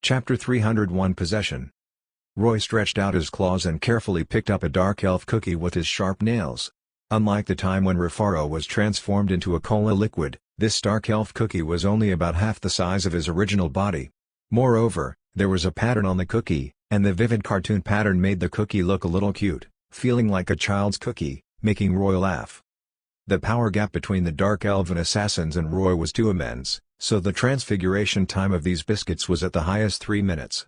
Chapter 301 Possession. Roy stretched out his claws and carefully picked up a dark elf cookie with his sharp nails. Unlike the time when Rafaro was transformed into a cola liquid, this dark elf cookie was only about half the size of his original body. Moreover, there was a pattern on the cookie, and the vivid cartoon pattern made the cookie look a little cute, feeling like a child's cookie, making Roy laugh. The power gap between the dark elven assassins and Roy was too immense, so the transfiguration time of these biscuits was at the highest 3 minutes.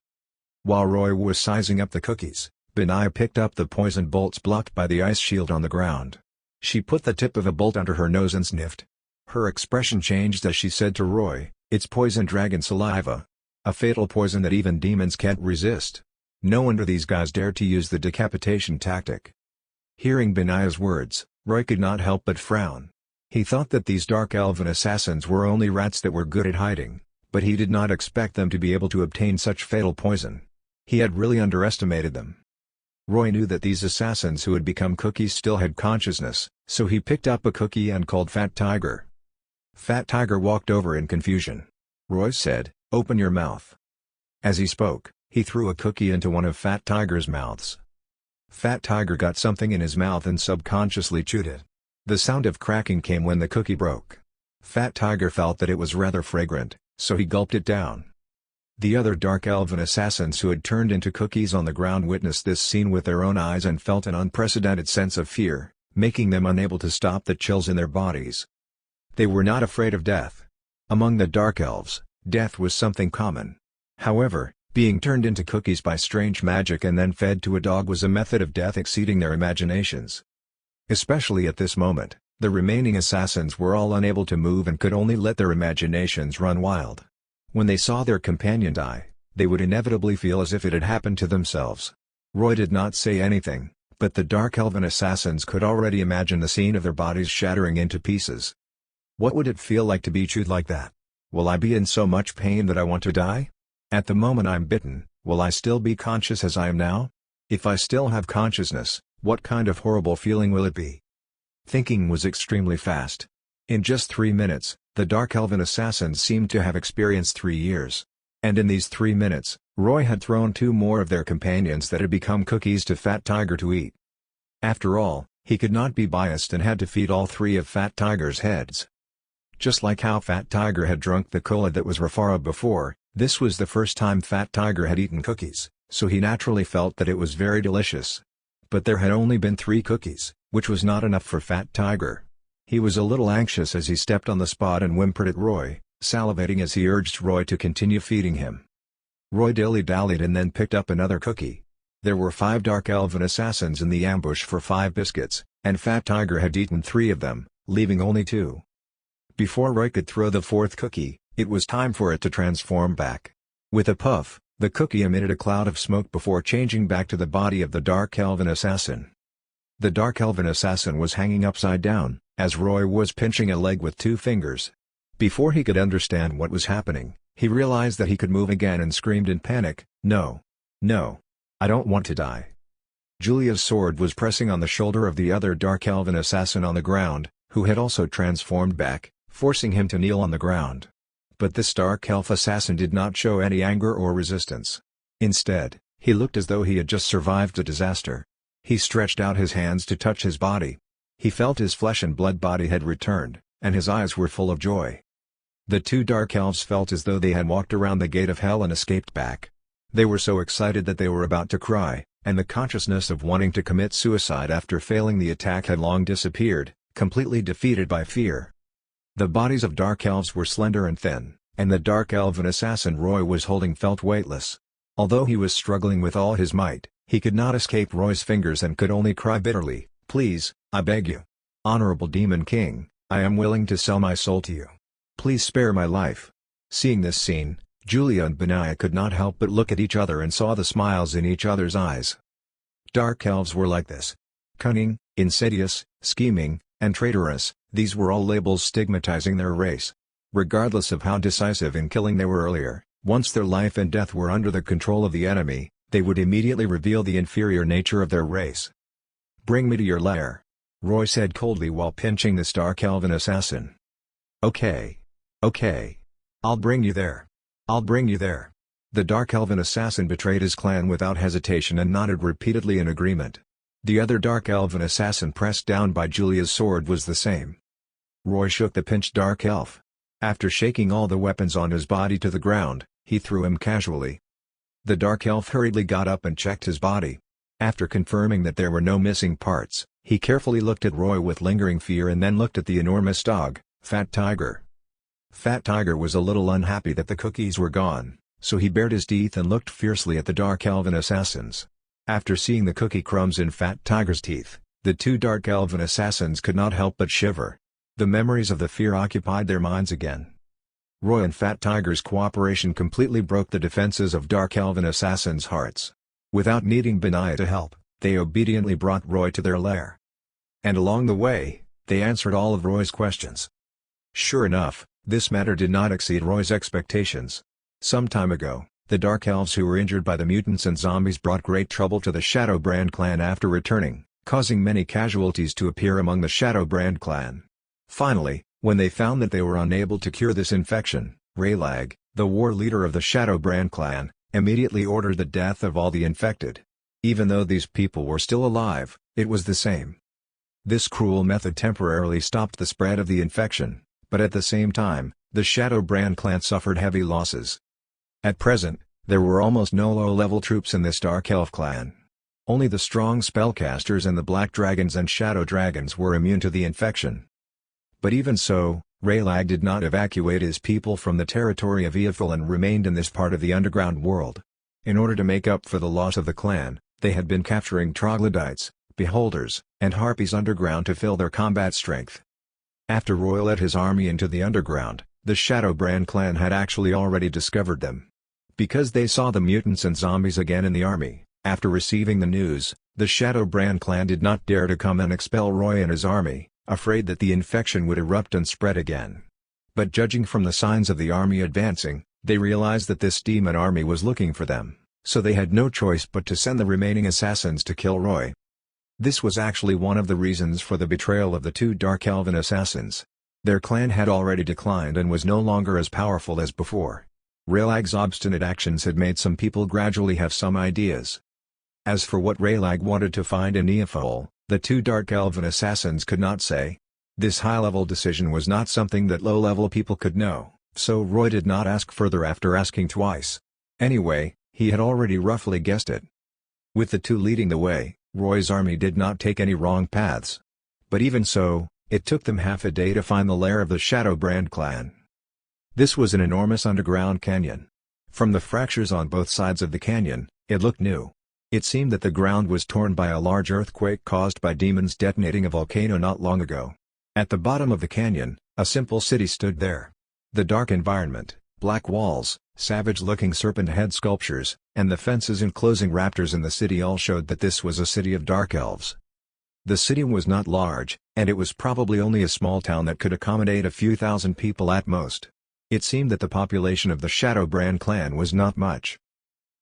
While Roy was sizing up the cookies, Benaya picked up the poison bolts blocked by the ice shield on the ground. She put the tip of a bolt under her nose and sniffed. Her expression changed as she said to Roy, "It's poison dragon saliva. A fatal poison that even demons can't resist. No wonder these guys dare to use the decapitation tactic." Hearing Benaya's words, Roy could not help but frown. He thought that these dark elven assassins were only rats that were good at hiding, but he did not expect them to be able to obtain such fatal poison. He had really underestimated them. Roy knew that these assassins who had become cookies still had consciousness, so he picked up a cookie and called Fat Tiger. Fat Tiger walked over in confusion. Roy said, "Open your mouth." As he spoke, he threw a cookie into one of Fat Tiger's mouths. Fat Tiger got something in his mouth and subconsciously chewed it. The sound of cracking came when the cookie broke. Fat Tiger felt that it was rather fragrant, so he gulped it down. The other dark elven assassins who had turned into cookies on the ground witnessed this scene with their own eyes and felt an unprecedented sense of fear, making them unable to stop the chills in their bodies. They were not afraid of death. Among the dark elves, death was something common. However, being turned into cookies by strange magic and then fed to a dog was a method of death exceeding their imaginations. Especially at this moment, the remaining assassins were all unable to move and could only let their imaginations run wild. When they saw their companion die, they would inevitably feel as if it had happened to themselves. Roy did not say anything, but the dark elven assassins could already imagine the scene of their bodies shattering into pieces. What would it feel like to be chewed like that? Will I be in so much pain that I want to die? At the moment I'm bitten, will I still be conscious as I am now? If I still have consciousness, what kind of horrible feeling will it be? Thinking was extremely fast. In just 3 minutes, the dark elven assassins seemed to have experienced 3 years. And in these 3 minutes, Roy had thrown 2 more of their companions that had become cookies to Fat Tiger to eat. After all, he could not be biased and had to feed all 3 of Fat Tiger's heads. Just like how Fat Tiger had drunk the cola that was Rafaro before, this was the first time Fat Tiger had eaten cookies, so he naturally felt that it was very delicious. But there had only been 3 cookies, which was not enough for Fat Tiger. He was a little anxious as he stepped on the spot and whimpered at Roy, salivating as he urged Roy to continue feeding him. Roy dilly-dallied and then picked up another cookie. There were 5 dark elven assassins in the ambush for 5 biscuits, and Fat Tiger had eaten 3 of them, leaving only 2. Before Roy could throw the 4th cookie, it was time for it to transform back. With a puff, the cookie emitted a cloud of smoke before changing back to the body of the dark elven assassin. The dark elven assassin was hanging upside down, as Roy was pinching a leg with 2 fingers. Before he could understand what was happening, he realized that he could move again and screamed in panic, "No! No! I don't want to die!" Julia's sword was pressing on the shoulder of the other dark elven assassin on the ground, who had also transformed back, forcing him to kneel on the ground. But this dark elf assassin did not show any anger or resistance. Instead, he looked as though he had just survived a disaster. He stretched out his hands to touch his body. He felt his flesh and blood body had returned, and his eyes were full of joy. The 2 dark elves felt as though they had walked around the gate of hell and escaped back. They were so excited that they were about to cry, and the consciousness of wanting to commit suicide after failing the attack had long disappeared, completely defeated by fear. The bodies of dark elves were slender and thin, and the dark elven assassin Roy was holding felt weightless. Although he was struggling with all his might, he could not escape Roy's fingers and could only cry bitterly, "Please, I beg you. Honorable Demon King, I am willing to sell my soul to you. Please spare my life." Seeing this scene, Julia and Benaya could not help but look at each other and saw the smiles in each other's eyes. Dark elves were like this. Cunning, insidious, scheming, and traitorous, these were all labels stigmatizing their race. Regardless of how decisive in killing they were earlier, once their life and death were under the control of the enemy, they would immediately reveal the inferior nature of their race. "Bring me to your lair," Roy said coldly while pinching the dark elven assassin. Okay. I'll bring you there. I'll bring you there." The Dark Elven assassin betrayed his clan without hesitation and nodded repeatedly in agreement. The other Dark Elven assassin pressed down by Julia's sword was the same. Roy shook the pinched Dark Elf. After shaking all the weapons on his body to the ground, he threw him casually. The Dark Elf hurriedly got up and checked his body. After confirming that there were no missing parts, he carefully looked at Roy with lingering fear and then looked at the enormous dog, Fat Tiger. Fat Tiger was a little unhappy that the cookies were gone, so he bared his teeth and looked fiercely at the Dark Elven assassins. After seeing the cookie crumbs in Fat Tiger's teeth, the two Dark Elven assassins could not help but shiver. The memories of the fear occupied their minds again. Roy and Fat Tiger's cooperation completely broke the defenses of Dark Elven assassins' hearts. Without needing Benaiah to help, they obediently brought Roy to their lair. And along the way, they answered all of Roy's questions. Sure enough, this matter did not exceed Roy's expectations. Some time ago, the Dark Elves who were injured by the mutants and zombies brought great trouble to the Shadowbrand clan after returning, causing many casualties to appear among the Shadowbrand clan. Finally, when they found that they were unable to cure this infection, Raylag, the war leader of the Shadowbrand clan, immediately ordered the death of all the infected. Even though these people were still alive, it was the same. This cruel method temporarily stopped the spread of the infection, but at the same time, the Shadowbrand clan suffered heavy losses. At present, there were almost no low-level troops in this Dark Elf clan. Only the strong spellcasters and the Black Dragons and Shadow Dragons were immune to the infection. But even so, Raylag did not evacuate his people from the territory of Eophil and remained in this part of the underground world. In order to make up for the loss of the clan, they had been capturing troglodytes, beholders, and harpies underground to fill their combat strength. After Roy led his army into the underground, the Shadowbrand clan had actually already discovered them. Because they saw the mutants and zombies again in the army, after receiving the news, the Shadowbrand clan did not dare to come and expel Roy and his army, afraid that the infection would erupt and spread again. But judging from the signs of the army advancing, they realized that this demon army was looking for them, so they had no choice but to send the remaining assassins to kill Roy. This was actually one of the reasons for the betrayal of the two Dark Elven assassins. Their clan had already declined and was no longer as powerful as before. Raylag's obstinate actions had made some people gradually have some ideas. As for what Raylag wanted to find in Eophil, the two Dark Elven assassins could not say. This high-level decision was not something that low-level people could know, so Roy did not ask further after asking twice. Anyway, he had already roughly guessed it. With the two leading the way, Roy's army did not take any wrong paths. But even so, it took them half a day to find the lair of the Shadowbrand clan. This was an enormous underground canyon. From the fractures on both sides of the canyon, it looked new. It seemed that the ground was torn by a large earthquake caused by demons detonating a volcano not long ago. At the bottom of the canyon, a simple city stood there. The dark environment, black walls, savage-looking serpent head sculptures, and the fences enclosing raptors in the city all showed that this was a city of dark elves. The city was not large, and it was probably only a small town that could accommodate a few thousand people at most. It seemed that the population of the Shadowbrand clan was not much.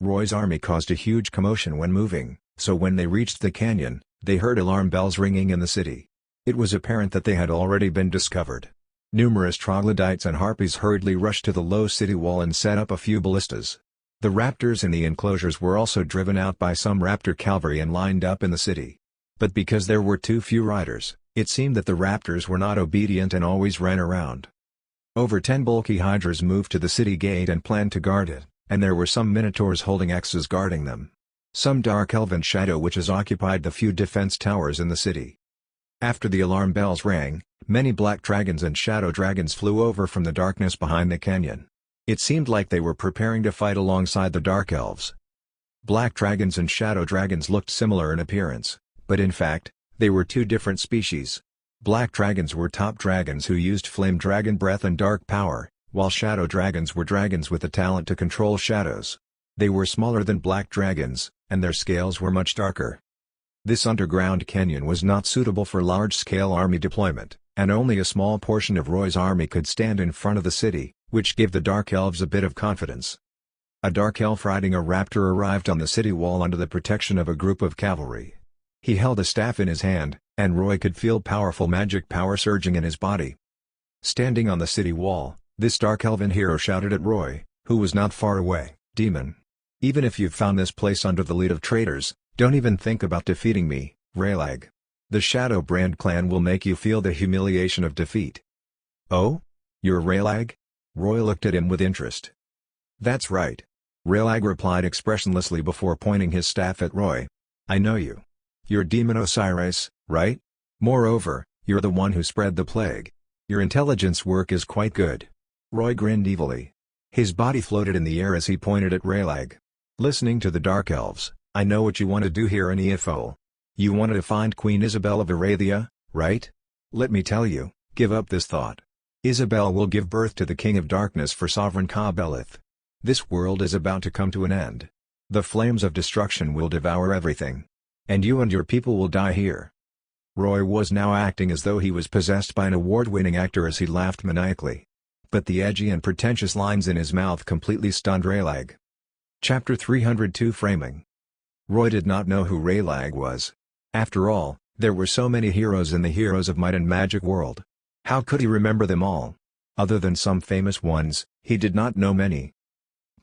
Roy's army caused a huge commotion when moving, so when they reached the canyon, they heard alarm bells ringing in the city. It was apparent that they had already been discovered. Numerous troglodytes and harpies hurriedly rushed to the low city wall and set up a few ballistas. The raptors in the enclosures were also driven out by some raptor cavalry and lined up in the city. But because there were too few riders, it seemed that the raptors were not obedient and always ran around. Over 10 bulky hydras moved to the city gate and planned to guard it, and there were some minotaurs holding axes guarding them. Some dark elven shadow witches occupied the few defense towers in the city. After the alarm bells rang, many black dragons and shadow dragons flew over from the darkness behind the canyon. It seemed like they were preparing to fight alongside the dark elves. Black dragons and shadow dragons looked similar in appearance, but in fact, they were two different species. Black dragons were top dragons who used flame dragon breath and dark power, while shadow dragons were dragons with the talent to control shadows. They were smaller than black dragons, and their scales were much darker. This underground canyon was not suitable for large-scale army deployment, and only a small portion of Roy's army could stand in front of the city, which gave the Dark Elves a bit of confidence. A Dark Elf riding a raptor arrived on the city wall under the protection of a group of cavalry. He held a staff in his hand, and Roy could feel powerful magic power surging in his body. Standing on the city wall, this Dark Elven hero shouted at Roy, who was not far away, Demon. Even if you've found this place under the lead of traitors, don't even think about defeating me, Raylag. The Shadow Brand clan will make you feel the humiliation of defeat. Oh? You're Raylag? Roy looked at him with interest. That's right. Raylag replied expressionlessly before pointing his staff at Roy. I know you. You're Demon Osiris, right? Moreover, you're the one who spread the plague. Your intelligence work is quite good. Roy grinned evilly. His body floated in the air as he pointed at Raylag. Listening to the Dark Elves, I know what you want to do here in Eofor. You wanted to find Queen Isabel of Arathia, right? Let me tell you, give up this thought. Isabel will give birth to the King of Darkness for Sovereign Ka-Beleth. This world is about to come to an end. The flames of destruction will devour everything. And you and your people will die here. Roy was now acting as though he was possessed by an award-winning actor as he laughed maniacally. But the edgy and pretentious lines in his mouth completely stunned Raylag. Chapter 302 Framing. Roy did not know who Raylag was. After all, there were so many heroes in the Heroes of Might and Magic world. How could he remember them all? Other than some famous ones, he did not know many.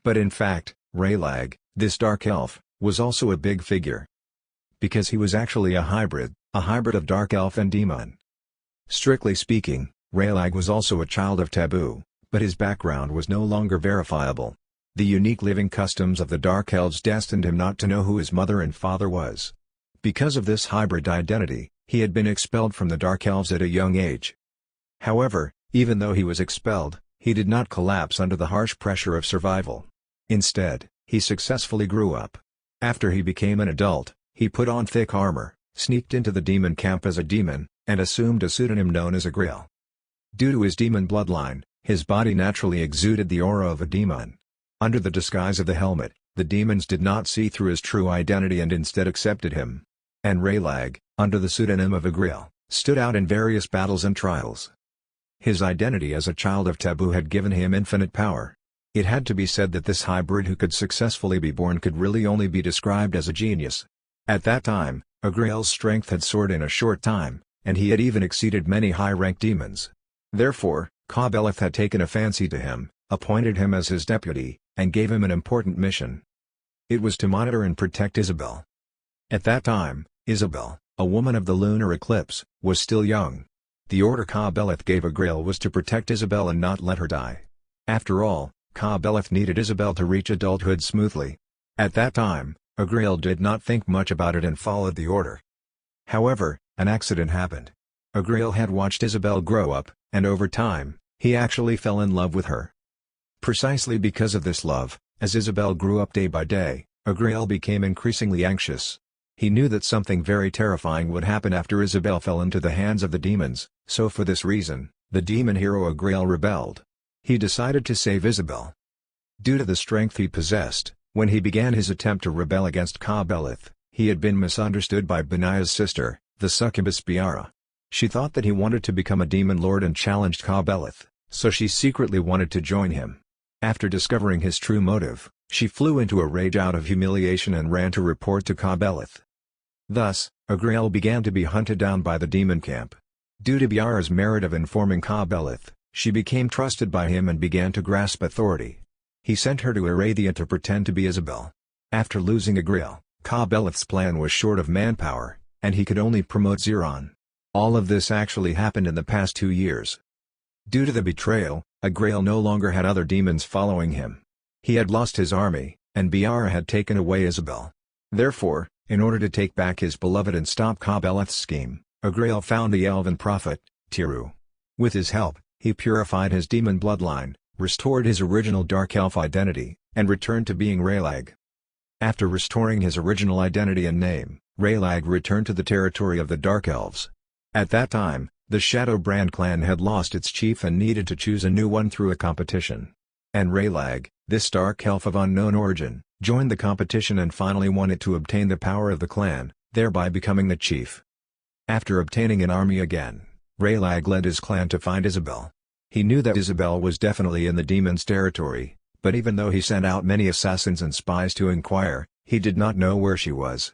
But in fact, Raylag, this dark elf, was also a big figure. Because he was actually a hybrid of dark elf and demon. Strictly speaking, Raylag was also a child of Taboo, but his background was no longer verifiable. The unique living customs of the Dark Elves destined him not to know who his mother and father was. Because of this hybrid identity, he had been expelled from the Dark Elves at a young age. However, even though he was expelled, he did not collapse under the harsh pressure of survival. Instead, he successfully grew up. After he became an adult, he put on thick armor, sneaked into the demon camp as a demon, and assumed a pseudonym known as Agriel. Due to his demon bloodline, his body naturally exuded the aura of a demon. Under the disguise of the helmet, the demons did not see through his true identity and instead accepted him. And Raylag, under the pseudonym of Agriel, stood out in various battles and trials. His identity as a child of Taboo had given him infinite power. It had to be said that this hybrid who could successfully be born could really only be described as a genius. At that time, Agriel's strength had soared in a short time, and he had even exceeded many high-ranked demons. Therefore, Ka-Beleth had taken a fancy to him, appointed him as his deputy, and gave him an important mission. It was to monitor and protect Isabel. At that time, Isabel, a woman of the lunar eclipse, was still young. The order Ka-Beleth gave Agriel was to protect Isabel and not let her die. After all, Ka-Beleth needed Isabel to reach adulthood smoothly. At that time, Agriel did not think much about it and followed the order. However, an accident happened. Agriel had watched Isabel grow up, and over time, he actually fell in love with her. Precisely because of this love, as Isabel grew up day by day, Agriel became increasingly anxious. He knew that something very terrifying would happen after Isabel fell into the hands of the demons, so for this reason, the demon hero Agriel rebelled. He decided to save Isabel. Due to the strength he possessed, when he began his attempt to rebel against Ka-Beleth, he had been misunderstood by Benaya's sister, the succubus Biara. She thought that he wanted to become a demon lord and challenged Ka-Beleth, so she secretly wanted to join him. After discovering his true motive, she flew into a rage out of humiliation and ran to report to Ka-Beleth. Thus, Agriel began to be hunted down by the demon camp. Due to Biara's merit of informing Ka-Beleth, she became trusted by him and began to grasp authority. He sent her to Arathia to pretend to be Isabel. After losing Agriel, Ka-Beleth's plan was short of manpower, and he could only promote Ziron. All of this actually happened in the past 2 years. Due to the betrayal, Agriel no longer had other demons following him. He had lost his army, and Biara had taken away Isabel. Therefore, in order to take back his beloved and stop Ka-Beleth's scheme, Agriel found the elven prophet, Tiru. With his help, he purified his demon bloodline, restored his original dark elf identity, and returned to being Raylag. After restoring his original identity and name, Raylag returned to the territory of the Dark Elves. At that time, the Shadow Brand clan had lost its chief and needed to choose a new one through a competition. And Raylag, this dark elf of unknown origin, joined the competition and finally won it to obtain the power of the clan, thereby becoming the chief. After obtaining an army again, Raylag led his clan to find Isabel. He knew that Isabel was definitely in the demon's territory, but even though he sent out many assassins and spies to inquire, he did not know where she was.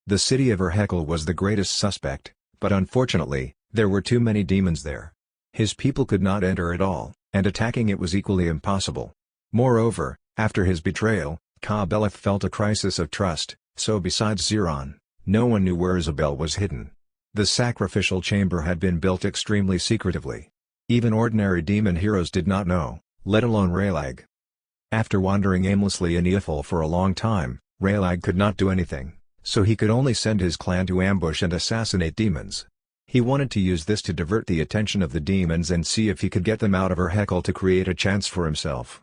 The city of Erhekel was the greatest suspect, but unfortunately, there were too many demons there. His people could not enter at all, and attacking it was equally impossible. Moreover, After his betrayal, Ka-Beleth felt a crisis of trust, so besides Ziron, no one knew where Isabel was hidden. The sacrificial chamber had been built extremely secretively. Even ordinary demon heroes did not know, let alone Raylag. After wandering aimlessly in Ithil for a long time, Raylag could not do anything, so he could only send his clan to ambush and assassinate demons. He wanted to use this to divert the attention of the demons and see if he could get them out of Urhekel to create a chance for himself.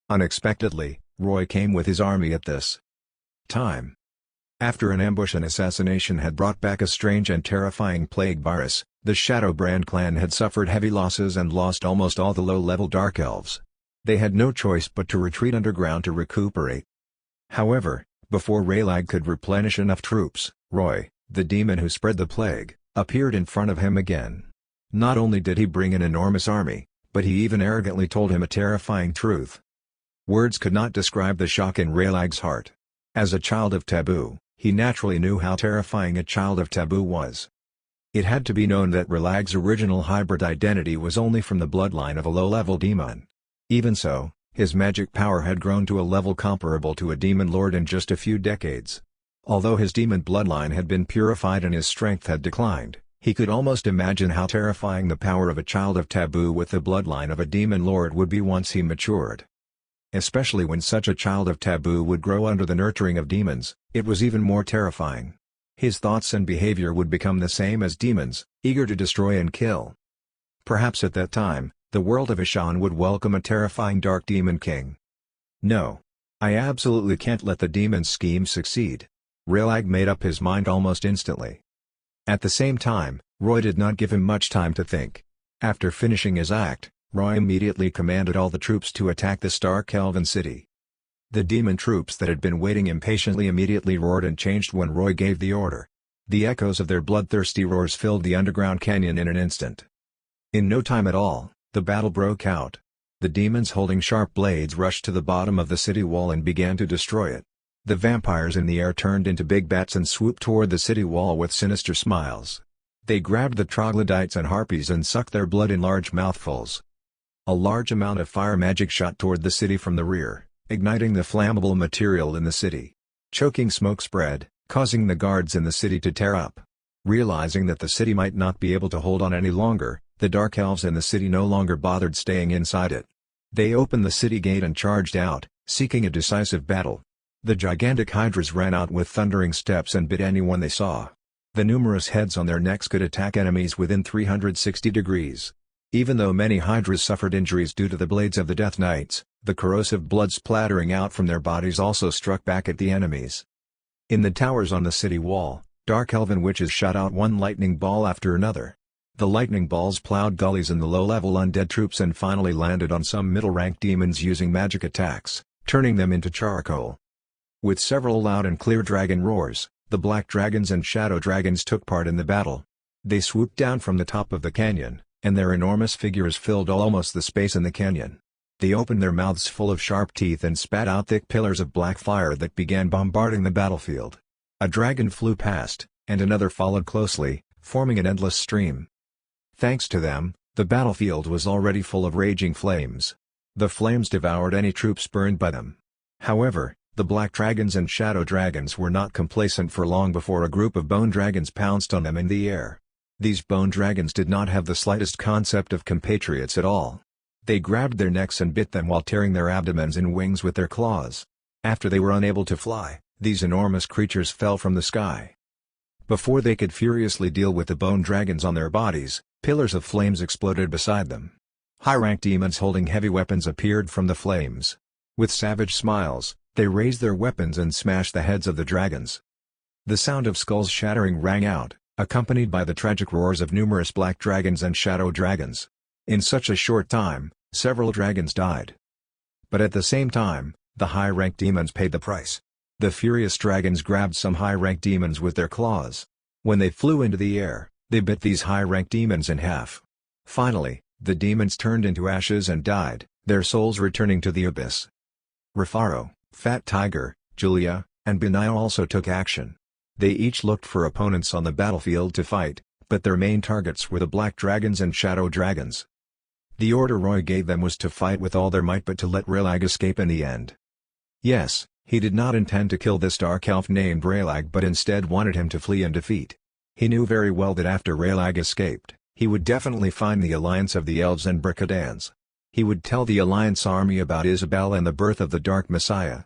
Unexpectedly, Roy came with his army at this time. After an ambush and assassination had brought back a strange and terrifying plague virus, the Shadowbrand clan had suffered heavy losses and lost almost all the low-level Dark Elves. They had no choice but to retreat underground to recuperate. However, before Raylag could replenish enough troops, Roy, the demon who spread the plague, appeared in front of him again. Not only did he bring an enormous army, but he even arrogantly told him a terrifying truth. Words could not describe the shock in Raylag's heart. As a child of Taboo, he naturally knew how terrifying a child of Taboo was. It had to be known that Raylag's original hybrid identity was only from the bloodline of a low-level demon. Even so, his magic power had grown to a level comparable to a demon lord in just a few decades. Although his demon bloodline had been purified and his strength had declined, he could almost imagine how terrifying the power of a child of Taboo with the bloodline of a demon lord would be once he matured. Especially when such a child of Taboo would grow under the nurturing of demons, it was even more terrifying. His thoughts and behavior would become the same as demons, eager to destroy and kill. Perhaps at that time, the world of Ishan would welcome a terrifying dark demon king. No. I absolutely can't let the demon's scheme succeed. Raylag made up his mind almost instantly. At the same time, Roy did not give him much time to think. After finishing his act, Roy immediately commanded all the troops to attack the Stark Elven city. The demon troops that had been waiting impatiently immediately roared and changed when Roy gave the order. The echoes of their bloodthirsty roars filled the underground canyon in an instant. In no time at all, the battle broke out. The demons holding sharp blades rushed to the bottom of the city wall and began to destroy it. The vampires in the air turned into big bats and swooped toward the city wall with sinister smiles. They grabbed the troglodytes and harpies and sucked their blood in large mouthfuls. A large amount of fire magic shot toward the city from the rear, igniting the flammable material in the city. Choking smoke spread, causing the guards in the city to tear up. Realizing that the city might not be able to hold on any longer, the Dark Elves in the city no longer bothered staying inside it. They opened the city gate and charged out, seeking a decisive battle. The gigantic hydras ran out with thundering steps and bit anyone they saw. The numerous heads on their necks could attack enemies within 360 degrees. Even though many hydras suffered injuries due to the blades of the Death Knights, the corrosive blood splattering out from their bodies also struck back at the enemies. In the towers on the city wall, Dark Elven witches shot out one lightning ball after another. The lightning balls plowed gullies in the low-level undead troops and finally landed on some middle-ranked demons using magic attacks, turning them into charcoal. With several loud and clear dragon roars, the Black Dragons and Shadow Dragons took part in the battle. They swooped down from the top of the canyon, and their enormous figures filled almost the space in the canyon. They opened their mouths full of sharp teeth and spat out thick pillars of black fire that began bombarding the battlefield. A dragon flew past, and another followed closely, forming an endless stream. Thanks to them, the battlefield was already full of raging flames. The flames devoured any troops burned by them. However, the Black Dragons and Shadow Dragons were not complacent for long before a group of Bone Dragons pounced on them in the air. These Bone Dragons did not have the slightest concept of compatriots at all. They grabbed their necks and bit them while tearing their abdomens and wings with their claws. After they were unable to fly, these enormous creatures fell from the sky. Before they could furiously deal with the Bone Dragons on their bodies, pillars of flames exploded beside them. High-ranked demons holding heavy weapons appeared from the flames. With savage smiles, they raised their weapons and smashed the heads of the dragons. The sound of skulls shattering rang out, accompanied by the tragic roars of numerous Black Dragons and Shadow Dragons. In such a short time, several dragons died. But at the same time, the high-ranked demons paid the price. The furious dragons grabbed some high-ranked demons with their claws. When they flew into the air, they bit these high-ranked demons in half. Finally, the demons turned into ashes and died, their souls returning to the abyss. Rafaro, Fat Tiger, Julia, and Benaya also took action. They each looked for opponents on the battlefield to fight, but their main targets were the Black Dragons and Shadow Dragons. The order Roy gave them was to fight with all their might but to let Raylag escape in the end. Yes, he did not intend to kill this dark elf named Raylag but instead wanted him to flee in defeat. He knew very well that after Raylag escaped, he would definitely find the alliance of the elves and Brickadans. He would tell the Alliance army about Isabel and the birth of the Dark Messiah.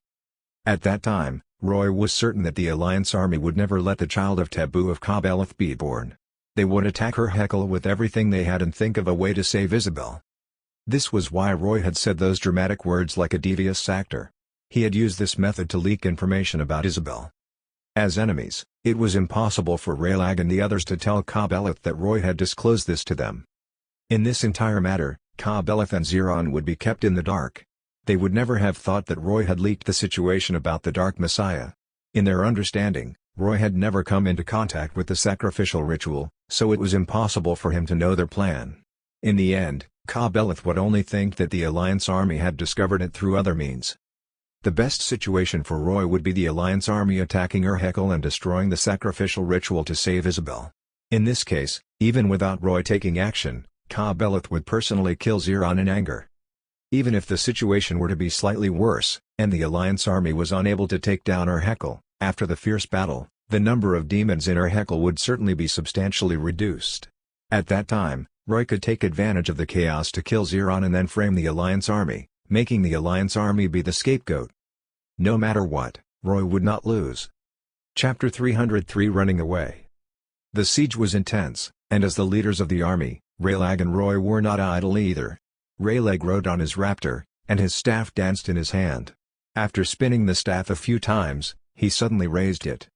At that time, Roy was certain that the Alliance army would never let the child of Taboo of Kabelith be born. They would attack her Heckle with everything they had and think of a way to save Isabel. This was why Roy had said those dramatic words like a devious actor. He had used this method to leak information about Isabel. As enemies, it was impossible for Raylag and the others to tell Kabelith that Roy had disclosed this to them. In this entire matter, Kabelith and Xeron would be kept in the dark. They would never have thought that Roy had leaked the situation about the Dark Messiah. In their understanding, Roy had never come into contact with the sacrificial ritual, so it was impossible for him to know their plan. In the end, Kabelith would only think that the Alliance army had discovered it through other means. The best situation for Roy would be the Alliance army attacking Ur-Heckle and destroying the sacrificial ritual to save Isabel. In this case, even without Roy taking action, Kabelith would personally kill Xeron in anger. Even if the situation were to be slightly worse, and the Alliance army was unable to take down Ur-Heckle, after the fierce battle, the number of demons in Ur-Heckle would certainly be substantially reduced. At that time, Roy could take advantage of the chaos to kill Xeron and then frame the Alliance army, making the Alliance army be the scapegoat. No matter what, Roy would not lose. Chapter 303 Running Away. The siege was intense, and as the leaders of the army, Raylag and Roy were not idle either. Raylag rode on his raptor, and his staff danced in his hand. After spinning the staff a few times, he suddenly raised it.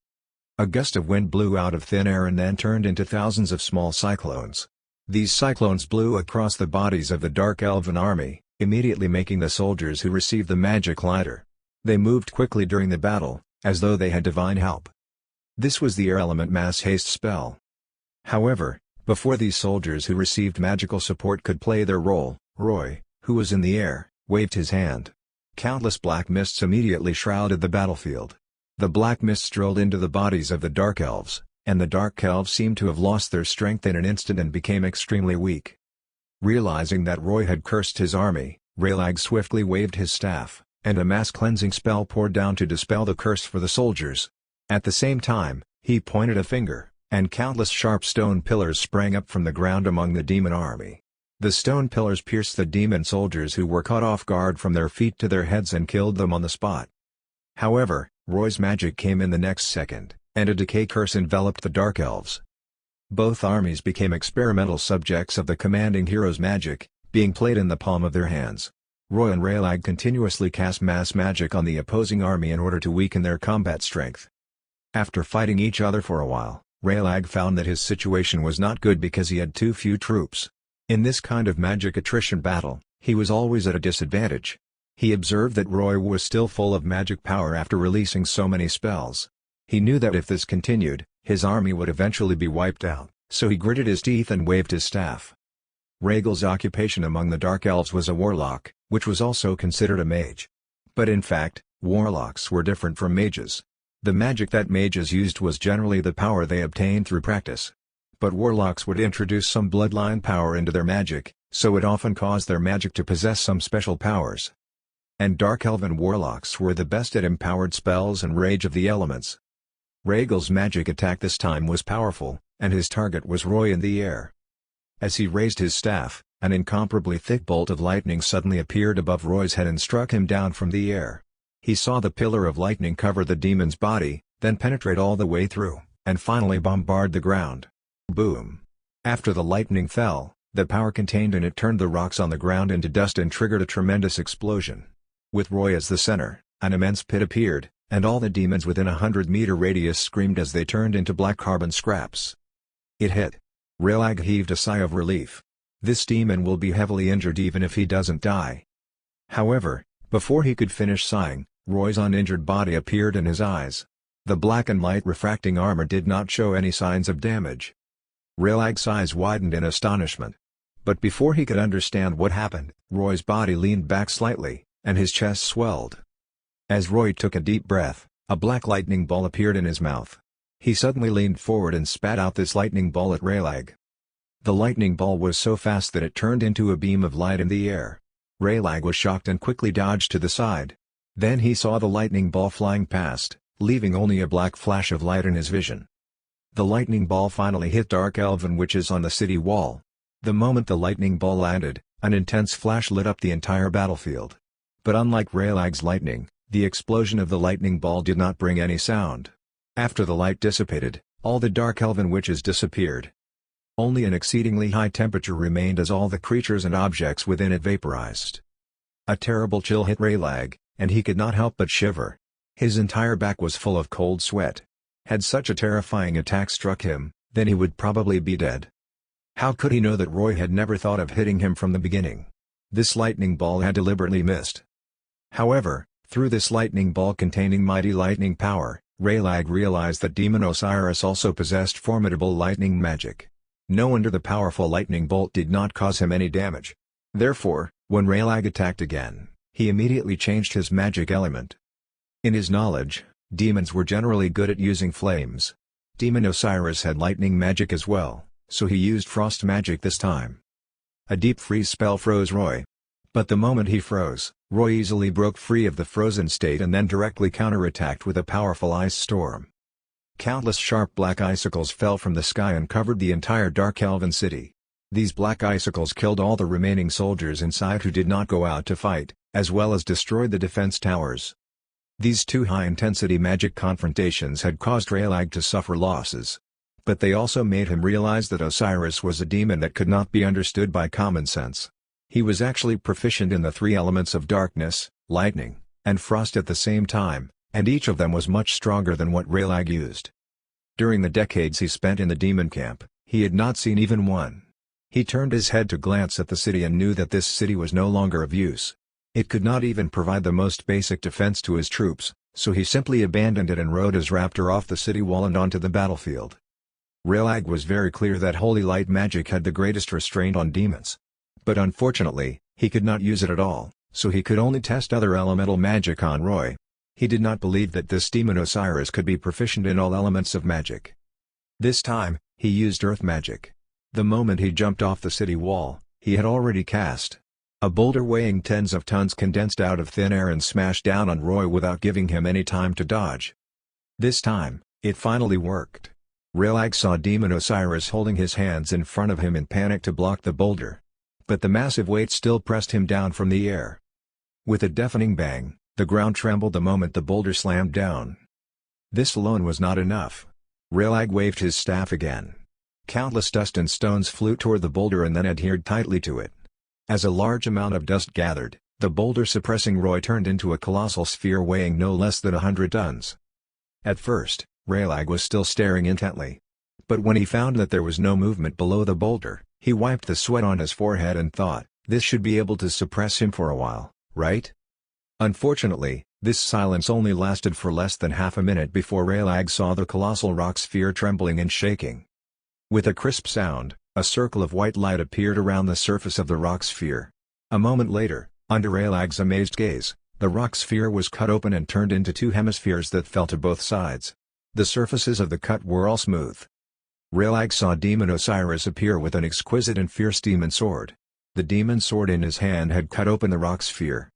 A gust of wind blew out of thin air and then turned into thousands of small cyclones. These cyclones blew across the bodies of the Dark Elven army, immediately making the soldiers who received the magic lighter. They moved quickly during the battle, as though they had divine help. This was the Air Element Mass Haste spell. However, before these soldiers who received magical support could play their role, Roy, who was in the air, waved his hand. Countless black mists immediately shrouded the battlefield. The black mists drilled into the bodies of the Dark Elves, and the Dark Elves seemed to have lost their strength in an instant and became extremely weak. Realizing that Roy had cursed his army, Raylag swiftly waved his staff, and a mass cleansing spell poured down to dispel the curse for the soldiers. At the same time, he pointed a finger, and countless sharp stone pillars sprang up from the ground among the demon army. The stone pillars pierced the demon soldiers who were caught off guard from their feet to their heads and killed them on the spot. However, Roy's magic came in the next second, and a decay curse enveloped the Dark Elves. Both armies became experimental subjects of the commanding hero's magic, being played in the palm of their hands. Roy and Raylag continuously cast mass magic on the opposing army in order to weaken their combat strength. After fighting each other for a while, Raylag found that his situation was not good because he had too few troops. In this kind of magic attrition battle, he was always at a disadvantage. He observed that Roy was still full of magic power after releasing so many spells. He knew that if this continued, his army would eventually be wiped out, so he gritted his teeth and waved his staff. Raygal's occupation among the Dark Elves was a warlock, which was also considered a mage. But in fact, warlocks were different from mages. The magic that mages used was generally the power they obtained through practice. But warlocks would introduce some bloodline power into their magic, so it often caused their magic to possess some special powers. And Dark Elven warlocks were the best at empowered spells and rage of the elements. Raygal's magic attack this time was powerful, and his target was Roy in the air. As he raised his staff, an incomparably thick bolt of lightning suddenly appeared above Roy's head and struck him down from the air. He saw the pillar of lightning cover the demon's body, then penetrate all the way through, and finally bombard the ground. Boom! After the lightning fell, the power contained in it turned the rocks on the ground into dust and triggered a tremendous explosion. With Roy as the center, an immense pit appeared, and all the demons within a 100-meter radius screamed as they turned into black carbon scraps. It hit. Raylag heaved a sigh of relief. This demon will be heavily injured even if he doesn't die. However, before he could finish sighing, Roy's uninjured body appeared in his eyes. The black and light refracting armor did not show any signs of damage. Raylag's eyes widened in astonishment. But before he could understand what happened, Roy's body leaned back slightly, and his chest swelled. As Roy took a deep breath, a black lightning ball appeared in his mouth. He suddenly leaned forward and spat out this lightning ball at Raylag. The lightning ball was so fast that it turned into a beam of light in the air. Raylag was shocked and quickly dodged to the side. Then he saw the lightning ball flying past, leaving only a black flash of light in his vision. The lightning ball finally hit dark elven witches on the city wall. The moment the lightning ball landed, an intense flash lit up the entire battlefield. But unlike Raelag's lightning, the explosion of the lightning ball did not bring any sound. After the light dissipated, all the dark elven witches disappeared. Only an exceedingly high temperature remained as all the creatures and objects within it vaporized. A terrible chill hit Raelag, and he could not help but shiver. His entire back was full of cold sweat. Had such a terrifying attack struck him, then he would probably be dead. How could he know that Roy had never thought of hitting him from the beginning? This lightning ball had deliberately missed. However, through this lightning ball containing mighty lightning power, Raelag realized that Demon Osiris also possessed formidable lightning magic. No wonder the powerful lightning bolt did not cause him any damage. Therefore, when Raelag attacked again, he immediately changed his magic element. In his knowledge, demons were generally good at using flames. Demon Osiris had lightning magic as well, so he used frost magic this time. A deep freeze spell froze Roy. But the moment he froze, Roy easily broke free of the frozen state and then directly counterattacked with a powerful ice storm. Countless sharp black icicles fell from the sky and covered the entire dark elven city. These black icicles killed all the remaining soldiers inside who did not go out to fight, as well as destroyed the defense towers. These two high-intensity magic confrontations had caused Raelag to suffer losses. But they also made him realize that Osiris was a demon that could not be understood by common sense. He was actually proficient in the three elements of darkness, lightning, and frost at the same time, and each of them was much stronger than what Raelag used. During the decades he spent in the demon camp, he had not seen even one. He turned his head to glance at the city and knew that this city was no longer of use. It could not even provide the most basic defense to his troops, so he simply abandoned it and rode his raptor off the city wall and onto the battlefield. Raelag was very clear that holy light magic had the greatest restraint on demons. But unfortunately, he could not use it at all, so he could only test other elemental magic on Roy. He did not believe that this demon Osiris could be proficient in all elements of magic. This time, he used earth magic. The moment he jumped off the city wall, he had already cast a boulder weighing tens of tons condensed out of thin air and smashed down on Roy without giving him any time to dodge. This time, it finally worked. Raelag saw Demon Osiris holding his hands in front of him in panic to block the boulder. But the massive weight still pressed him down from the air. With a deafening bang, the ground trembled the moment the boulder slammed down. This alone was not enough. Raelag waved his staff again. Countless dust and stones flew toward the boulder and then adhered tightly to it. As a large amount of dust gathered, the boulder suppressing Roy turned into a colossal sphere weighing no less than 100 tons. At first, Raelag was still staring intently. But when he found that there was no movement below the boulder, he wiped the sweat on his forehead and thought, this should be able to suppress him for a while, right? Unfortunately, this silence only lasted for less than half a minute before Raelag saw the colossal rock sphere trembling and shaking. With a crisp sound, a circle of white light appeared around the surface of the rock sphere. A moment later, under Raelag's amazed gaze, the rock sphere was cut open and turned into two hemispheres that fell to both sides. The surfaces of the cut were all smooth. Raelag saw Demon Osiris appear with an exquisite and fierce demon sword. The demon sword in his hand had cut open the rock sphere.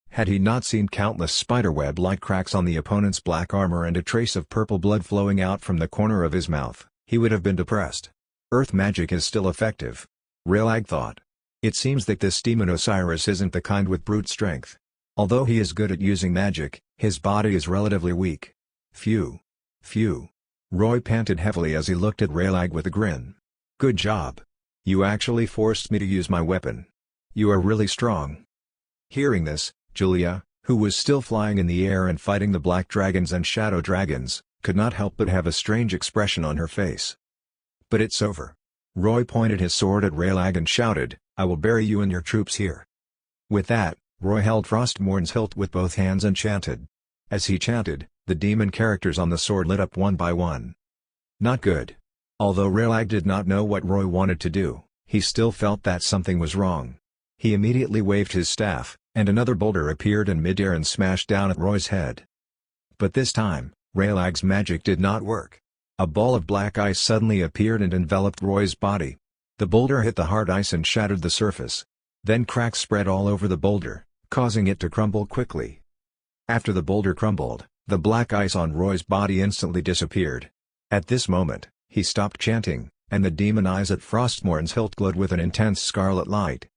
Had he not seen countless spiderweb-like cracks on the opponent's black armor and a trace of purple blood flowing out from the corner of his mouth, he would have been depressed. Earth magic is still effective. Raelag thought. It seems that this Demon Osiris isn't the kind with brute strength. Although he is good at using magic, his body is relatively weak. Phew. Phew. Roy panted heavily as he looked at Raelag with a grin. Good job. You actually forced me to use my weapon. You are really strong. Hearing this, Julia, who was still flying in the air and fighting the black dragons and shadow dragons, could not help but have a strange expression on her face. But it's over. Roy pointed his sword at Raelag and shouted, I will bury you and your troops here. With that, Roy held Frostmourn's hilt with both hands and chanted. As he chanted, the demon characters on the sword lit up one by one. Not good. Although Raelag did not know what Roy wanted to do, he still felt that something was wrong. He immediately waved his staff, and another boulder appeared in midair and smashed down at Roy's head. But this time, Raelag's magic did not work. A ball of black ice suddenly appeared and enveloped Roy's body. The boulder hit the hard ice and shattered the surface. Then cracks spread all over the boulder, causing it to crumble quickly. After the boulder crumbled, the black ice on Roy's body instantly disappeared. At this moment, he stopped chanting, and the demon eyes at Frostmourne's hilt glowed with an intense scarlet light.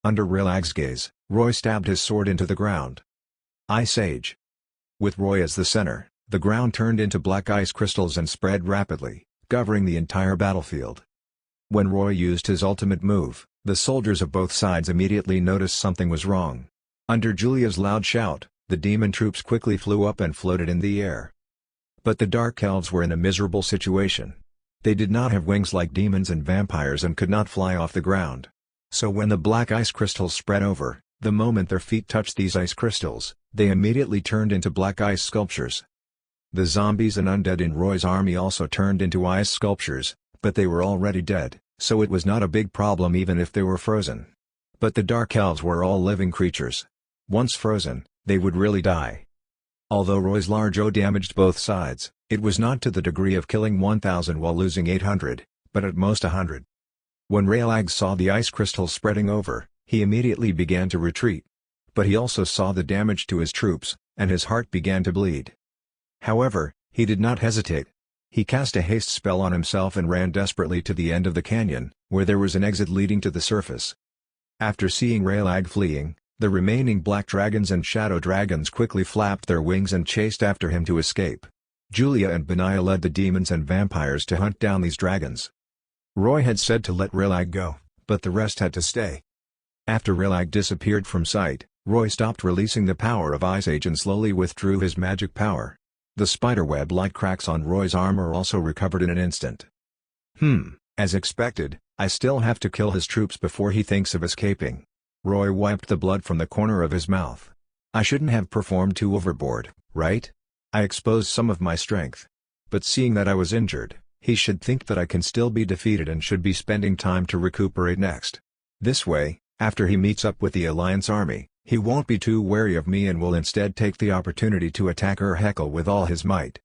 Under Railag's gaze, Roy stabbed his sword into the ground. Ice Age. With Roy as the center, the ground turned into black ice crystals and spread rapidly, covering the entire battlefield. When Roy used his ultimate move, the soldiers of both sides immediately noticed something was wrong. Under Julia's loud shout, the demon troops quickly flew up and floated in the air. But the Dark Elves were in a miserable situation. They did not have wings like demons and vampires and could not fly off the ground. So when the black ice crystals spread over, the moment their feet touched these ice crystals, they immediately turned into black ice sculptures. The zombies and undead in Roy's army also turned into ice sculptures, but they were already dead, so it was not a big problem even if they were frozen. But the Dark Elves were all living creatures. Once frozen, they would really die. Although Roy's large O damaged both sides, it was not to the degree of killing 1,000 while losing 800, but at most 100. When Raelag saw the ice crystals spreading over, he immediately began to retreat. But he also saw the damage to his troops, and his heart began to bleed. However, he did not hesitate. He cast a haste spell on himself and ran desperately to the end of the canyon, where there was an exit leading to the surface. After seeing Raelag fleeing, the remaining black dragons and shadow dragons quickly flapped their wings and chased after him to escape. Julia and Benaya led the demons and vampires to hunt down these dragons. Roy had said to let Raelag go, but the rest had to stay. After Raelag disappeared from sight, Roy stopped releasing the power of Ice Age and slowly withdrew his magic power. The spiderweb-like cracks on Roy's armor also recovered in an instant. As expected, I still have to kill his troops before he thinks of escaping. Roy wiped the blood from the corner of his mouth. I shouldn't have performed too overboard, right? I exposed some of my strength. But seeing that I was injured, he should think that I can still be defeated and should be spending time to recuperate next. This way, after he meets up with the Alliance army, he won't be too wary of me and will instead take the opportunity to attack Ur-Hekal with all his might.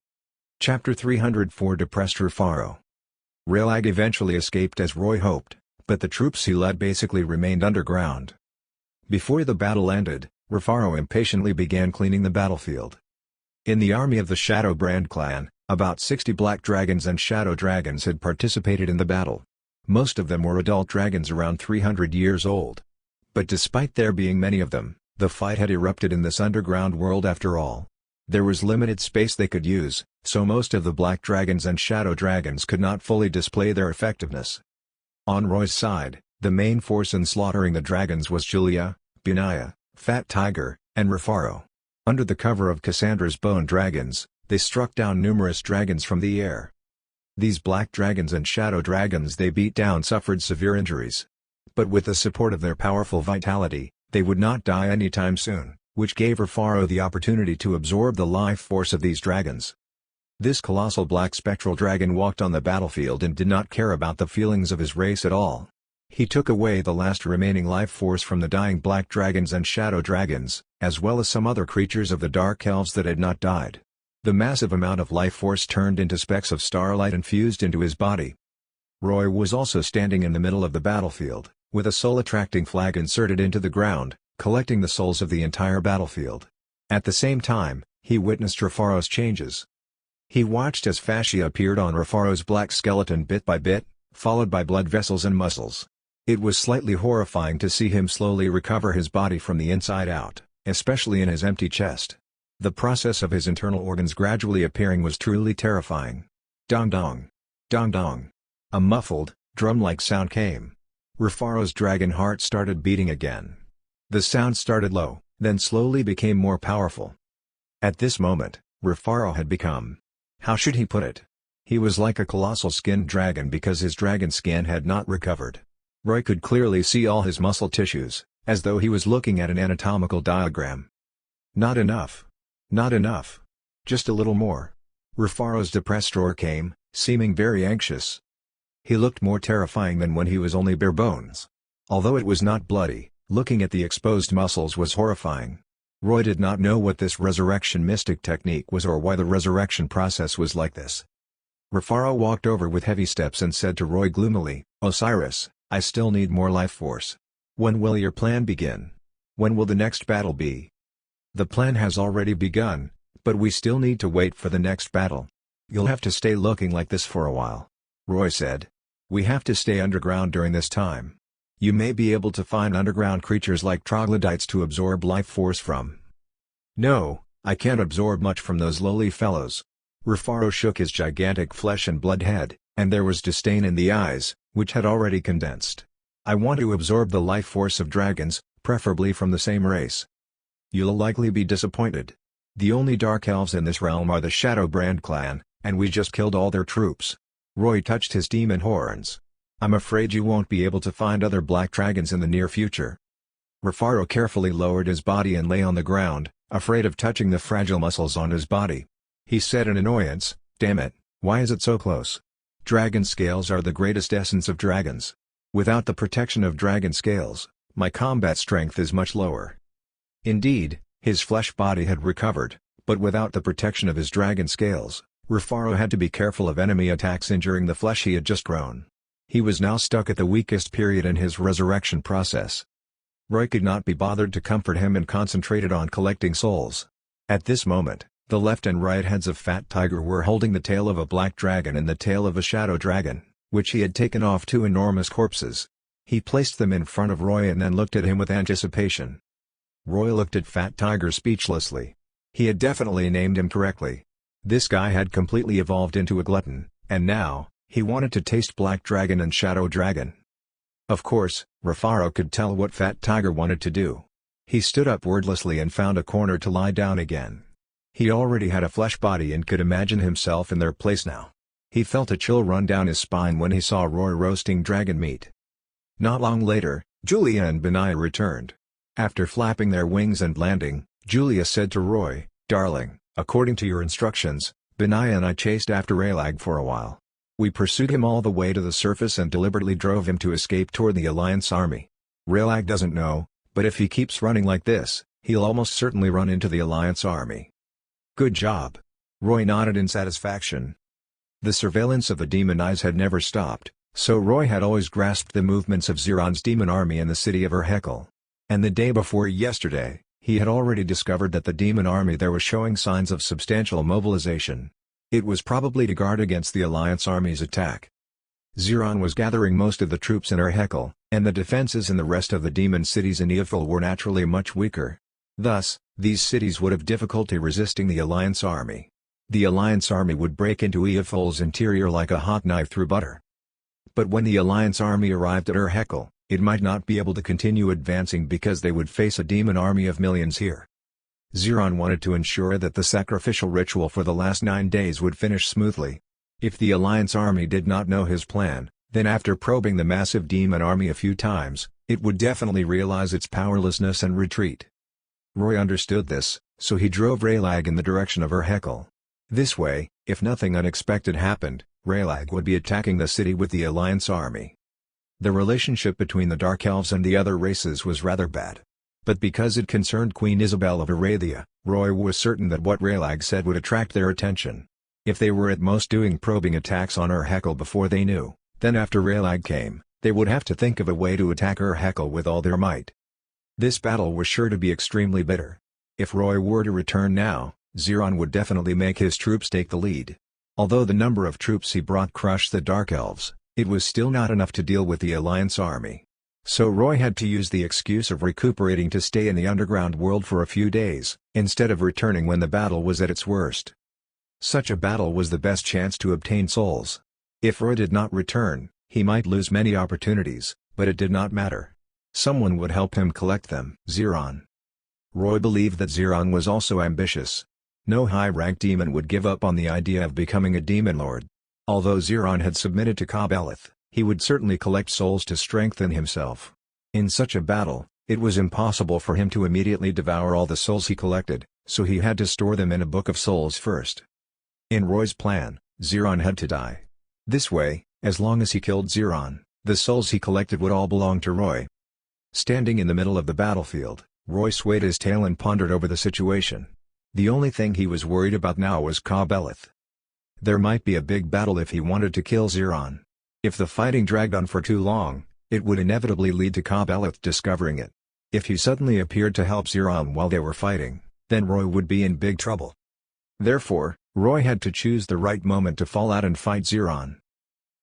Chapter 304 Depressed Rufaro. Raelag eventually escaped as Roy hoped, but the troops he led basically remained underground. Before the battle ended, Rufaro impatiently began cleaning the battlefield. In the army of the Shadowbrand clan, about 60 black dragons and shadow dragons had participated in the battle. Most of them were adult dragons around 300 years old. But despite there being many of them, the fight had erupted in this underground world after all. There was limited space they could use, so most of the black dragons and shadow dragons could not fully display their effectiveness. On Roy's side, the main force in slaughtering the dragons was Julia, Benaya, Fat Tiger, and Rufaro. Under the cover of Cassandra's bone dragons, they struck down numerous dragons from the air. These black dragons and shadow dragons they beat down suffered severe injuries. But with the support of their powerful vitality, they would not die anytime soon, which gave Rufaro the opportunity to absorb the life force of these dragons. This colossal black spectral dragon walked on the battlefield and did not care about the feelings of his race at all. He took away the last remaining life force from the dying black dragons and shadow dragons, as well as some other creatures of the Dark Elves that had not died. The massive amount of life force turned into specks of starlight and fused into his body. Roy was also standing in the middle of the battlefield, with a soul-attracting flag inserted into the ground, collecting the souls of the entire battlefield. At the same time, he witnessed Rufaro's changes. He watched as fascia appeared on Rufaro's black skeleton bit by bit, followed by blood vessels and muscles. It was slightly horrifying to see him slowly recover his body from the inside out, especially in his empty chest. The process of his internal organs gradually appearing was truly terrifying. Dong dong. Dong dong. A muffled, drum-like sound came. Rufaro's dragon heart started beating again. The sound started low, then slowly became more powerful. At this moment, Rufaro had become... how should he put it? He was like a colossal skinned dragon because his dragon skin had not recovered. Roy could clearly see all his muscle tissues, as though he was looking at an anatomical diagram. Not enough. Not enough. Just a little more. Rufaro's depressed roar came, seeming very anxious. He looked more terrifying than when he was only bare bones. Although it was not bloody, looking at the exposed muscles was horrifying. Roy did not know what this resurrection mystic technique was or why the resurrection process was like this. Rufaro walked over with heavy steps and said to Roy gloomily, "Osiris, I still need more life force. When will your plan begin? When will the next battle be?" The plan has already begun, but we still need to wait for the next battle. You'll have to stay looking like this for a while," Roy said. "We have to stay underground during this time. You may be able to find underground creatures like troglodytes to absorb life force from." "No, I can't absorb much from those lowly fellows." Rufaro shook his gigantic flesh and blood head, and there was disdain in the eyes, which had already condensed. "I want to absorb the life force of dragons, preferably from the same race." "You'll likely be disappointed. The only Dark Elves in this realm are the Shadowbrand clan, and we just killed all their troops." Roy touched his demon horns. "I'm afraid you won't be able to find other black dragons in the near future." Rufaro carefully lowered his body and lay on the ground, afraid of touching the fragile muscles on his body. He said in annoyance, "Damn it, why is it so close? Dragon scales are the greatest essence of dragons. Without the protection of dragon scales, my combat strength is much lower." Indeed, his flesh body had recovered, but without the protection of his dragon scales, Rufaro had to be careful of enemy attacks injuring the flesh he had just grown. He was now stuck at the weakest period in his resurrection process. Roy could not be bothered to comfort him and concentrated on collecting souls. At this moment, the left and right heads of Fat Tiger were holding the tail of a black dragon and the tail of a shadow dragon, which he had taken off two enormous corpses. He placed them in front of Roy and then looked at him with anticipation. Roy looked at Fat Tiger speechlessly. He had definitely named him correctly. This guy had completely evolved into a glutton, and now, he wanted to taste Black Dragon and Shadow Dragon. Of course, Rufaro could tell what Fat Tiger wanted to do. He stood up wordlessly and found a corner to lie down again. He already had a flesh body and could imagine himself in their place now. He felt a chill run down his spine when he saw Roy roasting dragon meat. Not long later, Julia and Benaya returned. After flapping their wings and landing, Julia said to Roy, "Darling, according to your instructions, Benaya and I chased after Raylag for a while. We pursued him all the way to the surface and deliberately drove him to escape toward the Alliance army. Raylag doesn't know, but if he keeps running like this, he'll almost certainly run into the Alliance army." "Good job." Roy nodded in satisfaction. The surveillance of the Demon Eyes had never stopped, so Roy had always grasped the movements of Ziron's demon army in the city of Urhekel. And the day before yesterday, he had already discovered that the demon army there was showing signs of substantial mobilization. It was probably to guard against the Alliance army's attack. Ziron was gathering most of the troops in Urhekel, and the defenses in the rest of the demon cities in Eofel were naturally much weaker. Thus, these cities would have difficulty resisting the Alliance army. The Alliance army would break into Eofel's interior like a hot knife through butter. But when the Alliance army arrived at Urhekel, it might not be able to continue advancing because they would face a demon army of millions here. Ziron wanted to ensure that the sacrificial ritual for the last 9 days would finish smoothly. If the Alliance army did not know his plan, then after probing the massive demon army a few times, it would definitely realize its powerlessness and retreat. Roy understood this, so he drove Raylag in the direction of Urhekel. This way, if nothing unexpected happened, Raylag would be attacking the city with the Alliance army. The relationship between the Dark Elves and the other races was rather bad. But because it concerned Queen Isabel of Arathia, Roy was certain that what Raylag said would attract their attention. If they were at most doing probing attacks on Urhekel before they knew, then after Raylag came, they would have to think of a way to attack Urhekel with all their might. This battle was sure to be extremely bitter. If Roy were to return now, Ziron would definitely make his troops take the lead. Although the number of troops he brought crushed the Dark Elves, it was still not enough to deal with the Alliance army. So Roy had to use the excuse of recuperating to stay in the underground world for a few days, instead of returning when the battle was at its worst. Such a battle was the best chance to obtain souls. If Roy did not return, he might lose many opportunities, but it did not matter. Someone would help him collect them. Ziron. Roy believed that Ziron was also ambitious. No high-ranked demon would give up on the idea of becoming a demon lord. Although Ziron had submitted to Kabelith, he would certainly collect souls to strengthen himself. In such a battle, it was impossible for him to immediately devour all the souls he collected, so he had to store them in a book of souls first. In Roy's plan, Ziron had to die. This way, as long as he killed Ziron, the souls he collected would all belong to Roy. Standing in the middle of the battlefield, Roy swayed his tail and pondered over the situation. The only thing he was worried about now was Kabelith. There might be a big battle if he wanted to kill Ziron. If the fighting dragged on for too long, it would inevitably lead to Kabelith discovering it. If he suddenly appeared to help Ziron while they were fighting, then Roy would be in big trouble. Therefore, Roy had to choose the right moment to fall out and fight Zeron.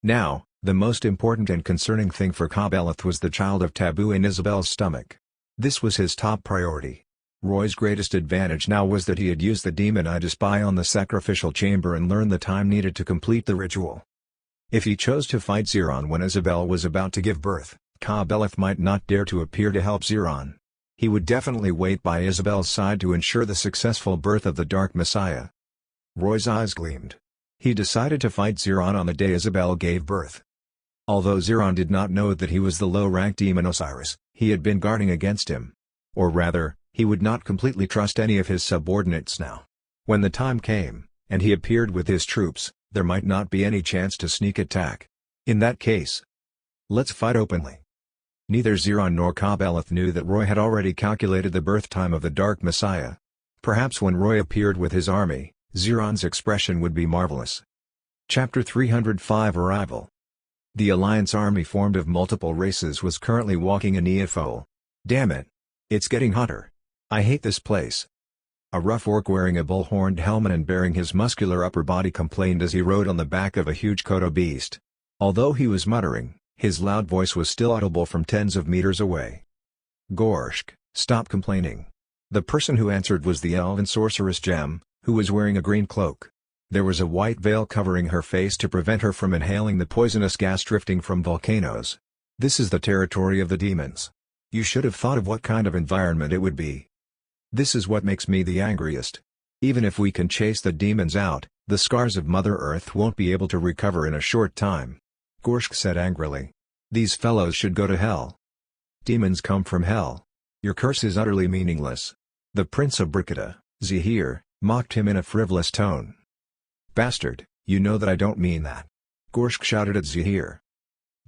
Now, the most important and concerning thing for Kobeleth was the child of Taboo in Isabel's stomach. This was his top priority. Roy's greatest advantage now was that he had used the demon eye to spy on the sacrificial chamber and learn the time needed to complete the ritual. If he chose to fight Zeron when Isabel was about to give birth, Kobeleth might not dare to appear to help Zeron. He would definitely wait by Isabel's side to ensure the successful birth of the Dark Messiah. Roy's eyes gleamed. He decided to fight Zeron on the day Isabel gave birth. Although Zeron did not know that he was the low-ranked demon Osiris, he had been guarding against him. Or rather, he would not completely trust any of his subordinates now. When the time came, and he appeared with his troops, there might not be any chance to sneak attack. In that case, let's fight openly. Neither Zeron nor Kobeleth knew that Roy had already calculated the birth time of the Dark Messiah. Perhaps when Roy appeared with his army, Zeron's expression would be marvelous. Chapter 305 Arrival. The Alliance army formed of multiple races was currently walking in Neaphol. Damn it. It's getting hotter. I hate this place. A rough orc wearing a bull-horned helmet and bearing his muscular upper body complained as he rode on the back of a huge Kodo beast. Although he was muttering, his loud voice was still audible from tens of meters away. Gorshk, stop complaining. The person who answered was the elven sorceress Gem, who was wearing a green cloak. There was a white veil covering her face to prevent her from inhaling the poisonous gas drifting from volcanoes. This is the territory of the demons. You should have thought of what kind of environment it would be. This is what makes me the angriest. Even if we can chase the demons out, the scars of Mother Earth won't be able to recover in a short time. Gorshk said angrily. These fellows should go to hell. Demons come from hell. Your curse is utterly meaningless. The Prince of Bricada, Zahir, mocked him in a frivolous tone. Bastard, you know that I don't mean that. Gorshk shouted at Zahir.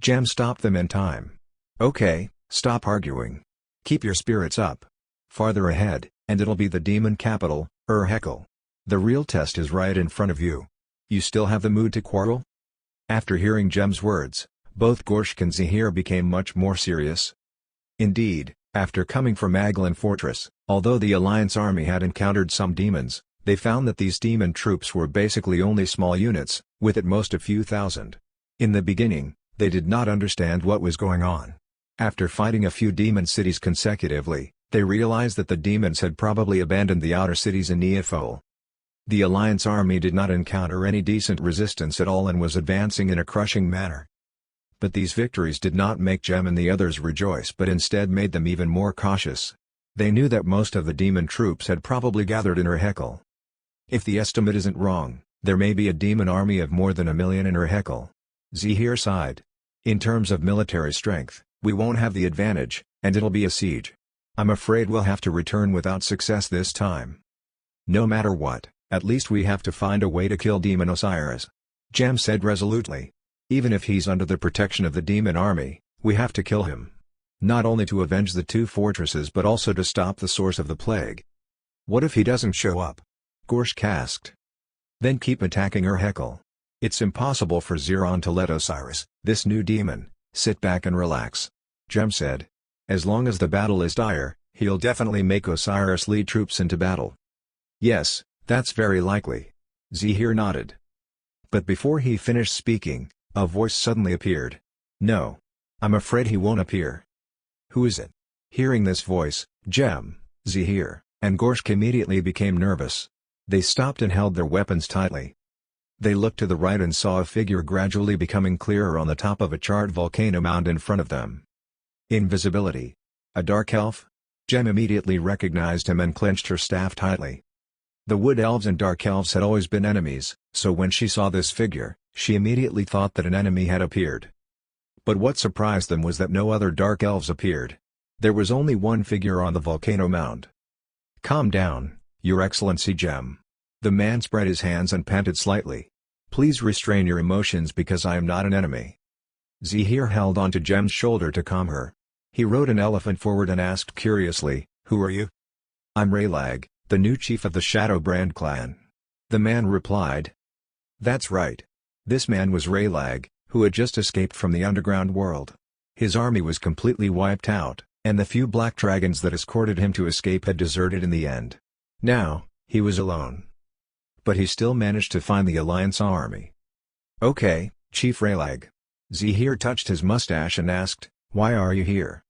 Gem stopped them in time. Okay, stop arguing. Keep your spirits up. Farther ahead, and it'll be the demon capital, Ur-Hekal. The real test is right in front of you. You still have the mood to quarrel? After hearing Gem's words, both Gorshk and Zahir became much more serious. Indeed, after coming from Aglin Fortress, although the Alliance army had encountered some demons, they found that these demon troops were basically only small units, with at most a few thousand. In the beginning, they did not understand what was going on. After fighting a few demon cities consecutively, they realized that the demons had probably abandoned the outer cities in Neaphol. The Alliance army did not encounter any decent resistance at all and was advancing in a crushing manner. But these victories did not make Gem and the others rejoice but instead made them even more cautious. They knew that most of the demon troops had probably gathered in Ur-Hekal. If the estimate isn't wrong, there may be a demon army of more than 1 million in Ur-Hekal. Zahir sighed. In terms of military strength, we won't have the advantage, and it'll be a siege. I'm afraid we'll have to return without success this time. No matter what, at least we have to find a way to kill Demon Osiris. Gem said resolutely. Even if he's under the protection of the demon army, we have to kill him. Not only to avenge the 2 fortresses but also to stop the source of the plague. What if he doesn't show up? Gorshk asked. Then keep attacking Ur-Hekal. It's impossible for Zeron to let Osiris, this new demon, sit back and relax. Gem said. As long as the battle is dire, he'll definitely make Osiris lead troops into battle. Yes, that's very likely. Zahir nodded. But before he finished speaking, a voice suddenly appeared. No. I'm afraid he won't appear. Who is it? Hearing this voice, Gem, Zahir, and Gorshk immediately became nervous. They stopped and held their weapons tightly. They looked to the right and saw a figure gradually becoming clearer on the top of a charred volcano mound in front of them. Invisibility. A dark elf? Gem immediately recognized him and clenched her staff tightly. The wood elves and dark elves had always been enemies, so when she saw this figure, she immediately thought that an enemy had appeared. But what surprised them was that no other dark elves appeared. There was only one figure on the volcano mound. Calm down, Your Excellency Gem. The man spread his hands and panted slightly. Please restrain your emotions because I am not an enemy. Zahir held onto Gem's shoulder to calm her. He rode an elephant forward and asked curiously, Who are you? I'm Raylag, the new chief of the Shadowbrand clan. The man replied. That's right. This man was Raylag, who had just escaped from the underground world. His army was completely wiped out, and the few black dragons that escorted him to escape had deserted in the end. Now, he was alone. But he still managed to find the Alliance army. "Okay, Chief Raylag." Zahir touched his mustache and asked, "Why are you here?"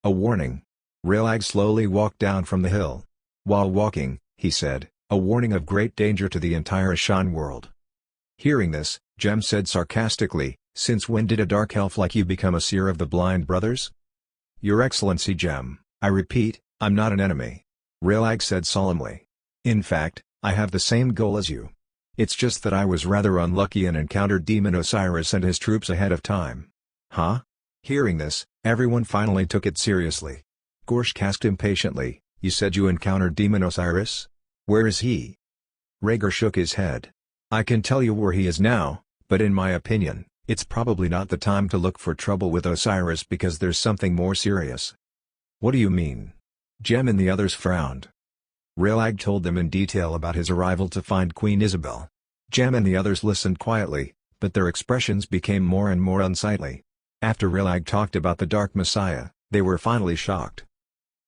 "A warning." Raylag slowly walked down from the hill. While walking, he said, "A warning of great danger to the entire Ashan world." Hearing this, Jem said sarcastically, "Since when did a dark elf like you become a seer of the Blind Brothers?" "Your Excellency Jem, I repeat, I'm not an enemy," Raylag said solemnly. "In fact, I have the same goal as you. It's just that I was rather unlucky and encountered Demon Osiris and his troops ahead of time." "Huh?" Hearing this, everyone finally took it seriously. Gorshk asked impatiently, "You said you encountered Demon Osiris? Where is he?" Rhaegar shook his head. "I can tell you where he is now, but in my opinion, it's probably not the time to look for trouble with Osiris because there's something more serious." "What do you mean?" Jem and the others frowned. Raylag told them in detail about his arrival to find Queen Isabel. Jem and the others listened quietly, but their expressions became more and more unsightly. After Raylag talked about the Dark Messiah, they were finally shocked.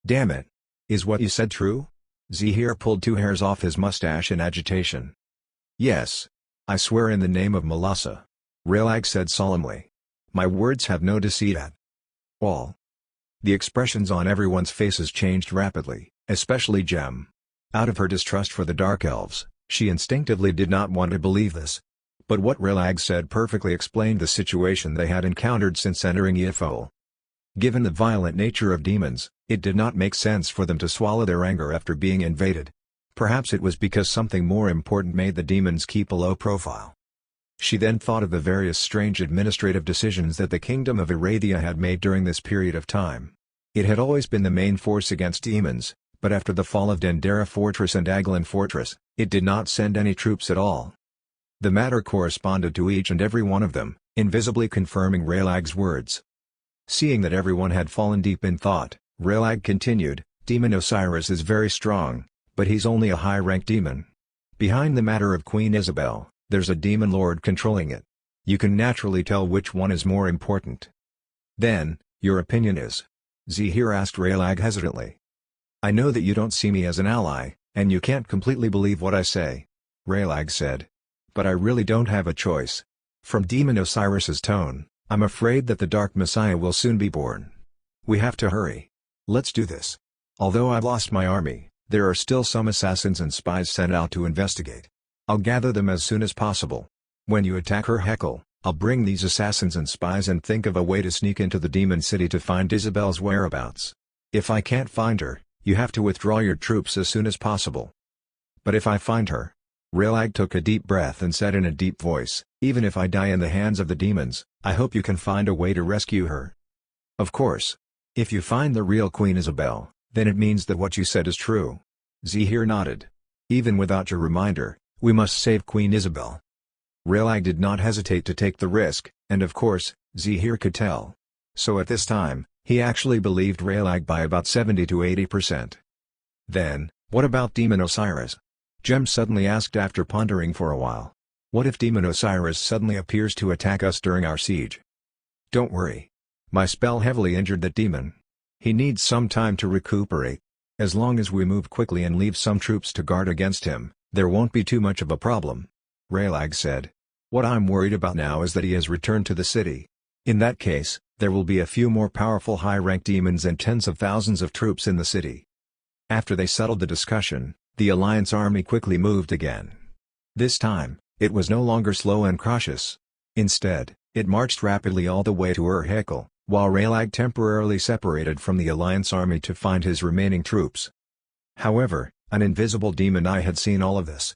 "Damn it! Is what you said true?" Zahir pulled 2 hairs off his mustache in agitation. "Yes. I swear in the name of Malasa," Raylag said solemnly. "My words have no deceit at all." The expressions on everyone's faces changed rapidly, especially Jem. Out of her distrust for the Dark Elves, she instinctively did not want to believe this. But what Raylag said perfectly explained the situation they had encountered since entering Ithol. Given the violent nature of demons, it did not make sense for them to swallow their anger after being invaded. Perhaps it was because something more important made the demons keep a low profile. She then thought of the various strange administrative decisions that the Kingdom of Erathia had made during this period of time. It had always been the main force against demons, but after the fall of Dendera Fortress and Aglin Fortress, it did not send any troops at all. The matter corresponded to each and every one of them, invisibly confirming Raylag's words. Seeing that everyone had fallen deep in thought, Raylag continued, "Demon Osiris is very strong, but he's only a high-ranked demon. Behind the matter of Queen Isabel, there's a demon lord controlling it. You can naturally tell which one is more important." "Then, your opinion is?" Zahir asked Raylag hesitantly. "I know that you don't see me as an ally, and you can't completely believe what I say," Raylag said. "But I really don't have a choice. From Demon Osiris's tone, I'm afraid that the Dark Messiah will soon be born. We have to hurry. Let's do this. Although I've lost my army, there are still some assassins and spies sent out to investigate. I'll gather them as soon as possible. When you attack Ur Hekal, I'll bring these assassins and spies and think of a way to sneak into the demon city to find Isabel's whereabouts. If I can't find her, you have to withdraw your troops as soon as possible. But if I find her..." Raylag took a deep breath and said in a deep voice, "Even if I die in the hands of the demons, I hope you can find a way to rescue her." "Of course. If you find the real Queen Isabel, then it means that what you said is true." Zahir nodded. "Even without your reminder, we must save Queen Isabel." Raylag did not hesitate to take the risk, and of course, Zahir could tell. So at this time, he actually believed Raylag by about 70 to 80%. "Then, what about Demon Osiris?" Jem suddenly asked after pondering for a while. "What if Demon Osiris suddenly appears to attack us during our siege?" "Don't worry. My spell heavily injured that demon. He needs some time to recuperate. As long as we move quickly and leave some troops to guard against him, there won't be too much of a problem," Raylag said. "What I'm worried about now is that he has returned to the city. In that case, there will be a few more powerful high-ranked demons and tens of thousands of troops in the city." After they settled the discussion, the Alliance army quickly moved again. This time, it was no longer slow and cautious. Instead, it marched rapidly all the way to Ur Hekal, while Raylag temporarily separated from the Alliance army to find his remaining troops. However, an invisible demon eye had seen all of this.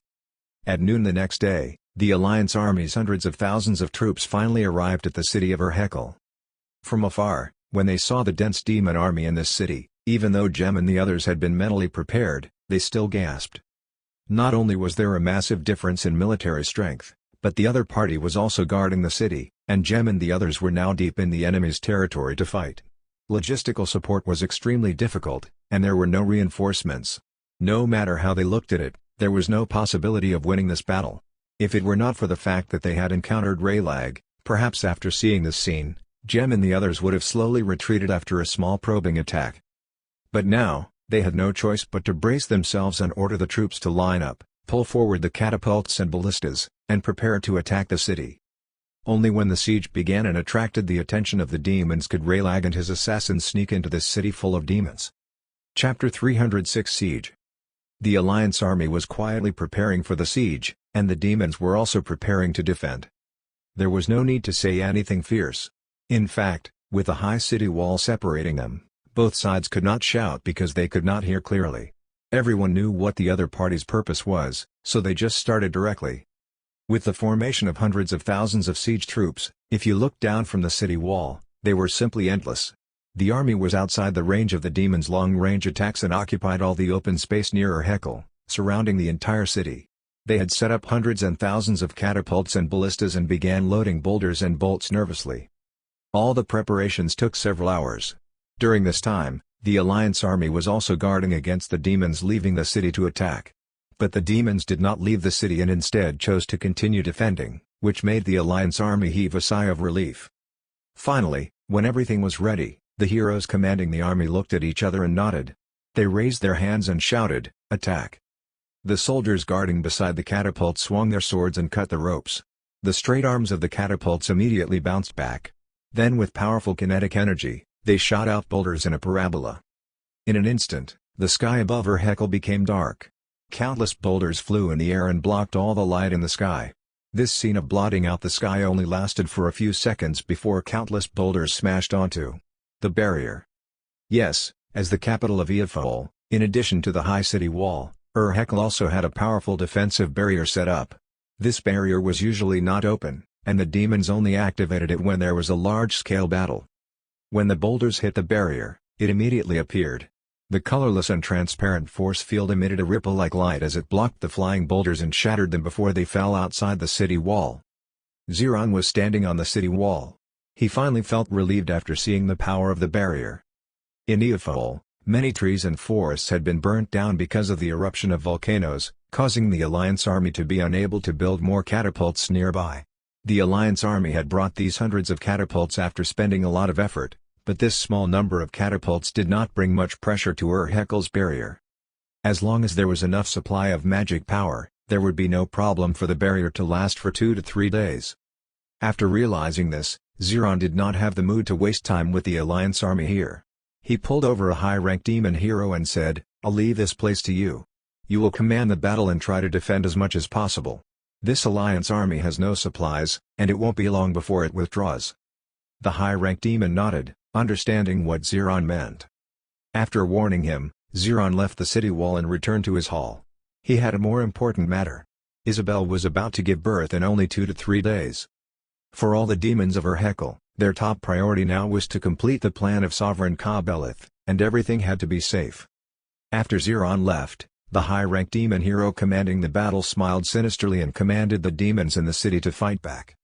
At noon the next day, the Alliance army's hundreds of thousands of troops finally arrived at the city of Ur Hekal. From afar, when they saw the dense demon army in this city, even though Jem and the others had been mentally prepared, they still gasped. Not only was there a massive difference in military strength, but the other party was also guarding the city, and Jem and the others were now deep in the enemy's territory to fight. Logistical support was extremely difficult, and there were no reinforcements. No matter how they looked at it, there was no possibility of winning this battle. If it were not for the fact that they had encountered Raylag, perhaps after seeing this scene, Jem and the others would have slowly retreated after a small probing attack. But now, They had no choice but to brace themselves and order the troops to line up, pull forward the catapults and ballistas, and prepare to attack the city. Only when the siege began and attracted the attention of the demons could Raylag and his assassins sneak into this city full of demons. Chapter 306 Siege. The Alliance army was quietly preparing for the siege, and the demons were also preparing to defend. There was no need to say anything fierce. In fact, with a high city wall separating them, both sides could not shout because they could not hear clearly. Everyone knew what the other party's purpose was, so they just started directly. With the formation of hundreds of thousands of siege troops, if you looked down from the city wall, they were simply endless. The army was outside the range of the demons' long-range attacks and occupied all the open space near Hekel, surrounding the entire city. They had set up hundreds and thousands of catapults and ballistas and began loading boulders and bolts nervously. All the preparations took several hours. During this time, the Alliance army was also guarding against the demons leaving the city to attack. But the demons did not leave the city and instead chose to continue defending, which made the Alliance army heave a sigh of relief. Finally, when everything was ready, the heroes commanding the army looked at each other and nodded. They raised their hands and shouted, "Attack!" The soldiers guarding beside the catapults swung their swords and cut the ropes. The straight arms of the catapults immediately bounced back. Then with powerful kinetic energy, they shot out boulders in a parabola. In an instant, the sky above Hekel became dark. Countless boulders flew in the air and blocked all the light in the sky. This scene of blotting out the sky only lasted for a few seconds before countless boulders smashed onto the barrier. Yes, as the capital of Eofoal, in addition to the high city wall, Hekel also had a powerful defensive barrier set up. This barrier was usually not open, and the demons only activated it when there was a large-scale battle. When the boulders hit the barrier, it immediately appeared. The colorless and transparent force field emitted a ripple-like light as it blocked the flying boulders and shattered them before they fell outside the city wall. Ziron was standing on the city wall. He finally felt relieved after seeing the power of the barrier. In Eofoal, many trees and forests had been burnt down because of the eruption of volcanoes, causing the Alliance army to be unable to build more catapults nearby. The Alliance army had brought these hundreds of catapults after spending a lot of effort, but this small number of catapults did not bring much pressure to Hekel's barrier. As long as there was enough supply of magic power, there would be no problem for the barrier to last for 2 to 3 days. After realizing this, Ziron did not have the mood to waste time with the Alliance army here. He pulled over a high-ranked demon hero and said, "I'll leave this place to you. You will command the battle and try to defend as much as possible. This Alliance army has no supplies, and it won't be long before it withdraws." The high-ranked demon nodded, understanding what Ziron meant. After warning him, Ziron left the city wall and returned to his hall. He had a more important matter. Isabel was about to give birth in only 2 to 3 days. For all the demons of Hekel, their top priority now was to complete the plan of Sovereign Ka-Beleth, and everything had to be safe. After Ziron left, the high-ranked demon hero commanding the battle smiled sinisterly and commanded the demons in the city to fight back.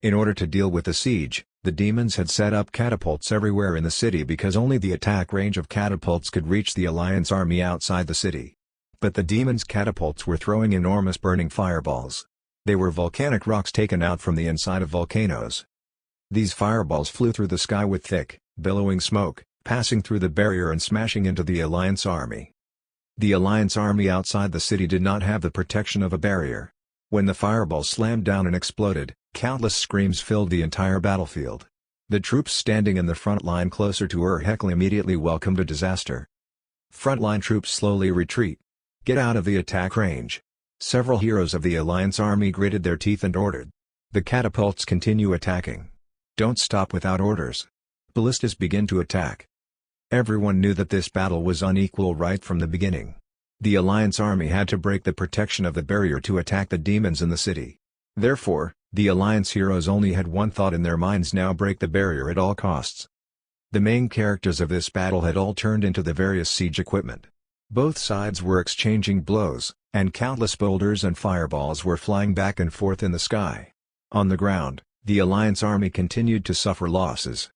In order to deal with the siege, the demons had set up catapults everywhere in the city because only the attack range of catapults could reach the Alliance army outside the city. But the demons' catapults were throwing enormous burning fireballs. They were volcanic rocks taken out from the inside of volcanoes. These fireballs flew through the sky with thick, billowing smoke, passing through the barrier and smashing into the Alliance army. The Alliance army outside the city did not have the protection of a barrier. When the fireballs slammed down and exploded, countless screams filled the entire battlefield. The troops standing in the front line closer to Hekel immediately welcomed a disaster. Frontline troops slowly retreat. Get out of the attack range. Several heroes of the Alliance army gritted their teeth and ordered. The catapults continue attacking. Don't stop without orders. Ballistas begin to attack. Everyone knew that this battle was unequal right from the beginning. The Alliance army had to break the protection of the barrier to attack the demons in the city. Therefore, the Alliance heroes only had one thought in their minds: now break the barrier at all costs. The main characters of this battle had all turned into the various siege equipment. Both sides were exchanging blows, and countless boulders and fireballs were flying back and forth in the sky. On the ground, the Alliance army continued to suffer losses.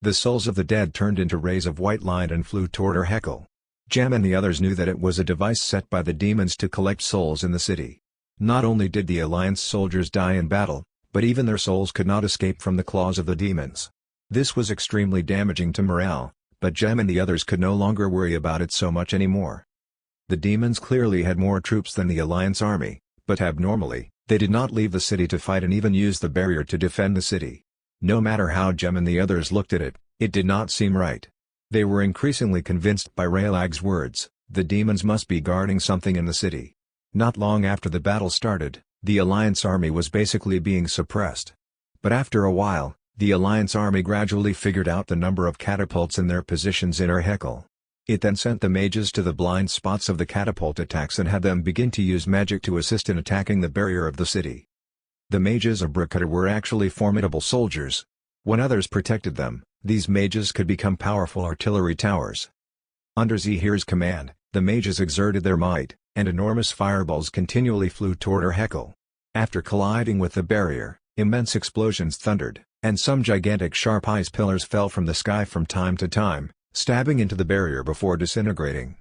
The souls of the dead turned into rays of white light and flew toward Hekel. Jem and the others knew that it was a device set by the demons to collect souls in the city. Not only did the Alliance soldiers die in battle, but even their souls could not escape from the claws of the demons. This was extremely damaging to morale, but Gem and the others could no longer worry about it so much anymore. The demons clearly had more troops than the Alliance army, but abnormally, they did not leave the city to fight and even use the barrier to defend the city. No matter how Gem and the others looked at it did not seem right. They were increasingly convinced by Raylag's words, the demons must be guarding something in the city. Not long after the battle started, the Alliance army was basically being suppressed. But after a while, the Alliance army gradually figured out the number of catapults in their positions in Urhekal. It then sent the mages to the blind spots of the catapult attacks and had them begin to use magic to assist in attacking the barrier of the city. The mages of Brikata were actually formidable soldiers. When others protected them, these mages could become powerful artillery towers. Under Zahir's command, the mages exerted their might, and enormous fireballs continually flew toward Urhekal. After colliding with the barrier, immense explosions thundered, and some gigantic sharp ice pillars fell from the sky from time to time, stabbing into the barrier before disintegrating.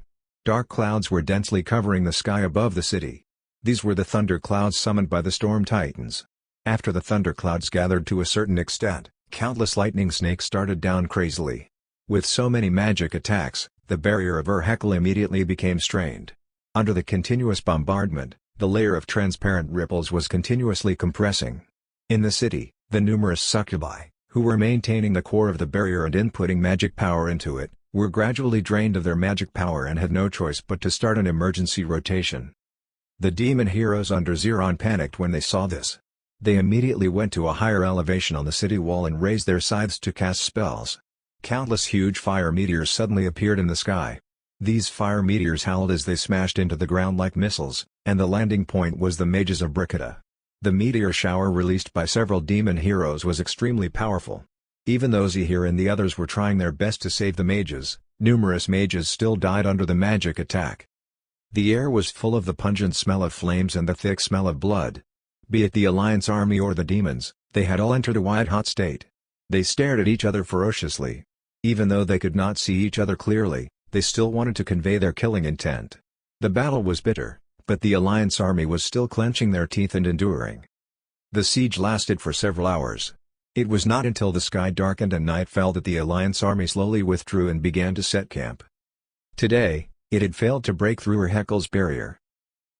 Dark clouds were densely covering the sky above the city. These were the thunder clouds summoned by the storm titans. After the thunder clouds gathered to a certain extent, countless lightning snakes started down crazily. With so many magic attacks, the barrier of Urhekal immediately became strained. Under the continuous bombardment, the layer of transparent ripples was continuously compressing. In the city, the numerous succubi, who were maintaining the core of the barrier and inputting magic power into it, were gradually drained of their magic power and had no choice but to start an emergency rotation. The demon heroes under Ziron panicked when they saw this. They immediately went to a higher elevation on the city wall and raised their scythes to cast spells. Countless huge fire meteors suddenly appeared in the sky. These fire meteors howled as they smashed into the ground like missiles, and the landing point was the mages of Brikata. The meteor shower released by several demon heroes was extremely powerful. Even though Zahir and the others were trying their best to save the mages, numerous mages still died under the magic attack. The air was full of the pungent smell of flames and the thick smell of blood. Be it the Alliance army or the demons, they had all entered a white-hot state. They stared at each other ferociously. Even though they could not see each other clearly, they still wanted to convey their killing intent. The battle was bitter, but the Alliance army was still clenching their teeth and enduring. The siege lasted for several hours. It was not until the sky darkened and night fell that the Alliance army slowly withdrew and began to set camp. Today, it had failed to break through Urhekal's barrier.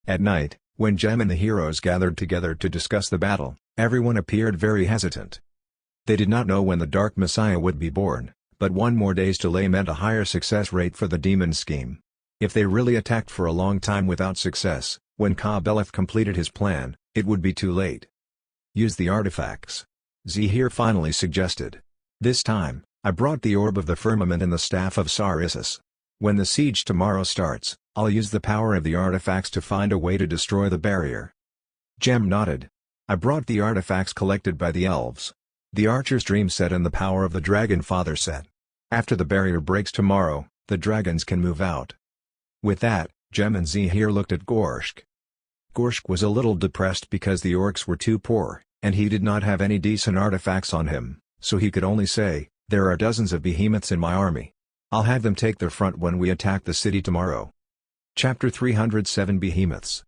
At night, when Gem and the heroes gathered together to discuss the battle, everyone appeared very hesitant. They did not know when the Dark Messiah would be born, but one more day's delay meant a higher success rate for the demon scheme. If they really attacked for a long time without success, when Ka-Beleth completed his plan, it would be too late. Use the artifacts. Zahir finally suggested. This time, I brought the Orb of the Firmament and the Staff of Sarissus. When the siege tomorrow starts, I'll use the power of the artifacts to find a way to destroy the barrier. Gem nodded. I brought the artifacts collected by the elves. The Archer's Dream set and the power of the Dragon Father set. After the barrier breaks tomorrow, the dragons can move out. With that, Gem and Zahir looked at Gorshk. Gorshk was a little depressed because the orcs were too poor, and he did not have any decent artifacts on him, so he could only say, "There are dozens of behemoths in my army. I'll have them take the front when we attack the city tomorrow." Chapter 307 Behemoths.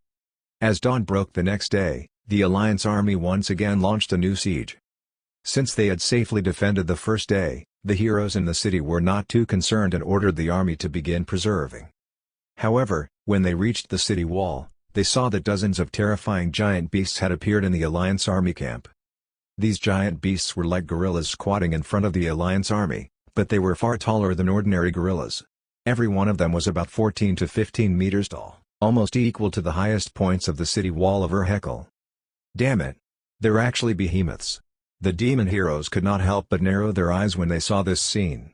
As dawn broke the next day, the Alliance army once again launched a new siege. Since they had safely defended the first day, the heroes in the city were not too concerned and ordered the army to begin preserving. However, when they reached the city wall, they saw that dozens of terrifying giant beasts had appeared in the Alliance army camp. These giant beasts were like gorillas squatting in front of the Alliance army, but they were far taller than ordinary gorillas. Every one of them was about 14 to 15 meters tall, almost equal to the highest points of the city wall of Urhekal. Damn it! They're actually behemoths. The demon heroes could not help but narrow their eyes when they saw this scene.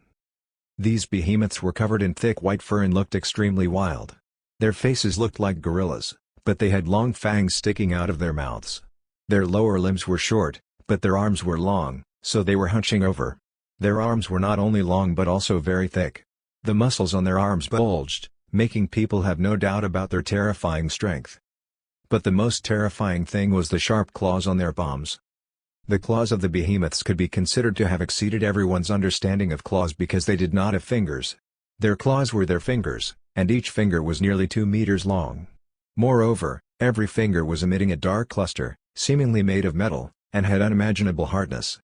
These behemoths were covered in thick white fur and looked extremely wild. Their faces looked like gorillas, but they had long fangs sticking out of their mouths. Their lower limbs were short, but their arms were long, so they were hunching over. Their arms were not only long but also very thick. The muscles on their arms bulged, making people have no doubt about their terrifying strength. But the most terrifying thing was the sharp claws on their palms. The claws of the behemoths could be considered to have exceeded everyone's understanding of claws because they did not have fingers. Their claws were their fingers, and each finger was nearly 2 meters long. Moreover, every finger was emitting a dark cluster, seemingly made of metal, and had unimaginable hardness.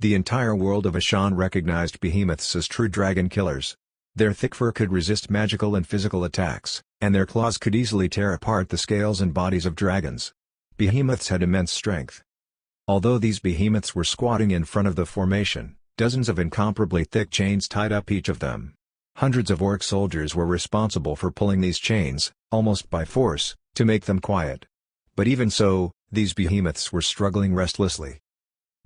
The entire world of Ashan recognized behemoths as true dragon killers. Their thick fur could resist magical and physical attacks, and their claws could easily tear apart the scales and bodies of dragons. Behemoths had immense strength. Although these behemoths were squatting in front of the formation, dozens of incomparably thick chains tied up each of them. Hundreds of orc soldiers were responsible for pulling these chains, almost by force, to make them quiet. But even so, these behemoths were struggling restlessly.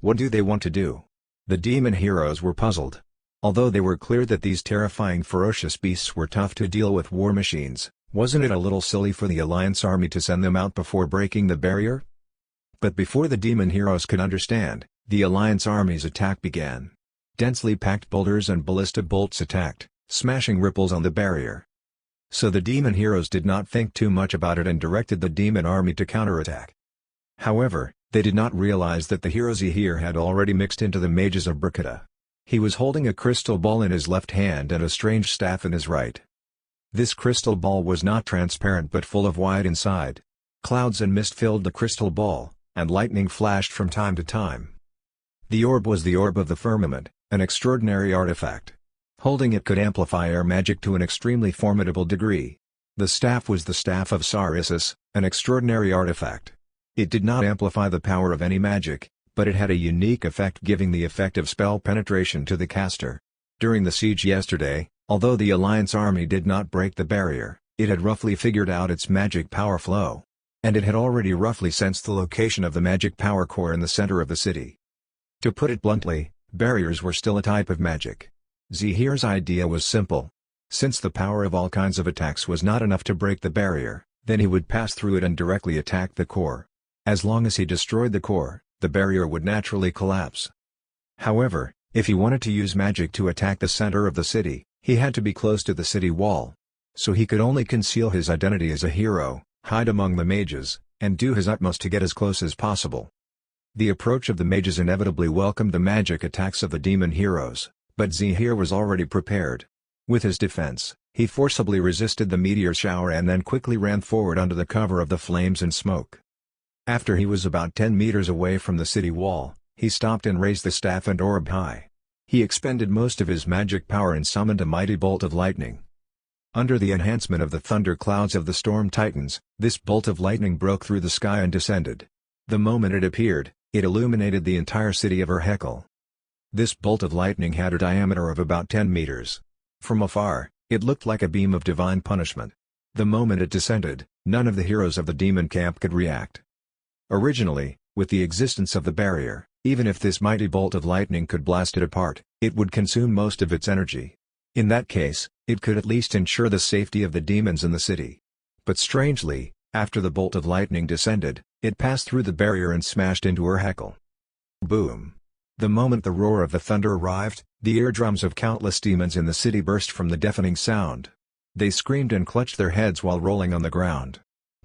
What do they want to do? The demon heroes were puzzled. Although they were clear that these terrifying ferocious beasts were tough to deal with war machines, wasn't it a little silly for the Alliance army to send them out before breaking the barrier? But before the demon heroes could understand, the Alliance army's attack began. Densely packed boulders and ballista bolts attacked, smashing ripples on the barrier. So the demon heroes did not think too much about it and directed the demon army to counterattack. However, they did not realize that the hero Zahir had already mixed into the mages of Brikata. He was holding a crystal ball in his left hand and a strange staff in his right. This crystal ball was not transparent but full of white inside. Clouds and mist filled the crystal ball, and lightning flashed from time to time. The orb was the orb of the firmament, an extraordinary artifact. Holding it could amplify air magic to an extremely formidable degree. The staff was the staff of Sarissus, an extraordinary artifact. It did not amplify the power of any magic, but it had a unique effect, giving the effect of spell penetration to the caster. During the siege yesterday, although the Alliance army did not break the barrier, it had roughly figured out its magic power flow. And it had already roughly sensed the location of the magic power core in the center of the city. To put it bluntly, barriers were still a type of magic. Zahir's idea was simple. Since the power of all kinds of attacks was not enough to break the barrier, then he would pass through it and directly attack the core. As long as he destroyed the core, the barrier would naturally collapse. However, if he wanted to use magic to attack the center of the city, he had to be close to the city wall. So he could only conceal his identity as a hero, hide among the mages, and do his utmost to get as close as possible. The approach of the mages inevitably welcomed the magic attacks of the demon heroes, but Zahir was already prepared. With his defense, he forcibly resisted the meteor shower and then quickly ran forward under the cover of the flames and smoke. After he was about 10 meters away from the city wall, he stopped and raised the staff and orb high. He expended most of his magic power and summoned a mighty bolt of lightning. Under the enhancement of the thunder clouds of the storm titans, this bolt of lightning broke through the sky and descended. The moment it appeared, it illuminated the entire city of Urhekel. This bolt of lightning had a diameter of about 10 meters. From afar, it looked like a beam of divine punishment. The moment it descended, none of the heroes of the demon camp could react. Originally, with the existence of the barrier, even if this mighty bolt of lightning could blast it apart, it would consume most of its energy. In that case, it could at least ensure the safety of the demons in the city. But strangely, after the bolt of lightning descended, it passed through the barrier and smashed into Urhekel. Boom! The moment the roar of the thunder arrived, the eardrums of countless demons in the city burst from the deafening sound. They screamed and clutched their heads while rolling on the ground.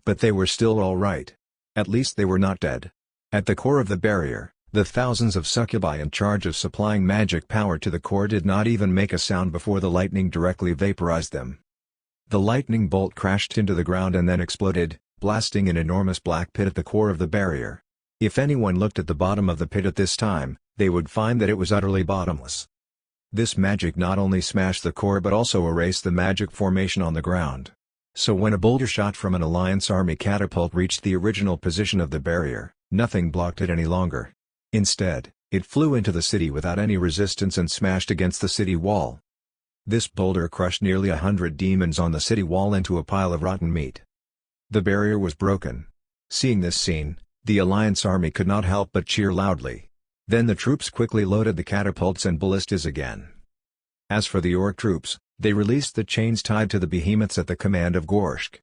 But they were still all right. At least they were not dead. At the core of the barrier, the thousands of succubi in charge of supplying magic power to the core did not even make a sound before the lightning directly vaporized them. The lightning bolt crashed into the ground and then exploded, blasting an enormous black pit at the core of the barrier. If anyone looked at the bottom of the pit at this time, they would find that it was utterly bottomless. This magic not only smashed the core but also erased the magic formation on the ground. So when a boulder shot from an Alliance army catapult reached the original position of the barrier, nothing blocked it any longer. Instead, it flew into the city without any resistance and smashed against the city wall. This boulder crushed nearly 100 demons on the city wall into a pile of rotten meat. The barrier was broken. Seeing this scene, the Alliance army could not help but cheer loudly. Then the troops quickly loaded the catapults and ballistas again. As for the orc troops, they released the chains tied to the behemoths at the command of Gorshk.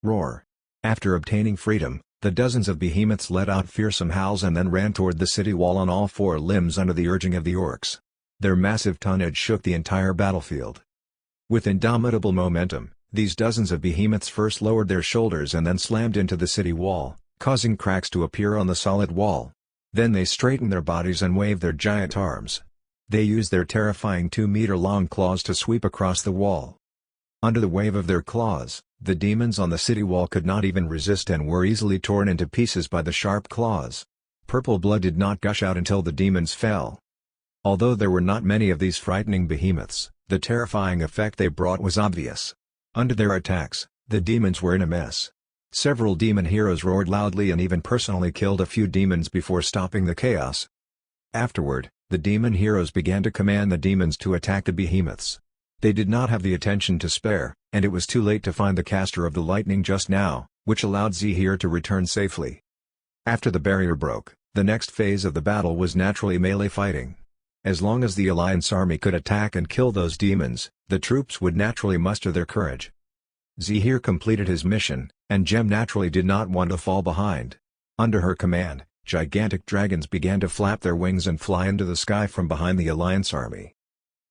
Roar! After obtaining freedom, the dozens of behemoths let out fearsome howls and then ran toward the city wall on all four limbs under the urging of the orcs. Their massive tonnage shook the entire battlefield. With indomitable momentum, these dozens of behemoths first lowered their shoulders and then slammed into the city wall, causing cracks to appear on the solid wall. Then they straightened their bodies and waved their giant arms. They used their terrifying 2-meter-long claws to sweep across the wall. Under the wave of their claws, the demons on the city wall could not even resist and were easily torn into pieces by the sharp claws. Purple blood did not gush out until the demons fell. Although there were not many of these frightening behemoths, the terrifying effect they brought was obvious. Under their attacks, the demons were in a mess. Several demon heroes roared loudly and even personally killed a few demons before stopping the chaos. Afterward, the demon heroes began to command the demons to attack the behemoths. They did not have the attention to spare, and it was too late to find the caster of the lightning just now, which allowed Zahir to return safely. After the barrier broke, the next phase of the battle was naturally melee fighting. As long as the Alliance army could attack and kill those demons, the troops would naturally muster their courage. Zahir completed his mission, and Gem naturally did not want to fall behind. Under her command, gigantic dragons began to flap their wings and fly into the sky from behind the Alliance army.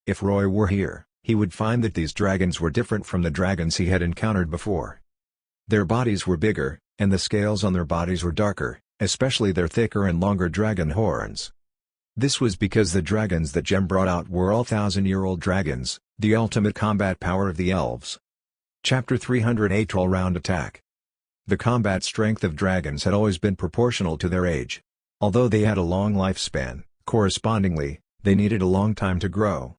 If Roy were here, he would find that these dragons were different from the dragons he had encountered before. Their bodies were bigger, and the scales on their bodies were darker, especially their thicker and longer dragon horns. This was because the dragons that Gem brought out were all thousand-year-old dragons, the ultimate combat power of the elves. Chapter 308 All-Round Attack. The combat strength of dragons had always been proportional to their age. Although they had a long lifespan, correspondingly, they needed a long time to grow.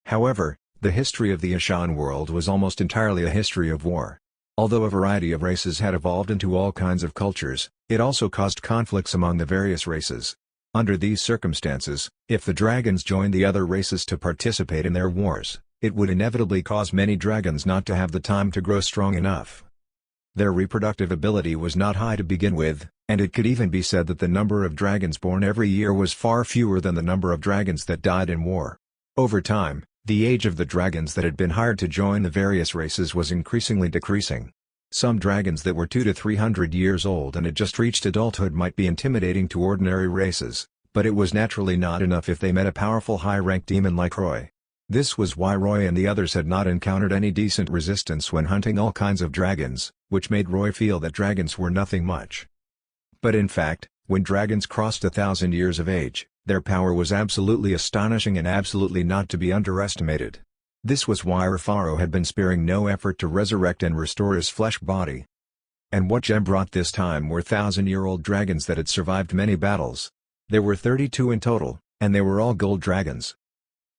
However, the history of the Ashan world was almost entirely a history of war. Although a variety of races had evolved into all kinds of cultures, it also caused conflicts among the various races. Under these circumstances, if the dragons joined the other races to participate in their wars, it would inevitably cause many dragons not to have the time to grow strong enough. Their reproductive ability was not high to begin with, and it could even be said that the number of dragons born every year was far fewer than the number of dragons that died in war. Over time, the age of the dragons that had been hired to join the various races was increasingly decreasing. Some dragons that were 200 to 300 years old and had just reached adulthood might be intimidating to ordinary races, but it was naturally not enough if they met a powerful high-ranked demon like Roy. This was why Roy and the others had not encountered any decent resistance when hunting all kinds of dragons, which made Roy feel that dragons were nothing much. But in fact, when dragons crossed 1,000 years of age, their power was absolutely astonishing and absolutely not to be underestimated. This was why Rufaro had been sparing no effort to resurrect and restore his flesh body. And what Gem brought this time were 1,000-year-old dragons that had survived many battles. There were 32 in total, and they were all gold dragons.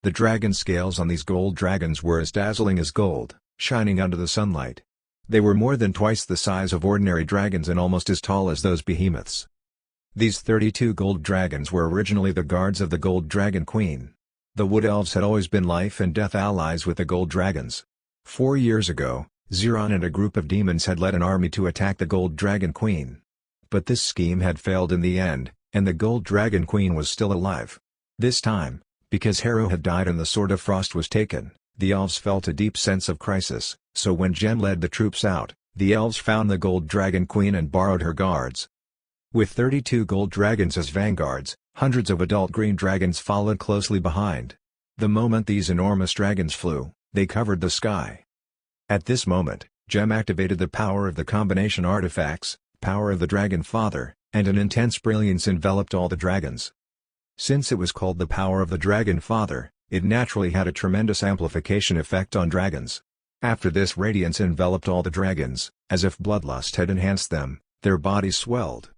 The dragon scales on these gold dragons were as dazzling as gold, shining under the sunlight. They were more than twice the size of ordinary dragons and almost as tall as those behemoths. These 32 gold dragons were originally the guards of the Gold Dragon Queen. The Wood Elves had always been life and death allies with the Gold Dragons. 4 years ago, Ziron and a group of demons had led an army to attack the Gold Dragon Queen. But this scheme had failed in the end, and the Gold Dragon Queen was still alive. This time, because Harrow had died and the Sword of Frost was taken, the elves felt a deep sense of crisis, so when Gem led the troops out, the elves found the Gold Dragon Queen and borrowed her guards. With 32 gold dragons as vanguards, hundreds of adult green dragons followed closely behind. The moment these enormous dragons flew, they covered the sky. At this moment, Gem activated the power of the combination artifacts, power of the Dragon Father, and an intense brilliance enveloped all the dragons. Since it was called the power of the Dragon Father, it naturally had a tremendous amplification effect on dragons. After this radiance enveloped all the dragons, as if bloodlust had enhanced them, their bodies swelled.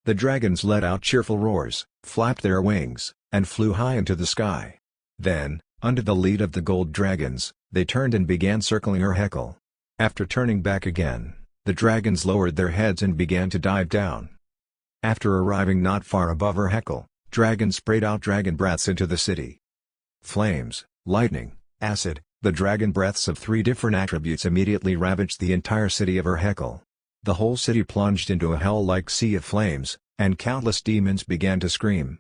The dragons let out cheerful roars, flapped their wings, and flew high into the sky. Then, under the lead of the gold dragons, they turned and began circling Urhekel. After turning back again, the dragons lowered their heads and began to dive down. After arriving not far above Urhekel, dragons sprayed out dragon breaths into the city. Flames, lightning, acid, the dragon breaths of 3 different attributes immediately ravaged the entire city of Urhekel. The whole city plunged into a hell-like sea of flames, and countless demons began to scream.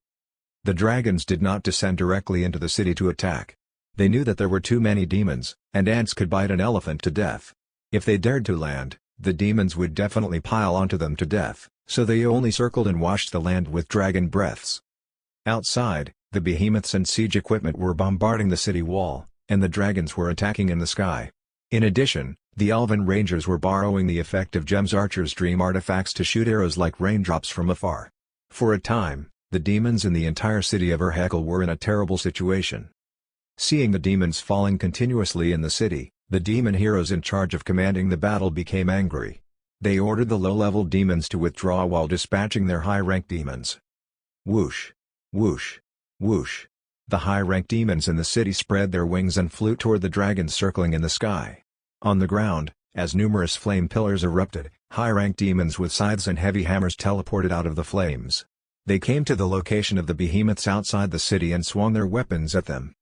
The dragons did not descend directly into the city to attack. They knew that there were too many demons, and ants could bite an elephant to death. If they dared to land, the demons would definitely pile onto them to death, so they only circled and washed the land with dragon breaths. Outside, the behemoths and siege equipment were bombarding the city wall, and the dragons were attacking in the sky. In addition, the Elven Rangers were borrowing the effect of Gem's Archer's Dream artifacts to shoot arrows like raindrops from afar. For a time, the demons in the entire city of Urhekel were in a terrible situation. Seeing the demons falling continuously in the city, the demon heroes in charge of commanding the battle became angry. They ordered the low-level demons to withdraw while dispatching their high-ranked demons. Whoosh! Whoosh! Whoosh! The high-ranked demons in the city spread their wings and flew toward the dragons circling in the sky. On the ground, as numerous flame pillars erupted, high-ranked demons with scythes and heavy hammers teleported out of the flames. They came to the location of the behemoths outside the city and swung their weapons at them.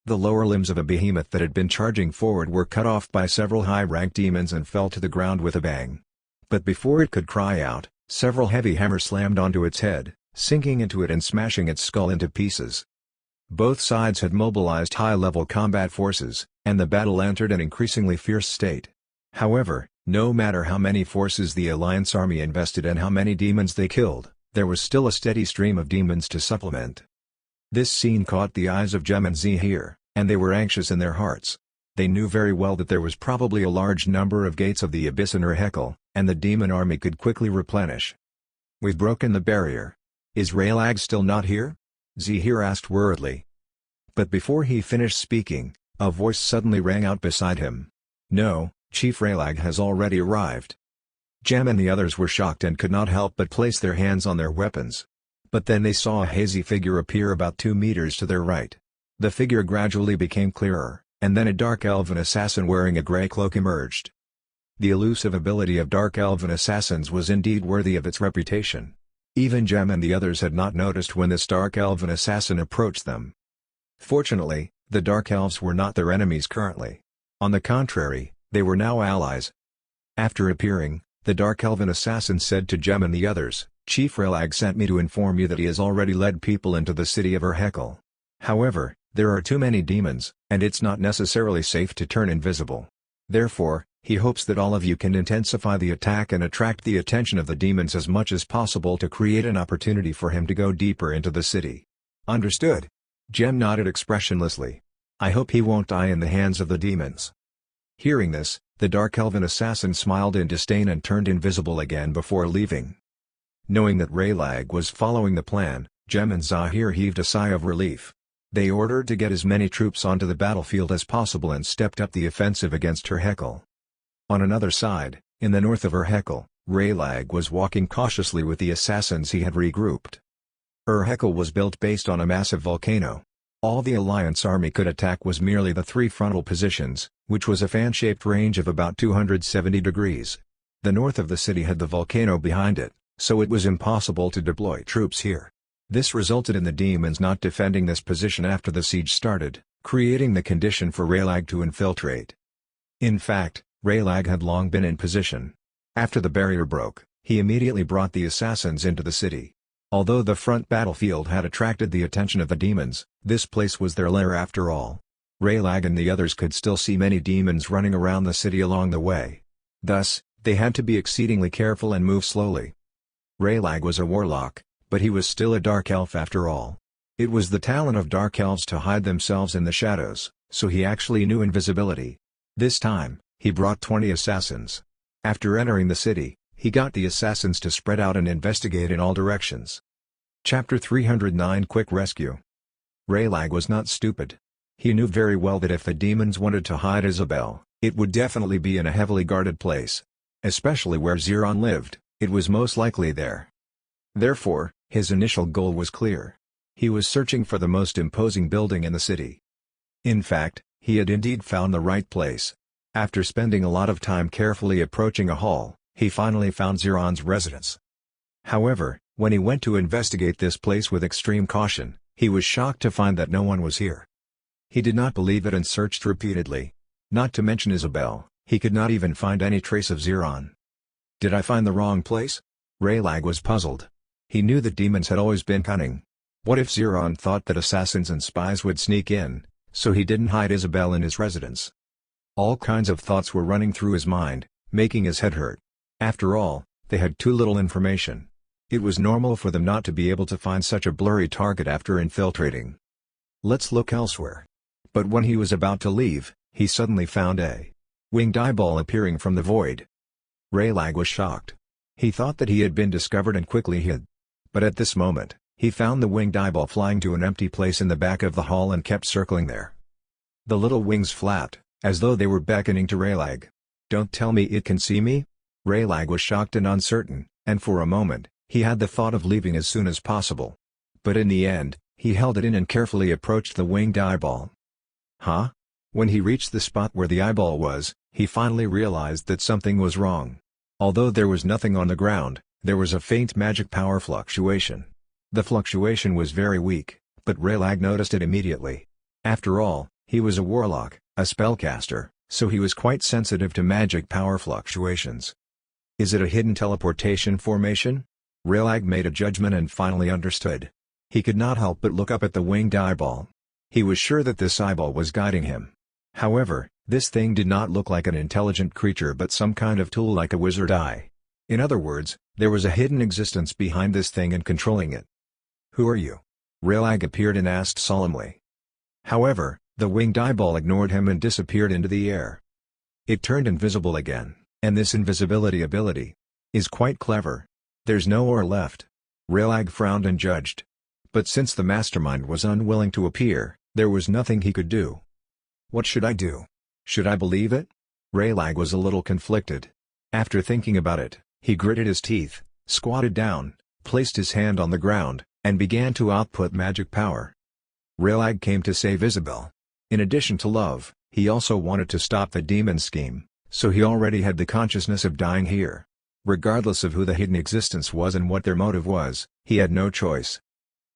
The lower limbs of a behemoth that had been charging forward were cut off by several high-ranked demons and fell to the ground with a bang. But before it could cry out, several heavy hammers slammed onto its head, sinking into it and smashing its skull into pieces. Both sides had mobilized high-level combat forces, and the battle entered an increasingly fierce state. However, no matter how many forces the Alliance army invested and how many demons they killed, there was still a steady stream of demons to supplement. This scene caught the eyes of Jem and Zahir, and they were anxious in their hearts. They knew very well that there was probably a large number of gates of the Abyss in Urhekel, and the demon army could quickly replenish. "We've broken the barrier. Is Raylag still not here?" Zahir asked worriedly. But before he finished speaking, a voice suddenly rang out beside him. "No, Chief Raylag has already arrived." Jem and the others were shocked and could not help but place their hands on their weapons. But then they saw a hazy figure appear about 2 meters to their right. The figure gradually became clearer, and then a dark elven assassin wearing a grey cloak emerged. The elusive ability of dark elven assassins was indeed worthy of its reputation. Even Jem and the others had not noticed when this dark elven assassin approached them. Fortunately, the Dark Elves were not their enemies currently. On the contrary, they were now allies. After appearing, the Dark Elven assassin said to Jem and the others, "Chief Raylag sent me to inform you that he has already led people into the city of Urhekel. However, there are too many demons, and it's not necessarily safe to turn invisible. Therefore, he hopes that all of you can intensify the attack and attract the attention of the demons as much as possible to create an opportunity for him to go deeper into the city." "Understood." Jem nodded expressionlessly. "I hope he won't die in the hands of the demons." Hearing this, the Dark Elven assassin smiled in disdain and turned invisible again before leaving. Knowing that Raylag was following the plan, Jem and Zahir heaved a sigh of relief. They ordered to get as many troops onto the battlefield as possible and stepped up the offensive against Urhekel. On another side, in the north of Urhekel, Raylag was walking cautiously with the assassins he had regrouped. Urhekel was built based on a massive volcano. All the Alliance army could attack was merely the 3 frontal positions, which was a fan-shaped range of about 270 degrees. The north of the city had the volcano behind it, so it was impossible to deploy troops here. This resulted in the demons not defending this position after the siege started, creating the condition for Raylag to infiltrate. In fact, Raylag had long been in position. After the barrier broke, he immediately brought the assassins into the city. Although the front battlefield had attracted the attention of the demons, this place was their lair after all. Raylag and the others could still see many demons running around the city along the way. Thus, they had to be exceedingly careful and move slowly. Raylag was a warlock, but he was still a dark elf after all. It was the talent of dark elves to hide themselves in the shadows, so he actually knew invisibility. This time, he brought 20 assassins. After entering the city, he got the assassins to spread out and investigate in all directions. Chapter 309 Quick Rescue. Raylag was not stupid. He knew very well that if the demons wanted to hide Isabel, it would definitely be in a heavily guarded place. Especially where Ziron lived, it was most likely there. Therefore, his initial goal was clear. He was searching for the most imposing building in the city. In fact, he had indeed found the right place. After spending a lot of time carefully approaching a hall, he finally found Ziron's residence. However, when he went to investigate this place with extreme caution, he was shocked to find that no one was here. He did not believe it and searched repeatedly. Not to mention Isabel, he could not even find any trace of Ziron. Did I find the wrong place? Raylag was puzzled. He knew that demons had always been cunning. What if Ziron thought that assassins and spies would sneak in, so he didn't hide Isabel in his residence? All kinds of thoughts were running through his mind, making his head hurt. After all, they had too little information. It was normal for them not to be able to find such a blurry target after infiltrating. Let's look elsewhere. But when he was about to leave, he suddenly found a winged eyeball appearing from the void. Raylag was shocked. He thought that he had been discovered and quickly hid. But at this moment, he found the winged eyeball flying to an empty place in the back of the hall and kept circling there. The little wings flapped, as though they were beckoning to Raylag. Don't tell me it can see me? Raylag was shocked and uncertain, and for a moment, he had the thought of leaving as soon as possible. But in the end, He held it in and carefully approached the winged eyeball. Huh? When he reached the spot where the eyeball was, he finally realized that something was wrong. Although there was nothing on the ground, there was a faint magic power fluctuation. The fluctuation was very weak, but Raylag noticed it immediately. After all, he was a warlock, a spellcaster, so he was quite sensitive to magic power fluctuations. Is it a hidden teleportation formation? Raylag made a judgment and finally understood. He could not help but look up at the winged eyeball. He was sure that this eyeball was guiding him. However, this thing did not look like an intelligent creature but some kind of tool like a wizard eye. In other words, there was a hidden existence behind this thing and controlling it. Who are you? Raylag appeared and asked solemnly. However, the winged eyeball ignored him and disappeared into the air. It turned invisible again, and this invisibility ability is quite clever. There's no ore left. Raylag frowned and judged. But since the mastermind was unwilling to appear, there was nothing he could do. What should I do? Should I believe it? Raylag was a little conflicted. After thinking about it, he gritted his teeth, squatted down, placed his hand on the ground, and began to output magic power. Raylag came to save Isabelle. In addition to love, he also wanted to stop the demon scheme, so he already had the consciousness of dying here. Regardless of who the hidden existence was and what their motive was, he had no choice.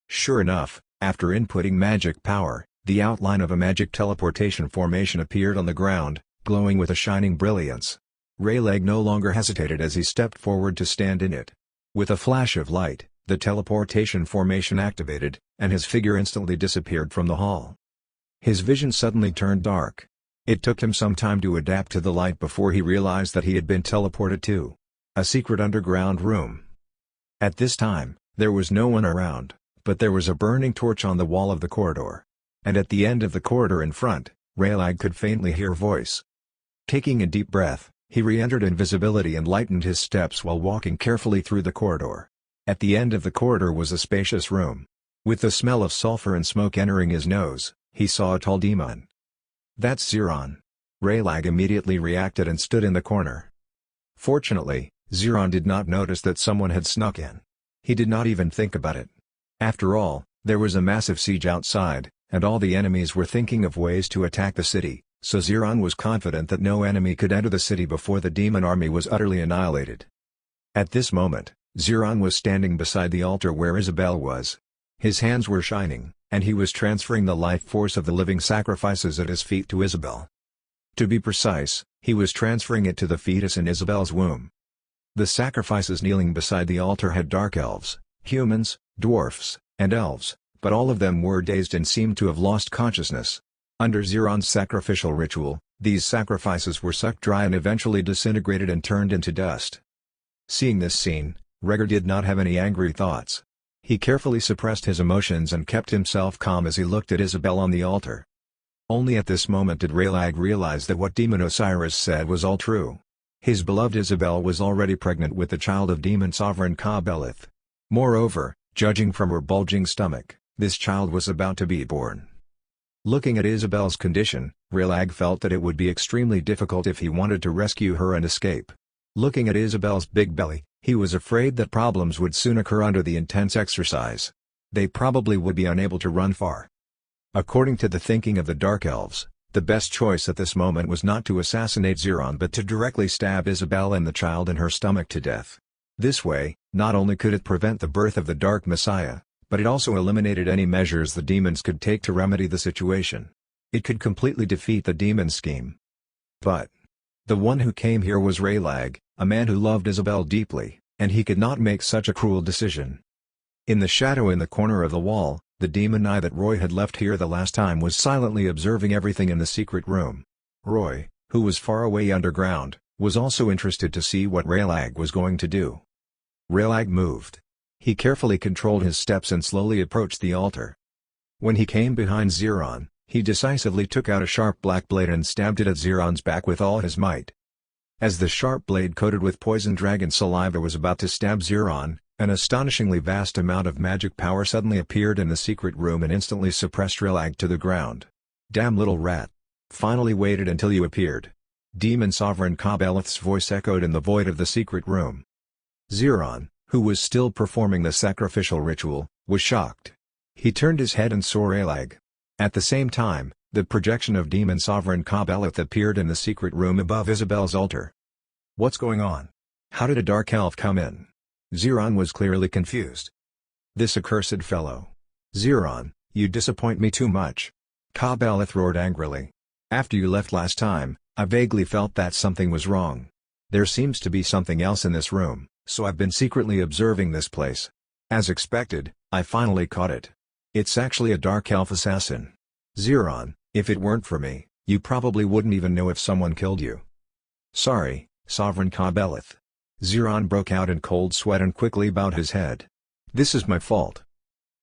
Sure enough, after inputting magic power, the outline of a magic teleportation formation appeared on the ground, glowing with a shining brilliance. Raylag no longer hesitated as he stepped forward to stand in it. With a flash of light, the teleportation formation activated, and his figure instantly disappeared from the hall. His vision suddenly turned dark. It took him some time to adapt to the light before he realized that he had been teleported to a secret underground room. At this time, there was no one around, but there was a burning torch on the wall of the corridor. And at the end of the corridor in front, Raylag could faintly hear a voice. Taking a deep breath, he re-entered invisibility and lightened his steps while walking carefully through the corridor. At the end of the corridor was a spacious room. With the smell of sulfur and smoke entering his nose, he saw a tall demon. That's Ziron. Raylag immediately reacted and stood in the corner. Fortunately, Ziron did not notice that someone had snuck in. He did not even think about it. After all, there was a massive siege outside, and all the enemies were thinking of ways to attack the city, so Ziron was confident that no enemy could enter the city before the demon army was utterly annihilated. At this moment, Ziron was standing beside the altar where Isabelle was. His hands were shining, and he was transferring the life force of the living sacrifices at his feet to Isabelle. To be precise, he was transferring it to the fetus in Isabelle's womb. The sacrifices kneeling beside the altar had dark elves, humans, dwarfs, and elves, but all of them were dazed and seemed to have lost consciousness. Under Ziron's sacrificial ritual, these sacrifices were sucked dry and eventually disintegrated and turned into dust. Seeing this scene, Rhaegar did not have any angry thoughts. He carefully suppressed his emotions and kept himself calm as he looked at Isabelle on the altar. Only at this moment did Raylag realize that what Demon Osiris said was all true. His beloved Isabelle was already pregnant with the child of Demon Sovereign Ka-Beleth. Moreover, judging from her bulging stomach, this child was about to be born. Looking at Isabelle's condition, Raylag felt that it would be extremely difficult if he wanted to rescue her and escape. Looking at Isabelle's big belly, he was afraid that problems would soon occur under the intense exercise. They probably would be unable to run far. According to the thinking of the Dark Elves, the best choice at this moment was not to assassinate Ziron but to directly stab Isabelle and the child in her stomach to death. This way, not only could it prevent the birth of the Dark Messiah, but it also eliminated any measures the demons could take to remedy the situation. It could completely defeat the demon scheme. But the one who came here was Raylag, a man who loved Isabelle deeply, and he could not make such a cruel decision. In the shadow in the corner of the wall, the demon eye that Roy had left here the last time was silently observing everything in the secret room. Roy, who was far away underground, was also interested to see what Raylag was going to do. Raylag moved. He carefully controlled his steps and slowly approached the altar. When he came behind Ziron, he decisively took out a sharp black blade and stabbed it at Ziron's back with all his might. As the sharp blade coated with poison dragon saliva was about to stab Ziron, an astonishingly vast amount of magic power suddenly appeared in the secret room and instantly suppressed Raylag to the ground. "Damn little rat. Finally waited until you appeared." Demon Sovereign Ka-Beleth's voice echoed in the void of the secret room. Ziron, who was still performing the sacrificial ritual, was shocked. He turned his head and saw Raylag. At the same time, the projection of Demon Sovereign Ka-Beleth appeared in the secret room above Isabel's altar. What's going on? How did a dark elf come in? Ziron was clearly confused. This accursed fellow. Ziron, you disappoint me too much. Ka-Beleth roared angrily. After you left last time, I vaguely felt that something was wrong. There seems to be something else in this room, so I've been secretly observing this place. As expected, I finally caught it. It's actually a dark elf assassin. Ziron, if it weren't for me, you probably wouldn't even know if someone killed you. Sorry, Sovereign Ka-Beleth. Ziron broke out in cold sweat and quickly bowed his head. This is my fault.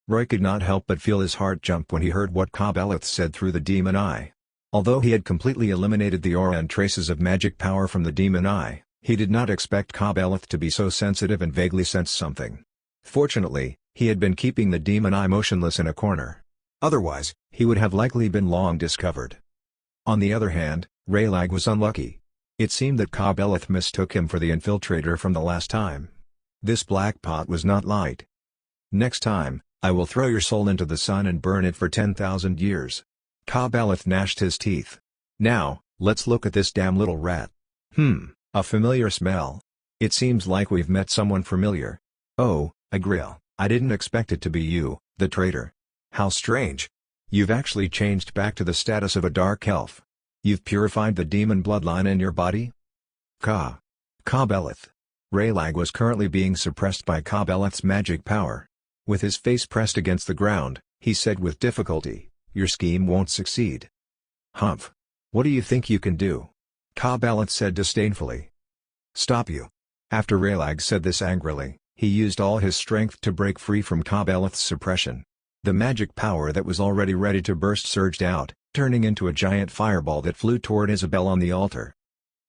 Roy could not help but feel his heart jump when he heard what Ka-Beleth said through the demon eye. Although he had completely eliminated the aura and traces of magic power from the demon eye, he did not expect Ka-Beleth to be so sensitive and vaguely sense something. Fortunately, he had been keeping the demon eye motionless in a corner. Otherwise, he would have likely been long discovered. On the other hand, Raylag was unlucky. It seemed that Ka-Beleth mistook him for the infiltrator from the last time. This black pot was not light. Next time, I will throw your soul into the sun and burn it for 10,000 years. Ka-Beleth gnashed his teeth. Now, let's look at this damn little rat. A familiar smell. It seems like we've met someone familiar. Oh, Agriel, I didn't expect it to be you, the traitor. How strange. You've actually changed back to the status of a dark elf. You've purified the demon bloodline in your body? Ka-Beleth. Raylag was currently being suppressed by Ka-Beleth's magic power. With his face pressed against the ground, he said with difficulty, your scheme won't succeed. Humph. What do you think you can do? Ka-Beleth said disdainfully. Stop you. After Raylag said this angrily, he used all his strength to break free from Ka-Beleth's suppression. The magic power that was already ready to burst surged out, turning into a giant fireball that flew toward Isabel on the altar.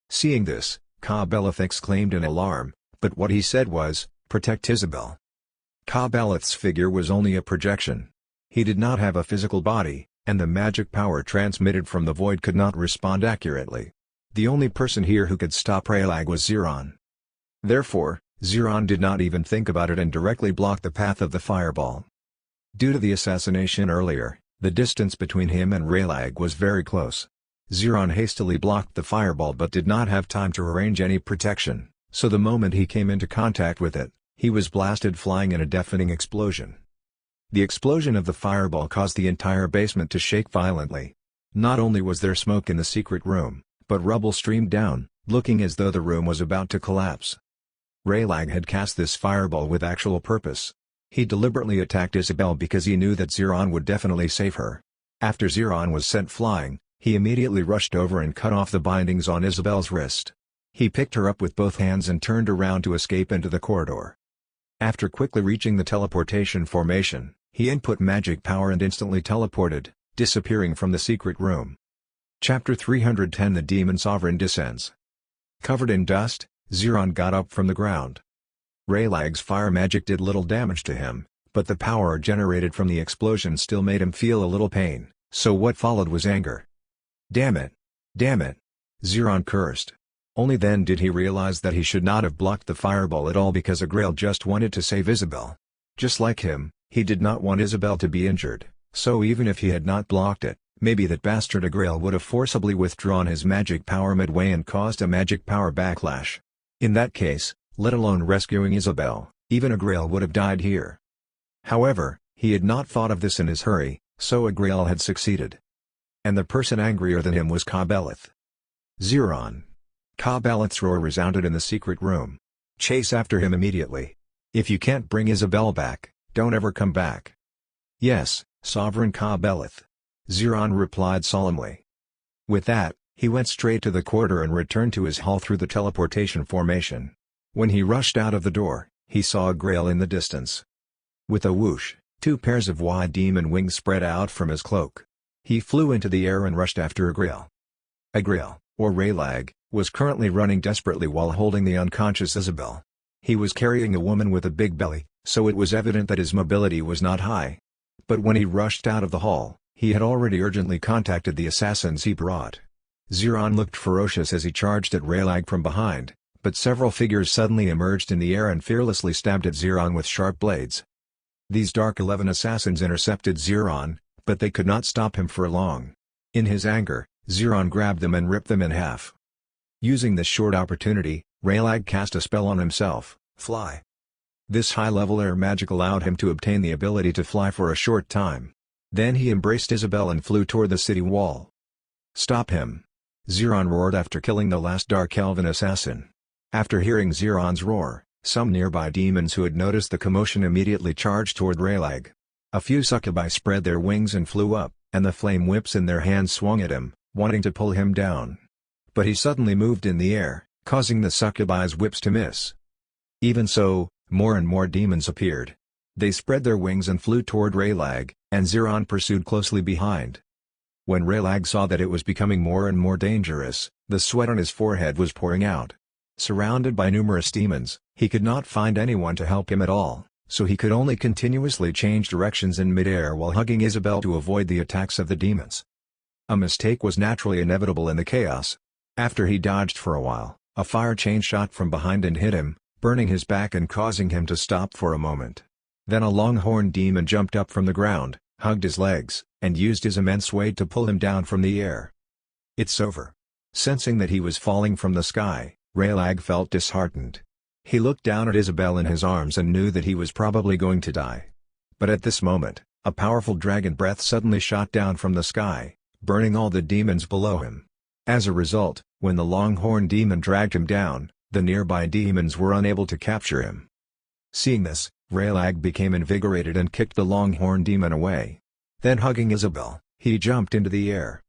Seeing this, Ka-Beleth exclaimed in alarm, but what he said was, protect Isabel. Ka-Beleth's figure was only a projection. He did not have a physical body, and the magic power transmitted from the void could not respond accurately. The only person here who could stop Raylag was Ziron. Therefore, Ziron did not even think about it and directly blocked the path of the fireball. Due to the assassination earlier, the distance between him and Raylag was very close. Ziron hastily blocked the fireball but did not have time to arrange any protection, so the moment he came into contact with it, he was blasted flying in a deafening explosion. The explosion of the fireball caused the entire basement to shake violently. Not only was there smoke in the secret room, but rubble streamed down, looking as though the room was about to collapse. Raylag had cast this fireball with actual purpose. He deliberately attacked Isabel because he knew that Ziron would definitely save her. After Ziron was sent flying, he immediately rushed over and cut off the bindings on Isabel's wrist. He picked her up with both hands and turned around to escape into the corridor. After quickly reaching the teleportation formation, he input magic power and instantly teleported, disappearing from the secret room. Chapter 310 The Demon Sovereign Descends. Covered in dust, Ziron got up from the ground. Raylag's fire magic did little damage to him, but the power generated from the explosion still made him feel a little pain, so what followed was anger. Damn it! Damn it! Ziron cursed. Only then did he realize that he should not have blocked the fireball at all because Agriel just wanted to save Isabel. Just like him, he did not want Isabel to be injured, so even if he had not blocked it, maybe that bastard Agriel would have forcibly withdrawn his magic power midway and caused a magic power backlash. In that case, let alone rescuing Isabel, even Agriel would have died here. However, he had not thought of this in his hurry, so Agriel had succeeded. And the person angrier than him was Ka-Beleth. Ziron. Ka-Beleth's roar resounded in the secret room. Chase after him immediately. If you can't bring Isabel back, don't ever come back. Yes, Sovereign Ka-Beleth. Ziron replied solemnly. With that, he went straight to the corridor and returned to his hall through the teleportation formation. When he rushed out of the door, he saw Agriel in the distance. With a whoosh, 2 pairs of wide demon wings spread out from his cloak. He flew into the air and rushed after Agriel. Agriel, or Raylag, was currently running desperately while holding the unconscious Isabel. He was carrying a woman with a big belly, so it was evident that his mobility was not high. But when he rushed out of the hall, he had already urgently contacted the assassins he brought. Ziron looked ferocious as he charged at Raylag from behind, but several figures suddenly emerged in the air and fearlessly stabbed at Ziron with sharp blades. These Dark 11 assassins intercepted Xeron, but they could not stop him for long. In his anger, Xeron grabbed them and ripped them in half. Using this short opportunity, Raylag cast a spell on himself, Fly. This high-level air magic allowed him to obtain the ability to fly for a short time. Then he embraced Isabel and flew toward the city wall. "Stop him!" Xeron roared after killing the last Dark Elven assassin. After hearing Xeron's roar, some nearby demons who had noticed the commotion immediately charged toward Raylag. A few succubi spread their wings and flew up, and the flame whips in their hands swung at him, wanting to pull him down. But he suddenly moved in the air, causing the succubi's whips to miss. Even so, more and more demons appeared. They spread their wings and flew toward Raylag, and Xeron pursued closely behind. When Raylag saw that it was becoming more and more dangerous, the sweat on his forehead was pouring out. Surrounded by numerous demons, he could not find anyone to help him at all, so he could only continuously change directions in midair while hugging Isabel to avoid the attacks of the demons. A mistake was naturally inevitable in the chaos. After he dodged for a while, a fire chain shot from behind and hit him, burning his back and causing him to stop for a moment. Then a long-horned demon jumped up from the ground, hugged his legs, and used his immense weight to pull him down from the air. "It's over." Sensing that he was falling from the sky, Raylag felt disheartened. He looked down at Isabel in his arms and knew that he was probably going to die. But at this moment, a powerful dragon breath suddenly shot down from the sky, burning all the demons below him. As a result, when the long-horned demon dragged him down, the nearby demons were unable to capture him. Seeing this, Raylag became invigorated and kicked the long-horned demon away. Then hugging Isabel, he jumped into the air.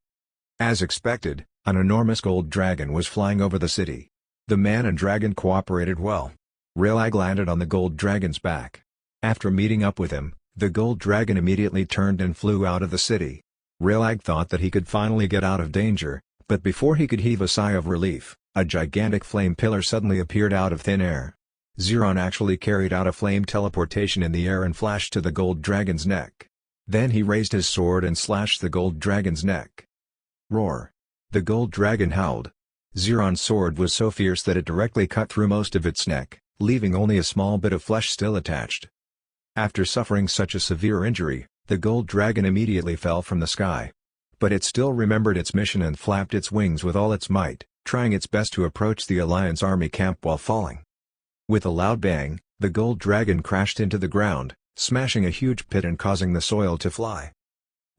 As expected, an enormous gold dragon was flying over the city. The man and dragon cooperated well. Raylag landed on the gold dragon's back. After meeting up with him, the gold dragon immediately turned and flew out of the city. Raylag thought that he could finally get out of danger, but before he could heave a sigh of relief, a gigantic flame pillar suddenly appeared out of thin air. Xeron actually carried out a flame teleportation in the air and flashed to the gold dragon's neck. Then he raised his sword and slashed the gold dragon's neck. Roar! The gold dragon howled. Xeron's sword was so fierce that it directly cut through most of its neck, leaving only a small bit of flesh still attached. After suffering such a severe injury, the gold dragon immediately fell from the sky. But it still remembered its mission and flapped its wings with all its might, trying its best to approach the Alliance army camp while falling. With a loud bang, the gold dragon crashed into the ground, smashing a huge pit and causing the soil to fly.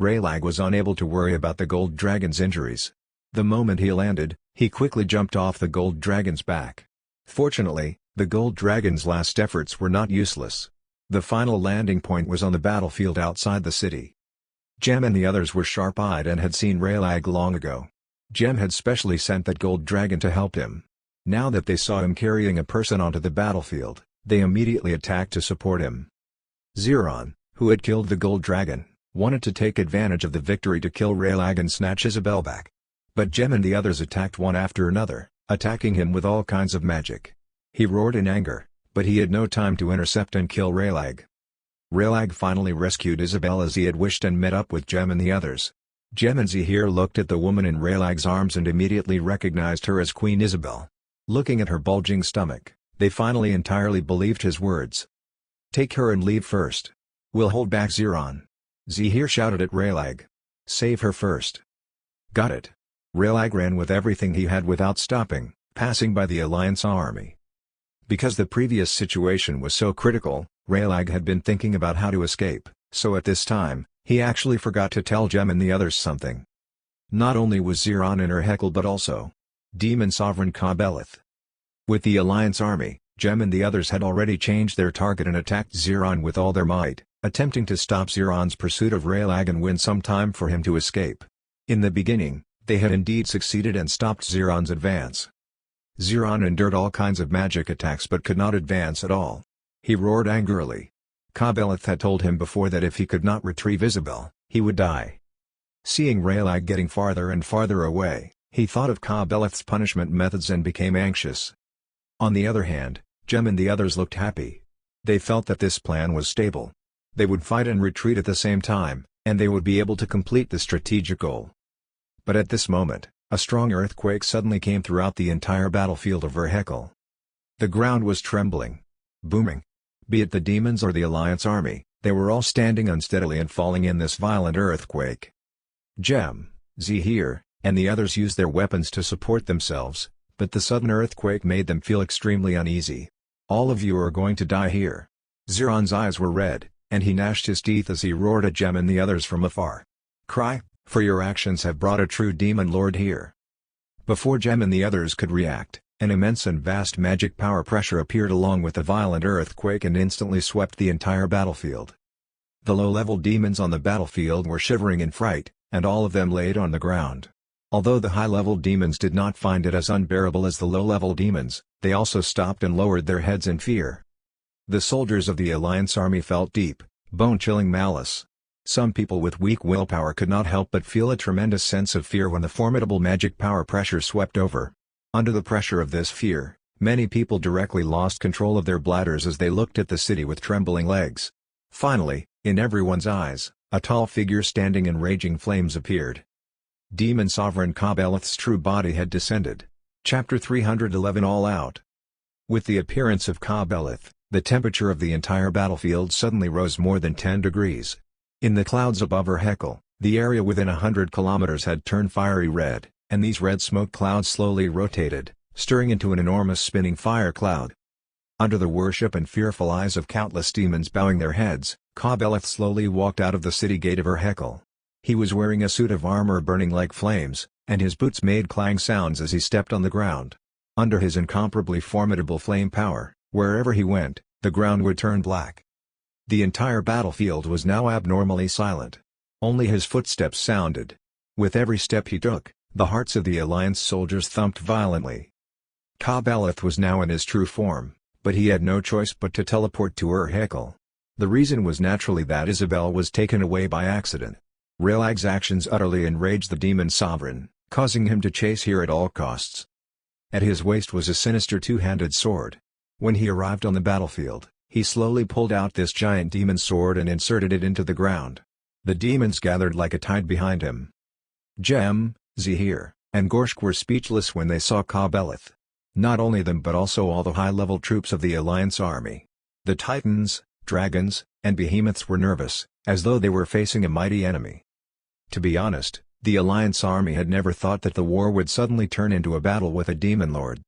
Raylag was unable to worry about the gold dragon's injuries. The moment he landed, he quickly jumped off the gold dragon's back. Fortunately, the gold dragon's last efforts were not useless. The final landing point was on the battlefield outside the city. Jem and the others were sharp-eyed and had seen Raylag long ago. Jem had specially sent that gold dragon to help him. Now that they saw him carrying a person onto the battlefield, they immediately attacked to support him. Xeron, who had killed the gold dragon, wanted to take advantage of the victory to kill Raylag and snatch Isabel back. But Jem and the others attacked one after another, attacking him with all kinds of magic. He roared in anger, but he had no time to intercept and kill Raylag. Raylag finally rescued Isabel as he had wished and met up with Jem and the others. Jem and Zahir looked at the woman in Raylag's arms and immediately recognized her as Queen Isabel. Looking at her bulging stomach, they finally entirely believed his words. "Take her and leave first. We'll hold back Xeron." Zahir shouted at Raylag. "Save her first." "Got it." Raylag ran with everything he had without stopping, passing by the Alliance army. Because the previous situation was so critical, Raylag had been thinking about how to escape, so at this time, he actually forgot to tell Jem and the others something. Not only was Xeron in her heckle but also Demon Sovereign Ka-Beleth. With the Alliance army, Jem and the others had already changed their target and attacked Xeron with all their might, attempting to stop Xeron's pursuit of Raylag and win some time for him to escape. In the beginning, they had indeed succeeded and stopped Xeron's advance. Xeron endured all kinds of magic attacks but could not advance at all. He roared angrily. Ka-Beleth had told him before that if he could not retrieve Isabel, he would die. Seeing Raylag getting farther and farther away, he thought of Ka-Beleth's punishment methods and became anxious. On the other hand, Jem and the others looked happy. They felt that this plan was stable. They would fight and retreat at the same time, and they would be able to complete the strategic goal. But at this moment, a strong earthquake suddenly came throughout the entire battlefield of Verhekel. The ground was trembling. Booming. Be it the demons or the Alliance army, They were all standing unsteadily and falling in this violent earthquake. Jem, Zahir, and the others used their weapons to support themselves, but the sudden earthquake made them feel extremely uneasy. "All of you are going to die here." Ziran's eyes were red, and he gnashed his teeth as he roared at Jem and the others from afar. "Cry, for your actions have brought a true demon lord here." Before Jem and the others could react, an immense and vast magic power pressure appeared along with the violent earthquake and instantly swept the entire battlefield. The low-level demons on the battlefield were shivering in fright, and all of them laid on the ground. Although the high-level demons did not find it as unbearable as the low-level demons, they also stopped and lowered their heads in fear. The soldiers of the Alliance army felt deep, bone-chilling malice. Some people with weak willpower could not help but feel a tremendous sense of fear when the formidable magic power pressure swept over. Under the pressure of this fear, many people directly lost control of their bladders as they looked at the city with trembling legs. Finally, in everyone's eyes, a tall figure standing in raging flames appeared. Demon Sovereign Ka-Beleth's true body had descended. Chapter 311 All Out. With the appearance of Ka-Beleth, the temperature of the entire battlefield suddenly rose more than 10 degrees. In the clouds above Urhekel, the area within 100 kilometers had turned fiery red, and these red smoke clouds slowly rotated, stirring into an enormous spinning fire cloud. Under the worship and fearful eyes of countless demons bowing their heads, Ka-Beleth slowly walked out of the city gate of Urhekel. He was wearing a suit of armor burning like flames, and his boots made clang sounds as he stepped on the ground. Under his incomparably formidable flame power, wherever he went, the ground would turn black. The entire battlefield was now abnormally silent. Only his footsteps sounded. With every step he took, the hearts of the Alliance soldiers thumped violently. Ka-Beleth was now in his true form, but he had no choice but to teleport to Urhekel. The reason was naturally that Isabel was taken away by accident. Relag's actions utterly enraged the Demon Sovereign, causing him to chase her at all costs. At his waist was a sinister two-handed sword. When he arrived on the battlefield, he slowly pulled out this giant demon sword and inserted it into the ground. The demons gathered like a tide behind him. Jem, Zahir, and Gorshk were speechless when they saw Ka-Beleth. Not only them but also all the high-level troops of the Alliance army. The Titans, Dragons, and Behemoths were nervous, as though they were facing a mighty enemy. To be honest, the Alliance army had never thought that the war would suddenly turn into a battle with a demon lord.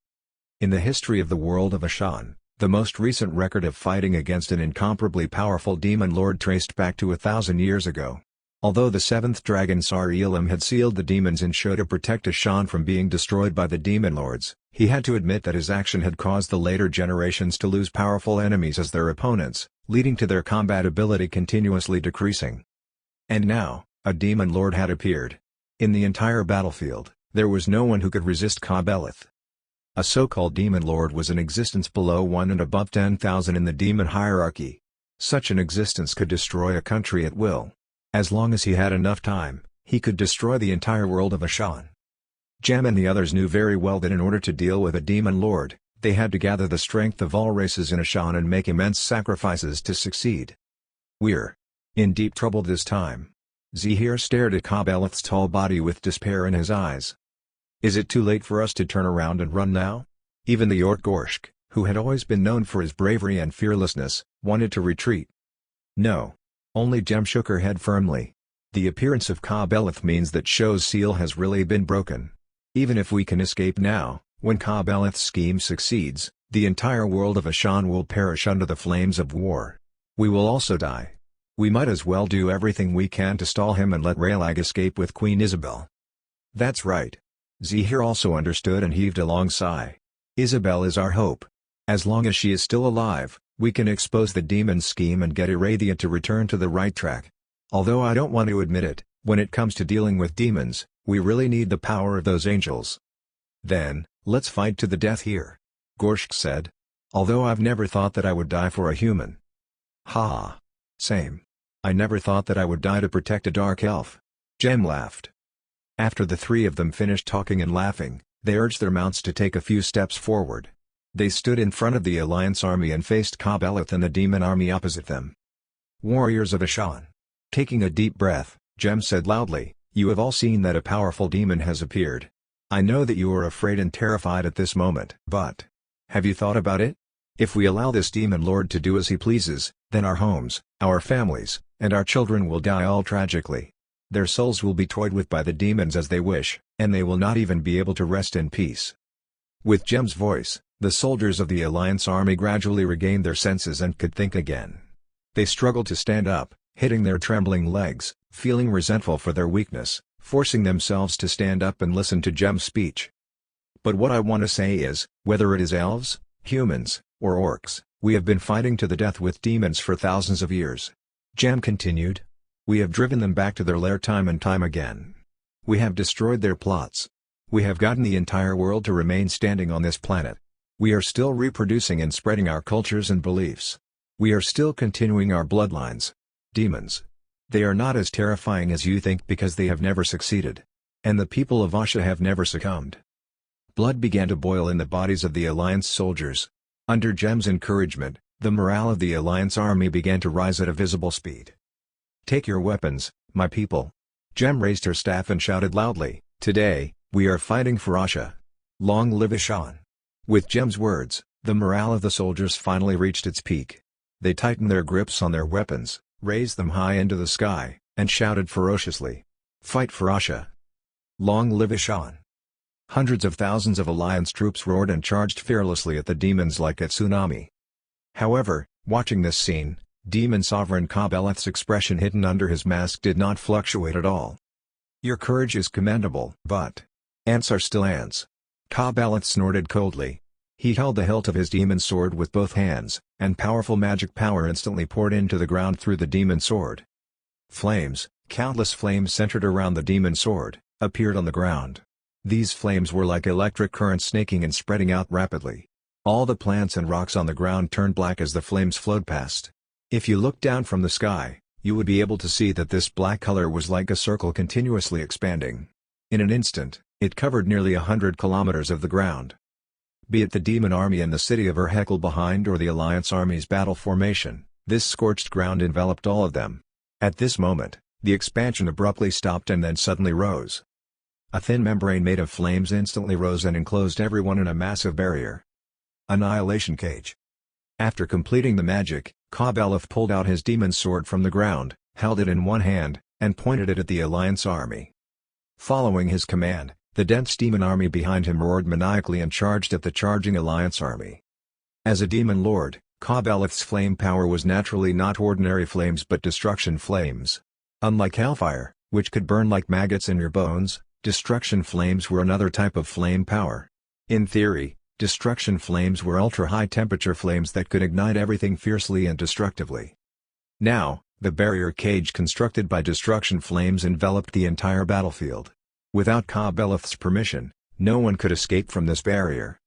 In the history of the world of Ashan, the most recent record of fighting against an incomparably powerful demon lord traced back to 1,000 years ago. Although the seventh dragon Sar-Elam had sealed the demons in Sho to protect Ashan from being destroyed by the demon lords, he had to admit that his action had caused the later generations to lose powerful enemies as their opponents, leading to their combat ability continuously decreasing. And now, a demon lord had appeared. In the entire battlefield, there was no one who could resist Ka-Beleth. A so-called demon lord was in existence below 1 and above 10,000 in the demon hierarchy. Such an existence could destroy a country at will. As long as he had enough time, he could destroy the entire world of Ashan. Jem and the others knew very well that in order to deal with a demon lord, they had to gather the strength of all races in Ashan and make immense sacrifices to succeed. "We're in deep trouble this time." Zahir stared at Ka-Beleth's tall body with despair in his eyes. "Is it too late for us to turn around and run now?" Even the Orc Gorshk, who had always been known for his bravery and fearlessness, wanted to retreat. "No." Only Jem shook her head firmly. "The appearance of Ka-Beleth means that Sho's seal has really been broken. Even if we can escape now, when Ka-Beleth's scheme succeeds, the entire world of Ashan will perish under the flames of war. We will also die. We might as well do everything we can to stall him and let Relag escape with Queen Isabel." "That's right." Zahir also understood and heaved a long sigh. "Isabel is our hope. As long as she is still alive, we can expose the demon's scheme and get Iradia to return to the right track. Although I don't want to admit it, when it comes to dealing with demons, we really need the power of those angels." "Then, let's fight to the death here," Gorshk said. "Although I've never thought that I would die for a human." "Ha! Same. I never thought that I would die to protect a dark elf." Jem laughed. After the three of them finished talking and laughing, they urged their mounts to take a few steps forward. They stood in front of the Alliance army and faced Ka-Beleth and the demon army opposite them. "Warriors of Ashan." Taking a deep breath, Jem said loudly, "You have all seen that a powerful demon has appeared. I know that you are afraid and terrified at this moment. But have you thought about it? If we allow this demon lord to do as he pleases, then our homes, our families, and our children will die all tragically. Their souls will be toyed with by the demons as they wish, and they will not even be able to rest in peace." With Jem's voice, the soldiers of the Alliance army gradually regained their senses and could think again. They struggled to stand up, hitting their trembling legs, feeling resentful for their weakness, forcing themselves to stand up and listen to Jem's speech. "But what I want to say is, whether it is elves, humans, or orcs, we have been fighting to the death with demons for thousands of years," Jem continued. "We have driven them back to their lair time and time again. We have destroyed their plots. We have gotten the entire world to remain standing on this planet. We are still reproducing and spreading our cultures and beliefs. We are still continuing our bloodlines. Demons. They are not as terrifying as you think because they have never succeeded. And the people of Asha have never succumbed." Blood began to boil in the bodies of the Alliance soldiers. Under Jem's encouragement, the morale of the Alliance army began to rise at a visible speed. "Take your weapons, my people." Jem raised her staff and shouted loudly, "Today, we are fighting for Asha. Long live Ishan." With Jem's words, the morale of the soldiers finally reached its peak. They tightened their grips on their weapons, raised them high into the sky, and shouted ferociously, "Fight for Asha! Long live Ishan!" Hundreds of thousands of Alliance troops roared and charged fearlessly at the demons like a tsunami. However, watching this scene, Demon Sovereign Ka-Beleth's expression hidden under his mask did not fluctuate at all. "Your courage is commendable, but ants are still ants." Ka-Beleth snorted coldly. He held the hilt of his demon sword with both hands, and powerful magic power instantly poured into the ground through the demon sword. Flames, countless flames centered around the demon sword, appeared on the ground. These flames were like electric currents snaking and spreading out rapidly. All the plants and rocks on the ground turned black as the flames flowed past. If you looked down from the sky, you would be able to see that this black color was like a circle continuously expanding. In an instant, it covered nearly 100 kilometers of the ground. Be it the demon army in the city of Urhekel behind or the Alliance army's battle formation, this scorched ground enveloped all of them. At this moment, the expansion abruptly stopped and then suddenly rose. A thin membrane made of flames instantly rose and enclosed everyone in a massive barrier. Annihilation Cage. After completing the magic, Ka-Beleth pulled out his demon sword from the ground, held it in one hand, and pointed it at the Alliance army. Following his command, the dense demon army behind him roared maniacally and charged at the charging Alliance army. As a demon lord, Ka-Beleth's flame power was naturally not ordinary flames but destruction flames. Unlike hellfire, which could burn like maggots in your bones, destruction flames were another type of flame power. In theory, destruction flames were ultra-high temperature flames that could ignite everything fiercely and destructively. Now, the barrier cage constructed by destruction flames enveloped the entire battlefield. Without Ka-Beleth's permission, no one could escape from this barrier.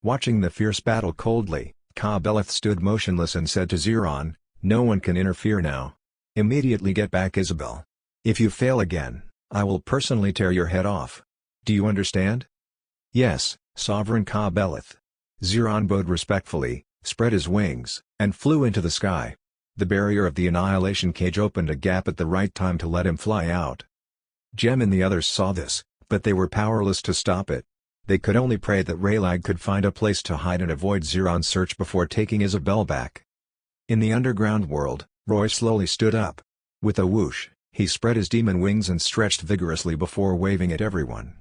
Watching the fierce battle coldly, Ka-Beleth stood motionless and said to Ziron, "No one can interfere now. Immediately get back Isabel. If you fail again, I will personally tear your head off. Do you understand?" "Yes, Sovereign Ka-Beleth." Ziron bowed respectfully, spread his wings, and flew into the sky. The barrier of the annihilation cage opened a gap at the right time to let him fly out. Jem and the others saw this, but they were powerless to stop it. They could only pray that Raylag could find a place to hide and avoid Ziron's search before taking Isabel back. In the underground world, Roy slowly stood up. With a whoosh, he spread his demon wings and stretched vigorously before waving at everyone.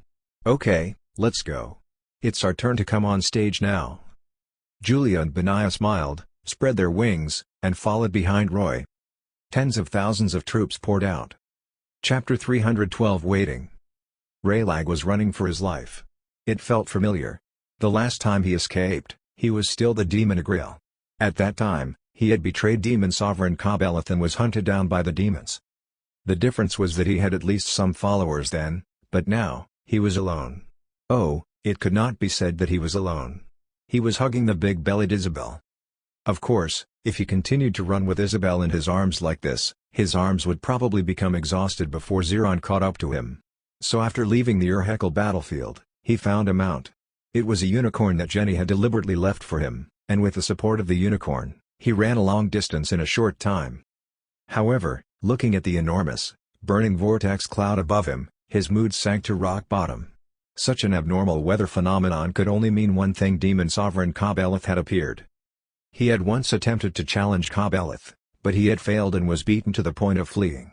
"Okay, let's go. It's our turn to come on stage now." Julia and Benaiah smiled, spread their wings, and followed behind Roy. Tens of thousands of troops poured out. Chapter 312 Waiting. Raylag was running for his life. It felt familiar. The last time he escaped, he was still the demon Agriel. At that time, he had betrayed Demon Sovereign Ka-Beleth and was hunted down by the demons. The difference was that he had at least some followers then, but now, he was alone. Oh, it could not be said that he was alone. He was hugging the big-bellied Isabel. Of course, if he continued to run with Isabel in his arms like this, his arms would probably become exhausted before Ziron caught up to him. So after leaving the Urhekel battlefield, he found a mount. It was a unicorn that Jenny had deliberately left for him, and with the support of the unicorn, he ran a long distance in a short time. However, looking at the enormous, burning vortex cloud above him, his mood sank to rock bottom. Such an abnormal weather phenomenon could only mean one thing: Demon Sovereign Ka-Beleth had appeared. He had once attempted to challenge Ka-Beleth, but he had failed and was beaten to the point of fleeing.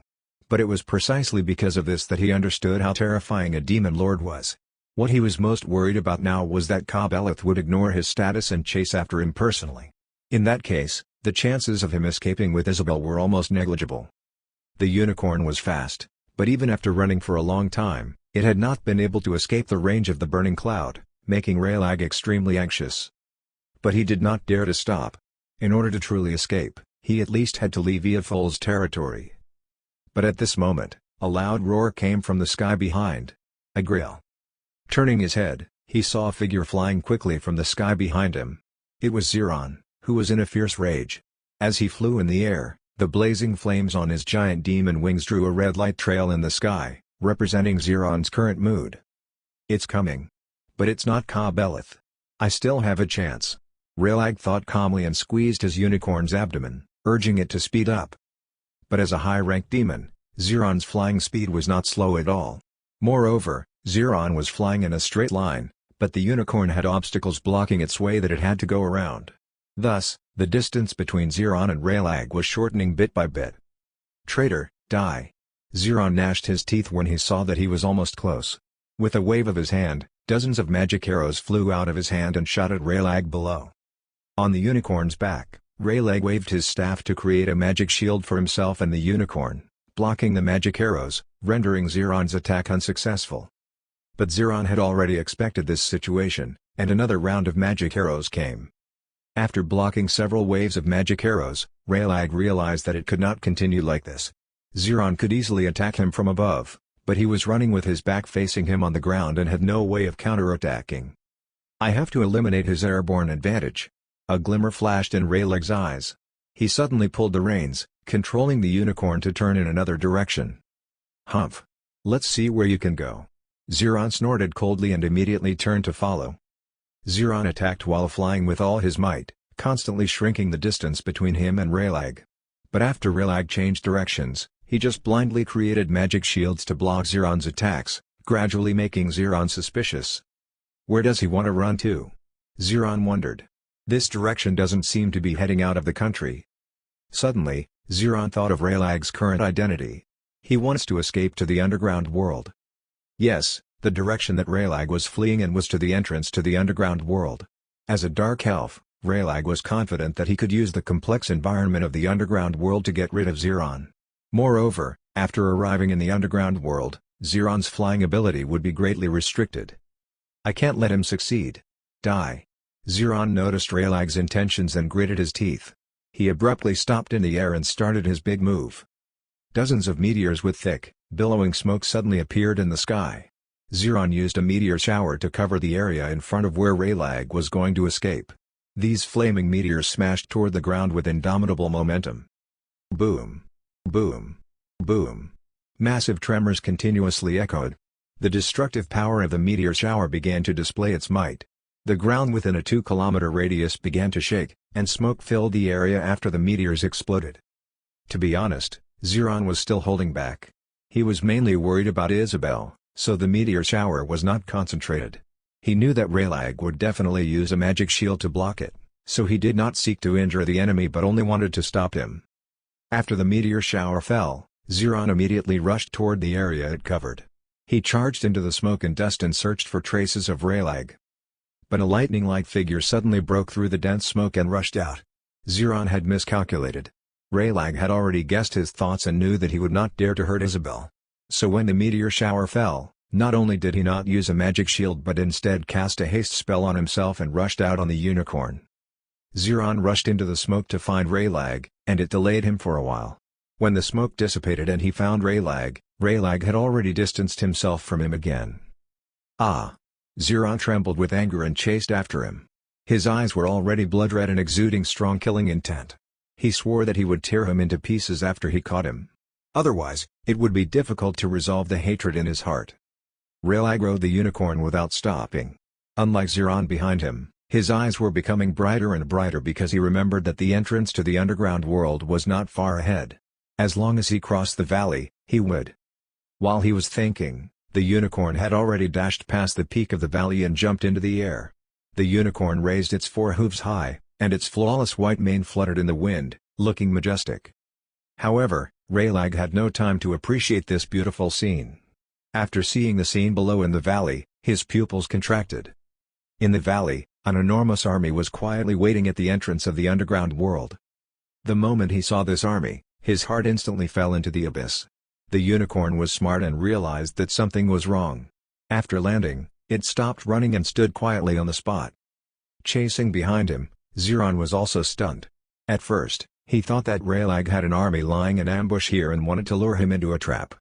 But it was precisely because of this that he understood how terrifying a demon lord was. What he was most worried about now was that Ka-Beleth would ignore his status and chase after him personally. In that case, the chances of him escaping with Isabel were almost negligible. The unicorn was fast, but even after running for a long time, it had not been able to escape the range of the burning cloud, making Raylag extremely anxious. But he did not dare to stop. In order to truly escape, he at least had to leave Eofol's territory. But at this moment, a loud roar came from the sky behind. A grill. Turning his head, he saw a figure flying quickly from the sky behind him. It was Ziron, who was in a fierce rage. As he flew in the air, the blazing flames on his giant demon wings drew a red light trail in the sky, representing Ziron's current mood. "It's coming. But it's not Ka-Beleth. I still have a chance," Raylag thought calmly and squeezed his unicorn's abdomen, urging it to speed up. But as a high-ranked demon, Ziron's flying speed was not slow at all. Moreover, Ziron was flying in a straight line, but the unicorn had obstacles blocking its way that it had to go around. Thus, the distance between Ziron and Raylag was shortening bit by bit. "Traitor, die!" Ziron gnashed his teeth when he saw that he was almost close. With a wave of his hand, dozens of magic arrows flew out of his hand and shot at Raylag below. On the unicorn's back, Raylag waved his staff to create a magic shield for himself and the unicorn, blocking the magic arrows, rendering Ziron's attack unsuccessful. But Ziron had already expected this situation, and another round of magic arrows came. After blocking several waves of magic arrows, Raylag realized that it could not continue like this. Ziron could easily attack him from above, but he was running with his back facing him on the ground and had no way of counterattacking. "I have to eliminate his airborne advantage." A glimmer flashed in Raylag's eyes. He suddenly pulled the reins, controlling the unicorn to turn in another direction. "Humph! Let's see where you can go." Ziron snorted coldly and immediately turned to follow. Ziron attacked while flying with all his might, constantly shrinking the distance between him and Raylag. But after Raylag changed directions, he just blindly created magic shields to block Ziron's attacks, gradually making Ziron suspicious. Where does he want to run to? Ziron wondered. This direction doesn't seem to be heading out of the country. Suddenly, Ziron thought of Raylag's current identity. He wants to escape to the underground world. Yes, the direction that Raylag was fleeing in was to the entrance to the underground world. As a dark elf, Raylag was confident that he could use the complex environment of the underground world to get rid of Ziron. Moreover, after arriving in the underground world, Ziron's flying ability would be greatly restricted. "I can't let him succeed. Die." Ziron noticed Raylag's intentions and gritted his teeth. He abruptly stopped in the air and started his big move. Dozens of meteors with thick, billowing smoke suddenly appeared in the sky. Ziron used a meteor shower to cover the area in front of where Raylag was going to escape. These flaming meteors smashed toward the ground with indomitable momentum. Boom! Boom! Boom! Massive tremors continuously echoed. The destructive power of the meteor shower began to display its might. The ground within a 2-kilometer radius began to shake, and smoke filled the area after the meteors exploded. To be honest, Ziron was still holding back. He was mainly worried about Isabel, so the meteor shower was not concentrated. He knew that Raylag would definitely use a magic shield to block it, so he did not seek to injure the enemy but only wanted to stop him. After the meteor shower fell, Ziron immediately rushed toward the area it covered. He charged into the smoke and dust and searched for traces of Raylag. But a lightning-like figure suddenly broke through the dense smoke and rushed out. Ziron had miscalculated. Raylag had already guessed his thoughts and knew that he would not dare to hurt Isabel. So when the meteor shower fell, not only did he not use a magic shield but instead cast a haste spell on himself and rushed out on the unicorn. Ziron rushed into the smoke to find Raylag, and it delayed him for a while. When the smoke dissipated and he found Raylag, Raylag had already distanced himself from him again. Ah! Ziron trembled with anger and chased after him. His eyes were already blood-red and exuding strong killing intent. He swore that he would tear him into pieces after he caught him. Otherwise, it would be difficult to resolve the hatred in his heart. Raylag rode the unicorn without stopping. Unlike Ziron behind him, his eyes were becoming brighter and brighter because he remembered that the entrance to the underground world was not far ahead. As long as he crossed the valley, he would. While he was thinking, the unicorn had already dashed past the peak of the valley and jumped into the air. The unicorn raised its 4 hooves high, and its flawless white mane fluttered in the wind, looking majestic. However, Raylag had no time to appreciate this beautiful scene. After seeing the scene below in the valley, his pupils contracted. In the valley, an enormous army was quietly waiting at the entrance of the underground world. The moment he saw this army, his heart instantly fell into the abyss. The unicorn was smart and realized that something was wrong. After landing, it stopped running and stood quietly on the spot. Chasing behind him, Zeron was also stunned. At first, he thought that Raylag had an army lying in ambush here and wanted to lure him into a trap.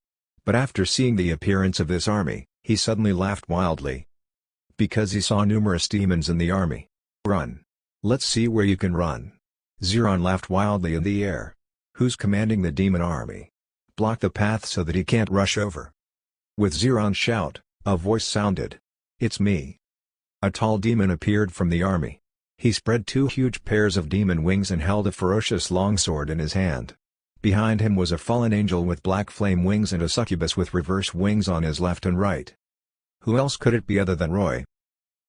But after seeing the appearance of this army, he suddenly laughed wildly. Because he saw numerous demons in the army. Run! Let's see where you can run. Zeron laughed wildly in the air. Who's commanding the demon army? Block the path so that he can't rush over. With Zeron's shout, a voice sounded. It's me. A tall demon appeared from the army. He spread two huge pairs of demon wings and held a ferocious longsword in his hand. Behind him was a fallen angel with black flame wings and a succubus with reverse wings on his left and right. Who else could it be other than Roy?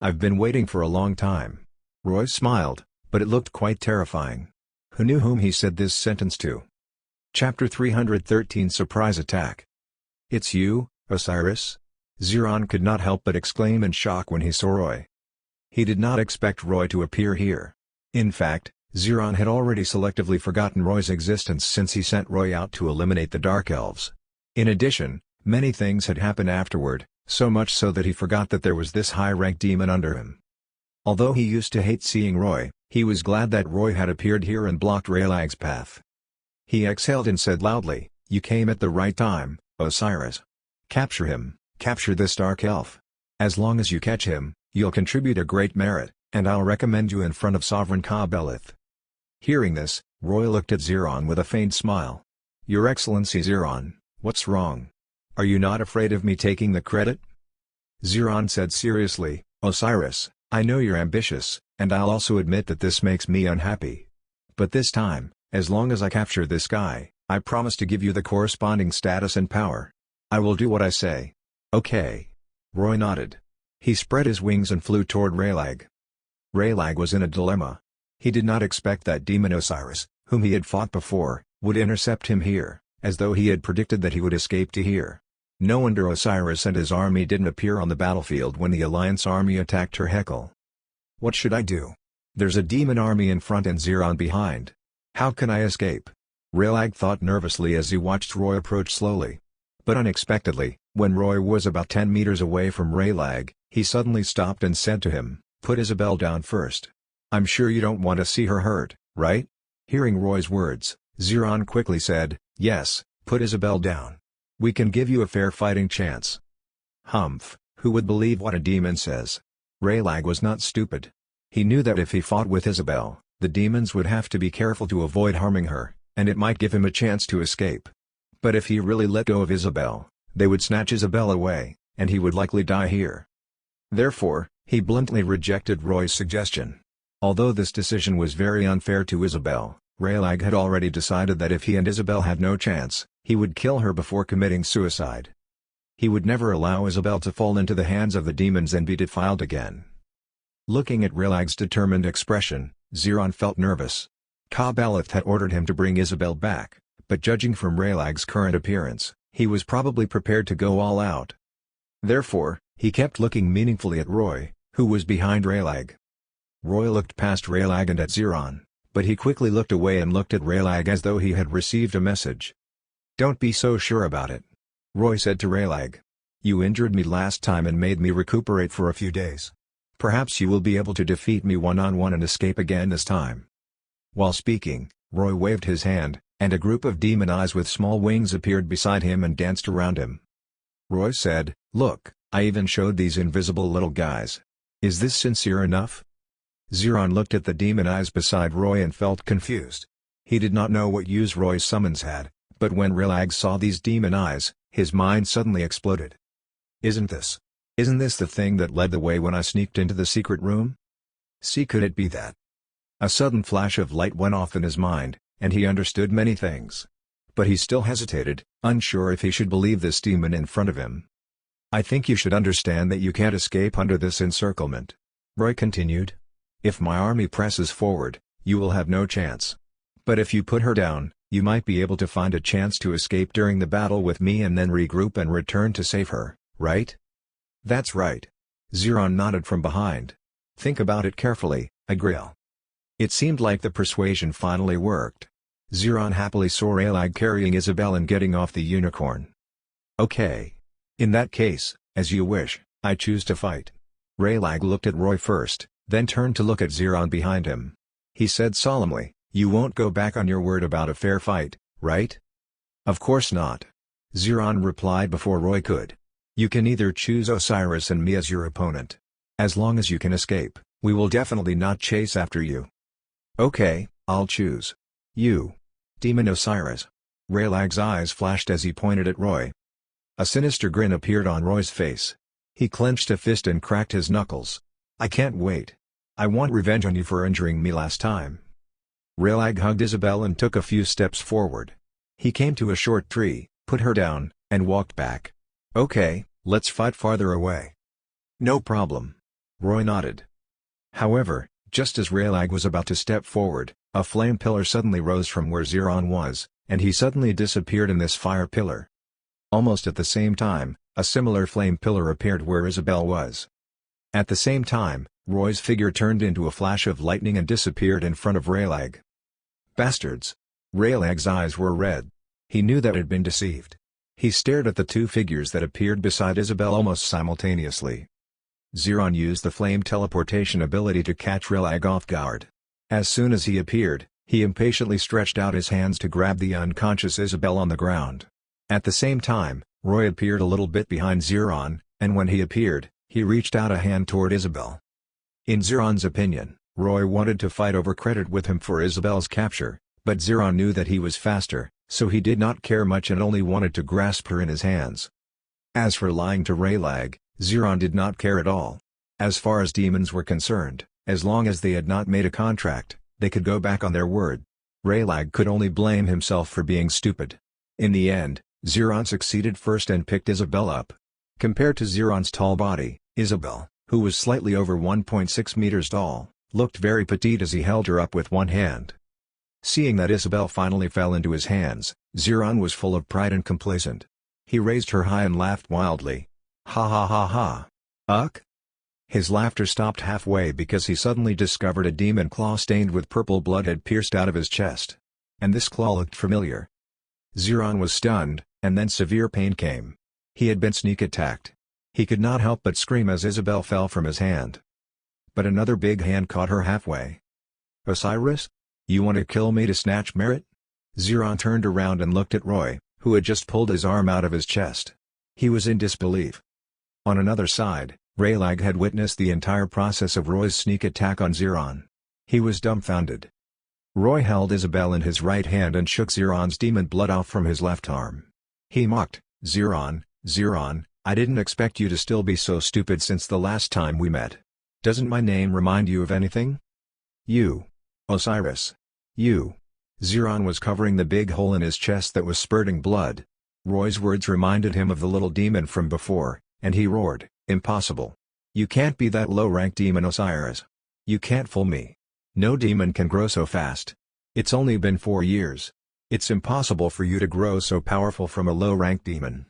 I've been waiting for a long time. Roy smiled, but it looked quite terrifying. Who knew whom he said this sentence to? Chapter 313 Surprise Attack. It's you, Osiris? Zeron could not help but exclaim in shock when he saw Roy. He did not expect Roy to appear here. In fact, Zeron had already selectively forgotten Roy's existence since he sent Roy out to eliminate the Dark Elves. In addition, many things had happened afterward, so much so that he forgot that there was this high-ranked demon under him. Although he used to hate seeing Roy, he was glad that Roy had appeared here and blocked Raylag's path. He exhaled and said loudly, "You came at the right time, Osiris. Capture him, capture this Dark Elf. As long as you catch him, you'll contribute a great merit, and I'll recommend you in front of Sovereign Ka-Beleth." Hearing this, Roy looked at Zeron with a faint smile. "Your Excellency Zeron, what's wrong? Are you not afraid of me taking the credit?" Zeron said seriously, "Osiris, I know you're ambitious, and I'll also admit that this makes me unhappy. But this time, as long as I capture this guy, I promise to give you the corresponding status and power. I will do what I say." "Okay." Roy nodded. He spread his wings and flew toward Raylag. Raylag was in a dilemma. He did not expect that demon Osiris, whom he had fought before, would intercept him here, as though he had predicted that he would escape to here. No wonder Osiris and his army didn't appear on the battlefield when the Alliance army attacked Terhekel. What should I do? There's a demon army in front and Zeron behind. How can I escape? Raylag thought nervously as he watched Roy approach slowly. But unexpectedly, when Roy was about 10 meters away from Raylag, he suddenly stopped and said to him, "Put Isabel down first. I'm sure you don't want to see her hurt, right?" Hearing Roy's words, Zeron quickly said, "Yes, put Isabel down. We can give you a fair fighting chance." Humph, who would believe what a demon says? Raylag was not stupid. He knew that if he fought with Isabel, the demons would have to be careful to avoid harming her, and it might give him a chance to escape. But if he really let go of Isabel, they would snatch Isabel away, and he would likely die here. Therefore, he bluntly rejected Roy's suggestion. Although this decision was very unfair to Isabel, Raylag had already decided that if he and Isabel had no chance, he would kill her before committing suicide. He would never allow Isabel to fall into the hands of the demons and be defiled again. Looking at Raylag's determined expression, Zeron felt nervous. Ka-Beleth had ordered him to bring Isabel back, but judging from Raylag's current appearance, he was probably prepared to go all out. Therefore, he kept looking meaningfully at Roy, who was behind Raylag. Roy looked past Raylag and at Zeron, but he quickly looked away and looked at Raylag as though he had received a message. "Don't be so sure about it," Roy said to Raylag. "You injured me last time and made me recuperate for a few days. Perhaps you will be able to defeat me one-on-one and escape again this time." While speaking, Roy waved his hand, and a group of demon eyes with small wings appeared beside him and danced around him. Roy said, "Look, I even showed these invisible little guys. Is this sincere enough?" Zeron looked at the demon eyes beside Roy and felt confused. He did not know what use Roy's summons had, but when Raylag saw these demon eyes, his mind suddenly exploded. Isn't this the thing that led the way when I sneaked into the secret room? Could it be that? A sudden flash of light went off in his mind, and he understood many things. But he still hesitated, unsure if he should believe this demon in front of him. "I think you should understand that you can't escape under this encirclement," Roy continued. If my army presses forward, you will have no chance. But if you put her down, you might be able to find a chance to escape during the battle with me and then regroup and return to save her, right?" "That's right." Zeron nodded from behind. "Think about it carefully, Agril." It seemed like the persuasion finally worked. Zeron happily saw Raylag carrying Isabel and getting off the unicorn. "Okay. In that case, as you wish, I choose to fight." Raylag looked at Roy first, then turned to look at Zeron behind him. He said solemnly, "You won't go back on your word about a fair fight, right?" "Of course not." Zeron replied before Roy could. "You can either choose Osiris and me as your opponent. As long as you can escape, we will definitely not chase after you." "Okay, I'll choose you. Demon Osiris." Raylag's eyes flashed as he pointed at Roy. A sinister grin appeared on Roy's face. He clenched a fist and cracked his knuckles. "I can't wait. I want revenge on you for injuring me last time." Raylag hugged Isabel and took a few steps forward. He came to a short tree, put her down, and walked back. "Okay, let's fight farther away." "No problem." Roy nodded. However, just as Raylag was about to step forward, a flame pillar suddenly rose from where Zeron was, and he suddenly disappeared in this fire pillar. Almost at the same time, a similar flame pillar appeared where Isabel was. At the same time, Roy's figure turned into a flash of lightning and disappeared in front of Raylag. "Bastards!" Raylag's eyes were red. He knew that he had been deceived. He stared at the two figures that appeared beside Isabel almost simultaneously. Zeron used the flame teleportation ability to catch Raylag off guard. As soon as he appeared, he impatiently stretched out his hands to grab the unconscious Isabel on the ground. At the same time, Roy appeared a little bit behind Zeron, and when he appeared, he reached out a hand toward Isabel. In Zeron's opinion, Roy wanted to fight over credit with him for Isabel's capture, but Zeron knew that he was faster, so he did not care much and only wanted to grasp her in his hands. As for lying to Raylag, Zeron did not care at all. As far as demons were concerned, as long as they had not made a contract, they could go back on their word. Raylag could only blame himself for being stupid. In the end, Zeron succeeded first and picked Isabel up. Compared to Zeron's tall body, Isabel, who was slightly over 1.6 meters tall, looked very petite as he held her up with one hand. Seeing that Isabel finally fell into his hands, Zeron was full of pride and complacent. He raised her high and laughed wildly. "Ha ha ha ha! Uck?" His laughter stopped halfway because he suddenly discovered a demon claw stained with purple blood had pierced out of his chest. And this claw looked familiar. Zeron was stunned, and then severe pain came. He had been sneak attacked. He could not help but scream as Isabel fell from his hand. But another big hand caught her halfway. "Osiris? You want to kill me to snatch merit?" Zeron turned around and looked at Roy, who had just pulled his arm out of his chest. He was in disbelief. On another side, Raylag had witnessed the entire process of Roy's sneak attack on Zeron. He was dumbfounded. Roy held Isabel in his right hand and shook Zeron's demon blood off from his left arm. He mocked, Zeron, I didn't expect you to still be so stupid since the last time we met. Doesn't my name remind you of anything?" "You. Osiris. You." Zeron was covering the big hole in his chest that was spurting blood. Roy's words reminded him of the little demon from before, and he roared, "Impossible. You can't be that low-rank demon Osiris. You can't fool me. No demon can grow so fast. It's only been 4 years. It's impossible for you to grow so powerful from a low-rank demon.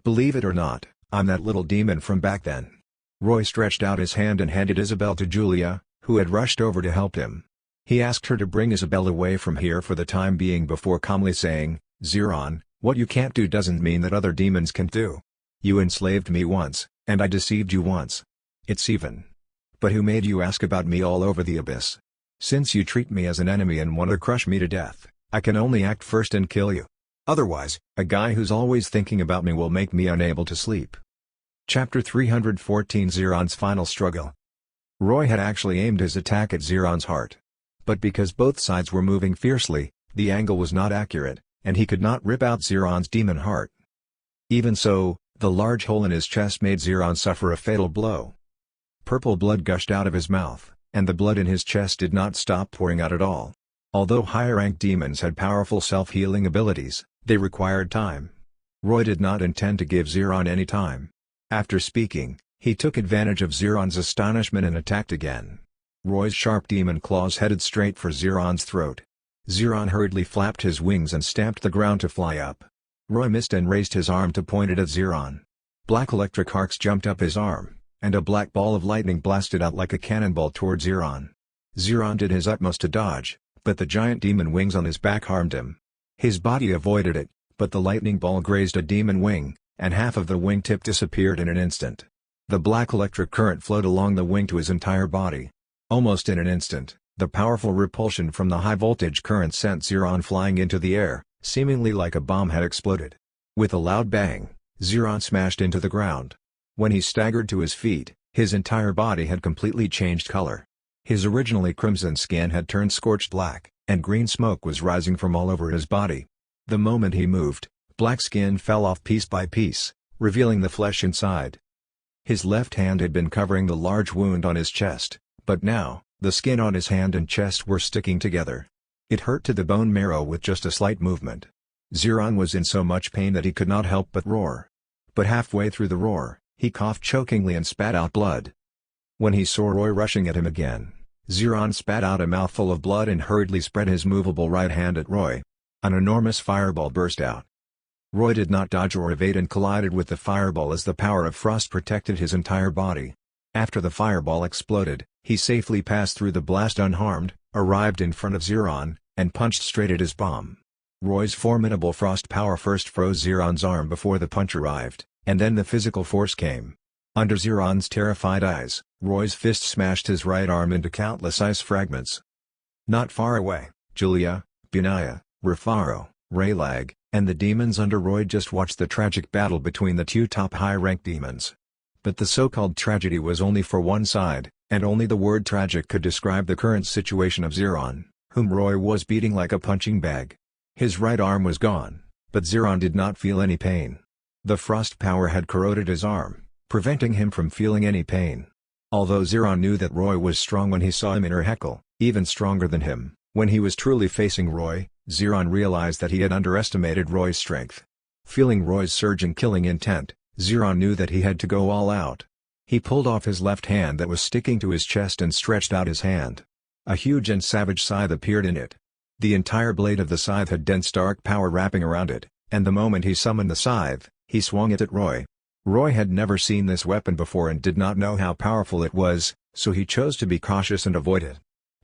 Believe it or not, I'm that little demon from back then." Roy stretched out his hand and handed Isabel to Julia, who had rushed over to help him. He asked her to bring Isabel away from here for the time being before calmly saying, "Zeron, what you can't do doesn't mean that other demons can't do. You enslaved me once, and I deceived you once. It's even. But who made you ask about me all over the abyss? Since you treat me as an enemy and want to crush me to death, I can only act first and kill you. Otherwise, a guy who's always thinking about me will make me unable to sleep." Chapter 314 Zeron's Final Struggle. Roy had actually aimed his attack at Zeron's heart. But because both sides were moving fiercely, the angle was not accurate, and he could not rip out Zeron's demon heart. Even so, the large hole in his chest made Zeron suffer a fatal blow. Purple blood gushed out of his mouth, and the blood in his chest did not stop pouring out at all. Although higher-ranked demons had powerful self-healing abilities, they required time. Roy did not intend to give Zeron any time. After speaking, he took advantage of Zeron's astonishment and attacked again. Roy's sharp demon claws headed straight for Zeron's throat. Zeron hurriedly flapped his wings and stamped the ground to fly up. Roy missed and raised his arm to point it at Zeron. Black electric arcs jumped up his arm, and a black ball of lightning blasted out like a cannonball toward Zeron. Zeron did his utmost to dodge, but the giant demon wings on his back harmed him. His body avoided it, but the lightning ball grazed a demon wing, and half of the wingtip disappeared in an instant. The black electric current flowed along the wing to his entire body. Almost in an instant, the powerful repulsion from the high-voltage current sent Zeron flying into the air, seemingly like a bomb had exploded. With a loud bang, Zeron smashed into the ground. When he staggered to his feet, his entire body had completely changed color. His originally crimson skin had turned scorched black, and green smoke was rising from all over his body. The moment he moved, black skin fell off piece by piece, revealing the flesh inside. His left hand had been covering the large wound on his chest, but now, the skin on his hand and chest were sticking together. It hurt to the bone marrow with just a slight movement. Zeron was in so much pain that he could not help but roar. But halfway through the roar, he coughed chokingly and spat out blood. When he saw Roy rushing at him again, Zeron spat out a mouthful of blood and hurriedly spread his movable right hand at Roy. An enormous fireball burst out. Roy did not dodge or evade and collided with the fireball as the power of frost protected his entire body. After the fireball exploded, he safely passed through the blast unharmed, arrived in front of Zeron, and punched straight at his palm. Roy's formidable frost power first froze Zeron's arm before the punch arrived, and then the physical force came. Under Zeron's terrified eyes, Roy's fist smashed his right arm into countless ice fragments. Not far away, Julia, Binaya, Rufaro, Raylag, and the demons under Roy just watched the tragic battle between the two top high-ranked demons. But the so-called tragedy was only for one side, and only the word tragic could describe the current situation of Zeron, whom Roy was beating like a punching bag. His right arm was gone, but Zeron did not feel any pain. The frost power had corroded his arm, preventing him from feeling any pain. Although Zeron knew that Roy was strong when he saw him in her heckle, even stronger than him, when he was truly facing Roy, Zeron realized that he had underestimated Roy's strength. Feeling Roy's surge and killing intent, Zeron knew that he had to go all out. He pulled off his left hand that was sticking to his chest and stretched out his hand. A huge and savage scythe appeared in it. The entire blade of the scythe had dense dark power wrapping around it, and the moment he summoned the scythe, he swung it at Roy. Roy had never seen this weapon before and did not know how powerful it was, so he chose to be cautious and avoid it.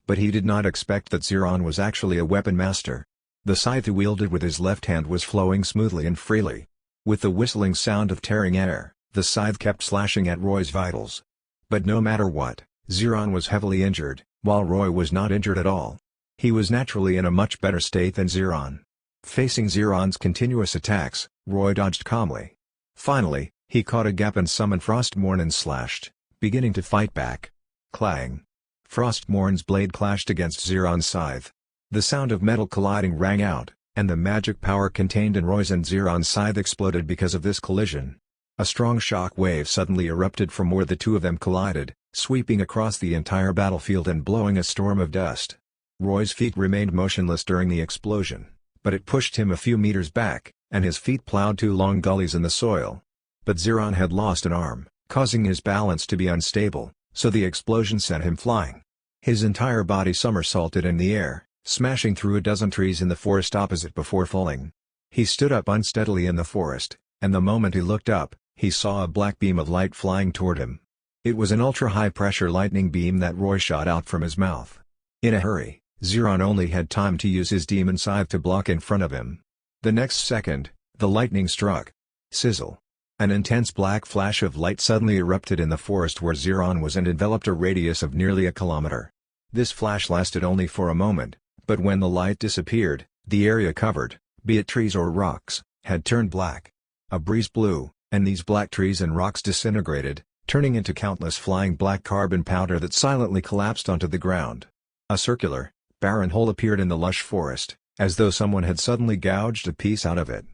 But he did not expect that Zeron was actually a weapon master. The scythe he wielded with his left hand was flowing smoothly and freely. With the whistling sound of tearing air, the scythe kept slashing at Roy's vitals. But no matter what, Zeron was heavily injured, while Roy was not injured at all. He was naturally in a much better state than Zeron. Facing Zeron's continuous attacks, Roy dodged calmly. Finally, he caught a gap and summoned Frostmourne and slashed, beginning to fight back. Clang! Frostmourne's blade clashed against Zeron's scythe. The sound of metal colliding rang out, and the magic power contained in Roy's and Zeron's scythe exploded because of this collision. A strong shock wave suddenly erupted from where the two of them collided, sweeping across the entire battlefield and blowing a storm of dust. Roy's feet remained motionless during the explosion, but it pushed him a few meters back, and his feet plowed two long gullies in the soil. But Zeron had lost an arm, causing his balance to be unstable, so the explosion sent him flying. His entire body somersaulted in the air, smashing through a dozen trees in the forest opposite before falling. He stood up unsteadily in the forest, and the moment he looked up, he saw a black beam of light flying toward him. It was an ultra-high-pressure lightning beam that Roy shot out from his mouth. In a hurry, Zeron only had time to use his demon scythe to block in front of him. The next second, the lightning struck. Sizzle! An intense black flash of light suddenly erupted in the forest where Zeron was and enveloped a radius of nearly a kilometer. This flash lasted only for a moment, but when the light disappeared, the area covered, be it trees or rocks, had turned black. A breeze blew, and these black trees and rocks disintegrated, turning into countless flying black carbon powder that silently collapsed onto the ground. A circular, barren hole appeared in the lush forest, as though someone had suddenly gouged a piece out of it.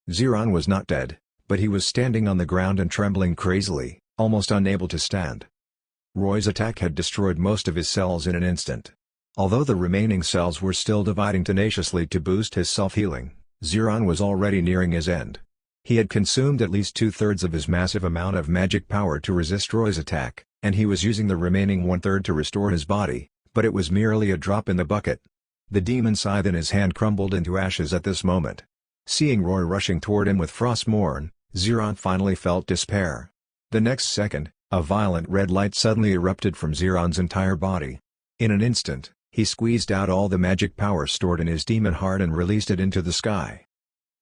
Zeron was not dead, but he was standing on the ground and trembling crazily, almost unable to stand. Roy's attack had destroyed most of his cells in an instant. Although the remaining cells were still dividing tenaciously to boost his self-healing, Zeron was already nearing his end. He had consumed at least 2/3 of his massive amount of magic power to resist Roy's attack, and he was using the remaining one-third to restore his body, but it was merely a drop in the bucket. The demon scythe in his hand crumbled into ashes at this moment. Seeing Roy rushing toward him with Frostmourne, Zirron finally felt despair. The next second, a violent red light suddenly erupted from Zirron's entire body. In an instant, he squeezed out all the magic power stored in his demon heart and released it into the sky.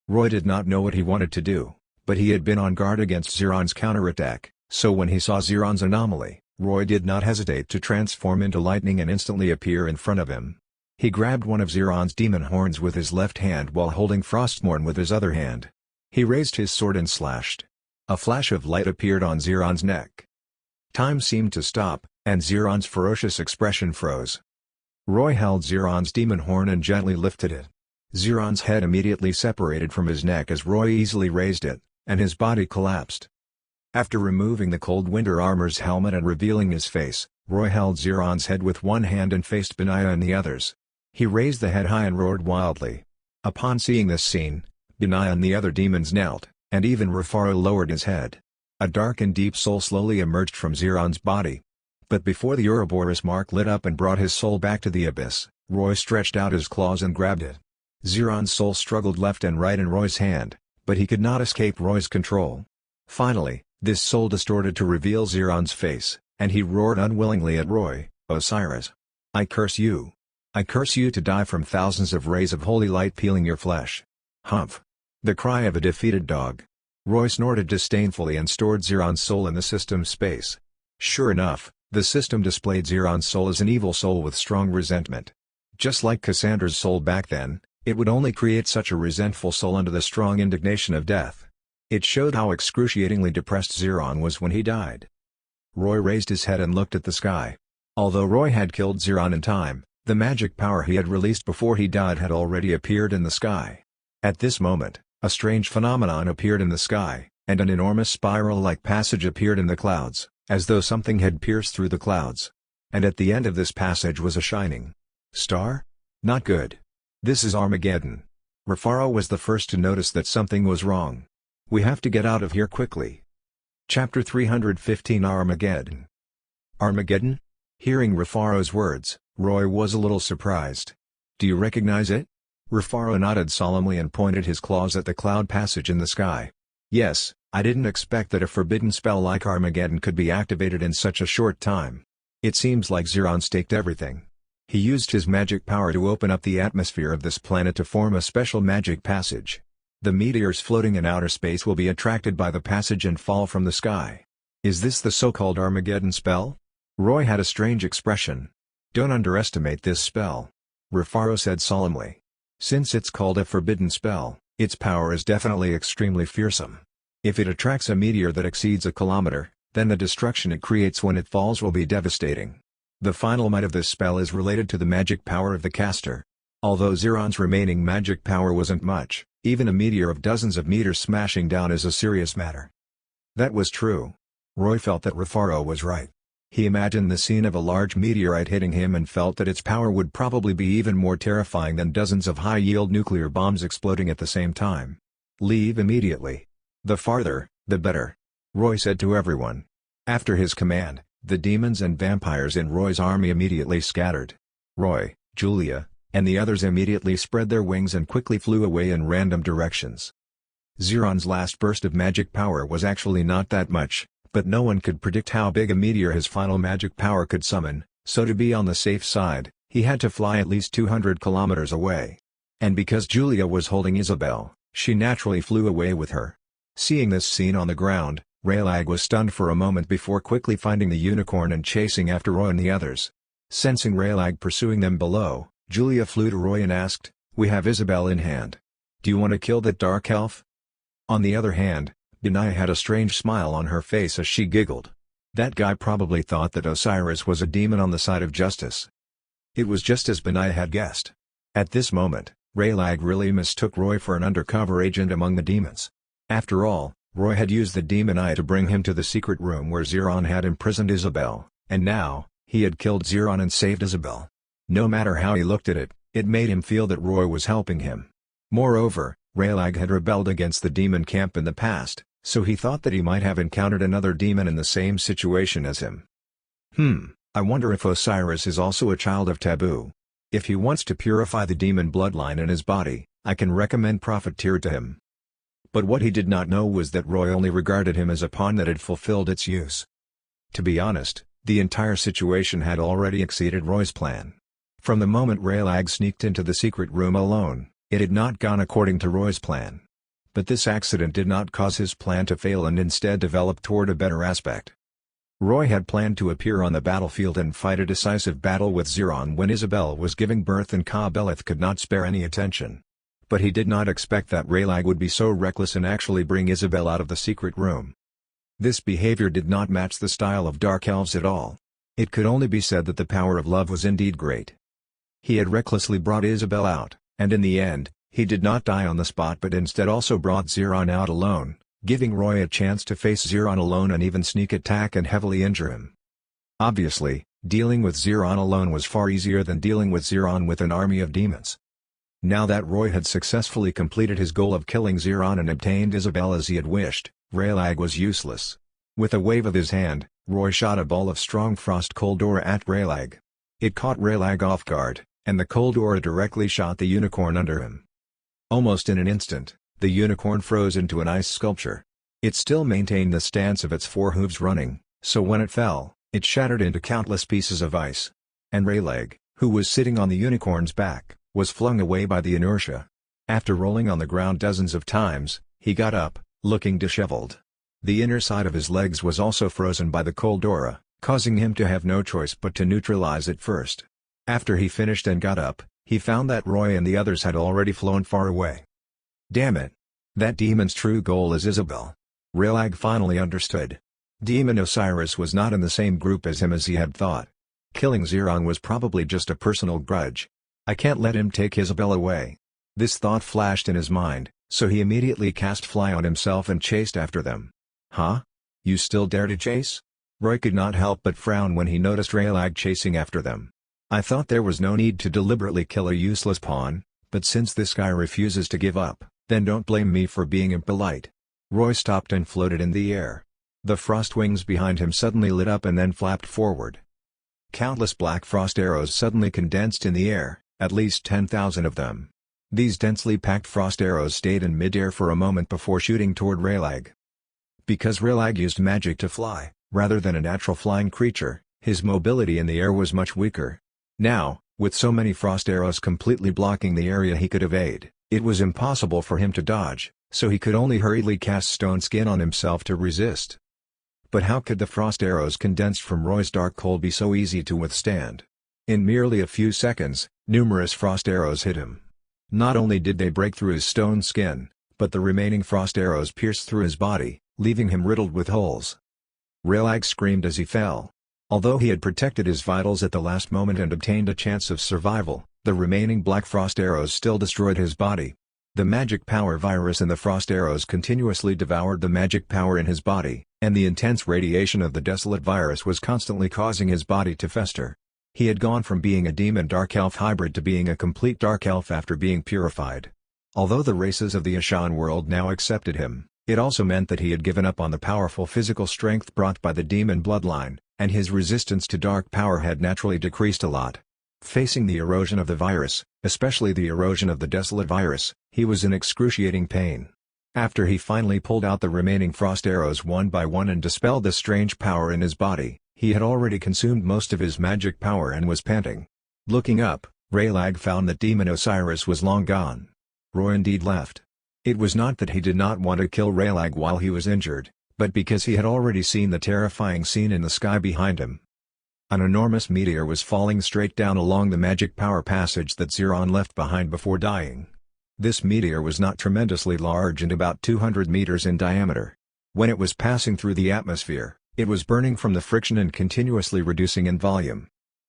Roy did not know what he wanted to do, but he had been on guard against Zirron's counterattack, so when he saw Zirron's anomaly, Roy did not hesitate to transform into lightning and instantly appear in front of him. He grabbed one of Zirron's demon horns with his left hand while holding Frostmourne with his other hand. He raised his sword and slashed. A flash of light appeared on Zirron's neck. Time seemed to stop, and Zirron's ferocious expression froze. Roy held Zirron's demon horn and gently lifted it. Zirron's head immediately separated from his neck as Roy easily raised it, and his body collapsed. After removing the cold winter armor's helmet and revealing his face, Roy held Zirron's head with one hand and faced Benaiah in the others. He raised the head high and roared wildly. Upon seeing this scene, Benaiah and the other demons knelt, and even Rufaro lowered his head. A dark and deep soul slowly emerged from Zirron's body. But before the Ouroboros mark lit up and brought his soul back to the abyss, Roy stretched out his claws and grabbed it. Zirron's soul struggled left and right in Roy's hand, but he could not escape Roy's control. Finally, this soul distorted to reveal Zirron's face, and he roared unwillingly at Roy, "Osiris! I curse you! I curse you to die from thousands of rays of holy light peeling your flesh." Humph! The cry of a defeated dog. Roy snorted disdainfully and stored Zirron's soul in the system's space. Sure enough, the system displayed Zirron's soul as an evil soul with strong resentment. Just like Cassandra's soul back then, it would only create such a resentful soul under the strong indignation of death. It showed how excruciatingly depressed Zirron was when he died. Roy raised his head and looked at the sky. Although Roy had killed Zirron in time, the magic power he had released before he died had already appeared in the sky. At this moment, a strange phenomenon appeared in the sky, and an enormous spiral-like passage appeared in the clouds, as though something had pierced through the clouds. And at the end of this passage was a shining star? Not good. This is Armageddon. Rufaro was the first to notice that something was wrong. We have to get out of here quickly. Chapter 315 Armageddon. Armageddon? Hearing Rufaro's words, Roy was a little surprised. Do you recognize it? Rufaro nodded solemnly and pointed his claws at the cloud passage in the sky. Yes, I didn't expect that a forbidden spell like Armageddon could be activated in such a short time. It seems like Zirron staked everything. He used his magic power to open up the atmosphere of this planet to form a special magic passage. The meteors floating in outer space will be attracted by the passage and fall from the sky. Is this the so-called Armageddon spell? Roy had a strange expression. Don't underestimate this spell. Rufaro said solemnly. Since it's called a forbidden spell, its power is definitely extremely fearsome. If it attracts a meteor that exceeds a kilometer, then the destruction it creates when it falls will be devastating. The final might of this spell is related to the magic power of the caster. Although Zirron's remaining magic power wasn't much, even a meteor of dozens of meters smashing down is a serious matter. That was true. Roy felt that Rufaro was right. He imagined the scene of a large meteorite hitting him and felt that its power would probably be even more terrifying than dozens of high-yield nuclear bombs exploding at the same time. Leave immediately. The farther, the better, Roy said to everyone. After his command, the demons and vampires in Roy's army immediately scattered. Roy, Julia, and the others immediately spread their wings and quickly flew away in random directions. Zirron's last burst of magic power was actually not that much, but no one could predict how big a meteor his final magic power could summon, so to be on the safe side, he had to fly at least 200 kilometers away. And because Julia was holding Isabel, she naturally flew away with her. Seeing this scene on the ground, Raylag was stunned for a moment before quickly finding the unicorn and chasing after Roy and the others. Sensing Raylag pursuing them below, Julia flew to Roy and asked, "We have Isabel in hand. Do you want to kill that dark elf?" On the other hand, Benaiah had a strange smile on her face as she giggled. That guy probably thought that Osiris was a demon on the side of justice. It was just as Benaiah had guessed. At this moment, Raylag really mistook Roy for an undercover agent among the demons. After all, Roy had used the demon eye to bring him to the secret room where Zirron had imprisoned Isabel, and now, he had killed Zirron and saved Isabel. No matter how he looked at it, it made him feel that Roy was helping him. Moreover, Raylag had rebelled against the demon camp in the past, so he thought that he might have encountered another demon in the same situation as him. I wonder if Osiris is also a child of Taboo. If he wants to purify the demon bloodline in his body, I can recommend Profiteer to him. But what he did not know was that Roy only regarded him as a pawn that had fulfilled its use. To be honest, the entire situation had already exceeded Roy's plan. From the moment Raylag sneaked into the secret room alone, it had not gone according to Roy's plan. But this accident did not cause his plan to fail and instead develop toward a better aspect. Roy had planned to appear on the battlefield and fight a decisive battle with Zeron when Isabel was giving birth and Ka-Beleth could not spare any attention. But he did not expect that Raylag would be so reckless and actually bring Isabel out of the secret room. This behavior did not match the style of Dark Elves at all. It could only be said that the power of love was indeed great. He had recklessly brought Isabel out, and in the end, he did not die on the spot but instead also brought Zeron out alone, giving Roy a chance to face Zeron alone and even sneak attack and heavily injure him. Obviously, dealing with Zeron alone was far easier than dealing with Zeron with an army of demons. Now that Roy had successfully completed his goal of killing Zeron and obtained Isabel as he had wished, Raylag was useless. With a wave of his hand, Roy shot a ball of strong frost cold aura at Raylag. It caught Raylag off guard, and the cold aura directly shot the unicorn under him. Almost in an instant, the unicorn froze into an ice sculpture. It still maintained the stance of its four hooves running, so when it fell, it shattered into countless pieces of ice. And Raylag, who was sitting on the unicorn's back, was flung away by the inertia. After rolling on the ground dozens of times, he got up, looking disheveled. The inner side of his legs was also frozen by the cold aura, causing him to have no choice but to neutralize it first. After he finished and got up, he found that Roy and the others had already flown far away. Damn it! That demon's true goal is Isabel. Raylag finally understood. Demon Osiris was not in the same group as him as he had thought. Killing Zeron was probably just a personal grudge. I can't let him take Isabel away. This thought flashed in his mind, so he immediately cast Fly on himself and chased after them. Huh? You still dare to chase? Roy could not help but frown when he noticed Raylag chasing after them. I thought there was no need to deliberately kill a useless pawn, but since this guy refuses to give up, then don't blame me for being impolite. Roy stopped and floated in the air. The frost wings behind him suddenly lit up and then flapped forward. Countless black frost arrows suddenly condensed in the air, at least 10,000 of them. These densely packed frost arrows stayed in mid-air for a moment before shooting toward Raylag. Because Raylag used magic to fly, rather than a natural flying creature, his mobility in the air was much weaker. Now, with so many frost arrows completely blocking the area he could evade, it was impossible for him to dodge, so he could only hurriedly cast Stone Skin on himself to resist. But how could the frost arrows condensed from Roy's dark cold be so easy to withstand? In merely a few seconds, numerous frost arrows hit him. Not only did they break through his stone skin, but the remaining frost arrows pierced through his body, leaving him riddled with holes. Raylag screamed as he fell. Although he had protected his vitals at the last moment and obtained a chance of survival, the remaining black frost arrows still destroyed his body. The magic power virus in the frost arrows continuously devoured the magic power in his body, and the intense radiation of the desolate virus was constantly causing his body to fester. He had gone from being a demon dark elf hybrid to being a complete dark elf after being purified. Although the races of the Ashan world now accepted him, it also meant that he had given up on the powerful physical strength brought by the demon bloodline, and his resistance to dark power had naturally decreased a lot. Facing the erosion of the virus, especially the erosion of the desolate virus, he was in excruciating pain. After he finally pulled out the remaining frost arrows one by one and dispelled the strange power in his body, he had already consumed most of his magic power and was panting. Looking up, Raylag found that Demon Osiris was long gone. Roy indeed left. It was not that he did not want to kill Raylag while he was injured, but because he had already seen the terrifying scene in the sky behind him. An enormous meteor was falling straight down along the magic power passage that Zeron left behind before dying. This meteor was not tremendously large and about 200 meters in diameter. When it was passing through the atmosphere, it was burning from the friction and continuously reducing in volume.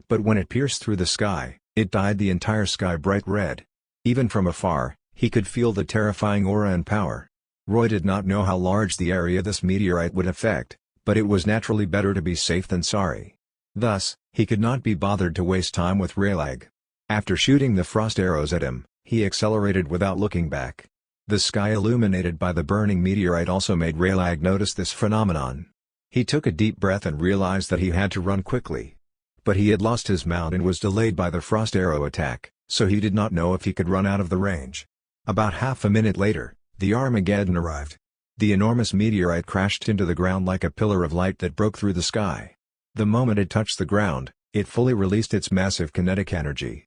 But when it pierced through the sky, it dyed the entire sky bright red. Even from afar, he could feel the terrifying aura and power. Roy did not know how large the area this meteorite would affect, but it was naturally better to be safe than sorry. Thus, he could not be bothered to waste time with Raylag. After shooting the frost arrows at him, he accelerated without looking back. The sky illuminated by the burning meteorite also made Raylag notice this phenomenon. He took a deep breath and realized that he had to run quickly. But he had lost his mount and was delayed by the frost arrow attack, so he did not know if he could run out of the range. About half a minute later, the Armageddon arrived. The enormous meteorite crashed into the ground like a pillar of light that broke through the sky. The moment it touched the ground, it fully released its massive kinetic energy.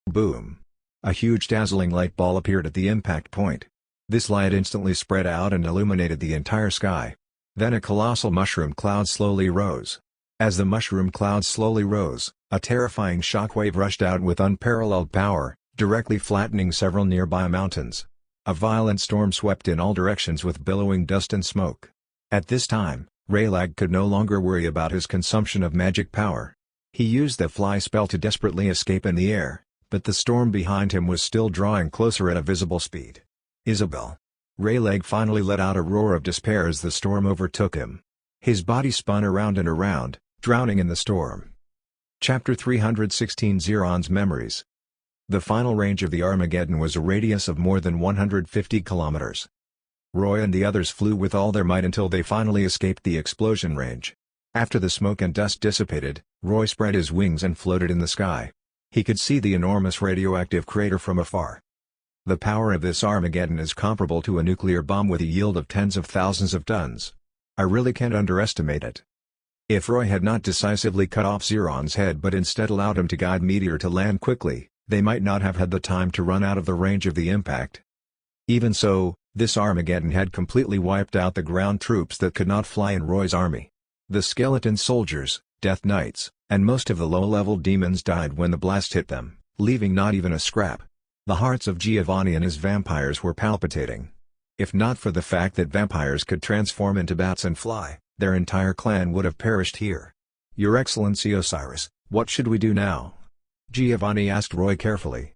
Boom! A huge dazzling light ball appeared at the impact point. This light instantly spread out and illuminated the entire sky. Then a colossal mushroom cloud slowly rose. As the mushroom cloud slowly rose, a terrifying shockwave rushed out with unparalleled power, directly flattening several nearby mountains. A violent storm swept in all directions with billowing dust and smoke. At this time, Raylag could no longer worry about his consumption of magic power. He used the fly spell to desperately escape in the air, but the storm behind him was still drawing closer at a visible speed. Isabel. Raylag finally let out a roar of despair as the storm overtook him. His body spun around and around, drowning in the storm. Chapter 316 Zeron's Memories. The final range of the Armageddon was a radius of more than 150 kilometers. Roy and the others flew with all their might until they finally escaped the explosion range. After the smoke and dust dissipated, Roy spread his wings and floated in the sky. He could see the enormous radioactive crater from afar. The power of this Armageddon is comparable to a nuclear bomb with a yield of tens of thousands of tons. I really can't underestimate it. If Roy had not decisively cut off Zeron's head but instead allowed him to guide Meteor to land quickly, they might not have had the time to run out of the range of the impact. Even so, this Armageddon had completely wiped out the ground troops that could not fly in Roy's army. The skeleton soldiers, Death Knights, and most of the low-level demons died when the blast hit them, leaving not even a scrap. The hearts of Giovanni and his vampires were palpitating. If not for the fact that vampires could transform into bats and fly, their entire clan would have perished here. Your Excellency Osiris, what should we do now? Giovanni asked Roy carefully.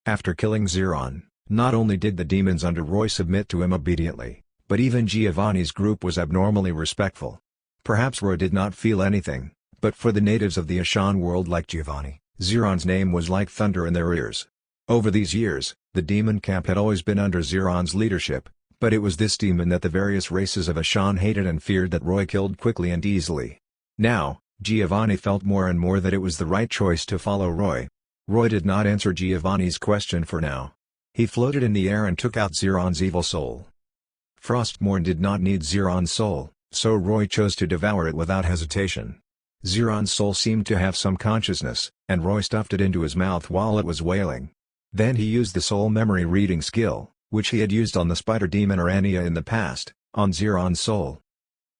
After killing Zeron, not only did the demons under Roy submit to him obediently, but even Giovanni's group was abnormally respectful. Perhaps Roy did not feel anything, but for the natives of the Ashan world like Giovanni, Zeron's name was like thunder in their ears. Over these years, the demon camp had always been under Zeron's leadership, but it was this demon that the various races of Ashan hated and feared that Roy killed quickly and easily. Now, Giovanni felt more and more that it was the right choice to follow Roy. Roy did not answer Giovanni's question for now. He floated in the air and took out Zeron's evil soul. Frostmourne did not need Zeron's soul, so Roy chose to devour it without hesitation. Zeron's soul seemed to have some consciousness, and Roy stuffed it into his mouth while it was wailing. Then he used the soul memory reading skill, which he had used on the spider demon Urania in the past, on Zeron's soul.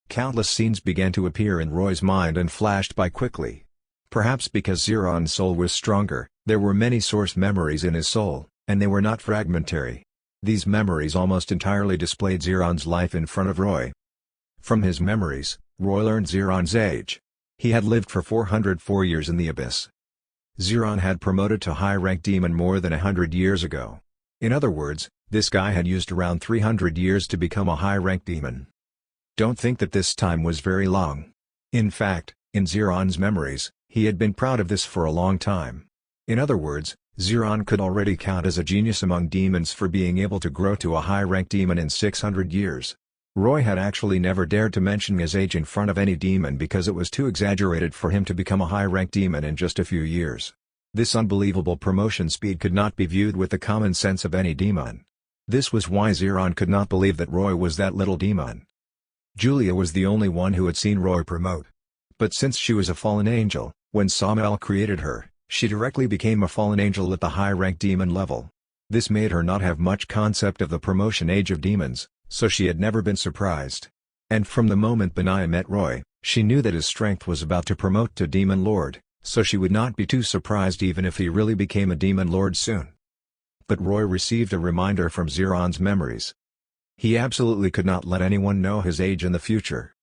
Countless scenes began to appear in Roy's mind and flashed by quickly. Perhaps because Zeron's soul was stronger, there were many source memories in his soul, and they were not fragmentary. These memories almost entirely displayed Zeron's life in front of Roy. From his memories, Roy learned Zeron's age. He had lived for 404 years in the Abyss. Zeron had promoted to high-rank demon more than 100 years ago. In other words, this guy had used around 300 years to become a high-rank demon. Don't think that this time was very long. In fact, in Zeron's memories, he had been proud of this for a long time. In other words, Zeron could already count as a genius among demons for being able to grow to a high-rank demon in 600 years. Roy had actually never dared to mention his age in front of any demon because it was too exaggerated for him to become a high-rank demon in just a few years. This unbelievable promotion speed could not be viewed with the common sense of any demon. This was why Zeron could not believe that Roy was that little demon. Julia was the only one who had seen Roy promote. But since she was a fallen angel, when Samael created her, she directly became a fallen angel at the high-rank demon level. This made her not have much concept of the promotion age of demons, so she had never been surprised. And from the moment Benaiah met Roy, she knew that his strength was about to promote to Demon Lord, so she would not be too surprised even if he really became a Demon Lord soon. But Roy received a reminder from Zeron's memories. He absolutely could not let anyone know his age in the future.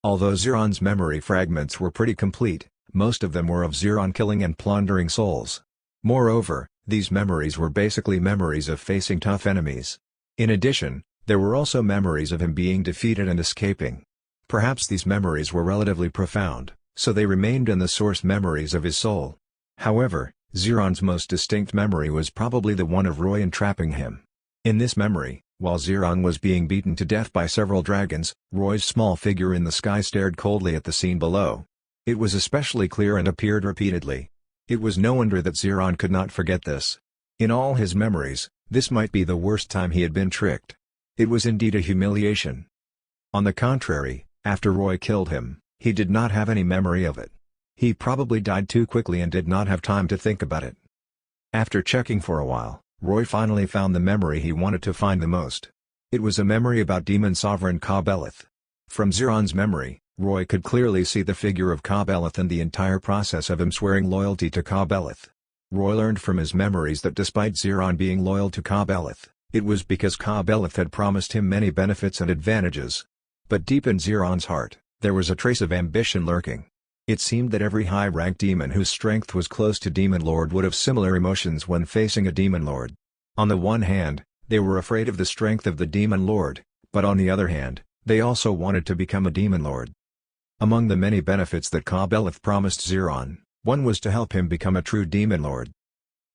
Although Zeron's memory fragments were pretty complete, most of them were of Zeron killing and plundering souls. Moreover, these memories were basically memories of facing tough enemies. In addition, there were also memories of him being defeated and escaping. Perhaps these memories were relatively profound, so they remained in the source memories of his soul. However, Zeron's most distinct memory was probably the one of Roy entrapping him. In this memory, While Zirron was being beaten to death by several dragons, Roy's small figure in the sky stared coldly at the scene below. It was especially clear and appeared repeatedly. It was no wonder that Zirron could not forget this. In all his memories, this might be the worst time he had been tricked. It was indeed a humiliation. On the contrary, after Roy killed him, he did not have any memory of it. He probably died too quickly and did not have time to think about it. After checking for a while, Roy finally found the memory he wanted to find the most. It was a memory about Demon Sovereign Ka-Beleth. From Zirron's memory, Roy could clearly see the figure of Ka-Beleth and the entire process of him swearing loyalty to Ka-Beleth. Roy learned from his memories that despite Zirron being loyal to Ka-Beleth, it was because Ka-Beleth had promised him many benefits and advantages. But deep in Zirron's heart, there was a trace of ambition lurking. It seemed that every high-ranked demon whose strength was close to Demon Lord would have similar emotions when facing a Demon Lord. On the one hand, they were afraid of the strength of the Demon Lord, but on the other hand, they also wanted to become a Demon Lord. Among the many benefits that Ka-Beleth promised Zirron, one was to help him become a true Demon Lord.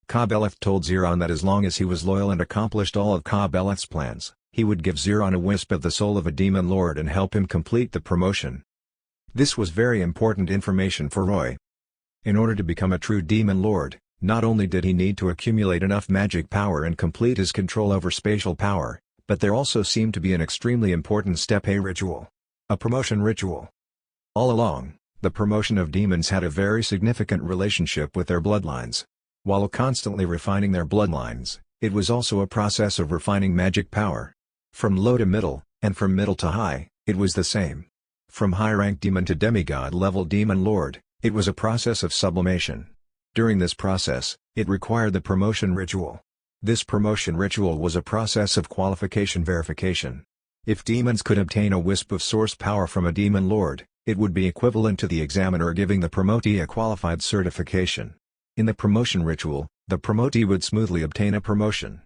Ka-Beleth told Zirron that as long as he was loyal and accomplished all of Ka-Beleth's plans, he would give Zirron a wisp of the soul of a Demon Lord and help him complete the promotion. This was very important information for Roy. In order to become a true Demon Lord, not only did he need to accumulate enough magic power and complete his control over spatial power, but there also seemed to be an extremely important step: a ritual. A promotion ritual. All along, the promotion of demons had a very significant relationship with their bloodlines. While constantly refining their bloodlines, it was also a process of refining magic power. From low to middle, and from middle to high, it was the same. From high-rank demon to demigod-level Demon Lord, it was a process of sublimation. During this process, it required the promotion ritual. This promotion ritual was a process of qualification verification. If demons could obtain a wisp of source power from a Demon Lord, it would be equivalent to the examiner giving the promotee a qualified certification. In the promotion ritual, the promotee would smoothly obtain a promotion.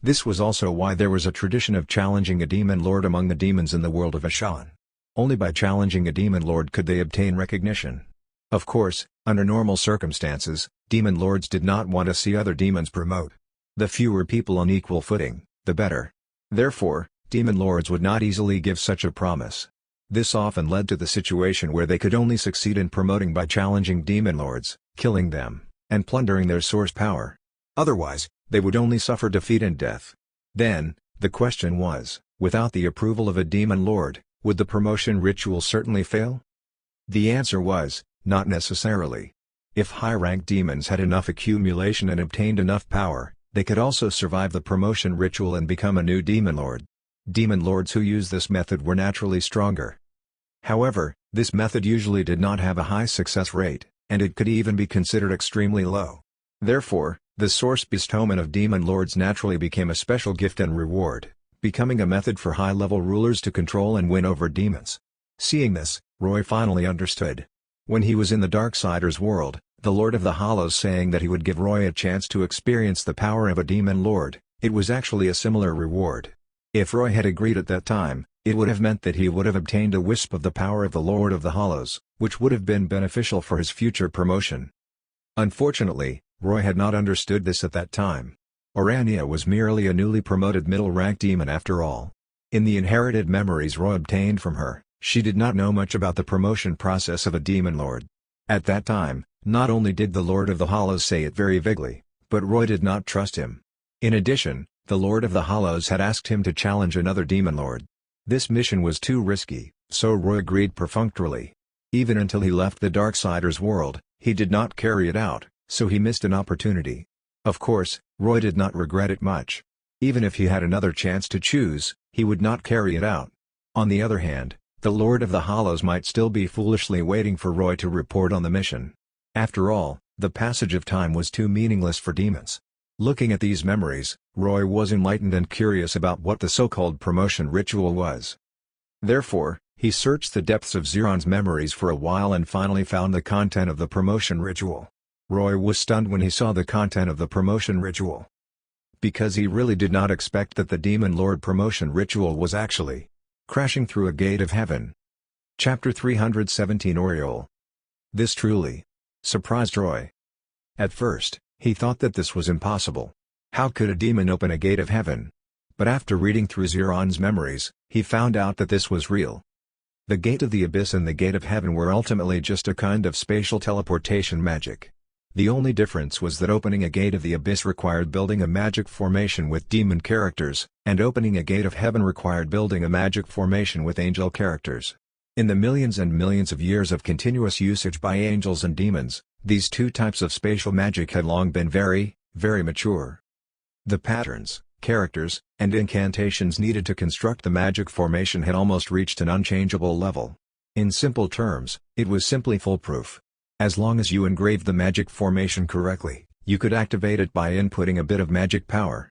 This was also why there was a tradition of challenging a Demon Lord among the demons in the world of Ashan. Only by challenging a Demon Lord could they obtain recognition. Of course, under normal circumstances, Demon Lords did not want to see other demons promote. The fewer people on equal footing, the better. Therefore, Demon Lords would not easily give such a promise. This often led to the situation where they could only succeed in promoting by challenging Demon Lords, killing them, and plundering their source power. Otherwise, they would only suffer defeat and death. Then, the question was, without the approval of a Demon Lord, would the promotion ritual certainly fail? The answer was, not necessarily. If high-ranked demons had enough accumulation and obtained enough power, they could also survive the promotion ritual and become a new Demon Lord. Demon Lords who used this method were naturally stronger. However, this method usually did not have a high success rate, and it could even be considered extremely low. Therefore, the source bestowment of Demon Lords naturally became a special gift and reward, becoming a method for high-level rulers to control and win over demons. Seeing this, Roy finally understood. When he was in the Darksiders world, the Lord of the Hollows saying that he would give Roy a chance to experience the power of a Demon Lord, it was actually a similar reward. If Roy had agreed at that time, it would have meant that he would have obtained a wisp of the power of the Lord of the Hollows, which would have been beneficial for his future promotion. Unfortunately, Roy had not understood this at that time. Orania was merely a newly promoted middle-rank demon after all. In the inherited memories Roy obtained from her, she did not know much about the promotion process of a Demon Lord. At that time, not only did the Lord of the Hollows say it very vaguely, but Roy did not trust him. In addition, the Lord of the Hollows had asked him to challenge another Demon Lord. This mission was too risky, so Roy agreed perfunctorily. Even until he left the Darksiders world, he did not carry it out, so he missed an opportunity. Of course, Roy did not regret it much. Even if he had another chance to choose, he would not carry it out. On the other hand, the Lord of the Hollows might still be foolishly waiting for Roy to report on the mission. After all, the passage of time was too meaningless for demons. Looking at these memories, Roy was enlightened and curious about what the so-called promotion ritual was. Therefore, he searched the depths of Zirron's memories for a while and finally found the content of the promotion ritual. Roy was stunned when he saw the content of the promotion ritual. Because he really did not expect that the Demon Lord promotion ritual was actually crashing through a gate of heaven. Chapter 317 Oriole. This truly surprised Roy. At first, he thought that this was impossible. How could a demon open a gate of heaven? but after reading through Zeron's memories, he found out that this was real. The Gate of the Abyss and the Gate of Heaven were ultimately just a kind of spatial teleportation magic. The only difference was that opening a Gate of the Abyss required building a magic formation with demon characters, and opening a Gate of Heaven required building a magic formation with angel characters. In the millions and millions of years of continuous usage by angels and demons, these two types of spatial magic had long been very, very mature. The patterns, characters, and incantations needed to construct the magic formation had almost reached an unchangeable level. In simple terms, it was simply foolproof. As long as you engraved the magic formation correctly, you could activate it by inputting a bit of magic power.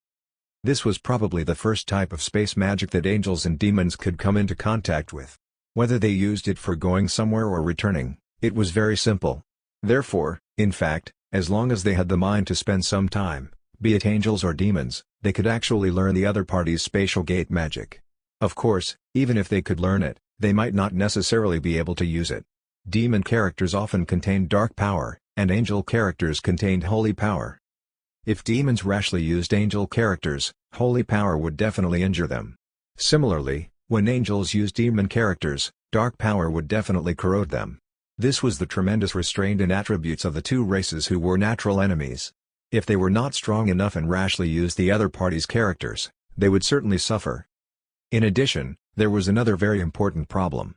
This was probably the first type of space magic that angels and demons could come into contact with. Whether they used it for going somewhere or returning, it was very simple. Therefore, in fact, as long as they had the mind to spend some time, be it angels or demons, they could actually learn the other party's spatial gate magic. Of course, even if they could learn it, they might not necessarily be able to use it. Demon characters often contained dark power, and angel characters contained holy power. If demons rashly used angel characters, holy power would definitely injure them. Similarly, when angels used demon characters, dark power would definitely corrode them. This was the tremendous restraint and attributes of the two races who were natural enemies. If they were not strong enough and rashly used the other party's characters, they would certainly suffer. In addition, there was another very important problem.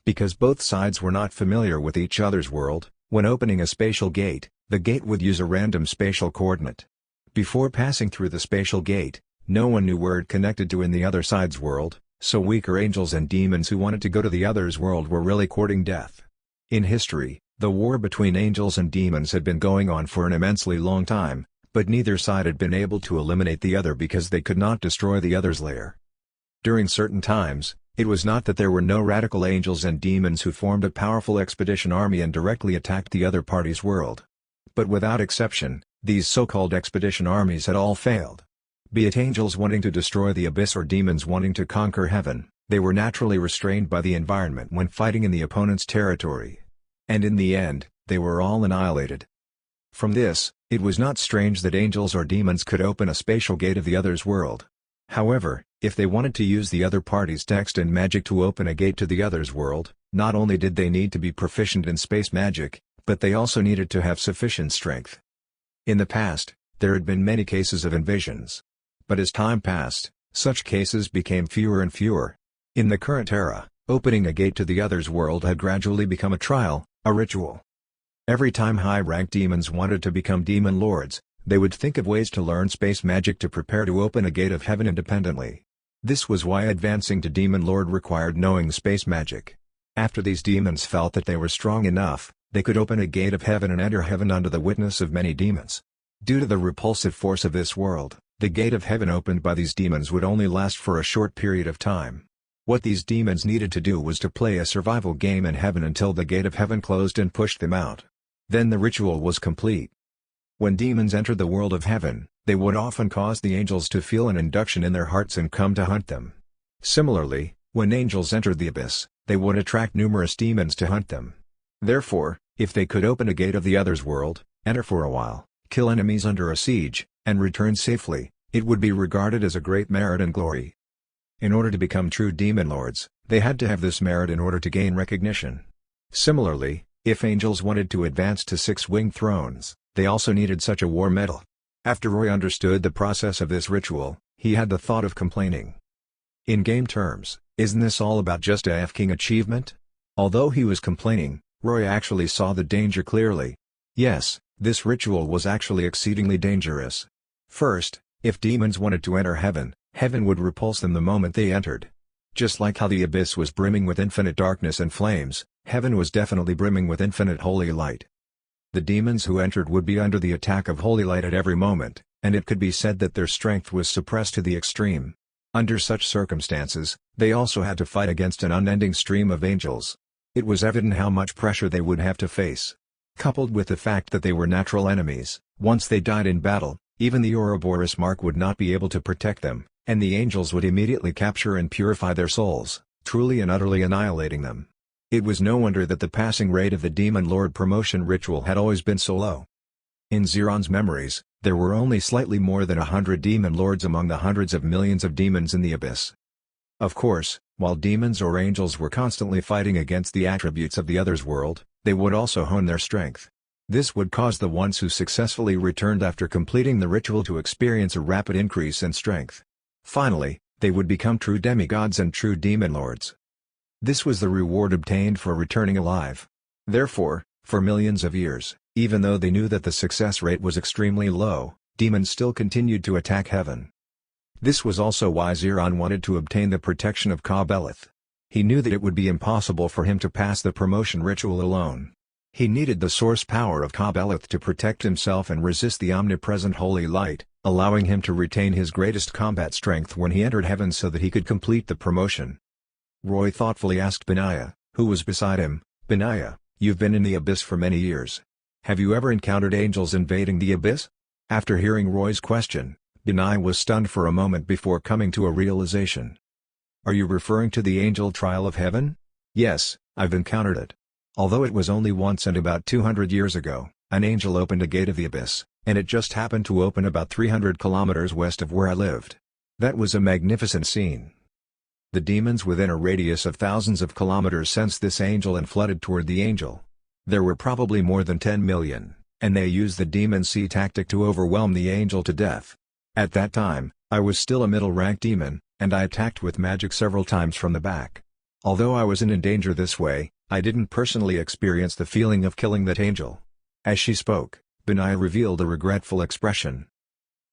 Because both sides were not familiar with each other's world, when opening a spatial gate, the gate would use a random spatial coordinate. Before passing through the spatial gate, no one knew where it connected to in the other side's world, so weaker angels and demons who wanted to go to the other's world were really courting death. In history, the war between angels and demons had been going on for an immensely long time, but neither side had been able to eliminate the other because they could not destroy the other's lair. During certain times, it was not that there were no radical angels and demons who formed a powerful expedition army and directly attacked the other party's world. But without exception, these so-called expedition armies had all failed. Be it angels wanting to destroy the abyss or demons wanting to conquer heaven, they were naturally restrained by the environment when fighting in the opponent's territory. And in the end, they were all annihilated. From this, it was not strange that angels or demons could open a spatial gate of the other's world. However, if they wanted to use the other party's text and magic to open a gate to the other's world, not only did they need to be proficient in space magic, but they also needed to have sufficient strength. In the past, there had been many cases of invasions. But as time passed, such cases became fewer and fewer. In the current era, opening a gate to the other's world had gradually become a trial, a ritual. Every time high-ranked demons wanted to become demon lords, they would think of ways to learn space magic to prepare to open a gate of heaven independently. This was why advancing to demon lord required knowing space magic. After these demons felt that they were strong enough, they could open a gate of heaven and enter heaven under the witness of many demons. Due to the repulsive force of this world, the gate of heaven opened by these demons would only last for a short period of time. What these demons needed to do was to play a survival game in heaven until the gate of heaven closed and pushed them out. Then the ritual was complete. When demons entered the world of heaven, they would often cause the angels to feel an induction in their hearts and come to hunt them. Similarly, when angels entered the abyss, they would attract numerous demons to hunt them. Therefore, if they could open a gate of the other's world, enter for a while, kill enemies under a siege, and return safely, it would be regarded as a great merit and glory. In order to become true demon lords, they had to have this merit in order to gain recognition. Similarly, if angels wanted to advance to six-winged thrones, they also needed such a war medal. After Roy understood the process of this ritual, he had the thought of complaining. In game terms, isn't this all about just a F-King achievement? Although he was complaining, Roy actually saw the danger clearly. Yes, this ritual was actually exceedingly dangerous. First, if demons wanted to enter heaven, heaven would repulse them the moment they entered. Just like how the abyss was brimming with infinite darkness and flames, heaven was definitely brimming with infinite holy light. The demons who entered would be under the attack of holy light at every moment, and it could be said that their strength was suppressed to the extreme. Under such circumstances, they also had to fight against an unending stream of angels. It was evident how much pressure they would have to face. Coupled with the fact that they were natural enemies, once they died in battle, even the Ouroboros mark would not be able to protect them, and the angels would immediately capture and purify their souls, truly and utterly annihilating them. It was no wonder that the passing rate of the Demon Lord promotion ritual had always been so low. In Zeron's memories, There were only slightly more than 100 demon lords among the hundreds of millions of demons in the abyss. Of course, while demons or angels were constantly fighting against the attributes of the other's world, they would also hone their strength. This would cause the ones who successfully returned after completing the ritual to experience a rapid increase in strength. Finally, they would become true demigods and true demon lords. This was the reward obtained for returning alive. Therefore, for millions of years, even though they knew that the success rate was extremely low, demons still continued to attack heaven. This was also why Xeron wanted to obtain the protection of Ka-Beleth. He knew that it would be impossible for him to pass the promotion ritual alone. He needed the source power of Ka-Beleth to protect himself and resist the omnipresent holy light, allowing him to retain his greatest combat strength when he entered heaven so that he could complete the promotion. Roy thoughtfully asked Benaiah, who was beside him, "Benaiah, you've been in the abyss for many years. Have you ever encountered angels invading the abyss?" After hearing Roy's question, Benaiah was stunned for a moment before coming to a realization. "Are you referring to the angel trial of heaven?" "Yes, I've encountered it. Although it was only once and about 200 years ago, an angel opened a gate of the abyss, and it just happened to open about 300 kilometers west of where I lived. That was a magnificent scene. The demons within a radius of thousands of kilometers sensed this angel and flooded toward the angel. There were probably more than 10 million, and they used the demon sea tactic to overwhelm the angel to death. At that time, I was still a middle-rank demon, and I attacked with magic several times from the back. Although I wasn't in danger this way, I didn't personally experience the feeling of killing that angel." As she spoke, Benaiah revealed a regretful expression.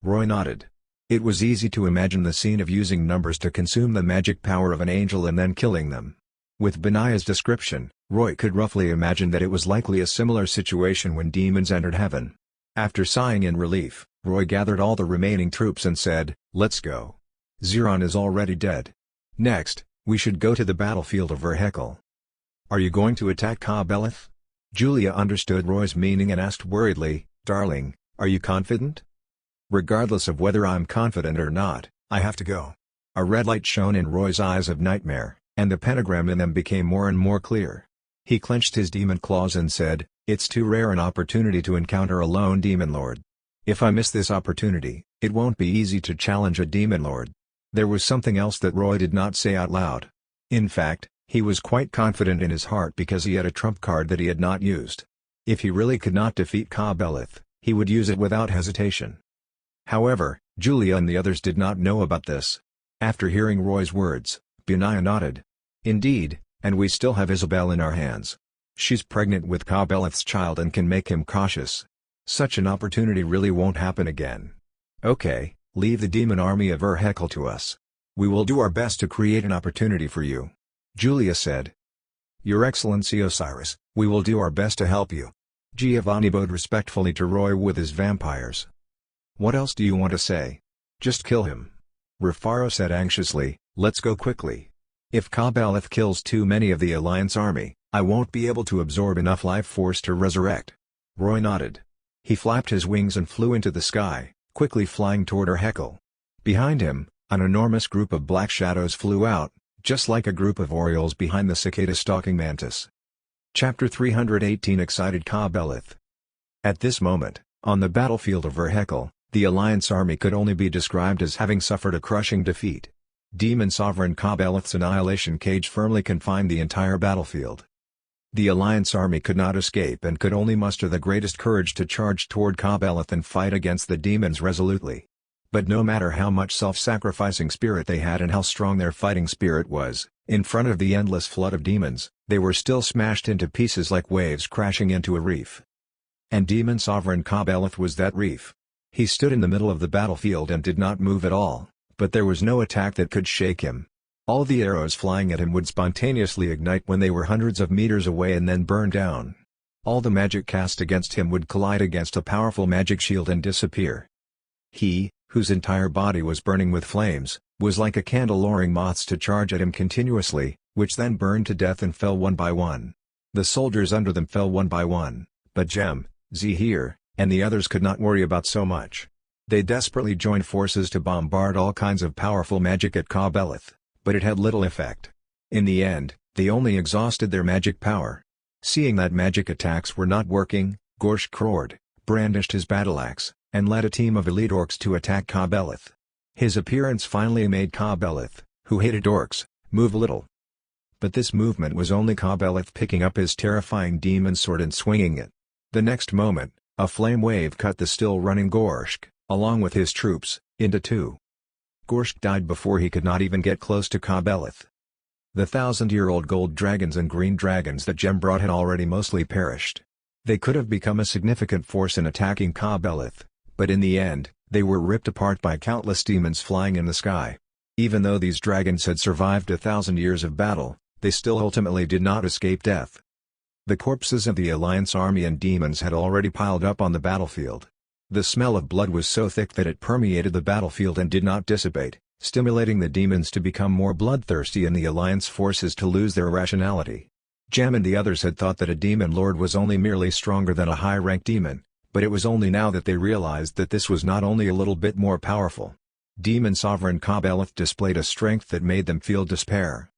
Roy nodded. It was easy to imagine the scene of using numbers to consume the magic power of an angel and then killing them. With Benaiah's description, Roy could roughly imagine that it was likely a similar situation when demons entered heaven. After sighing in relief, Roy gathered all the remaining troops and said, "Let's go. Xeron is already dead. Next, we should go to the battlefield of Verhekel." "Are you going to attack Ka-Beleth?" Julia understood Roy's meaning and asked worriedly, "Darling, are you confident?" "Regardless of whether I'm confident or not, I have to go." A red light shone in Roy's eyes of nightmare, and the pentagram in them became more and more clear. He clenched his demon claws and said, "It's too rare an opportunity to encounter a lone demon lord. If I miss this opportunity, it won't be easy to challenge a demon lord." There was something else that Roy did not say out loud. In fact, he was quite confident in his heart because he had a trump card that he had not used. If he really could not defeat Ka-Beleth, he would use it without hesitation. However, Julia and the others did not know about this. After hearing Roy's words, Benaiah nodded. "Indeed, and we still have Isabel in our hands. She's pregnant with Ka-Beleth's child and can make him cautious. Such an opportunity really won't happen again. Okay, leave the demon army of Verhekel to us. We will do our best to create an opportunity for you," Julia said. "Your Excellency Osiris, we will do our best to help you." Giovanni bowed respectfully to Roy with his vampires. "What else do you want to say?" "Just kill him." Rufaro said anxiously, "Let's go quickly. If Ka-Beleth kills too many of the Alliance army, I won't be able to absorb enough life force to resurrect." Roy nodded. He flapped his wings and flew into the sky, quickly flying toward Verhekel. Behind him, an enormous group of black shadows flew out, just like a group of orioles behind the cicada stalking mantis. Chapter 318 Excited Ka-Beleth. At this moment, on the battlefield of Verhekel, the Alliance army could only be described as having suffered a crushing defeat. Demon Sovereign Ka-Beleth's annihilation cage firmly confined the entire battlefield. The Alliance army could not escape and could only muster the greatest courage to charge toward Ka-Beleth and fight against the demons resolutely. But no matter how much self-sacrificing spirit they had and how strong their fighting spirit was, in front of the endless flood of demons, they were still smashed into pieces like waves crashing into a reef. And Demon Sovereign Ka-Beleth was that reef. He stood in the middle of the battlefield and did not move at all, but there was no attack that could shake him. All the arrows flying at him would spontaneously ignite when they were hundreds of meters away and then burn down. All the magic cast against him would collide against a powerful magic shield and disappear. He, whose entire body was burning with flames, was like a candle luring moths to charge at him continuously, which then burned to death and fell one by one. The soldiers under them fell one by one, but Jem, Zahir, and the others could not worry about so much. They desperately joined forces to bombard all kinds of powerful magic at Ka-Beleth, but it had little effect. In the end, they only exhausted their magic power. Seeing that magic attacks were not working, Gorsh Krord brandished his battle axe, and led a team of elite orcs to attack Ka-Beleth. His appearance finally made Ka-Beleth, who hated orcs, move a little. But this movement was only Ka-Beleth picking up his terrifying demon sword and swinging it. The next moment, a flame wave cut the still-running Gorshk, along with his troops, into two. Gorshk died before he could not even get close to Ka-Beleth. The 1,000-year-old gold dragons and green dragons that Jem brought had already mostly perished. They could have become a significant force in attacking Ka-Beleth, but in the end, they were ripped apart by countless demons flying in the sky. Even though these dragons had survived 1,000 years of battle, they still ultimately did not escape death. The corpses of the Alliance army and demons had already piled up on the battlefield. The smell of blood was so thick that it permeated the battlefield and did not dissipate, stimulating the demons to become more bloodthirsty and the Alliance forces to lose their rationality. Jem and the others had thought that a demon lord was only merely stronger than a high-ranked demon, but it was only now that they realized that this was not only a little bit more powerful. Demon Sovereign Ka-Beleth displayed a strength that made them feel despair.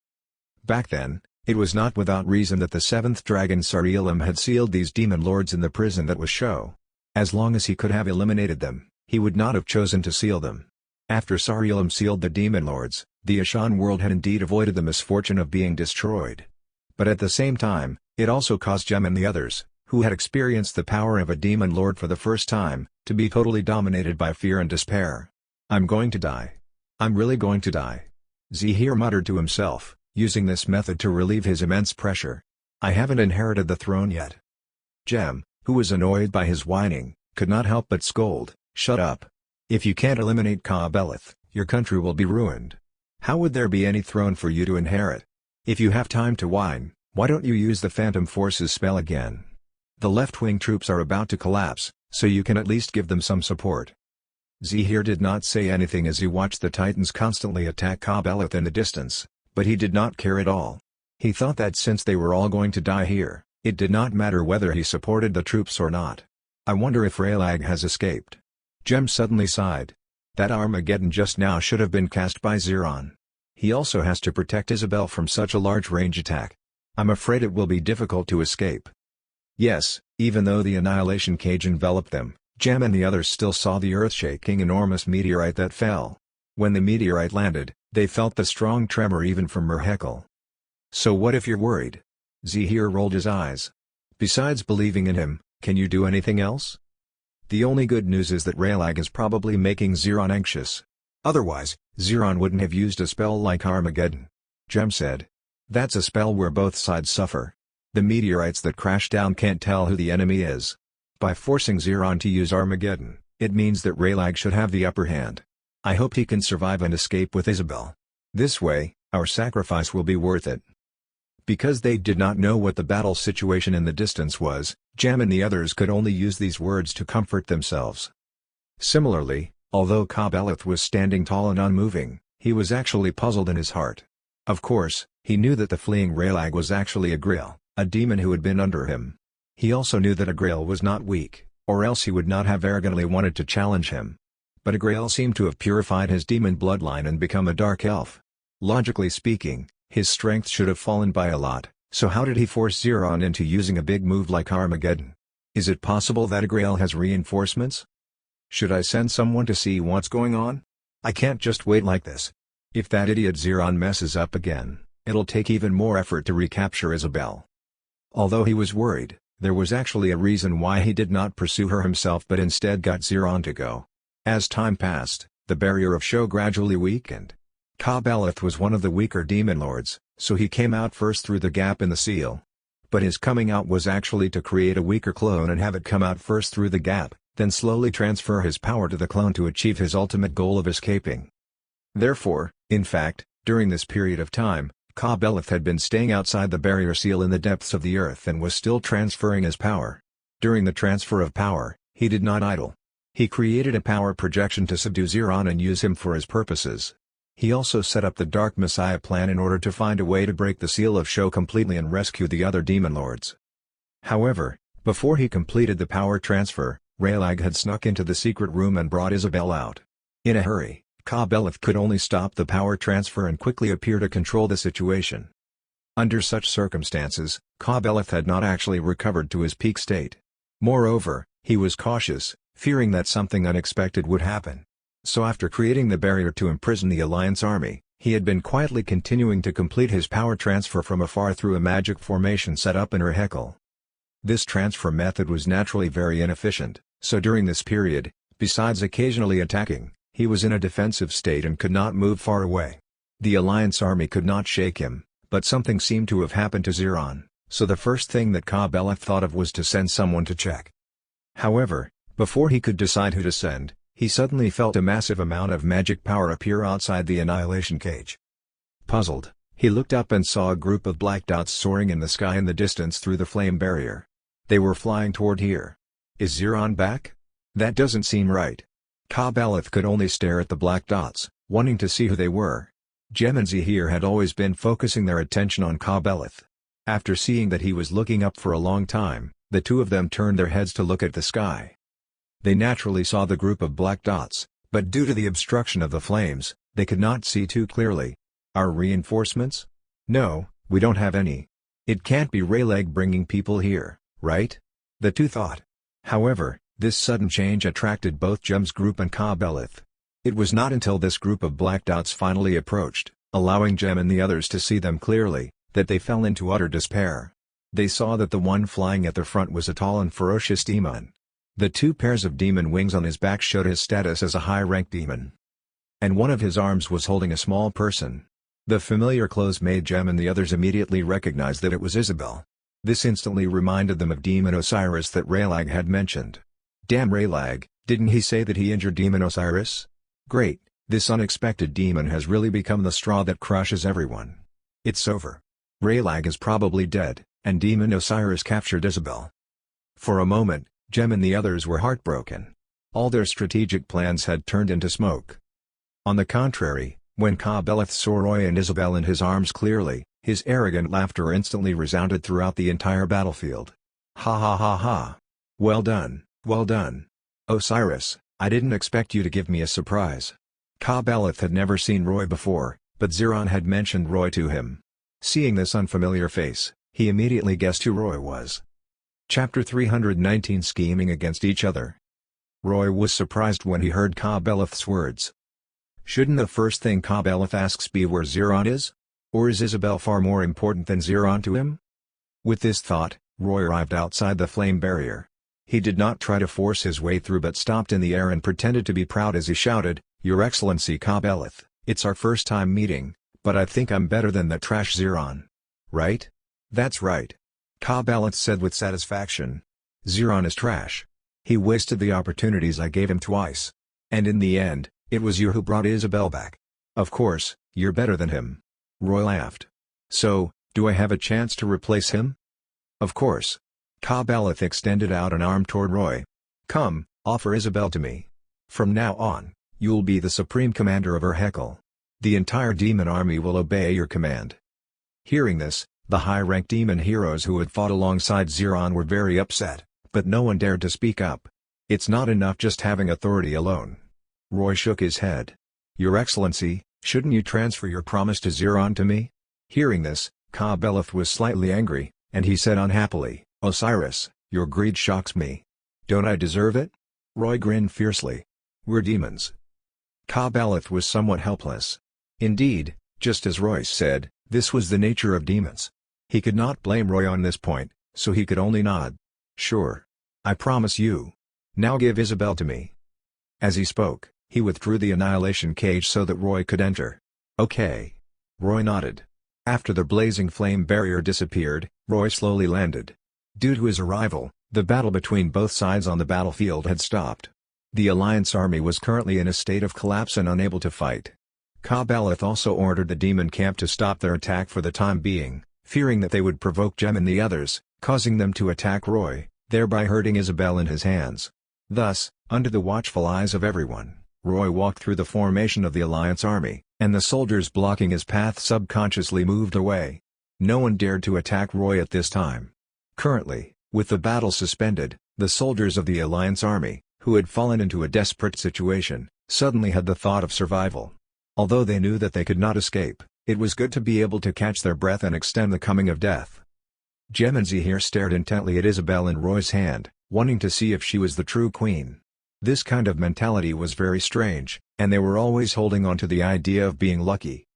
Back then, it was not without reason that the 7th dragon Sar-Elam had sealed these demon lords in the prison that was Sho. As long as he could have eliminated them, he would not have chosen to seal them. After Sar-Elam sealed the demon lords, the Ashan world had indeed avoided the misfortune of being destroyed. But at the same time, it also caused Jem and the others, who had experienced the power of a demon lord for the first time, to be totally dominated by fear and despair. "I'm going to die. I'm really going to die," Zahir muttered to himself, using this method to relieve his immense pressure. "I haven't inherited the throne yet." Jem, who was annoyed by his whining, could not help but scold, "Shut up. If you can't eliminate Ka-Beleth, your country will be ruined. How would there be any throne for you to inherit? If you have time to whine, why don't you use the Phantom Forces spell again? The left-wing troops are about to collapse, so you can at least give them some support." Zahir did not say anything as he watched the Titans constantly attack Ka-Beleth in the distance, but he did not care at all. He thought that since they were all going to die here, it did not matter whether he supported the troops or not. "I wonder if Raylag has escaped." Jem suddenly sighed. That Armageddon just now should have been cast by Ziron. He also has to protect Isabel from such a large range attack. "I'm afraid it will be difficult to escape." Yes, even though the annihilation cage enveloped them, Jem and the others still saw the earth-shaking enormous meteorite that fell. When the meteorite landed, they felt the strong tremor even from Merhekel. "So what if you're worried?" Zahir rolled his eyes. "Besides believing in him, can you do anything else?" "The only good news is that Raylag is probably making Ziron anxious. Otherwise, Ziron wouldn't have used a spell like Armageddon," Jem said. "That's a spell where both sides suffer. The meteorites that crash down can't tell who the enemy is. By forcing Ziron to use Armageddon, it means that Raylag should have the upper hand. I hope he can survive and escape with Isabel. This way, our sacrifice will be worth it." Because they did not know what the battle situation in the distance was, Jem and the others could only use these words to comfort themselves. Similarly, although Ka-Beleth was standing tall and unmoving, he was actually puzzled in his heart. Of course, he knew that the fleeing Raylag was actually a Grail, a demon who had been under him. He also knew that a Grail was not weak, or else he would not have arrogantly wanted to challenge him. But a Grail seemed to have purified his demon bloodline and become a dark elf. Logically speaking, his strength should have fallen by a lot, so how did he force Ziron into using a big move like Armageddon? Is it possible that a Grail has reinforcements? Should I send someone to see what's going on? I can't just wait like this. If that idiot Ziron messes up again, it'll take even more effort to recapture Isabel. Although he was worried, there was actually a reason why he did not pursue her himself but instead got Ziron to go. As time passed, the barrier of Sho gradually weakened. Ka-Beleth was one of the weaker demon lords, so he came out first through the gap in the seal. But his coming out was actually to create a weaker clone and have it come out first through the gap, then slowly transfer his power to the clone to achieve his ultimate goal of escaping. Therefore, in fact, during this period of time, Ka-Beleth had been staying outside the barrier seal in the depths of the earth and was still transferring his power. During the transfer of power, he did not idle. He created a power projection to subdue Ziron and use him for his purposes. He also set up the Dark Messiah plan in order to find a way to break the seal of Sho completely and rescue the other demon lords. However, before he completed the power transfer, Raylag had snuck into the secret room and brought Isabel out. In a hurry, Ka-Beleth could only stop the power transfer and quickly appear to control the situation. Under such circumstances, Ka-Beleth had not actually recovered to his peak state. Moreover, he was cautious, fearing that something unexpected would happen. So after creating the barrier to imprison the Alliance army, he had been quietly continuing to complete his power transfer from afar through a magic formation set up in Urhekel. This transfer method was naturally very inefficient, so during this period, besides occasionally attacking, he was in a defensive state and could not move far away. The Alliance army could not shake him, but something seemed to have happened to Zeron, so the first thing that Ka-Beleth thought of was to send someone to check. However, before he could decide who to send, he suddenly felt a massive amount of magic power appear outside the Annihilation Cage. Puzzled, he looked up and saw a group of black dots soaring in the sky in the distance through the flame barrier. They were flying toward here. Is Zeron back? That doesn't seem right. Ka-Beleth could only stare at the black dots, wanting to see who they were. Jem and Zahir had always been focusing their attention on Ka-Beleth. After seeing that he was looking up for a long time, the two of them turned their heads to look at the sky. They naturally saw the group of black dots, but due to the obstruction of the flames, they could not see too clearly. Our reinforcements? No, we don't have any. It can't be Rayleigh bringing people here, right? The two thought. However, this sudden change attracted both Jem's group and Ka-Beleth. It was not until this group of black dots finally approached, allowing Jem and the others to see them clearly, that they fell into utter despair. They saw that the one flying at the front was a tall and ferocious demon. The two pairs of demon wings on his back showed his status as a high-ranked demon. And one of his arms was holding a small person. The familiar clothes made Jem and the others immediately recognize that it was Isabel. This instantly reminded them of Demon Osiris that Rayleigh had mentioned. Damn Rayleigh, didn't he say that he injured Demon Osiris? Great, this unexpected demon has really become the straw that crushes everyone. It's over. Rayleigh is probably dead, and Demon Osiris captured Isabel. For a moment, Jem and the others were heartbroken. All their strategic plans had turned into smoke. On the contrary, when Ka-Beleth saw Roy and Isabel in his arms clearly, his arrogant laughter instantly resounded throughout the entire battlefield. Ha ha ha ha. Well done, well done. Osiris, I didn't expect you to give me a surprise. Ka-Beleth had never seen Roy before, but Zeron had mentioned Roy to him. Seeing this unfamiliar face, he immediately guessed who Roy was. Chapter 319 Scheming Against Each Other. Roy was surprised when he heard Ka-Beleth's words. Shouldn't the first thing Ka-Beleth asks be where Zeron is? Or is Isabel far more important than Zeron to him? With this thought, Roy arrived outside the flame barrier. He did not try to force his way through but stopped in the air and pretended to be proud as he shouted, "Your Excellency Ka-Beleth, it's our first time meeting, but I think I'm better than that trash Zeron. Right?" "That's right," Ka-Beleth said with satisfaction. "Zeron is trash. He wasted the opportunities I gave him twice. And in the end, it was you who brought Isabel back. Of course, you're better than him." Roy laughed. "So, do I have a chance to replace him?" "Of course." Ka-Beleth extended out an arm toward Roy. "Come, offer Isabel to me. From now on, you'll be the supreme commander of Urhekel. The entire demon army will obey your command." Hearing this, the high-ranked demon heroes who had fought alongside Zeron were very upset, but no one dared to speak up. It's not enough just having authority alone. Roy shook his head. "Your Excellency, shouldn't you transfer your promise to Zeron to me?" Hearing this, Ka-Beleth was slightly angry, and he said unhappily, "Osiris, your greed shocks me. Don't I deserve it?" Roy grinned fiercely. "We're demons." Ka-Beleth was somewhat helpless. Indeed, just as Roy said, this was the nature of demons. He could not blame Roy on this point, so he could only nod. "Sure. I promise you. Now give Isabel to me." As he spoke, he withdrew the Annihilation Cage so that Roy could enter. "Okay." Roy nodded. After the blazing flame barrier disappeared, Roy slowly landed. Due to his arrival, the battle between both sides on the battlefield had stopped. The Alliance army was currently in a state of collapse and unable to fight. Ka-Beleth also ordered the demon camp to stop their attack for the time being, fearing that they would provoke Jem and the others, causing them to attack Roy, thereby hurting Isabel in his hands. Thus, under the watchful eyes of everyone, Roy walked through the formation of the Alliance army, and the soldiers blocking his path subconsciously moved away. No one dared to attack Roy at this time. Currently, with the battle suspended, the soldiers of the Alliance army, who had fallen into a desperate situation, suddenly had the thought of survival. Although they knew that they could not escape, it was good to be able to catch their breath and extend the coming of death. Jem and Zahir stared intently at Isabel in Roy's hand, wanting to see if she was the true queen. This kind of mentality was very strange, and they were always holding on to the idea of being lucky.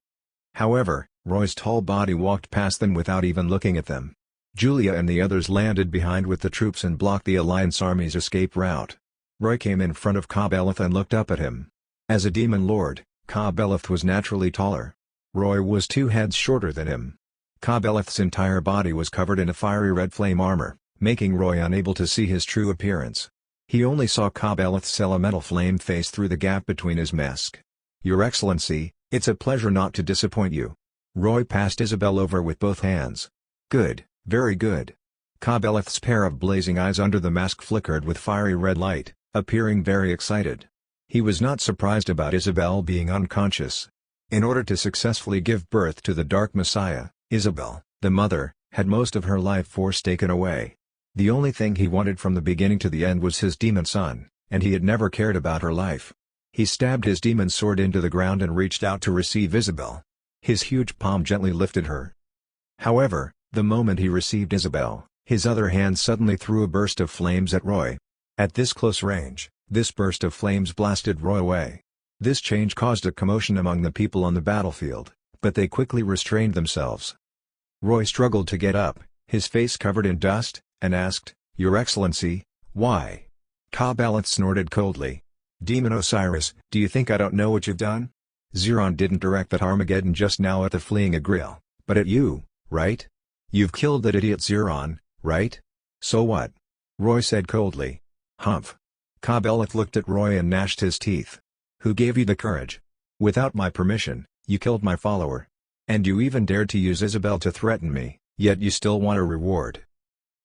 However, Roy's tall body walked past them without even looking at them. Julia and the others landed behind with the troops and blocked the Alliance Army's escape route. Roy came in front of Ka-Beleth and looked up at him. As a demon lord, Ka-Beleth was naturally taller. Roy was 2 heads shorter than him. Ka-Beleth's entire body was covered in a fiery red flame armor, making Roy unable to see his true appearance. He only saw Ka-Beleth's elemental flame face through the gap between his mask. "Your Excellency, it's a pleasure not to disappoint you." Roy passed Isabel over with both hands. "Good, very good." Ka-Beleth's pair of blazing eyes under the mask flickered with fiery red light, appearing very excited. He was not surprised about Isabel being unconscious. In order to successfully give birth to the Dark Messiah, Isabel, the mother, had most of her life force taken away. The only thing he wanted from the beginning to the end was his demon son, and he had never cared about her life. He stabbed his demon sword into the ground and reached out to receive Isabel. His huge palm gently lifted her. However, the moment he received Isabel, his other hand suddenly threw a burst of flames at Roy. At this close range, this burst of flames blasted Roy away. This change caused a commotion among the people on the battlefield, but they quickly restrained themselves. Roy struggled to get up, his face covered in dust, and asked, "Your Excellency, why?" Ka-Beleth snorted coldly. "Demon Osiris, do you think I don't know what you've done? Zeron didn't direct that Armageddon just now at the fleeing Agriel, but at you, right? You've killed that idiot Zeron, right? So what?" Roy said coldly. "Humph." Ka-Beleth looked at Roy and gnashed his teeth. "Who gave you the courage? Without my permission, you killed my follower. And you even dared to use Isabel to threaten me, yet you still want a reward."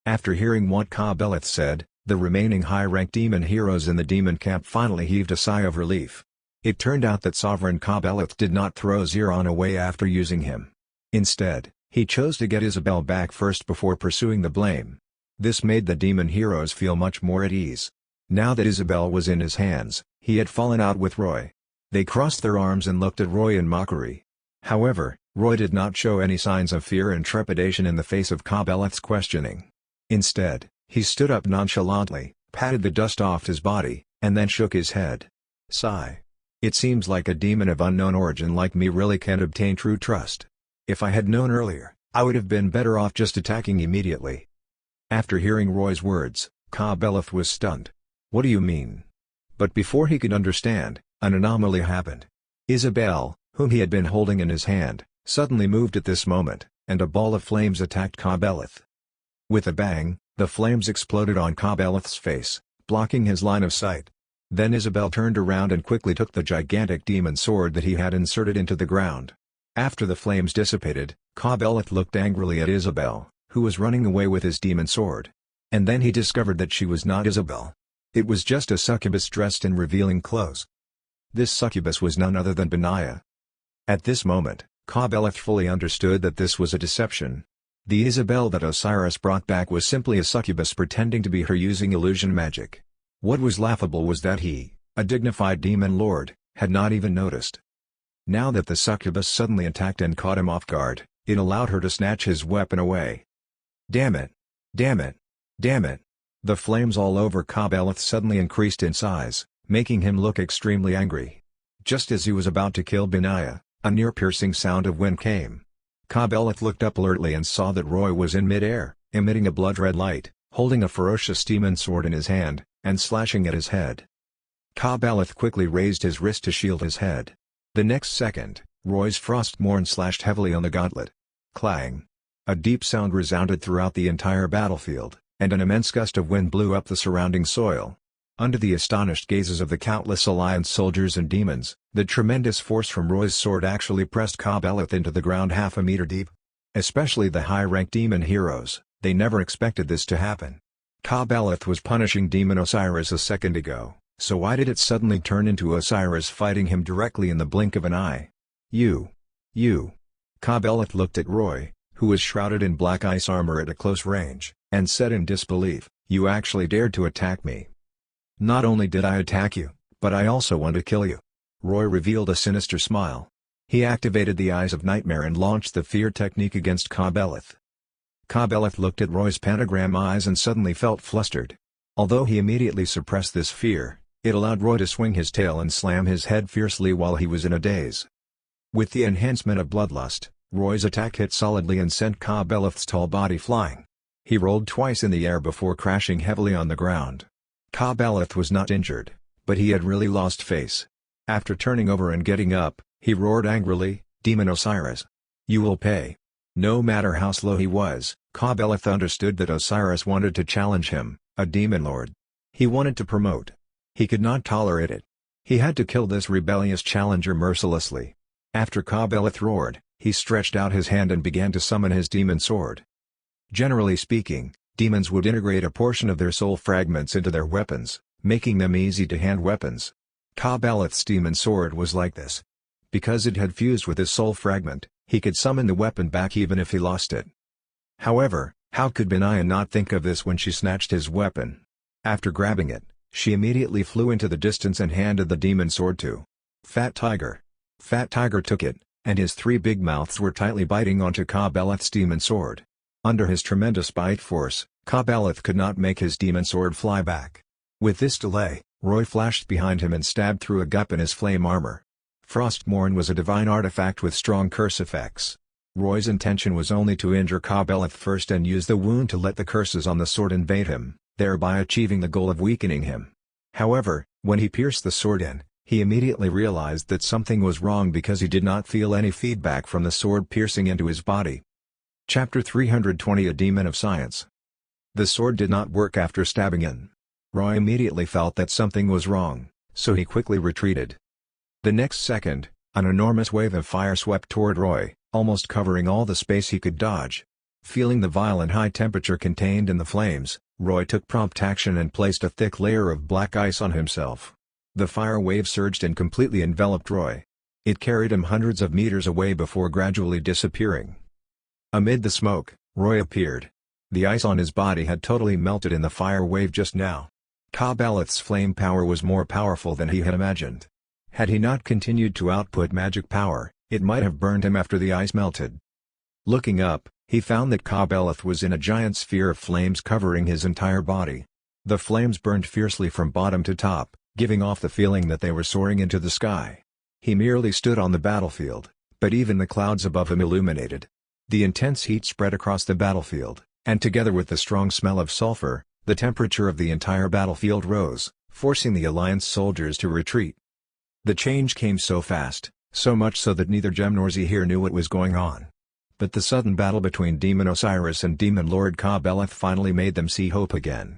After hearing what Ka-Beleth said, the remaining high-ranked demon heroes in the demon camp finally heaved a sigh of relief. It turned out that Sovereign Ka-Beleth did not throw Zeron away after using him. Instead, he chose to get Isabel back first before pursuing the blame. This made the demon heroes feel much more at ease. Now that Isabel was in his hands, he had fallen out with Roy. They crossed their arms and looked at Roy in mockery. However, Roy did not show any signs of fear and trepidation in the face of Ka-Beleth's questioning. Instead, he stood up nonchalantly, patted the dust off his body, and then shook his head. Sigh. "It seems like a demon of unknown origin like me really can't obtain true trust. If I had known earlier, I would have been better off just attacking immediately." After hearing Roy's words, Ka-Beleth was stunned. "What do you mean?" But before he could understand, an anomaly happened. Isabel, whom he had been holding in his hand, suddenly moved at this moment, and a ball of flames attacked Ka-Beleth. With a bang, the flames exploded on Ka-Beleth's face, blocking his line of sight. Then Isabel turned around and quickly took the gigantic demon sword that he had inserted into the ground. After the flames dissipated, Ka-Beleth looked angrily at Isabel, who was running away with his demon sword. And then he discovered that she was not Isabel. It was just a succubus dressed in revealing clothes. This succubus was none other than Benaiah. At this moment, Ka-Beleth fully understood that this was a deception. The Isabel that Osiris brought back was simply a succubus pretending to be her using illusion magic. What was laughable was that he, a dignified demon lord, had not even noticed. Now that the succubus suddenly attacked and caught him off guard, it allowed her to snatch his weapon away. "Damn it! Damn it! Damn it!" The flames all over Ka-Beleth suddenly increased in size, making him look extremely angry. Just as he was about to kill Benaiah, a near-piercing sound of wind came. Ka-Beleth looked up alertly and saw that Roy was in mid-air, emitting a blood-red light, holding a ferocious demon sword in his hand, and slashing at his head. Ka-Beleth quickly raised his wrist to shield his head. The next second, Roy's Frostmourne slashed heavily on the gauntlet. Clang! A deep sound resounded throughout the entire battlefield, and an immense gust of wind blew up the surrounding soil. Under the astonished gazes of the countless Alliance soldiers and demons, the tremendous force from Roy's sword actually pressed Ka-Beleth into the ground half a meter deep. Especially the high-ranked demon heroes, they never expected this to happen. Ka-Beleth was punishing Demon Osiris a second ago, so why did it suddenly turn into Osiris fighting him directly in the blink of an eye? You. Ka-Beleth looked at Roy, who was shrouded in black ice armor at a close range, and said in disbelief, "You actually dared to attack me." "Not only did I attack you, but I also want to kill you." Roy revealed a sinister smile. He activated the Eyes of Nightmare and launched the Fear technique against Ka-Beleth. Ka-Beleth looked at Roy's pentagram eyes and suddenly felt flustered. Although he immediately suppressed this fear, It allowed Roy to swing his tail and slam his head fiercely while he was in a daze. With the enhancement of Bloodlust, Roy's attack hit solidly and sent Ka Beleth's tall body flying. He rolled twice in the air before crashing heavily on the ground. Ka Beleth was not injured, but he had really lost face. After turning over and getting up, he roared angrily, "Demon Osiris! You will pay!" No matter how slow he was, Ka Beleth understood that Osiris wanted to challenge him, a demon lord. He wanted to promote. He could not tolerate it. He had to kill this rebellious challenger mercilessly. After Ka Beleth roared, he stretched out his hand and began to summon his demon sword. Generally speaking, demons would integrate a portion of their soul fragments into their weapons, making them easy-to-hand weapons. Ka Beleth's demon sword was like this. Because it had fused with his soul fragment, he could summon the weapon back even if he lost it. However, how could Benaya not think of this when she snatched his weapon? After grabbing it, she immediately flew into the distance and handed the demon sword to Fat Tiger. Fat Tiger took it, and his three big mouths were tightly biting onto Ka Beleth's demon sword. Under his tremendous bite force, Ka Beleth could not make his demon sword fly back. With this delay, Roy flashed behind him and stabbed through a gap in his flame armor. Frostmourne was a divine artifact with strong curse effects. Roy's intention was only to injure Ka Beleth first and use the wound to let the curses on the sword invade him, thereby achieving the goal of weakening him. However, when he pierced the sword in, he immediately realized that something was wrong because he did not feel any feedback from the sword piercing into his body. Chapter 320 A Demon of Science. The sword did not work after stabbing in. Roy immediately felt that something was wrong, so he quickly retreated. The next second, an enormous wave of fire swept toward Roy, almost covering all the space he could dodge. Feeling the violent high temperature contained in the flames, Roy took prompt action and placed a thick layer of black ice on himself. The fire wave surged and completely enveloped Roy. It carried him hundreds of meters away before gradually disappearing. Amid the smoke, Roy appeared. The ice on his body had totally melted in the fire wave just now. Ka Beleth's flame power was more powerful than he had imagined. Had he not continued to output magic power, it might have burned him after the ice melted. Looking up, he found that Ka Beleth was in a giant sphere of flames covering his entire body. The flames burned fiercely from bottom to top, giving off the feeling that they were soaring into the sky. He merely stood on the battlefield, but even the clouds above him illuminated. The intense heat spread across the battlefield, and together with the strong smell of sulfur, the temperature of the entire battlefield rose, forcing the Alliance soldiers to retreat. The change came so fast, so much so that neither Jem nor Zahir knew what was going on. But the sudden battle between Demon Osiris and Demon Lord Ka Beleth finally made them see hope again.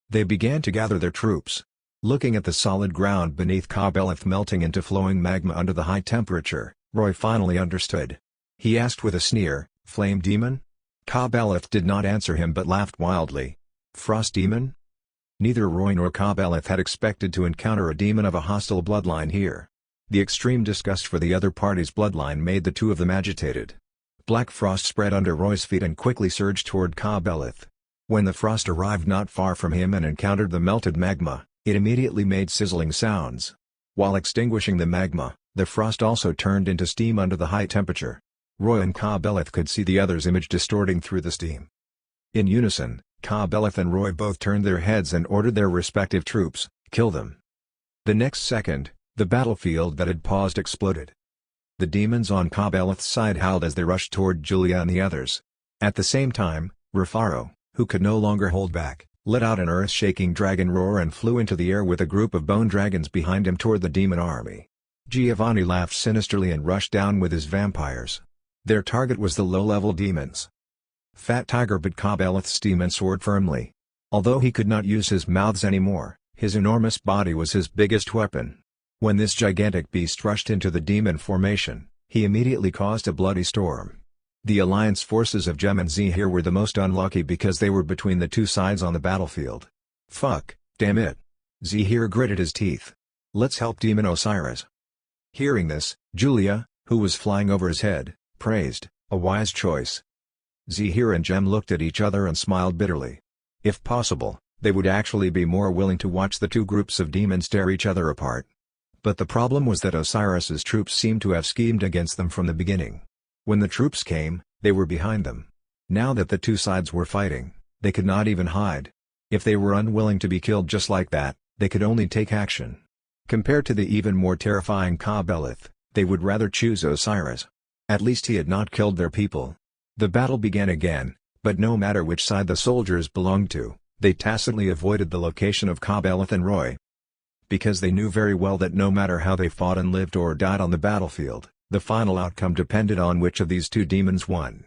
They began to gather their troops. Looking at the solid ground beneath Ka Beleth melting into flowing magma under the high temperature, Roy finally understood. He asked with a sneer, "Flame Demon?" Ka Beleth did not answer him but laughed wildly. "Frost Demon?" Neither Roy nor Ka Beleth had expected to encounter a demon of a hostile bloodline here. The extreme disgust for the other party's bloodline made the two of them agitated. Black frost spread under Roy's feet and quickly surged toward Ka Beleth. When the frost arrived not far from him and encountered the melted magma, it immediately made sizzling sounds. While extinguishing the magma, the frost also turned into steam under the high temperature. Roy and Ka Beleth could see the other's image distorting through the steam. In unison, Ka Beleth and Roy both turned their heads and ordered their respective troops, "Kill them." The next second, the battlefield that had paused exploded. The demons on Ka Beleth's side howled as they rushed toward Julia and the others. At the same time, Rufaro, who could no longer hold back, let out an earth-shaking dragon roar and flew into the air with a group of bone dragons behind him toward the demon army. Giovanni laughed sinisterly and rushed down with his vampires. Their target was the low-level demons. Fat Tiger bit Ka Beleth's demon sword firmly. Although he could not use his mouths anymore, his enormous body was his biggest weapon. When this gigantic beast rushed into the demon formation, he immediately caused a bloody storm. The alliance forces of Jem and Zahir were the most unlucky because they were between the two sides on the battlefield. "Fuck, damn it." Zahir gritted his teeth. "Let's help Demon Osiris." Hearing this, Julia, who was flying over his head, praised, "A wise choice." Zahir and Jem looked at each other and smiled bitterly. If possible, they would actually be more willing to watch the two groups of demons tear each other apart. But the problem was that Osiris's troops seemed to have schemed against them from the beginning. When the troops came, they were behind them. Now that the two sides were fighting, they could not even hide. If they were unwilling to be killed just like that, they could only take action. Compared to the even more terrifying Ka-Beleth, they would rather choose Osiris. At least he had not killed their people. The battle began again, but no matter which side the soldiers belonged to, they tacitly avoided the location of Ka-Beleth and Roy. Because they knew very well that no matter how they fought and lived or died on the battlefield, the final outcome depended on which of these two demons won.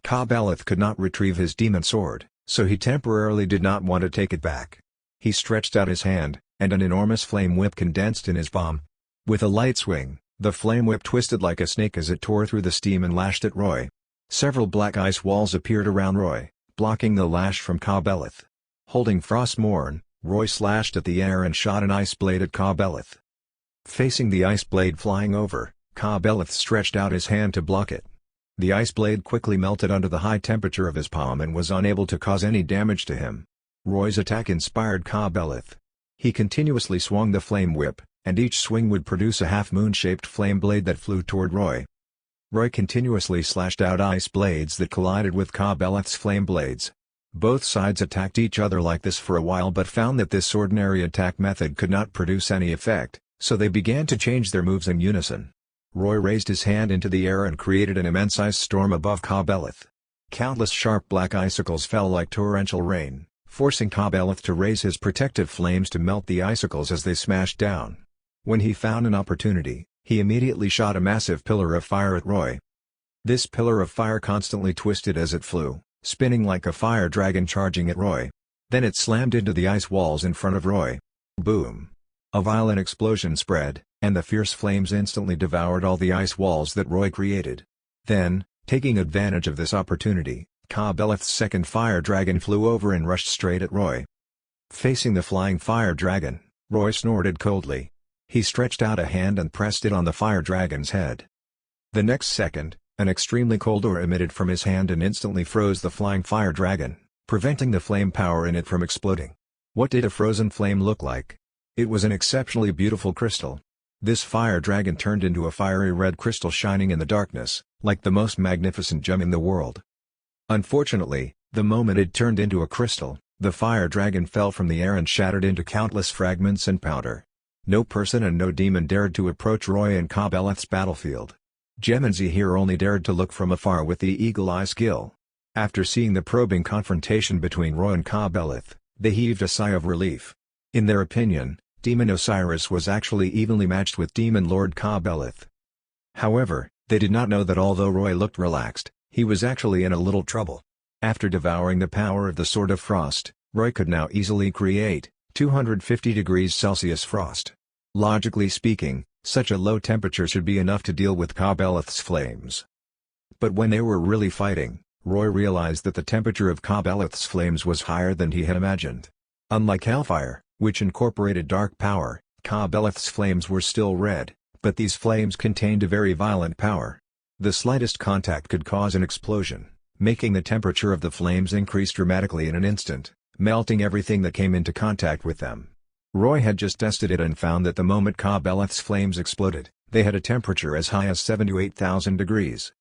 Ka-Beleth could not retrieve his demon sword, so he temporarily did not want to take it back. He stretched out his hand, and an enormous flame whip condensed in his palm. With a light swing, the flame whip twisted like a snake as it tore through the steam and lashed at Roy. Several black ice walls appeared around Roy, blocking the lash from Ka-Beleth. Holding Frostmourne, Roy slashed at the air and shot an ice blade at Ka-Beleth. Facing the ice blade flying over, Ka-Beleth stretched out his hand to block it. The ice blade quickly melted under the high temperature of his palm and was unable to cause any damage to him. Roy's attack inspired Ka-Beleth. He continuously swung the flame whip, and each swing would produce a half-moon-shaped flame blade that flew toward Roy. Roy continuously slashed out ice blades that collided with Ka-Beleth's flame blades. Both sides attacked each other like this for a while but found that this ordinary attack method could not produce any effect, so they began to change their moves in unison. Roy raised his hand into the air and created an immense ice storm above Ka-Beleth. Countless sharp black icicles fell like torrential rain, forcing Ka-Beleth to raise his protective flames to melt the icicles as they smashed down. When he found an opportunity, he immediately shot a massive pillar of fire at Roy. This pillar of fire constantly twisted as it flew, spinning like a fire dragon charging at Roy. Then it slammed into the ice walls in front of Roy. Boom! A violent explosion spread, and the fierce flames instantly devoured all the ice walls that Roy created. Then, taking advantage of this opportunity, Ka-Beleth's second fire dragon flew over and rushed straight at Roy. Facing the flying fire dragon, Roy snorted coldly. He stretched out a hand and pressed it on the fire dragon's head. The next second, an extremely cold aura emitted from his hand and instantly froze the flying fire dragon, preventing the flame power in it from exploding. What did a frozen flame look like? It was an exceptionally beautiful crystal. This fire dragon turned into a fiery red crystal shining in the darkness, like the most magnificent gem in the world. Unfortunately, the moment it turned into a crystal, the fire dragon fell from the air and shattered into countless fragments and powder. No person and no demon dared to approach Roy and Ka-Beleth's battlefield. Gem and Zahir only dared to look from afar with the eagle eye skill. After seeing the probing confrontation between Roy and Ka-Beleth, they heaved a sigh of relief. In their opinion, Demon Osiris was actually evenly matched with Demon Lord Ka-Beleth. However, they did not know that although Roy looked relaxed, he was actually in a little trouble. After devouring the power of the Sword of Frost, Roy could now easily create 250 degrees Celsius frost. Logically speaking, such a low temperature should be enough to deal with Ka-Beleth's flames. But when they were really fighting, Roy realized that the temperature of Ka-Beleth's flames was higher than he had imagined. Unlike Hellfire, which incorporated dark power, Ka-Beleth's flames were still red, but these flames contained a very violent power. The slightest contact could cause an explosion, making the temperature of the flames increase dramatically in an instant, melting everything that came into contact with them. Roy had just tested it and found that the moment Ka-Beleth's flames exploded, they had a temperature as high as 7,000 to 8,000 degrees.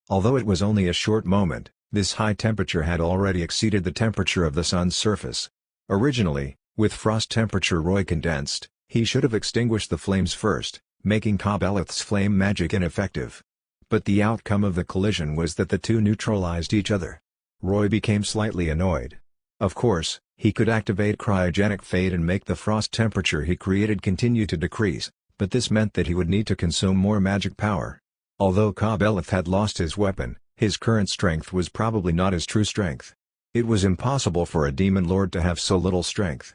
Although it was only a short moment, this high temperature had already exceeded the temperature of the sun's surface. Originally, with frost temperature Roy condensed, he should have extinguished the flames first, making Ka-Beleth's flame magic ineffective. But the outcome of the collision was that the two neutralized each other. Roy became slightly annoyed. Of course, he could activate cryogenic fade and make the frost temperature he created continue to decrease, but this meant that he would need to consume more magic power. Although Ka-Beleth had lost his weapon, his current strength was probably not his true strength. It was impossible for a demon lord to have so little strength.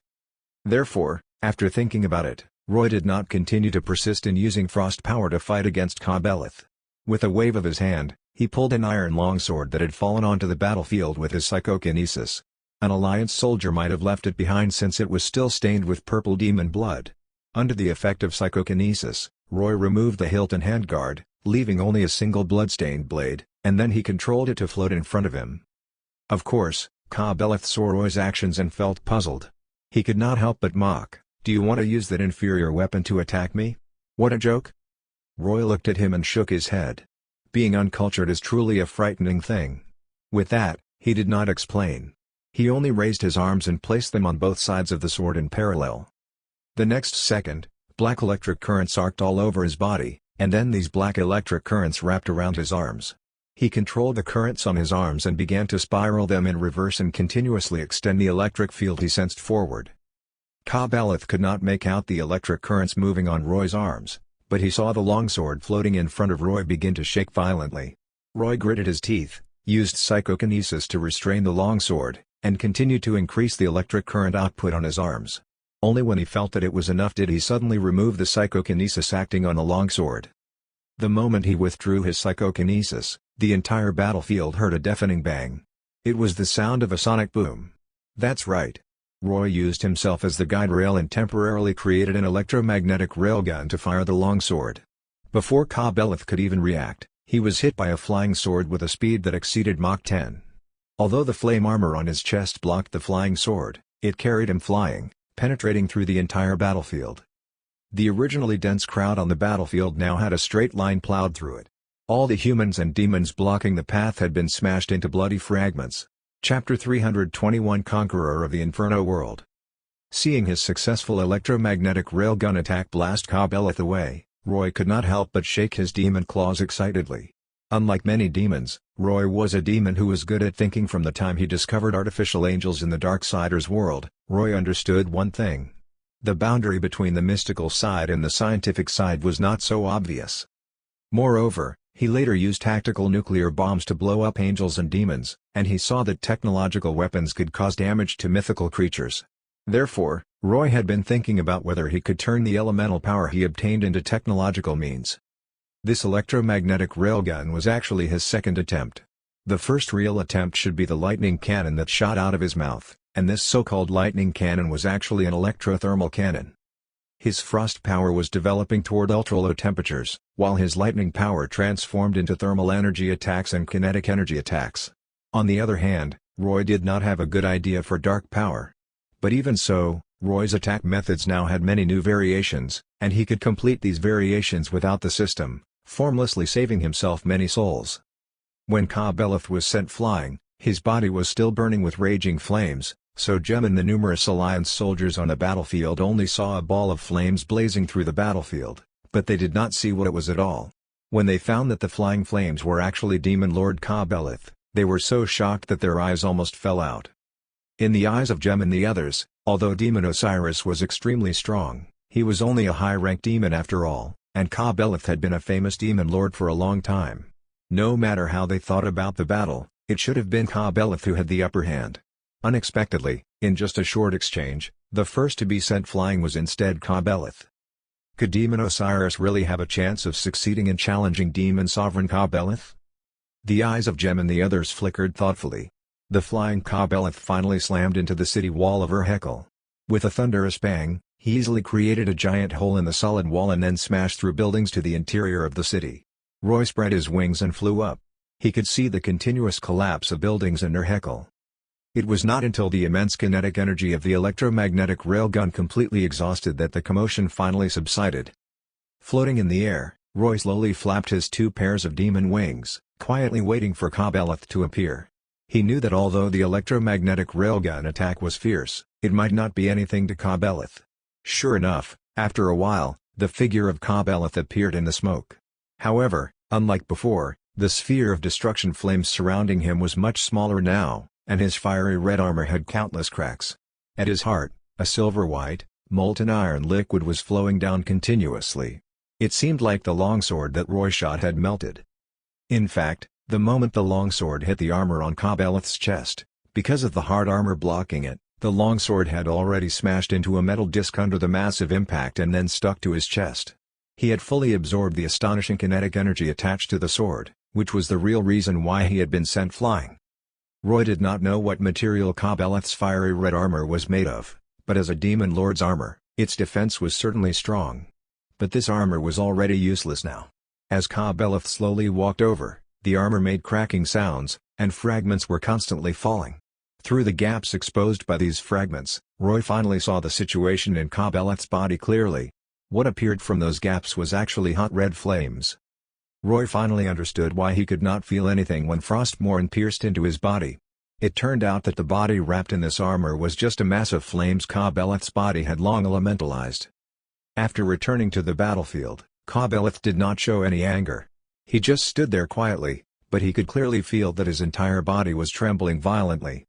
Therefore, after thinking about it, Roy did not continue to persist in using frost power to fight against Ka-Beleth. With a wave of his hand, he pulled an iron longsword that had fallen onto the battlefield with his psychokinesis. An Alliance soldier might have left it behind since it was still stained with purple demon blood. Under the effect of psychokinesis, Roy removed the hilt and handguard, leaving only a single blood-stained blade, and then he controlled it to float in front of him. Of course, Ka-Beleth saw Roy's actions and felt puzzled. He could not help but mock, "Do you want to use that inferior weapon to attack me? What a joke?" Roy looked at him and shook his head. Being uncultured is truly a frightening thing. With that, he did not explain. He only raised his arms and placed them on both sides of the sword in parallel. The next second, black electric currents arced all over his body, and then these black electric currents wrapped around his arms. He controlled the currents on his arms and began to spiral them in reverse and continuously extend the electric field he sensed forward. Ka-Beleth could not make out the electric currents moving on Roy's arms, but he saw the longsword floating in front of Roy begin to shake violently. Roy gritted his teeth, used psychokinesis to restrain the longsword, and continued to increase the electric current output on his arms. Only when he felt that it was enough did he suddenly remove the psychokinesis acting on the longsword. The moment he withdrew his psychokinesis, the entire battlefield heard a deafening bang. It was the sound of a sonic boom. That's right. Roy used himself as the guide rail and temporarily created an electromagnetic railgun to fire the longsword. Before Ka-Beleth could even react, he was hit by a flying sword with a speed that exceeded Mach 10. Although the flame armor on his chest blocked the flying sword, it carried him flying, penetrating through the entire battlefield. The originally dense crowd on the battlefield now had a straight line plowed through it. All the humans and demons blocking the path had been smashed into bloody fragments. Chapter 321 Conqueror of the Inferno World. Seeing his successful electromagnetic railgun attack blast Ka-Beleth away, Roy could not help but shake his demon claws excitedly. Unlike many demons, Roy was a demon who was good at thinking. From the time he discovered artificial angels in the Darksiders world, Roy understood one thing. The boundary between the mystical side and the scientific side was not so obvious. Moreover, he later used tactical nuclear bombs to blow up angels and demons, and he saw that technological weapons could cause damage to mythical creatures. Therefore, Roy had been thinking about whether he could turn the elemental power he obtained into technological means. This electromagnetic railgun was actually his second attempt. The first real attempt should be the lightning cannon that shot out of his mouth, and this so-called lightning cannon was actually an electrothermal cannon. His frost power was developing toward ultra-low temperatures, while his lightning power transformed into thermal energy attacks and kinetic energy attacks. On the other hand, Roy did not have a good idea for dark power. But even so, Roy's attack methods now had many new variations, and he could complete these variations without the system, formlessly saving himself many souls. When Ka-Beleth was sent flying, his body was still burning with raging flames, so Jem and the numerous Alliance soldiers on the battlefield only saw a ball of flames blazing through the battlefield, but they did not see what it was at all. When they found that the flying flames were actually Demon Lord Ka-Beleth, they were so shocked that their eyes almost fell out. In the eyes of Jem and the others, although Demon Osiris was extremely strong, he was only a high-ranked demon after all, and Ka-Beleth had been a famous demon lord for a long time. No matter how they thought about the battle, it should have been Ka-Beleth who had the upper hand. Unexpectedly, in just a short exchange, the first to be sent flying was instead Ka-Beleth. Could Demon Osiris really have a chance of succeeding in challenging Demon Sovereign Ka-Beleth? The eyes of Jem and the others flickered thoughtfully. The flying Ka-Beleth finally slammed into the city wall of Ur-Hekel. With a thunderous bang, he easily created a giant hole in the solid wall and then smashed through buildings to the interior of the city. Roy spread his wings and flew up. He could see the continuous collapse of buildings in Ur-Hekel. It was not until the immense kinetic energy of the electromagnetic railgun completely exhausted that the commotion finally subsided. Floating in the air, Roy slowly flapped his two pairs of demon wings, quietly waiting for Ka-Beleth to appear. He knew that although the electromagnetic railgun attack was fierce, it might not be anything to Ka-Beleth. Sure enough, after a while, the figure of Ka-Beleth appeared in the smoke. However, unlike before, the sphere of destruction flames surrounding him was much smaller now, and his fiery red armor had countless cracks. At his heart, a silver-white, molten iron liquid was flowing down continuously. It seemed like the longsword that Roy shot had melted. In fact, the moment the longsword hit the armor on Ka-Beleth's chest, because of the hard armor blocking it, the longsword had already smashed into a metal disc under the massive impact and then stuck to his chest. He had fully absorbed the astonishing kinetic energy attached to the sword, which was the real reason why he had been sent flying. Roy did not know what material Ka-Beleth's fiery red armor was made of, but as a demon lord's armor, its defense was certainly strong. But this armor was already useless now. As Ka-Beleth slowly walked over, the armor made cracking sounds, and fragments were constantly falling. Through the gaps exposed by these fragments, Roy finally saw the situation in Ka-Beleth's body clearly. What appeared from those gaps was actually hot red flames. Roy finally understood why he could not feel anything when Frostmourne pierced into his body. It turned out that the body wrapped in this armor was just a mass of flames Ka-Beleth's body had long elementalized. After returning to the battlefield, Ka-Beleth did not show any anger. He just stood there quietly, but he could clearly feel that his entire body was trembling violently.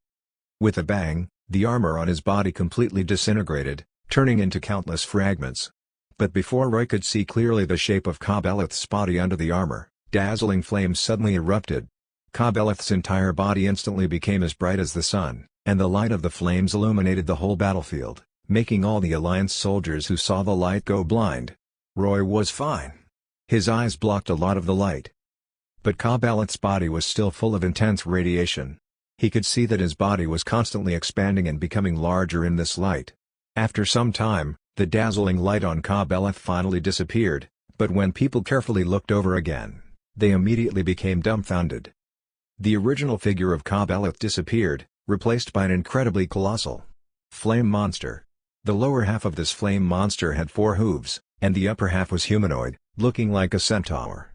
With a bang, the armor on his body completely disintegrated, turning into countless fragments. But before Roy could see clearly the shape of Ka-Beleth's body under the armor, dazzling flames suddenly erupted. Ka-Beleth's entire body instantly became as bright as the sun, and the light of the flames illuminated the whole battlefield, making all the Alliance soldiers who saw the light go blind. Roy was fine. His eyes blocked a lot of the light. But Ka-Beleth's body was still full of intense radiation. He could see that his body was constantly expanding and becoming larger in this light. After some time, the dazzling light on Ka-Beleth finally disappeared, but when people carefully looked over again, they immediately became dumbfounded. The original figure of Ka-Beleth disappeared, replaced by an incredibly colossal flame monster. The lower half of this flame monster had 4 hooves, and the upper half was humanoid, looking like a centaur.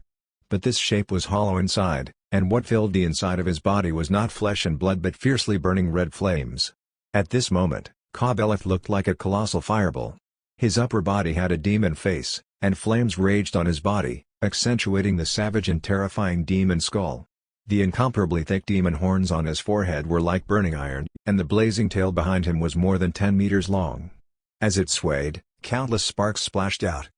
But this shape was hollow inside, and what filled the inside of his body was not flesh and blood but fiercely burning red flames. At this moment, Ka-Beleth looked like a colossal fireball. His upper body had a demon face, and flames raged on his body, accentuating the savage and terrifying demon skull. The incomparably thick demon horns on his forehead were like burning iron, and the blazing tail behind him was more than 10 meters long. As it swayed, countless sparks splashed out.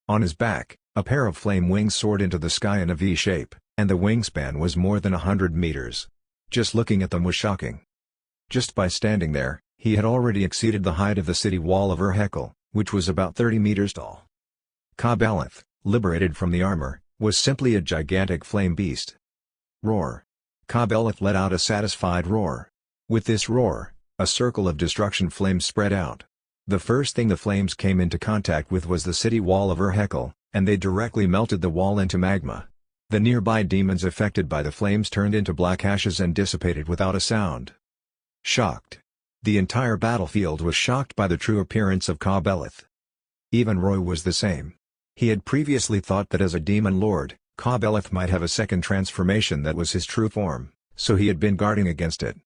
On his back, a pair of flame wings soared into the sky in a V shape, and the wingspan was more than 100 meters. Just looking at them was shocking. Just by standing there, he had already exceeded the height of the city wall of Ur-Hekel, which was about 30 meters tall. Ka-Beleth, liberated from the armor, was simply a gigantic flame beast. Roar! Ka-Beleth let out a satisfied roar. With this roar, a circle of destruction flames spread out. The first thing the flames came into contact with was the city wall of Ur-Hekel, and they directly melted the wall into magma. The nearby demons affected by the flames turned into black ashes and dissipated without a sound. Shocked. The entire battlefield was shocked by the true appearance of Ka-Beleth. Even Roy was the same. He had previously thought that as a demon lord, Ka-Beleth might have a second transformation that was his true form, so he had been guarding against it.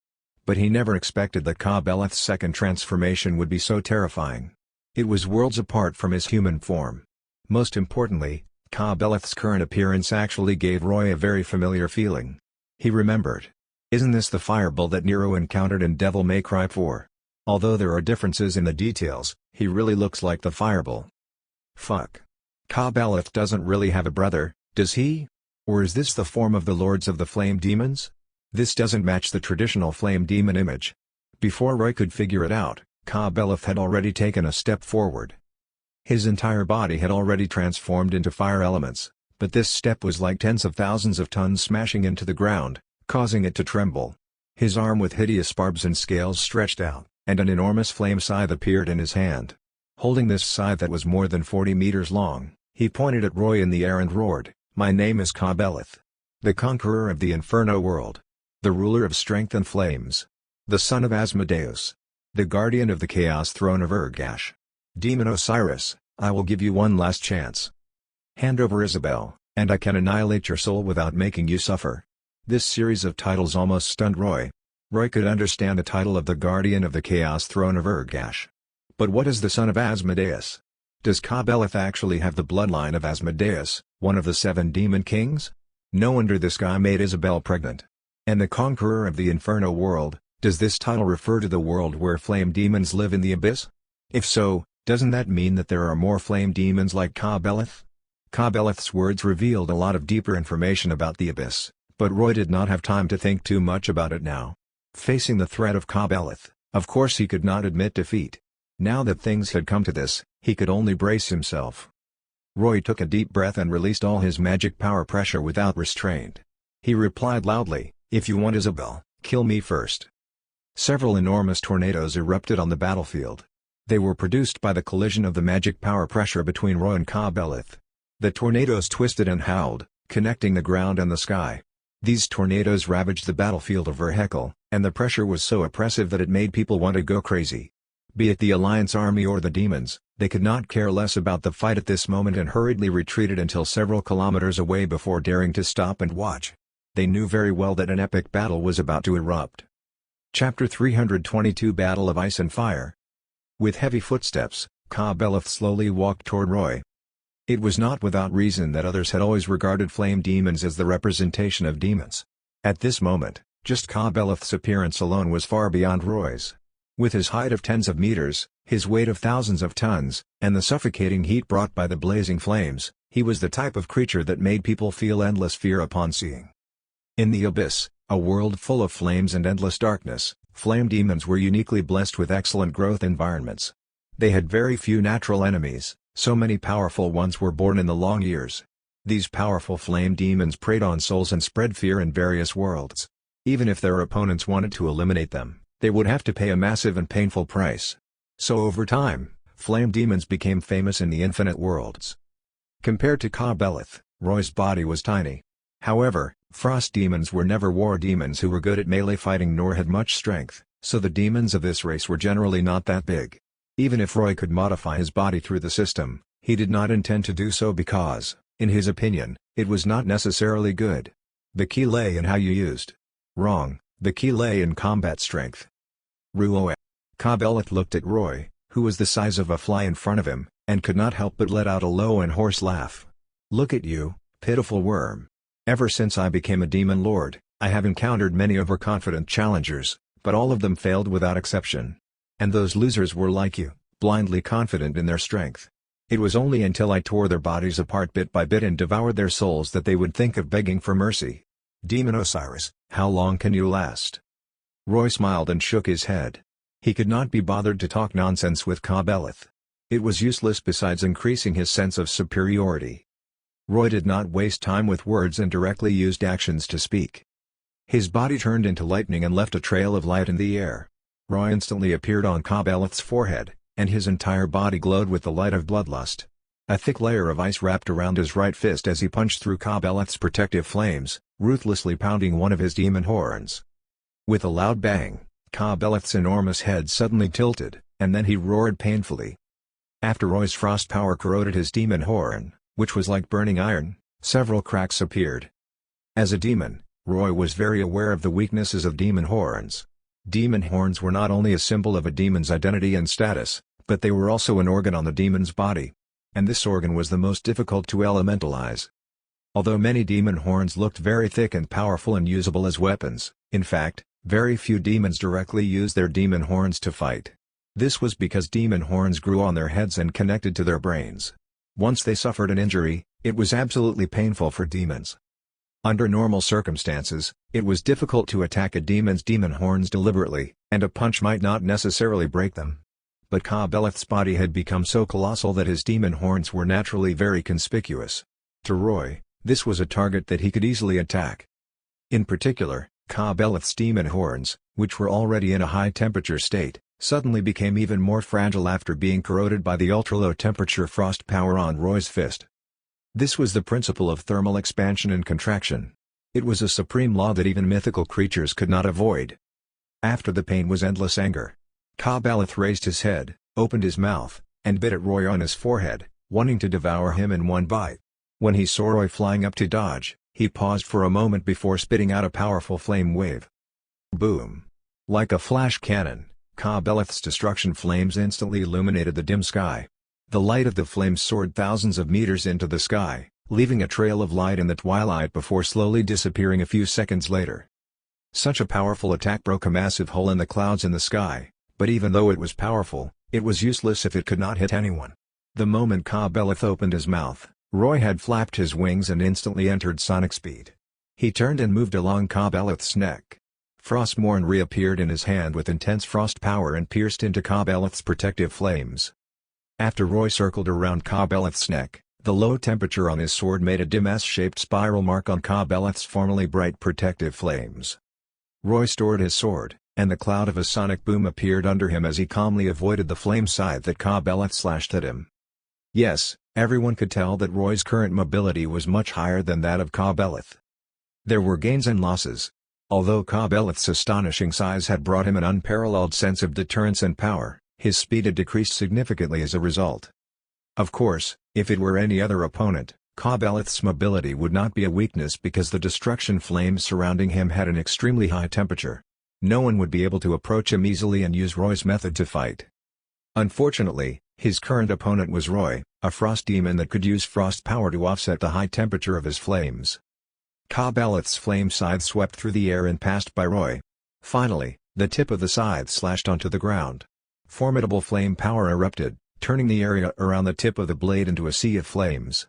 But he never expected that Ka-Beleth's second transformation would be so terrifying. It was worlds apart from his human form. Most importantly, Ka-Beleth's current appearance actually gave Roy a very familiar feeling. He remembered. Isn't this the fireball that Nero encountered in Devil May Cry 4? Although there are differences in the details, he really looks like the fireball. Fuck. Ka-Beleth doesn't really have a brother, does he? Or is this the form of the Lords of the Flame Demons? This doesn't match the traditional flame demon image. Before Roy could figure it out, Ka-Beleth had already taken a step forward. His entire body had already transformed into fire elements, but this step was like tens of thousands of tons smashing into the ground, causing it to tremble. His arm with hideous barbs and scales stretched out, and an enormous flame scythe appeared in his hand. Holding this scythe that was more than 40 meters long, he pointed at Roy in the air and roared, "My name is Ka-Beleth. The conqueror of the Inferno world. The ruler of strength and flames. The son of Asmodeus. The guardian of the Chaos throne of Urgash. Demon Osiris, I will give you one last chance. Hand over Isabel, and I can annihilate your soul without making you suffer." This series of titles almost stunned Roy. Roy could understand the title of the guardian of the Chaos throne of Urgash. But what is the son of Asmodeus? Does Ka-Beleth actually have the bloodline of Asmodeus, one of the 7 demon kings? No wonder this guy made Isabel pregnant. And the conqueror of the Inferno world, does this title refer to the world where flame demons live in the abyss? If so, doesn't that mean that there are more flame demons like Ka-Beleth? Ka-Beleth's words revealed a lot of deeper information about the abyss, but Roy did not have time to think too much about it now. Facing the threat of Ka-Beleth, of course he could not admit defeat. Now that things had come to this, he could only brace himself. Roy took a deep breath and released all his magic power pressure without restraint. He replied loudly, "If you want Isabel, kill me first." Several enormous tornadoes erupted on the battlefield. They were produced by the collision of the magic power pressure between Roy and Ka-Beleth. The tornadoes twisted and howled, connecting the ground and the sky. These tornadoes ravaged the battlefield of Ur-Hekel, and the pressure was so oppressive that it made people want to go crazy. Be it the Alliance army or the demons, they could not care less about the fight at this moment and hurriedly retreated until several kilometers away before daring to stop and watch. They knew very well that an epic battle was about to erupt. Chapter 322 Battle of Ice and Fire. With heavy footsteps, Ka-Beleth slowly walked toward Roy. It was not without reason that others had always regarded flame demons as the representation of demons. At this moment, just Ka-Beleth's appearance alone was far beyond Roy's. With his height of tens of meters, his weight of thousands of tons, and the suffocating heat brought by the blazing flames, he was the type of creature that made people feel endless fear upon seeing. In the abyss, a world full of flames and endless darkness, flame demons were uniquely blessed with excellent growth environments. They had very few natural enemies, so many powerful ones were born in the long years. These powerful flame demons preyed on souls and spread fear in various worlds. Even if their opponents wanted to eliminate them, they would have to pay a massive and painful price. So over time, flame demons became famous in the infinite worlds. Compared to Ka-Beleth, Roy's body was tiny. However, frost demons were never war demons who were good at melee fighting nor had much strength, so the demons of this race were generally not that big. Even if Roy could modify his body through the system, he did not intend to do so because, in his opinion, it was not necessarily good. The key lay in how you used. Wrong, the key lay in combat strength. Ruoe. Ka-Beleth looked at Roy, who was the size of a fly in front of him, and could not help but let out a low and hoarse laugh. Look at you, pitiful worm. Ever since I became a demon lord, I have encountered many overconfident challengers, but all of them failed without exception. And those losers were like you, blindly confident in their strength. It was only until I tore their bodies apart bit by bit and devoured their souls that they would think of begging for mercy. Demon Osiris, how long can you last? Roy smiled and shook his head. He could not be bothered to talk nonsense with Ka-Beleth. It was useless besides increasing his sense of superiority. Roy did not waste time with words and directly used actions to speak. His body turned into lightning and left a trail of light in the air. Roy instantly appeared on Ka-Beleth's forehead, and his entire body glowed with the light of bloodlust. A thick layer of ice wrapped around his right fist as he punched through Ka-Beleth's protective flames, ruthlessly pounding one of his demon horns. With a loud bang, Ka-Beleth's enormous head suddenly tilted, and then he roared painfully. After Roy's frost power corroded his demon horn, which was like burning iron, several cracks appeared. As a demon, Roy was very aware of the weaknesses of demon horns. Demon horns were not only a symbol of a demon's identity and status, but they were also an organ on the demon's body. And this organ was the most difficult to elementalize. Although many demon horns looked very thick and powerful and usable as weapons, in fact, very few demons directly used their demon horns to fight. This was because demon horns grew on their heads and connected to their brains. Once they suffered an injury, it was absolutely painful for demons. Under normal circumstances, it was difficult to attack a demon's demon horns deliberately, and a punch might not necessarily break them. But Ka-Beleth's body had become so colossal that his demon horns were naturally very conspicuous. To Roy, this was a target that he could easily attack. In particular, Ka-Beleth's demon horns, which were already in a high-temperature state, suddenly became even more fragile after being corroded by the ultra-low temperature frost power on Roy's fist. This was the principle of thermal expansion and contraction. It was a supreme law that even mythical creatures could not avoid. After the pain was endless anger. Ka-Beleth raised his head, opened his mouth, and bit at Roy on his forehead, wanting to devour him in one bite. When he saw Roy flying up to dodge, he paused for a moment before spitting out a powerful flame wave. Boom! Like a flash cannon, Ka-Beleth's destruction flames instantly illuminated the dim sky. The light of the flames soared thousands of meters into the sky, leaving a trail of light in the twilight before slowly disappearing a few seconds later. Such a powerful attack broke a massive hole in the clouds in the sky, but even though it was powerful, it was useless if it could not hit anyone. The moment Ka-Beleth opened his mouth, Roy had flapped his wings and instantly entered sonic speed. He turned and moved along Ka-Beleth's neck. Frostmourne reappeared in his hand with intense frost power and pierced into Ka-Beleth's protective flames. After Roy circled around Ka-Beleth's neck, the low temperature on his sword made a dim S-shaped spiral mark on Ka-Beleth's formerly bright protective flames. Roy stored his sword, and the cloud of a sonic boom appeared under him as he calmly avoided the flame scythe that Ka-Beleth slashed at him. Yes, everyone could tell that Roy's current mobility was much higher than that of Ka-Beleth. There were gains and losses. Although Ka-Beleth's astonishing size had brought him an unparalleled sense of deterrence and power, his speed had decreased significantly as a result. Of course, if it were any other opponent, Ka-Beleth's mobility would not be a weakness because the destruction flames surrounding him had an extremely high temperature. No one would be able to approach him easily and use Roy's method to fight. Unfortunately, his current opponent was Roy, a frost demon that could use frost power to offset the high temperature of his flames. Ka-Beleth's flame scythe swept through the air and passed by Roy. Finally, the tip of the scythe slashed onto the ground. Formidable flame power erupted, turning the area around the tip of the blade into a sea of flames.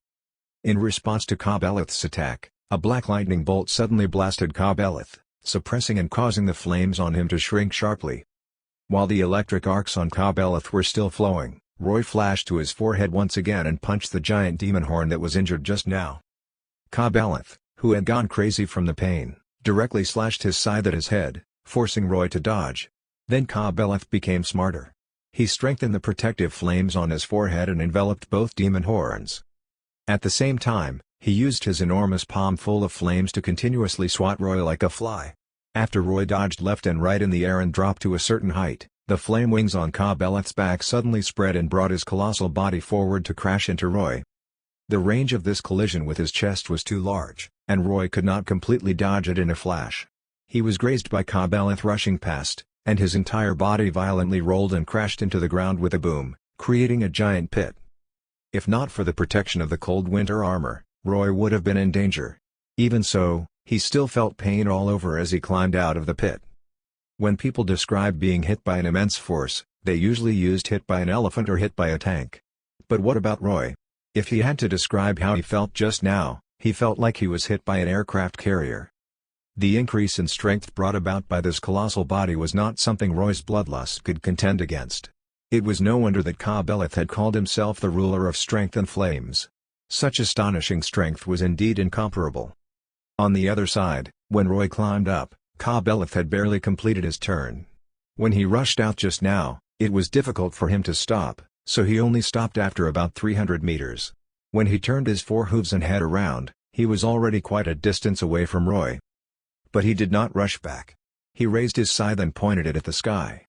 In response to Ka-Beleth's attack, a black lightning bolt suddenly blasted Ka-Beleth, suppressing and causing the flames on him to shrink sharply. While the electric arcs on Ka-Beleth were still flowing, Roy flashed to his forehead once again and punched the giant demon horn that was injured just now. Ka-Beleth, who had gone crazy from the pain, directly slashed his scythe at his head, forcing Roy to dodge. Then Ka-Beleth became smarter. He strengthened the protective flames on his forehead and enveloped both demon horns. At the same time, he used his enormous palm full of flames to continuously swat Roy like a fly. After Roy dodged left and right in the air and dropped to a certain height, the flame wings on Ka-Beleth's back suddenly spread and brought his colossal body forward to crash into Roy. The range of this collision with his chest was too large, and Roy could not completely dodge it in a flash. He was grazed by Ka-Beleth rushing past, and his entire body violently rolled and crashed into the ground with a boom, creating a giant pit. If not for the protection of the cold winter armor, Roy would have been in danger. Even so, he still felt pain all over as he climbed out of the pit. When people describe being hit by an immense force, they usually used hit by an elephant or hit by a tank. But what about Roy? If he had to describe how he felt just now, he felt like he was hit by an aircraft carrier. The increase in strength brought about by this colossal body was not something Roy's bloodlust could contend against. It was no wonder that Ka-Beleth had called himself the ruler of strength and flames. Such astonishing strength was indeed incomparable. On the other side, when Roy climbed up, Ka-Beleth had barely completed his turn. When he rushed out just now, it was difficult for him to stop, so he only stopped after about 300 meters. When he turned his forehooves and head around, he was already quite a distance away from Roy. But he did not rush back. He raised his scythe and pointed it at the sky.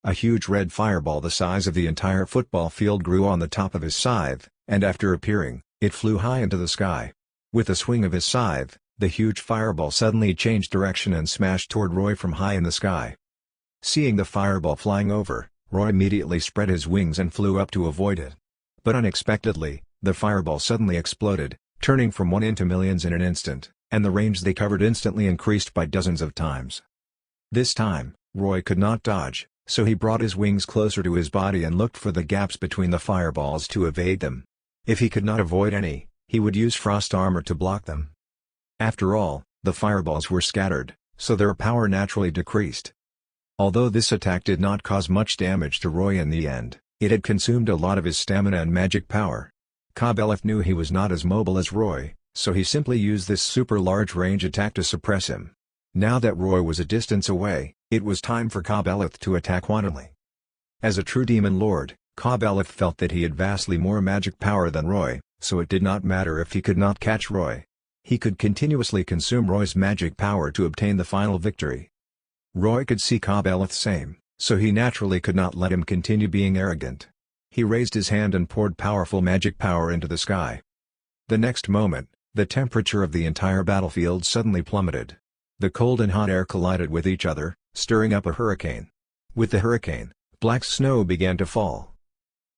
A huge red fireball the size of the entire football field grew on the top of his scythe, and after appearing, it flew high into the sky. With a swing of his scythe, the huge fireball suddenly changed direction and smashed toward Roy from high in the sky. Seeing the fireball flying over, Roy immediately spread his wings and flew up to avoid it. But unexpectedly, the fireball suddenly exploded, turning from one into millions in an instant, and the range they covered instantly increased by dozens of times. This time, Roy could not dodge, so he brought his wings closer to his body and looked for the gaps between the fireballs to evade them. If he could not avoid any, he would use frost armor to block them. After all, the fireballs were scattered, so their power naturally decreased. Although this attack did not cause much damage to Roy in the end, it had consumed a lot of his stamina and magic power. Ka-Beleth knew he was not as mobile as Roy, so he simply used this super large range attack to suppress him. Now that Roy was a distance away, it was time for Ka-Beleth to attack wantonly. As a true demon lord, Ka-Beleth felt that he had vastly more magic power than Roy, so it did not matter if he could not catch Roy. He could continuously consume Roy's magic power to obtain the final victory. Roy could see Ka-Beleth's aim, so he naturally could not let him continue being arrogant. He raised his hand and poured powerful magic power into the sky. The next moment, the temperature of the entire battlefield suddenly plummeted. The cold and hot air collided with each other, stirring up a hurricane. With the hurricane, black snow began to fall.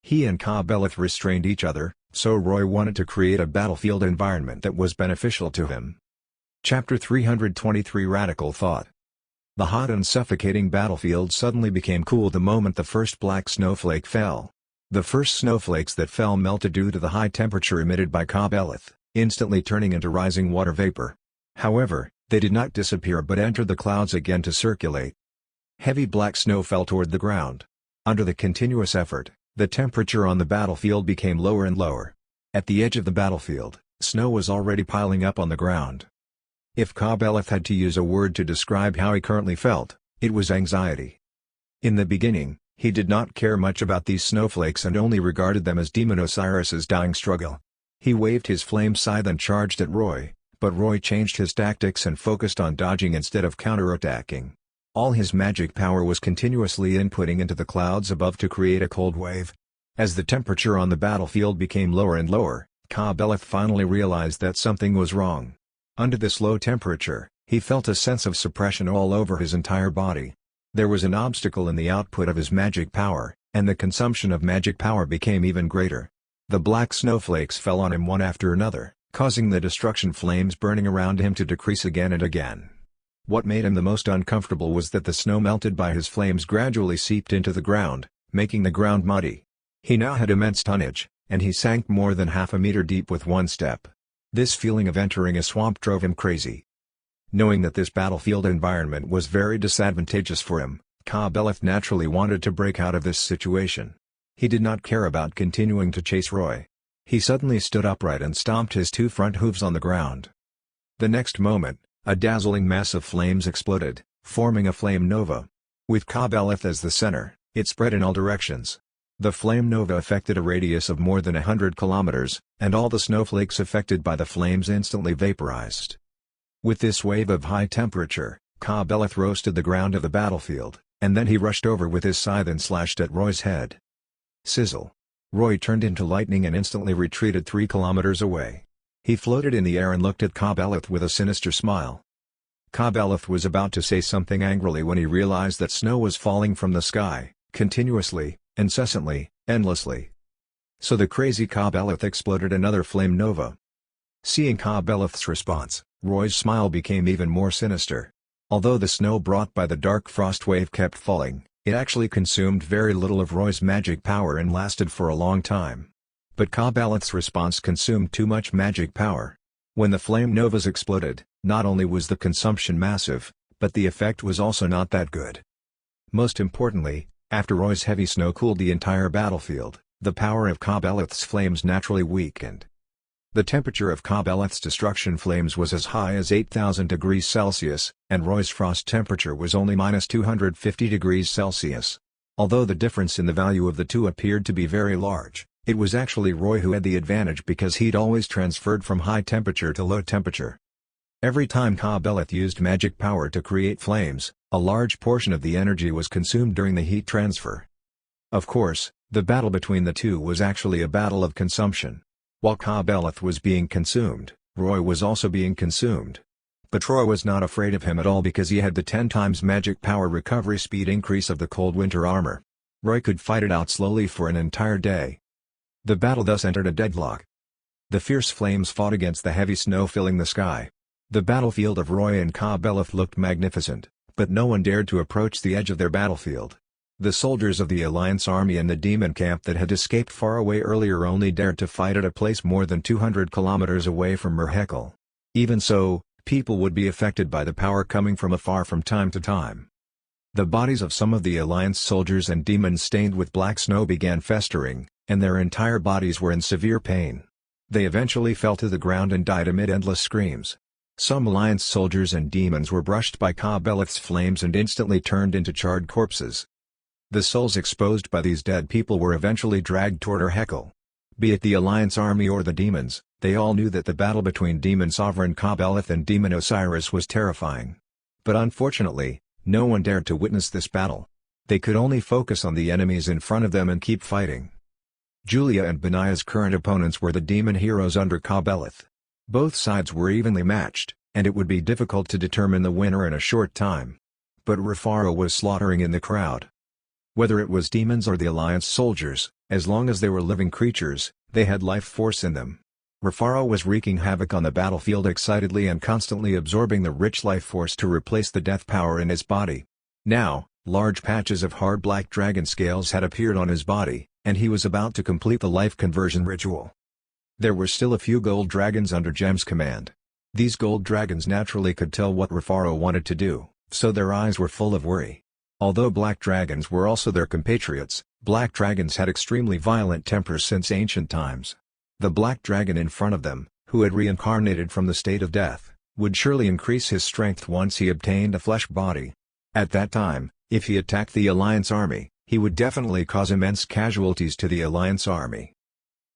He and Ka-Beleth restrained each other, so Roy wanted to create a battlefield environment that was beneficial to him. Chapter 323 Radical Thought. The hot and suffocating battlefield suddenly became cool the moment the first black snowflake fell. The first snowflakes that fell melted due to the high temperature emitted by Ka-Beleth, instantly turning into rising water vapor. However, they did not disappear but entered the clouds again to circulate. Heavy black snow fell toward the ground. Under the continuous effort, the temperature on the battlefield became lower and lower. At the edge of the battlefield, snow was already piling up on the ground. If Ka-Beleth had to use a word to describe how he currently felt, it was anxiety. In the beginning, he did not care much about these snowflakes and only regarded them as Demon Osiris's dying struggle. He waved his flame scythe and charged at Roy, but Roy changed his tactics and focused on dodging instead of counterattacking. All his magic power was continuously inputting into the clouds above to create a cold wave. As the temperature on the battlefield became lower and lower, Ka-Beleth finally realized that something was wrong. Under this low temperature, He felt a sense of suppression all over his entire body. There was an obstacle in the output of his magic power, and the consumption of magic power became even greater. The black snowflakes fell on him one after another, causing the destruction flames burning around him to decrease again and again. What made him the most uncomfortable was that the snow melted by his flames gradually seeped into the ground, making the ground muddy. He now had immense tonnage, and he sank more than half a meter deep with one step. This feeling of entering a swamp drove him crazy. Knowing that this battlefield environment was very disadvantageous for him, Ka-Beleth naturally wanted to break out of this situation. He did not care about continuing to chase Roy. He suddenly stood upright and stomped his two front hooves on the ground. The next moment, a dazzling mass of flames exploded, forming a flame nova. With Ka-Beleth as the center, it spread in all directions. The flame nova affected a radius of more than 100 kilometers, and all the snowflakes affected by the flames instantly vaporized. With this wave of high temperature, Ka-Beleth roasted the ground of the battlefield, and then he rushed over with his scythe and slashed at Roy's head. Sizzle! Roy turned into lightning and instantly retreated 3 kilometers away. He floated in the air and looked at Ka-Beleth with a sinister smile. Ka-Beleth was about to say something angrily when he realized that snow was falling from the sky, continuously, incessantly, endlessly. So the crazy Ka-Beleth exploded another flame nova. Seeing Ka-Beleth's response, Roy's smile became even more sinister. Although the snow brought by the dark frost wave kept falling, it actually consumed very little of Roy's magic power and lasted for a long time. But Ka-Beleth's response consumed too much magic power. When the flame novas exploded, not only was the consumption massive, but the effect was also not that good. Most importantly, after Roy's heavy snow cooled the entire battlefield, the power of Ka-Beleth's flames naturally weakened. The temperature of Ka-Beleth's destruction flames was as high as 8,000 degrees Celsius, and Roy's frost temperature was only -250 degrees Celsius. Although the difference in the value of the two appeared to be very large, it was actually Roy who had the advantage because he'd always transferred from high temperature to low temperature. Every time Ka-Beleth used magic power to create flames, a large portion of the energy was consumed during the heat transfer. Of course, the battle between the two was actually a battle of consumption. While Ka-Beleth was being consumed, Roy was also being consumed. But Roy was not afraid of him at all because he had the 10 times magic power recovery speed increase of the cold winter armor. Roy could fight it out slowly for an entire day. The battle thus entered a deadlock. The fierce flames fought against the heavy snow filling the sky. The battlefield of Roy and Ka-Beleth looked magnificent, but no one dared to approach the edge of their battlefield. The soldiers of the Alliance army and the demon camp that had escaped far away earlier only dared to fight at a place more than 200 kilometers away from Merhekel. Even so, people would be affected by the power coming from afar from time to time. The bodies of some of the Alliance soldiers and demons stained with black snow began festering, and their entire bodies were in severe pain. They eventually fell to the ground and died amid endless screams. Some Alliance soldiers and demons were brushed by Ka-Beleth's flames and instantly turned into charred corpses. The souls exposed by these dead people were eventually dragged toward Merhekel. Be it the Alliance army or the demons, they all knew that the battle between Demon Sovereign Ka-Beleth and Demon Osiris was terrifying. But unfortunately, no one dared to witness this battle. They could only focus on the enemies in front of them and keep fighting. Julia and Benaya's current opponents were the demon heroes under Ka-Beleth. Both sides were evenly matched, and it would be difficult to determine the winner in a short time. But Rufaro was slaughtering in the crowd. Whether it was demons or the Alliance soldiers, as long as they were living creatures, they had life force in them. Rufaro was wreaking havoc on the battlefield excitedly and constantly absorbing the rich life force to replace the death power in his body. Now, large patches of hard black dragon scales had appeared on his body, and he was about to complete the life conversion ritual. There were still a few gold dragons under Gem's command. These gold dragons naturally could tell what Rufaro wanted to do, so their eyes were full of worry. Although black dragons were also their compatriots, black dragons had extremely violent tempers since ancient times. The black dragon in front of them, who had reincarnated from the state of death, would surely increase his strength once he obtained a flesh body. At that time, if he attacked the Alliance army, he would definitely cause immense casualties to the Alliance army.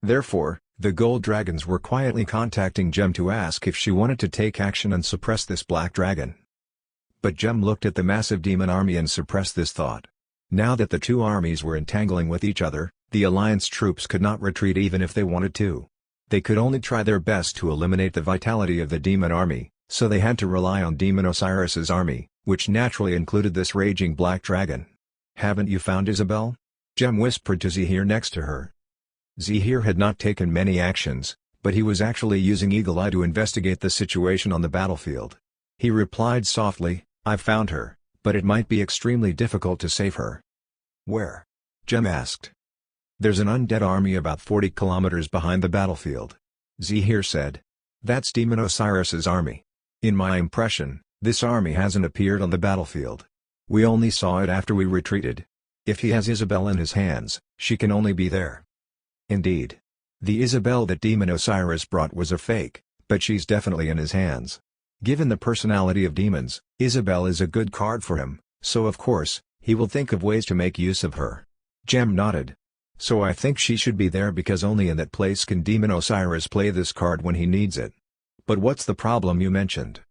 Therefore, the gold dragons were quietly contacting Gem to ask if she wanted to take action and suppress this black dragon. But Gem looked at the massive demon army and suppressed this thought. Now that the two armies were entangling with each other, the Alliance troops could not retreat even if they wanted to. They could only try their best to eliminate the vitality of the demon army, So they had to rely on Demon Osiris's army, which naturally included this raging black dragon. "Haven't you found Isabel?" Jem whispered to Zahir next to her. Zahir had not taken many actions, but he was actually using Eagle Eye to investigate the situation on the battlefield. He replied softly, "I've found her, but it might be extremely difficult to save her." "Where?" Jem asked. "There's an undead army about 40 kilometers behind the battlefield," Zahir said. "That's Demon Osiris's army. In my impression, this army hasn't appeared on the battlefield. We only saw it after we retreated. If he has Isabel in his hands, she can only be there." Indeed. The Isabel that Demon Osiris brought was a fake, but she's definitely in his hands. Given the personality of demons, Isabel is a good card for him, so of course, he will think of ways to make use of her. Jem nodded. "So I think she should be there because only in that place can Demon Osiris play this card when he needs it. But what's the problem you mentioned?"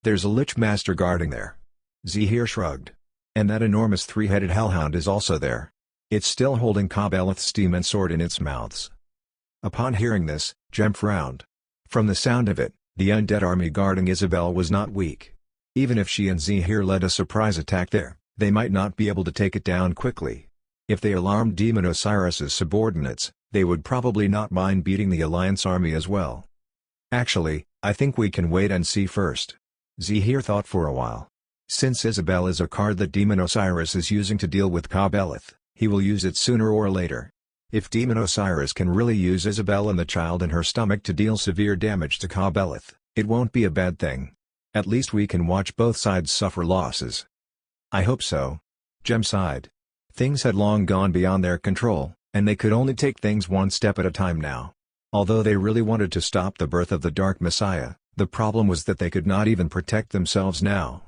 "There's a Lich Master guarding there." Zahir shrugged. "And that enormous three-headed hellhound is also there. It's still holding Kabeleth's demon sword in its mouths." Upon hearing this, Jem frowned. From the sound of it, the undead army guarding Isabel was not weak. Even if she and Zahir led a surprise attack there, they might not be able to take it down quickly. If they alarmed Demon Osiris's subordinates, they would probably not mind beating the Alliance army as well. "Actually, I think we can wait and see first." Zahir thought for a while. Since Isabel is a card that Demon Osiris is using to deal with Kabeleth, he will use it sooner or later. If Demon Osiris can really use Isabel and the child in her stomach to deal severe damage to Kabeleth, it won't be a bad thing. At least we can watch both sides suffer losses. "I hope so." Jem sighed. Things had long gone beyond their control, and they could only take things one step at a time now. Although they really wanted to stop the birth of the Dark Messiah, the problem was that they could not even protect themselves now.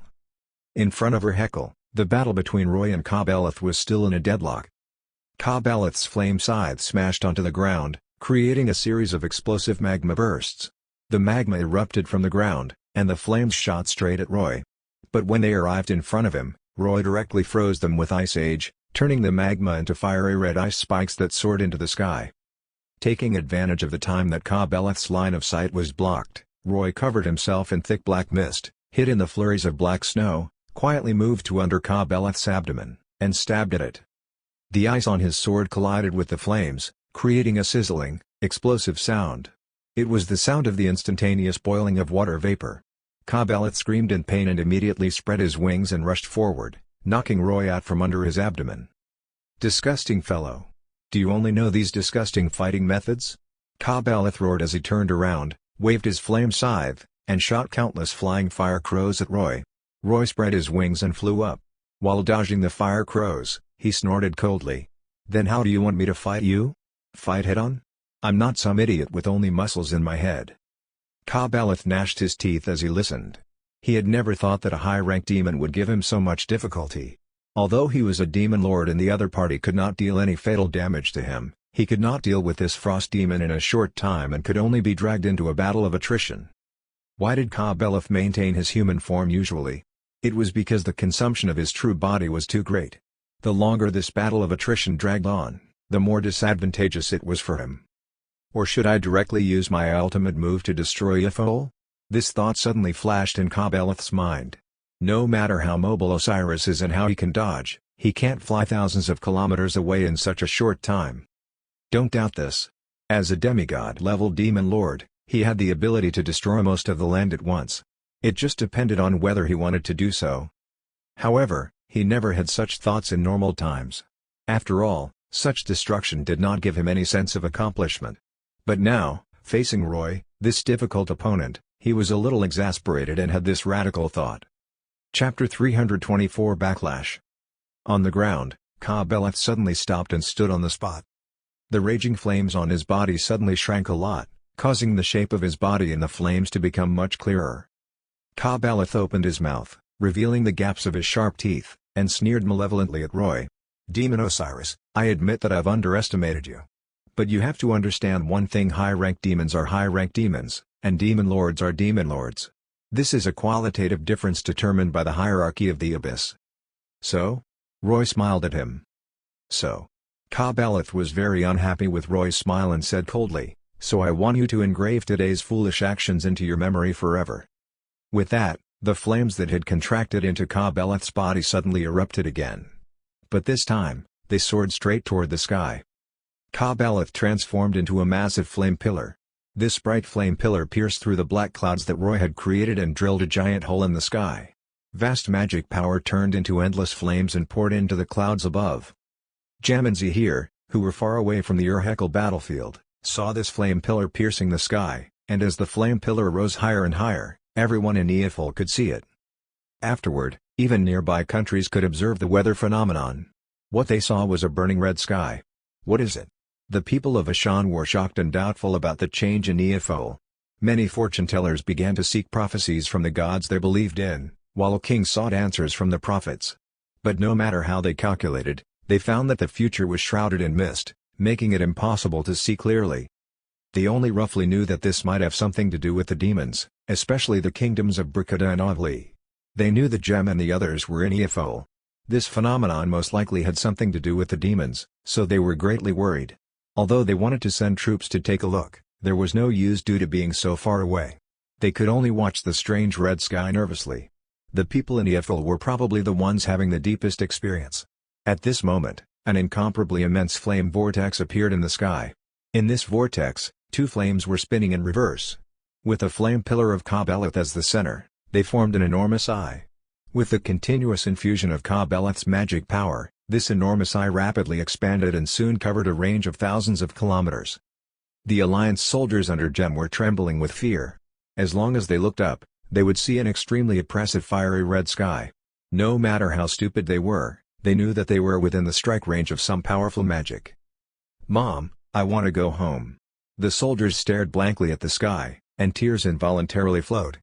In front of Urhekel, the battle between Roy and Kabeleth was still in a deadlock. Kabeleth's flame scythe smashed onto the ground, creating a series of explosive magma bursts. The magma erupted from the ground, and the flames shot straight at Roy. But when they arrived in front of him, Roy directly froze them with Ice Age, turning the magma into fiery red ice spikes that soared into the sky. Taking advantage of the time that Kabeleth's line of sight was blocked, Roy covered himself in thick black mist, hid in the flurries of black snow, quietly moved to under Kabeleth's abdomen, and stabbed at it. The ice on his sword collided with the flames, creating a sizzling, explosive sound. It was the sound of the instantaneous boiling of water vapor. Kabeleth screamed in pain and immediately spread his wings and rushed forward, knocking Roy out from under his abdomen. "Disgusting fellow. Do you only know these disgusting fighting methods?" Kabeleth roared as he turned around, waved his flame scythe, and shot countless flying fire crows at Roy. Roy spread his wings and flew up. While dodging the fire crows, he snorted coldly. "Then how do you want me to fight you? Fight head-on? I'm not some idiot with only muscles in my head." Kabeleth gnashed his teeth as he listened. He had never thought that a high-ranked demon would give him so much difficulty. Although he was a demon lord and the other party could not deal any fatal damage to him, he could not deal with this frost demon in a short time and could only be dragged into a battle of attrition. Why did Kabeleth maintain his human form usually? It was because the consumption of his true body was too great. The longer this battle of attrition dragged on, the more disadvantageous it was for him. Or should I directly use my ultimate move to destroy Ifol? This thought suddenly flashed in Kabeleth's mind. No matter how mobile Osiris is and how he can dodge, he can't fly thousands of kilometers away in such a short time. Don't doubt this. As a demigod-level demon lord, he had the ability to destroy most of the land at once. It just depended on whether he wanted to do so. However, he never had such thoughts in normal times. After all, such destruction did not give him any sense of accomplishment. But now, facing Roy, this difficult opponent, he was a little exasperated and had this radical thought. Chapter 324 Backlash. On the ground, Kabeleth suddenly stopped and stood on the spot. The raging flames on his body suddenly shrank a lot, causing the shape of his body in the flames to become much clearer. Kabeleth opened his mouth, revealing the gaps of his sharp teeth, and sneered malevolently at Roy. "Demon Osiris, I admit that I've underestimated you. But you have to understand one thing: high-ranked demons are high-ranked demons, and demon lords are demon lords. This is a qualitative difference determined by the hierarchy of the abyss." "So?" Roy smiled at him. "So?" Kabeleth was very unhappy with Roy's smile and said coldly, "So I want you to engrave today's foolish actions into your memory forever." With that, the flames that had contracted into Ka-Beleth's body suddenly erupted again. But this time, they soared straight toward the sky. Ka-Beleth transformed into a massive flame pillar. This bright flame pillar pierced through the black clouds that Roy had created and drilled a giant hole in the sky. Vast magic power turned into endless flames and poured into the clouds above. Jem and Zahir, who were far away from the Ur-Hekal battlefield, saw this flame pillar piercing the sky, and as the flame pillar rose higher and higher, everyone in Iafol could see it. Afterward, even nearby countries could observe the weather phenomenon. What they saw was a burning red sky. What is it? The people of Ashan were shocked and doubtful about the change in Iafol. Many fortune-tellers began to seek prophecies from the gods they believed in, while kings sought answers from the prophets. But no matter how they calculated, they found that the future was shrouded in mist, making it impossible to see clearly. They only roughly knew that this might have something to do with the demons, especially the kingdoms of Brikada and Ogli. They knew that Jem and the others were in Iafol. This phenomenon most likely had something to do with the demons, so they were greatly worried. Although they wanted to send troops to take a look, there was no use due to being so far away. They could only watch the strange red sky nervously. The people in Iafol were probably the ones having the deepest experience. At this moment, an incomparably immense flame vortex appeared in the sky. In this vortex, two flames were spinning in reverse. With a flame pillar of Ka-Beleth as the center, they formed an enormous eye. With the continuous infusion of Ka-Beleth's magic power, this enormous eye rapidly expanded and soon covered a range of thousands of kilometers. The Alliance soldiers under Jem were trembling with fear. As long as they looked up, they would see an extremely oppressive fiery red sky. No matter how stupid they were, they knew that they were within the strike range of some powerful magic. "Mom, I want to go home." The soldiers stared blankly at the sky, and tears involuntarily flowed.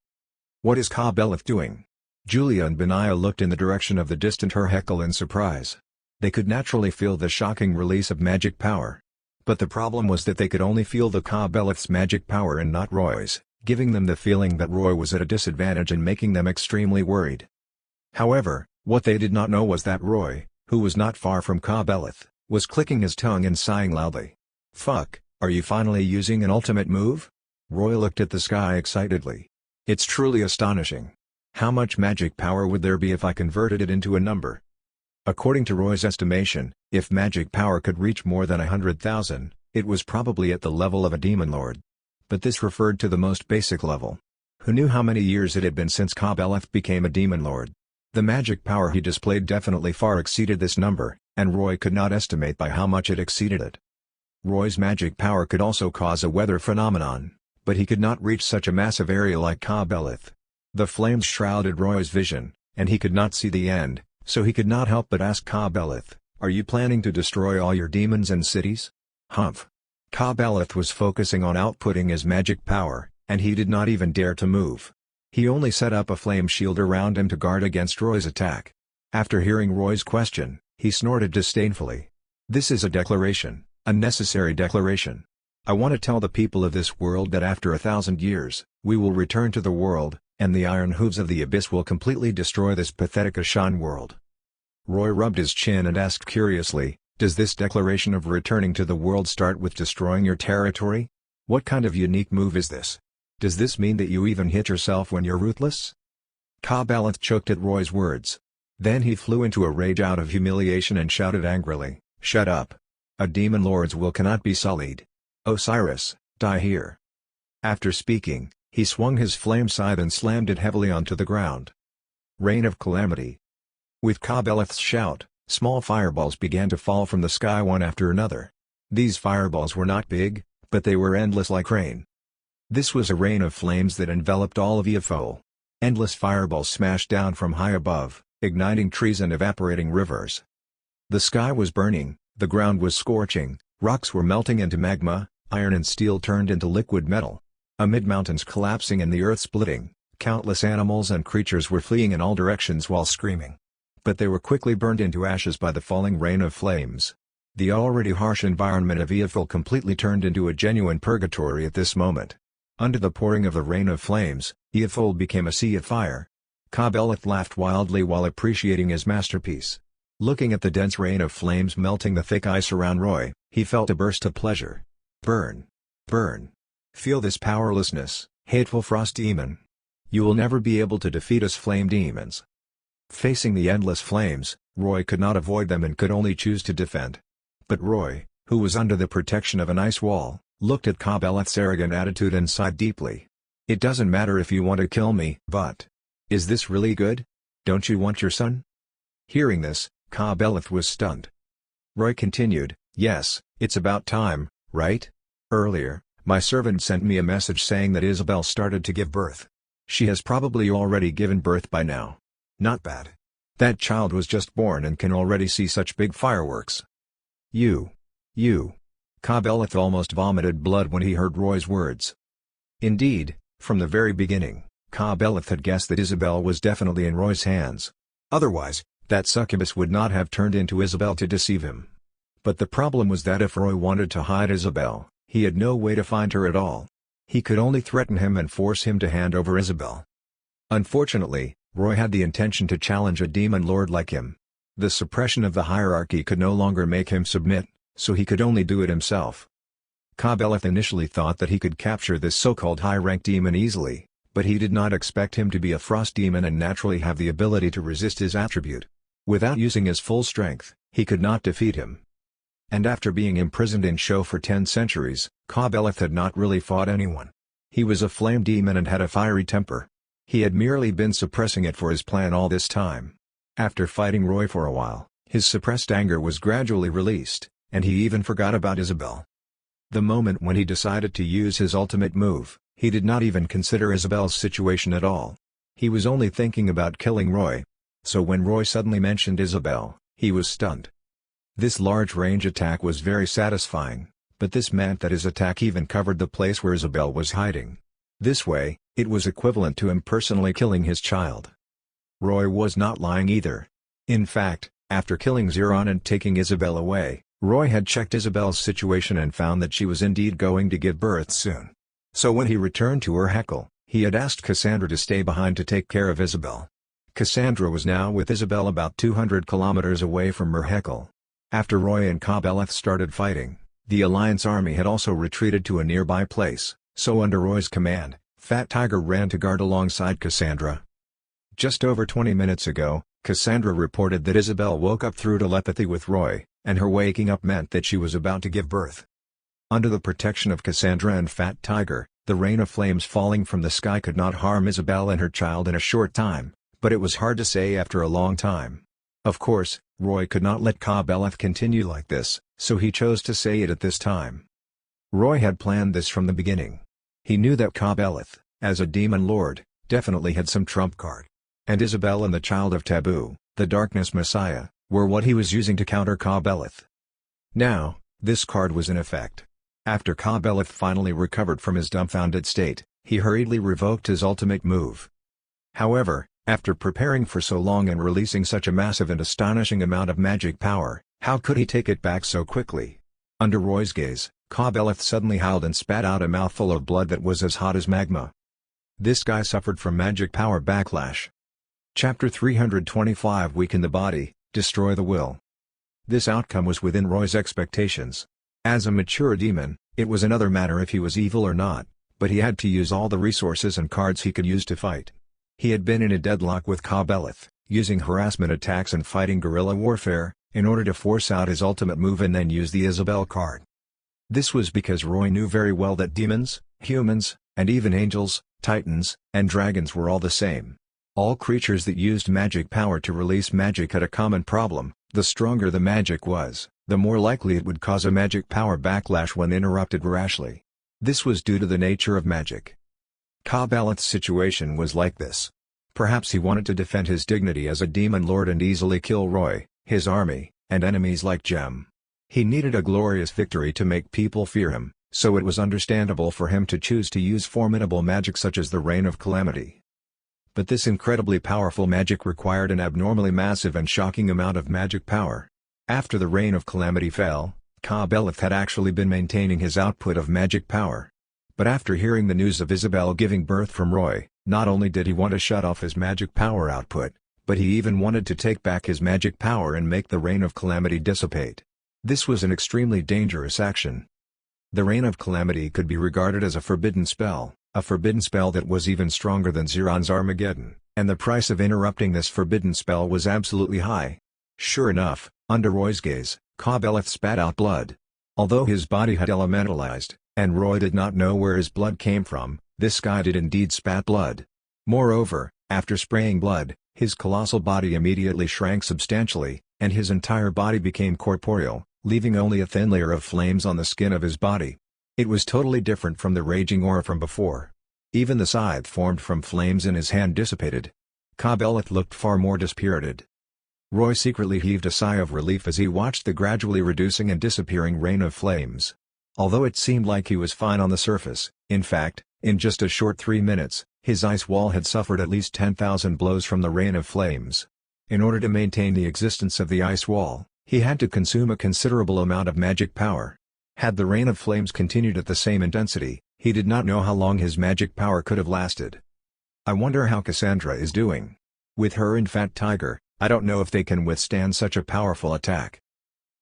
"What is Ka-Beleth doing?" Julia and Benaiah looked in the direction of the distant Ur-Hekal in surprise. They could naturally feel the shocking release of magic power. But the problem was that they could only feel the Ka-Beleth's magic power and not Roy's, giving them the feeling that Roy was at a disadvantage and making them extremely worried. However, what they did not know was that Roy, who was not far from Ka-Beleth, was clicking his tongue and sighing loudly. "Fuck, are you finally using an ultimate move?" Roy looked at the sky excitedly. "It's truly astonishing. How much magic power would there be if I converted it into a number?" According to Roy's estimation, if magic power could reach more than 100,000, it was probably at the level of a demon lord. But this referred to the most basic level. Who knew how many years it had been since Ka-Beleth became a demon lord? The magic power he displayed definitely far exceeded this number, and Roy could not estimate by how much it exceeded it. Roy's magic power could also cause a weather phenomenon, but he could not reach such a massive area like Ka-Beleth. The flames shrouded Roy's vision, and he could not see the end, so he could not help but ask Ka-Beleth, "Are you planning to destroy all your demons and cities?" Humph. Ka-Beleth was focusing on outputting his magic power, and he did not even dare to move. He only set up a flame shield around him to guard against Roy's attack. After hearing Roy's question, he snorted disdainfully. "This is a declaration, a necessary declaration. I want to tell the people of this world that after 1,000 years, we will return to the world, and the iron hooves of the abyss will completely destroy this pathetic Ashan world." Roy rubbed his chin and asked curiously, "Does this declaration of returning to the world start with destroying your territory? What kind of unique move is this? Does this mean that you even hit yourself when you're ruthless?" Ka-Beleth choked at Roy's words. Then he flew into a rage out of humiliation and shouted angrily, "Shut up! A demon lord's will cannot be sullied. Osiris, die here." After speaking, he swung his flame scythe and slammed it heavily onto the ground. Rain of calamity. With Ka-Beleth's shout, small fireballs began to fall from the sky one after another. These fireballs were not big, but they were endless like rain. This was a rain of flames that enveloped all of Iafol. Endless fireballs smashed down from high above, igniting trees and evaporating rivers. The sky was burning, the ground was scorching, rocks were melting into magma, iron and steel turned into liquid metal. Amid mountains collapsing and the earth splitting, countless animals and creatures were fleeing in all directions while screaming. But they were quickly burned into ashes by the falling rain of flames. The already harsh environment of Iafol completely turned into a genuine purgatory at this moment. Under the pouring of the rain of flames, Iafol became a sea of fire. Ka-Beleth laughed wildly while appreciating his masterpiece. Looking at the dense rain of flames melting the thick ice around Roy, he felt a burst of pleasure. Burn! Burn! Feel this powerlessness, hateful frost demon. You will never be able to defeat us flame demons. Facing the endless flames, Roy could not avoid them and could only choose to defend. But Roy, who was under the protection of an ice wall, looked at Ka-Beleth's arrogant attitude and sighed deeply. It doesn't matter if you want to kill me, but... is this really good? Don't you want your son? Hearing this, Ka-Beleth was stunned. Roy continued, yes, it's about time, right? Earlier, my servant sent me a message saying that Isabel started to give birth. She has probably already given birth by now. Not bad. That child was just born and can already see such big fireworks. You. Ka-Beleth almost vomited blood when he heard Roy's words. Indeed, from the very beginning, Ka-Beleth had guessed that Isabel was definitely in Roy's hands. Otherwise, that succubus would not have turned into Isabel to deceive him. But the problem was that if Roy wanted to hide Isabel, he had no way to find her at all. He could only threaten him and force him to hand over Isabel. Unfortunately, Roy had the intention to challenge a demon lord like him. The suppression of the hierarchy could no longer make him submit, so he could only do it himself. Ka-Beleth initially thought that he could capture this so-called high-rank demon easily, but he did not expect him to be a frost demon and naturally have the ability to resist his attribute. Without using his full strength, he could not defeat him. And after being imprisoned in Sho for 10 centuries, Ka-Beleth had not really fought anyone. He was a flame demon and had a fiery temper. He had merely been suppressing it for his plan all this time. After fighting Roy for a while, his suppressed anger was gradually released, and he even forgot about Isabel. The moment when he decided to use his ultimate move, he did not even consider Isabel's situation at all. He was only thinking about killing Roy. So when Roy suddenly mentioned Isabel, he was stunned. This large-range attack was very satisfying, but this meant that his attack even covered the place where Isabel was hiding. This way, it was equivalent to him personally killing his child. Roy was not lying either. In fact, after killing Zeron and taking Isabel away, Roy had checked Isabel's situation and found that she was indeed going to give birth soon. So when he returned to Urhekel, he had asked Cassandra to stay behind to take care of Isabel. Cassandra was now with Isabel about 200 kilometers away from Urhekel. After Roy and Ka-Beleth started fighting, the Alliance army had also retreated to a nearby place, so under Roy's command, Fat Tiger ran to guard alongside Cassandra. Just over 20 minutes ago, Cassandra reported that Isabel woke up through telepathy with Roy, and her waking up meant that she was about to give birth. Under the protection of Cassandra and Fat Tiger, the rain of flames falling from the sky could not harm Isabel and her child in a short time, but it was hard to say after a long time. Of course, Roy could not let Ka-Beleth continue like this, so he chose to say it at this time. Roy had planned this from the beginning. He knew that Ka-Beleth, as a demon lord, definitely had some trump card. And Isabel and the Child of Taboo, the Darkness Messiah, were what he was using to counter Ka-Beleth. Now, this card was in effect. After Ka-Beleth finally recovered from his dumbfounded state, he hurriedly revoked his ultimate move. However, after preparing for so long and releasing such a massive and astonishing amount of magic power, how could he take it back so quickly? Under Roy's gaze, Ka-Beleth suddenly howled and spat out a mouthful of blood that was as hot as magma. This guy suffered from magic power backlash. Chapter 325 Weaken the body, destroy the will. This outcome was within Roy's expectations. As a mature demon, it was another matter if he was evil or not, but he had to use all the resources and cards he could use to fight. He had been in a deadlock with Ka-Beleth, using harassment attacks and fighting guerrilla warfare, in order to force out his ultimate move and then use the Isabel card. This was because Roy knew very well that demons, humans, and even angels, titans, and dragons were all the same. All creatures that used magic power to release magic had a common problem: the stronger the magic was, the more likely it would cause a magic power backlash when interrupted rashly. This was due to the nature of magic. Ka-Beleth's situation was like this. Perhaps he wanted to defend his dignity as a demon lord and easily kill Roy, his army, and enemies like Gem. He needed a glorious victory to make people fear him, so it was understandable for him to choose to use formidable magic such as the Rain of Calamity. But this incredibly powerful magic required an abnormally massive and shocking amount of magic power. After the Rain of Calamity fell, Ka-Beleth had actually been maintaining his output of magic power. But after hearing the news of Isabel giving birth from Roy, not only did he want to shut off his magic power output, but he even wanted to take back his magic power and make the Rain of Calamity dissipate. This was an extremely dangerous action. The Rain of Calamity could be regarded as a forbidden spell, a forbidden spell that was even stronger than Ziron's Armageddon, and the price of interrupting this forbidden spell was absolutely high. Sure enough, under Roy's gaze, Ka-Beleth spat out blood. Although his body had elementalized, and Roy did not know where his blood came from, this guy did indeed spat blood. Moreover, after spraying blood, his colossal body immediately shrank substantially, and his entire body became corporeal, leaving only a thin layer of flames on the skin of his body. It was totally different from the raging aura from before. Even the scythe formed from flames in his hand dissipated. Ka-Beleth looked far more dispirited. Roy secretly heaved a sigh of relief as he watched the gradually reducing and disappearing rain of flames. Although it seemed like he was fine on the surface, in fact, in just a short 3 minutes, his ice wall had suffered at least 10,000 blows from the rain of flames. In order to maintain the existence of the ice wall, he had to consume a considerable amount of magic power. Had the rain of flames continued at the same intensity, he did not know how long his magic power could have lasted. I wonder how Cassandra is doing. With her and Fat Tiger, I don't know if they can withstand such a powerful attack.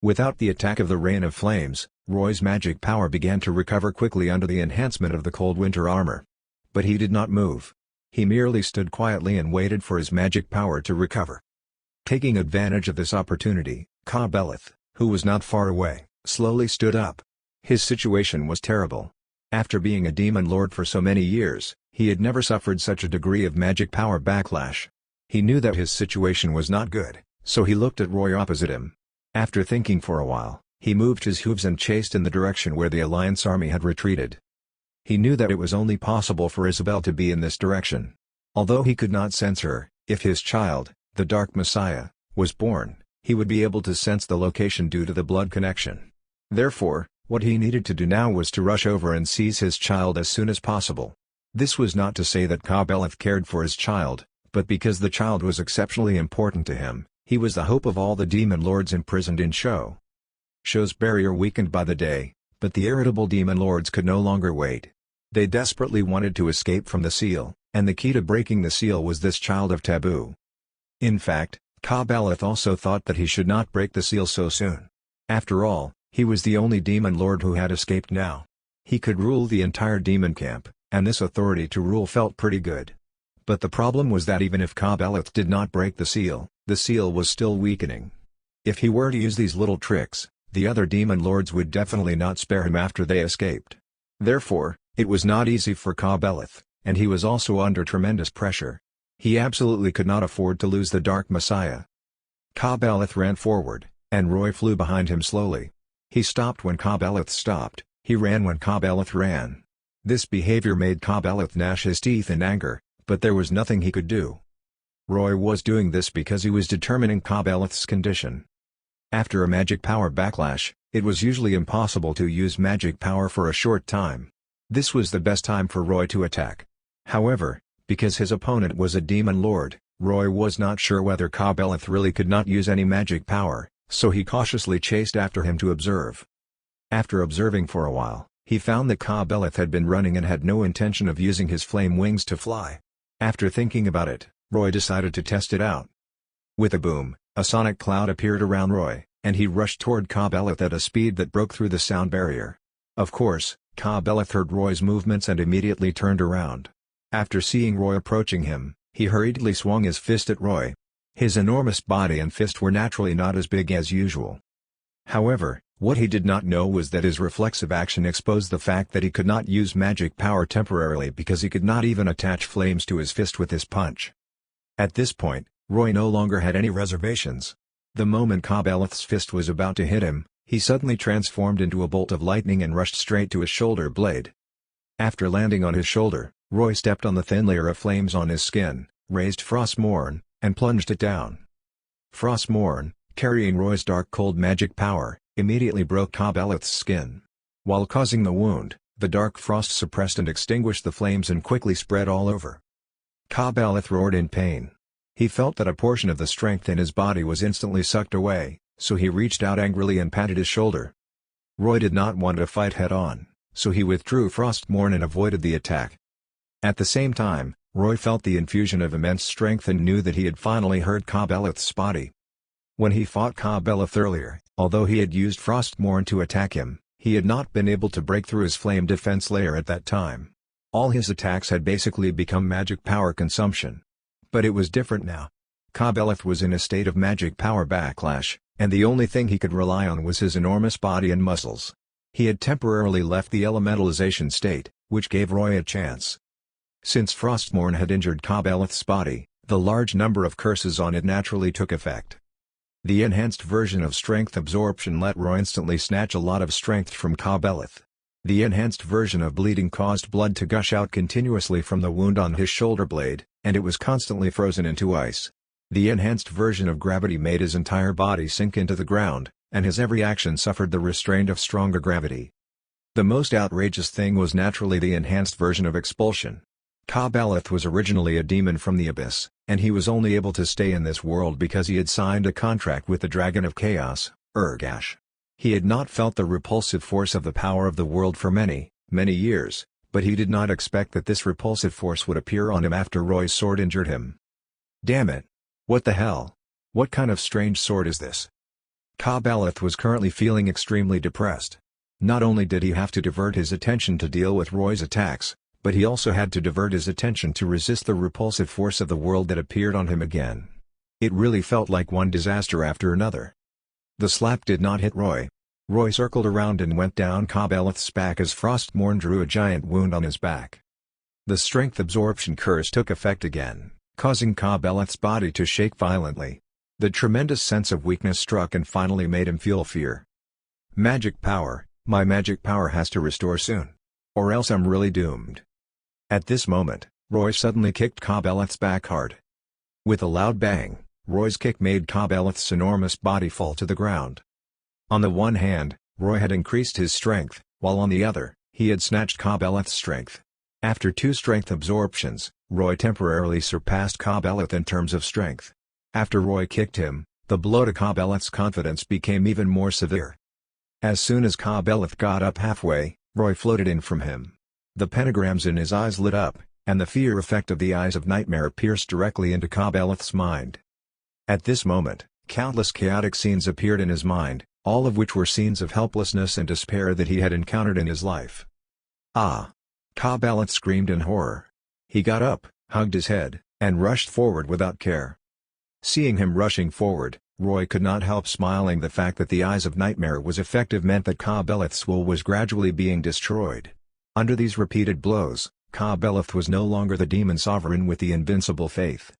Without the attack of the rain of flames, Roy's magic power began to recover quickly under the enhancement of the cold winter armor. But he did not move. He merely stood quietly and waited for his magic power to recover. Taking advantage of this opportunity, Ka-Beleth, who was not far away, slowly stood up. His situation was terrible. After being a demon lord for so many years, he had never suffered such a degree of magic power backlash. He knew that his situation was not good, so he looked at Roy opposite him. After thinking for a while, he moved his hooves and chased in the direction where the Alliance army had retreated. He knew that it was only possible for Isabel to be in this direction. Although he could not sense her, if his child, the Dark Messiah, was born, he would be able to sense the location due to the blood connection. Therefore, what he needed to do now was to rush over and seize his child as soon as possible. This was not to say that Ka-Beleth cared for his child, but because the child was exceptionally important to him, he was the hope of all the demon lords imprisoned in Sho's barrier weakened by the day, but the irritable demon lords could no longer wait. They desperately wanted to escape from the seal, and the key to breaking the seal was this child of Taboo. In fact, Ka-Beleth also thought that he should not break the seal so soon. After all, he was the only demon lord who had escaped now. He could rule the entire demon camp, and this authority to rule felt pretty good. But the problem was that even if Ka-Beleth did not break the seal was still weakening. If he were to use these little tricks, the other demon lords would definitely not spare him after they escaped. Therefore, it was not easy for Ka-Beleth, and he was also under tremendous pressure. He absolutely could not afford to lose the Dark Messiah. Ka-Beleth ran forward, and Roy flew behind him slowly. He stopped when Ka-Beleth stopped, he ran when Ka-Beleth ran. This behavior made Ka-Beleth gnash his teeth in anger, but there was nothing he could do. Roy was doing this because he was determining Ka-Beleth's condition. After a magic power backlash, it was usually impossible to use magic power for a short time. This was the best time for Roy to attack. However, because his opponent was a demon lord, Roy was not sure whether Ka-Beleth really could not use any magic power, so he cautiously chased after him to observe. After observing for a while, he found that Ka-Beleth had been running and had no intention of using his flame wings to fly. After thinking about it, Roy decided to test it out. With a boom, a sonic cloud appeared around Roy, and he rushed toward Ka-Beleth at a speed that broke through the sound barrier. Of course, Ka-Beleth heard Roy's movements and immediately turned around. After seeing Roy approaching him, he hurriedly swung his fist at Roy. His enormous body and fist were naturally not as big as usual. However, what he did not know was that his reflexive action exposed the fact that he could not use magic power temporarily because he could not even attach flames to his fist with his punch. At this point, Roy no longer had any reservations. The moment Ka-Beleth's fist was about to hit him, he suddenly transformed into a bolt of lightning and rushed straight to his shoulder blade. After landing on his shoulder, Roy stepped on the thin layer of flames on his skin, raised Frostmourne, and plunged it down. Frostmourne, carrying Roy's dark cold magic power, immediately broke Ka-Beleth's skin. While causing the wound, the dark frost suppressed and extinguished the flames and quickly spread all over. Ka-Beleth roared in pain. He felt that a portion of the strength in his body was instantly sucked away, so he reached out angrily and patted his shoulder. Roy did not want to fight head-on, so he withdrew Frostmourne and avoided the attack. At the same time, Roy felt the infusion of immense strength and knew that he had finally hurt Ka-Beleth's body. When he fought Ka-Beleth earlier, although he had used Frostmourne to attack him, he had not been able to break through his flame defense layer at that time. All his attacks had basically become magic power consumption. But it was different now. Ka Beleth was in a state of magic power backlash, and the only thing he could rely on was his enormous body and muscles. He had temporarily left the elementalization state, which gave Roy a chance. Since Frostmourne had injured Ka Beleth's body, the large number of curses on it naturally took effect. The enhanced version of strength absorption let Roy instantly snatch a lot of strength from Ka Beleth. The enhanced version of bleeding caused blood to gush out continuously from the wound on his shoulder blade, and it was constantly frozen into ice. The enhanced version of gravity made his entire body sink into the ground, and his every action suffered the restraint of stronger gravity. The most outrageous thing was naturally the enhanced version of expulsion. Ka Beleth was originally a demon from the Abyss, and he was only able to stay in this world because he had signed a contract with the Dragon of Chaos, Urgash. He had not felt the repulsive force of the power of the world for many, many years, but he did not expect that this repulsive force would appear on him after Roy's sword injured him. Damn it! What the hell? What kind of strange sword is this? Ka Beleth was currently feeling extremely depressed. Not only did he have to divert his attention to deal with Roy's attacks, but he also had to divert his attention to resist the repulsive force of the world that appeared on him again. It really felt like one disaster after another. The slap did not hit Roy. Roy circled around and went down Ka Beleth's back as Frostmourne drew a giant wound on his back. The strength absorption curse took effect again, causing Ka Beleth's body to shake violently. The tremendous sense of weakness struck and finally made him feel fear. Magic power, my magic power has to restore soon. Or else I'm really doomed. At this moment, Roy suddenly kicked Ka Beleth's back hard. With a loud bang, Roy's kick made Ka Beleth's enormous body fall to the ground. On the one hand, Roy had increased his strength, while on the other, he had snatched Ka Beleth's strength. After 2 strength absorptions, Roy temporarily surpassed Ka Beleth in terms of strength. After Roy kicked him, the blow to Ka Beleth's confidence became even more severe. As soon as Ka Beleth got up halfway, Roy floated in from him. The pentagrams in his eyes lit up, and the fear effect of the Eyes of Nightmare pierced directly into Ka Beleth's mind. At this moment, countless chaotic scenes appeared in his mind, all of which were scenes of helplessness and despair that he had encountered in his life. Ah! Ka Beleth screamed in horror. He got up, hugged his head, and rushed forward without care. Seeing him rushing forward, Roy could not help smiling. The fact that the Eyes of Nightmare was effective meant that Ka Beleth's will was gradually being destroyed. Under these repeated blows, Ka Beleth was no longer the demon sovereign with the invincible faith.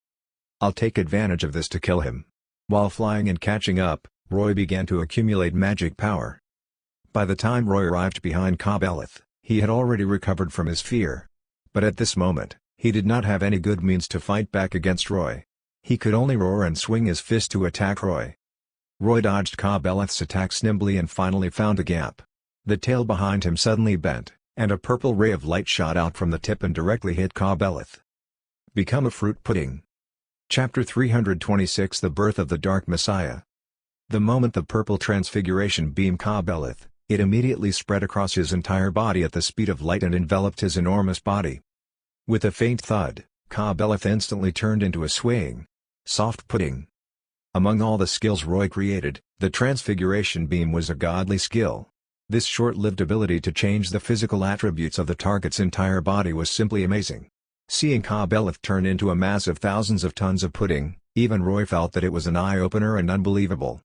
I'll take advantage of this to kill him. While flying and catching up, Roy began to accumulate magic power. By the time Roy arrived behind Ka Beleth, he had already recovered from his fear. But at this moment, he did not have any good means to fight back against Roy. He could only roar and swing his fist to attack Roy. Roy dodged Ka Beleth's attacks nimbly and finally found a gap. The tail behind him suddenly bent, and a purple ray of light shot out from the tip and directly hit Ka Beleth. Become a fruit pudding. Chapter 326 The Birth of the Dark Messiah. The moment the purple transfiguration beam Ka Beleth, it immediately spread across his entire body at the speed of light and enveloped his enormous body. With a faint thud, Ka Beleth instantly turned into a swaying, soft pudding. Among all the skills Roy created, the transfiguration beam was a godly skill. This short-lived ability to change the physical attributes of the target's entire body was simply amazing. Seeing Ka Beleth turn into a mass of thousands of tons of pudding, even Roy felt that it was an eye-opener and unbelievable.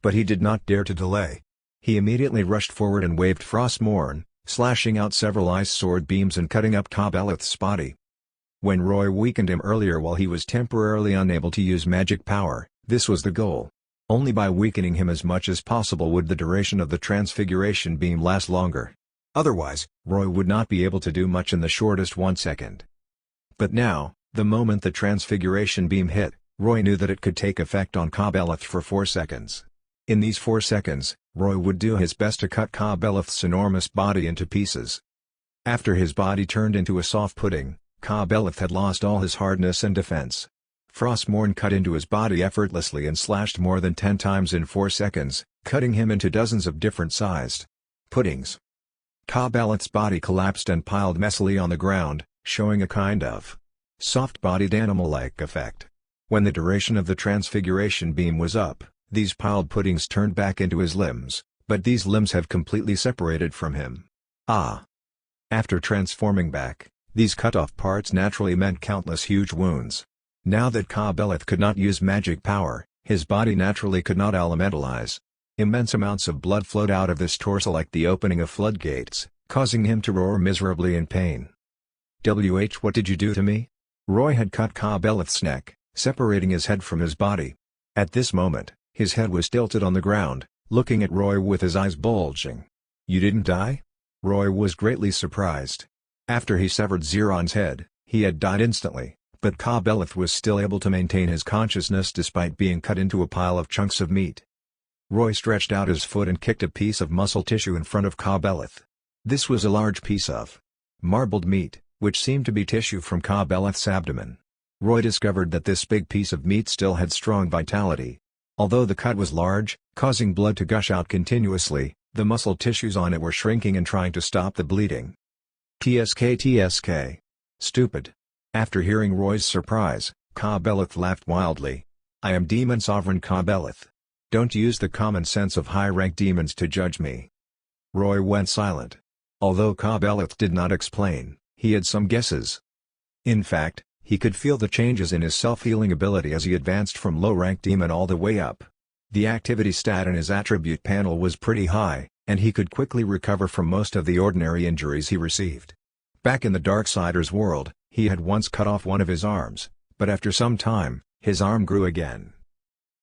But he did not dare to delay. He immediately rushed forward and waved Frostmourne, slashing out several ice sword beams and cutting up Ka Beleth's body. When Roy weakened him earlier while he was temporarily unable to use magic power, this was the goal. Only by weakening him as much as possible would the duration of the transfiguration beam last longer. Otherwise, Roy would not be able to do much in the shortest 1 second. But now, the moment the transfiguration beam hit, Roy knew that it could take effect on Ka Beleth for 4 seconds. In these 4 seconds, Roy would do his best to cut Ka Beleth's enormous body into pieces. After his body turned into a soft pudding, Ka Beleth had lost all his hardness and defense. Frostmourne cut into his body effortlessly and slashed more than 10 times in 4 seconds, cutting him into dozens of different sized puddings. Ka Beleth's body collapsed and piled messily on the ground, showing a kind of soft-bodied animal-like effect. When the duration of the transfiguration beam was up, these piled puddings turned back into his limbs, but these limbs have completely separated from him. Ah! After transforming back, these cut-off parts naturally meant countless huge wounds. Now that Ka-Beleth could not use magic power, his body naturally could not elementalize. Immense amounts of blood flowed out of this torso like the opening of floodgates, causing him to roar miserably in pain. What did you do to me? Roy had cut Ka-Beleth's neck, separating his head from his body. At this moment, his head was tilted on the ground, looking at Roy with his eyes bulging. You didn't die? Roy was greatly surprised. After he severed Zeron's head, he had died instantly, but Ka-Beleth was still able to maintain his consciousness despite being cut into a pile of chunks of meat. Roy stretched out his foot and kicked a piece of muscle tissue in front of Ka-Beleth. This was a large piece of marbled meat, which seemed to be tissue from Ka-Beleth's abdomen. Roy discovered that this big piece of meat still had strong vitality. Although the cut was large, causing blood to gush out continuously, the muscle tissues on it were shrinking and trying to stop the bleeding. TSK. Stupid. After hearing Roy's surprise, Ka-Beleth laughed wildly. I am Demon Sovereign Ka-Beleth. Don't use the common sense of high-rank demons to judge me. Roy went silent. Although Ka-Beleth did not explain, he had some guesses. In fact, he could feel the changes in his self-healing ability as he advanced from low-rank demon all the way up. The activity stat in his attribute panel was pretty high, and he could quickly recover from most of the ordinary injuries he received. Back in the Darksiders world, he had once cut off one of his arms, but after some time, his arm grew again.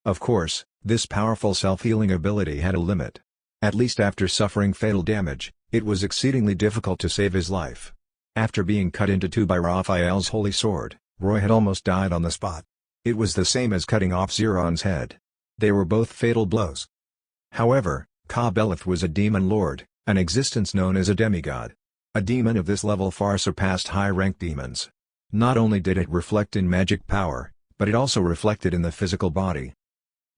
Of course, this powerful self-healing ability had a limit. At least after suffering fatal damage, it was exceedingly difficult to save his life. After being cut into two by Raphael's holy sword, Roy had almost died on the spot. It was the same as cutting off Zeron's head. They were both fatal blows. However, Ka-Beleth was a demon lord, an existence known as a demigod. A demon of this level far surpassed high-rank demons. Not only did it reflect in magic power, but it also reflected in the physical body.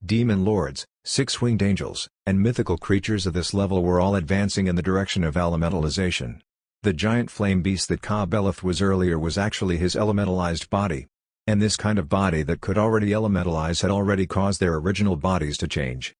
Demon lords, six-winged angels, and mythical creatures of this level were all advancing in the direction of elementalization. The giant flame beast that Ka-Beleth was earlier was actually his elementalized body. And this kind of body that could already elementalize had already caused their original bodies to change.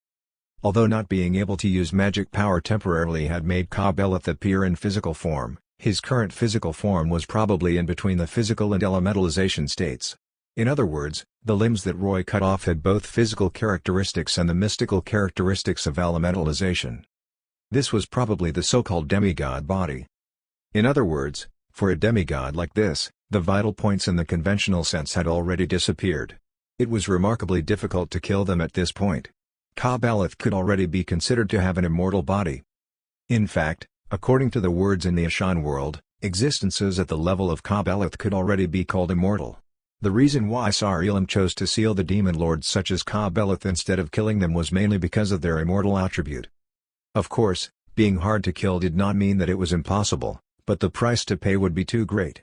Although not being able to use magic power temporarily had made Ka-Beleth appear in physical form, his current physical form was probably in between the physical and elementalization states. In other words, the limbs that Roy cut off had both physical characteristics and the mystical characteristics of elementalization. This was probably the so-called demigod body. In other words, for a demigod like this, the vital points in the conventional sense had already disappeared. It was remarkably difficult to kill them at this point. Ka-Beleth could already be considered to have an immortal body. In fact, according to the words in the Ashan world, existences at the level of Ka-Beleth could already be called immortal. The reason why Sar-Elam chose to seal the demon lords such as Ka-Beleth instead of killing them was mainly because of their immortal attribute. Of course, being hard to kill did not mean that it was impossible, but the price to pay would be too great.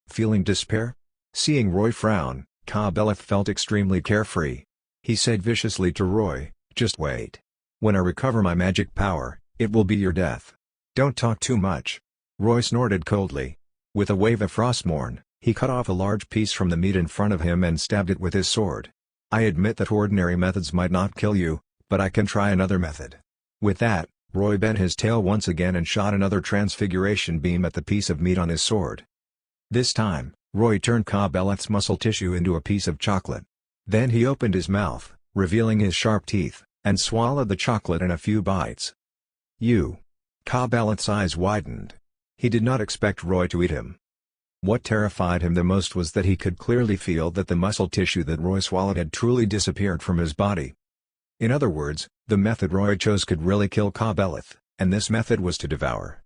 Feeling despair? Seeing Roy frown, Ka-Beleth felt extremely carefree. He said viciously to Roy, "Just wait. When I recover my magic power, it will be your death. Don't talk too much." Roy snorted coldly. With a wave of Frostmourne, he cut off a large piece from the meat in front of him and stabbed it with his sword. "I admit that ordinary methods might not kill you, but I can try another method." With that, Roy bent his tail once again and shot another transfiguration beam at the piece of meat on his sword. This time, Roy turned Ka-Beleth's muscle tissue into a piece of chocolate. Then he opened his mouth, revealing his sharp teeth, and swallowed the chocolate in a few bites. Ka-Beleth's eyes widened. He did not expect Roy to eat him. What terrified him the most was that he could clearly feel that the muscle tissue that Roy swallowed had truly disappeared from his body. In other words, the method Roy chose could really kill Ka-Beleth, and this method was to devour.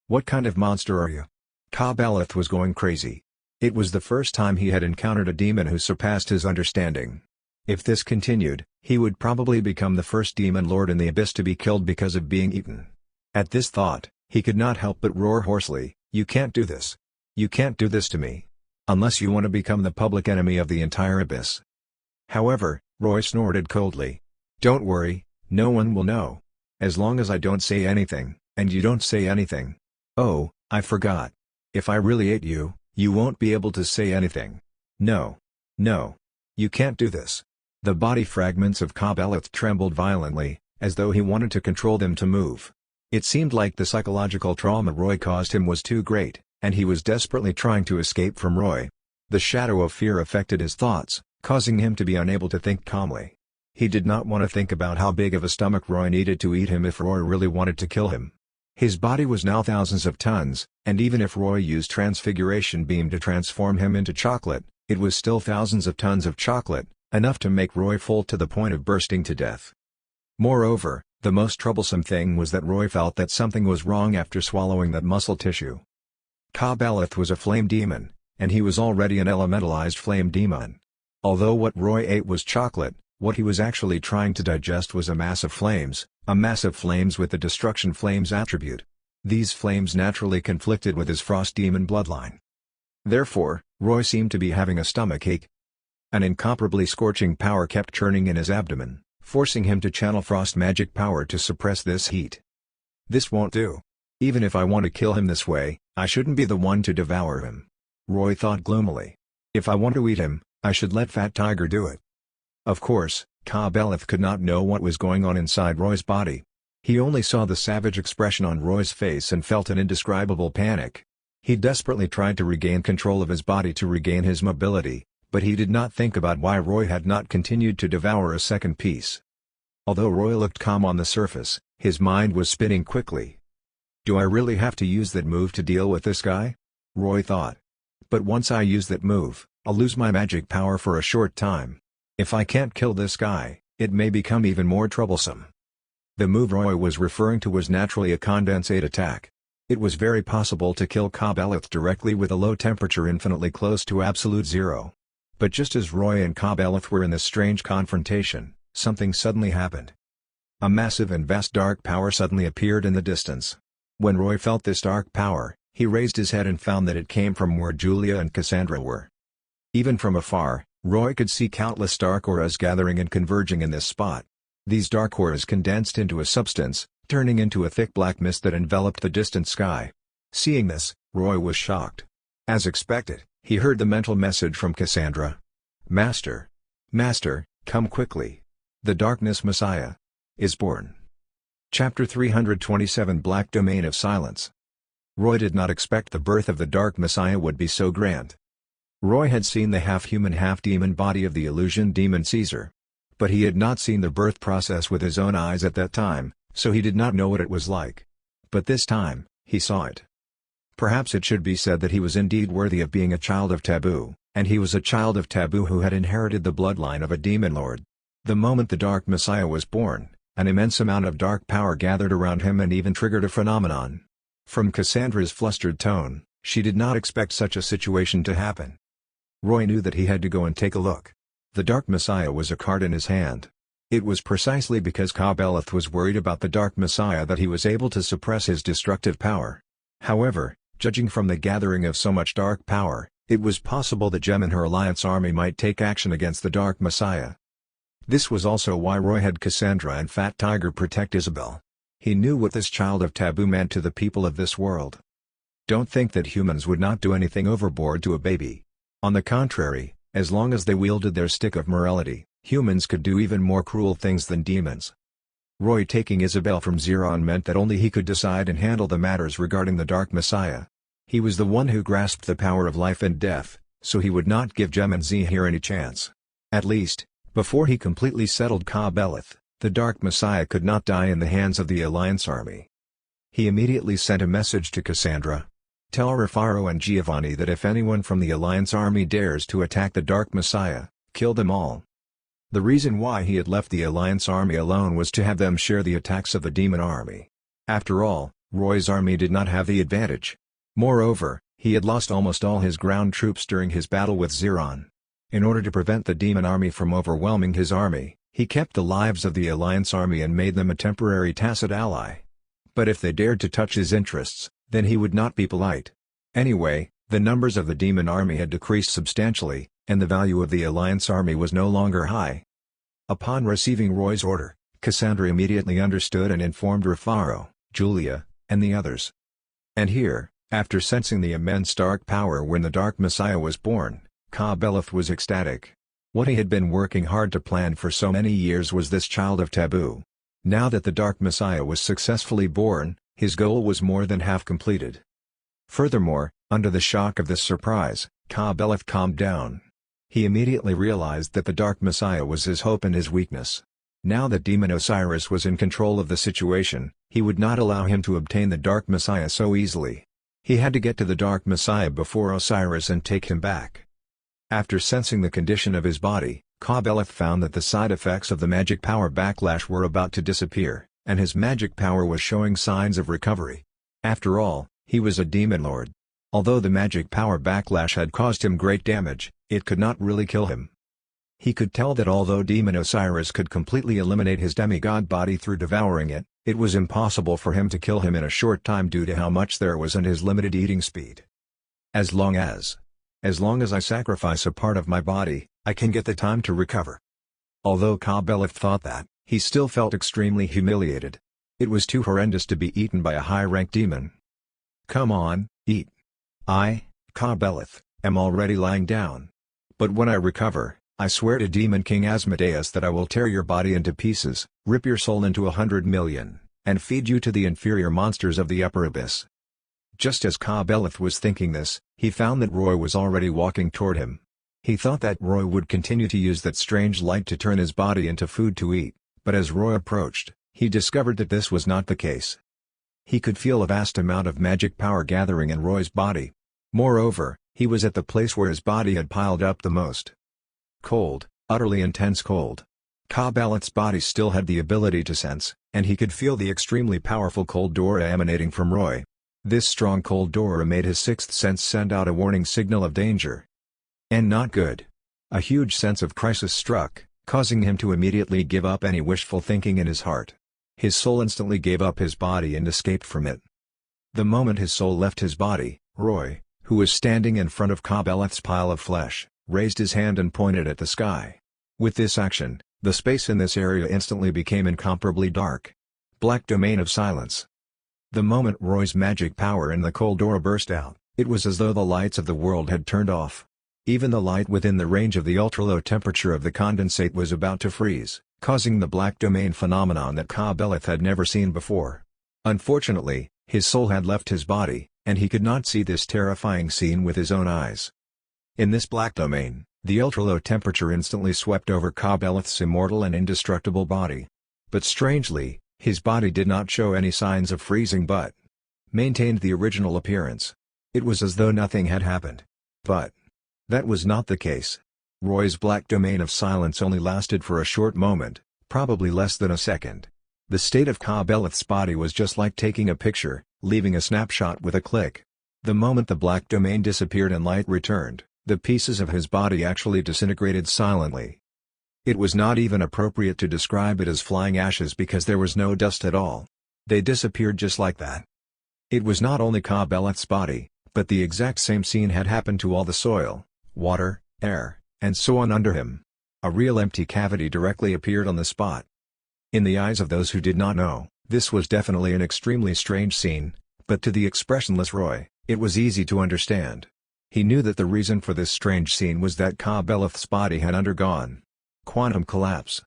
"What kind of monster are you?" Ka-Beleth was going crazy. It was the first time he had encountered a demon who surpassed his understanding. If this continued, he would probably become the first demon lord in the abyss to be killed because of being eaten. At this thought, he could not help but roar hoarsely, "You can't do this. You can't do this to me. Unless you want to become the public enemy of the entire abyss." However, Roy snorted coldly. "Don't worry, no one will know. As long as I don't say anything, and you don't say anything. Oh, I forgot. If I really ate you, you won't be able to say anything. No. No. You can't do this." The body fragments of Ka-Beleth trembled violently, as though he wanted to control them to move. It seemed like the psychological trauma Roy caused him was too great, and he was desperately trying to escape from Roy. The shadow of fear affected his thoughts, causing him to be unable to think calmly. He did not want to think about how big of a stomach Roy needed to eat him if Roy really wanted to kill him. His body was now thousands of tons, and even if Roy used Transfiguration Beam to transform him into chocolate, it was still thousands of tons of chocolate, enough to make Roy full to the point of bursting to death. Moreover, the most troublesome thing was that Roy felt that something was wrong after swallowing that muscle tissue. Ka-Beleth was a flame demon, and he was already an elementalized flame demon. Although what Roy ate was chocolate, what he was actually trying to digest was a mass of flames with the destruction flames attribute. These flames naturally conflicted with his frost demon bloodline. Therefore, Roy seemed to be having a stomachache. An incomparably scorching power kept churning in his abdomen, forcing him to channel frost magic power to suppress this heat. This won't do. Even if I want to kill him this way, I shouldn't be the one to devour him. Roy thought gloomily. If I want to eat him, I should let Fat Tiger do it. Of course, Ka-Beleth could not know what was going on inside Roy's body. He only saw the savage expression on Roy's face and felt an indescribable panic. He desperately tried to regain control of his body to regain his mobility, but he did not think about why Roy had not continued to devour a second piece. Although Roy looked calm on the surface, his mind was spinning quickly. Do I really have to use that move to deal with this guy? Roy thought. But once I use that move, I'll lose my magic power for a short time. If I can't kill this guy, it may become even more troublesome. The move Roy was referring to was naturally a condensate attack. It was very possible to kill Ka-Beleth directly with a low temperature infinitely close to absolute zero. But just as Roy and Ka-Beleth were in this strange confrontation, something suddenly happened. A massive and vast dark power suddenly appeared in the distance. When Roy felt this dark power, he raised his head and found that it came from where Julia and Cassandra were. Even from afar, Roy could see countless dark auras gathering and converging in this spot. These dark auras condensed into a substance, turning into a thick black mist that enveloped the distant sky. Seeing this, Roy was shocked. As expected, he heard the mental message from Cassandra. Master! Master, come quickly! The Darkness Messiah is born. Chapter 327 Black Domain of Silence. Roy did not expect the birth of the Dark Messiah would be so grand. Roy had seen the half-human half-demon body of the illusion demon Caesar. But he had not seen the birth process with his own eyes at that time, so he did not know what it was like. But this time, he saw it. Perhaps it should be said that he was indeed worthy of being a child of Taboo, and he was a child of Taboo who had inherited the bloodline of a demon lord. The moment the Dark Messiah was born, an immense amount of dark power gathered around him and even triggered a phenomenon. From Cassandra's flustered tone, she did not expect such a situation to happen. Roy knew that he had to go and take a look. The Dark Messiah was a card in his hand. It was precisely because Ka-Beleth was worried about the Dark Messiah that he was able to suppress his destructive power. However, judging from the gathering of so much dark power, it was possible that Gem and her alliance army might take action against the Dark Messiah. This was also why Roy had Cassandra and Fat Tiger protect Isabel. He knew what this child of Taboo meant to the people of this world. Don't think that humans would not do anything overboard to a baby. On the contrary, as long as they wielded their stick of morality, humans could do even more cruel things than demons. Roy taking Isabel from Zeron meant that only he could decide and handle the matters regarding the Dark Messiah. He was the one who grasped the power of life and death, so he would not give Gem and Zahir any chance. At least, before he completely settled Ka-Beleth, the Dark Messiah could not die in the hands of the Alliance army. He immediately sent a message to Cassandra. Tell Rufaro and Giovanni that if anyone from the Alliance army dares to attack the Dark Messiah, kill them all. The reason why he had left the Alliance army alone was to have them share the attacks of the demon army. After all, Roy's army did not have the advantage. Moreover, he had lost almost all his ground troops during his battle with Zeron. In order to prevent the demon army from overwhelming his army, he kept the lives of the Alliance army and made them a temporary tacit ally. But if they dared to touch his interests, then he would not be polite. Anyway, the numbers of the demon army had decreased substantially, and the value of the Alliance army was no longer high. Upon receiving Roy's order, Cassandra immediately understood and informed Rufaro, Julia, and the others. And here, after sensing the immense dark power when the Dark Messiah was born, Ka-Beleth was ecstatic. What he had been working hard to plan for so many years was this child of Taboo. Now that the Dark Messiah was successfully born, his goal was more than half completed. Furthermore, under the shock of this surprise, Ka-Beleth calmed down. He immediately realized that the Dark Messiah was his hope and his weakness. Now that Demon Osiris was in control of the situation, he would not allow him to obtain the Dark Messiah so easily. He had to get to the Dark Messiah before Osiris and take him back. After sensing the condition of his body, Ka-Beleth found that the side effects of the magic power backlash were about to disappear, and his magic power was showing signs of recovery. After all, he was a demon lord. Although the magic power backlash had caused him great damage, it could not really kill him. He could tell that although Demon Osiris could completely eliminate his demigod body through devouring it, it was impossible for him to kill him in a short time due to how much there was and his limited eating speed. As long as I sacrifice a part of my body, I can get the time to recover. Although Ka-Beleth thought that, he still felt extremely humiliated. It was too horrendous to be eaten by a high-ranked demon. Come on, eat. I, Ka-Beleth, am already lying down. But when I recover, I swear to Demon King Asmodeus that I will tear your body into pieces, rip your soul into 100 million, and feed you to the inferior monsters of the upper abyss. Just as Ka-Beleth was thinking this, he found that Roy was already walking toward him. He thought that Roy would continue to use that strange light to turn his body into food to eat, but as Roy approached, he discovered that this was not the case. He could feel a vast amount of magic power gathering in Roy's body. Moreover, he was at the place where his body had piled up the most. Cold, utterly intense cold. Ka-Beleth's body still had the ability to sense, and he could feel the extremely powerful cold aura emanating from Roy. This strong cold aura made his sixth sense send out a warning signal of danger. And not good. A huge sense of crisis struck, causing him to immediately give up any wishful thinking in his heart. His soul instantly gave up his body and escaped from it. The moment his soul left his body, Roy, who was standing in front of Ka-Beleth's pile of flesh, raised his hand and pointed at the sky. With this action, the space in this area instantly became incomparably dark. Black domain of silence. The moment Roy's magic power in the cold aura burst out, it was as though the lights of the world had turned off. Even the light within the range of the ultra-low temperature of the condensate was about to freeze, causing the black domain phenomenon that Ka-Beleth had never seen before. Unfortunately, his soul had left his body, and he could not see this terrifying scene with his own eyes. In this black domain, the ultra-low temperature instantly swept over Ka-Beleth's immortal and indestructible body. But strangely, his body did not show any signs of freezing but maintained the original appearance. It was as though nothing had happened. But that was not the case. Roy's black domain of silence only lasted for a short moment, probably less than a second. The state of Ka-Beleth's body was just like taking a picture, leaving a snapshot with a click. The moment the black domain disappeared and light returned, the pieces of his body actually disintegrated silently. It was not even appropriate to describe it as flying ashes because there was no dust at all. They disappeared just like that. It was not only Ka-Beleth's body, but the exact same scene had happened to all the soil, water, air, and so on under him. A real empty cavity directly appeared on the spot. In the eyes of those who did not know, this was definitely an extremely strange scene, but to the expressionless Roy, it was easy to understand. He knew that the reason for this strange scene was that Ka-Beleth's body had undergone quantum collapse.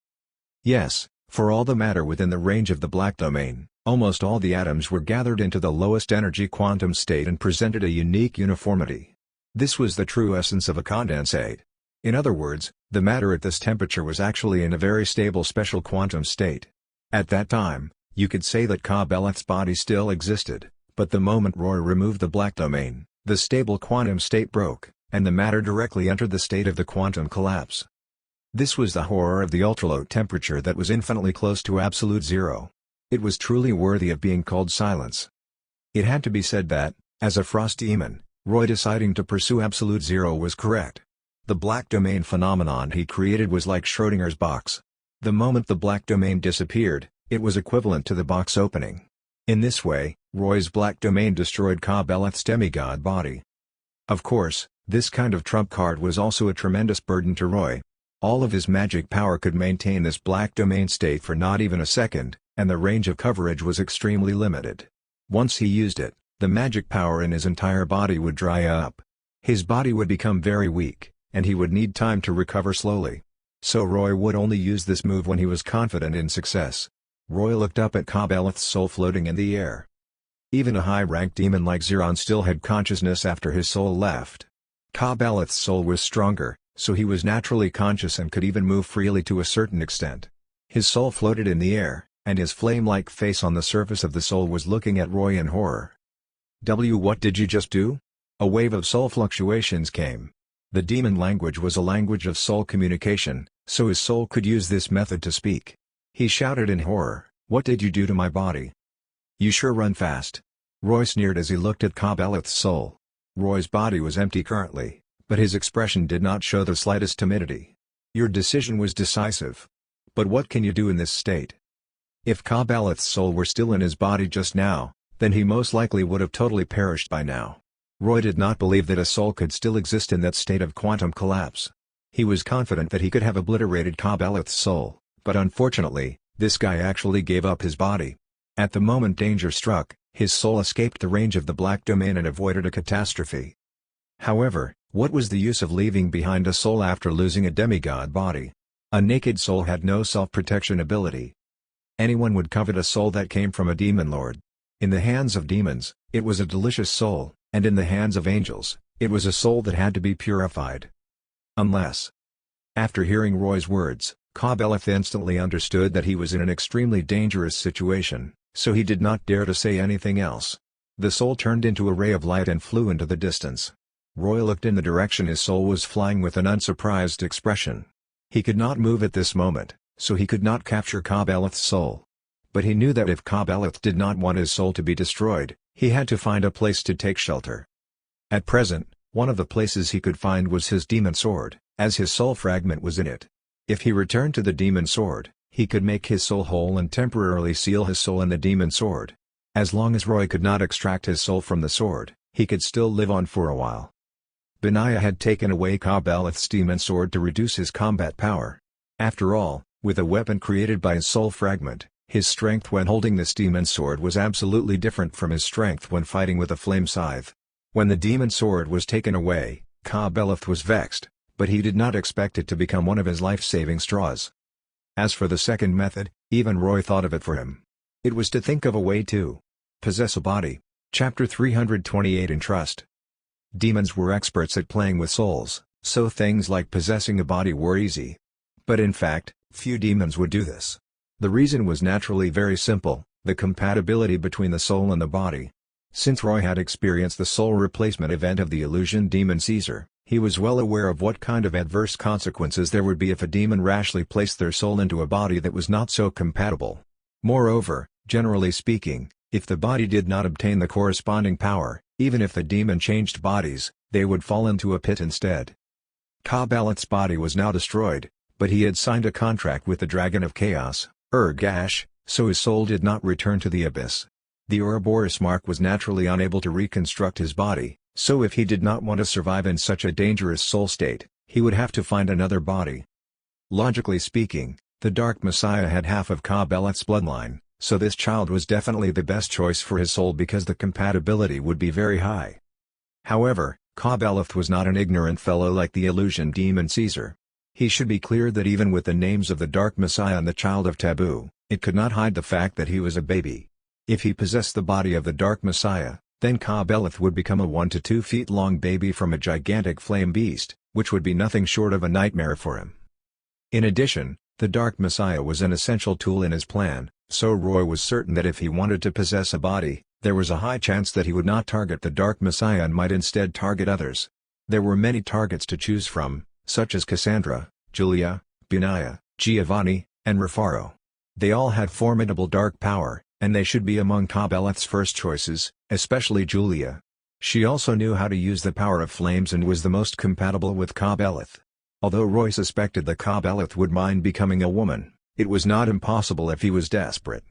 Yes, for all the matter within the range of the black domain, almost all the atoms were gathered into the lowest energy quantum state and presented a unique uniformity. This was the true essence of a condensate. In other words, the matter at this temperature was actually in a very stable special quantum state. At that time, you could say that Ka-Beleth's body still existed, but the moment Roy removed the black domain, the stable quantum state broke, and the matter directly entered the state of the quantum collapse. This was the horror of the ultra-low temperature that was infinitely close to absolute zero. It was truly worthy of being called silence. It had to be said that, as a frost demon, Roy deciding to pursue absolute zero was correct. The black domain phenomenon he created was like Schrödinger's box. The moment the black domain disappeared, it was equivalent to the box opening. In this way, Roy's black domain destroyed Ka-Beleth's demigod body. Of course, this kind of trump card was also a tremendous burden to Roy. All of his magic power could maintain this black domain state for not even a second, and the range of coverage was extremely limited. Once he used it, the magic power in his entire body would dry up. His body would become very weak, and he would need time to recover slowly. So Roy would only use this move when he was confident in success. Roy looked up at Ka-Beleth's soul floating in the air. Even a high-ranked demon like Zeron still had consciousness after his soul left. Ka-Beleth's soul was stronger, so he was naturally conscious and could even move freely to a certain extent. His soul floated in the air, and his flame-like face on the surface of the soul was looking at Roy in horror. What did you just do? A wave of soul fluctuations came. The demon language was a language of soul communication, so his soul could use this method to speak. He shouted in horror, "What did you do to my body? You sure run fast." Roy sneered as he looked at Ka-Beleth's soul. Roy's body was empty currently, but his expression did not show the slightest timidity. Your decision was decisive. But what can you do in this state? If Ka-Beleth's soul were still in his body just now, then he most likely would have totally perished by now. Roy did not believe that a soul could still exist in that state of quantum collapse. He was confident that he could have obliterated Ka-Beleth's soul, but unfortunately, this guy actually gave up his body. At the moment danger struck, his soul escaped the range of the black domain and avoided a catastrophe. However, what was the use of leaving behind a soul after losing a demigod body? A naked soul had no self-protection ability. Anyone would covet a soul that came from a demon lord. In the hands of demons, it was a delicious soul, and in the hands of angels, it was a soul that had to be purified. Unless. After hearing Roy's words, Ka-Beleth instantly understood that he was in an extremely dangerous situation, so he did not dare to say anything else. The soul turned into a ray of light and flew into the distance. Roy looked in the direction his soul was flying with an unsurprised expression. He could not move at this moment, so he could not capture Ka-Beleth's soul. But he knew that if Ka-Beleth did not want his soul to be destroyed, he had to find a place to take shelter. At present, one of the places he could find was his demon sword, as his soul fragment was in it. If he returned to the demon sword, he could make his soul whole and temporarily seal his soul in the demon sword. As long as Roy could not extract his soul from the sword, he could still live on for a while. Benaiah had taken away Ka-Beleth's demon sword to reduce his combat power. After all, with a weapon created by his soul fragment, his strength when holding this demon sword was absolutely different from his strength when fighting with a flame scythe. When the demon sword was taken away, Ka-Beleth was vexed, but he did not expect it to become one of his life-saving straws. As for the second method, even Roy thought of it for him. It was to think of a way to possess a body. Chapter 328 Entrust. Demons were experts at playing with souls, so things like possessing a body were easy. But in fact, few demons would do this. The reason was naturally very simple, the compatibility between the soul and the body. Since Roy had experienced the soul replacement event of the illusion demon Caesar, he was well aware of what kind of adverse consequences there would be if a demon rashly placed their soul into a body that was not so compatible. Moreover, generally speaking, if the body did not obtain the corresponding power, even if the demon changed bodies, they would fall into a pit instead. Ka-Beleth's body was now destroyed, but he had signed a contract with the Dragon of Chaos, Ur-Gash, so his soul did not return to the abyss. The Ouroboros Mark was naturally unable to reconstruct his body, so if he did not want to survive in such a dangerous soul state, he would have to find another body. Logically speaking, the Dark Messiah had half of Ka-Beleth's bloodline, so this child was definitely the best choice for his soul because the compatibility would be very high. However, Ka-Beleth was not an ignorant fellow like the illusion demon Caesar. He should be clear that even with the names of the Dark Messiah and the Child of Taboo, it could not hide the fact that he was a baby. If he possessed the body of the Dark Messiah, then Ka-Beleth would become a 1 to 2 feet long baby from a gigantic flame beast, which would be nothing short of a nightmare for him. In addition, the Dark Messiah was an essential tool in his plan, so Roy was certain that if he wanted to possess a body, there was a high chance that he would not target the Dark Messiah and might instead target others. There were many targets to choose from, such as Cassandra, Julia, Benaiah, Giovanni, and Rufaro. They all had formidable dark power, and they should be among Ka-Beleth's first choices, especially Julia. She also knew how to use the power of flames and was the most compatible with Ka-Beleth. Although Roy suspected that Ka-Beleth would mind becoming a woman, it was not impossible if he was desperate.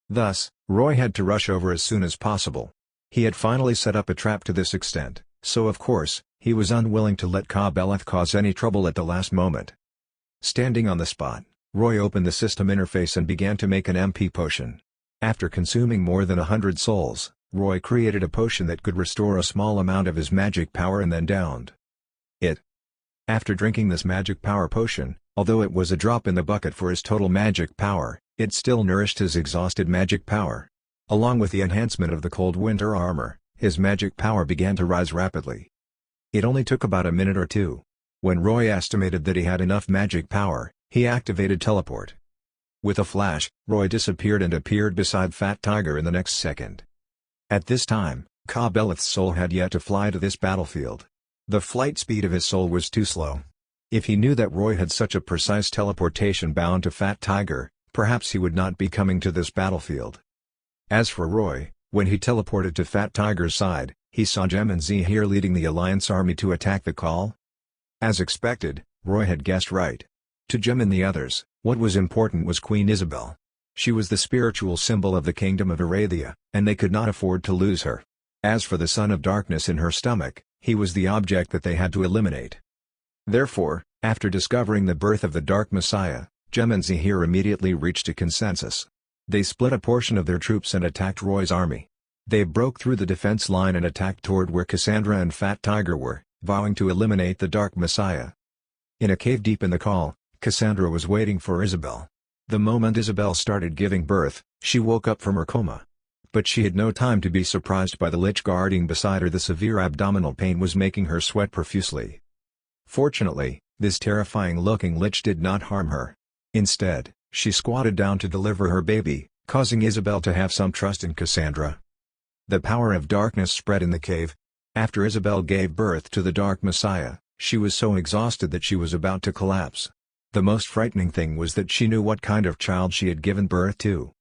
Thus, Roy had to rush over as soon as possible. He had finally set up a trap to this extent, so of course, he was unwilling to let Ka-Beleth cause any trouble at the last moment. Standing on the spot, Roy opened the system interface and began to make an MP potion. After consuming more than 100 souls, Roy created a potion that could restore a small amount of his magic power and then downed it. After drinking this magic power potion, although it was a drop in the bucket for his total magic power, It still nourished his exhausted magic power. Along with the enhancement of the cold winter armor, his magic power began to rise rapidly. It only took about a minute or two. When Roy estimated that he had enough magic power, he activated teleport. With a flash, Roy disappeared and appeared beside Fat Tiger in the next second. At this time, Ka-Beleth's soul had yet to fly to this battlefield. The flight speed of his soul was too slow. If he knew that Roy had such a precise teleportation bound to Fat Tiger, perhaps he would not be coming to this battlefield. As for Roy, when he teleported to Fat Tiger's side, he saw Jem and Zahir leading the Alliance army to attack the Call. As expected, Roy had guessed right. To Jem and the others, what was important was Queen Isabel. She was the spiritual symbol of the Kingdom of Arathia, and they could not afford to lose her. As for the Son of Darkness in her stomach, he was the object that they had to eliminate. Therefore, after discovering the birth of the Dark Messiah, Jem and Zahir immediately reached a consensus. They split a portion of their troops and attacked Roy's army. They broke through the defense line and attacked toward where Cassandra and Fat Tiger were, vowing to eliminate the Dark Messiah. In a cave deep in the Call, Cassandra was waiting for Isabel. The moment Isabel started giving birth, she woke up from her coma. But she had no time to be surprised by the Lich guarding beside her. The severe abdominal pain was making her sweat profusely. Fortunately, this terrifying-looking Lich did not harm her. Instead, she squatted down to deliver her baby, causing Isabel to have some trust in Cassandra. The power of darkness spread in the cave. After Isabel gave birth to the Dark Messiah, she was so exhausted that she was about to collapse. The most frightening thing was that she knew what kind of child she had given birth to.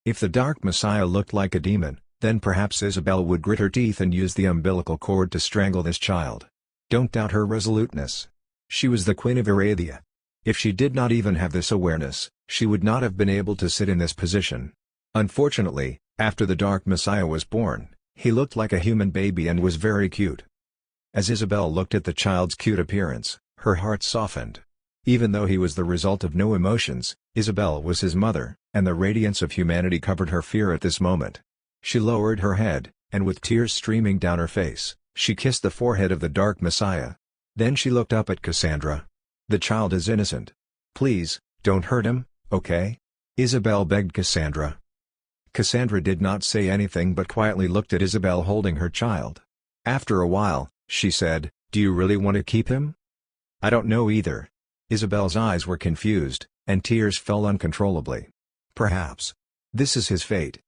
If the Dark Messiah looked like a demon, then perhaps Isabel would grit her teeth and use the umbilical cord to strangle this child. Don't doubt her resoluteness. She was the Queen of Arathia. If she did not even have this awareness, she would not have been able to sit in this position. Unfortunately, after the Dark Messiah was born, he looked like a human baby and was very cute. As Isabel looked at the child's cute appearance, her heart softened. Even though he was the result of no emotions, Isabel was his mother, and the radiance of humanity covered her fear at this moment. She lowered her head, and with tears streaming down her face, she kissed the forehead of the Dark Messiah. Then she looked up at Cassandra. "The child is innocent. Please, don't hurt him, okay?" Isabel begged Cassandra. Cassandra did not say anything but quietly looked at Isabel holding her child. After a while, she said, "Do you really want to keep him?" "I don't know either." Isabel's eyes were confused, and tears fell uncontrollably. "Perhaps. This is his fate.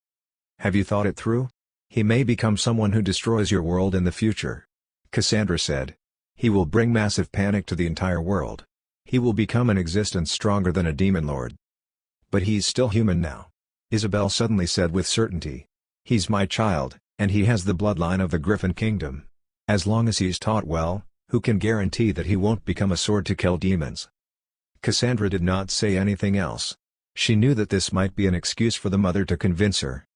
Have you thought it through? He may become someone who destroys your world in the future." Cassandra said. "He will bring massive panic to the entire world. He will become an existence stronger than a demon lord." "But he's still human now," Isabel suddenly said with certainty. "He's my child, and he has the bloodline of the Griffin Kingdom. As long as he's taught well, who can guarantee that he won't become a sword to kill demons?" Cassandra did not say anything else. She knew that this might be an excuse for the mother to convince her.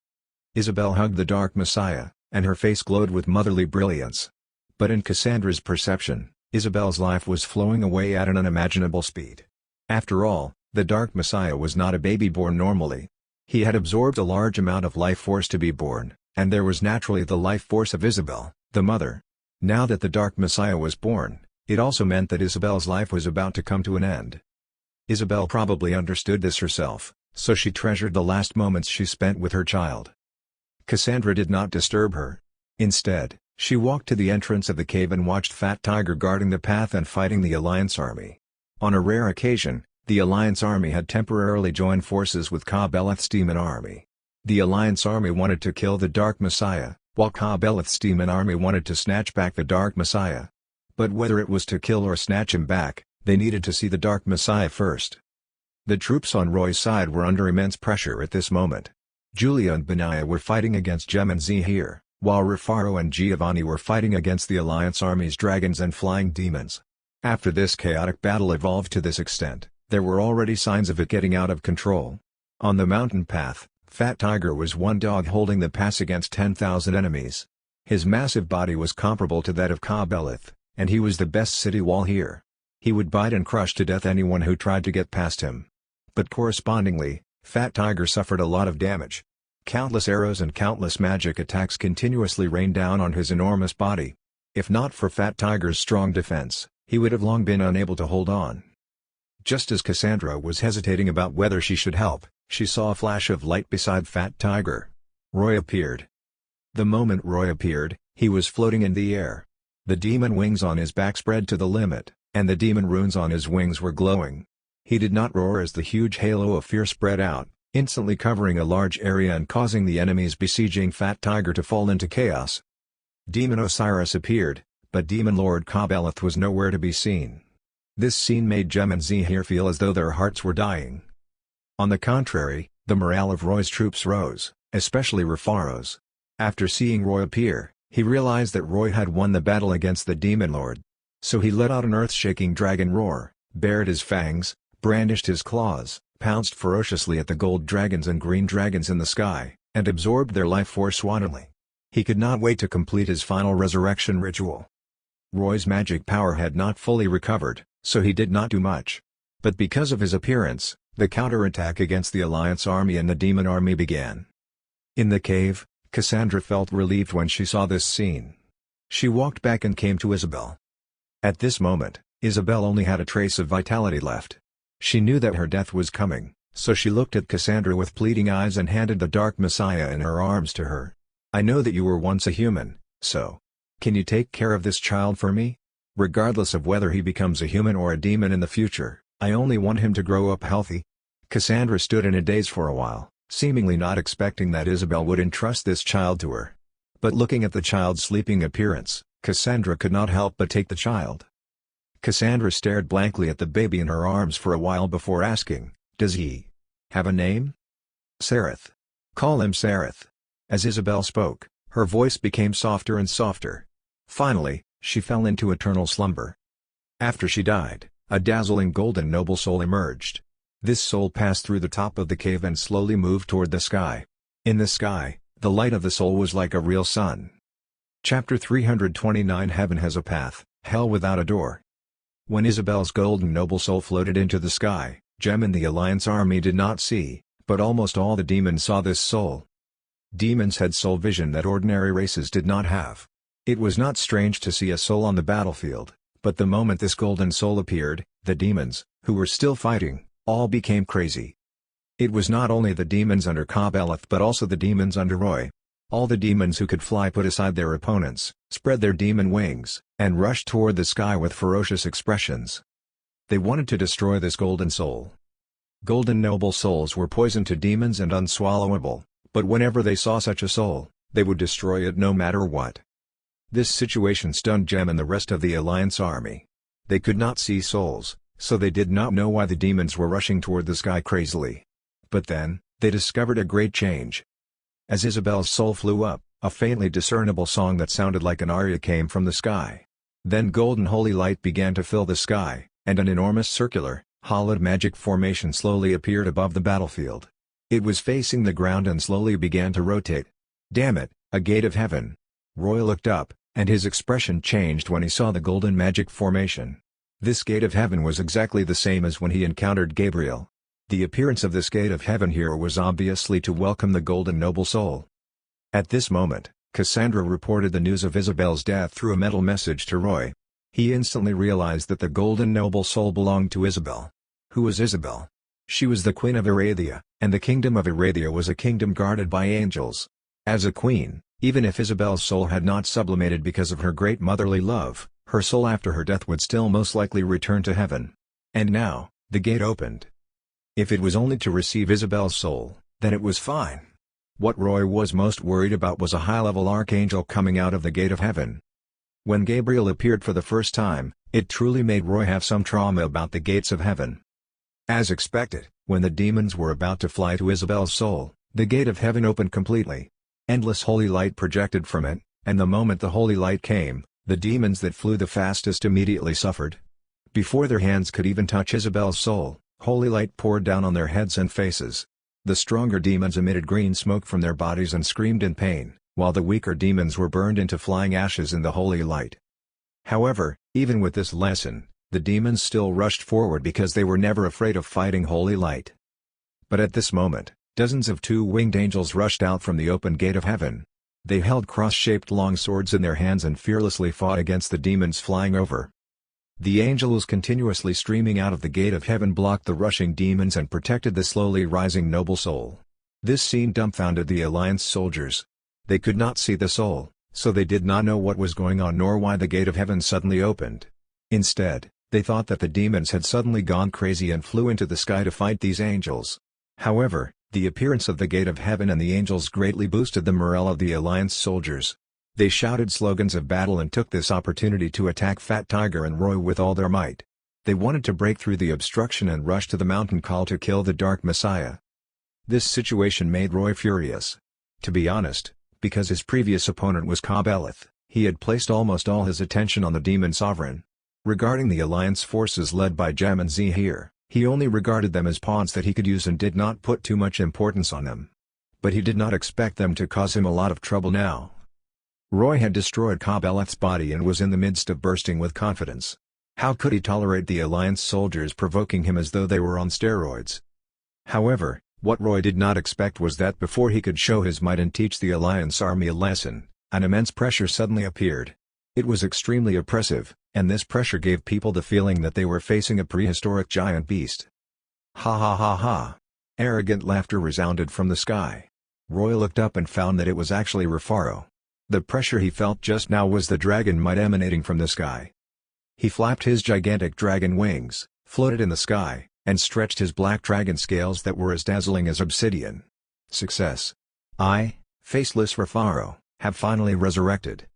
Isabel hugged the Dark Messiah, and her face glowed with motherly brilliance. But in Cassandra's perception, Isabel's life was flowing away at an unimaginable speed. After all, the Dark Messiah was not a baby born normally. He had absorbed a large amount of life force to be born, and there was naturally the life force of Isabel, the mother. Now that the Dark Messiah was born, it also meant that Isabel's life was about to come to an end. Isabel probably understood this herself, so she treasured the last moments she spent with her child. Cassandra did not disturb her. Instead, she walked to the entrance of the cave and watched Fat Tiger guarding the path and fighting the Alliance army. On a rare occasion, the Alliance army had temporarily joined forces with Ka-Beleth's demon army. The Alliance army wanted to kill the Dark Messiah, while Ka-Beleth's demon army wanted to snatch back the Dark Messiah. But whether it was to kill or snatch him back, they needed to see the Dark Messiah first. The troops on Roy's side were under immense pressure at this moment. Julia and Benaya were fighting against Jem and Zahir, while Rufaro and Giovanni were fighting against the Alliance army's dragons and flying demons. After this chaotic battle evolved to this extent, there were already signs of it getting out of control. On the mountain path, Fat Tiger was one dog holding the pass against 10,000 enemies. His massive body was comparable to that of Ka-Beleth, and he was the best city wall here. He would bite and crush to death anyone who tried to get past him. But correspondingly, Fat Tiger suffered a lot of damage. Countless arrows and countless magic attacks continuously rained down on his enormous body. If not for Fat Tiger's strong defense, he would have long been unable to hold on. Just as Cassandra was hesitating about whether she should help, She saw a flash of light beside Fat Tiger. Roy appeared. The moment Roy appeared, he was floating in the air. The demon wings on his back spread to the limit, and the demon runes on his wings were glowing. He did not roar as the huge halo of fear spread out, instantly covering a large area and causing the enemies besieging Fat Tiger to fall into chaos. Demon Osiris appeared, but Demon Lord Kabelith was nowhere to be seen. This scene made Jem and Zahir feel as though their hearts were dying. On the contrary, the morale of Roy's troops rose, especially Refaro's. After seeing Roy appear, he realized that Roy had won the battle against the Demon Lord. So he let out an earth-shaking dragon roar, bared his fangs, brandished his claws, pounced ferociously at the gold dragons and green dragons in the sky, and absorbed their life force wantonly. He could not wait to complete his final resurrection ritual. Roy's magic power had not fully recovered, so he did not do much. But because of his appearance, the counterattack against the Alliance army and the demon army began. In the cave, Cassandra felt relieved when she saw this scene. She walked back and came to Isabel. At this moment, Isabel only had a trace of vitality left. She knew that her death was coming, so she looked at Cassandra with pleading eyes and handed the Dark Messiah in her arms to her. "I know that you were once a human, so can you take care of this child for me? Regardless of whether he becomes a human or a demon in the future, I only want him to grow up healthy." Cassandra stood in a daze for a while, seemingly not expecting that Isabel would entrust this child to her. But looking at the child's sleeping appearance, Cassandra could not help but take the child. Cassandra stared blankly at the baby in her arms for a while before asking, "Does he have a name?" "Sareth. Call him Sareth." As Isabel spoke, her voice became softer and softer. Finally, she fell into eternal slumber. After she died, a dazzling golden noble soul emerged. This soul passed through the top of the cave and slowly moved toward the sky. In the sky, the light of the soul was like a real sun. Chapter 329 Heaven has a path, hell without a door. When Isabel's golden noble soul floated into the sky, Jem and the Alliance army did not see, but almost all the demons saw this soul. Demons had soul vision that ordinary races did not have. It was not strange to see a soul on the battlefield, but the moment this golden soul appeared, the demons, who were still fighting, all became crazy. It was not only the demons under Kabelith but also the demons under Roy. All the demons who could fly put aside their opponents, spread their demon wings, and rushed toward the sky with ferocious expressions. They wanted to destroy this golden soul. Golden noble souls were poison to demons and unswallowable, but whenever they saw such a soul, they would destroy it no matter what. This situation stunned Jem and the rest of the Alliance army. They could not see souls, so they did not know why the demons were rushing toward the sky crazily. But then, they discovered a great change. As Isabel's soul flew up, a faintly discernible song that sounded like an aria came from the sky. Then golden holy light began to fill the sky, and an enormous circular, hollowed magic formation slowly appeared above the battlefield. It was facing the ground and slowly began to rotate. "Damn it, a gate of heaven!" Roy looked up, and his expression changed when he saw the golden magic formation. This gate of heaven was exactly the same as when he encountered Gabriel. The appearance of this gate of heaven here was obviously to welcome the golden noble soul. At this moment, Cassandra reported the news of Isabel's death through a mental message to Roy. He instantly realized that the golden noble soul belonged to Isabel. Who was Isabel? She was the queen of Erathia, and the kingdom of Erathia was a kingdom guarded by angels. As a queen, even if Isabel's soul had not sublimated because of her great motherly love, her soul after her death would still most likely return to heaven. And now, the gate opened. If it was only to receive Isabel's soul, then it was fine. What Roy was most worried about was a high-level archangel coming out of the gate of heaven. When Gabriel appeared for the first time, it truly made Roy have some trauma about the gates of heaven. As expected, when the demons were about to fly to Isabel's soul, the gate of heaven opened completely. Endless holy light projected from it, and the moment the holy light came, the demons that flew the fastest immediately suffered. Before their hands could even touch Isabel's soul, holy light poured down on their heads and faces. The stronger demons emitted green smoke from their bodies and screamed in pain, while the weaker demons were burned into flying ashes in the holy light. However, even with this lesson, the demons still rushed forward because they were never afraid of fighting holy light. But at this moment, dozens of two-winged angels rushed out from the open gate of heaven. They held cross-shaped long swords in their hands and fearlessly fought against the demons flying over. The angels continuously streaming out of the gate of heaven blocked the rushing demons and protected the slowly rising noble soul. This scene dumbfounded the Alliance soldiers. They could not see the soul, so they did not know what was going on nor why the gate of heaven suddenly opened. Instead, they thought that the demons had suddenly gone crazy and flew into the sky to fight these angels. However, the appearance of the gate of heaven and the angels greatly boosted the morale of the Alliance soldiers. They shouted slogans of battle and took this opportunity to attack Fat Tiger and Roy with all their might. They wanted to break through the obstruction and rush to the mountain call to kill the Dark Messiah. This situation made Roy furious. To be honest, because his previous opponent was Ka-Beleth, he had placed almost all his attention on the Demon Sovereign. Regarding the Alliance forces led by Jem and Zahir, he only regarded them as pawns that he could use and did not put too much importance on them. But he did not expect them to cause him a lot of trouble now. Roy had destroyed Ka-Beleth's body and was in the midst of bursting with confidence. How could he tolerate the Alliance soldiers provoking him as though they were on steroids? However, what Roy did not expect was that before he could show his might and teach the Alliance army a lesson, an immense pressure suddenly appeared. It was extremely oppressive, and this pressure gave people the feeling that they were facing a prehistoric giant beast. Ha ha ha ha! Arrogant laughter resounded from the sky. Roy looked up and found that it was actually Rufaro. The pressure he felt just now was the dragon might emanating from the sky. He flapped his gigantic dragon wings, floated in the sky, and stretched his black dragon scales that were as dazzling as obsidian. Success! I, faceless Rufaro, have finally resurrected.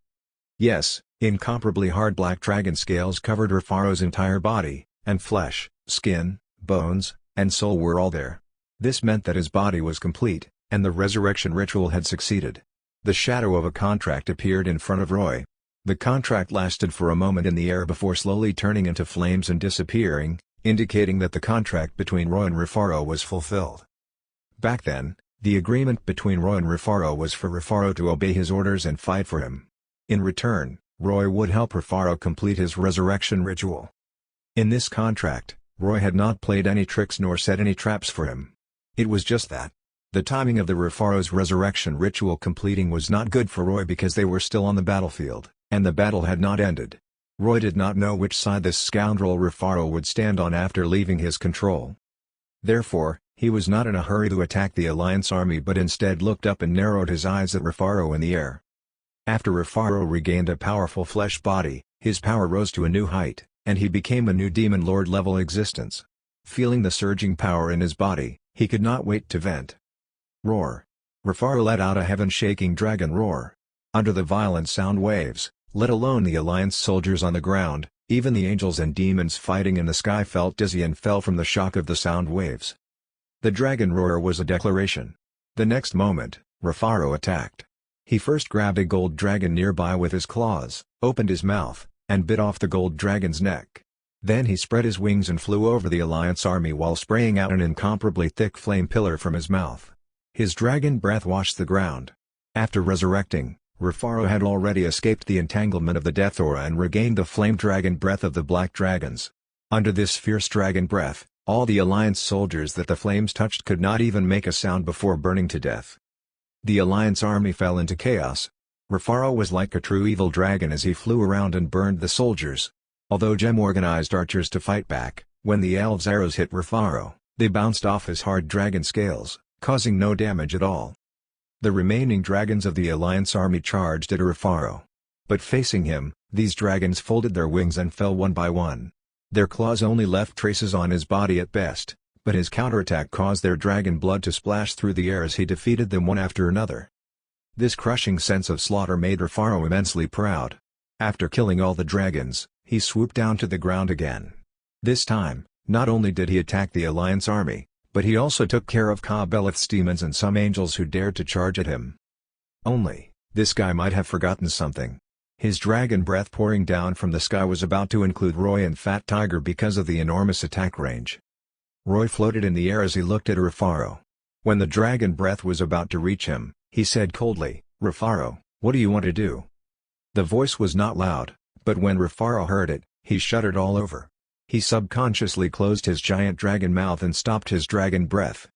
Yes, incomparably hard black dragon scales covered Rufaro's entire body, and flesh, skin, bones, and soul were all there. This meant that his body was complete, and the resurrection ritual had succeeded. The shadow of a contract appeared in front of Roy. The contract lasted for a moment in the air before slowly turning into flames and disappearing, indicating that the contract between Roy and Rufaro was fulfilled. Back then, the agreement between Roy and Rufaro was for Rufaro to obey his orders and fight for him. In return, Roy would help Rufaro complete his resurrection ritual. In this contract, Roy had not played any tricks nor set any traps for him. It was just that. The timing of the Rufaro's resurrection ritual completing was not good for Roy because they were still on the battlefield, and the battle had not ended. Roy did not know which side this scoundrel Rufaro would stand on after leaving his control. Therefore, he was not in a hurry to attack the Alliance army but instead looked up and narrowed his eyes at Rufaro in the air. After Rufaro regained a powerful flesh body, his power rose to a new height, and he became a new Demon Lord level existence. Feeling the surging power in his body, he could not wait to vent. Roar! Rufaro let out a heaven-shaking dragon roar. Under the violent sound waves, let alone the Alliance soldiers on the ground, even the angels and demons fighting in the sky felt dizzy and fell from the shock of the sound waves. The dragon roar was a declaration. The next moment, Rufaro attacked. He first grabbed a gold dragon nearby with his claws, opened his mouth, and bit off the gold dragon's neck. Then he spread his wings and flew over the Alliance army while spraying out an incomparably thick flame pillar from his mouth. His dragon breath washed the ground. After resurrecting, Rufaro had already escaped the entanglement of the death aura and regained the flame dragon breath of the black dragons. Under this fierce dragon breath, all the Alliance soldiers that the flames touched could not even make a sound before burning to death. The Alliance army fell into chaos. Rufaro was like a true evil dragon as he flew around and burned the soldiers. Although Jem organized archers to fight back, when the elves' arrows hit Rufaro, they bounced off his hard dragon scales, causing no damage at all. The remaining dragons of the Alliance army charged at Rufaro. But facing him, these dragons folded their wings and fell one by one. Their claws only left traces on his body at best, but his counterattack caused their dragon blood to splash through the air as he defeated them one after another. This crushing sense of slaughter made Rufaro immensely proud. After killing all the dragons, he swooped down to the ground again. This time, not only did he attack the Alliance army, but he also took care of Ka-Beleth's demons and some angels who dared to charge at him. Only, this guy might have forgotten something. His dragon breath pouring down from the sky was about to include Roy and Fat Tiger because of the enormous attack range. Roy floated in the air as he looked at Rufaro. When the dragon breath was about to reach him, he said coldly, "Rufaro, what do you want to do?" The voice was not loud, but when Rufaro heard it, he shuddered all over. He subconsciously closed his giant dragon mouth and stopped his dragon breath.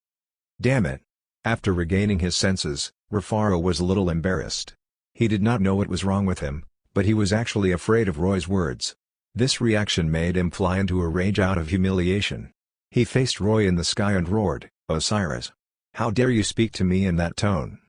Damn it! After regaining his senses, Rufaro was a little embarrassed. He did not know what was wrong with him, but he was actually afraid of Roy's words. This reaction made him fly into a rage out of humiliation. He faced Roy in the sky and roared, "Osiris! How dare you speak to me in that tone?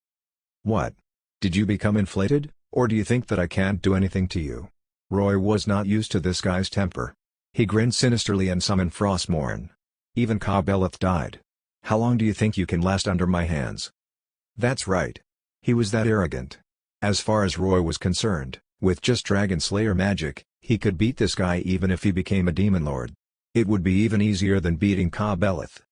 What? Did you become inflated, or do you think that I can't do anything to you?" Roy was not used to this guy's temper. He grinned sinisterly and summoned Frostmourne. "Even Ka-Beleth died. How long do you think you can last under my hands?" That's right. He was that arrogant. As far as Roy was concerned, with just Dragon Slayer magic, he could beat this guy even if he became a Demon Lord. It would be even easier than beating Ka-Beleth.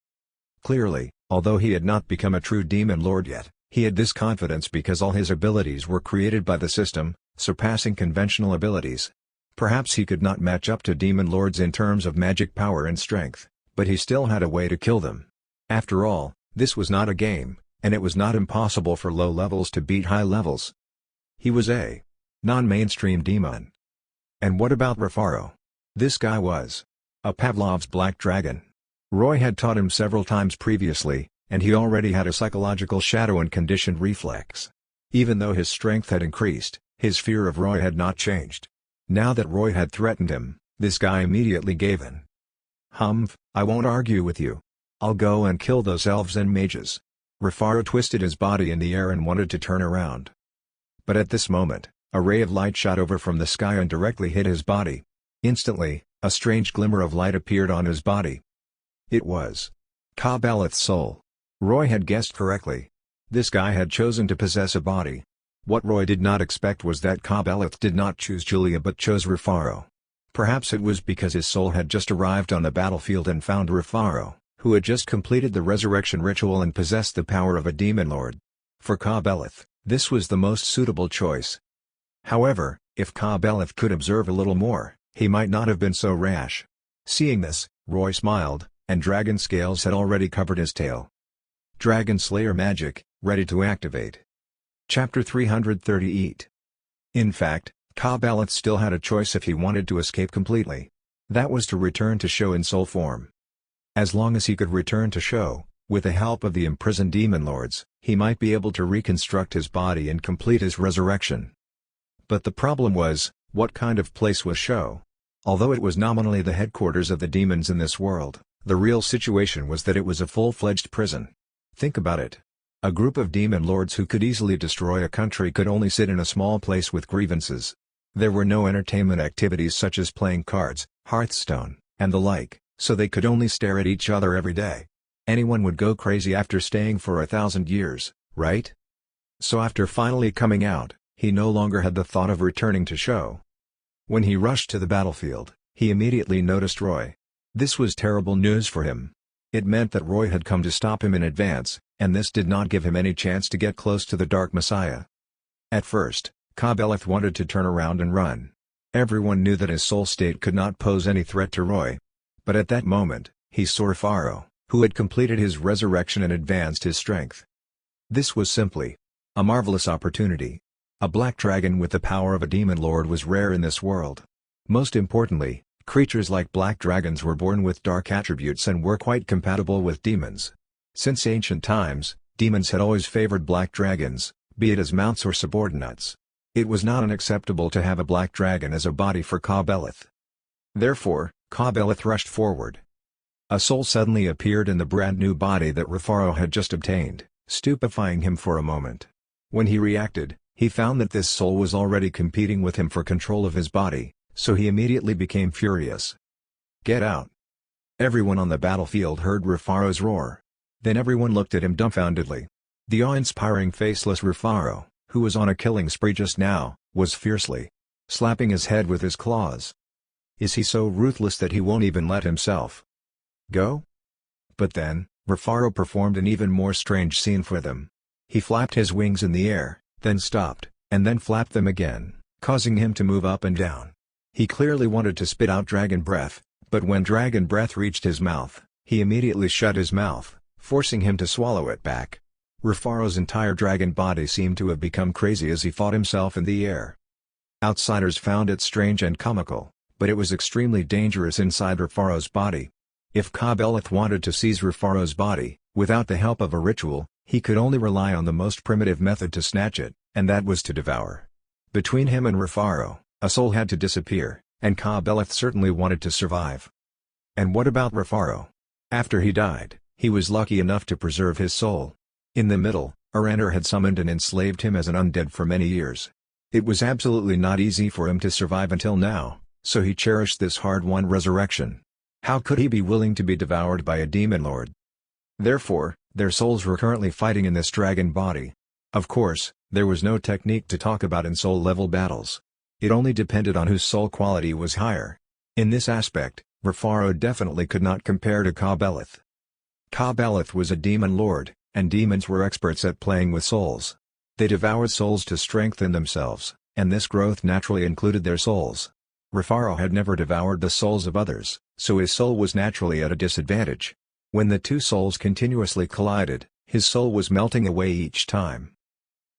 Clearly, although he had not become a true Demon Lord yet, he had this confidence because all his abilities were created by the system, surpassing conventional abilities. Perhaps he could not match up to Demon Lords in terms of magic power and strength, but he still had a way to kill them. After all, this was not a game, and it was not impossible for low levels to beat high levels. He was a non-mainstream demon. And what about Rafaro? This guy was a Pavlov's Black Dragon. Roy had taught him several times previously, and he already had a psychological shadow and conditioned reflex. Even though his strength had increased, his fear of Roy had not changed. Now that Roy had threatened him, this guy immediately gave in. "Humph, I won't argue with you. I'll go and kill those elves and mages." Rafaro twisted his body in the air and wanted to turn around. But at this moment, a ray of light shot over from the sky and directly hit his body. Instantly, a strange glimmer of light appeared on his body. It was Ka-Beleth's soul. Roy had guessed correctly. This guy had chosen to possess a body. What Roy did not expect was that Ka-Beleth did not choose Julia but chose Rafaro. Perhaps it was because his soul had just arrived on the battlefield and found Rafaro, who had just completed the resurrection ritual and possessed the power of a Demon Lord. For Ka-Beleth, this was the most suitable choice. However, if Ka-Beleth could observe a little more, he might not have been so rash. Seeing this, Roy smiled, and dragon scales had already covered his tail. Dragon Slayer magic, ready to activate. Chapter 338. In fact, Ka-Beleth still had a choice if he wanted to escape completely. That was to return to Sho in soul form. As long as he could return to Sho, with the help of the imprisoned Demon Lords, he might be able to reconstruct his body and complete his resurrection. But the problem was, what kind of place was Sho? Although it was nominally the headquarters of the demons in this world, the real situation was that it was a full-fledged prison. Think about it. A group of Demon Lords who could easily destroy a country could only sit in a small place with grievances. There were no entertainment activities such as playing cards, Hearthstone, and the like, so they could only stare at each other every day. Anyone would go crazy after staying for 1,000 years, right? So after finally coming out, he no longer had the thought of returning to Sho. When he rushed to the battlefield, he immediately noticed Roy. This was terrible news for him. It meant that Roy had come to stop him in advance, and this did not give him any chance to get close to the Dark Messiah. At first, Ka-Beleth wanted to turn around and run. Everyone knew that his soul state could not pose any threat to Roy. But at that moment, he saw Rafaro, who had completed his resurrection and advanced his strength. This was simply a marvelous opportunity. A black dragon with the power of a demon lord was rare in this world. Most importantly, creatures like black dragons were born with dark attributes and were quite compatible with demons. Since ancient times, demons had always favored black dragons, be it as mounts or subordinates. It was not unacceptable to have a black dragon as a body for Ka-Beleth. Therefore, Ka-Beleth rushed forward. A soul suddenly appeared in the brand new body that Rafaro had just obtained, stupefying him for a moment. When he reacted, he found that this soul was already competing with him for control of his body, so he immediately became furious. "Get out!" Everyone on the battlefield heard Rafaro's roar. Then everyone looked at him dumbfoundedly. The awe-inspiring faceless Rafaro, who was on a killing spree just now, was fiercely slapping his head with his claws. Is he so ruthless that he won't even let himself go? But then, Rafaro performed an even more strange scene for them. He flapped his wings in the air, then stopped, and then flapped them again, causing him to move up and down. He clearly wanted to spit out dragon breath, but when dragon breath reached his mouth, he immediately shut his mouth, forcing him to swallow it back. Rafaro's entire dragon body seemed to have become crazy as he fought himself in the air. Outsiders found it strange and comical, but it was extremely dangerous inside Rafaro's body. If Ka-Beleth wanted to seize Rafaro's body, without the help of a ritual, he could only rely on the most primitive method to snatch it, and that was to devour. Between him and Rafaro, a soul had to disappear, and Ka-Beleth certainly wanted to survive. And what about Rufaro? After he died, he was lucky enough to preserve his soul. In the middle, Aranor had summoned and enslaved him as an undead for many years. It was absolutely not easy for him to survive until now, so he cherished this hard-won resurrection. How could he be willing to be devoured by a demon lord? Therefore, their souls were currently fighting in this dragon body. Of course, there was no technique to talk about in soul-level battles. It only depended on whose soul quality was higher. In this aspect, Rufaro definitely could not compare to Ka-Beleth. Ka-Beleth was a demon lord, and demons were experts at playing with souls. They devoured souls to strengthen themselves, and this growth naturally included their souls. Rufaro had never devoured the souls of others, so his soul was naturally at a disadvantage. When the two souls continuously collided, his soul was melting away each time.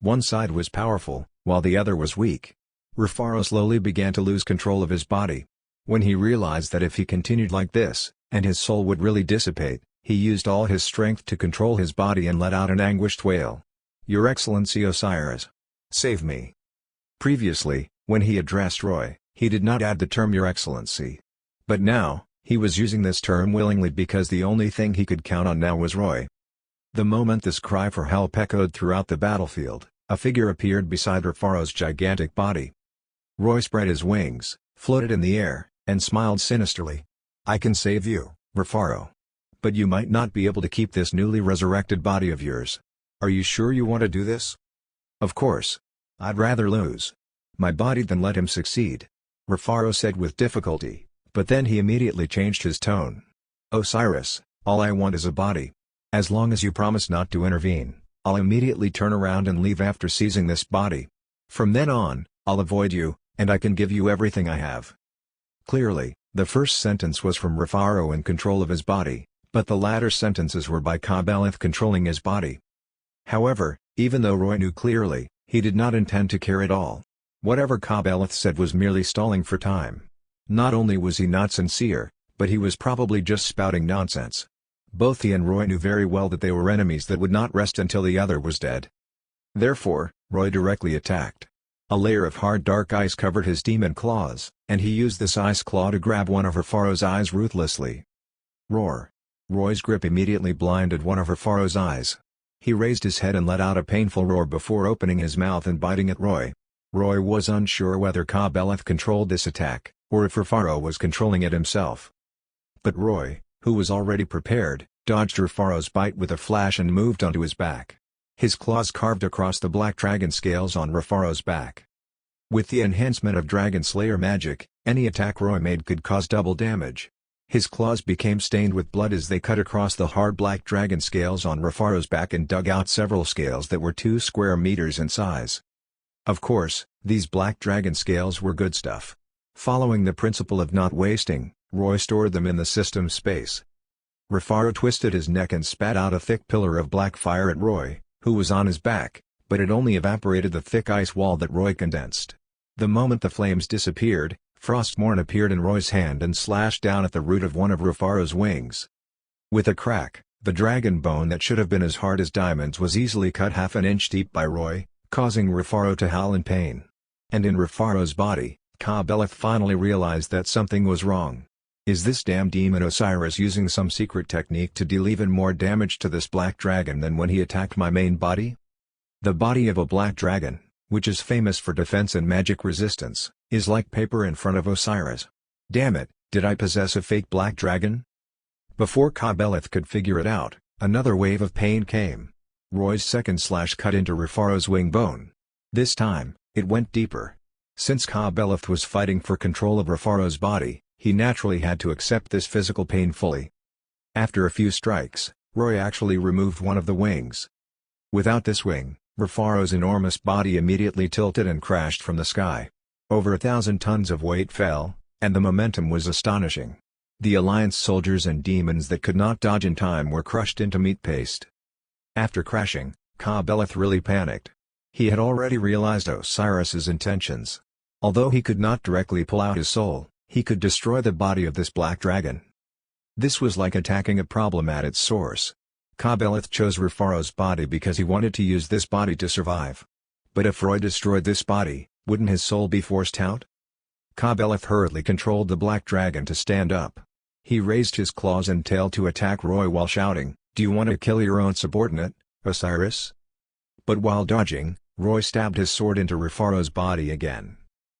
One side was powerful, while the other was weak. Rufaro slowly began to lose control of his body. When he realized that if he continued like this, and his soul would really dissipate, he used all his strength to control his body and let out an anguished wail. "Your Excellency Osiris! Save me!" Previously, when he addressed Roy, he did not add the term Your Excellency. But now, he was using this term willingly because the only thing he could count on now was Roy. The moment this cry for help echoed throughout the battlefield, a figure appeared beside Rufaro's gigantic body. Roy spread his wings, floated in the air, and smiled sinisterly. "I can save you, Rufaro. But you might not be able to keep this newly resurrected body of yours. Are you sure you want to do this?" "Of course. I'd rather lose my body than let him succeed," Rufaro said with difficulty, but then he immediately changed his tone. "Osiris, all I want is a body. As long as you promise not to intervene, I'll immediately turn around and leave after seizing this body. From then on, I'll avoid you, and I can give you everything I have." Clearly, the first sentence was from Rufaro in control of his body, but the latter sentences were by Ka-Beleth controlling his body. However, even though Roy knew clearly, he did not intend to care at all. Whatever Ka-Beleth said was merely stalling for time. Not only was he not sincere, but he was probably just spouting nonsense. Both he and Roy knew very well that they were enemies that would not rest until the other was dead. Therefore, Roy directly attacked. A layer of hard dark ice covered his demon claws, and he used this ice claw to grab one of Rufaro's eyes ruthlessly. Roar! Roy's grip immediately blinded one of Rufaro's eyes. He raised his head and let out a painful roar before opening his mouth and biting at Roy. Roy was unsure whether Ka-Beleth controlled this attack, or if Rufaro was controlling it himself. But Roy, who was already prepared, dodged Rufaro's bite with a flash and moved onto his back. His claws carved across the black dragon scales on Rufaro's back. With the enhancement of Dragon Slayer magic, any attack Roy made could cause double damage. His claws became stained with blood as they cut across the hard black dragon scales on Rufaro's back and dug out several scales that were 2 square meters in size. Of course, these black dragon scales were good stuff. Following the principle of not wasting, Roy stored them in the system space. Rufaro twisted his neck and spat out a thick pillar of black fire at Roy, who was on his back, but it only evaporated the thick ice wall that Roy condensed. The moment the flames disappeared, Frostmourne appeared in Roy's hand and slashed down at the root of one of Rufaro's wings. With a crack, the dragon bone that should have been as hard as diamonds was easily cut half an inch deep by Roy, causing Rufaro to howl in pain. And in Rufaro's body, Ka-Beleth finally realized that something was wrong. Is this damn demon Osiris using some secret technique to deal even more damage to this black dragon than when he attacked my main body? The body of a black dragon, which is famous for defense and magic resistance, is like paper in front of Osiris. Damn it, did I possess a fake black dragon? Before Ka-Beleth could figure it out, another wave of pain came. Roy's second slash cut into Rufaro's wing bone. This time, it went deeper. Since Ka-Beleth was fighting for control of Rufaro's body, he naturally had to accept this physical pain fully. After a few strikes, Roy actually removed one of the wings. Without this wing, Rufaro's enormous body immediately tilted and crashed from the sky. Over 1,000 tons of weight fell, and the momentum was astonishing. The Alliance soldiers and demons that could not dodge in time were crushed into meat paste. After crashing, Ka-Beleth really panicked. He had already realized Osiris's intentions. Although he could not directly pull out his soul, he could destroy the body of this black dragon. This was like attacking a problem at its source. Ka-Beleth chose Rufaro's body because he wanted to use this body to survive. But if Roy destroyed this body, wouldn't his soul be forced out? Ka-Beleth hurriedly controlled the black dragon to stand up. He raised his claws and tail to attack Roy while shouting, "Do you want to kill your own subordinate, Osiris?" But while dodging, Roy stabbed his sword into Refaro's body again.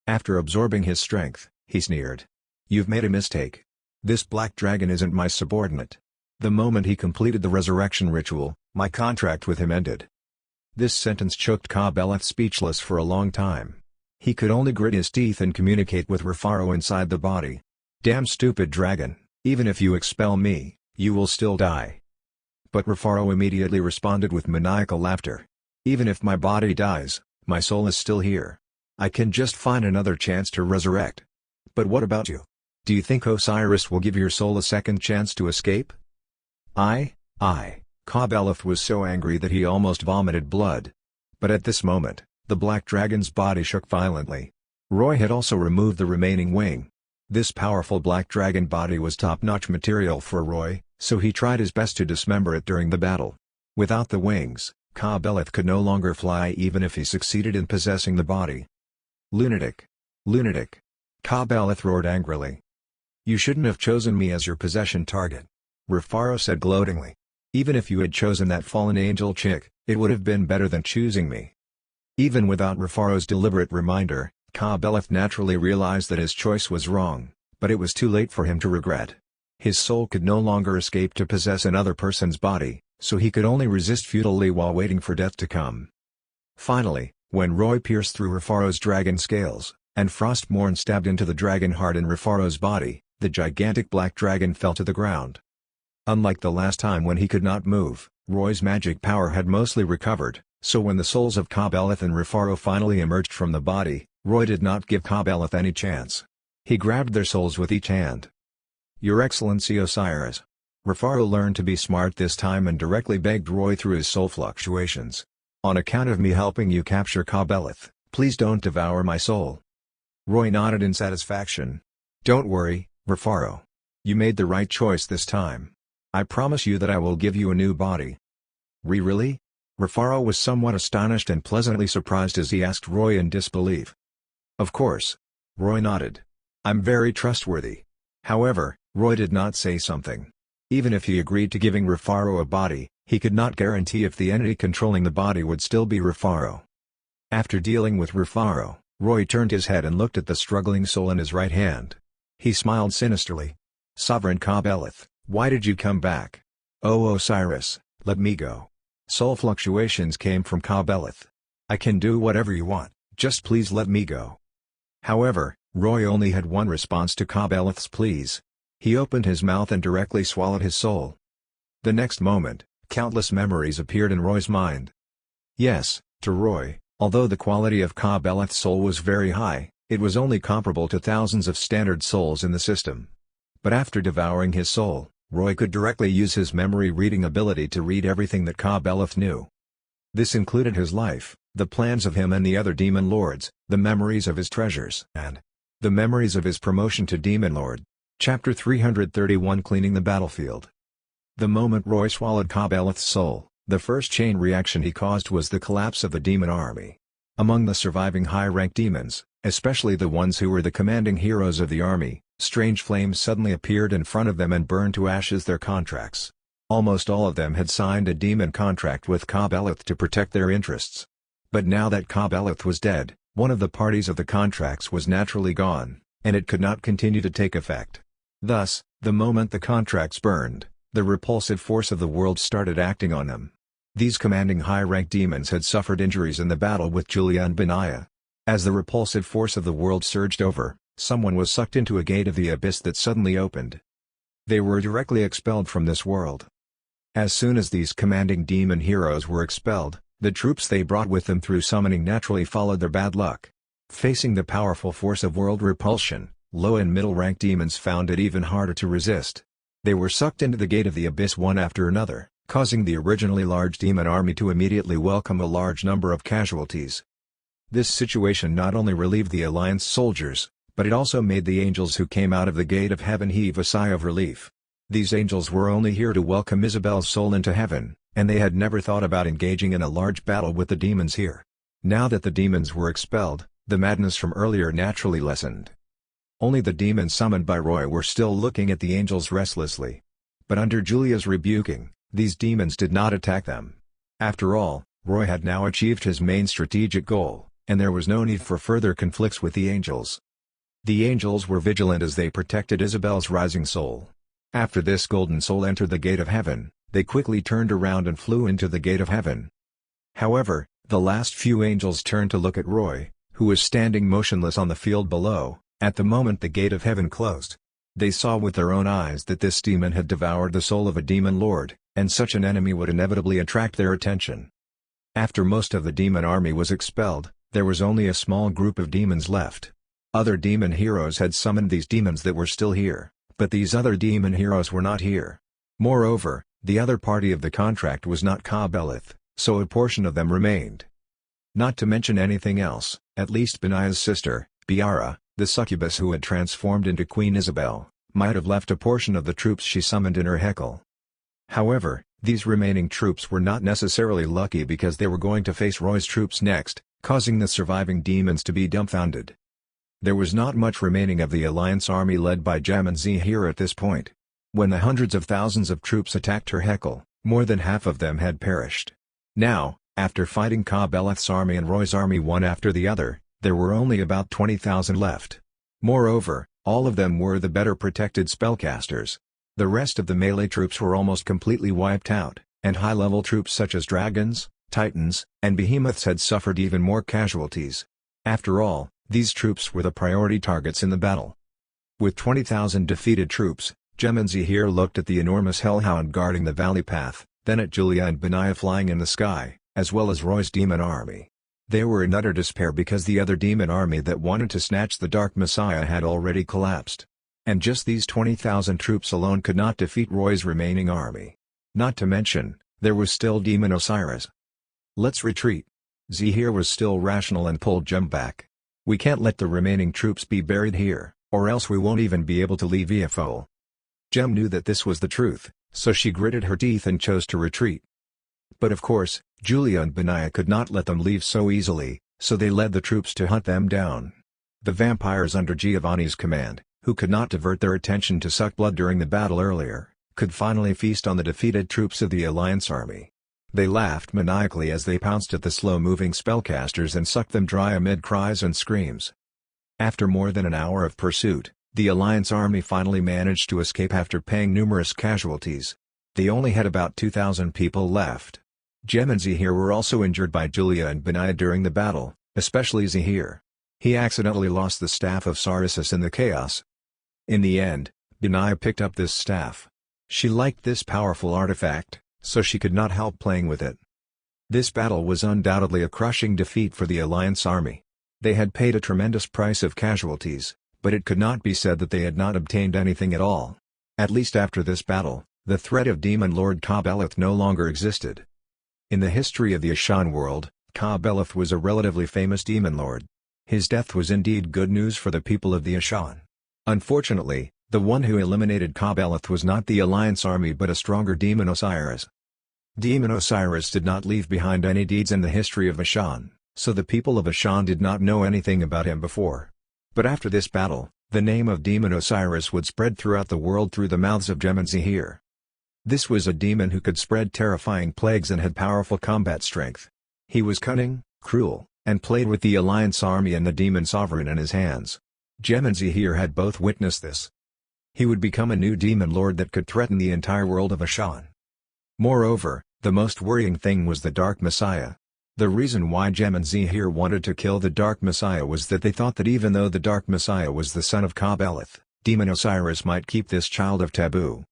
After absorbing his strength, he sneered. "You've made a mistake. This black dragon isn't my subordinate." The moment he completed the resurrection ritual, my contract with him ended. This sentence choked Ka-Beleth speechless for a long time. He could only grit his teeth and communicate with Refaro inside the body. "Damn stupid dragon, even if you expel me, you will still die." But Refaro immediately responded with maniacal laughter. "Even if my body dies, my soul is still here. I can just find another chance to resurrect. But what about you? Do you think Osiris will give your soul a second chance to escape?" I. Ka-Beleth was so angry that he almost vomited blood. But at this moment, the black dragon's body shook violently. Roy had also removed the remaining wing. This powerful black dragon body was top-notch material for Roy, so he tried his best to dismember it during the battle. Without the wings, Ka-Beleth could no longer fly even if he succeeded in possessing the body. "Lunatic! Lunatic!" Ka-Beleth roared angrily. "You shouldn't have chosen me as your possession target," Refaro said gloatingly. "Even if you had chosen that fallen angel chick, it would have been better than choosing me." Even without Refaro's deliberate reminder, Ka-Beleth naturally realized that his choice was wrong, but it was too late for him to regret. His soul could no longer escape to possess another person's body, so he could only resist futilely while waiting for death to come. Finally, when Roy pierced through Refaro's dragon scales, and Frostmourne stabbed into the dragon heart in Refaro's body, the gigantic black dragon fell to the ground. Unlike the last time when he could not move, Roy's magic power had mostly recovered, so when the souls of Ka-Beleth and Refaro finally emerged from the body, Roy did not give Ka-Beleth any chance. He grabbed their souls with each hand. "Your Excellency Osiris." Refaro learned to be smart this time and directly begged Roy through his soul fluctuations. "On account of me helping you capture Ka-Beleth, please don't devour my soul." Roy nodded in satisfaction. "Don't worry, Refaro. You made the right choice this time. I promise you that I will give you a new body." Really? Refaro was somewhat astonished and pleasantly surprised as he asked Roy in disbelief. "Of course." Roy nodded. "I'm very trustworthy." However, Roy did not say something. Even if he agreed to giving Refaro a body, he could not guarantee if the entity controlling the body would still be Refaro. After dealing with Refaro, Roy turned his head and looked at the struggling soul in his right hand. He smiled sinisterly. "Sovereign Ka-Beleth, why did you come back? Oh Osiris, let me go." Soul fluctuations came from Ka-Beleth. "I can do whatever you want, just please let me go." However, Roy only had one response to Ka-Beleth's pleas. He opened his mouth and directly swallowed his soul. The next moment, countless memories appeared in Roy's mind. Yes, to Roy, although the quality of Ka-Beleth's soul was very high, it was only comparable to thousands of standard souls in the system. But after devouring his soul, Roy could directly use his memory-reading ability to read everything that Ka-Beleth knew. This included his life, the plans of him and the other demon lords, the memories of his treasures, and the memories of his promotion to demon lord. Chapter 331 Cleaning the Battlefield. The moment Roy swallowed Ka-Beleth's soul, the first chain reaction he caused was the collapse of the demon army. Among the surviving high-ranked demons, especially the ones who were the commanding heroes of the army, strange flames suddenly appeared in front of them and burned to ashes their contracts. Almost all of them had signed a demon contract with Ka-Beleth to protect their interests. But now that Ka-Beleth was dead, one of the parties of the contracts was naturally gone, and it could not continue to take effect. Thus, the moment the contracts burned, the repulsive force of the world started acting on them. These commanding high-ranked demons had suffered injuries in the battle with Julia and Benaiah. As the repulsive force of the world surged over, someone was sucked into a gate of the abyss that suddenly opened. They were directly expelled from this world. As soon as these commanding demon heroes were expelled, the troops they brought with them through summoning naturally followed their bad luck. Facing the powerful force of world repulsion, low and middle-ranked demons found it even harder to resist. They were sucked into the gate of the abyss one after another, causing the originally large demon army to immediately welcome a large number of casualties. This situation not only relieved the Alliance soldiers, but it also made the angels who came out of the gate of heaven heave a sigh of relief. These angels were only here to welcome Isabel's soul into heaven, and they had never thought about engaging in a large battle with the demons here. Now that the demons were expelled, the madness from earlier naturally lessened. Only the demons summoned by Roy were still looking at the angels restlessly. But under Julia's rebuking, these demons did not attack them. After all, Roy had now achieved his main strategic goal, and there was no need for further conflicts with the angels. The angels were vigilant as they protected Isabel's rising soul. After this golden soul entered the gate of heaven, they quickly turned around and flew into the gate of heaven. However, the last few angels turned to look at Roy, who was standing motionless on the field below, at the moment the gate of heaven closed. They saw with their own eyes that this demon had devoured the soul of a demon lord, and such an enemy would inevitably attract their attention. After most of the demon army was expelled, there was only a small group of demons left. Other demon heroes had summoned these demons that were still here, but these other demon heroes were not here. Moreover, the other party of the contract was not Ka-Beleth, so a portion of them remained. Not to mention anything else, at least Benaya's sister, Biara, the succubus who had transformed into Queen Isabel, might have left a portion of the troops she summoned in her heckle. However, these remaining troops were not necessarily lucky because they were going to face Roy's troops next, causing the surviving demons to be dumbfounded. There was not much remaining of the Alliance army led by Jem'Hadzi at this point. When the hundreds of thousands of troops attacked her heckle, more than half of them had perished. Now, after fighting Ka-Beleth's army and Roy's army one after the other, there were only about 20,000 left. Moreover, all of them were the better protected spellcasters. The rest of the melee troops were almost completely wiped out, and high-level troops such as dragons, titans, and behemoths had suffered even more casualties. After all, these troops were the priority targets in the battle. With 20,000 defeated troops, Jem'Hadzi looked at the enormous hellhound guarding the valley path, then at Julia and Benaya flying in the sky, as well as Roy's demon army. They were in utter despair because the other demon army that wanted to snatch the Dark Messiah had already collapsed. And just these 20,000 troops alone could not defeat Roy's remaining army. Not to mention, there was still Demon Osiris. "Let's retreat." Zahir was still rational and pulled Jem back. "We can't let the remaining troops be buried here, or else we won't even be able to leave Iafol." Jem knew that this was the truth, so she gritted her teeth and chose to retreat. But of course, Julia and Benaya could not let them leave so easily, so they led the troops to hunt them down. The vampires under Giovanni's command, who could not divert their attention to suck blood during the battle earlier, could finally feast on the defeated troops of the Alliance army. They laughed maniacally as they pounced at the slow-moving spellcasters and sucked them dry amid cries and screams. After more than an hour of pursuit, the Alliance army finally managed to escape after paying numerous casualties. They only had about 2,000 people left. Jem and Zahir were also injured by Julia and Benaya during the battle, especially Zahir. He accidentally lost the staff of Sarisis in the chaos. In the end, Benaya picked up this staff. She liked this powerful artifact, so she could not help playing with it. This battle was undoubtedly a crushing defeat for the Alliance army. They had paid a tremendous price of casualties, but it could not be said that they had not obtained anything at all. At least after this battle, the threat of Demon Lord Ka-Beleth no longer existed. In the history of the Ashan world, Ka-Beleth was a relatively famous demon lord. His death was indeed good news for the people of the Ashan. Unfortunately, the one who eliminated Ka-Beleth was not the Alliance army but a stronger Demon Osiris. Demon Osiris did not leave behind any deeds in the history of Ashan, so the people of Ashan did not know anything about him before. But after this battle, the name of Demon Osiris would spread throughout the world through the mouths of Jem and Zahir. This was a demon who could spread terrifying plagues and had powerful combat strength. He was cunning, cruel, and played with the Alliance army and the Demon Sovereign in his hands. Jem and Zahir had both witnessed this. He would become a new demon lord that could threaten the entire world of Ashan. Moreover, the most worrying thing was the Dark Messiah. The reason why Jem and Zahir wanted to kill the Dark Messiah was that they thought that even though the Dark Messiah was the son of Ka-Beleth, Demon Osiris might keep this child of taboo.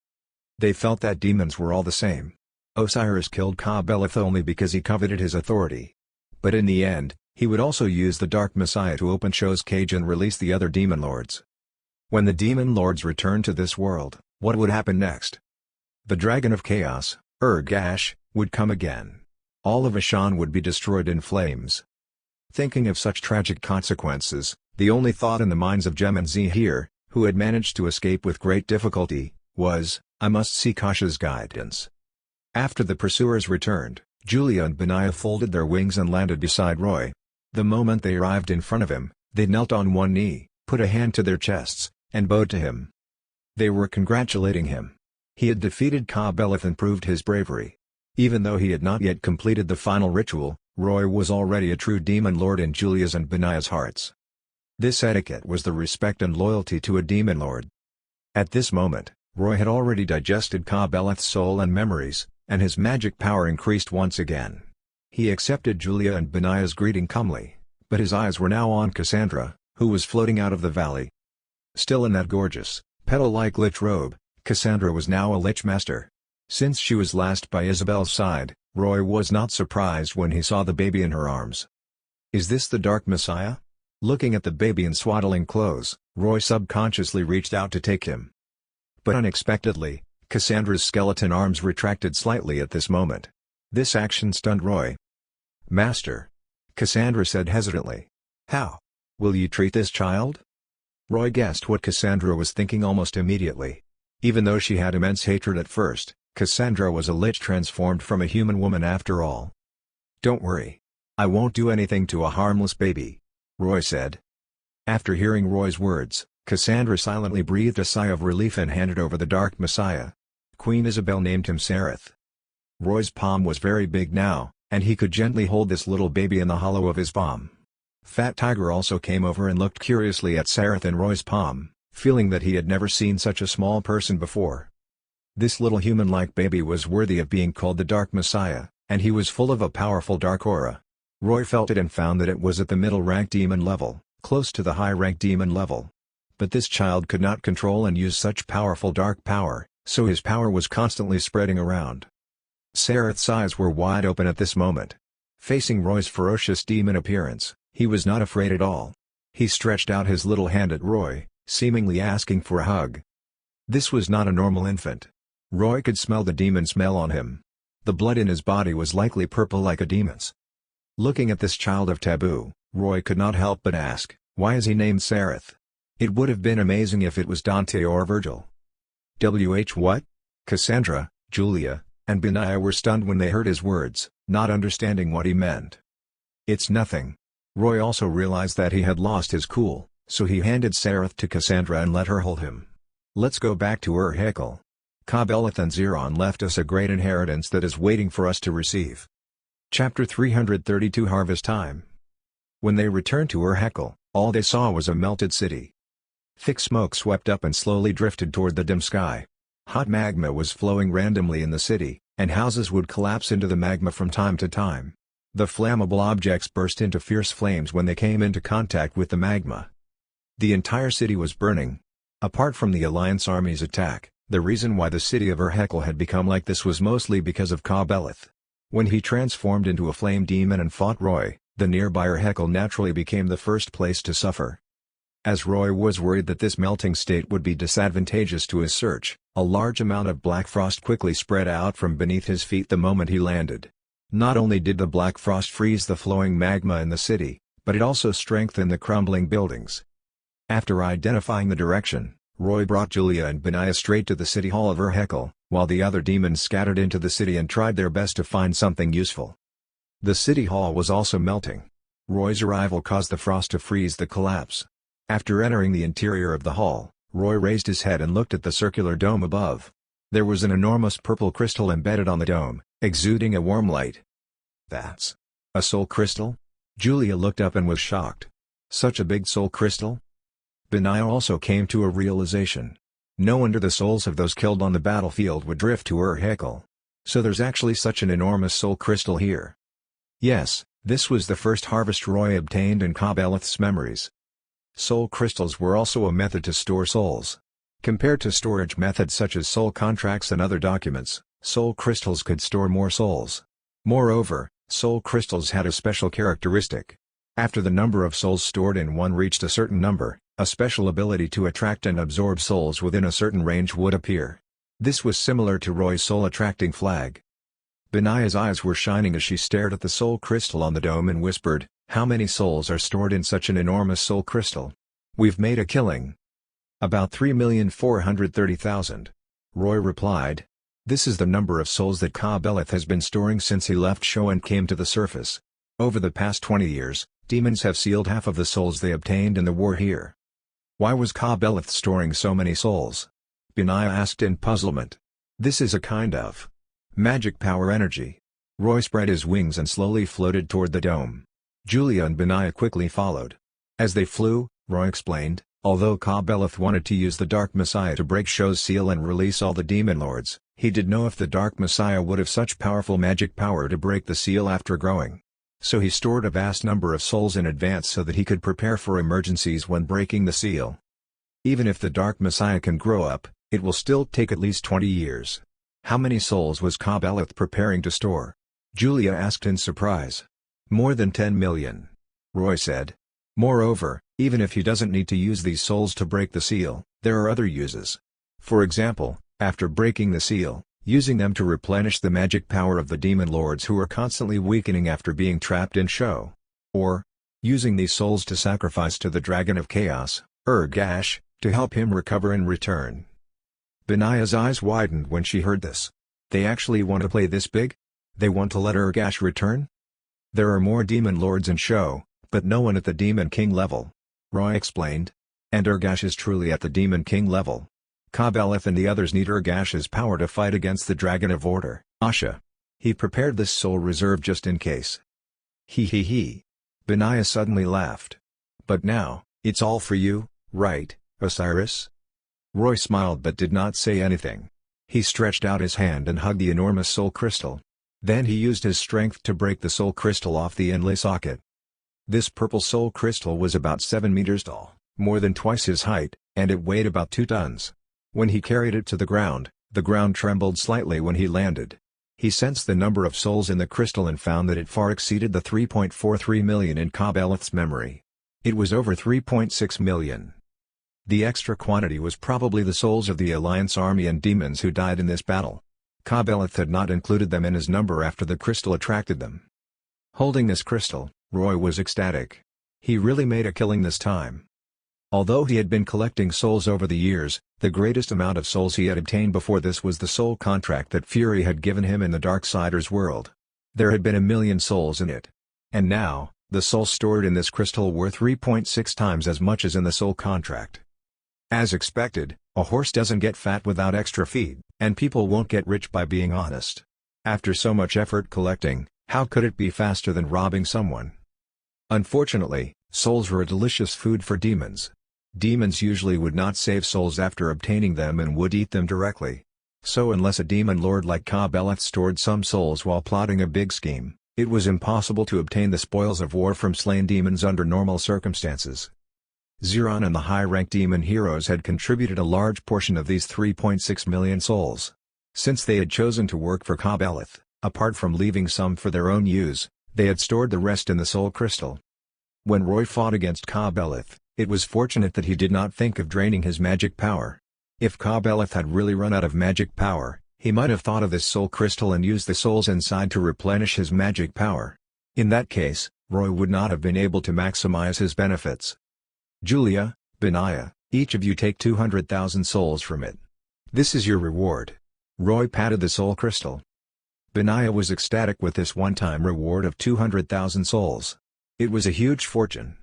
They felt that demons were all the same. Osiris killed Ka-Beleth only because he coveted his authority. But in the end, he would also use the Dark Messiah to open Sho's cage and release the other demon lords. When the demon lords returned to this world, what would happen next? The Dragon of Chaos, Urgash, would come again. All of Ashan would be destroyed in flames. Thinking of such tragic consequences, the only thought in the minds of Jem and Zahir, who had managed to escape with great difficulty, was, "I must seek Kasha's guidance." After the pursuers returned, Julia and Benaya folded their wings and landed beside Roy. The moment they arrived in front of him, they knelt on one knee, put a hand to their chests, and bowed to him. They were congratulating him. He had defeated Ka-Beleth and proved his bravery. Even though he had not yet completed the final ritual, Roy was already a true demon lord in Julia's and Benaya's hearts. This etiquette was the respect and loyalty to a demon lord. At this moment, Roy had already digested Ka-Beleth's soul and memories, and his magic power increased once again. He accepted Julia and Benaya's greeting calmly, but his eyes were now on Cassandra, who was floating out of the valley. Still in that gorgeous, petal-like lich robe, Cassandra was now a lich master. Since she was last by Isabel's side, Roy was not surprised when he saw the baby in her arms. "Is this the Dark Messiah?" Looking at the baby in swaddling clothes, Roy subconsciously reached out to take him. But unexpectedly, Cassandra's skeleton arms retracted slightly at this moment. This action stunned Roy. "Master," Cassandra said hesitantly. "How? Will you treat this child?" Roy guessed what Cassandra was thinking almost immediately. Even though she had immense hatred at first, Cassandra was a lich transformed from a human woman after all. "Don't worry. I won't do anything to a harmless baby," Roy said. After hearing Roy's words, Cassandra silently breathed a sigh of relief and handed over the Dark Messiah. Queen Isabel named him Sareth. Roy's palm was very big now, and he could gently hold this little baby in the hollow of his palm. Fat Tiger also came over and looked curiously at Sareth in Roy's palm, feeling that he had never seen such a small person before. This little human-like baby was worthy of being called the Dark Messiah, and he was full of a powerful dark aura. Roy felt it and found that it was at the middle-rank demon level, close to the high-rank demon level. But this child could not control and use such powerful dark power, so his power was constantly spreading around. Sareth's eyes were wide open at this moment. Facing Roy's ferocious demon appearance, he was not afraid at all. He stretched out his little hand at Roy, seemingly asking for a hug. This was not a normal infant. Roy could smell the demon smell on him. The blood in his body was likely purple like a demon's. Looking at this child of taboo, Roy could not help but ask, why is he named Sareth? It would have been amazing if it was Dante or Virgil. What? Cassandra, Julia, and Benaya were stunned when they heard his words, not understanding what he meant. "It's nothing." Roy also realized that he had lost his cool, so he handed Sareth to Cassandra and let her hold him. "Let's go back to Ur-Hekal. Ka-Beleth and Xeron left us a great inheritance that is waiting for us to receive." Chapter 332 Harvest Time. When they returned to Ur-Hekal, all they saw was a melted city. Thick smoke swept up and slowly drifted toward the dim sky. Hot magma was flowing randomly in the city, and houses would collapse into the magma from time to time. The flammable objects burst into fierce flames when they came into contact with the magma. The entire city was burning. Apart from the Alliance Army's attack, the reason why the city of Ur-Hekal had become like this was mostly because of Ka-Beleth. When he transformed into a flame demon and fought Roy, the nearby Ur-Hekal naturally became the first place to suffer. As Roy was worried that this melting state would be disadvantageous to his search, a large amount of black frost quickly spread out from beneath his feet the moment he landed. Not only did the black frost freeze the flowing magma in the city, but it also strengthened the crumbling buildings. After identifying the direction, Roy brought Julia and Benaya straight to the city hall of Ur-Hekal, while the other demons scattered into the city and tried their best to find something useful. The city hall was also melting. Roy's arrival caused the frost to freeze the collapse. After entering the interior of the hall, Roy raised his head and looked at the circular dome above. There was an enormous purple crystal embedded on the dome, exuding a warm light. "That's a soul crystal?" Julia looked up and was shocked. "Such a big soul crystal?" Benaya also came to a realization. No wonder the souls of those killed on the battlefield would drift to Ur-Hekal. So there's actually such an enormous soul crystal here. Yes, this was the first harvest Roy obtained in Ka-Beleth's memories. Soul crystals were also a method to store souls. Compared to storage methods such as soul contracts and other documents, soul crystals could store more souls. Moreover, soul crystals had a special characteristic. After the number of souls stored in one reached a certain number, a special ability to attract and absorb souls within a certain range would appear. This was similar to Roy's soul-attracting flag. Benaya's eyes were shining as she stared at the soul crystal on the dome and whispered, "How many souls are stored in such an enormous soul crystal?" "We've made a killing." "About 3,430,000. Roy replied. "This is the number of souls that Ka-Beleth has been storing since he left Sho and came to the surface. Over the past 20 years, demons have sealed half of the souls they obtained in the war here." Why was Ka-Beleth storing so many souls? Benaya asked in puzzlement. This is a kind of magic power energy. Roy spread his wings and slowly floated toward the dome. Julia and Benaya quickly followed. As they flew, Roy explained, although Ka-Beleth wanted to use the Dark Messiah to break Sho's seal and release all the Demon Lords, he didn't know if the Dark Messiah would have such powerful magic power to break the seal after growing. So he stored a vast number of souls in advance so that he could prepare for emergencies when breaking the seal. Even if the Dark Messiah can grow up, it will still take at least 20 years. How many souls was Ka-Beleth preparing to store? Julia asked in surprise. More than 10 million. Roy said. Moreover, even if he doesn't need to use these souls to break the seal, there are other uses. For example, after breaking the seal, using them to replenish the magic power of the Demon Lords who are constantly weakening after being trapped in Sho. Or, using these souls to sacrifice to the Dragon of Chaos, Urgash, to help him recover in return. Benaya's eyes widened when she heard this. They actually want to play this big? They want to let Urgash return? There are more Demon Lords in Sho, but no one at the Demon King level. Roy explained. And Urgash is truly at the Demon King level. Ka-Beleth and the others need Urgash's power to fight against the Dragon of Order, Asha. He prepared this soul reserve just in case. He. Benaya suddenly laughed. But now, it's all for you, right, Osiris? Roy smiled but did not say anything. He stretched out his hand and hugged the enormous soul crystal. Then he used his strength to break the soul crystal off the inlay socket. This purple soul crystal was about 7 meters tall, more than twice his height, and it weighed about 2 tons. When he carried it to the ground trembled slightly when he landed. He sensed the number of souls in the crystal and found that it far exceeded the 3.43 million in Ka-Beleth's memory. It was over 3.6 million. The extra quantity was probably the souls of the Alliance army and demons who died in this battle. Ka-Beleth had not included them in his number after the crystal attracted them. Holding this crystal, Roy was ecstatic. He really made a killing this time. Although he had been collecting souls over the years, the greatest amount of souls he had obtained before this was the soul contract that Fury had given him in the Darksiders world. There had been 1 million souls in it. And now, the souls stored in this crystal were 3.6 times as much as in the soul contract. As expected, a horse doesn't get fat without extra feed, and people won't get rich by being honest. After so much effort collecting, how could it be faster than robbing someone? Unfortunately, souls were a delicious food for demons. Demons usually would not save souls after obtaining them and would eat them directly. So unless a demon lord like Ka-Beleth stored some souls while plotting a big scheme, it was impossible to obtain the spoils of war from slain demons under normal circumstances. Zeron and the high-ranked demon heroes had contributed a large portion of these 3.6 million souls. Since they had chosen to work for Ka-Beleth, apart from leaving some for their own use, they had stored the rest in the soul crystal. When Roy fought against Ka-Beleth, it was fortunate that he did not think of draining his magic power. If Ka-Beleth had really run out of magic power, he might have thought of this soul crystal and used the souls inside to replenish his magic power. In that case, Roy would not have been able to maximize his benefits. Julia, Benaya, each of you take 200,000 souls from it. This is your reward. Roy patted the soul crystal. Benaya was ecstatic with this one-time reward of 200,000 souls. It was a huge fortune.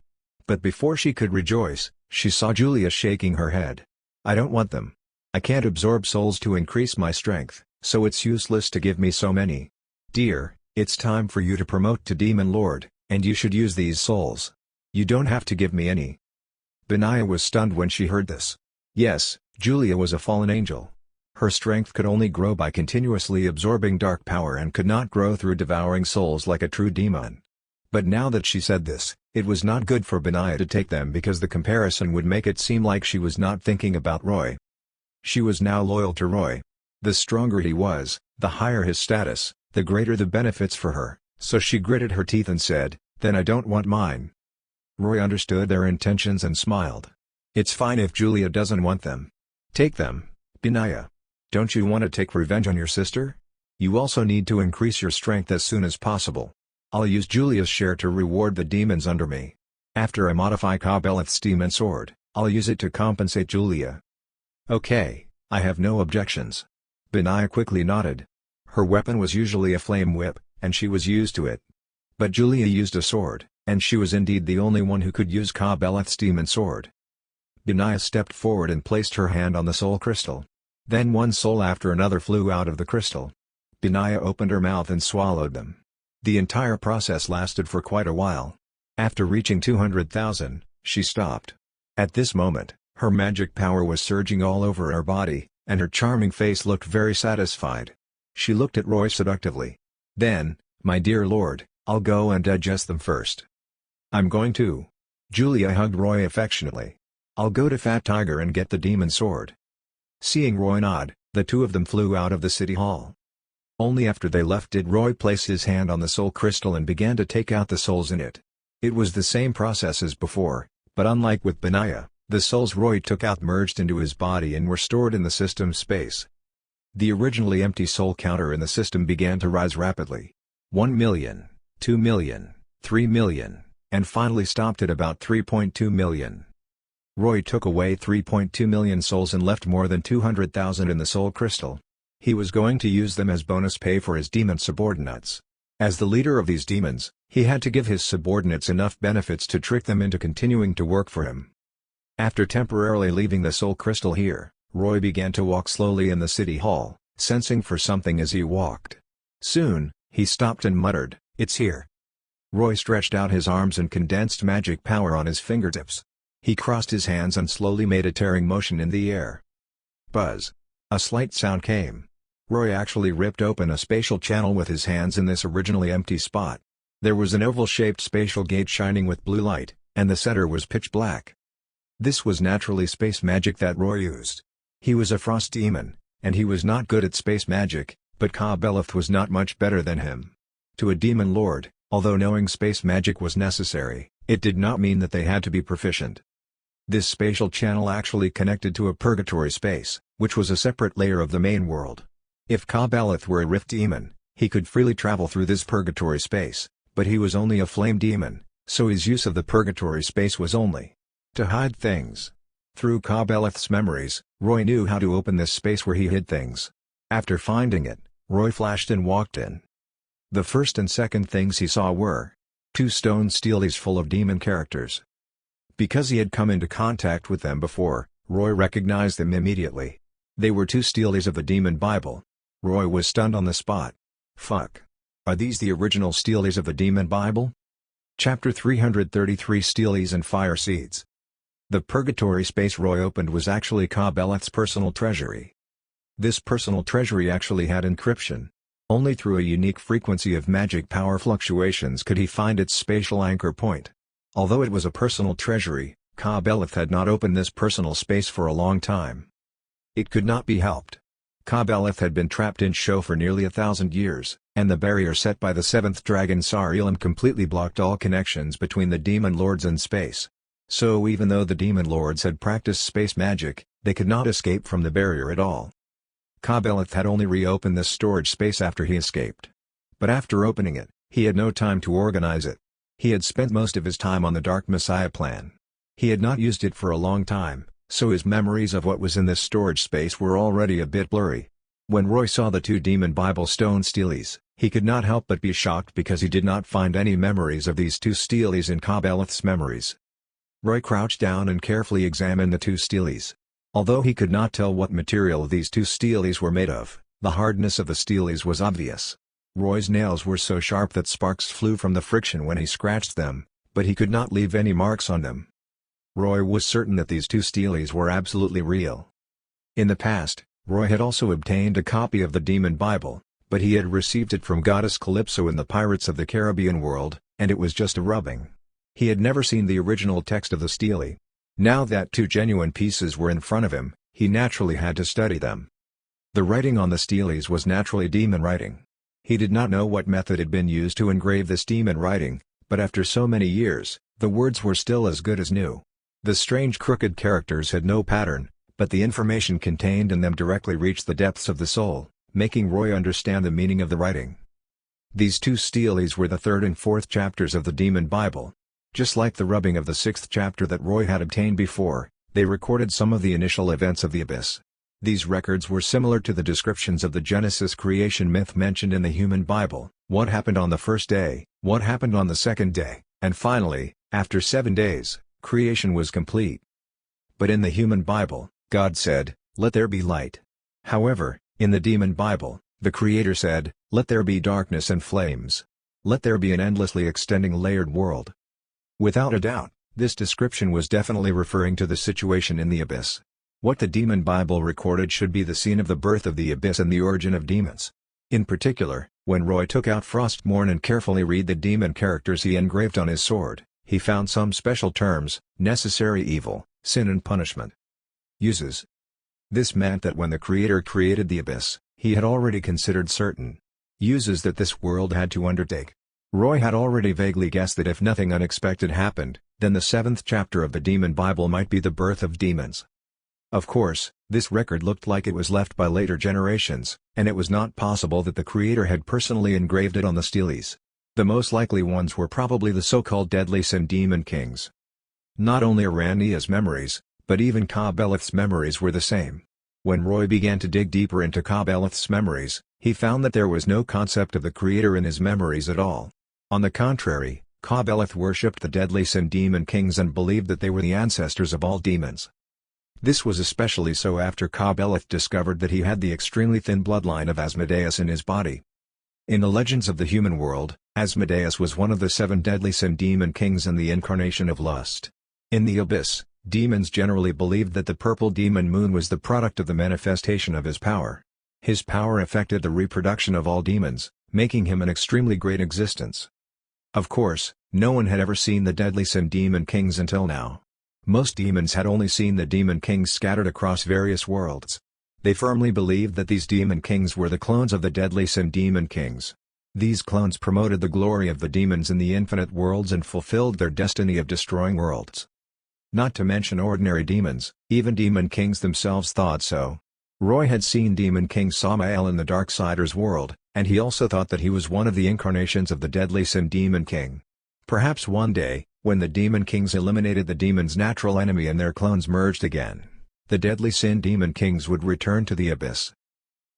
But before she could rejoice, she saw Julia shaking her head. I don't want them. I can't absorb souls to increase my strength, so it's useless to give me so many. Dear, it's time for you to promote to Demon Lord, and you should use these souls. You don't have to give me any. Benaya was stunned when she heard this. Yes, Julia was a fallen angel. Her strength could only grow by continuously absorbing dark power and could not grow through devouring souls like a true demon. But now that she said this, it was not good for Benaya to take them because the comparison would make it seem like she was not thinking about Roy. She was now loyal to Roy. The stronger he was, the higher his status, the greater the benefits for her, so she gritted her teeth and said, "Then I don't want mine." Roy understood their intentions and smiled. It's fine if Julia doesn't want them. Take them, Benaya. Don't you want to take revenge on your sister? You also need to increase your strength as soon as possible. I'll use Julia's share to reward the demons under me. After I modify Ka-Beleth's demon sword, I'll use it to compensate Julia. Okay, I have no objections. Benaya quickly nodded. Her weapon was usually a flame whip, and she was used to it. But Julia used a sword, and she was indeed the only one who could use Ka-Beleth's demon sword. Benaya stepped forward and placed her hand on the soul crystal. Then one soul after another flew out of the crystal. Benaya opened her mouth and swallowed them. The entire process lasted for quite a while. After reaching 200,000, she stopped. At this moment, her magic power was surging all over her body, and her charming face looked very satisfied. She looked at Roy seductively. Then, "My dear lord, I'll go and digest them first." "I'm going to." Julia hugged Roy affectionately. "I'll go to Fat Tiger and get the demon sword." Seeing Roy nod, the two of them flew out of the city hall. Only after they left did Roy place his hand on the soul crystal and began to take out the souls in it. It was the same process as before, but unlike with Benaya, the souls Roy took out merged into his body and were stored in the system space. The originally empty soul counter in the system began to rise rapidly. 1 million, 2 million, 3 million, and finally stopped at about 3.2 million. Roy took away 3.2 million souls and left more than 200,000 in the soul crystal. He was going to use them as bonus pay for his demon subordinates. As the leader of these demons, he had to give his subordinates enough benefits to trick them into continuing to work for him. After temporarily leaving the soul crystal here, Roy began to walk slowly in the city hall, sensing for something as he walked. Soon, he stopped and muttered, "It's here." Roy stretched out his arms and condensed magic power on his fingertips. He crossed his hands and slowly made a tearing motion in the air. Buzz! A slight sound came. Roy actually ripped open a spatial channel with his hands in this originally empty spot. There was an oval-shaped spatial gate shining with blue light, and the center was pitch black. This was naturally space magic that Roy used. He was a frost demon, and he was not good at space magic, but Ka-Beleth was not much better than him. To a demon lord, although knowing space magic was necessary, it did not mean that they had to be proficient. This spatial channel actually connected to a purgatory space, which was a separate layer of the main world. If Ka-Beleth were a rift demon, he could freely travel through this purgatory space, but he was only a flame demon, so his use of the purgatory space was only to hide things. Through Ka-Beleth's memories, Roy knew how to open this space where he hid things. After finding it, Roy flashed and walked in. The first and second things he saw were 2 stone steelies full of demon characters. Because he had come into contact with them before, Roy recognized them immediately. They were 2 steelies of the Demon Bible. Roy was stunned on the spot. Fuck. Are these the original steelies of the Demon Bible? Chapter 333 Steelies and Fire Seeds. The purgatory space Roy opened was actually Ka-Beleth's personal treasury. This personal treasury actually had encryption. Only through a unique frequency of magic power fluctuations could he find its spatial anchor point. Although it was a personal treasury, Ka-Beleth had not opened this personal space for a long time. It could not be helped. Ka-Beleth had been trapped in Sho for nearly 1,000 years, and the barrier set by the 7th dragon Sar-Elam completely blocked all connections between the demon lords and space. So even though the demon lords had practiced space magic, they could not escape from the barrier at all. Ka-Beleth had only reopened this storage space after he escaped. But after opening it, he had no time to organize it. He had spent most of his time on the Dark Messiah plan. He had not used it for a long time, so his memories of what was in this storage space were already a bit blurry. When Roy saw the 2 Demon Bible stone steelies, he could not help but be shocked because he did not find any memories of these 2 steelies in Ka-Beleth's memories. Roy crouched down and carefully examined the 2 steelies. Although he could not tell what material these 2 steelies were made of, the hardness of the steelies was obvious. Roy's nails were so sharp that sparks flew from the friction when he scratched them, but he could not leave any marks on them. Roy was certain that these 2 steelies were absolutely real. In the past, Roy had also obtained a copy of the Demon Bible, but he had received it from Goddess Calypso in the Pirates of the Caribbean world, and it was just a rubbing. He had never seen the original text of the steely. Now that 2 genuine pieces were in front of him, he naturally had to study them. The writing on the steelies was naturally demon writing. He did not know what method had been used to engrave this demon writing, but after so many years, the words were still as good as new. The strange crooked characters had no pattern, but the information contained in them directly reached the depths of the soul, making Roy understand the meaning of the writing. These 2 steelies were the 3rd and 4th chapters of the Demon Bible. Just like the rubbing of the 6th chapter that Roy had obtained before, they recorded some of the initial events of the Abyss. These records were similar to the descriptions of the Genesis creation myth mentioned in the Human Bible: what happened on the first day, what happened on the second day, and finally, after 7 days, creation was complete. But in the human Bible, God said, "Let there be light." However, in the demon Bible, the Creator said, "Let there be darkness and flames. Let there be an endlessly extending layered world." Without a doubt, this description was definitely referring to the situation in the abyss. What the demon Bible recorded should be the scene of the birth of the abyss and the origin of demons. In particular, when Roy took out Frostmourne and carefully read the demon characters he engraved on his sword, he found some special terms: necessary evil, sin and punishment. Uses. This meant that when the Creator created the abyss, he had already considered certain uses that this world had to undertake. Roy had already vaguely guessed that if nothing unexpected happened, then the 7th chapter of the Demon Bible might be the birth of demons. Of course, this record looked like it was left by later generations, and it was not possible that the Creator had personally engraved it on the steles. The most likely ones were probably the so-called Deadly Sin Demon Kings. Not only Arania's memories, but even Ka-Beleth's memories were the same. When Roy began to dig deeper into Ka-Beleth's memories, he found that there was no concept of the Creator in his memories at all. On the contrary, Ka-Beleth worshipped the Deadly Sin Demon Kings and believed that they were the ancestors of all demons. This was especially so after Ka-Beleth discovered that he had the extremely thin bloodline of Asmodeus in his body. In the legends of the human world, Asmodeus was one of the 7 Deadly Sin Demon Kings and the incarnation of lust. In the abyss, demons generally believed that the purple demon moon was the product of the manifestation of his power. His power affected the reproduction of all demons, making him an extremely great existence. Of course, no one had ever seen the Deadly Sin Demon Kings until now. Most demons had only seen the Demon Kings scattered across various worlds. They firmly believed that these Demon Kings were the clones of the Deadly Sin Demon Kings. These clones promoted the glory of the demons in the infinite worlds and fulfilled their destiny of destroying worlds. Not to mention ordinary demons, even Demon Kings themselves thought so. Roy had seen Demon King Samael in the Darksiders world, and he also thought that he was one of the incarnations of the Deadly Sin Demon King. Perhaps one day, when the Demon Kings eliminated the demon's natural enemy and their clones merged again, the Deadly Sin Demon Kings would return to the abyss.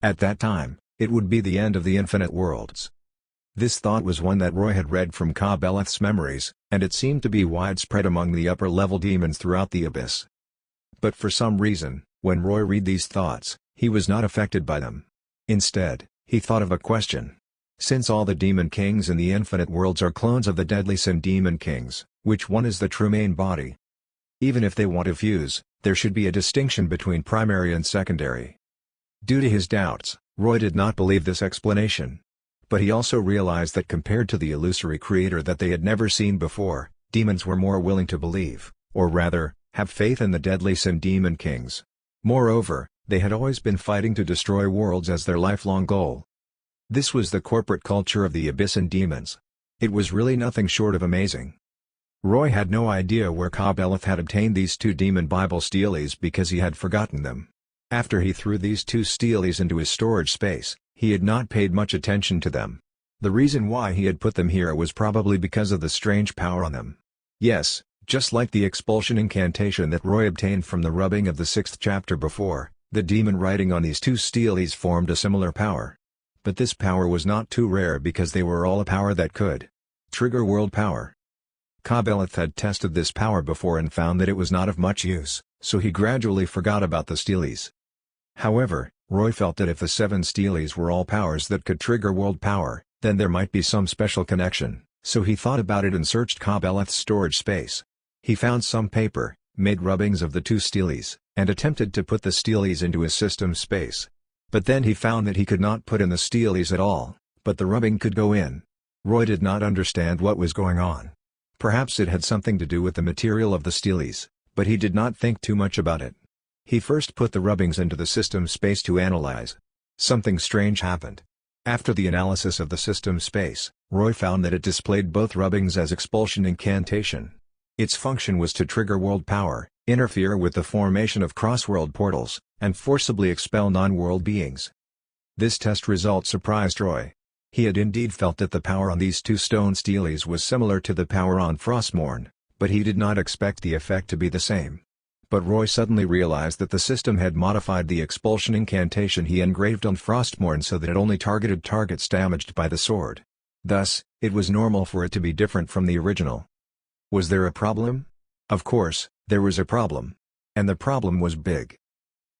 At that time, it would be the end of the infinite worlds. This thought was one that Roy had read from Ka-Beleth's memories, and it seemed to be widespread among the upper-level demons throughout the abyss. But for some reason, when Roy read these thoughts, he was not affected by them. Instead, he thought of a question. Since all the Demon Kings in the infinite worlds are clones of the Deadly Sin Demon Kings, which one is the true main body? Even if they want to fuse, there should be a distinction between primary and secondary. Due to his doubts, Roy did not believe this explanation. But he also realized that compared to the illusory Creator that they had never seen before, demons were more willing to believe, or rather, have faith in the Deadly Sin Demon Kings. Moreover, they had always been fighting to destroy worlds as their lifelong goal. This was the corporate culture of the abyss and demons. It was really nothing short of amazing. Roy had no idea where Ka-Beleth had obtained these 2 Demon Bible steles because he had forgotten them. After he threw these 2 steles into his storage space, he had not paid much attention to them. The reason why he had put them here was probably because of the strange power on them. Yes, just like the expulsion incantation that Roy obtained from the rubbing of the 6th chapter before, the demon writing on these 2 steles formed a similar power. But this power was not too rare because they were all a power that could trigger world power. Ka-Beleth had tested this power before and found that it was not of much use, so he gradually forgot about the steles. However, Roy felt that if the 7 steles were all powers that could trigger world power, then there might be some special connection, so he thought about it and searched Ka-Beleth's storage space. He found some paper, made rubbings of the 2 steles, and attempted to put the steles into his system space. But then he found that he could not put in the steles at all, but the rubbing could go in. Roy did not understand what was going on. Perhaps it had something to do with the material of the steles, but he did not think too much about it. He first put the rubbings into the system space to analyze. Something strange happened. After the analysis of the system space, Roy found that it displayed both rubbings as expulsion incantation. Its function was to trigger world power, interfere with the formation of cross-world portals, and forcibly expel non-world beings. This test result surprised Roy. He had indeed felt that the power on these 2 stone steles was similar to the power on Frostmourne, but he did not expect the effect to be the same. But Roy suddenly realized that the system had modified the expulsion incantation he engraved on Frostmourne so that it only targeted targets damaged by the sword. Thus, it was normal for it to be different from the original. Was there a problem? Of course, there was a problem. And the problem was big.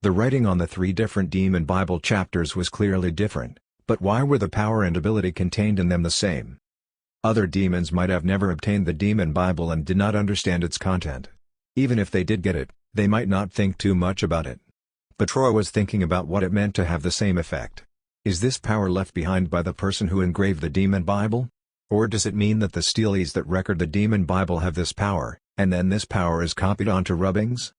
The writing on the 3 different Demon Bible chapters was clearly different, but why were the power and ability contained in them the same? Other demons might have never obtained the Demon Bible and did not understand its content. Even if they did get it, they might not think too much about it. But Roy was thinking about what it meant to have the same effect. Is this power left behind by the person who engraved the Demon Bible? Or does it mean that the steles that record the Demon Bible have this power, and then this power is copied onto rubbings?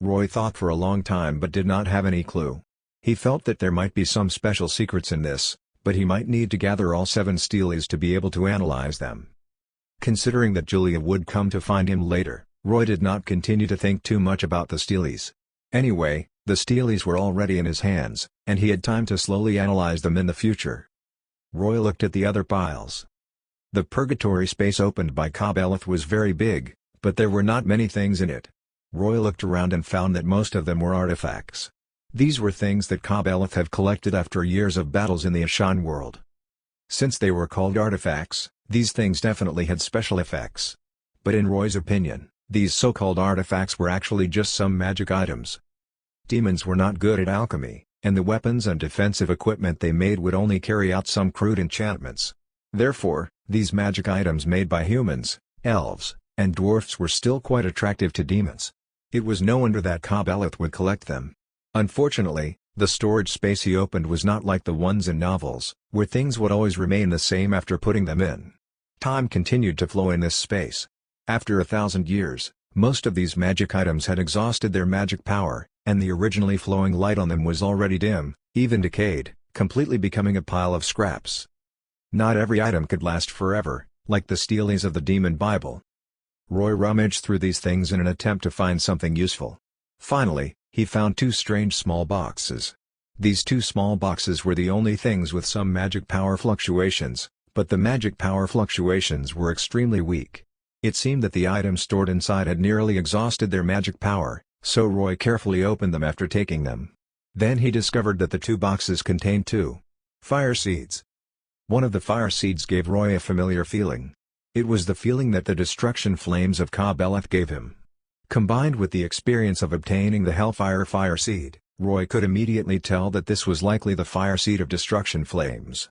Roy thought for a long time but did not have any clue. He felt that there might be some special secrets in this, but he might need to gather all 7 steles to be able to analyze them. Considering that Julia would come to find him later, Roy did not continue to think too much about the steles. Anyway, the steles were already in his hands, and he had time to slowly analyze them in the future. Roy looked at the other piles. The purgatory space opened by Ka-Beleth was very big, but there were not many things in it. Roy looked around and found that most of them were artifacts. These were things that Ka-Beleth had collected after years of battles in the Ashan world. Since they were called artifacts, these things definitely had special effects. But in Roy's opinion, these so-called artifacts were actually just some magic items. Demons were not good at alchemy, and the weapons and defensive equipment they made would only carry out some crude enchantments. Therefore, these magic items made by humans, elves, and dwarfs were still quite attractive to demons. It was no wonder that Ka-Beleth would collect them. Unfortunately, the storage space he opened was not like the ones in novels, where things would always remain the same after putting them in. Time continued to flow in this space. After 1,000 years, most of these magic items had exhausted their magic power, and the originally flowing light on them was already dim, even decayed, completely becoming a pile of scraps. Not every item could last forever, like the steles of the Demon Bible. Roy rummaged through these things in an attempt to find something useful. Finally, he found 2 strange small boxes. These 2 small boxes were the only things with some magic power fluctuations, but the magic power fluctuations were extremely weak. It seemed that the items stored inside had nearly exhausted their magic power, so Roy carefully opened them after taking them. Then he discovered that the 2 boxes contained 2 fire seeds. One of the fire seeds gave Roy a familiar feeling. It was the feeling that the destruction flames of Ka-Beleth gave him. Combined with the experience of obtaining the Hellfire Fire Seed, Roy could immediately tell that this was likely the Fire Seed of Destruction Flames.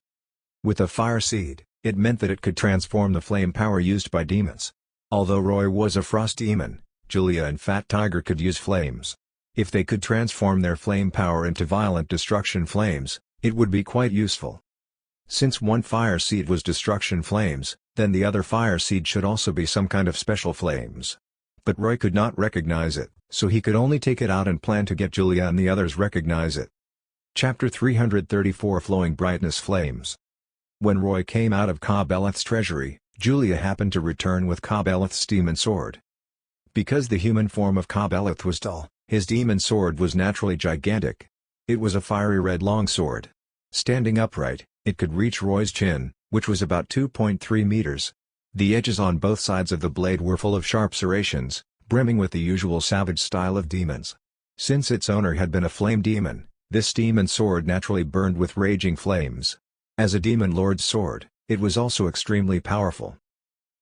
With a Fire Seed, it meant that it could transform the flame power used by demons. Although Roy was a frost demon, Julia and Fat Tiger could use flames. If they could transform their flame power into violent destruction flames, it would be quite useful. Since one Fire Seed was destruction flames, then the other Fire Seed should also be some kind of special flames. But Roy could not recognize it, so he could only take it out and plan to get Julia and the others recognize it. Chapter 334 Flowing Brightness Flames. When Roy came out of Ka-Beleth's treasury, Julia happened to return with Ka-Beleth's demon sword. Because the human form of Ka-Beleth was tall, his demon sword was naturally gigantic. It was a fiery red longsword. Standing upright, it could reach Roy's chin, which was about 2.3 meters. The edges on both sides of the blade were full of sharp serrations, brimming with the usual savage style of demons. Since its owner had been a flame demon, this demon sword naturally burned with raging flames. As a demon lord's sword, it was also extremely powerful.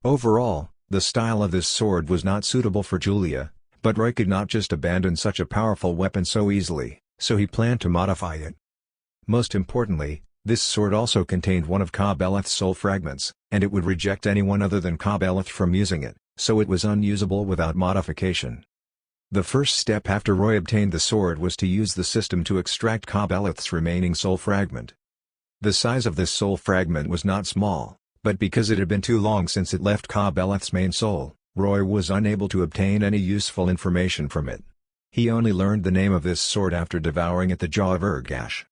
Overall, the style of this sword was not suitable for Julia, but Roy could not just abandon such a powerful weapon so easily, so he planned to modify it. Most importantly, this sword also contained one of Ka-Beleth's soul fragments, and it would reject anyone other than Ka-Beleth from using it, so it was unusable without modification. The first step after Roy obtained the sword was to use the system to extract Ka-Beleth's remaining soul fragment. The size of this soul fragment was not small, but because it had been too long since it left Ka-Beleth's main soul, Roy was unable to obtain any useful information from it. He only learned the name of this sword after devouring at the jaw of Urgash.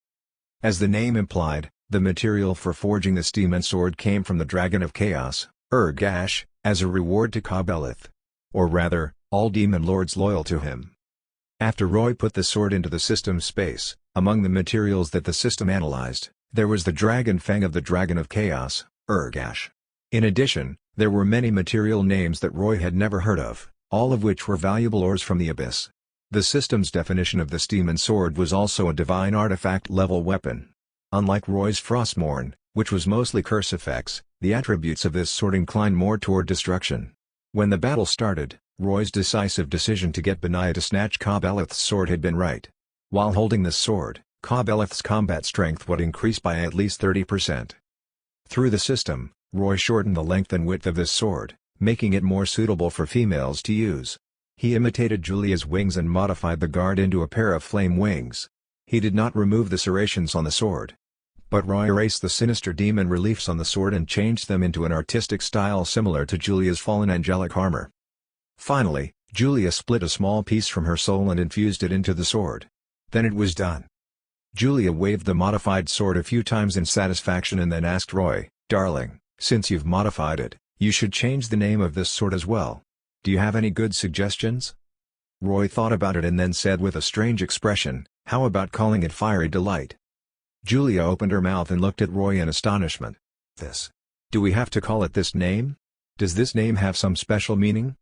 As the name implied, the material for forging this demon sword came from the Dragon of Chaos, Urgash, as a reward to Ka-Beleth. Or rather, all demon lords loyal to him. After Roy put the sword into the system space, among the materials that the system analyzed, there was the Dragon Fang of the Dragon of Chaos, Urgash. In addition, there were many material names that Roy had never heard of, all of which were valuable ores from the Abyss. The system's definition of this demon sword was also a divine artifact-level weapon. Unlike Roy's Frostmourne, which was mostly curse effects, the attributes of this sword inclined more toward destruction. When the battle started, Roy's decisive decision to get Benaiah to snatch Cobb-Eleth's sword had been right. While holding this sword, Cobb-Eleth's combat strength would increase by at least 30%. Through the system, Roy shortened the length and width of this sword, making it more suitable for females to use. He imitated Julia's wings and modified the guard into a pair of flame wings. He did not remove the serrations on the sword, but Roy erased the sinister demon reliefs on the sword and changed them into an artistic style similar to Julia's fallen angelic armor. Finally, Julia split a small piece from her soul and infused it into the sword. Then it was done. Julia waved the modified sword a few times in satisfaction and then asked Roy, "Darling, since you've modified it, you should change the name of this sword as well. Do you have any good suggestions?" Roy thought about it and then said with a strange expression, "How about calling it Fiery Delight?" Julia opened her mouth and looked at Roy in astonishment. "This? Do we have to call it this name? Does this name have some special meaning?"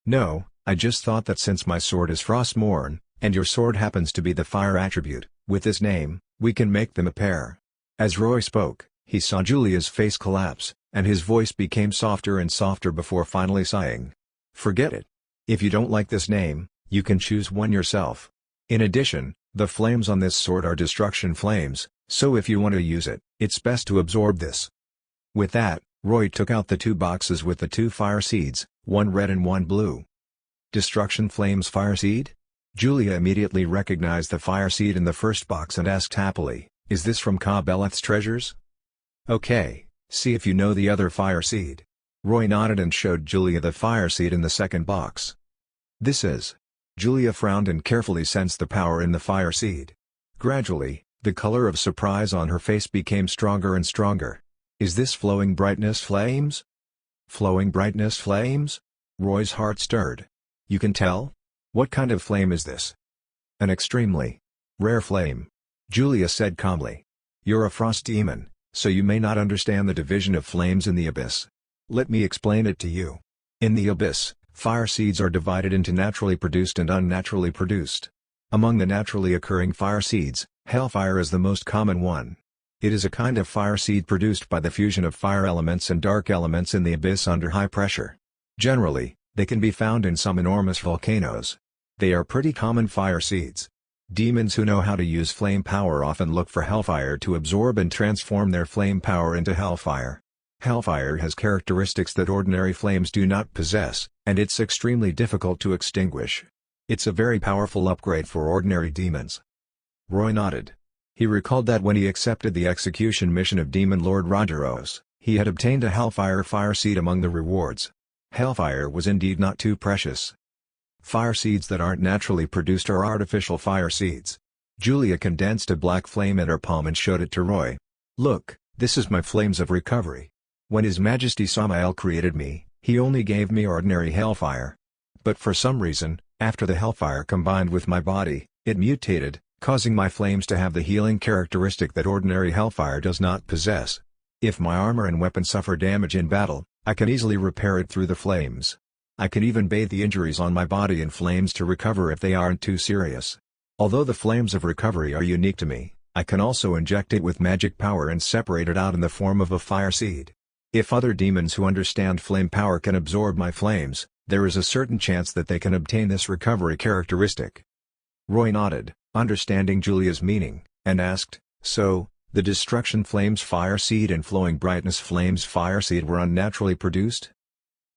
"No, I just thought that since my sword is Frostmourne, and your sword happens to be the fire attribute, with this name, we can make them a pair." As Roy spoke, he saw Julia's face collapse, and his voice became softer and softer before finally sighing. "Forget it. If you don't like this name, you can choose one yourself. In addition, the flames on this sword are destruction flames, so if you want to use it, it's best to absorb this." With that, Roy took out the 2 boxes with the 2 fire seeds, one red and one blue. Destruction Flames Fire Seed? Julia immediately recognized the fire seed in the first box and asked happily, "Is this from Cobb-Eleth's treasures?" "Okay, see if you know the other fire seed." Roy nodded and showed Julia the fire seed in the second box. "This is..." Julia frowned and carefully sensed the power in the fire seed. Gradually, the color of surprise on her face became stronger and stronger. "Is this Flowing Brightness Flames?" "Flowing Brightness Flames?" Roy's heart stirred. "You can tell? What kind of flame is this?" "An extremely rare flame," Julia said calmly. "You're a frost demon, so you may not understand the division of flames in the Abyss. Let me explain it to you. In the Abyss, fire seeds are divided into naturally produced and unnaturally produced. Among the naturally occurring fire seeds, hellfire is the most common one. It is a kind of fire seed produced by the fusion of fire elements and dark elements in the Abyss under high pressure. Generally, they can be found in some enormous volcanoes. They are pretty common fire seeds. Demons who know how to use flame power often look for hellfire to absorb and transform their flame power into hellfire. Hellfire has characteristics that ordinary flames do not possess, and it's extremely difficult to extinguish. It's a very powerful upgrade for ordinary demons. Roy nodded. He recalled that when he accepted the execution mission of Demon Lord Rogeros, he had obtained a Hellfire fire seed among the rewards. Hellfire was indeed not too precious. Fire seeds that aren't naturally produced are artificial fire seeds. Julia condensed a black flame in her palm and showed it to Roy. "Look, this is my flames of recovery. When His Majesty Samael created me, he only gave me ordinary hellfire. But for some reason, after the hellfire combined with my body, it mutated, causing my flames to have the healing characteristic that ordinary hellfire does not possess. If my armor and weapon suffer damage in battle, I can easily repair it through the flames. I can even bathe the injuries on my body in flames to recover if they aren't too serious. Although the flames of recovery are unique to me, I can also inject it with magic power and separate it out in the form of a fire seed. If other demons who understand flame power can absorb my flames, there is a certain chance that they can obtain this recovery characteristic." Roy nodded, understanding Julia's meaning, and asked, "So, the Destruction Flames Fire Seed and Flowing Brightness Flames Fire Seed were unnaturally produced?"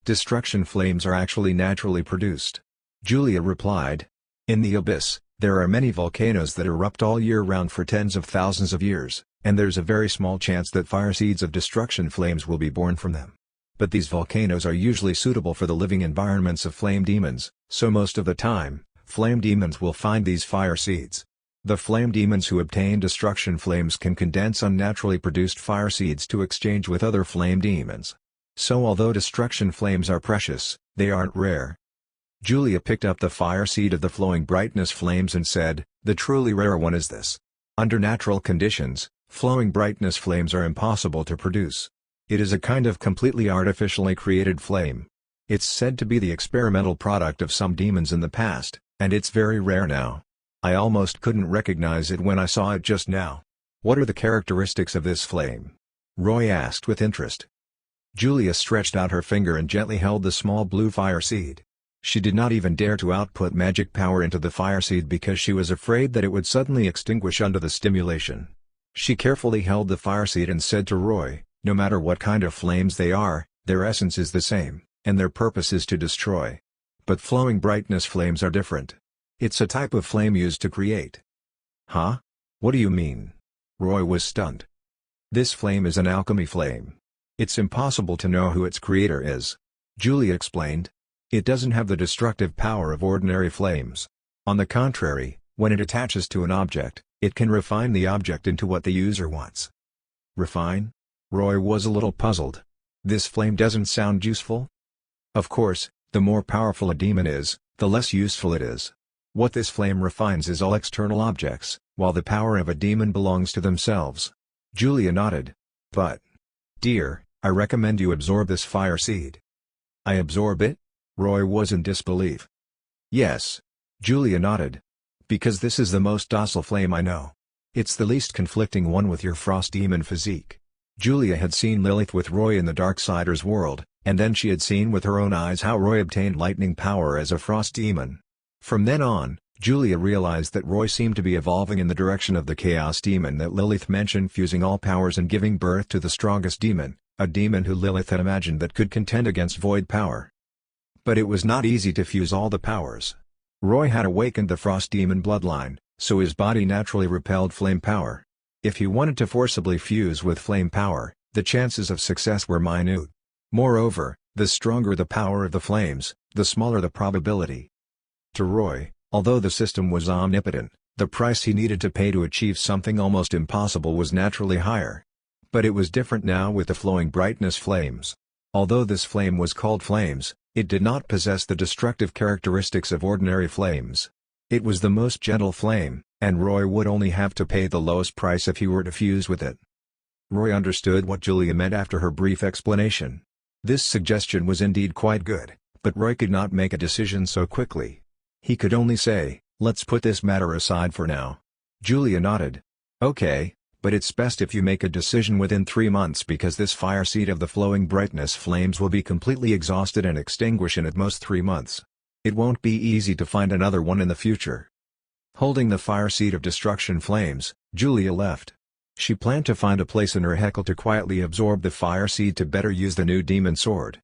"Destruction flames are actually naturally produced," Julia replied. "In the Abyss, there are many volcanoes that erupt all year round for tens of thousands of years, and there's a very small chance that fire seeds of destruction flames will be born from them. But these volcanoes are usually suitable for the living environments of flame demons, so most of the time, flame demons will find these fire seeds. The flame demons who obtain destruction flames can condense unnaturally produced fire seeds to exchange with other flame demons. So although destruction flames are precious, they aren't rare." Julia picked up the fire seed of the Flowing Brightness Flames and said, "The truly rare one is this. Under natural conditions, Flowing Brightness Flames are impossible to produce. It is a kind of completely artificially created flame. It's said to be the experimental product of some demons in the past, and it's very rare now. I almost couldn't recognize it when I saw it just now. What are the characteristics of this flame?" Roy asked with interest. Julia stretched out her finger and gently held the small blue fire seed. She did not even dare to output magic power into the fire seed because she was afraid that it would suddenly extinguish under the stimulation. She carefully held the fire seed and said to Roy, "No matter what kind of flames they are, their essence is the same, and their purpose is to destroy. But flowing brightness flames are different. It's a type of flame used to create." "Huh? What do you mean?" Roy was stunned. "This flame is an alchemy flame. It's impossible to know who its creator is," Julia explained. "It doesn't have the destructive power of ordinary flames. On the contrary, when it attaches to an object, it can refine the object into what the user wants." "Refine?" Roy was a little puzzled. "This flame doesn't sound useful?" "Of course, the more powerful a demon is, the less useful it is. What this flame refines is all external objects, while the power of a demon belongs to themselves." Julia nodded. "But, dear, I recommend you absorb this fire seed." "I absorb it?" Roy was in disbelief. "Yes." Julia nodded. "Because this is the most docile flame I know. It's the least conflicting one with your frost demon physique." Julia had seen Lilith with Roy in the Darksiders world, and then she had seen with her own eyes how Roy obtained lightning power as a frost demon. From then on, Julia realized that Roy seemed to be evolving in the direction of the Chaos Demon that Lilith mentioned, fusing all powers and giving birth to the strongest demon, a demon who Lilith had imagined that could contend against void power. But it was not easy to fuse all the powers. Roy had awakened the Frost Demon bloodline, so his body naturally repelled flame power. If he wanted to forcibly fuse with flame power, the chances of success were minute. Moreover, the stronger the power of the flames, the smaller the probability. To Roy, although the system was omnipotent, the price he needed to pay to achieve something almost impossible was naturally higher. But it was different now with the flowing brightness flames. Although this flame was called flames, it did not possess the destructive characteristics of ordinary flames. It was the most gentle flame, and Roy would only have to pay the lowest price if he were to fuse with it. Roy understood what Julia meant after her brief explanation. This suggestion was indeed quite good, but Roy could not make a decision so quickly. He could only say, "Let's put this matter aside for now." Julia nodded. "Okay, but it's best if you make a decision within 3 months because this fire seed of the flowing brightness flames will be completely exhausted and extinguish in at most 3 months. It won't be easy to find another one in the future." Holding the fire seed of destruction flames, Julia left. She planned to find a place in her Heckle to quietly absorb the fire seed to better use the new demon sword.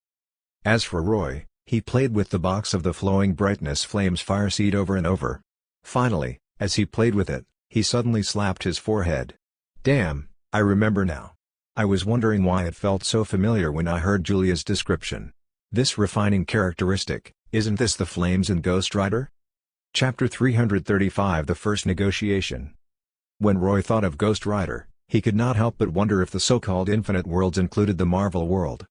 As for Roy, he played with the box of the flowing brightness flames fire seed over and over. Finally, as he played with it, he suddenly slapped his forehead. "Damn, I remember now. I was wondering why it felt so familiar when I heard Julia's description. This refining characteristic, isn't this the flames in Ghost Rider?" Chapter 335 The First Negotiation. When Roy thought of Ghost Rider, he could not help but wonder if the so-called Infinite Worlds included the Marvel world.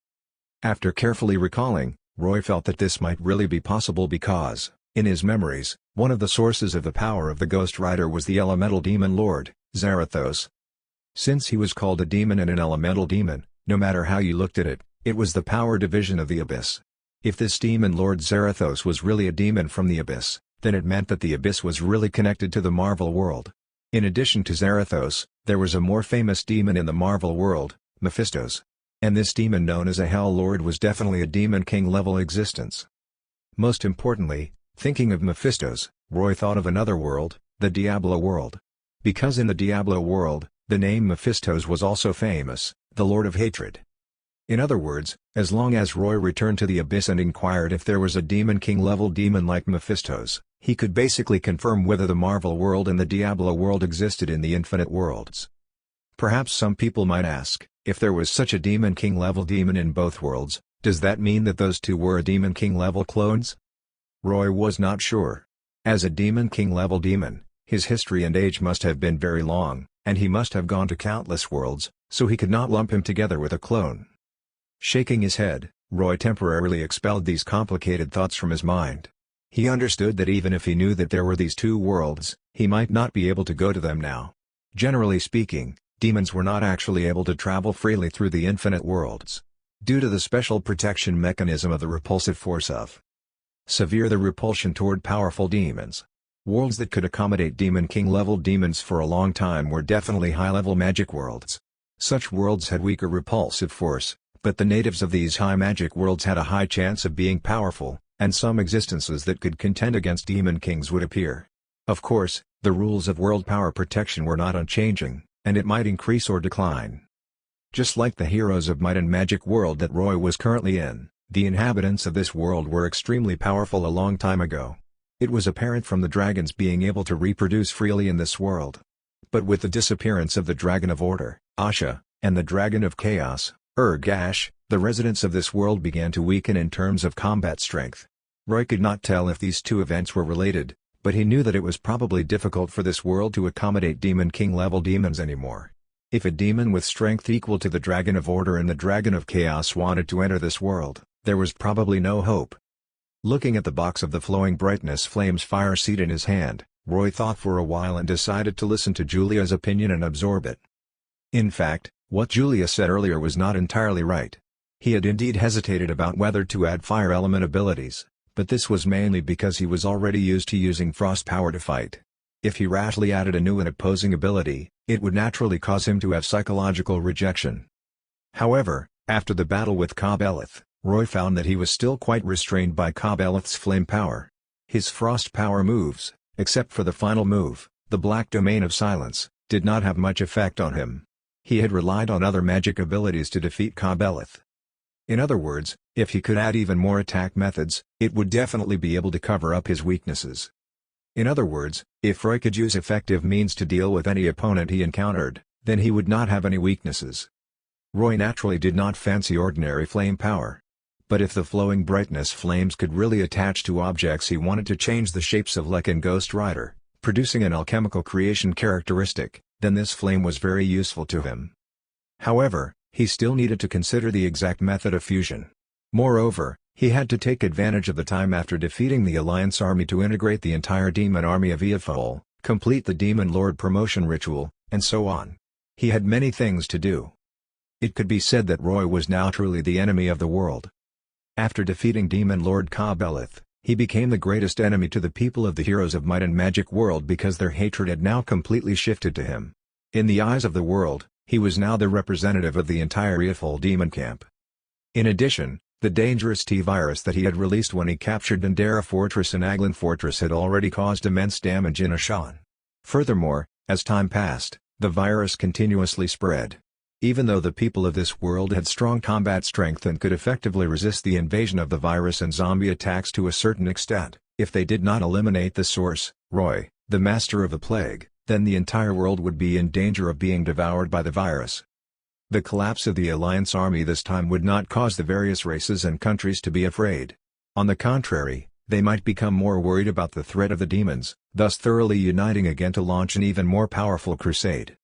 After carefully recalling, Roy felt that this might really be possible because, in his memories, one of the sources of the power of the Ghost Rider was the elemental demon lord, Zarathos. Since he was called a demon and an elemental demon, no matter how you looked at it, it was the power division of the Abyss. If this demon lord Zarathos was really a demon from the Abyss, then it meant that the Abyss was really connected to the Marvel world. In addition to Zarathos, there was a more famous demon in the Marvel world, Mephistos. And this demon known as a Hell Lord was definitely a Demon King level existence. Most importantly, thinking of Mephistos, Roy thought of another world, the Diablo world. Because in the Diablo world, the name Mephistos was also famous, the Lord of Hatred. In other words, as long as Roy returned to the Abyss and inquired if there was a Demon King level demon like Mephistos, he could basically confirm whether the Marvel world and the Diablo world existed in the Infinite Worlds. Perhaps some people might ask, if there was such a Demon King level demon in both worlds, does that mean that those two were Demon King level clones? Roy was not sure. As a Demon King level demon, his history and age must have been very long, and he must have gone to countless worlds, so he could not lump him together with a clone. Shaking his head, Roy temporarily expelled these complicated thoughts from his mind. He understood that even if he knew that there were these two worlds, he might not be able to go to them now. Generally speaking, demons were not actually able to travel freely through the Infinite Worlds. Due to the special protection mechanism of the repulsive force of severe the repulsion toward powerful demons. Worlds that could accommodate Demon King level demons for a long time were definitely high-level magic worlds. Such worlds had weaker repulsive force, but the natives of these high magic worlds had a high chance of being powerful, and some existences that could contend against demon kings would appear. Of course, the rules of world power protection were not unchanging, and it might increase or decline. Just like the heroes of Might and Magic world that Roy was currently in, the inhabitants of this world were extremely powerful a long time ago. It was apparent from the dragons being able to reproduce freely in this world. But with the disappearance of the Dragon of Order, Asha, and the Dragon of Chaos, Urgash, the residents of this world began to weaken in terms of combat strength. Roy could not tell if these two events were related, but he knew that it was probably difficult for this world to accommodate Demon King level demons anymore. If a demon with strength equal to the Dragon of Order and the Dragon of Chaos wanted to enter this world, there was probably no hope. Looking at the box of the Flowing Brightness Flames fire seed in his hand, Roy thought for a while and decided to listen to Julia's opinion and absorb it. In fact, what Julia said earlier was not entirely right. He had indeed hesitated about whether to add fire element abilities, but this was mainly because he was already used to using frost power to fight. If he rashly added a new and opposing ability, it would naturally cause him to have psychological rejection. However, after the battle with Ka-Beleth, Roy found that he was still quite restrained by Ka-Beleth's flame power. His frost power moves, except for the final move, the Black Domain of Silence, did not have much effect on him. He had relied on other magic abilities to defeat Ka-Beleth. In other words, if he could add even more attack methods, it would definitely be able to cover up his weaknesses. In other words, if Roy could use effective means to deal with any opponent he encountered, then he would not have any weaknesses. Roy naturally did not fancy ordinary flame power. But if the Flowing Brightness Flames could really attach to objects he wanted to change the shapes of, like in Ghost Rider, producing an alchemical creation characteristic, then this flame was very useful to him. However, he still needed to consider the exact method of fusion. Moreover, he had to take advantage of the time after defeating the Alliance army to integrate the entire demon army of Eofol, complete the Demon Lord promotion ritual, and so on. He had many things to do. It could be said that Roy was now truly the enemy of the world. After defeating Demon Lord Ka-Beleth, he became the greatest enemy to the people of the Heroes of Might and Magic world because their hatred had now completely shifted to him. In the eyes of the world, he was now the representative of the entire Eofol demon camp. In addition, the dangerous T-virus that he had released when he captured Dendera Fortress and Aglin Fortress had already caused immense damage in Ashan. Furthermore, as time passed, the virus continuously spread. Even though the people of this world had strong combat strength and could effectively resist the invasion of the virus and zombie attacks to a certain extent, if they did not eliminate the source, Roy, the master of the plague, then the entire world would be in danger of being devoured by the virus. The collapse of the Alliance army this time would not cause the various races and countries to be afraid. On the contrary, they might become more worried about the threat of the demons, thus thoroughly uniting again to launch an even more powerful crusade.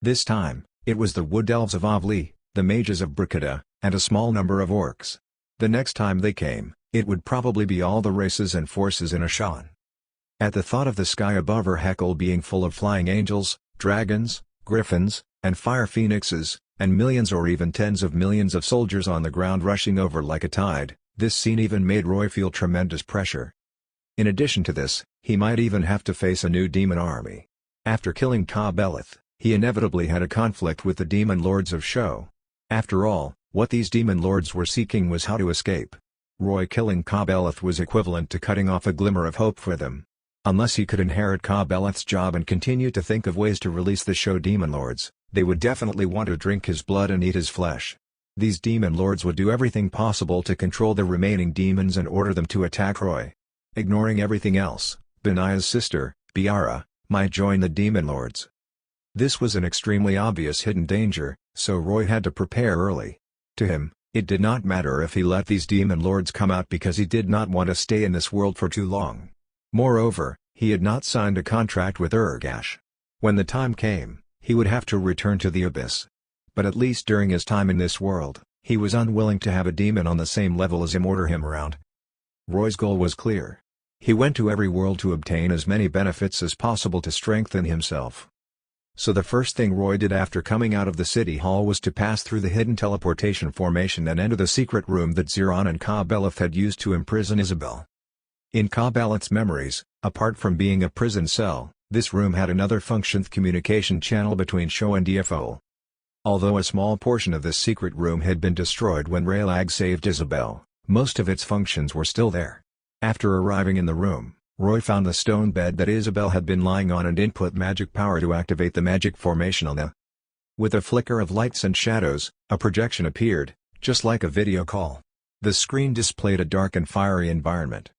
This time, it was the Wood Elves of Avli, the Mages of Brikada, and a small number of orcs. The next time they came, it would probably be all the races and forces in Ashan. At the thought of the sky above Urhekal being full of flying angels, dragons, griffins, and fire phoenixes, and millions or even tens of millions of soldiers on the ground rushing over like a tide, this scene even made Roy feel tremendous pressure. In addition to this, he might even have to face a new demon army. After killing Ka-Beleth, he inevitably had a conflict with the demon lords of Sho. After all, what these demon lords were seeking was how to escape. Roy killing Ka-Beleth was equivalent to cutting off a glimmer of hope for them. Unless he could inherit Ka-Beleth's job and continue to think of ways to release the Sho demon lords, they would definitely want to drink his blood and eat his flesh. These demon lords would do everything possible to control the remaining demons and order them to attack Roy. Ignoring everything else, Benaya's sister, Biara, might join the demon lords. This was an extremely obvious hidden danger, so Roy had to prepare early. To him, it did not matter if he let these demon lords come out because he did not want to stay in this world for too long. Moreover, he had not signed a contract with Urgash. When the time came, he would have to return to the Abyss. But at least during his time in this world, he was unwilling to have a demon on the same level as him order him around. Roy's goal was clear. He went to every world to obtain as many benefits as possible to strengthen himself. So the first thing Roy did after coming out of the city hall was to pass through the hidden teleportation formation and enter the secret room that Ziron and Ka-Beleth had used to imprison Isabel. In Ka-Beleth's memories, apart from being a prison cell, this room had another function: the communication channel between Sho and Eofol. Although a small portion of this secret room had been destroyed when Raylag saved Isabel, most of its functions were still there. After arriving in the room, Roy found the stone bed that Isabel had been lying on and input magic power to activate the magic formation on the. With a flicker of lights and shadows, a projection appeared, just like a video call. The screen displayed a dark and fiery environment.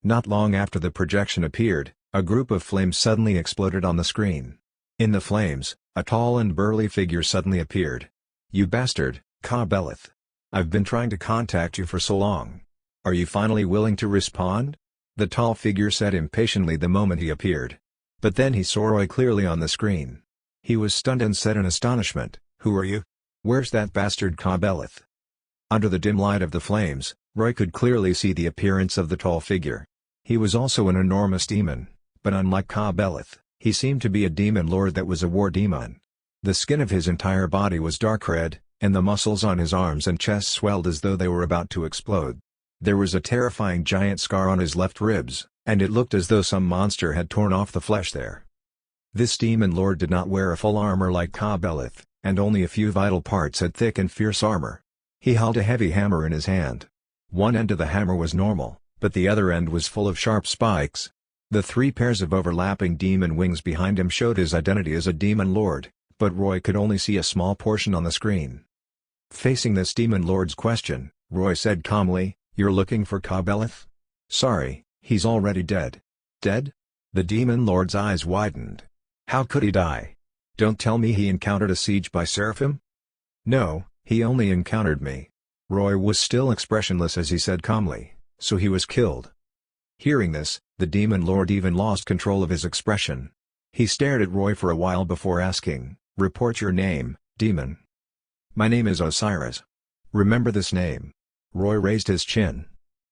Not long after the projection appeared, a group of flames suddenly exploded on the screen. In the flames, a tall and burly figure suddenly appeared. "You bastard, Ka Beleth. I've been trying to contact you for so long. Are you finally willing to respond?" The tall figure said impatiently the moment he appeared. But then he saw Roy clearly on the screen. He was stunned and said in astonishment, "Who are you? Where's that bastard Ka Beleth?" Under the dim light of the flames, Roy could clearly see the appearance of the tall figure. He was also an enormous demon, but unlike Ka Beleth, he seemed to be a demon lord that was a war demon. The skin of his entire body was dark red, and the muscles on his arms and chest swelled as though they were about to explode. There was a terrifying giant scar on his left ribs, and it looked as though some monster had torn off the flesh there. This demon lord did not wear a full armor like Ka Beleth, and only a few vital parts had thick and fierce armor. He held a heavy hammer in his hand. One end of the hammer was normal, but the other end was full of sharp spikes. The 3 pairs of overlapping demon wings behind him showed his identity as a demon lord, but Roy could only see a small portion on the screen. Facing this demon lord's question, Roy said calmly, "You're looking for Ka Beleth? Sorry, he's already dead." "Dead?" The demon lord's eyes widened. "How could he die? Don't tell me he encountered a siege by Seraphim?" "No, he only encountered me." Roy was still expressionless as he said calmly, "So he was killed." Hearing this, the demon lord even lost control of his expression. He stared at Roy for a while before asking, "Report your name, demon." "My name is Osiris. Remember this name." Roy raised his chin.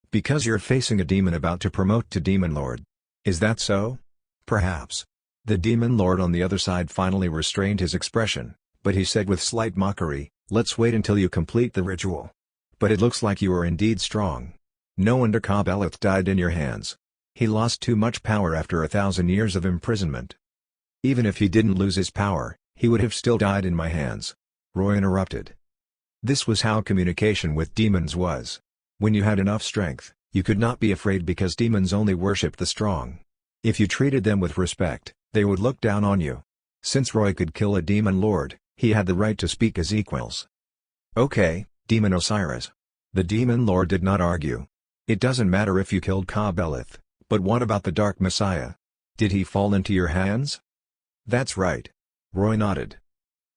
"Because you're facing a demon about to promote to demon lord. Is that so?" "Perhaps." The demon lord on the other side finally restrained his expression, but he said with slight mockery, "Let's wait until you complete the ritual. But it looks like you are indeed strong. No wonder Ka Beleth died in your hands. He lost too much power after 1,000 years of imprisonment." "Even if he didn't lose his power, he would have still died in my hands," Roy interrupted. This was how communication with demons was. When you had enough strength, you could not be afraid because demons only worshipped the strong. If you treated them with respect, they would look down on you. Since Roy could kill a demon lord, he had the right to speak as equals. "Okay, Demon Osiris." The demon lord did not argue. "It doesn't matter if you killed Ka Beleth, but what about the Dark Messiah? Did he fall into your hands?" "That's right." Roy nodded.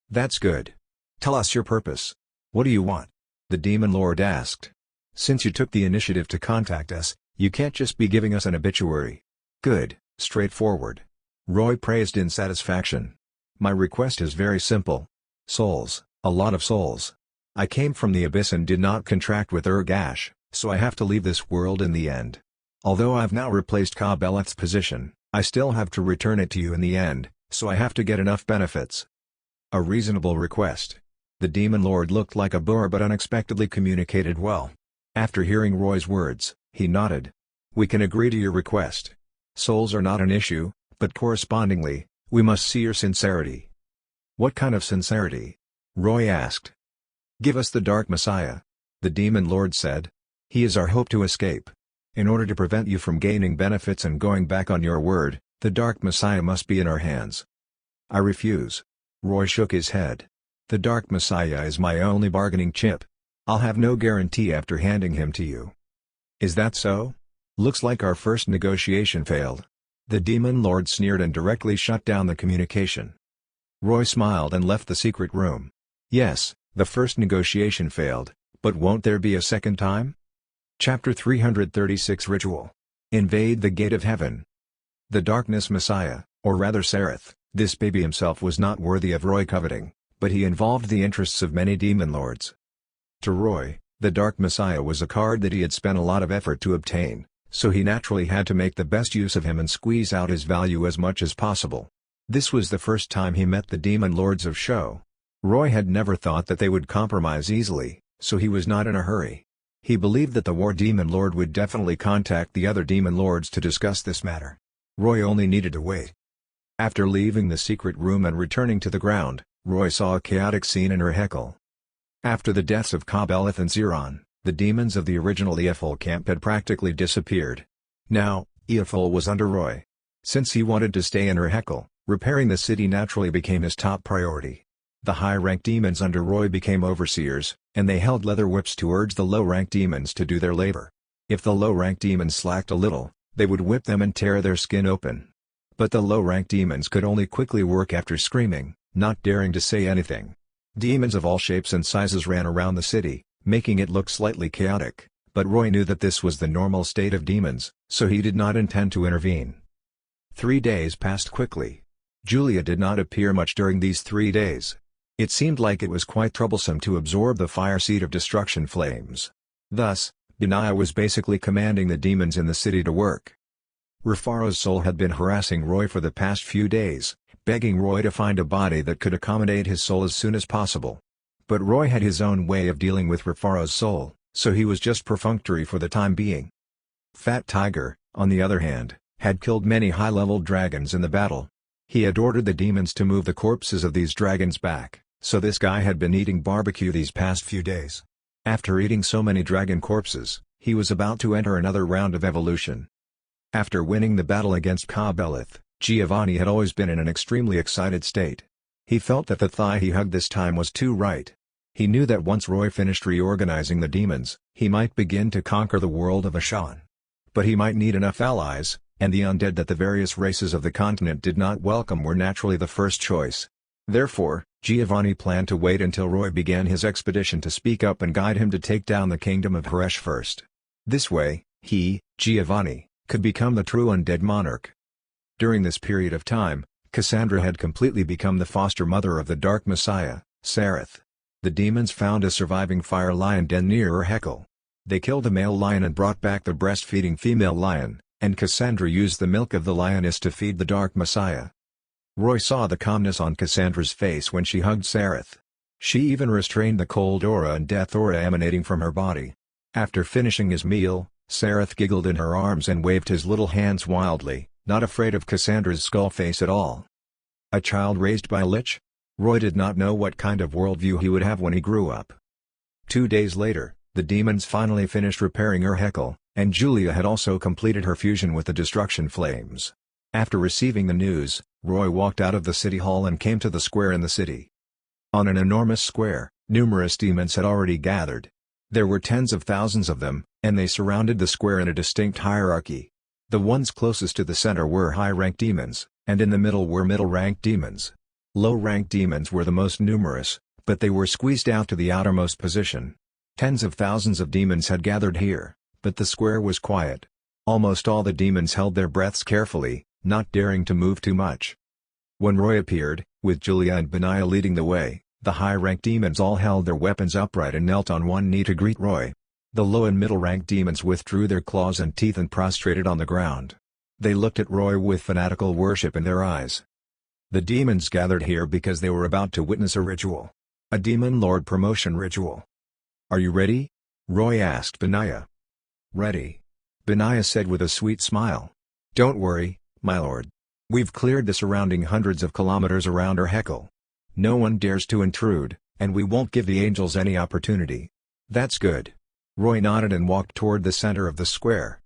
"That's good. Tell us your purpose. What do you want?" the demon lord asked. "Since you took the initiative to contact us, you can't just be giving us an obituary." "Good, straightforward." Roy praised in satisfaction. "My request is very simple. Souls, a lot of souls. I came from the abyss and did not contract with Urgash, so I have to leave this world in the end. Although I've now replaced Ka Beleth's position, I still have to return it to you in the end, so I have to get enough benefits." A reasonable request. The demon lord looked like a bore but unexpectedly communicated well. After hearing Roy's words, he nodded. "We can agree to your request. Souls are not an issue, but correspondingly, we must see your sincerity." "What kind of sincerity?" Roy asked. "Give us the Dark Messiah," the demon lord said. "He is our hope to escape. In order to prevent you from gaining benefits and going back on your word, the Dark Messiah must be in our hands." "I refuse." Roy shook his head. "The Dark Messiah is my only bargaining chip. I'll have no guarantee after handing him to you." "Is that so? Looks like our first negotiation failed." The demon lord sneered and directly shut down the communication. Roy smiled and left the secret room. "Yes, the first negotiation failed, but won't there be a second time?" Chapter 336 Ritual. Invade the Gate of Heaven. The Darkness Messiah, or rather Sereth, this baby himself was not worthy of Roy coveting, but he involved the interests of many demon lords. To Roy, the Dark Messiah was a card that he had spent a lot of effort to obtain, so he naturally had to make the best use of him and squeeze out his value as much as possible. This was the first time he met the demon lords of Sho. Roy had never thought that they would compromise easily, so he was not in a hurry. He believed that the war demon lord would definitely contact the other demon lords to discuss this matter. Roy only needed to wait. After leaving the secret room and returning to the ground, Roy saw a chaotic scene in Urhekel. After the deaths of Ka Beleth and Ziron, The demons of the original Eothal camp had practically disappeared. Now, Eothal was under Roy. Since he wanted to stay in Urhekel, repairing the city naturally became his top priority. The high-ranked demons under Roy became overseers, and they held leather whips to urge the low-ranked demons to do their labor. If the low-ranked demons slacked a little, they would whip them and tear their skin open. But the low-ranked demons could only quickly work after screaming, not daring to say anything. Demons of all shapes and sizes ran around the city, making it look slightly chaotic, but Roy knew that this was the normal state of demons, so he did not intend to intervene. 3 days passed quickly. Julia did not appear much during these 3 days. It seemed like it was quite troublesome to absorb the fire seed of destruction flames. Thus, Benaiah was basically commanding the demons in the city to work. Rufaro's soul had been harassing Roy for the past few days, begging Roy to find a body that could accommodate his soul as soon as possible. But Roy had his own way of dealing with Rufaro's soul, so he was just perfunctory for the time being. Fat Tiger, on the other hand, had killed many high-level dragons in the battle. He had ordered the demons to move the corpses of these dragons back, so this guy had been eating barbecue these past few days. After eating so many dragon corpses, he was about to enter another round of evolution. After winning the battle against Ka-Belith, Giovanni had always been in an extremely excited state. He felt that the thigh he hugged this time was too right. He knew that once Roy finished reorganizing the demons, he might begin to conquer the world of Ashan. But he might need enough allies, and the undead that the various races of the continent did not welcome were naturally the first choice. Therefore, Giovanni planned to wait until Roy began his expedition to speak up and guide him to take down the kingdom of Haresh first. This way, he, Giovanni, could become the true undead monarch. During this period of time, Cassandra had completely become the foster mother of the Dark Messiah, Sareth. The demons found a surviving fire lion den near Urhekel. They killed the male lion and brought back the breastfeeding female lion, and Cassandra used the milk of the lioness to feed the Dark Messiah. Roy saw the calmness on Cassandra's face when she hugged Sareth. She even restrained the cold aura and death aura emanating from her body. After finishing his meal, Sareth giggled in her arms and waved his little hands wildly, not afraid of Cassandra's skull face at all. A child raised by a lich? Roy did not know what kind of worldview he would have when he grew up. 2 days later, the demons finally finished repairing Urhekel, and Julia had also completed her fusion with the destruction flames. After receiving the news, Roy walked out of the city hall and came to the square in the city. On an enormous square, numerous demons had already gathered. There were tens of thousands of them, and they surrounded the square in a distinct hierarchy. The ones closest to the center were high-ranked demons, and in the middle were middle-ranked demons. Low-ranked demons were the most numerous, but they were squeezed out to the outermost position. Tens of thousands of demons had gathered here, but the square was quiet. Almost all the demons held their breaths carefully, not daring to move too much. When Roy appeared, with Julia and Benaiah leading the way, the high-ranked demons all held their weapons upright and knelt on one knee to greet Roy. The low and middle-ranked demons withdrew their claws and teeth and prostrated on the ground. They looked at Roy with fanatical worship in their eyes. The demons gathered here because they were about to witness a ritual. A demon lord promotion ritual. "Are you ready?" Roy asked Benaiah. "Ready," Benaiah said with a sweet smile. "Don't worry, my lord. We've cleared the surrounding hundreds of kilometers around Urhekel. No one dares to intrude, and we won't give the angels any opportunity." "That's good." Roy nodded and walked toward the center of the square.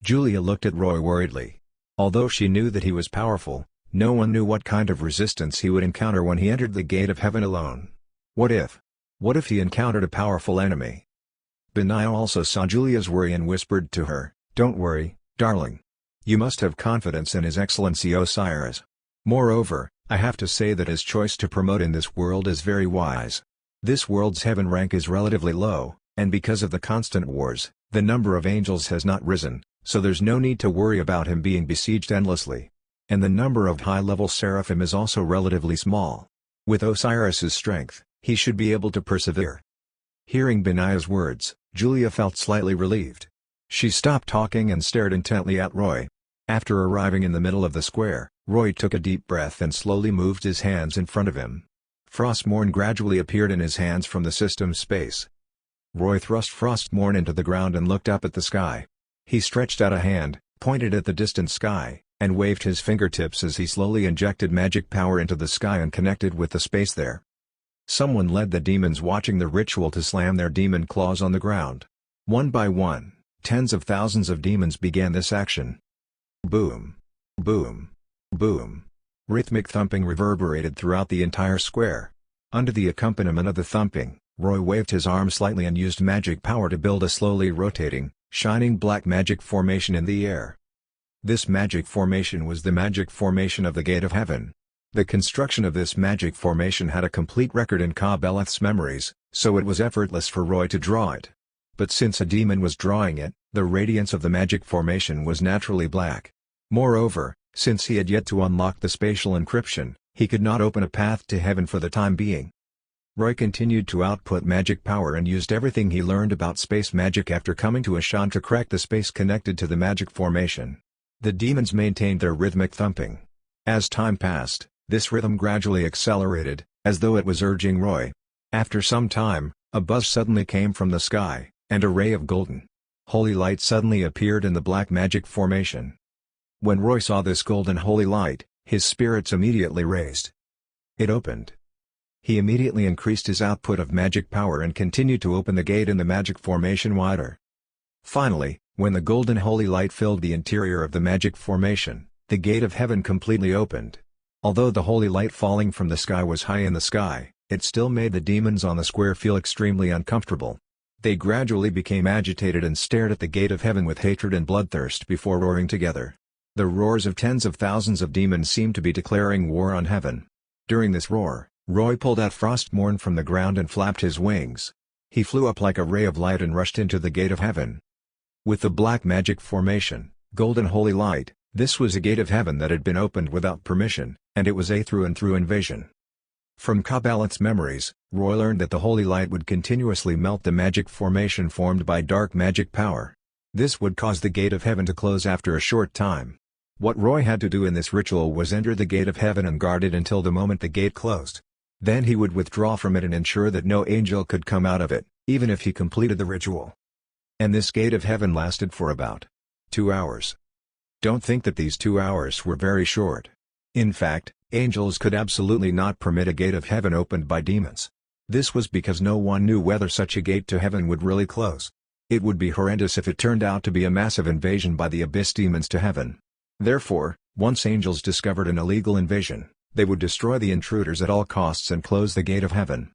Julia looked at Roy worriedly. Although she knew that he was powerful, no one knew what kind of resistance he would encounter when he entered the gate of heaven alone. What if he encountered a powerful enemy? Benaiah also saw Julia's worry and whispered to her, "Don't worry, darling. You must have confidence in His Excellency Osiris. Moreover, I have to say that his choice to promote in this world is very wise. This world's heaven rank is relatively low, and because of the constant wars, the number of angels has not risen, so there's no need to worry about him being besieged endlessly. And the number of high-level seraphim is also relatively small. With Osiris's strength, he should be able to persevere." Hearing Benaiah's words, Julia felt slightly relieved. She stopped talking and stared intently at Roy. After arriving in the middle of the square, Roy took a deep breath and slowly moved his hands in front of him. Frostmourne gradually appeared in his hands from the system space. Roy thrust Frostmourne into the ground and looked up at the sky. He stretched out a hand, pointed at the distant sky, and waved his fingertips as he slowly injected magic power into the sky and connected with the space there. Someone led the demons watching the ritual to slam their demon claws on the ground. One by one, tens of thousands of demons began this action. Boom! Boom! Boom! Rhythmic thumping reverberated throughout the entire square. Under the accompaniment of the thumping, Roy waved his arm slightly and used magic power to build a slowly rotating, shining black magic formation in the air. This magic formation was the magic formation of the Gate of Heaven. The construction of this magic formation had a complete record in Ka-Beleth's memories, so it was effortless for Roy to draw it. But since a demon was drawing it, the radiance of the magic formation was naturally black. Moreover, since he had yet to unlock the spatial encryption, he could not open a path to heaven for the time being. Roy continued to output magic power and used everything he learned about space magic after coming to Ashan to crack the space connected to the magic formation. The demons maintained their rhythmic thumping. As time passed, this rhythm gradually accelerated, as though it was urging Roy. After some time, a buzz suddenly came from the sky, and a ray of golden, holy light suddenly appeared in the black magic formation. When Roy saw this golden holy light, his spirits immediately raised. It opened. He immediately increased his output of magic power and continued to open the gate in the magic formation wider. Finally, when the golden holy light filled the interior of the magic formation, the Gate of Heaven completely opened. Although the holy light falling from the sky was high in the sky, it still made the demons on the square feel extremely uncomfortable. They gradually became agitated and stared at the Gate of Heaven with hatred and bloodthirst before roaring together. The roars of tens of thousands of demons seemed to be declaring war on heaven. During this roar, Roy pulled out Frostmourne from the ground and flapped his wings. He flew up like a ray of light and rushed into the Gate of Heaven. With the black magic formation, golden holy light, this was a Gate of Heaven that had been opened without permission, and it was a through and through invasion. From Ka-Beleth's memories, Roy learned that the holy light would continuously melt the magic formation formed by dark magic power. This would cause the Gate of Heaven to close after a short time. What Roy had to do in this ritual was enter the Gate of Heaven and guard it until the moment the gate closed. Then he would withdraw from it and ensure that no angel could come out of it, even if he completed the ritual. And this Gate of Heaven lasted for about 2 hours. Don't think that these 2 hours were very short. In fact, angels could absolutely not permit a Gate of Heaven opened by demons. This was because no one knew whether such a gate to heaven would really close. It would be horrendous if it turned out to be a massive invasion by the abyss demons to heaven. Therefore, once angels discovered an illegal invasion, they would destroy the intruders at all costs and close the Gate of Heaven.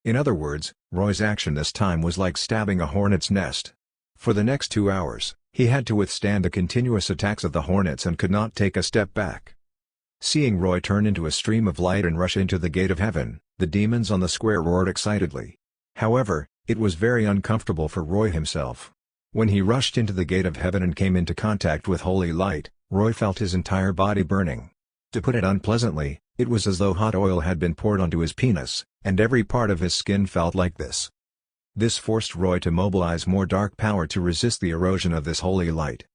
In other words, Roy's action this time was like stabbing a hornet's nest. For the next 2 hours, he had to withstand the continuous attacks of the hornets and could not take a step back. Seeing Roy turn into a stream of light and rush into the Gate of Heaven, the demons on the square roared excitedly. However, it was very uncomfortable for Roy himself. When he rushed into the Gate of Heaven and came into contact with holy light, Roy felt his entire body burning. To put it unpleasantly, it was as though hot oil had been poured onto his penis, and every part of his skin felt like this. This forced Roy to mobilize more dark power to resist the erosion of this holy light.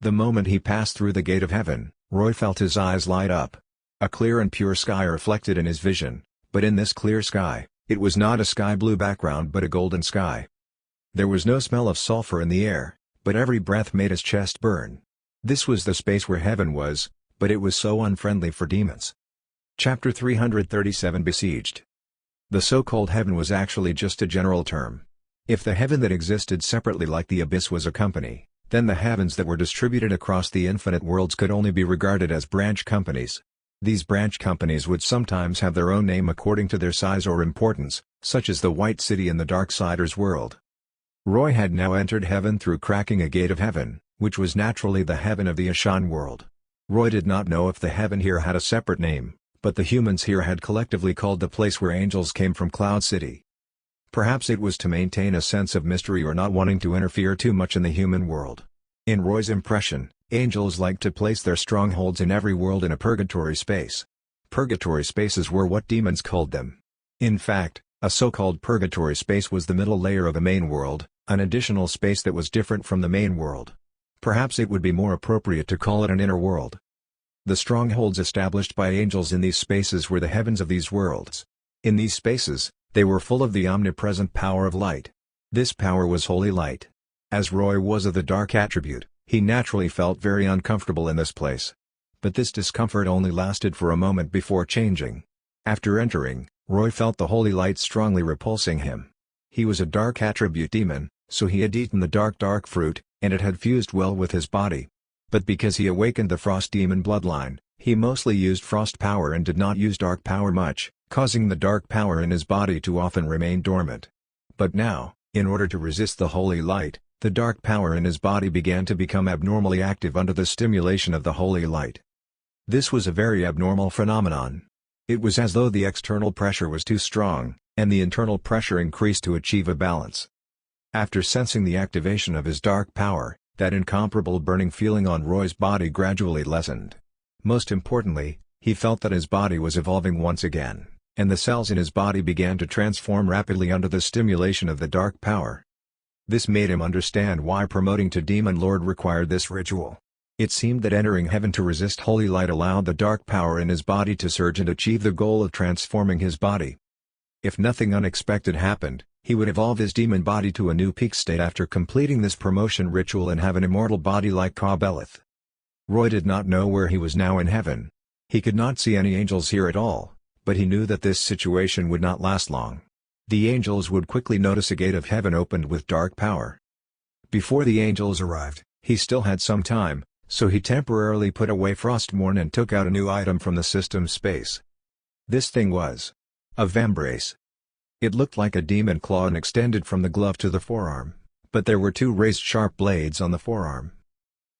The moment he passed through the Gate of Heaven, Roy felt his eyes light up. A clear and pure sky reflected in his vision, but in this clear sky, it was not a sky blue background but a golden sky. There was no smell of sulfur in the air, but every breath made his chest burn. This was the space where heaven was, but it was so unfriendly for demons. Chapter 337 Besieged. The so-called heaven was actually just a general term. If the heaven that existed separately like the abyss was a company, then the heavens that were distributed across the infinite worlds could only be regarded as branch companies. These branch companies would sometimes have their own name according to their size or importance, such as the White City in the Darksiders world. Roy had now entered heaven through cracking a Gate of Heaven, which was naturally the heaven of the Ashan world. Roy did not know if the heaven here had a separate name, but the humans here had collectively called the place where angels came from Cloud City. Perhaps it was to maintain a sense of mystery or not wanting to interfere too much in the human world. In Roy's impression, angels liked to place their strongholds in every world in a purgatory space. Purgatory spaces were what demons called them. In fact, a so-called purgatory space was the middle layer of a main world, an additional space that was different from the main world. Perhaps it would be more appropriate to call it an inner world. The strongholds established by angels in these spaces were the heavens of these worlds. In these spaces, they were full of the omnipresent power of light. This power was holy light. As Roy was of the dark attribute, he naturally felt very uncomfortable in this place. But this discomfort only lasted for a moment before changing. After entering, Roy felt the holy light strongly repulsing him. He was a dark attribute demon, so he had eaten the dark fruit, and it had fused well with his body. But because he awakened the frost demon bloodline, he mostly used frost power and did not use dark power much, causing the dark power in his body to often remain dormant. But now, in order to resist the holy light, the dark power in his body began to become abnormally active under the stimulation of the holy light. This was a very abnormal phenomenon. It was as though the external pressure was too strong, and the internal pressure increased to achieve a balance. After sensing the activation of his dark power, that incomparable burning feeling on Roy's body gradually lessened. Most importantly, he felt that his body was evolving once again, and the cells in his body began to transform rapidly under the stimulation of the dark power. This made him understand why promoting to Demon Lord required this ritual. It seemed that entering heaven to resist holy light allowed the dark power in his body to surge and achieve the goal of transforming his body. If nothing unexpected happened, he would evolve his demon body to a new peak state after completing this promotion ritual and have an immortal body like Ka-Beleth. Roy did not know where he was now in heaven. He could not see any angels here at all, but he knew that this situation would not last long. The angels would quickly notice a gate of heaven opened with dark power. Before the angels arrived, he still had some time, so he temporarily put away Frostmourne and took out a new item from the system space. This thing was a vambrace. It looked like a demon claw and extended from the glove to the forearm, but there were two raised sharp blades on the forearm.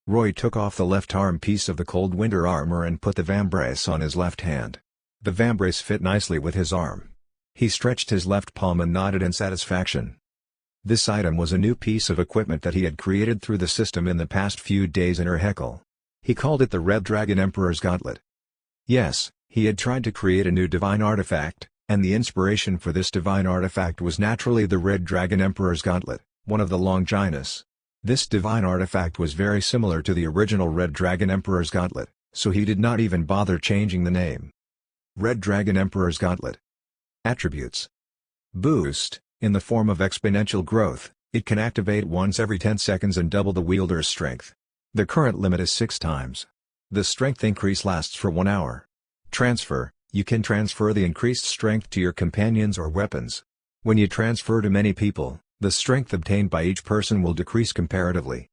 Roy took off the left arm piece of the cold winter armor and put the vambrace on his left hand. The vambrace fit nicely with his arm. He stretched his left palm and nodded in satisfaction. This item was a new piece of equipment that he had created through the system in the past few days in Ur-Hekal. He called it the Red Dragon Emperor's Gauntlet. Yes, he had tried to create a new divine artifact, and the inspiration for this divine artifact was naturally the Red Dragon Emperor's Gauntlet, one of the Longinus. This divine artifact was very similar to the original Red Dragon Emperor's Gauntlet, so he did not even bother changing the name. Red Dragon Emperor's Gauntlet. Attributes. Boost. In the form of exponential growth, it can activate once every 10 seconds and double the wielder's strength. The current limit is 6 times. The strength increase lasts for 1 hour. Transfer. You can transfer the increased strength to your companions or weapons. When you transfer to many people, the strength obtained by each person will decrease comparatively.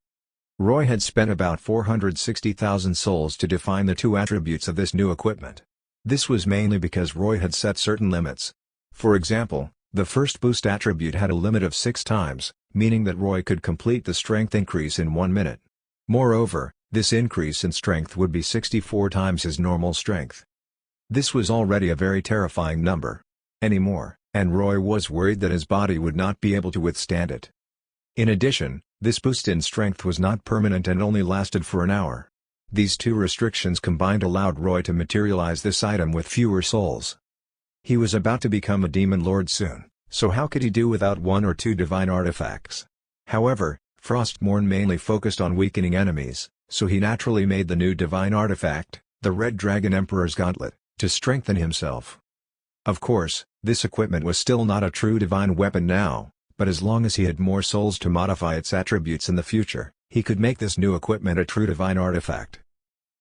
Roy had spent about 460,000 souls to define the 2 attributes of this new equipment. This was mainly because Roy had set certain limits. For example, the first boost attribute had a limit of 6 times, meaning that Roy could complete the strength increase in 1 minute. Moreover, this increase in strength would be 64 times his normal strength. This was already a very terrifying number. Anymore, and Roy was worried that his body would not be able to withstand it. In addition, this boost in strength was not permanent and only lasted for an hour. These 2 restrictions combined allowed Roy to materialize this item with fewer souls. He was about to become a Demon Lord soon, so how could he do without 1 or 2 divine artifacts? However, Frostmourne mainly focused on weakening enemies, so he naturally made the new divine artifact, the Red Dragon Emperor's Gauntlet, to strengthen himself. Of course, this equipment was still not a true divine weapon now, but as long as he had more souls to modify its attributes in the future, he could make this new equipment a true divine artifact.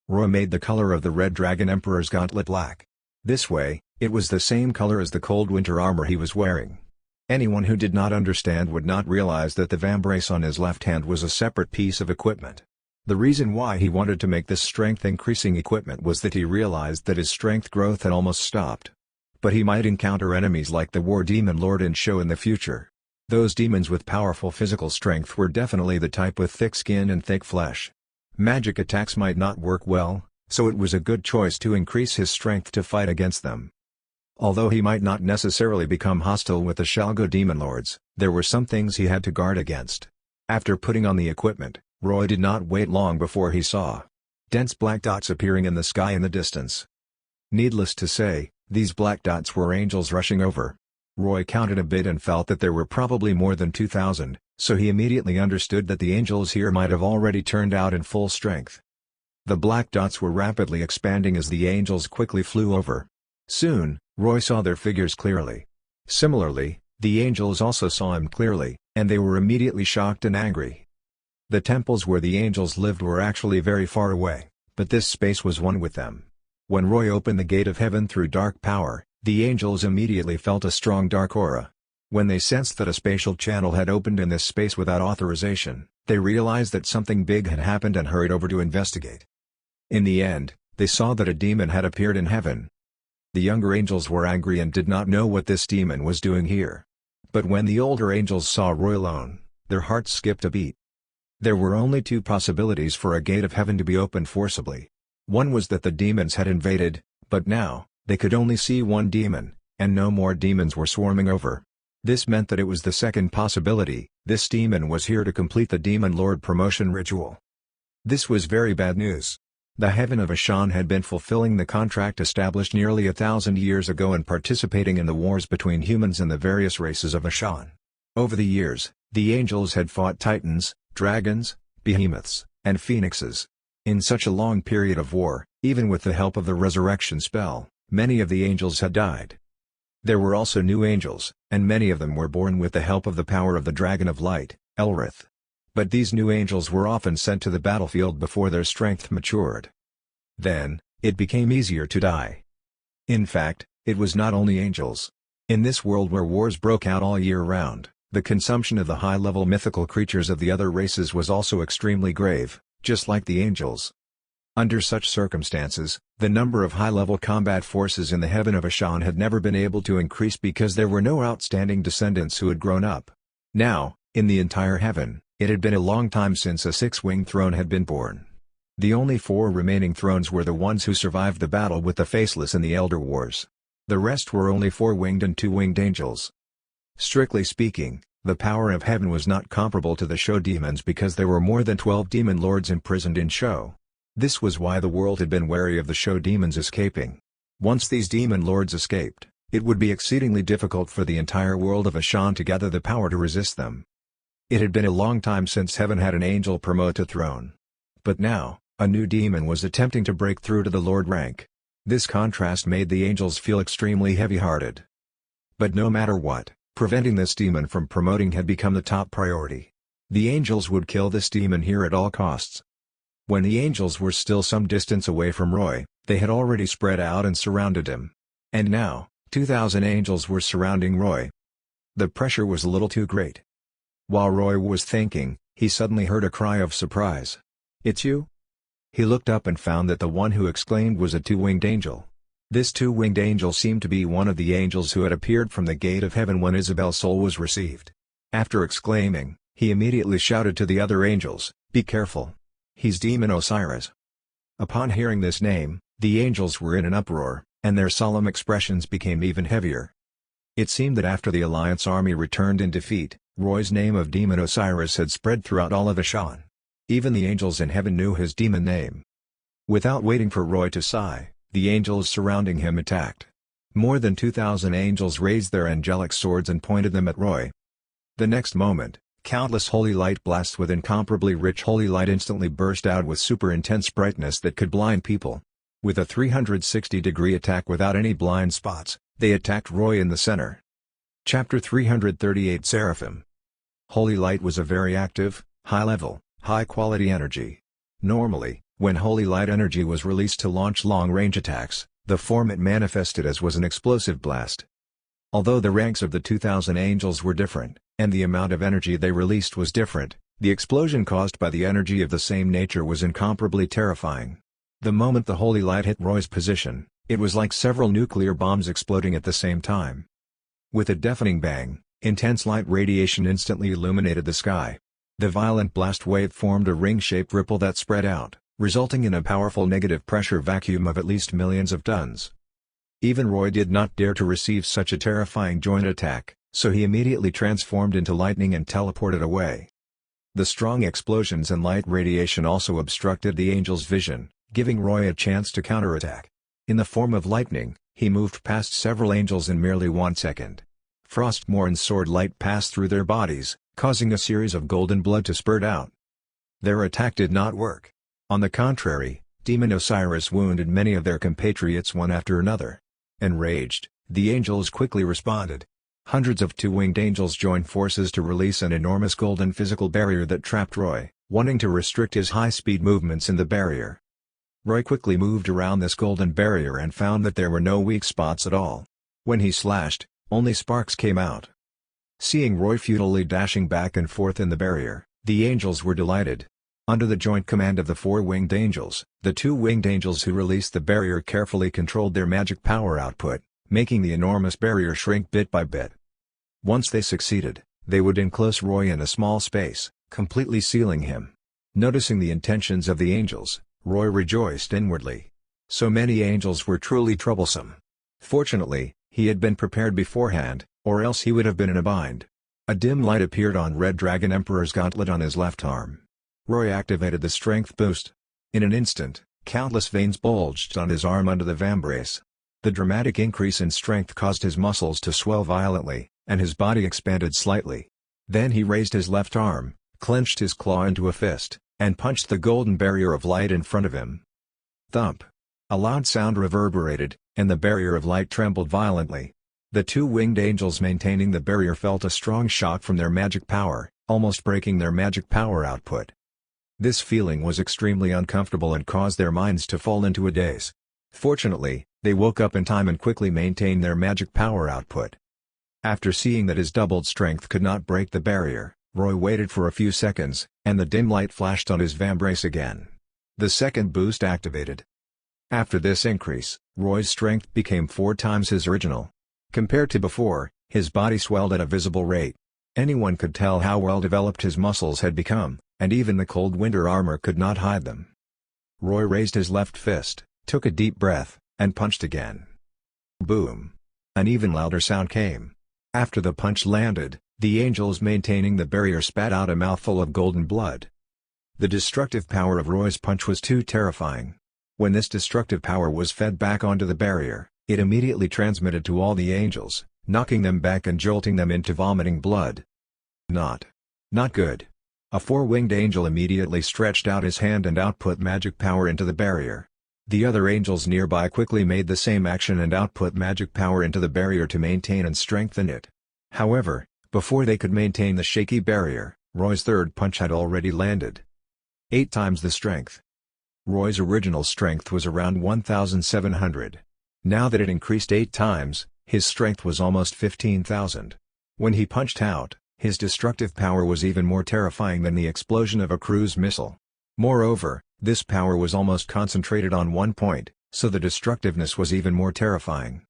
Roy made the color of the Red Dragon Emperor's Gauntlet black. This way, it was the same color as the cold winter armor he was wearing. Anyone who did not understand would not realize that the vambrace on his left hand was a separate piece of equipment. The reason why he wanted to make this strength-increasing equipment was that he realized that his strength growth had almost stopped. But he might encounter enemies like the War Demon Lord and Sho in the future. Those demons with powerful physical strength were definitely the type with thick skin and thick flesh. Magic attacks might not work well, so it was a good choice to increase his strength to fight against them. Although he might not necessarily become hostile with the Shalgo Demon Lords, there were some things he had to guard against. After putting on the equipment, Roy did not wait long before he saw dense black dots appearing in the sky in the distance. Needless to say, these black dots were angels rushing over. Roy counted a bit and felt that there were probably more than 2,000, so he immediately understood that the angels here might have already turned out in full strength. The black dots were rapidly expanding as the angels quickly flew over. Soon, Roy saw their figures clearly. Similarly, the angels also saw him clearly, and they were immediately shocked and angry. The temples where the angels lived were actually very far away, but this space was one with them. When Roy opened the gate of heaven through dark power, The angels immediately felt a strong dark aura. When they sensed that a spatial channel had opened in this space without authorization, they realized that something big had happened and hurried over to investigate. In the end, they saw that a demon had appeared in heaven. The younger angels were angry and did not know what this demon was doing here. But when the older angels saw Roy alone, their hearts skipped a beat. There were only two possibilities for a gate of heaven to be opened forcibly. One was that the demons had invaded, but now, they could only see one demon, and no more demons were swarming over. This meant that it was the second possibility, this demon was here to complete the Demon Lord promotion ritual. This was very bad news. The Heaven of Ashan had been fulfilling the contract established nearly 1,000 years ago and participating in the wars between humans and the various races of Ashan. Over the years, the angels had fought titans, dragons, behemoths, and phoenixes. In such a long period of war, even with the help of the resurrection spell, many of the angels had died. There were also new angels, and many of them were born with the help of the power of the Dragon of Light, Elrith. But these new angels were often sent to the battlefield before their strength matured. Then, it became easier to die. In fact, it was not only angels. In this world where wars broke out all year round, the consumption of the high-level mythical creatures of the other races was also extremely grave, just like the angels. Under such circumstances, the number of high-level combat forces in the Heaven of Ashan had never been able to increase because there were no outstanding descendants who had grown up. Now, in the entire heaven, it had been a long time since a six-winged throne had been born. The only four remaining thrones were the ones who survived the battle with the Faceless in the Elder Wars. The rest were only four-winged and two-winged angels. Strictly speaking, the power of heaven was not comparable to the Sho demons because there were more than 12 demon lords imprisoned in Sho. This was why the world had been wary of the Sho demons escaping. Once these demon lords escaped, it would be exceedingly difficult for the entire world of Ashan to gather the power to resist them. It had been a long time since heaven had an angel promote to throne. But now, a new demon was attempting to break through to the lord rank. This contrast made the angels feel extremely heavy-hearted. But no matter what, preventing this demon from promoting had become the top priority. The angels would kill this demon here at all costs. When the angels were still some distance away from Roy, they had already spread out and surrounded him. And now, 2,000 angels were surrounding Roy. The pressure was a little too great. While Roy was thinking, he suddenly heard a cry of surprise. "It's you?" He looked up and found that the one who exclaimed was a two-winged angel. This two-winged angel seemed to be one of the angels who had appeared from the gate of heaven when Isabel's soul was received. After exclaiming, he immediately shouted to the other angels, "Be careful! He's Demon Osiris." Upon hearing this name, the angels were in an uproar, and their solemn expressions became even heavier. It seemed that after the Alliance army returned in defeat, Roy's name of Demon Osiris had spread throughout all of Ashan. Even the angels in heaven knew his demon name. Without waiting for Roy to sigh, the angels surrounding him attacked. More than 2,000 angels raised their angelic swords and pointed them at Roy. The next moment, countless holy light blasts with incomparably rich holy light instantly burst out with super intense brightness that could blind people. With a 360-degree attack without any blind spots, they attacked Roy in the center. Chapter 338 Seraphim. Holy light was a very active, high-level, high-quality energy. Normally, when holy light energy was released to launch long-range attacks, the form it manifested as was an explosive blast. Although the ranks of the 2,000 angels were different, and the amount of energy they released was different, the explosion caused by the energy of the same nature was incomparably terrifying. The moment the holy light hit Roy's position, it was like several nuclear bombs exploding at the same time. With a deafening bang, intense light radiation instantly illuminated the sky. The violent blast wave formed a ring-shaped ripple that spread out, resulting in a powerful negative pressure vacuum of at least millions of tons. Even Roy did not dare to receive such a terrifying joint attack, so he immediately transformed into lightning and teleported away. The strong explosions and light radiation also obstructed the angel's vision, giving Roy a chance to counterattack. In the form of lightning, he moved past several angels in merely 1 second. Frostmourn's sword light passed through their bodies, causing a series of golden blood to spurt out. Their attack did not work. On the contrary, Demon Osiris wounded many of their compatriots one after another. Enraged, the angels quickly responded. Hundreds of two-winged angels joined forces to release an enormous golden physical barrier that trapped Roy, wanting to restrict his high-speed movements in the barrier. Roy quickly moved around this golden barrier and found that there were no weak spots at all. When he slashed, only sparks came out. Seeing Roy futilely dashing back and forth in the barrier, the angels were delighted. Under the joint command of the four winged angels, the two winged angels who released the barrier carefully controlled their magic power output, making the enormous barrier shrink bit by bit. Once they succeeded, they would enclose Roy in a small space, completely sealing him. Noticing the intentions of the angels, Roy rejoiced inwardly. So many angels were truly troublesome. Fortunately, he had been prepared beforehand, or else he would have been in a bind. A dim light appeared on Red Dragon Emperor's gauntlet on his left arm. Roy activated the strength boost. In an instant, countless veins bulged on his arm under the vambrace. The dramatic increase in strength caused his muscles to swell violently, and his body expanded slightly. Then he raised his left arm, clenched his claw into a fist, and punched the golden barrier of light in front of him. Thump! A loud sound reverberated, and the barrier of light trembled violently. The two winged angels maintaining the barrier felt a strong shock from their magic power, almost breaking their magic power output. This feeling was extremely uncomfortable and caused their minds to fall into a daze. Fortunately, they woke up in time and quickly maintained their magic power output. After seeing that his doubled strength could not break the barrier, Roy waited for a few seconds, and the dim light flashed on his vambrace again. The second boost activated. After this increase, Roy's strength became 4 times his original. Compared to before, his body swelled at a visible rate. Anyone could tell how well developed his muscles had become, and even the cold winter armor could not hide them. Roy raised his left fist, took a deep breath, and punched again. Boom! An even louder sound came. After the punch landed, the angels maintaining the barrier spat out a mouthful of golden blood. The destructive power of Roy's punch was too terrifying. When this destructive power was fed back onto the barrier, it immediately transmitted to all the angels, knocking them back and jolting them into vomiting blood. Not good. A four-winged angel immediately stretched out his hand and output magic power into the barrier. The other angels nearby quickly made the same action and output magic power into the barrier to maintain and strengthen it. However, before they could maintain the shaky barrier, Roy's third punch had already landed. 8 times the strength. Roy's original strength was around 1,700. Now that it increased 8 times, his strength was almost 15,000. When he punched out, his destructive power was even more terrifying than the explosion of a cruise missile. Moreover, this power was almost concentrated on one point, so the destructiveness was even more terrifying.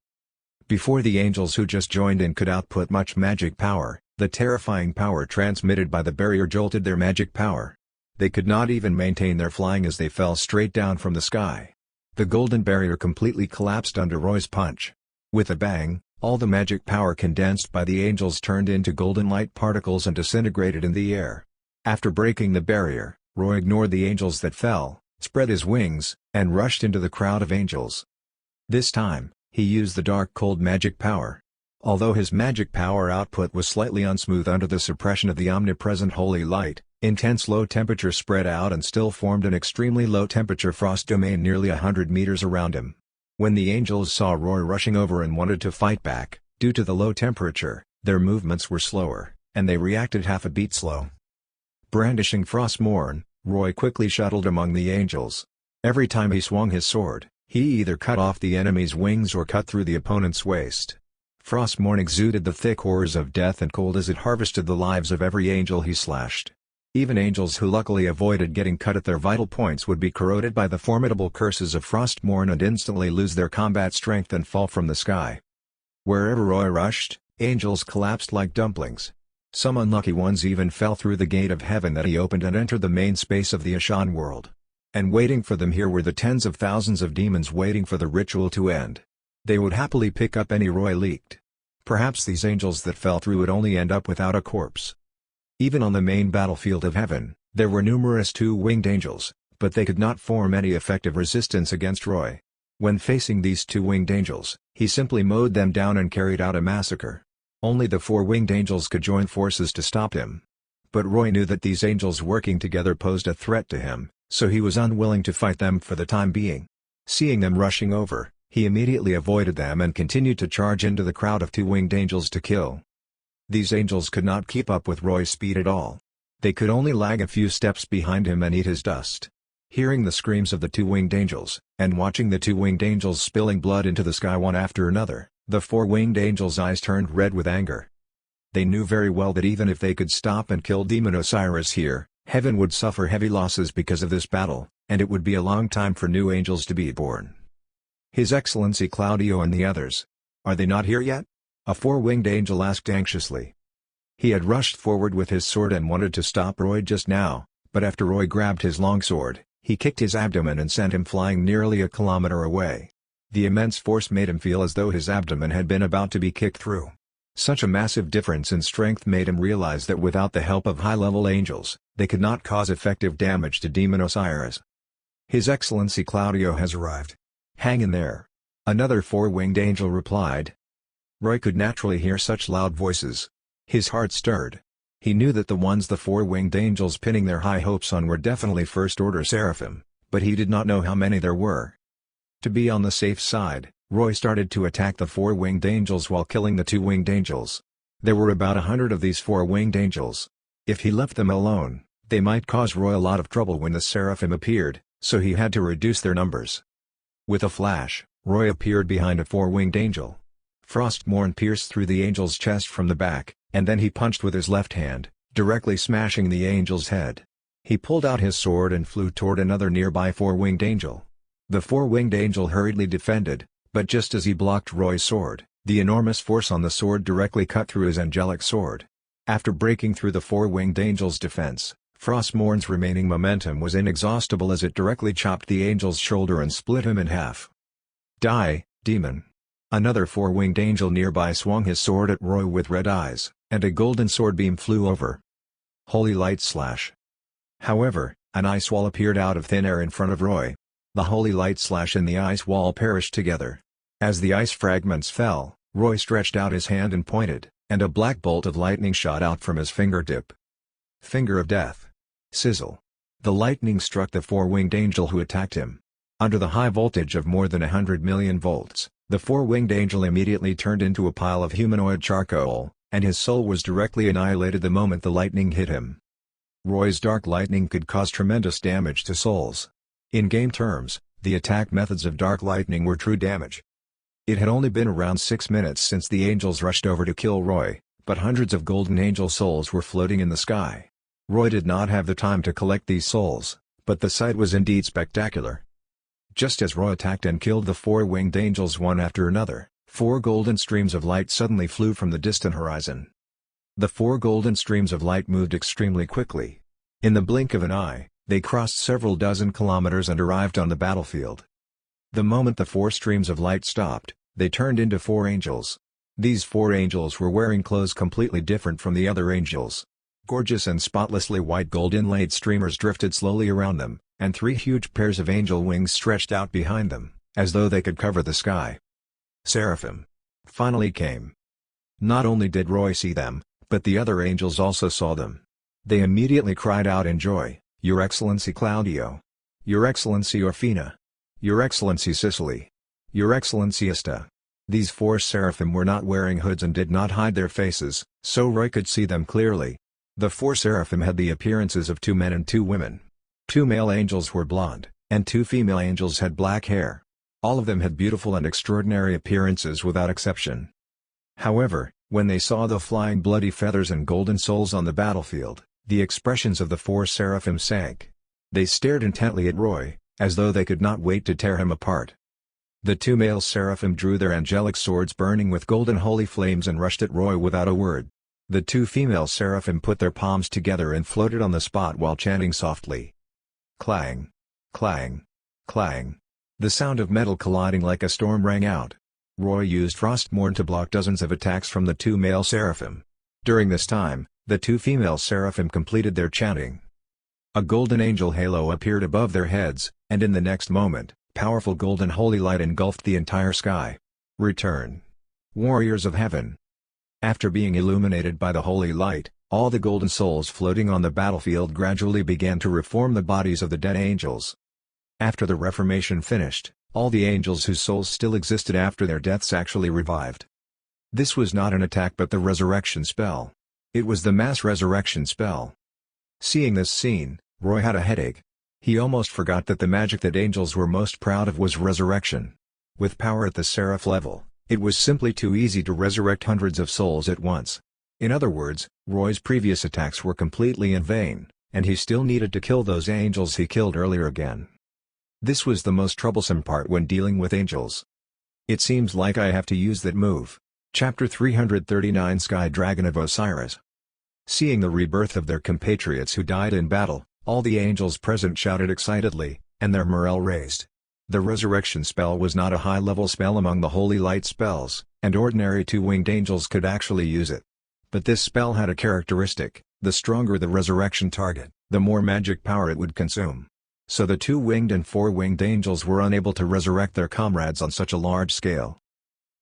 Before the angels who just joined in could output much magic power, the terrifying power transmitted by the barrier jolted their magic power. They could not even maintain their flying as they fell straight down from the sky. The golden barrier completely collapsed under Roy's punch. With a bang, all the magic power condensed by the angels turned into golden light particles and disintegrated in the air. After breaking the barrier, Roy ignored the angels that fell, spread his wings, and rushed into the crowd of angels. This time, he used the dark cold magic power. Although his magic power output was slightly unsmooth under the suppression of the omnipresent holy light, intense low temperature spread out and still formed an extremely low temperature frost domain nearly 100 meters around him. When the angels saw Roy rushing over and wanted to fight back, due to the low temperature, their movements were slower, and they reacted half a beat slow. Brandishing Frostmourne, Roy quickly shuttled among the angels. Every time he swung his sword, he either cut off the enemy's wings or cut through the opponent's waist. Frostmourne exuded the thick horrors of death and cold as it harvested the lives of every angel he slashed. Even angels who luckily avoided getting cut at their vital points would be corroded by the formidable curses of Frostmourne and instantly lose their combat strength and fall from the sky. Wherever Roy rushed, angels collapsed like dumplings. Some unlucky ones even fell through the gate of heaven that he opened and entered the main space of the Ashan world. And waiting for them here were the tens of thousands of demons waiting for the ritual to end. They would happily pick up any Roy leaked. Perhaps these angels that fell through would only end up without a corpse. Even on the main battlefield of heaven, there were numerous two-winged angels, but they could not form any effective resistance against Roy. When facing these two-winged angels, he simply mowed them down and carried out a massacre. Only the four-winged angels could join forces to stop him. But Roy knew that these angels working together posed a threat to him, so he was unwilling to fight them for the time being. Seeing them rushing over, he immediately avoided them and continued to charge into the crowd of two-winged angels to kill. These angels could not keep up with Roy's speed at all. They could only lag a few steps behind him and eat his dust. Hearing the screams of the two-winged angels, and watching the two-winged angels spilling blood into the sky one after another, The four-winged angels' eyes turned red with anger. They knew very well that even if they could stop and kill Demon Osiris here, heaven would suffer heavy losses because of this battle, and it would be a long time for new angels to be born. His Excellency Claudio and the others. Are they not here yet? A four-winged angel asked anxiously. He had rushed forward with his sword and wanted to stop Roy just now, but after Roy grabbed his longsword, he kicked his abdomen and sent him flying nearly a kilometer away. The immense force made him feel as though his abdomen had been about to be kicked through. Such a massive difference in strength made him realize that without the help of high-level angels, they could not cause effective damage to Demon Osiris. His Excellency Claudio has arrived. Hang in there. Another four-winged angel replied. Roy could naturally hear such loud voices. His heart stirred. He knew that the four-winged angels pinning their high hopes on were definitely first-order seraphim, but he did not know how many there were. To be on the safe side, Roy started to attack the four-winged angels while killing the two-winged angels. There were about 100 of these four-winged angels. If he left them alone, they might cause Roy a lot of trouble when the seraphim appeared, so he had to reduce their numbers. With a flash, Roy appeared behind a four-winged angel. Frostmourne pierced through the angel's chest from the back, and then he punched with his left hand, directly smashing the angel's head. He pulled out his sword and flew toward another nearby four-winged angel. The four-winged angel hurriedly defended, but just as he blocked Roy's sword, the enormous force on the sword directly cut through his angelic sword. After breaking through the four-winged angel's defense, Frostmourne's remaining momentum was inexhaustible as it directly chopped the angel's shoulder and split him in half. Die, demon! Another four-winged angel nearby swung his sword at Roy with red eyes, and a golden sword beam flew over. Holy light slash! However, an ice wall appeared out of thin air in front of Roy. The holy light slash and the ice wall perished together. As the ice fragments fell, Roy stretched out his hand and pointed, and a black bolt of lightning shot out from his fingertip. Finger of death. Sizzle. The lightning struck the four-winged angel who attacked him. Under the high voltage of more than 100 million volts, the four-winged angel immediately turned into a pile of humanoid charcoal, and his soul was directly annihilated the moment the lightning hit him. Roy's dark lightning could cause tremendous damage to souls. In game terms, the attack methods of dark lightning were true damage. It had only been around 6 minutes since the angels rushed over to kill Roy, but hundreds of golden angel souls were floating in the sky. Roy did not have the time to collect these souls, but the sight was indeed spectacular. Just as Roy attacked and killed the four-winged angels one after another, 4 golden streams of light suddenly flew from the distant horizon. The 4 golden streams of light moved extremely quickly. In the blink of an eye, they crossed several dozen kilometers and arrived on the battlefield. The moment the 4 streams of light stopped, they turned into 4 angels. These 4 angels were wearing clothes completely different from the other angels. Gorgeous and spotlessly white gold inlaid streamers drifted slowly around them, and 3 huge pairs of angel wings stretched out behind them, as though they could cover the sky. Seraphim finally came. Not only did Roy see them, but the other angels also saw them. They immediately cried out in joy, "Your Excellency Claudio! Your Excellency Orfina! Your Excellency Sicily! Your Excellency Ista!" These 4 seraphim were not wearing hoods and did not hide their faces, so Roy could see them clearly. The 4 seraphim had the appearances of 2 men and 2 women. 2 male angels were blonde, and 2 female angels had black hair. All of them had beautiful and extraordinary appearances without exception. However, when they saw the flying bloody feathers and golden souls on the battlefield, the expressions of the 4 seraphim sank. They stared intently at Roy, as though they could not wait to tear him apart. The 2 male seraphim drew their angelic swords burning with golden holy flames and rushed at Roy without a word. The 2 female seraphim put their palms together and floated on the spot while chanting softly. Clang! Clang! Clang! The sound of metal colliding like a storm rang out. Roy used Frostmourne to block dozens of attacks from the 2 male seraphim. During this time, the 2 female seraphim completed their chanting. A golden angel halo appeared above their heads, and in the next moment, powerful golden holy light engulfed the entire sky. Return! Warriors of Heaven! After being illuminated by the holy light, all the golden souls floating on the battlefield gradually began to reform the bodies of the dead angels. After the reformation finished, all the angels whose souls still existed after their deaths actually revived. This was not an attack but the resurrection spell. It was the mass resurrection spell. Seeing this scene, Roy had a headache. He almost forgot that the magic that angels were most proud of was resurrection. With power at the seraph level, It was simply too easy to resurrect hundreds of souls at once. In other words, Roy's previous attacks were completely in vain, and he still needed to kill those angels he killed earlier again. This was the most troublesome part when dealing with angels. It seems like I have to use that move. Chapter 339 Sky Dragon of Osiris. Seeing the rebirth of their compatriots who died in battle, all the angels present shouted excitedly, and their morale raised. The resurrection spell was not a high-level spell among the holy light spells, and ordinary two-winged angels could actually use it. But this spell had a characteristic: the stronger the resurrection target, the more magic power it would consume. So the two-winged and four-winged angels were unable to resurrect their comrades on such a large scale.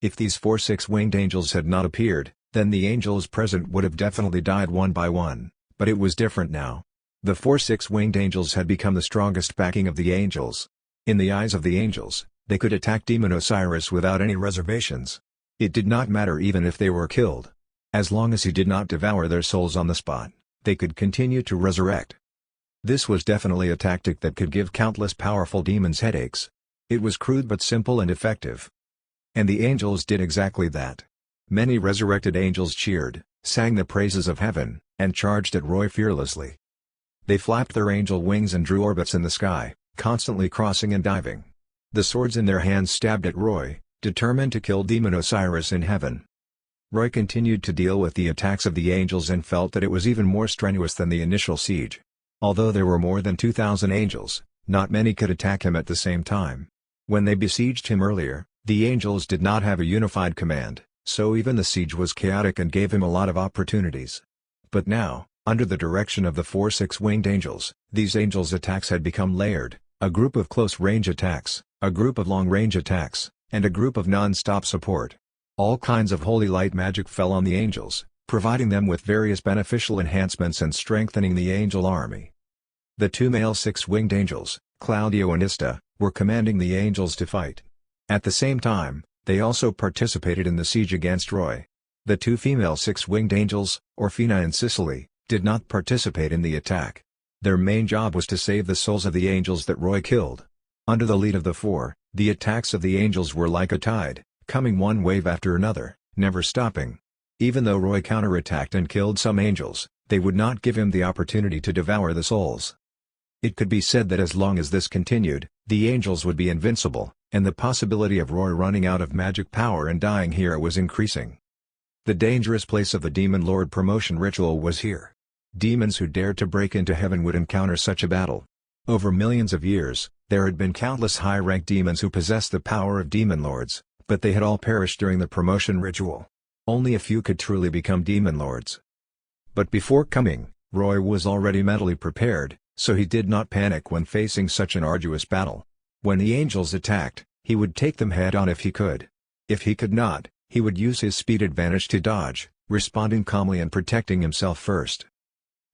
If these 4 6-winged angels had not appeared, then the angels present would have definitely died one by one, but it was different now. The 4 6-winged angels had become the strongest backing of the angels. In the eyes of the angels, they could attack Demon Osiris without any reservations. It did not matter even if they were killed. As long as he did not devour their souls on the spot, they could continue to resurrect. This was definitely a tactic that could give countless powerful demons headaches. It was crude but simple and effective. And the angels did exactly that. Many resurrected angels cheered, sang the praises of heaven, and charged at Roy fearlessly. They flapped their angel wings and drew orbits in the sky, constantly crossing and diving. The swords in their hands stabbed at Roy, determined to kill Demon Osiris in heaven. Roy continued to deal with the attacks of the angels and felt that it was even more strenuous than the initial siege. Although there were more than 2,000 angels, not many could attack him at the same time. When they besieged him earlier, the angels did not have a unified command, so even the siege was chaotic and gave him a lot of opportunities. But now, under the direction of the 4 6-winged angels, these angels' attacks had become layered: a group of close-range attacks, a group of long-range attacks, and a group of non-stop support. All kinds of holy light magic fell on the angels, providing them with various beneficial enhancements and strengthening the angel army. The 2 male 6-winged angels, Claudio and Ista, were commanding the angels to fight. At the same time, they also participated in the siege against Roy. The 2 female 6-winged angels, Orfina and Sicily, did not participate in the attack. Their main job was to save the souls of the angels that Roy killed. Under the lead of the 4, the attacks of the angels were like a tide, coming one wave after another, never stopping. Even though Roy counterattacked and killed some angels, they would not give him the opportunity to devour the souls. It could be said that as long as this continued, the angels would be invincible, and the possibility of Roy running out of magic power and dying here was increasing. The dangerous place of the Demon Lord promotion ritual was here. Demons who dared to break into heaven would encounter such a battle. Over millions of years, there had been countless high-ranked demons who possessed the power of Demon Lords, but they had all perished during the promotion ritual. Only a few could truly become Demon Lords. But before coming, Roy was already mentally prepared, so he did not panic when facing such an arduous battle. When the angels attacked, he would take them head-on if he could. If he could not, he would use his speed advantage to dodge, responding calmly and protecting himself first.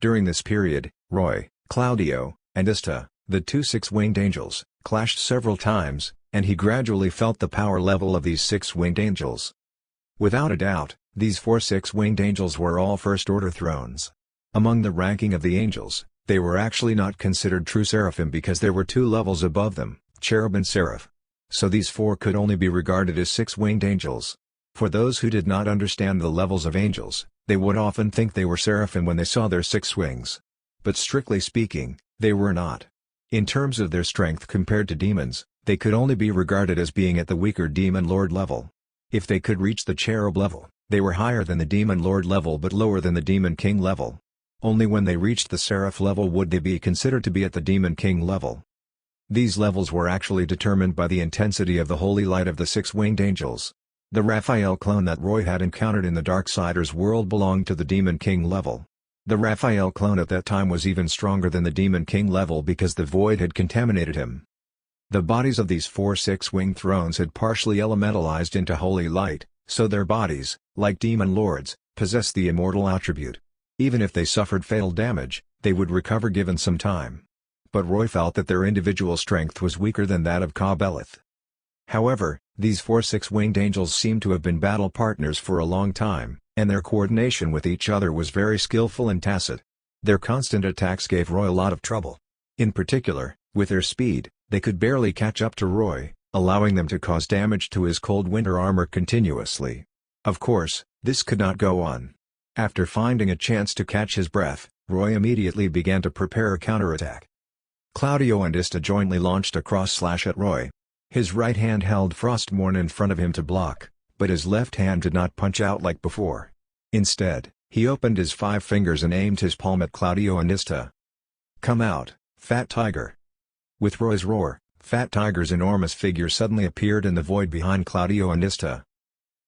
During this period, Roy, Claudio, and Ista, the 2 6-winged angels, clashed several times, and he gradually felt the power level of these 6-winged angels. Without a doubt, these 4 6-winged angels were all first-order thrones. Among the ranking of the angels, they were actually not considered true seraphim because there were 2 levels above them, cherub and seraph. So these 4 could only be regarded as 6-winged angels. For those who did not understand the levels of angels, they would often think they were seraphim when they saw their 6 wings. But strictly speaking, they were not. In terms of their strength compared to demons, they could only be regarded as being at the weaker Demon Lord level. If they could reach the cherub level, they were higher than the Demon Lord level but lower than the Demon King level. Only when they reached the seraph level would they be considered to be at the Demon King level. These levels were actually determined by the intensity of the holy light of the 6-winged angels. The Raphael clone that Roy had encountered in the Darksiders world belonged to the Demon King level. The Raphael clone at that time was even stronger than the Demon King level because the void had contaminated him. The bodies of these 4 6-winged thrones had partially elementalized into holy light, so their bodies, like Demon Lords, possessed the immortal attribute. Even if they suffered fatal damage, they would recover given some time. But Roy felt that their individual strength was weaker than that of Ka-Beleth. However, these 4 6-winged angels seemed to have been battle partners for a long time, and their coordination with each other was very skillful and tacit. Their constant attacks gave Roy a lot of trouble. In particular, with their speed, they could barely catch up to Roy, allowing them to cause damage to his cold winter armor continuously. Of course, this could not go on. After finding a chance to catch his breath, Roy immediately began to prepare a counterattack. Claudio and Ista jointly launched a cross-slash at Roy. His right hand held Frostmourne in front of him to block, but his left hand did not punch out like before. Instead, he opened his 5 fingers and aimed his palm at Claudio and Ista. "Come out, Fat Tiger!" With Roy's roar, Fat Tiger's enormous figure suddenly appeared in the void behind Claudio and Ista.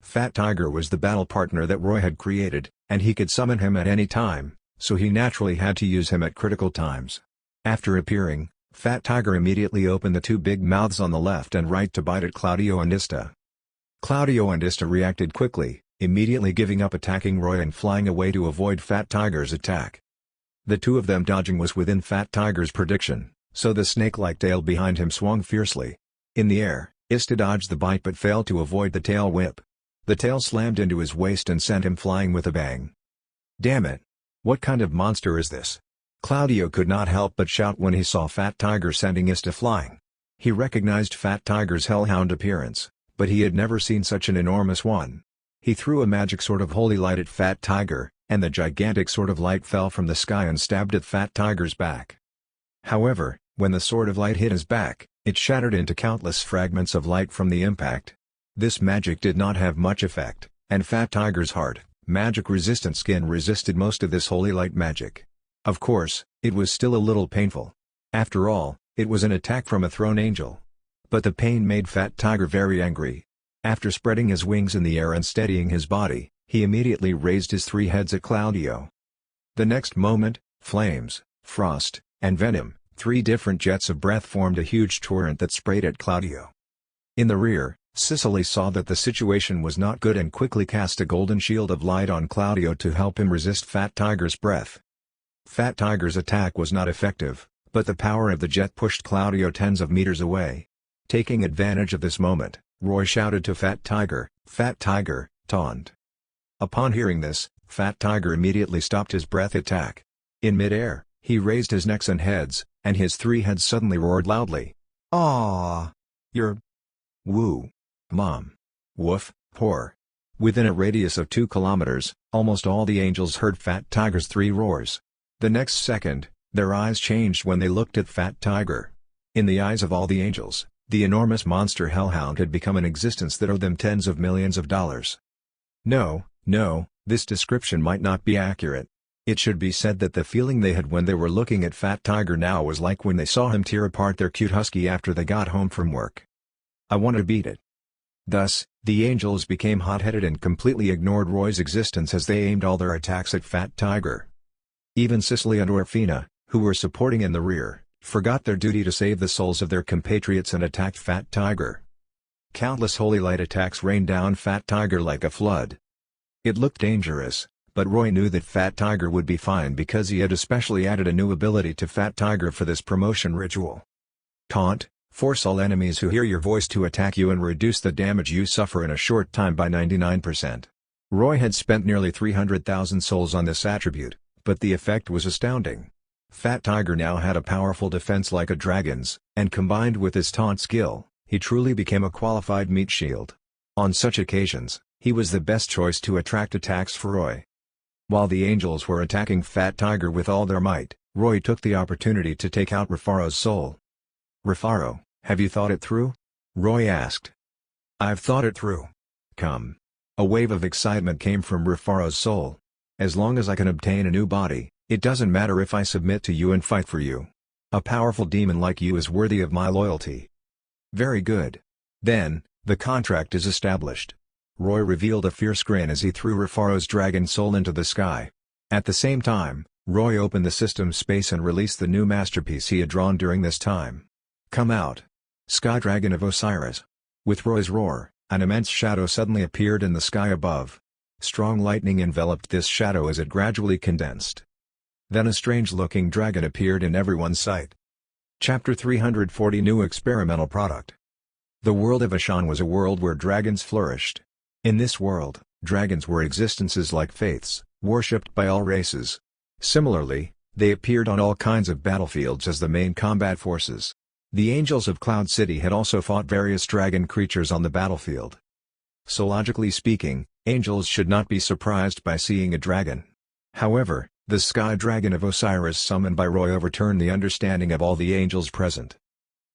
Fat Tiger was the battle partner that Roy had created, and he could summon him at any time, so he naturally had to use him at critical times. After appearing, Fat Tiger immediately opened the 2 big mouths on the left and right to bite at Claudio and Ista. Claudio and Ista reacted quickly, immediately giving up attacking Roy and flying away to avoid Fat Tiger's attack. The 2 of them dodging was within Fat Tiger's prediction, so the snake-like tail behind him swung fiercely. In the air, Ista dodged the bite but failed to avoid the tail whip. The tail slammed into his waist and sent him flying with a bang. "Damn it! What kind of monster is this?" Claudio could not help but shout when he saw Fat Tiger sending Ista flying. He recognized Fat Tiger's hellhound appearance, but he had never seen such an enormous one. He threw a magic sword of holy light at Fat Tiger, and the gigantic sword of light fell from the sky and stabbed at Fat Tiger's back. However, when the sword of light hit his back, it shattered into countless fragments of light from the impact. This magic did not have much effect, and Fat Tiger's hard, magic-resistant skin resisted most of this holy light magic. Of course, it was still a little painful. After all, it was an attack from a thrown angel. But the pain made Fat Tiger very angry. After spreading his wings in the air and steadying his body, he immediately raised his 3 heads at Claudio. The next moment, flames, frost, and venom, 3 different jets of breath formed a huge torrent that sprayed at Claudio. In the rear, Sicily saw that the situation was not good and quickly cast a golden shield of light on Claudio to help him resist Fat Tiger's breath. Fat Tiger's attack was not effective, but the power of the jet pushed Claudio tens of meters away. Taking advantage of this moment, Roy shouted to Fat Tiger, "Fat Tiger, taunt!" Upon hearing this, Fat Tiger immediately stopped his breath attack. In mid-air, he raised his necks and heads, and his 3 heads suddenly roared loudly. "Aww! You're... Woo! Mom! Woof! Whore!" Within a radius of 2 kilometers, almost all the angels heard Fat Tiger's 3 roars. The next second, their eyes changed when they looked at Fat Tiger. In the eyes of all the angels, the enormous monster hellhound had become an existence that owed them tens of millions of dollars. No, this description might not be accurate. It should be said that the feeling they had when they were looking at Fat Tiger now was like when they saw him tear apart their cute husky after they got home from work. I want to beat it. Thus, the angels became hot-headed and completely ignored Roy's existence as they aimed all their attacks at Fat Tiger. Even Sicily and Orfina, who were supporting in the rear, forgot their duty to save the souls of their compatriots and attacked Fat Tiger. Countless holy light attacks rained down Fat Tiger like a flood. It looked dangerous, but Roy knew that Fat Tiger would be fine because he had especially added a new ability to Fat Tiger for this promotion ritual. Taunt: force all enemies who hear your voice to attack you and reduce the damage you suffer in a short time by 99%. Roy had spent nearly 300,000 souls on this attribute, but the effect was astounding. Fat Tiger now had a powerful defense like a dragon's, and combined with his taunt skill, he truly became a qualified meat shield. On such occasions, he was the best choice to attract attacks for Roy. While the angels were attacking Fat Tiger with all their might, Roy took the opportunity to take out Refaro's soul. "Refaro, have you thought it through?" Roy asked. "I've thought it through. Come." A wave of excitement came from Refaro's soul. "As long as I can obtain a new body, it doesn't matter if I submit to you and fight for you. A powerful demon like you is worthy of my loyalty." "Very good. Then, the contract is established." Roy revealed a fierce grin as he threw Refaro's dragon soul into the sky. At the same time, Roy opened the system space and released the new masterpiece he had drawn during this time. "Come out, Sky Dragon of Osiris." With Roy's roar, an immense shadow suddenly appeared in the sky above. Strong lightning enveloped this shadow as it gradually condensed. Then a strange-looking dragon appeared in everyone's sight. Chapter 340 New Experimental Product. The world of Ashan was a world where dragons flourished. In this world, dragons were existences like faiths, worshipped by all races. Similarly, they appeared on all kinds of battlefields as the main combat forces. The Angels of Cloud City had also fought various dragon creatures on the battlefield. So logically speaking, angels should not be surprised by seeing a dragon. However, the Sky Dragon of Osiris summoned by Roy overturned the understanding of all the angels present.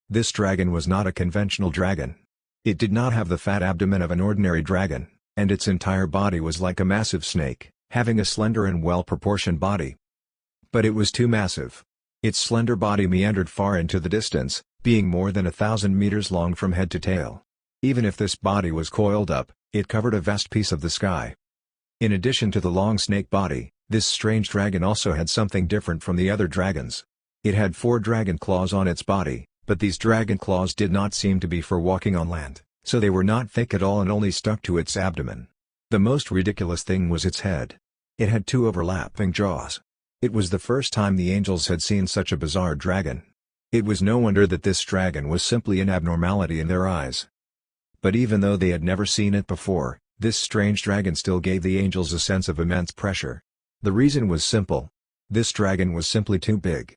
This dragon was not a conventional dragon. It did not have the fat abdomen of an ordinary dragon, and its entire body was like a massive snake, having a slender and well-proportioned body. But it was too massive. Its slender body meandered far into the distance, being more than 1,000 meters long from head to tail. Even if this body was coiled up, it covered a vast piece of the sky. In addition to the long snake body, this strange dragon also had something different from the other dragons. It had 4 dragon claws on its body, but these dragon claws did not seem to be for walking on land, so they were not thick at all and only stuck to its abdomen. The most ridiculous thing was its head. It had 2 overlapping jaws. It was the first time the angels had seen such a bizarre dragon. It was no wonder that this dragon was simply an abnormality in their eyes. But even though they had never seen it before, this strange dragon still gave the angels a sense of immense pressure. The reason was simple. This dragon was simply too big.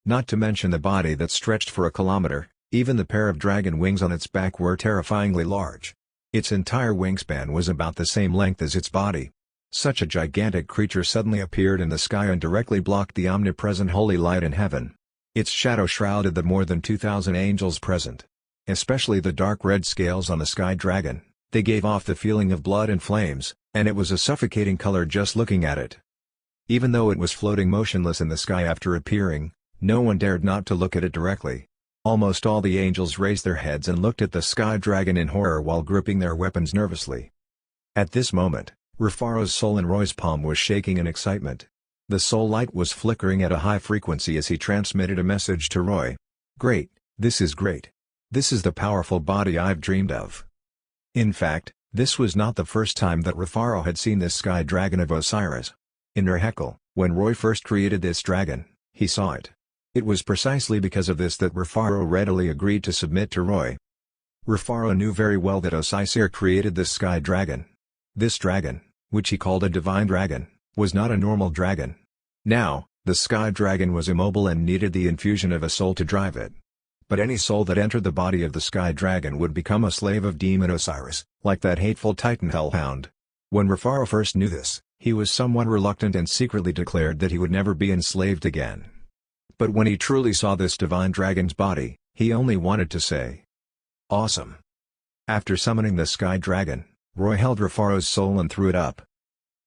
Not to mention the body that stretched for a kilometer, even the pair of dragon wings on its back were terrifyingly large. Its entire wingspan was about the same length as its body. Such a gigantic creature suddenly appeared in the sky and directly blocked the omnipresent holy light in heaven. Its shadow shrouded the more than 2,000 angels present. Especially the dark red scales on the sky dragon, they gave off the feeling of blood and flames, and it was a suffocating color just looking at it. Even though it was floating motionless in the sky after appearing, no one dared not to look at it directly. Almost all the angels raised their heads and looked at the sky dragon in horror while gripping their weapons nervously. At this moment, Rufaro's soul in Roy's palm was shaking in excitement. The soul light was flickering at a high frequency as he transmitted a message to Roy. "Great, this is great. This is the powerful body I've dreamed of." In fact, this was not the first time that Rufaro had seen this Sky Dragon of Osiris. In Ur-Hekal, when Roy first created this dragon, he saw it. It was precisely because of this that Rufaro readily agreed to submit to Roy. Rufaro knew very well that Osisir created this Sky Dragon. This dragon, which he called a divine dragon, was not a normal dragon. Now, the Sky Dragon was immobile and needed the infusion of a soul to drive it. But any soul that entered the body of the Sky Dragon would become a slave of Demon Osiris, like that hateful Titan Hellhound. When Rufaro first knew this, he was somewhat reluctant and secretly declared that he would never be enslaved again. But when he truly saw this divine dragon's body, he only wanted to say, "Awesome." After summoning the Sky Dragon, Roy held Rufaro's soul and threw it up.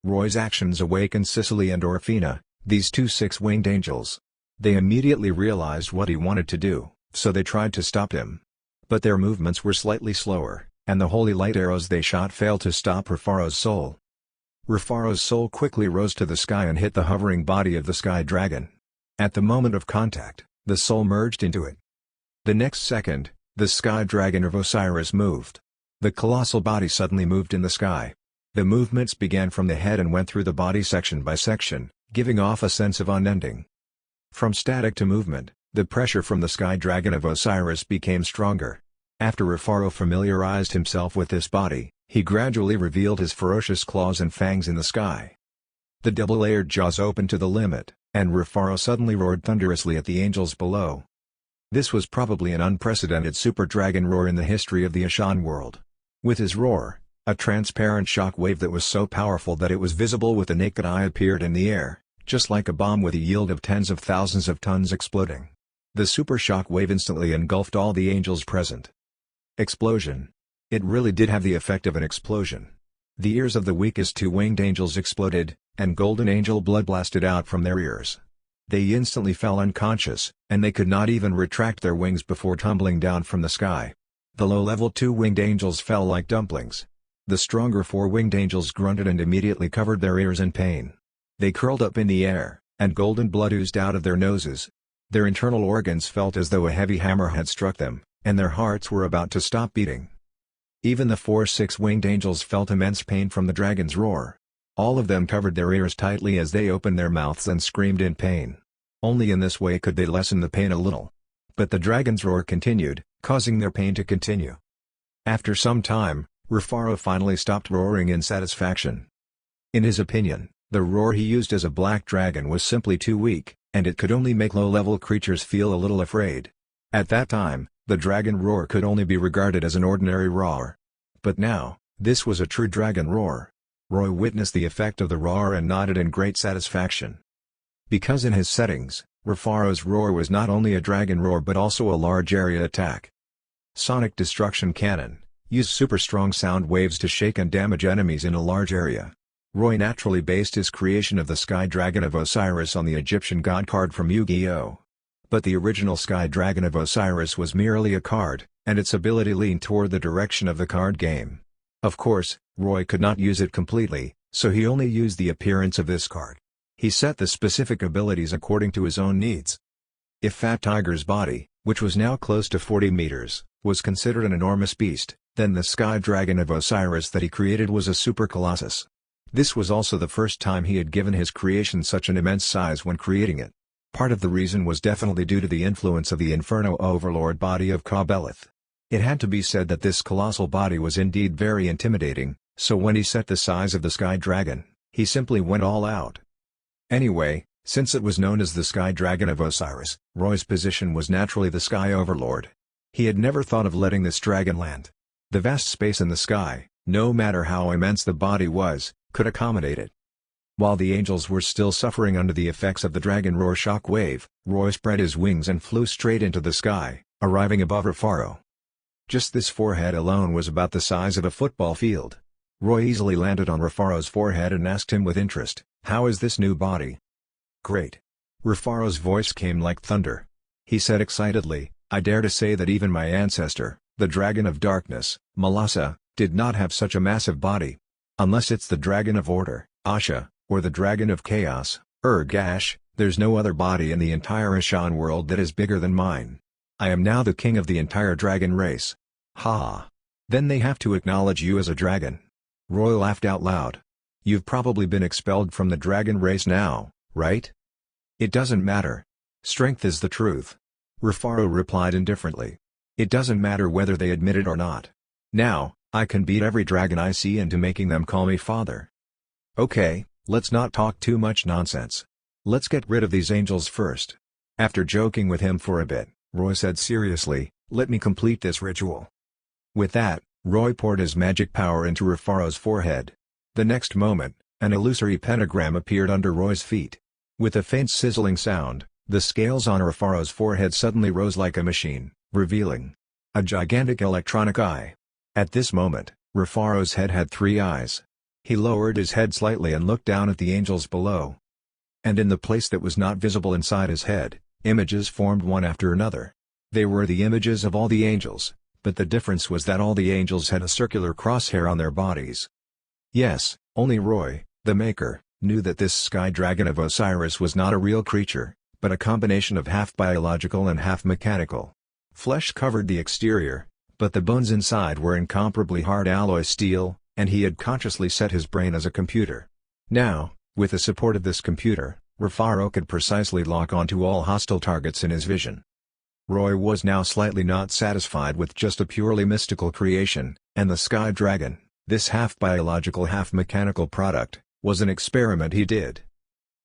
Roy's actions awakened Sicily and Orfina, these 2 six-winged angels. They immediately realized what he wanted to do, so they tried to stop him. But their movements were slightly slower, and the holy light arrows they shot failed to stop Rufaro's soul. Rufaro's soul quickly rose to the sky and hit the hovering body of the Sky Dragon. At the moment of contact, the soul merged into it. The next second, the Sky Dragon of Osiris moved. The colossal body suddenly moved in the sky. The movements began from the head and went through the body section by section, giving off a sense of unending. From static to movement, the pressure from the Sky Dragon of Osiris became stronger. After Rufaro familiarized himself with this body, he gradually revealed his ferocious claws and fangs in the sky. The double-layered jaws opened to the limit, and Rufaro suddenly roared thunderously at the angels below. This was probably an unprecedented super dragon roar in the history of the Ashan world. With his roar, a transparent shock wave that was so powerful that it was visible with the naked eye appeared in the air, just like a bomb with a yield of tens of thousands of tons exploding. The super shock wave instantly engulfed all the angels present. Explosion. It really did have the effect of an explosion. The ears of the weakest 2 winged angels exploded, and golden angel blood blasted out from their ears. They instantly fell unconscious, and they could not even retract their wings before tumbling down from the sky. The low-level 2-winged angels fell like dumplings. The stronger 4-winged angels grunted and immediately covered their ears in pain. They curled up in the air, and golden blood oozed out of their noses. Their internal organs felt as though a heavy hammer had struck them, and their hearts were about to stop beating. Even the 4 six-winged angels felt immense pain from the dragon's roar. All of them covered their ears tightly as they opened their mouths and screamed in pain. Only in this way could they lessen the pain a little. But the dragon's roar continued, causing their pain to continue. After some time, Rufaro finally stopped roaring in satisfaction. In his opinion, the roar he used as a black dragon was simply too weak, and it could only make low-level creatures feel a little afraid. At that time, the dragon roar could only be regarded as an ordinary roar. But now, this was a true dragon roar. Roy witnessed the effect of the roar and nodded in great satisfaction. Because in his settings, Refaro's roar was not only a dragon roar but also a large area attack. Sonic Destruction Cannon used super strong sound waves to shake and damage enemies in a large area. Roy naturally based his creation of the Sky Dragon of Osiris on the Egyptian god card from Yu-Gi-Oh! But the original Sky Dragon of Osiris was merely a card, and its ability leaned toward the direction of the card game. Of course, Roy could not use it completely, so he only used the appearance of this card. He set the specific abilities according to his own needs. If Fat Tiger's body, which was now close to 40 meters, was considered an enormous beast, then the Sky Dragon of Osiris that he created was a super colossus. This was also the first time he had given his creation such an immense size when creating it. Part of the reason was definitely due to the influence of the Inferno Overlord body of Ka-Beleth. It had to be said that this colossal body was indeed very intimidating, so when he set the size of the Sky Dragon, he simply went all out. Anyway, since it was known as the Sky Dragon of Osiris, Roy's position was naturally the Sky Overlord. He had never thought of letting this dragon land. The vast space in the sky, no matter how immense the body was, could accommodate it. While the angels were still suffering under the effects of the dragon roar shock wave, Roy spread his wings and flew straight into the sky, arriving above Refaro. Just this forehead alone was about the size of a football field. Roy easily landed on Refaro's forehead and asked him with interest, "How is this new body?" "Great." Refaro's voice came like thunder. He said excitedly, "I dare to say that even my ancestor, the Dragon of Darkness, Malasa, did not have such a massive body. Unless it's the Dragon of Order, Asha, or the Dragon of Chaos, Urgash, there's no other body in the entire Ashan world that is bigger than mine. I am now the king of the entire dragon race." "Ha! Then they have to acknowledge you as a dragon." Roy laughed out loud. "You've probably been expelled from the dragon race now, right?" "It doesn't matter. Strength is the truth." Refaro replied indifferently. "It doesn't matter whether they admit it or not. Now, I can beat every dragon I see into making them call me father." "Okay, let's not talk too much nonsense. Let's get rid of these angels first." After joking with him for a bit, Roy said seriously, "Let me complete this ritual." With that, Roy poured his magic power into Refaro's forehead. The next moment, an illusory pentagram appeared under Roy's feet. With a faint sizzling sound, the scales on Refaro's forehead suddenly rose like a machine, revealing a gigantic electronic eye. At this moment, Refaro's head had 3 eyes. He lowered his head slightly and looked down at the angels below. And in the place that was not visible inside his head, images formed one after another. They were the images of all the angels, but the difference was that all the angels had a circular crosshair on their bodies. Yes, only Roy, the maker, knew that this Sky Dragon of Osiris was not a real creature, but a combination of half biological and half mechanical. Flesh covered the exterior, but the bones inside were incomparably hard alloy steel, and he had consciously set his brain as a computer. Now, with the support of this computer, Refaro could precisely lock onto all hostile targets in his vision. Roy was now slightly not satisfied with just a purely mystical creation, and the Sky Dragon, this half-biological half-mechanical product, was an experiment he did.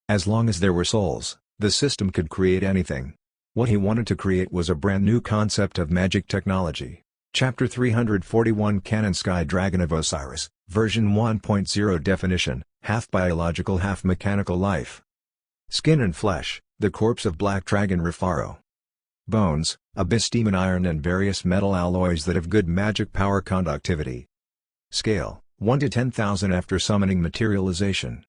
As long as there were souls, the system could create anything. What he wanted to create was a brand new concept of magic technology. Chapter 341 Canon Sky Dragon of Osiris, version 1.0 Definition, half-biological half-mechanical life. Skin and flesh, the corpse of Black Dragon Refaro. Bones, abyss demon iron and various metal alloys that have good magic power conductivity. Scale, 1 to 10,000 after summoning materialization.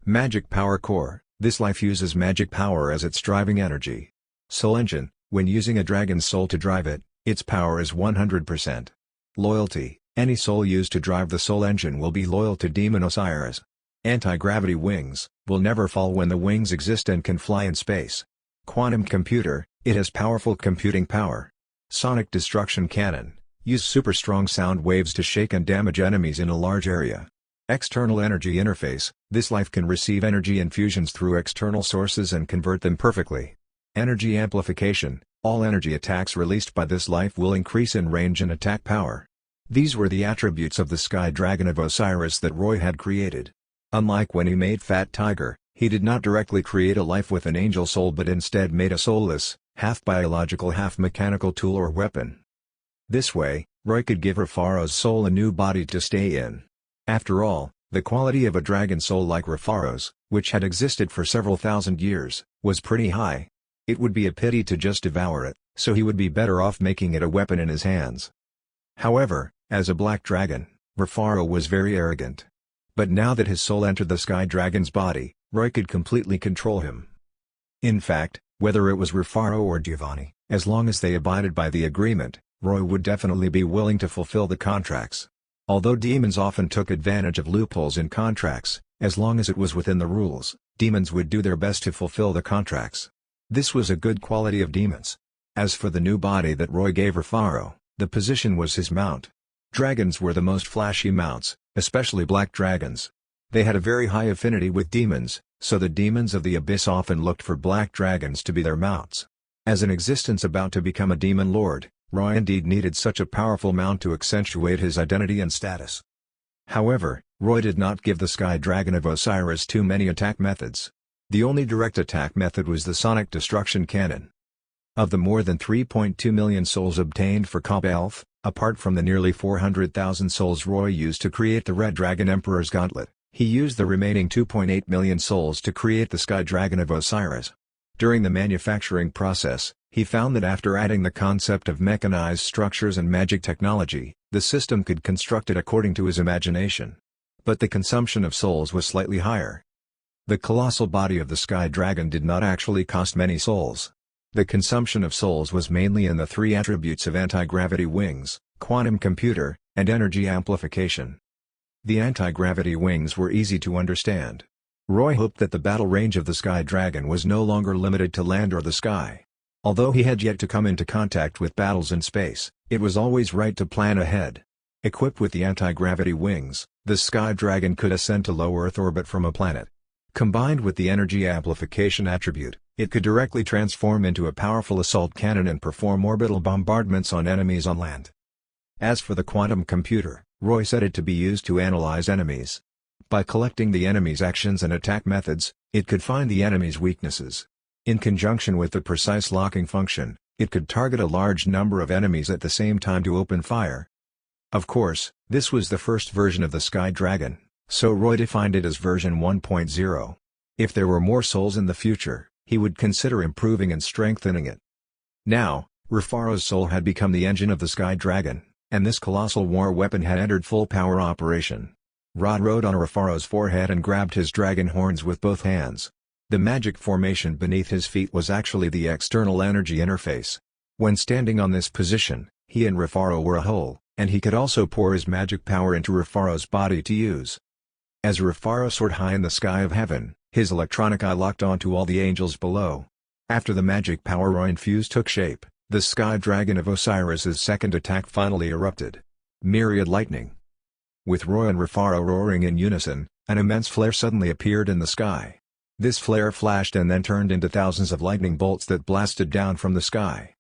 Magic power core, this life uses magic power as its driving energy. Soul engine, when using a dragon's soul to drive it, its power is 100%. Loyalty, any soul used to drive the soul engine will be loyal to Demon Osiris. Anti-gravity wings, will never fall when the wings exist and can fly in space. Quantum computer, it has powerful computing power. Sonic destruction cannon, use super strong sound waves to shake and damage enemies in a large area. External energy interface, this life can receive energy infusions through external sources and convert them perfectly. Energy amplification, all energy attacks released by this life will increase in range and attack power. These were the attributes of the Sky Dragon of Osiris that Roy had created. Unlike when he made Fat Tiger, He did not directly create a life with an angel soul but instead made a soulless, half-biological half-mechanical tool or weapon. This way, Roy could give Refaro's soul a new body to stay in. After all, the quality of a dragon soul like Refaro's, which had existed for several thousand years, was pretty high. It would be a pity to just devour it, so he would be better off making it a weapon in his hands. However, as a black dragon, Refaro was very arrogant. But now that his soul entered the Sky Dragon's body, Roy could completely control him. In fact, whether it was Refaro or Giovanni, as long as they abided by the agreement, Roy would definitely be willing to fulfill the contracts. Although demons often took advantage of loopholes in contracts, as long as it was within the rules, demons would do their best to fulfill the contracts. This was a good quality of demons. As for the new body that Roy gave Refaro, the position was his mount. Dragons were the most flashy mounts, especially black dragons. They had a very high affinity with demons, so the demons of the abyss often looked for black dragons to be their mounts. As an existence about to become a demon lord, Roy indeed needed such a powerful mount to accentuate his identity and status. However, Roy did not give the Sky Dragon of Osiris too many attack methods. The only direct attack method was the Sonic Destruction Cannon. Of the more than 3.2 million souls obtained for Cobelth, apart from the nearly 400,000 souls Roy used to create the Red Dragon Emperor's Gauntlet, he used the remaining 2.8 million souls to create the Sky Dragon of Osiris. During the manufacturing process, he found that after adding the concept of mechanized structures and magic technology, the system could construct it according to his imagination. But the consumption of souls was slightly higher. The colossal body of the Sky Dragon did not actually cost many souls. The consumption of souls was mainly in the three attributes of anti-gravity wings, quantum computer, and energy amplification. The anti-gravity wings were easy to understand. Roy hoped that the battle range of the Sky Dragon was no longer limited to land or the sky. Although he had yet to come into contact with battles in space, it was always right to plan ahead. Equipped with the anti-gravity wings, the Sky Dragon could ascend to low Earth orbit from a planet. Combined with the energy amplification attribute, it could directly transform into a powerful assault cannon and perform orbital bombardments on enemies on land. As for the quantum computer, Roy set it to be used to analyze enemies. By collecting the enemy's actions and attack methods, it could find the enemy's weaknesses. In conjunction with the precise locking function, it could target a large number of enemies at the same time to open fire. Of course, this was the first version of the Sky Dragon, so Roy defined it as version 1.0. If there were more souls in the future, he would consider improving and strengthening it. Now, Refaro's soul had become the engine of the Sky Dragon, and this colossal war weapon had entered full power operation. Rod rode on Refaro's forehead and grabbed his dragon horns with both hands. The magic formation beneath his feet was actually the external energy interface. When standing on this position, he and Refaro were a whole, and he could also pour his magic power into Refaro's body to use. As Refaro soared high in the sky of heaven, his electronic eye locked onto all the angels below. After the magic power Roy infused took shape, the Sky Dragon of Osiris's second attack finally erupted. Myriad lightning. With Roy and Refaro roaring in unison, an immense flare suddenly appeared in the sky. This flare flashed and then turned into thousands of lightning bolts that blasted down from the sky.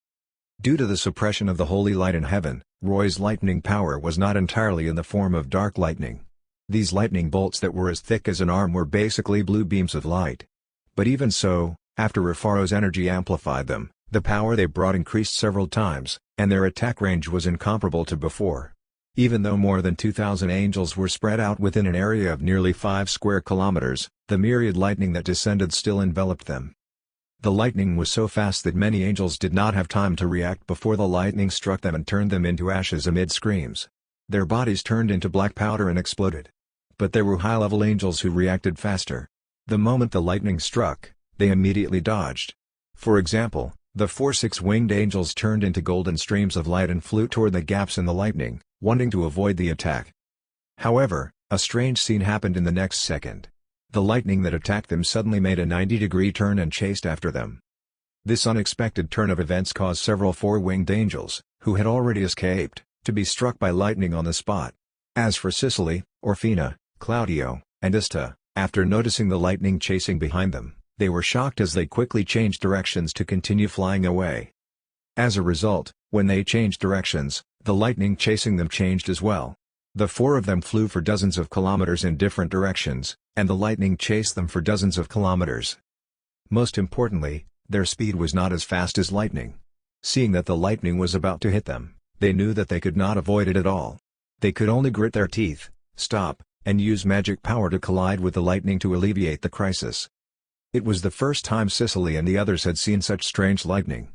Due to the suppression of the holy light in heaven, Roy's lightning power was not entirely in the form of dark lightning. These lightning bolts that were as thick as an arm were basically blue beams of light. But even so, after Refaro's energy amplified them, the power they brought increased several times, and their attack range was incomparable to before. Even though more than 2,000 angels were spread out within an area of nearly 5 square kilometers, the myriad lightning that descended still enveloped them. The lightning was so fast that many angels did not have time to react before the lightning struck them and turned them into ashes amid screams. Their bodies turned into black powder and exploded. But there were high-level angels who reacted faster. The moment the lightning struck, they immediately dodged. For example, the 4 six-winged angels turned into golden streams of light and flew toward the gaps in the lightning, wanting to avoid the attack. However, a strange scene happened in the next second. The lightning that attacked them suddenly made a 90-degree turn and chased after them. This unexpected turn of events caused several 4-winged angels, who had already escaped, to be struck by lightning on the spot. As for Sicily, Orfina, Claudio, and Ista, after noticing the lightning chasing behind them, they were shocked as they quickly changed directions to continue flying away. As a result, when they changed directions, the lightning chasing them changed as well. The four of them flew for dozens of kilometers in different directions, and the lightning chased them for dozens of kilometers. Most importantly, their speed was not as fast as lightning. Seeing that the lightning was about to hit them, they knew that they could not avoid it at all. They could only grit their teeth, stop, and use magic power to collide with the lightning to alleviate the crisis. It was the first time Sicily and the others had seen such strange lightning.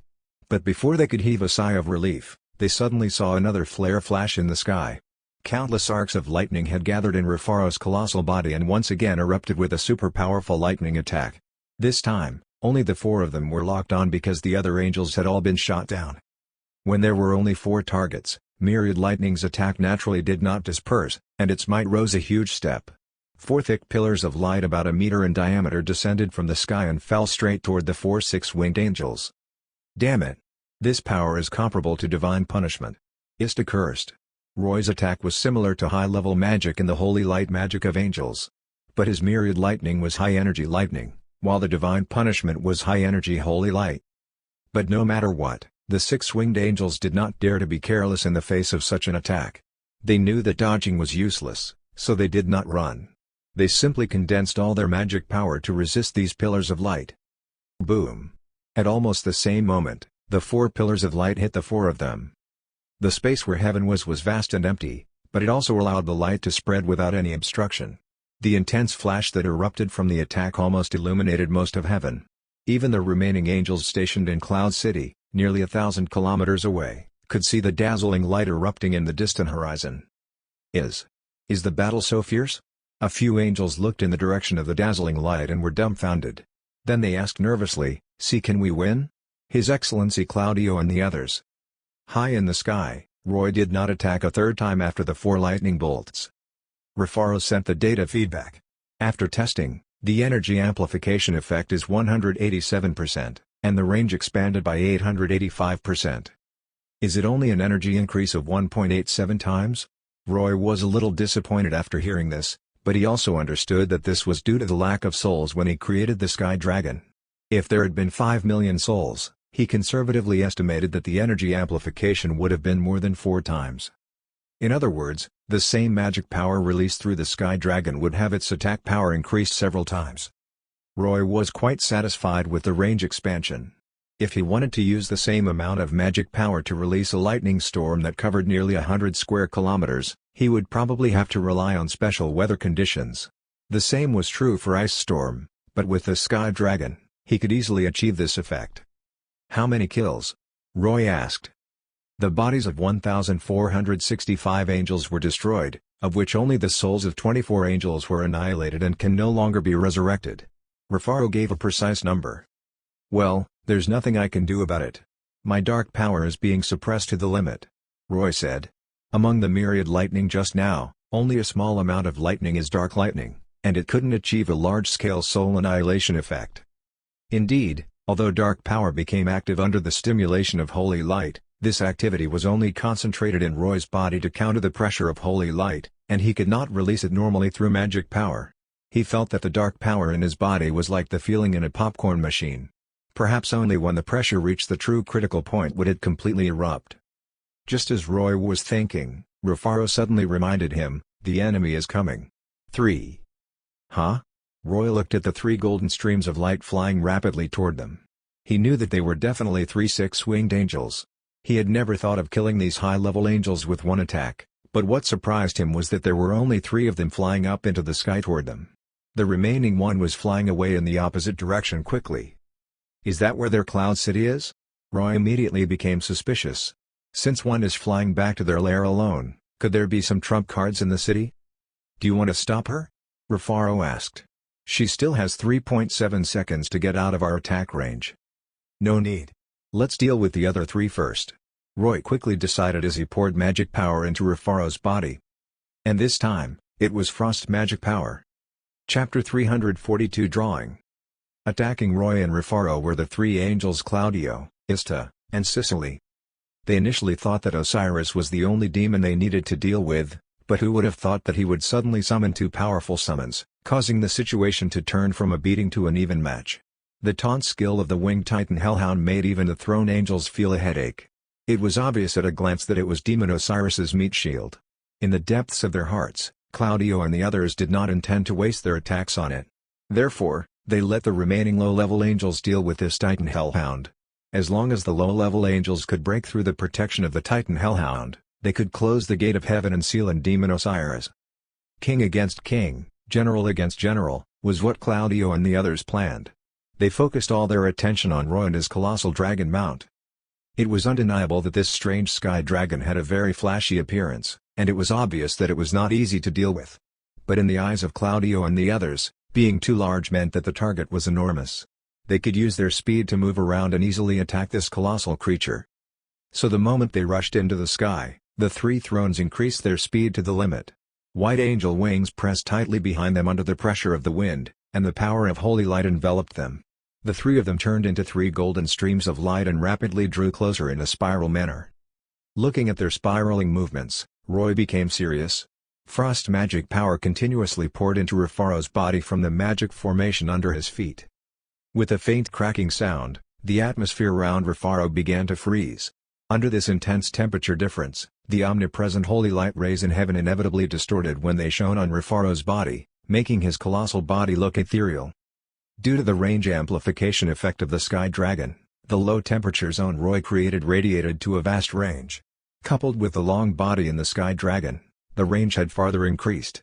But before they could heave a sigh of relief, they suddenly saw another flare flash in the sky. Countless arcs of lightning had gathered in Rufaro's colossal body and once again erupted with a super-powerful lightning attack. This time, only the four of them were locked on because the other angels had all been shot down. When there were only 4 targets, Myriad Lightning's attack naturally did not disperse, and its might rose a huge step. 4 thick pillars of light about a meter in diameter descended from the sky and fell straight toward the 4 six-winged angels. Damn it! This power is comparable to divine punishment. Ista cursed. Roy's attack was similar to high-level magic in the holy light magic of angels. But his Myriad Lightning was high-energy lightning, while the divine punishment was high-energy holy light. But no matter what, the 6-winged angels did not dare to be careless in the face of such an attack. They knew that dodging was useless, so they did not run. They simply condensed all their magic power to resist these pillars of light. Boom! At almost the same moment, the 4 pillars of light hit the 4 of them. The space where heaven was vast and empty, but it also allowed the light to spread without any obstruction. The intense flash that erupted from the attack almost illuminated most of heaven. Even the remaining angels stationed in Cloud City, nearly 1,000 kilometers away, could see the dazzling light erupting in the distant horizon. Is the battle so fierce? A few angels looked in the direction of the dazzling light and were dumbfounded. Then they asked nervously, "See, can we win? His Excellency Claudio and the others." High in the sky, Roy did not attack a third time after the 4 lightning bolts. Rufaro sent the data feedback. After testing, the energy amplification effect is 187%, and the range expanded by 885%. Is it only an energy increase of 1.87 times? Roy was a little disappointed after hearing this, but he also understood that this was due to the lack of souls when he created the Sky Dragon. If there had been 5 million souls, he conservatively estimated that the energy amplification would have been more than 4 times. In other words, the same magic power released through the Sky Dragon would have its attack power increased several times. Roy was quite satisfied with the range expansion. If he wanted to use the same amount of magic power to release a lightning storm that covered nearly 100 square kilometers, he would probably have to rely on special weather conditions. The same was true for Ice Storm, but with the Sky Dragon, he could easily achieve this effect. "How many kills?" Roy asked. The bodies of 1,465 angels were destroyed, of which only the souls of 24 angels were annihilated and can no longer be resurrected. Rufaro gave a precise number. "Well, there's nothing I can do about it. My dark power is being suppressed to the limit," Roy said. "Among the myriad lightning just now, only a small amount of lightning is dark lightning, and it couldn't achieve a large-scale soul annihilation effect." Indeed, although dark power became active under the stimulation of holy light, this activity was only concentrated in Roy's body to counter the pressure of holy light, and he could not release it normally through magic power. He felt that the dark power in his body was like the feeling in a popcorn machine. Perhaps only when the pressure reached the true critical point would it completely erupt. Just as Roy was thinking, Rufaro suddenly reminded him, "The enemy is coming." 3. Huh? Roy looked at the 3 golden streams of light flying rapidly toward them. He knew that they were definitely 3 six-winged angels. He had never thought of killing these high-level angels with one attack, but what surprised him was that there were only 3 of them flying up into the sky toward them. The remaining one was flying away in the opposite direction quickly. Is that where their Cloud City is? Roy immediately became suspicious. Since one is flying back to their lair alone, could there be some trump cards in the city? "Do you want to stop her?" Rufaro asked. "She still has 3.7 seconds to get out of our attack range." "No need. Let's deal with the other 3 first," Roy quickly decided as he poured magic power into Rufaro's body. And this time, it was frost magic power. Chapter 342 Drawing. Attacking Roy and Rufaro were the 3 angels Claudio, Ista, and Sicily. They initially thought that Osiris was the only demon they needed to deal with, but who would have thought that he would suddenly summon 2 powerful summons, causing the situation to turn from a beating to an even match. The taunt skill of the winged titan Hellhound made even the throne angels feel a headache. It was obvious at a glance that it was Demon Osiris's meat shield. In the depths of their hearts, Claudio and the others did not intend to waste their attacks on it. Therefore, they let the remaining low-level angels deal with this Titan Hellhound. As long as the low-level angels could break through the protection of the Titan Hellhound, they could close the gate of heaven and seal in Demon Osiris. King against king, general against general, was what Claudio and the others planned. They focused all their attention on Roy and his colossal dragon mount. It was undeniable that this strange sky dragon had a very flashy appearance, and it was obvious that it was not easy to deal with. But in the eyes of Claudio and the others, being too large meant that the target was enormous. They could use their speed to move around and easily attack this colossal creature. So the moment they rushed into the sky, the three thrones increased their speed to the limit. White angel wings pressed tightly behind them under the pressure of the wind, and the power of holy light enveloped them. The three of them turned into three golden streams of light and rapidly drew closer in a spiral manner. Looking at their spiraling movements, Roy became serious. Frost magic power continuously poured into Rufaro's body from the magic formation under his feet. With a faint cracking sound, the atmosphere around Rufaro began to freeze. Under this intense temperature difference, the omnipresent holy light rays in heaven inevitably distorted when they shone on Rufaro's body, making his colossal body look ethereal. Due to the range amplification effect of the Sky Dragon, the low temperature zone Roy created radiated to a vast range. Coupled with the long body in the Sky Dragon, the range had farther increased.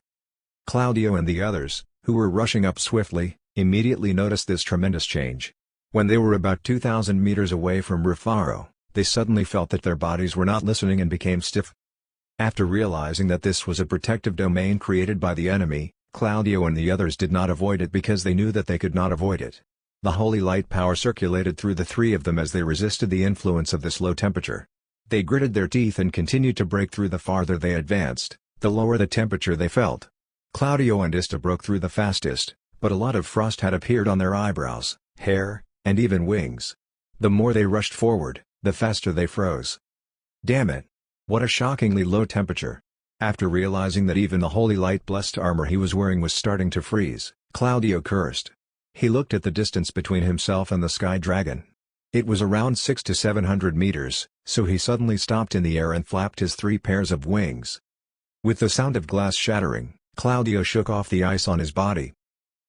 Claudio and the others, who were rushing up swiftly, immediately noticed this tremendous change. When they were about 2,000 meters away from Rufaro, they suddenly felt that their bodies were not listening and became stiff. After realizing that this was a protective domain created by the enemy, Claudio and the others did not avoid it because they knew that they could not avoid it. The holy light power circulated through the three of them as they resisted the influence of this low temperature. They gritted their teeth and continued to break through the farther they advanced, the lower the temperature they felt. Claudio and Ista broke through the fastest, but a lot of frost had appeared on their eyebrows, hair, and even wings. The more they rushed forward, the faster they froze. Damn it! What a shockingly low temperature. After realizing that even the holy light-blessed armor he was wearing was starting to freeze, Claudio cursed. He looked at the distance between himself and the Sky Dragon. It was around 600 to 700 meters, so he suddenly stopped in the air and flapped his three pairs of wings. With the sound of glass shattering, Claudio shook off the ice on his body.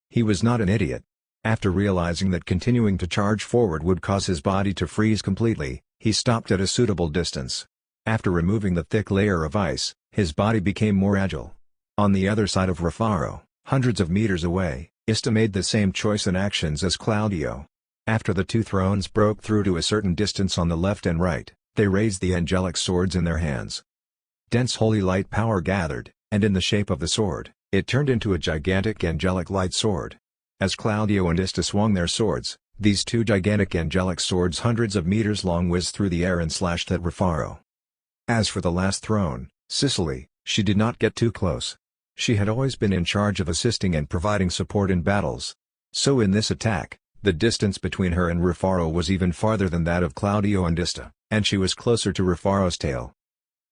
He was not an idiot. After realizing that continuing to charge forward would cause his body to freeze completely, he stopped at a suitable distance. After removing the thick layer of ice, his body became more agile. On the other side of Rufaro, hundreds of meters away, Ista made the same choice and actions as Claudio. After the two thrones broke through to a certain distance on the left and right, they raised the angelic swords in their hands. Dense holy light power gathered, and in the shape of the sword, it turned into a gigantic angelic light sword. As Claudio and Ista swung their swords, these two gigantic angelic swords hundreds of meters long whizzed through the air and slashed at Rufaro. As for the last throne, Sicily, she did not get too close. She had always been in charge of assisting and providing support in battles. So in this attack, the distance between her and Rufaro was even farther than that of Claudio and Ista, and she was closer to Rufaro's tail.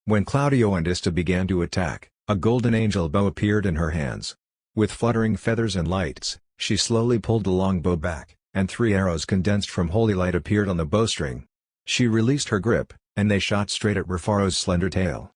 When Claudio and Ista began to attack, a golden angel bow appeared in her hands. With fluttering feathers and lights, she slowly pulled the long bow back, and three arrows condensed from holy light appeared on the bowstring. She released her grip, and they shot straight at Rufaro's slender tail.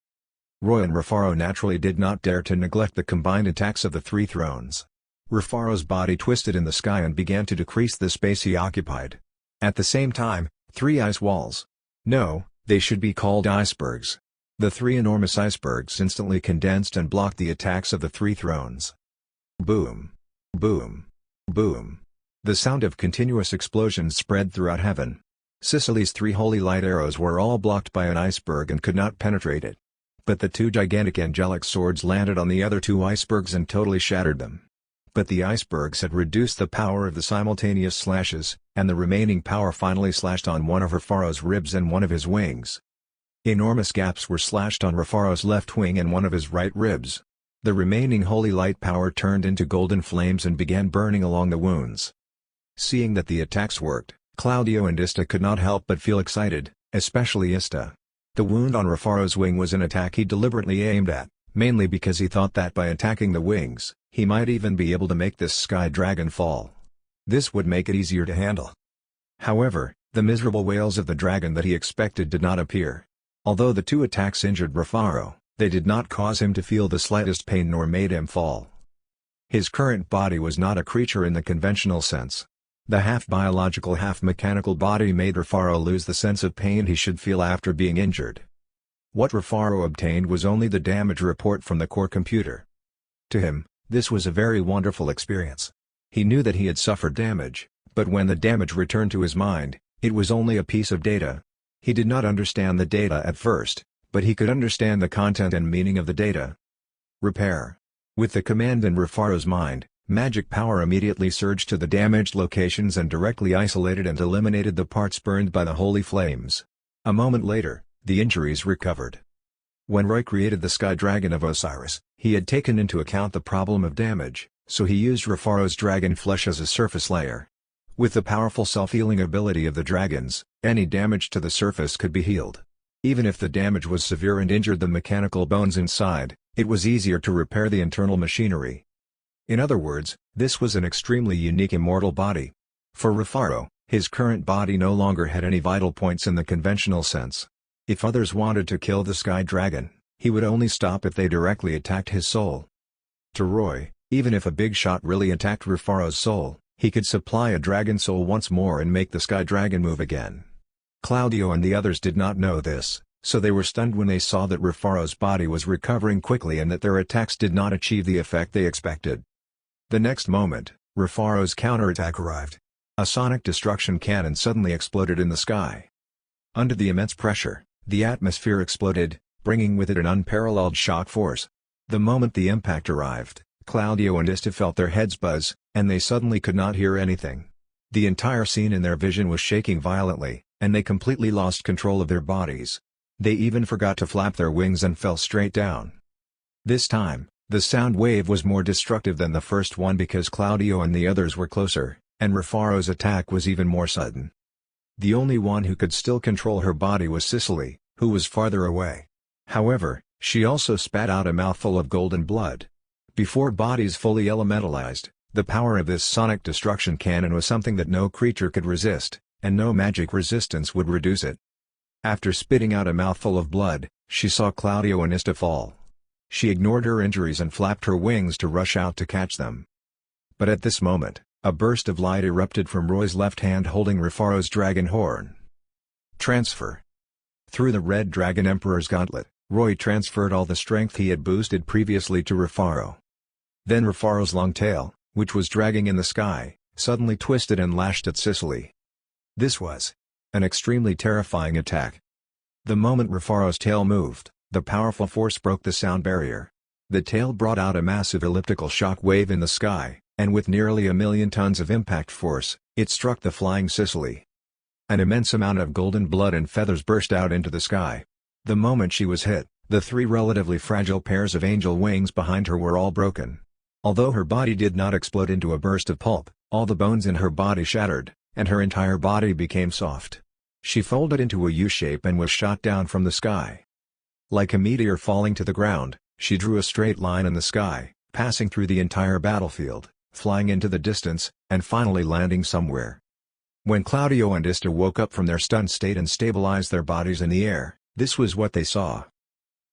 Roy and Rufaro naturally did not dare to neglect the combined attacks of the three thrones. Rufaro's body twisted in the sky and began to decrease the space he occupied. At the same time, three ice walls. No, they should be called icebergs. The three enormous icebergs instantly condensed and blocked the attacks of the three thrones. Boom! Boom! Boom! The sound of continuous explosions spread throughout heaven. Sicily's three holy light arrows were all blocked by an iceberg and could not penetrate it. But the two gigantic angelic swords landed on the other two icebergs and totally shattered them. But the icebergs had reduced the power of the simultaneous slashes, and the remaining power finally slashed on one of Rufaro's ribs and one of his wings. Enormous gaps were slashed on Rufaro's left wing and one of his right ribs. The remaining holy light power turned into golden flames and began burning along the wounds. Seeing that the attacks worked, Claudio and Ista could not help but feel excited, especially Ista. The wound on Rufaro's wing was an attack he deliberately aimed at, mainly because he thought that by attacking the wings, he might even be able to make this Sky Dragon fall. This would make it easier to handle. However, the miserable wails of the dragon that he expected did not appear. Although the two attacks injured Rufaro, They did not cause him to feel the slightest pain nor made him fall. His current body was not a creature in the conventional sense. The half-biological half-mechanical body made Rufaro lose the sense of pain he should feel after being injured. What Rufaro obtained was only the damage report from the core computer. To him, this was a very wonderful experience. He knew that he had suffered damage, but when the damage returned to his mind, it was only a piece of data. He did not understand the data at first, but he could understand the content and meaning of the data. Repair. With the command in Rufaro's mind, magic power immediately surged to the damaged locations and directly isolated and eliminated the parts burned by the holy flames. A moment later, the injuries recovered. When Roy created the Sky Dragon of Osiris, he had taken into account the problem of damage, so he used Rufaro's dragon flesh as a surface layer. With the powerful self-healing ability of the dragons, any damage to the surface could be healed. Even if the damage was severe and injured the mechanical bones inside, it was easier to repair the internal machinery. In other words, this was an extremely unique immortal body. For Rufaro, his current body no longer had any vital points in the conventional sense. If others wanted to kill the Sky Dragon, he would only stop if they directly attacked his soul. To Roy, even if a big shot really attacked Rufaro's soul, he could supply a dragon soul once more and make the Sky Dragon move again. Claudio and the others did not know this, so they were stunned when they saw that Rufaro's body was recovering quickly and that their attacks did not achieve the effect they expected. The next moment, Rufaro's counterattack arrived. A sonic destruction cannon suddenly exploded in the sky. Under the immense pressure, the atmosphere exploded, bringing with it an unparalleled shock force. The moment the impact arrived, Claudio and Ista felt their heads buzz, and they suddenly could not hear anything. The entire scene in their vision was shaking violently, and they completely lost control of their bodies. They even forgot to flap their wings and fell straight down. This time, the sound wave was more destructive than the first one because Claudio and the others were closer, and Rufaro's attack was even more sudden. The only one who could still control her body was Sicily, who was farther away. However, she also spat out a mouthful of golden blood. Before bodies fully elementalized, the power of this sonic destruction cannon was something that no creature could resist, and no magic resistance would reduce it. After spitting out a mouthful of blood, she saw Claudio and Ista fall. She ignored her injuries and flapped her wings to rush out to catch them. But at this moment, a burst of light erupted from Roy's left hand holding Rufaro's dragon horn. Transfer. Through the Red Dragon Emperor's gauntlet, Roy transferred all the strength he had boosted previously to Rufaro. Then Rufaro's long tail, which was dragging in the sky, suddenly twisted and lashed at Sicily. This was an extremely terrifying attack. The moment Rufaro's tail moved, the powerful force broke the sound barrier. The tail brought out a massive elliptical shock wave in the sky, and with nearly 1,000,000 tons of impact force, it struck the flying Sicily. An immense amount of golden blood and feathers burst out into the sky. The moment she was hit, the three relatively fragile pairs of angel wings behind her were all broken. Although her body did not explode into a burst of pulp, all the bones in her body shattered, and her entire body became soft. She folded into a U-shape and was shot down from the sky. Like a meteor falling to the ground, she drew a straight line in the sky, passing through the entire battlefield, flying into the distance, and finally landing somewhere. When Claudio and Ista woke up from their stunned state and stabilized their bodies in the air, this was what they saw.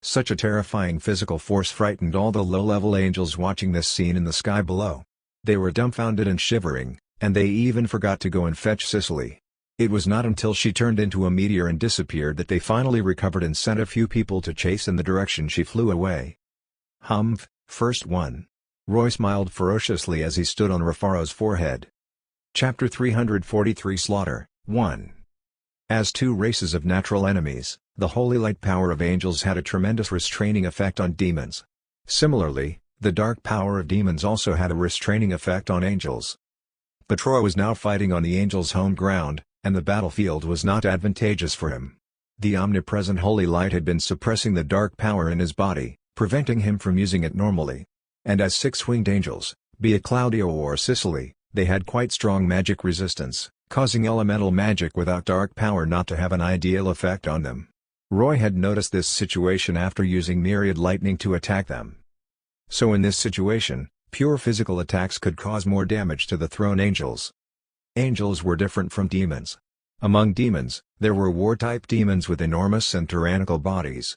Such a terrifying physical force frightened all the low-level angels watching this scene in the sky below. They were dumbfounded and shivering, and they even forgot to go and fetch Sicily. It was not until she turned into a meteor and disappeared that they finally recovered and sent a few people to chase in the direction she flew away. Humph, first one. Roy smiled ferociously as he stood on Rufaro's forehead. Chapter 343 Slaughter, 1. As two races of natural enemies, the holy light power of angels had a tremendous restraining effect on demons. Similarly, the dark power of demons also had a restraining effect on angels. But Roy was now fighting on the angels' home ground, and the battlefield was not advantageous for him. The omnipresent holy light had been suppressing the dark power in his body, preventing him from using it normally. And as six-winged angels, be it Claudio or Sicily, they had quite strong magic resistance, causing elemental magic without dark power not to have an ideal effect on them. Roy had noticed this situation after using myriad lightning to attack them. So in this situation, pure physical attacks could cause more damage to the thrown angels. Angels were different from demons. Among demons, there were war-type demons with enormous and tyrannical bodies.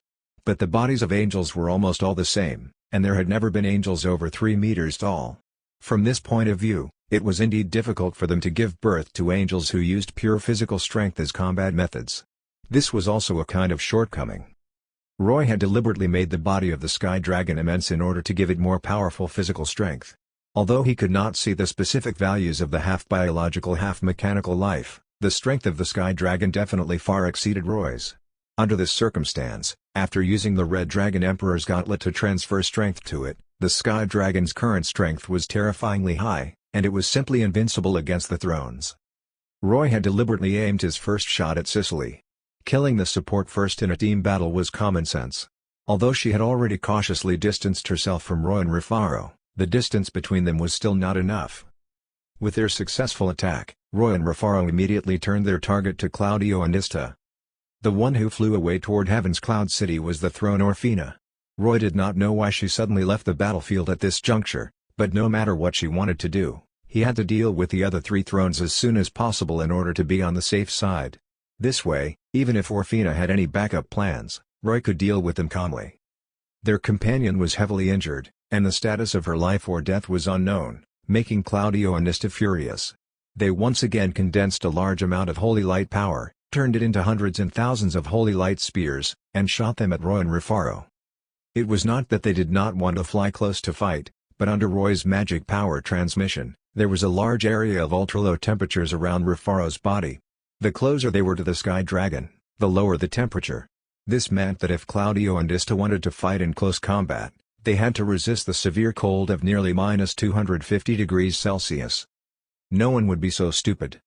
But the bodies of angels were almost all the same, and there had never been angels over 3 meters tall. From this point of view, it was indeed difficult for them to give birth to angels who used pure physical strength as combat methods. This was also a kind of shortcoming. Roy had deliberately made the body of the Sky Dragon immense in order to give it more powerful physical strength. Although he could not see the specific values of the half-biological half-mechanical life, the strength of the Sky Dragon definitely far exceeded Roy's. Under this circumstance, after using the Red Dragon Emperor's Gauntlet to transfer strength to it, the Sky Dragon's current strength was terrifyingly high, and it was simply invincible against the thrones. Roy had deliberately aimed his first shot at Sicily. Killing the support first in a team battle was common sense. Although she had already cautiously distanced herself from Roy and Rufaro, the distance between them was still not enough. With their successful attack, Roy and Rufaro immediately turned their target to Claudio and Ista. The one who flew away toward Heaven's Cloud City was the throne Orfina. Roy did not know why she suddenly left the battlefield at this juncture, but no matter what she wanted to do, he had to deal with the other 3 thrones as soon as possible in order to be on the safe side. This way, even if Orfina had any backup plans, Roy could deal with them calmly. Their companion was heavily injured, and the status of her life or death was unknown, making Claudio and Ista furious. They once again condensed a large amount of holy light power, turned it into hundreds and thousands of holy light spears, and shot them at Roy and Rufaro. It was not that they did not want to fly close to fight, but under Roy's magic power transmission, there was a large area of ultra-low temperatures around Rufaro's body. The closer they were to the Sky Dragon, the lower the temperature. This meant that if Claudio and Ista wanted to fight in close combat, they had to resist the severe cold of nearly -250°C. No one would be so stupid.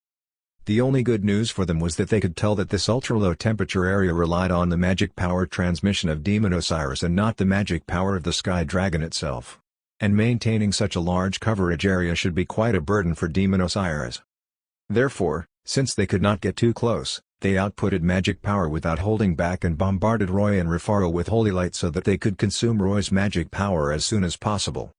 The only good news for them was that they could tell that this ultra-low temperature area relied on the magic power transmission of Demon Osiris and not the magic power of the Sky Dragon itself. And maintaining such a large coverage area should be quite a burden for Demon Osiris. Therefore, since they could not get too close, they outputted magic power without holding back and bombarded Roy and Rufaro with holy light so that they could consume Roy's magic power as soon as possible.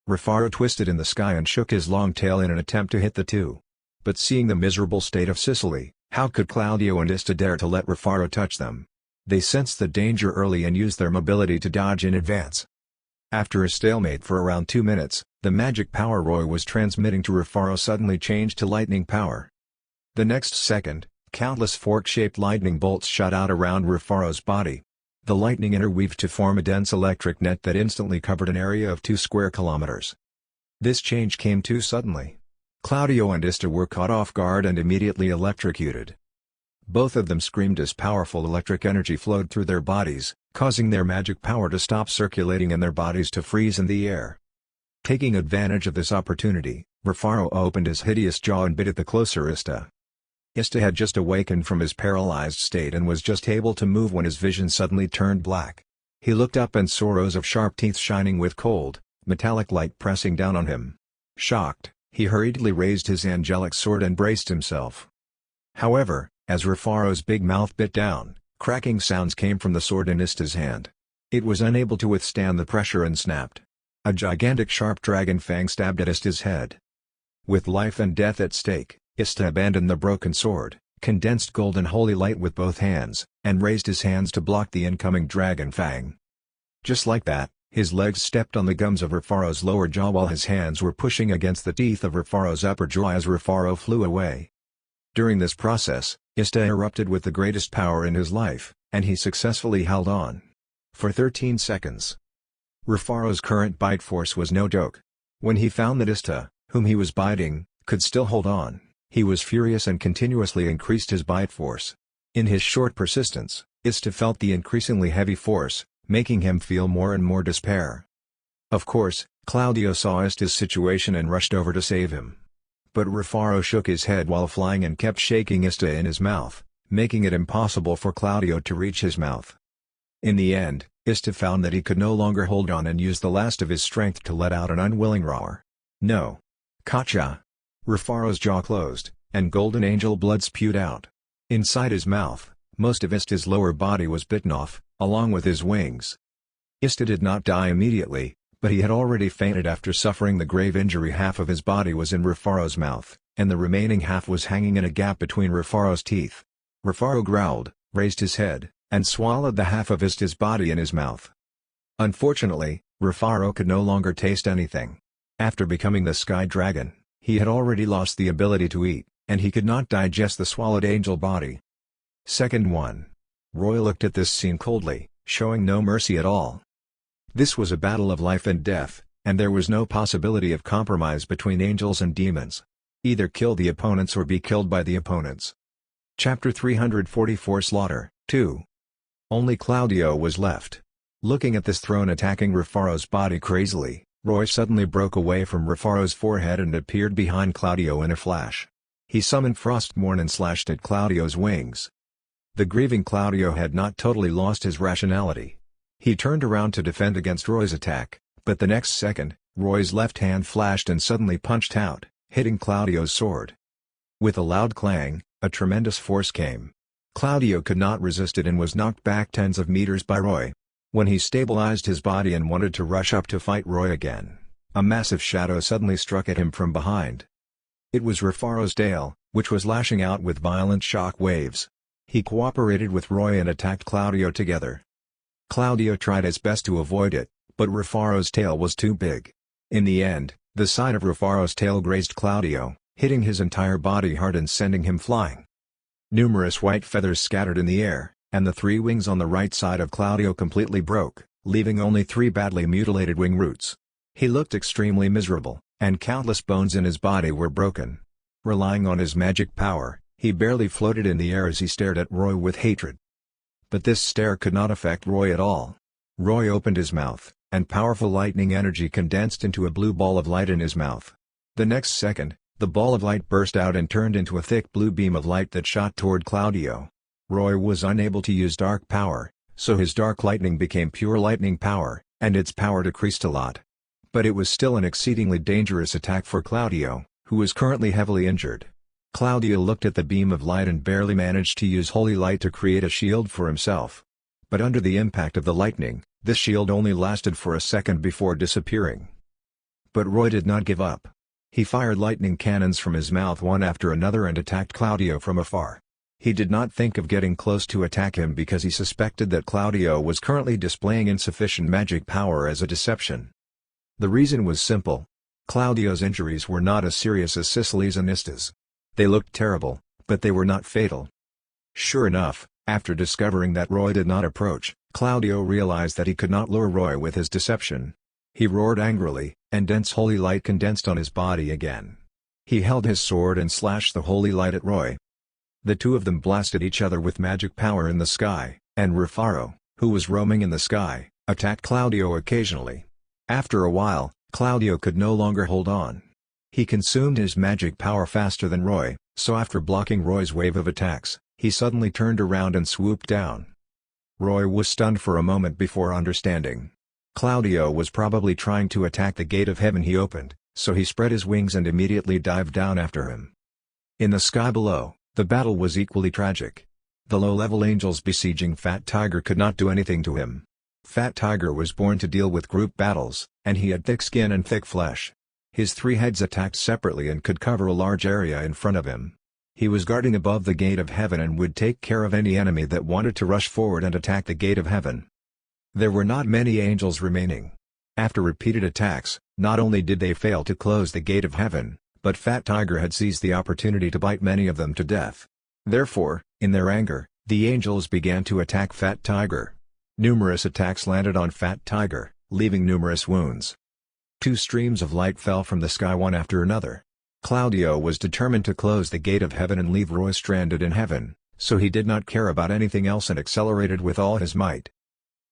Rufaro twisted in the sky and shook his long tail in an attempt to hit the 2. But seeing the miserable state of Sicily, how could Claudio and Ista dare to let Rufaro touch them? They sensed the danger early and used their mobility to dodge in advance. After a stalemate for around 2 minutes, the magic power Roy was transmitting to Rufaro suddenly changed to lightning power. The next second, countless fork-shaped lightning bolts shot out around Rufaro's body. The lightning interweaved to form a dense electric net that instantly covered an area of 2 square kilometers. This change came too suddenly. Claudio and Ista were caught off guard and immediately electrocuted. Both of them screamed as powerful electric energy flowed through their bodies, causing their magic power to stop circulating and their bodies to freeze in the air. Taking advantage of this opportunity, Rufaro opened his hideous jaw and bit at the closer Ista. Ista had just awakened from his paralyzed state and was just able to move when his vision suddenly turned black. He looked up and saw rows of sharp teeth shining with cold, metallic light pressing down on him. Shocked, he hurriedly raised his angelic sword and braced himself. However, as Rufaro's big mouth bit down, cracking sounds came from the sword in Ista's hand. It was unable to withstand the pressure and snapped. A gigantic sharp dragon fang stabbed at Ista's head. With life and death at stake, Ista abandoned the broken sword, condensed golden holy light with both hands, and raised his hands to block the incoming dragon fang. Just like that, his legs stepped on the gums of Rufaro's lower jaw while his hands were pushing against the teeth of Rufaro's upper jaw as Rufaro flew away. During this process, Ista erupted with the greatest power in his life, and he successfully held on. For 13 seconds. Rufaro's current bite force was no joke. When he found that Ista, whom he was biting, could still hold on, he was furious and continuously increased his bite force. In his short persistence, Ista felt the increasingly heavy force, making him feel more and more despair. Of course, Claudio saw Ista's situation and rushed over to save him. But Rufaro shook his head while flying and kept shaking Ista in his mouth, making it impossible for Claudio to reach his mouth. In the end, Ista found that he could no longer hold on and used the last of his strength to let out an unwilling roar. No. Kacha! Rufaro's jaw closed, and golden angel blood spewed out. Inside his mouth, most of Ista's lower body was bitten off, along with his wings. Ista did not die immediately, but he had already fainted after suffering the grave injury. Half of his body was in Rufaro's mouth, and the remaining half was hanging in a gap between Rufaro's teeth. Rufaro growled, raised his head, and swallowed the half of his body in his mouth. Unfortunately, Rufaro could no longer taste anything. After becoming the Sky Dragon, he had already lost the ability to eat, and he could not digest the swallowed angel body. Second 1. Roy looked at this scene coldly, showing no mercy at all. This was a battle of life and death, and there was no possibility of compromise between angels and demons. Either kill the opponents or be killed by the opponents. Chapter 344 Slaughter, 2. Only Claudio was left. Looking at this throne attacking Rufaro's body crazily, Roy suddenly broke away from Rufaro's forehead and appeared behind Claudio in a flash. He summoned Frostmourne and slashed at Claudio's wings. The grieving Claudio had not totally lost his rationality. He turned around to defend against Roy's attack, but the next second, Roy's left hand flashed and suddenly punched out, hitting Claudio's sword. With a loud clang, a tremendous force came. Claudio could not resist it and was knocked back tens of meters by Roy. When he stabilized his body and wanted to rush up to fight Roy again, a massive shadow suddenly struck at him from behind. It was Rufaro's tail, which was lashing out with violent shock waves. He cooperated with Roy and attacked Claudio together. Claudio tried his best to avoid it, but Rufaro's tail was too big. In the end, the side of Rufaro's tail grazed Claudio, hitting his entire body hard and sending him flying. Numerous white feathers scattered in the air, and the 3 wings on the right side of Claudio completely broke, leaving only 3 badly mutilated wing roots. He looked extremely miserable, and countless bones in his body were broken. Relying on his magic power, he barely floated in the air as he stared at Roy with hatred. But this stare could not affect Roy at all. Roy opened his mouth, and powerful lightning energy condensed into a blue ball of light in his mouth. The next second, the ball of light burst out and turned into a thick blue beam of light that shot toward Claudio. Roy was unable to use dark power, so his dark lightning became pure lightning power, and its power decreased a lot. But it was still an exceedingly dangerous attack for Claudio, who was currently heavily injured. Claudio looked at the beam of light and barely managed to use holy light to create a shield for himself. But under the impact of the lightning, this shield only lasted for a second before disappearing. But Roy did not give up. He fired lightning cannons from his mouth one after another and attacked Claudio from afar. He did not think of getting close to attack him because he suspected that Claudio was currently displaying insufficient magic power as a deception. The reason was simple. Claudio's injuries were not as serious as Sicily's and Nista's. They looked terrible, but they were not fatal. Sure enough, after discovering that Roy did not approach, Claudio realized that he could not lure Roy with his deception. He roared angrily, and dense holy light condensed on his body again. He held his sword and slashed the holy light at Roy. The two of them blasted each other with magic power in the sky, and Rufaro, who was roaming in the sky, attacked Claudio occasionally. After a while, Claudio could no longer hold on. He consumed his magic power faster than Roy, so after blocking Roy's wave of attacks, he suddenly turned around and swooped down. Roy was stunned for a moment before understanding. Claudio was probably trying to attack the gate of heaven he opened, so he spread his wings and immediately dived down after him. In the sky below, the battle was equally tragic. The low-level angels besieging Fat Tiger could not do anything to him. Fat Tiger was born to deal with group battles, and he had thick skin and thick flesh. His 3 heads attacked separately and could cover a large area in front of him. He was guarding above the gate of heaven and would take care of any enemy that wanted to rush forward and attack the gate of heaven. There were not many angels remaining. After repeated attacks, not only did they fail to close the gate of heaven, but Fat Tiger had seized the opportunity to bite many of them to death. Therefore, in their anger, the angels began to attack Fat Tiger. Numerous attacks landed on Fat Tiger, leaving numerous wounds. 2 streams of light fell from the sky one after another. Claudio was determined to close the gate of heaven and leave Roy stranded in heaven, so he did not care about anything else and accelerated with all his might.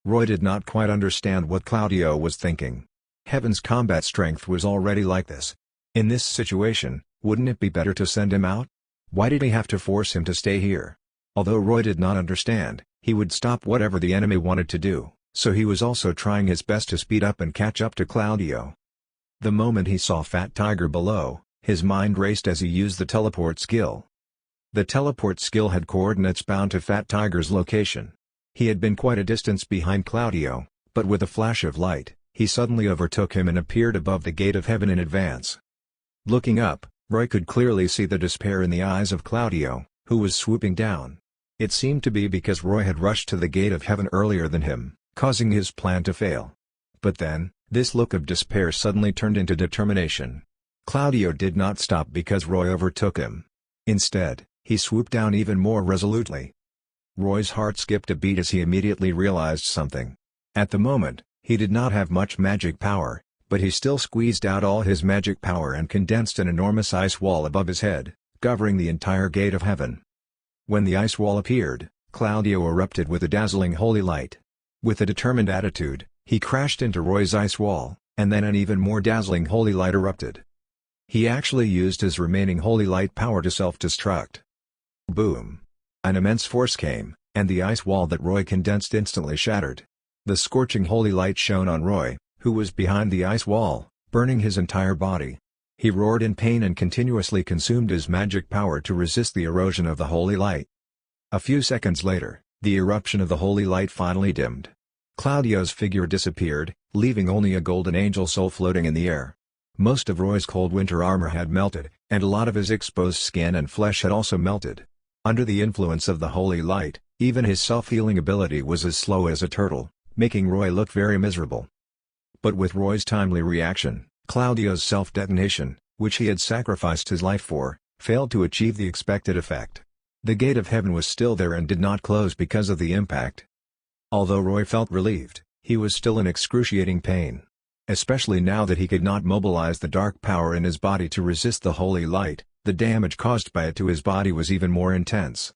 Roy did not quite understand what Claudio was thinking. Heaven's combat strength was already like this. In this situation, wouldn't it be better to send him out? Why did he have to force him to stay here? Although Roy did not understand, he would stop whatever the enemy wanted to do, so he was also trying his best to speed up and catch up to Claudio. The moment he saw Fat Tiger below, his mind raced as he used the teleport skill. The teleport skill had coordinates bound to Fat Tiger's location. He had been quite a distance behind Claudio, but with a flash of light, he suddenly overtook him and appeared above the gate of heaven in advance. Looking up, Roy could clearly see the despair in the eyes of Claudio, who was swooping down. It seemed to be because Roy had rushed to the gate of heaven earlier than him, causing his plan to fail. But then, this look of despair suddenly turned into determination. Claudio did not stop because Roy overtook him. Instead, he swooped down even more resolutely. Roy's heart skipped a beat as he immediately realized something. At the moment, he did not have much magic power, but he still squeezed out all his magic power and condensed an enormous ice wall above his head, covering the entire gate of heaven. When the ice wall appeared, Claudio erupted with a dazzling holy light. With a determined attitude, he crashed into Roy's ice wall, and then an even more dazzling holy light erupted. He actually used his remaining holy light power to self-destruct. Boom! An immense force came, and the ice wall that Roy condensed instantly shattered. The scorching holy light shone on Roy, who was behind the ice wall, burning his entire body. He roared in pain and continuously consumed his magic power to resist the erosion of the holy light. A few seconds later, the eruption of the holy light finally dimmed. Claudio's figure disappeared, leaving only a golden angel soul floating in the air. Most of Roy's cold winter armor had melted, and a lot of his exposed skin and flesh had also melted. Under the influence of the holy light, even his self-healing ability was as slow as a turtle, making Roy look very miserable. But with Roy's timely reaction, Claudio's self-detonation, which he had sacrificed his life for, failed to achieve the expected effect. The gate of heaven was still there and did not close because of the impact. Although Roy felt relieved, he was still in excruciating pain. Especially now that he could not mobilize the dark power in his body to resist the holy light, the damage caused by it to his body was even more intense.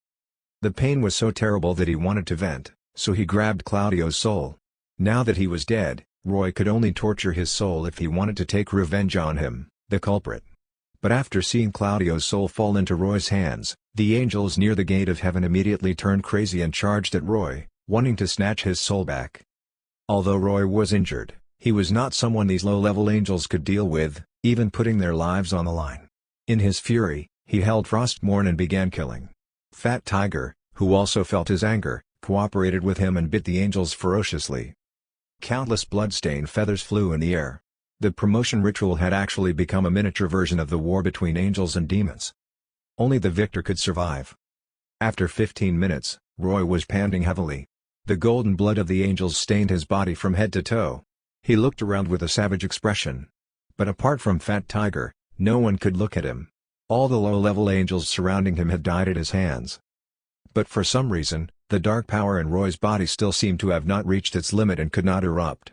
The pain was so terrible that he wanted to vent, so he grabbed Claudio's soul. Now that he was dead, Roy could only torture his soul if he wanted to take revenge on him, the culprit. But after seeing Claudio's soul fall into Roy's hands, the angels near the gate of heaven immediately turned crazy and charged at Roy, wanting to snatch his soul back. Although Roy was injured, he was not someone these low-level angels could deal with, even putting their lives on the line. In his fury, he held Frostmourne and began killing. Fat Tiger, who also felt his anger, cooperated with him and bit the angels ferociously. Countless blood-stained feathers flew in the air. The promotion ritual had actually become a miniature version of the war between angels and demons. Only the victor could survive. After 15 minutes, Roy was panting heavily. The golden blood of the angels stained his body from head to toe. He looked around with a savage expression. But apart from Fat Tiger, no one could look at him. All the low-level angels surrounding him had died at his hands. But for some reason, the dark power in Roy's body still seemed to have not reached its limit and could not erupt.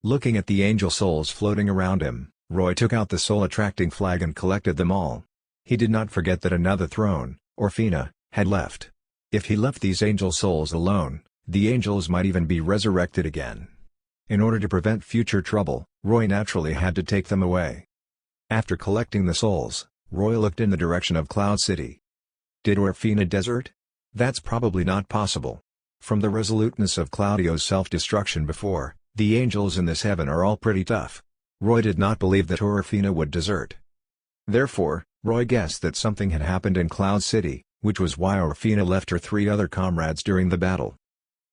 Looking at the angel souls floating around him, Roy took out the soul-attracting flag and collected them all. He did not forget that another throne, Orphina, had left. If he left these angel souls alone, the angels might even be resurrected again. In order to prevent future trouble, Roy naturally had to take them away. After collecting the souls, Roy looked in the direction of Cloud City. Did Orphina desert? That's probably not possible. From the resoluteness of Claudio's self-destruction before, the angels in this heaven are all pretty tough. Roy did not believe that Orphina would desert. Therefore, Roy guessed that something had happened in Cloud City, which was why Orphina left her 3 other comrades during the battle.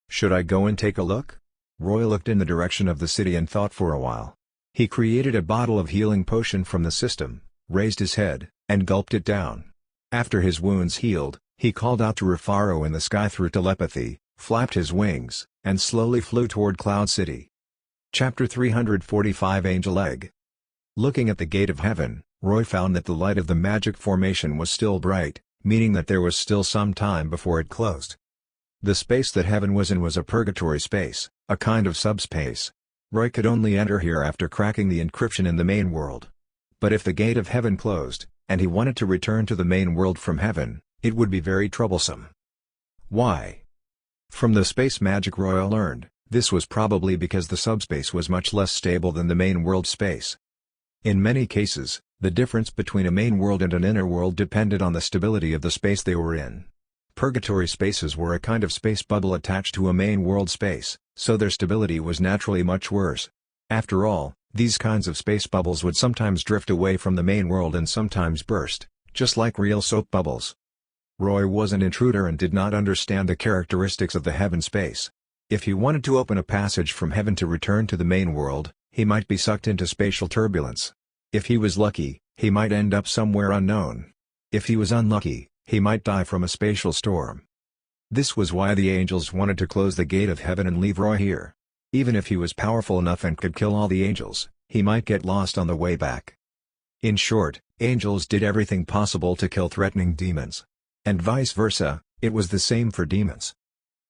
Should I go and take a look? Roy looked in the direction of the city and thought for a while. He created a bottle of healing potion from the system, raised his head, and gulped it down. After his wounds healed, he called out to Rufaro in the sky through telepathy, flapped his wings, and slowly flew toward Cloud City. Chapter 345 Angel Egg. Looking at the gate of heaven, Roy found that the light of the magic formation was still bright, meaning that there was still some time before it closed. The space that heaven was in was a purgatory space, a kind of subspace. Roy could only enter here after cracking the encryption in the main world. But if the gate of heaven closed, and he wanted to return to the main world from heaven, it would be very troublesome. Why? From the space magic Roy learned, this was probably because the subspace was much less stable than the main world space. In many cases, the difference between a main world and an inner world depended on the stability of the space they were in. Purgatory spaces were a kind of space bubble attached to a main world space, so their stability was naturally much worse. After all, these kinds of space bubbles would sometimes drift away from the main world and sometimes burst, just like real soap bubbles. Roy was an intruder and did not understand the characteristics of the heaven space. If he wanted to open a passage from heaven to return to the main world, he might be sucked into spatial turbulence. If he was lucky, he might end up somewhere unknown. If he was unlucky, he might die from a spatial storm. This was why the angels wanted to close the gate of heaven and leave Roy here. Even if he was powerful enough and could kill all the angels, he might get lost on the way back. In short, angels did everything possible to kill threatening demons. And vice versa, it was the same for demons.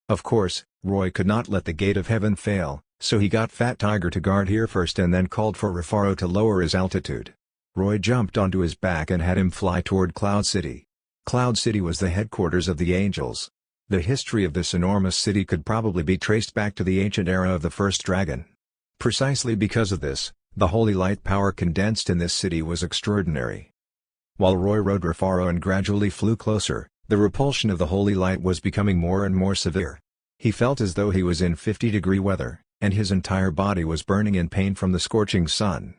Of course, Roy could not let the gate of heaven fail, so he got Fat Tiger to guard here first and then called for Rufaro to lower his altitude. Roy jumped onto his back and had him fly toward Cloud City. Cloud City was the headquarters of the angels. The history of this enormous city could probably be traced back to the ancient era of the first dragon. Precisely because of this, the holy light power condensed in this city was extraordinary. While Roy rode Rufaro and gradually flew closer, the repulsion of the holy light was becoming more and more severe. He felt as though he was in 50-degree weather, and his entire body was burning in pain from the scorching sun.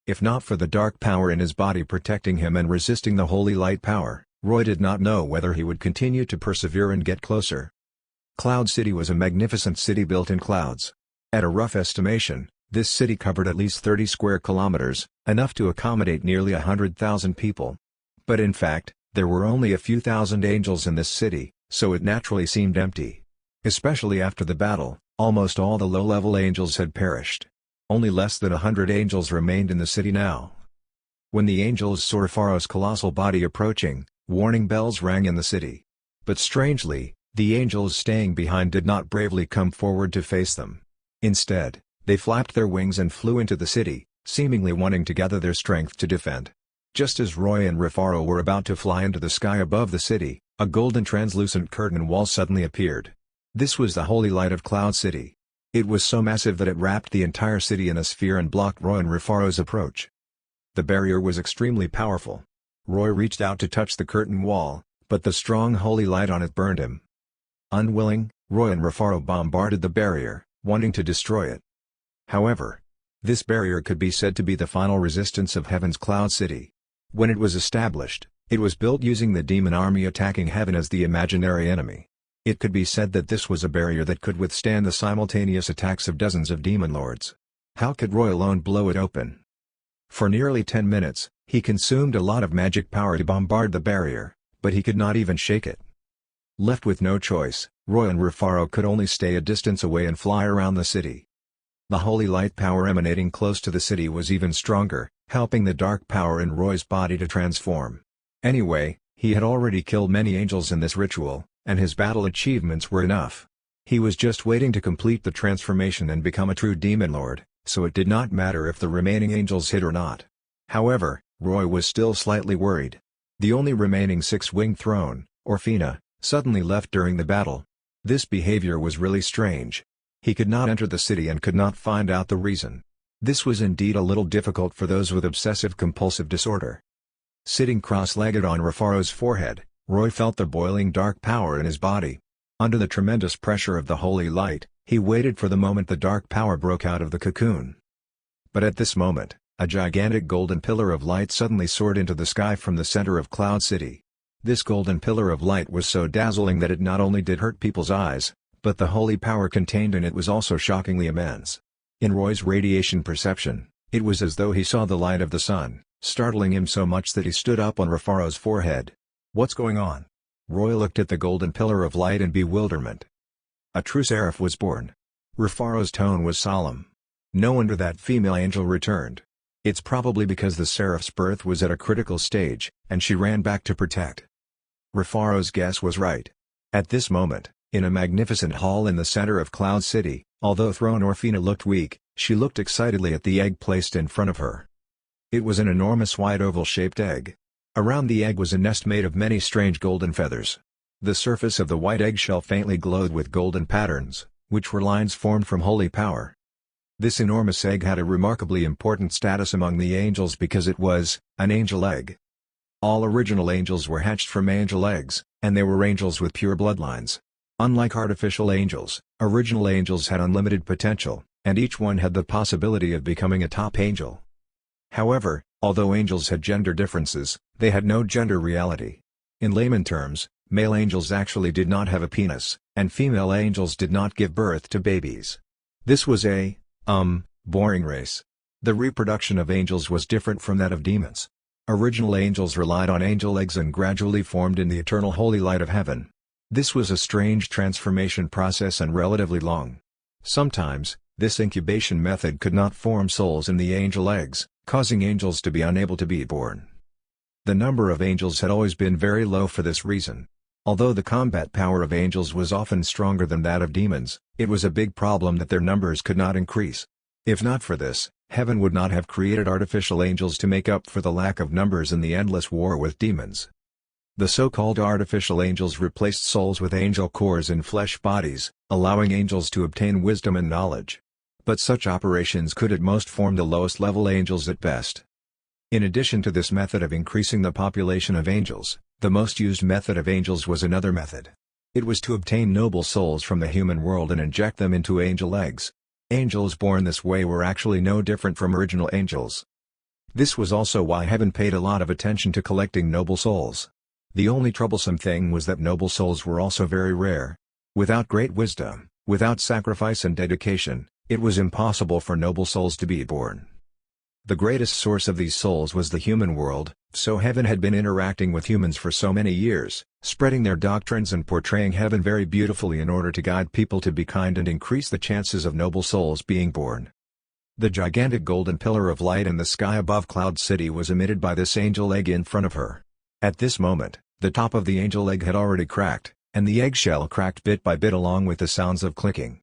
If not for the dark power in his body protecting him and resisting the holy light power, Roy did not know whether he would continue to persevere and get closer. Cloud City was a magnificent city built in clouds. At a rough estimation, this city covered at least 30 square kilometers, enough to accommodate nearly 100,000 people. But in fact, there were only a few thousand angels in this city, so it naturally seemed empty. Especially after the battle, almost all the low-level angels had perished. Only less than 100 angels remained in the city now. When the angels saw Rufaro's colossal body approaching, warning bells rang in the city. But strangely, the angels staying behind did not bravely come forward to face them. Instead, they flapped their wings and flew into the city, seemingly wanting to gather their strength to defend. Just as Roy and Rufaro were about to fly into the sky above the city, a golden translucent curtain wall suddenly appeared. This was the holy light of Cloud City. It was so massive that it wrapped the entire city in a sphere and blocked Roy and Rufaro's approach. The barrier was extremely powerful. Roy reached out to touch the curtain wall, but the strong holy light on it burned him. Unwilling, Roy and Rufaro bombarded the barrier, wanting to destroy it. However, this barrier could be said to be the final resistance of Heaven's Cloud City. When it was established, it was built using the demon army attacking Heaven as the imaginary enemy. It could be said that this was a barrier that could withstand the simultaneous attacks of dozens of demon lords. How could Roy alone blow it open? For nearly 10 minutes, he consumed a lot of magic power to bombard the barrier, but he could not even shake it. Left with no choice, Roy and Rufaro could only stay a distance away and fly around the city. The holy light power emanating close to the city was even stronger, helping the dark power in Roy's body to transform. Anyway, he had already killed many angels in this ritual, and his battle achievements were enough. He was just waiting to complete the transformation and become a true demon lord, so it did not matter if the remaining angels hit or not. However, Roy was still slightly worried. The only remaining six-winged throne, Orphina, suddenly left during the battle. This behavior was really strange. He could not enter the city and could not find out the reason. This was indeed a little difficult for those with obsessive-compulsive disorder. Sitting cross-legged on Rufaro's forehead, Roy felt the boiling dark power in his body. Under the tremendous pressure of the holy light, he waited for the moment the dark power broke out of the cocoon. But at this moment, a gigantic golden pillar of light suddenly soared into the sky from the center of Cloud City. This golden pillar of light was so dazzling that it not only did hurt people's eyes, but the holy power contained in it was also shockingly immense. In Roy's radiation perception, it was as though he saw the light of the sun, startling him so much that he stood up on Rufaro's forehead. "What's going on?" Roy looked at the golden pillar of light in bewilderment. A true seraph was born. Rufaro's tone was solemn. No wonder that female angel returned. It's probably because the seraph's birth was at a critical stage, and she ran back to protect. Rufaro's guess was right. At this moment, in a magnificent hall in the center of Cloud City, although Throne Orphina looked weak, she looked excitedly at the egg placed in front of her. It was an enormous white oval-shaped egg. Around the egg was a nest made of many strange golden feathers. The surface of the white eggshell faintly glowed with golden patterns, which were lines formed from holy power. This enormous egg had a remarkably important status among the angels because it was an angel egg. All original angels were hatched from angel eggs, and they were angels with pure bloodlines. Unlike artificial angels, original angels had unlimited potential, and each one had the possibility of becoming a top angel. However, although angels had gender differences, they had no gender reality. In layman terms, male angels actually did not have a penis, and female angels did not give birth to babies. This was a boring race. The reproduction of angels was different from that of demons. Original angels relied on angel eggs and gradually formed in the eternal holy light of heaven. This was a strange transformation process and relatively long. Sometimes, this incubation method could not form souls in the angel eggs, causing angels to be unable to be born. The number of angels had always been very low for this reason. Although the combat power of angels was often stronger than that of demons, it was a big problem that their numbers could not increase. If not for this, heaven would not have created artificial angels to make up for the lack of numbers in the endless war with demons. The so-called artificial angels replaced souls with angel cores in flesh bodies, allowing angels to obtain wisdom and knowledge. But such operations could at most form the lowest level angels at best. In addition to this method of increasing the population of angels, the most used method of angels was another method. It was to obtain noble souls from the human world and inject them into angel eggs. Angels born this way were actually no different from original angels. This was also why heaven paid a lot of attention to collecting noble souls. The only troublesome thing was that noble souls were also very rare. Without great wisdom, without sacrifice and dedication, it was impossible for noble souls to be born. The greatest source of these souls was the human world, so heaven had been interacting with humans for so many years, spreading their doctrines and portraying heaven very beautifully in order to guide people to be kind and increase the chances of noble souls being born. The gigantic golden pillar of light in the sky above Cloud City was emitted by this angel egg in front of her. At this moment, the top of the angel egg had already cracked, and the eggshell cracked bit by bit along with the sounds of clicking.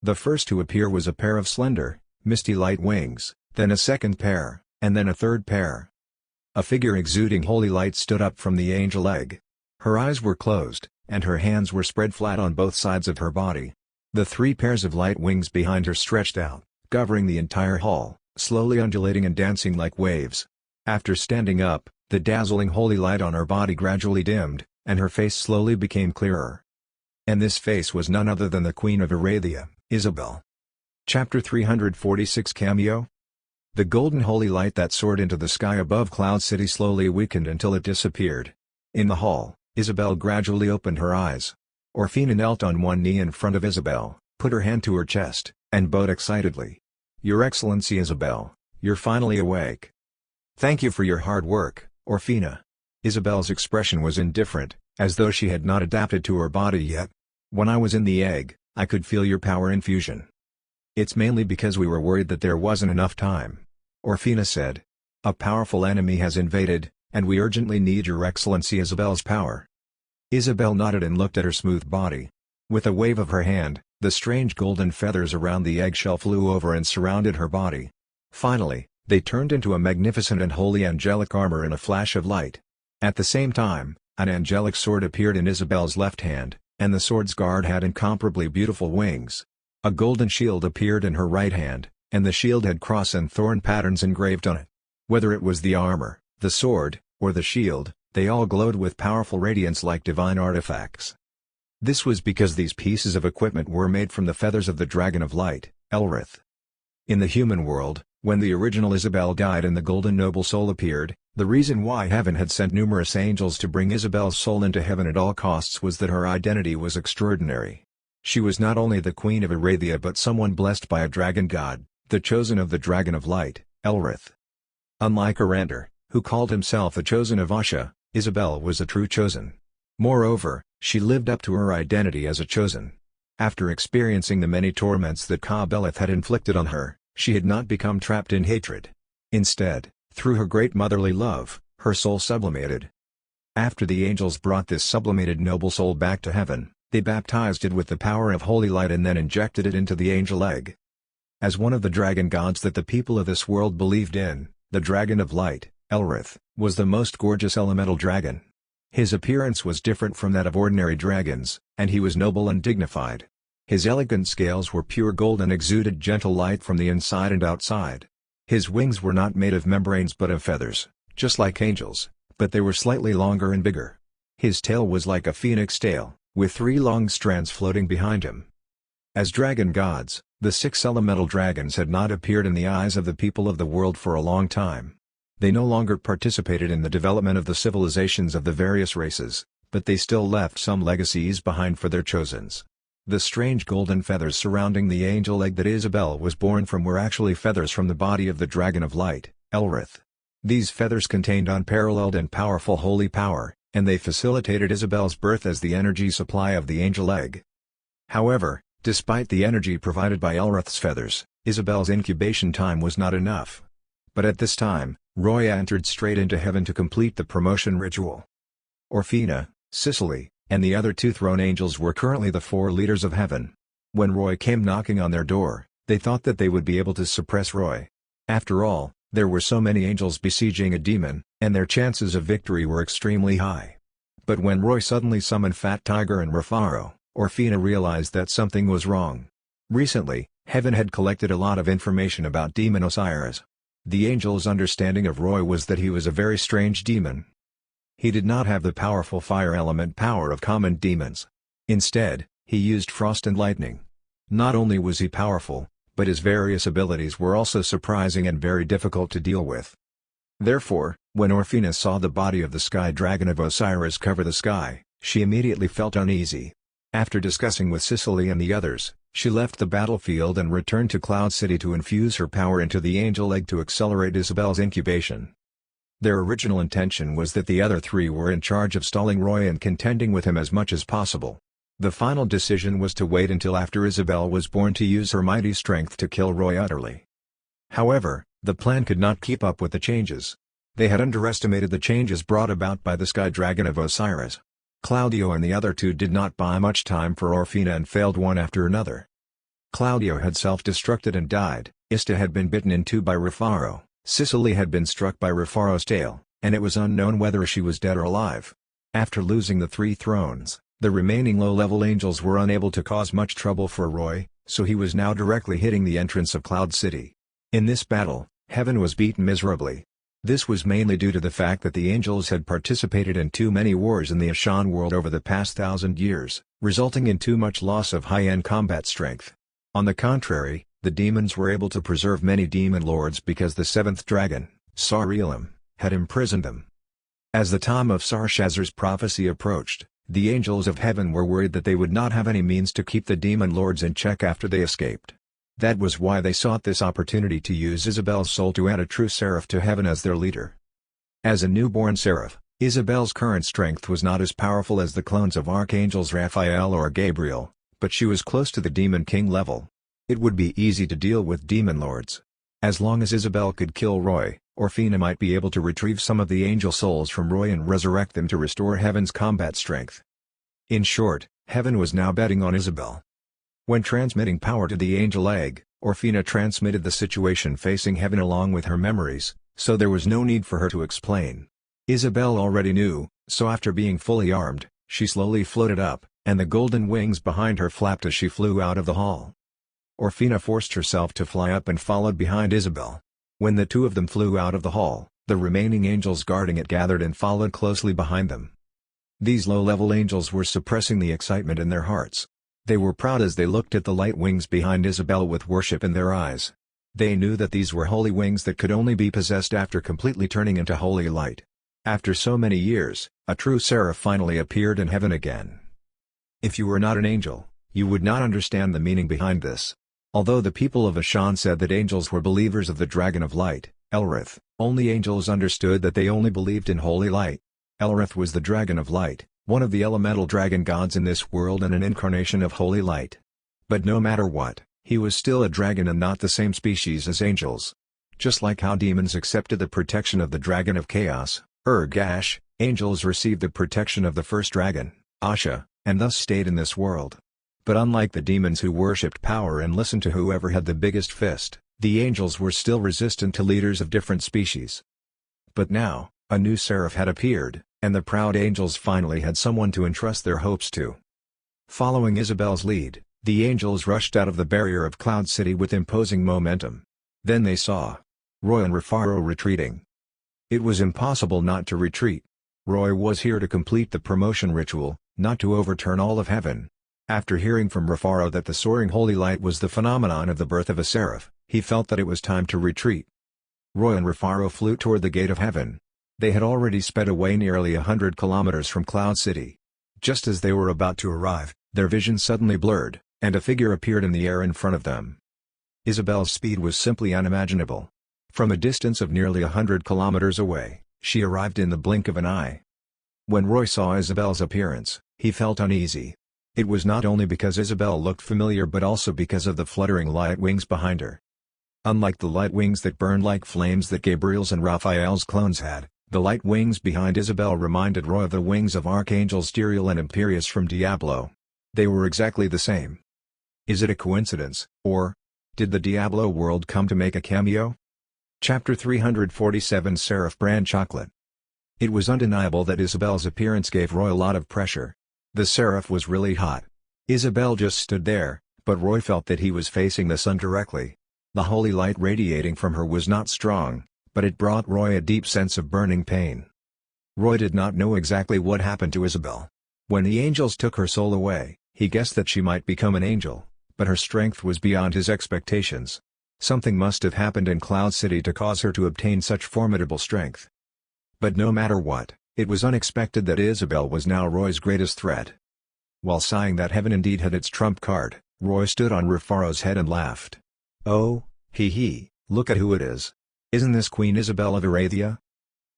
The first to appear was a pair of slender, misty light wings, then a second pair, and then a third pair. A figure exuding holy light stood up from the angel egg. Her eyes were closed, and her hands were spread flat on both sides of her body. The 3 pairs of light wings behind her stretched out, covering the entire hall, slowly undulating and dancing like waves. After standing up, the dazzling holy light on her body gradually dimmed, and her face slowly became clearer. And this face was none other than the Queen of Arathia, Isabel. Chapter 346 Cameo. The golden holy light that soared into the sky above Cloud City slowly weakened until it disappeared. In the hall, Isabel gradually opened her eyes. Orfina knelt on one knee in front of Isabel, put her hand to her chest, and bowed excitedly. "Your Excellency Isabel, you're finally awake. Thank you for your hard work, Orfina." Isabel's expression was indifferent, as though she had not adapted to her body yet. "When I was in the egg, I could feel your power infusion. It's mainly because we were worried that there wasn't enough time," Orfina said. "A powerful enemy has invaded, and we urgently need your Excellency Isabel's power." Isabel nodded and looked at her smooth body. With a wave of her hand, the strange golden feathers around the eggshell flew over and surrounded her body. Finally, they turned into a magnificent and holy angelic armor in a flash of light. At the same time, an angelic sword appeared in Isabel's left hand, and the sword's guard had incomparably beautiful wings. A golden shield appeared in her right hand, and the shield had cross and thorn patterns engraved on it. Whether it was the armor, the sword, or the shield, they all glowed with powerful radiance like divine artifacts. This was because these pieces of equipment were made from the feathers of the Dragon of Light, Elrith. In the human world, when the original Isabel died and the golden noble soul appeared, the reason why heaven had sent numerous angels to bring Isabel's soul into heaven at all costs was that her identity was extraordinary. She was not only the Queen of Arathia but someone blessed by a dragon god, the chosen of the Dragon of Light, Elrith. Unlike Arander, who called himself the Chosen of Asha, Isabel was a true chosen. Moreover, she lived up to her identity as a chosen. After experiencing the many torments that Ka-Beleth had inflicted on her, she had not become trapped in hatred. Instead, through her great motherly love, her soul sublimated. After the angels brought this sublimated noble soul back to heaven, they baptized it with the power of holy light and then injected it into the angel egg. As one of the dragon gods that the people of this world believed in, the Dragon of Light, Elrith, was the most gorgeous elemental dragon. His appearance was different from that of ordinary dragons, and he was noble and dignified. His elegant scales were pure gold and exuded gentle light from the inside and outside. His wings were not made of membranes but of feathers, just like angels, but they were slightly longer and bigger. His tail was like a phoenix tail, with 3 long strands floating behind him. As dragon gods, the 6 elemental dragons had not appeared in the eyes of the people of the world for a long time. They no longer participated in the development of the civilizations of the various races, but they still left some legacies behind for their chosens. The strange golden feathers surrounding the angel egg that Isabel was born from were actually feathers from the body of the Dragon of Light, Elrith. These feathers contained unparalleled and powerful holy power, and they facilitated Isabel's birth as the energy supply of the angel egg. However, despite the energy provided by Elrith's feathers, Isabel's incubation time was not enough. But at this time, Roy entered straight into heaven to complete the promotion ritual. Orphina, Sicily, and the other two throne angels were currently the four leaders of heaven. When Roy came knocking on their door, they thought that they would be able to suppress Roy. After all, there were so many angels besieging a demon, and their chances of victory were extremely high. But when Roy suddenly summoned Fat Tiger and Rufaro, Orphina realized that something was wrong. Recently, heaven had collected a lot of information about Demon Osiris. The angel's understanding of Roy was that he was a very strange demon. He did not have the powerful fire element power of common demons. Instead, he used frost and lightning. Not only was he powerful, but his various abilities were also surprising and very difficult to deal with. Therefore, when Orphina saw the body of the sky dragon of Osiris cover the sky, she immediately felt uneasy. After discussing with Sicily and the others, she left the battlefield and returned to Cloud City to infuse her power into the angel egg to accelerate Isabel's incubation. Their original intention was that the other three were in charge of stalling Roy and contending with him as much as possible. The final decision was to wait until after Isabel was born to use her mighty strength to kill Roy utterly. However, the plan could not keep up with the changes. They had underestimated the changes brought about by the Sky Dragon of Osiris. Claudio and the other two did not buy much time for Orphina and failed one after another. Claudio had self-destructed and died, Ista had been bitten in two by Rufaro, Sicily had been struck by Rufaro's tail, and it was unknown whether she was dead or alive. After losing the three thrones, the remaining low-level angels were unable to cause much trouble for Roy, so he was now directly hitting the entrance of Cloud City. In this battle, heaven was beaten miserably. This was mainly due to the fact that the angels had participated in too many wars in the Ashan world over the past 1,000 years, resulting in too much loss of high-end combat strength. On the contrary, the demons were able to preserve many demon lords because the seventh dragon, Sar-Elam, had imprisoned them. As the time of Sarshazar's prophecy approached, the angels of heaven were worried that they would not have any means to keep the demon lords in check after they escaped. That was why they sought this opportunity to use Isabel's soul to add a true seraph to heaven as their leader. As a newborn seraph, Isabel's current strength was not as powerful as the clones of archangels Raphael or Gabriel, but she was close to the demon king level. It would be easy to deal with demon lords. As long as Isabel could kill Roy, Orphina might be able to retrieve some of the angel souls from Roy and resurrect them to restore heaven's combat strength. In short, heaven was now betting on Isabel. When transmitting power to the angel egg, Orphina transmitted the situation facing heaven along with her memories, so there was no need for her to explain. Isabel already knew, so after being fully armed, she slowly floated up, and the golden wings behind her flapped as she flew out of the hall. Orphina forced herself to fly up and followed behind Isabel. When the two of them flew out of the hall, the remaining angels guarding it gathered and followed closely behind them. These low-level angels were suppressing the excitement in their hearts. They were proud as they looked at the light wings behind Isabel with worship in their eyes. They knew that these were holy wings that could only be possessed after completely turning into holy light. After so many years, a true seraph finally appeared in heaven again. If you were not an angel, you would not understand the meaning behind this. Although the people of Ashan said that angels were believers of the Dragon of Light, Elrith, only angels understood that they only believed in holy light. Elrith was the Dragon of Light, one of the elemental dragon gods in this world and an incarnation of holy light. But no matter what, he was still a dragon and not the same species as angels. Just like how demons accepted the protection of the Dragon of Chaos, Urgash, angels received the protection of the first dragon, Asha, and thus stayed in this world. But unlike the demons who worshipped power and listened to whoever had the biggest fist, the angels were still resistant to leaders of different species. But now, a new seraph had appeared, and the proud angels finally had someone to entrust their hopes to. Following Isabel's lead, the angels rushed out of the barrier of Cloud City with imposing momentum. Then they saw Roy and Rufaro retreating. It was impossible not to retreat. Roy was here to complete the promotion ritual, not to overturn all of heaven. After hearing from Rufaro that the soaring holy light was the phenomenon of the birth of a seraph, he felt that it was time to retreat. Roy and Rufaro flew toward the gate of heaven. They had already sped away nearly 100 kilometers from Cloud City. Just as they were about to arrive, their vision suddenly blurred, and a figure appeared in the air in front of them. Isabel's speed was simply unimaginable. From a distance of nearly 100 kilometers away, she arrived in the blink of an eye. When Roy saw Isabel's appearance, he felt uneasy. It was not only because Isabel looked familiar but also because of the fluttering light wings behind her. Unlike the light wings that burned like flames that Gabriel's and Raphael's clones had, the light wings behind Isabel reminded Roy of the wings of Archangels Stiriel and Imperius from Diablo. They were exactly the same. Is it a coincidence, or did the Diablo world come to make a cameo? Chapter 347 Seraph Brand Chocolate. It was undeniable that Isabel's appearance gave Roy a lot of pressure. The Seraph was really hot. Isabel just stood there, but Roy felt that he was facing the sun directly. The holy light radiating from her was not strong, but it brought Roy a deep sense of burning pain. Roy did not know exactly what happened to Isabel. When the angels took her soul away, he guessed that she might become an angel, but her strength was beyond his expectations. Something must have happened in Cloud City to cause her to obtain such formidable strength. But no matter what, it was unexpected that Isabel was now Roy's greatest threat. While sighing that heaven indeed had its trump card, Roy stood on Rufaro's head and laughed. "Oh, look at who it is. Isn't this Queen Isabel of Arathia?"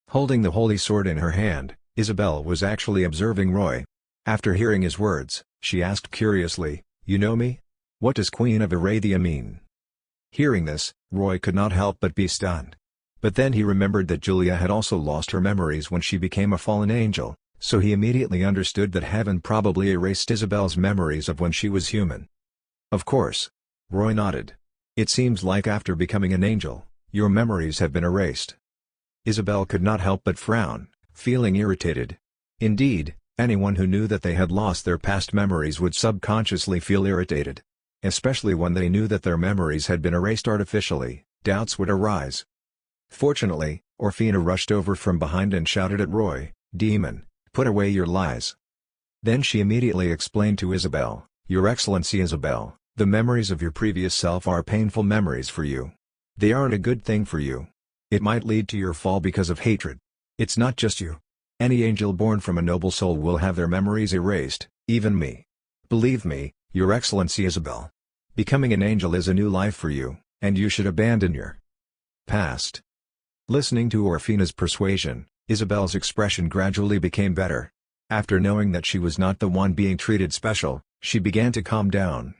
Holding the holy sword in her hand, Isabel was actually observing Roy. After hearing his words, she asked curiously, "You know me? What does Queen of Arathia mean?" Hearing this, Roy could not help but be stunned. But then he remembered that Julia had also lost her memories when she became a fallen angel, so he immediately understood that heaven probably erased Isabel's memories of when she was human. "Of course." Roy nodded. "It seems like after becoming an angel, your memories have been erased." Isabel could not help but frown, feeling irritated. Indeed, anyone who knew that they had lost their past memories would subconsciously feel irritated. Especially when they knew that their memories had been erased artificially, doubts would arise. Fortunately, Orphina rushed over from behind and shouted at Roy, "Demon, put away your lies." Then she immediately explained to Isabel, "Your Excellency Isabel, the memories of your previous self are painful memories for you. They aren't a good thing for you. It might lead to your fall because of hatred. It's not just you. Any angel born from a noble soul will have their memories erased, even me. Believe me, Your Excellency Isabel. Becoming an angel is a new life for you, and you should abandon your past." Listening to Orphina's persuasion, Isabel's expression gradually became better. After knowing that she was not the one being treated special, she began to calm down.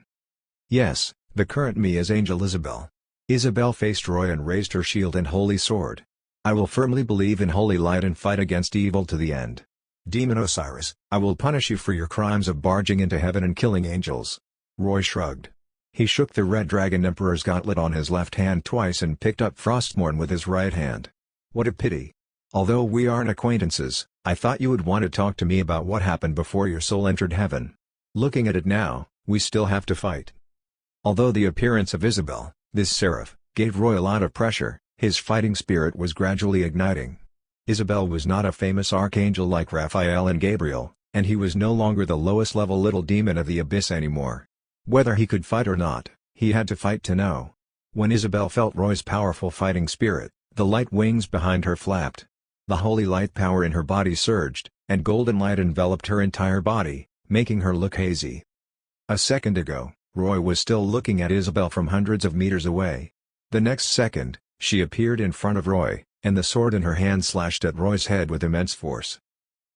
"Yes, the current me is Angel Isabel." Isabel faced Roy and raised her shield and holy sword. "I will firmly believe in holy light and fight against evil to the end. Demon Osiris, I will punish you for your crimes of barging into heaven and killing angels." Roy shrugged. He shook the Red Dragon Emperor's gauntlet on his left hand twice and picked up Frostmourne with his right hand. "What a pity. Although we aren't acquaintances, I thought you would want to talk to me about what happened before your soul entered heaven. Looking at it now, we still have to fight." Although the appearance of Isabel, this seraph, gave Roy a lot of pressure, his fighting spirit was gradually igniting. Isabel was not a famous archangel like Raphael and Gabriel, and he was no longer the lowest-level little demon of the abyss anymore. Whether he could fight or not, he had to fight to know. When Isabel felt Roy's powerful fighting spirit, the light wings behind her flapped. The holy light power in her body surged, and golden light enveloped her entire body, making her look hazy. A second ago, Roy was still looking at Isabel from hundreds of meters away. The next second, she appeared in front of Roy, and the sword in her hand slashed at Roy's head with immense force.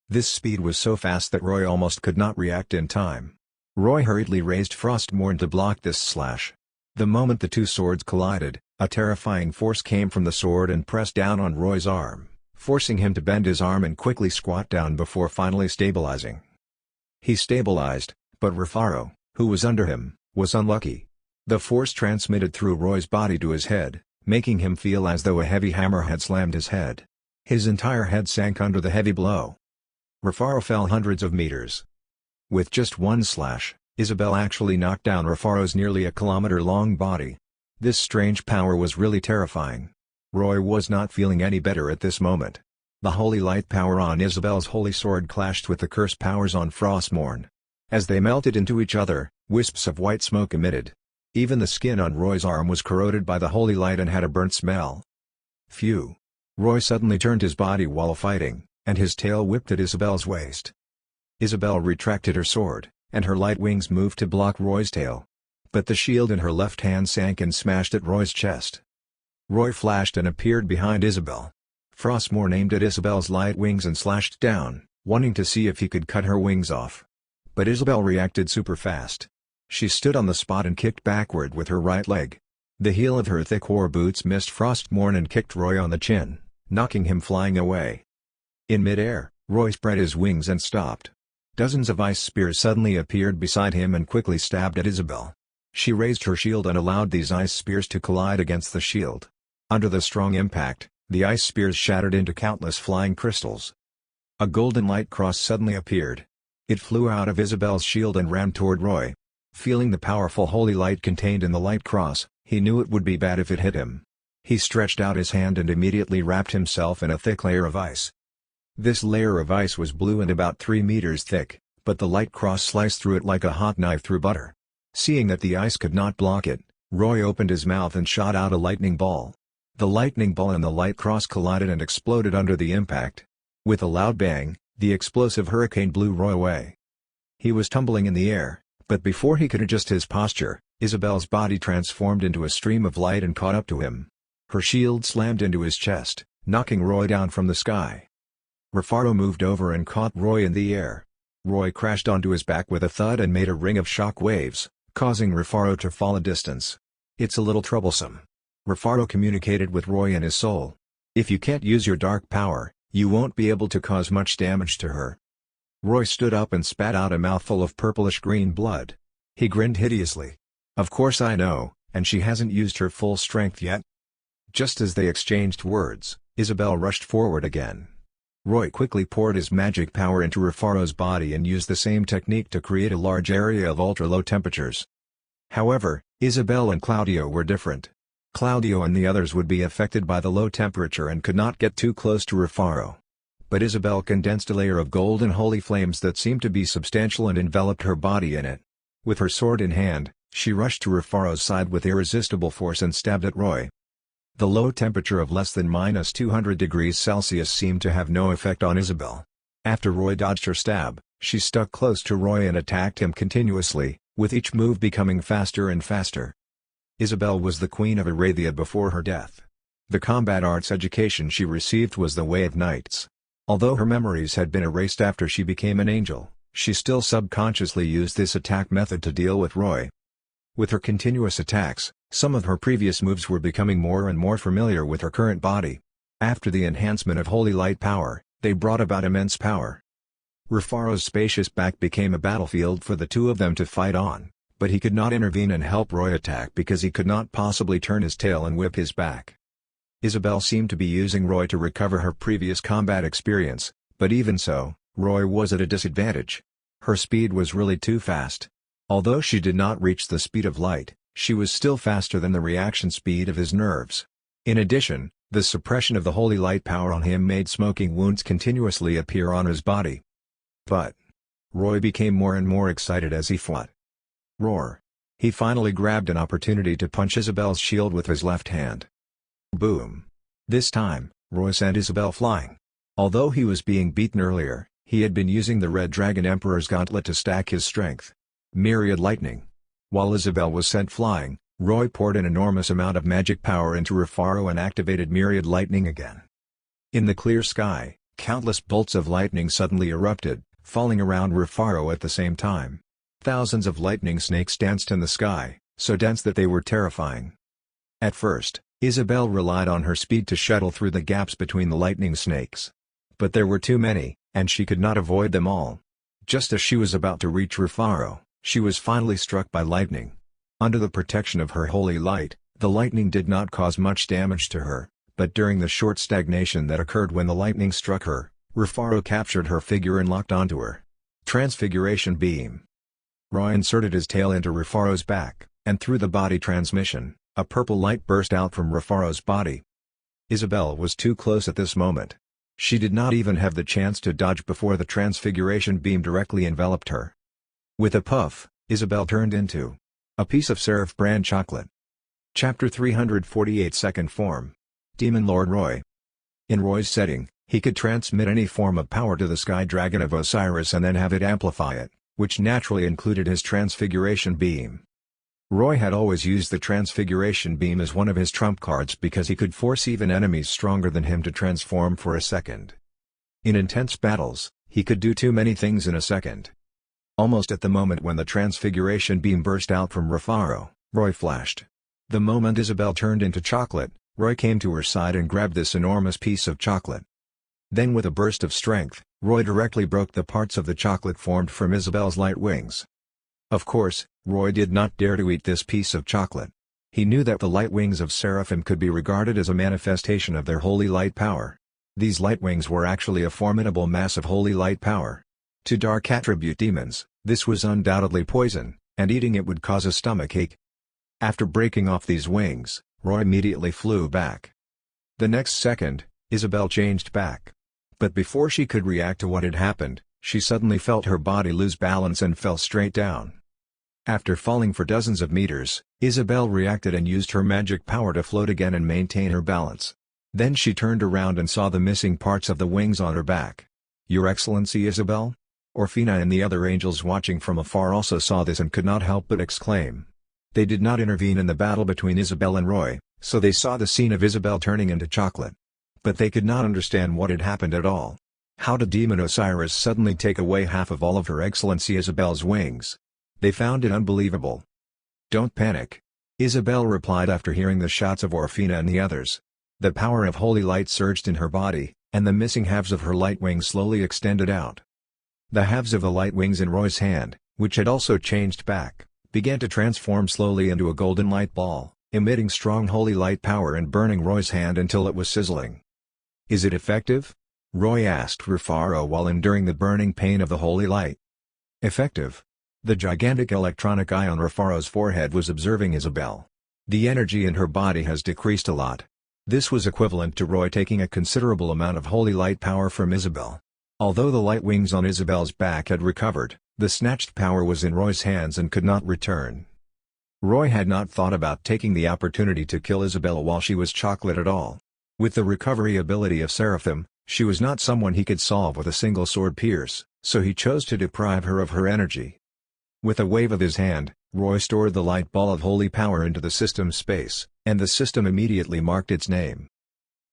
This speed was so fast that Roy almost could not react in time. Roy hurriedly raised Frostmourne to block this slash. The moment the two swords collided, a terrifying force came from the sword and pressed down on Roy's arm, forcing him to bend his arm and quickly squat down before finally stabilizing. He stabilized, but Rufaro, who was under him, was unlucky. The force transmitted through Roy's body to his head, making him feel as though a heavy hammer had slammed his head. His entire head sank under the heavy blow. Rufaro fell hundreds of meters. With just one slash, Isabel actually knocked down Rufaro's nearly a kilometer-long body. This strange power was really terrifying. Roy was not feeling any better at this moment. The holy light power on Isabel's holy sword clashed with the curse powers on Frostmourne. As they melted into each other, wisps of white smoke emitted. Even the skin on Roy's arm was corroded by the holy light and had a burnt smell. Phew! Roy suddenly turned his body while fighting, and his tail whipped at Isabel's waist. Isabel retracted her sword, and her light wings moved to block Roy's tail. But the shield in her left hand sank and smashed at Roy's chest. Roy flashed and appeared behind Isabel. Frostmourne aimed at Isabel's light wings and slashed down, wanting to see if he could cut her wings off. But Isabel reacted super fast. She stood on the spot and kicked backward with her right leg. The heel of her thick war boots missed Frostmourne and kicked Roy on the chin, knocking him flying away. In mid-air, Roy spread his wings and stopped. Dozens of ice spears suddenly appeared beside him and quickly stabbed at Isabel. She raised her shield and allowed these ice spears to collide against the shield. Under the strong impact, the ice spears shattered into countless flying crystals. A golden light cross suddenly appeared. It flew out of Isabel's shield and ran toward Roy. Feeling the powerful holy light contained in the light cross, he knew it would be bad if it hit him. He stretched out his hand and immediately wrapped himself in a thick layer of ice. This layer of ice was blue and about 3 meters thick, but the light cross sliced through it like a hot knife through butter. Seeing that the ice could not block it, Roy opened his mouth and shot out a lightning ball. The lightning ball and the light cross collided and exploded under the impact. With a loud bang, the explosive hurricane blew Roy away. He was tumbling in the air, but before he could adjust his posture, Isabel's body transformed into a stream of light and caught up to him. Her shield slammed into his chest, knocking Roy down from the sky. Rufaro moved over and caught Roy in the air. Roy crashed onto his back with a thud and made a ring of shock waves, causing Rufaro to fall a distance. "It's a little troublesome." Rufaro communicated with Roy in his soul. "If you can't use your dark power, you won't be able to cause much damage to her." Roy stood up and spat out a mouthful of purplish-green blood. He grinned hideously. "Of course I know, and she hasn't used her full strength yet." Just as they exchanged words, Isabel rushed forward again. Roy quickly poured his magic power into Rufaro's body and used the same technique to create a large area of ultra-low temperatures. However, Isabel and Claudio were different. Claudio and the others would be affected by the low temperature and could not get too close to Rufaro. But Isabel condensed a layer of golden holy flames that seemed to be substantial and enveloped her body in it. With her sword in hand, she rushed to Rufaro's side with irresistible force and stabbed at Roy. The low temperature of less than -200 degrees Celsius seemed to have no effect on Isabel. After Roy dodged her stab, she stuck close to Roy and attacked him continuously, with each move becoming faster and faster. Isabel was the queen of Arathia before her death. The combat arts education she received was the Way of Knights. Although her memories had been erased after she became an angel, she still subconsciously used this attack method to deal with Roy. With her continuous attacks, some of her previous moves were becoming more and more familiar with her current body. After the enhancement of holy light power, they brought about immense power. Rufaro's spacious back became a battlefield for the two of them to fight on, but he could not intervene and help Roy attack because he could not possibly turn his tail and whip his back. Isabel seemed to be using Roy to recover her previous combat experience, but even so, Roy was at a disadvantage. Her speed was really too fast. Although she did not reach the speed of light, she was still faster than the reaction speed of his nerves. In addition, the suppression of the holy light power on him made smoking wounds continuously appear on his body. But Roy became more and more excited as he fought. Roar! He finally grabbed an opportunity to punch Isabel's shield with his left hand. Boom! This time, Roy sent Isabel flying. Although he was being beaten earlier, he had been using the Red Dragon Emperor's Gauntlet to stack his strength. Myriad lightning. While Isabel was sent flying, Roy poured an enormous amount of magic power into Rufaro and activated Myriad lightning again. In the clear sky, countless bolts of lightning suddenly erupted, falling around Rufaro at the same time. Thousands of lightning snakes danced in the sky, so dense that they were terrifying. At first, Isabel relied on her speed to shuttle through the gaps between the lightning snakes. But there were too many, and she could not avoid them all. Just as she was about to reach Rufaro, she was finally struck by lightning. Under the protection of her holy light, the lightning did not cause much damage to her, but during the short stagnation that occurred when the lightning struck her, Rufaro captured her figure and locked onto her. Transfiguration beam. Roy inserted his tail into Rufaro's back, and through the body transmission, a purple light burst out from Rufaro's body. Isabel was too close at this moment. She did not even have the chance to dodge before the transfiguration beam directly enveloped her. With a puff, Isabel turned into a piece of Seraph brand chocolate. Chapter 348 Second Form. Demon Lord Roy. In Roy's setting, he could transmit any form of power to the Sky Dragon of Osiris and then have it amplify it, which naturally included his transfiguration beam. Roy had always used the transfiguration beam as one of his trump cards because he could force even enemies stronger than him to transform for a second. In intense battles, He could do too many things in a second. Almost at the moment when the transfiguration beam burst out from Rufaro, Roy flashed. The moment Isabel turned into chocolate, Roy came to her side and grabbed this enormous piece of chocolate. Then with a burst of strength, Roy directly broke the parts of the chocolate formed from Isabel's light wings. Of course, Roy did not dare to eat this piece of chocolate. He knew that the light wings of Seraphim could be regarded as a manifestation of their holy light power. These light wings were actually a formidable mass of holy light power. To dark attribute demons, this was undoubtedly poison, and eating it would cause a stomachache. After breaking off these wings, Roy immediately flew back. The next second, Isabel changed back. But before she could react to what had happened, she suddenly felt her body lose balance and fell straight down. After falling for dozens of meters, Isabel reacted and used her magic power to float again and maintain her balance. Then she turned around and saw the missing parts of the wings on her back. "Your Excellency Isabel?" Orfina and the other angels watching from afar also saw this and could not help but exclaim. They did not intervene in the battle between Isabel and Roy, so they saw the scene of Isabel turning into chocolate. But they could not understand what had happened at all. How did Demon Osiris suddenly take away half of all of Her Excellency Isabel's wings? They found it unbelievable. "Don't panic," Isabel replied after hearing the shots of Orfina and the others. The power of holy light surged in her body, and the missing halves of her light wings slowly extended out. The halves of the light wings in Roy's hand, which had also changed back, began to transform slowly into a golden light ball, emitting strong holy light power and burning Roy's hand until it was sizzling. "Is it effective?" Roy asked Rufaro while enduring the burning pain of the holy light. "Effective?" The gigantic electronic eye on Rufaro's forehead was observing Isabel. "The energy in her body has decreased a lot." This was equivalent to Roy taking a considerable amount of holy light power from Isabel. Although the light wings on Isabel's back had recovered, the snatched power was in Roy's hands and could not return. Roy had not thought about taking the opportunity to kill Isabel while she was chocolate at all. With the recovery ability of Seraphim, she was not someone he could solve with a single sword pierce, so he chose to deprive her of her energy. With a wave of his hand, Roy stored the light ball of holy power into the system space, and the system immediately marked its name.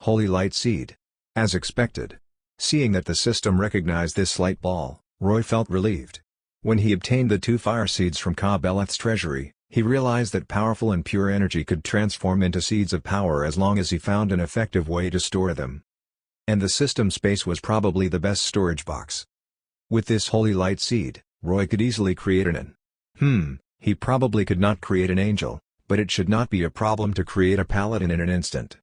Holy Light Seed. As expected. Seeing that the system recognized this light ball, Roy felt relieved. When he obtained the 2 fire seeds from Ka-Beleth's treasury, he realized that powerful and pure energy could transform into seeds of power as long as he found an effective way to store them. And the system space was probably the best storage box. With this holy light seed, Roy could easily create he probably could not create an angel, but it should not be a problem to create a paladin in an instant.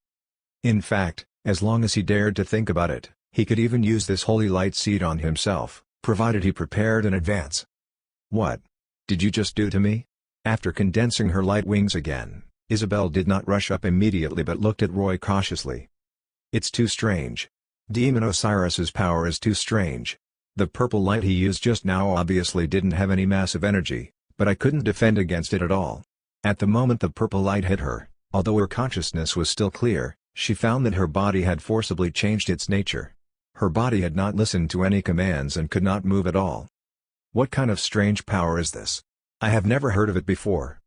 In fact, as long as he dared to think about it, he could even use this holy light seed on himself, provided he prepared in advance. "What did you just do to me?" After condensing her light wings again, Isabel did not rush up immediately but looked at Roy cautiously. "It's too strange. Demon Osiris's power is too strange. The purple light he used just now obviously didn't have any massive energy, but I couldn't defend against it at all." At the moment the purple light hit her, although her consciousness was still clear, she found that her body had forcibly changed its nature. Her body had not listened to any commands and could not move at all. "What kind of strange power is this? I have never heard of it before."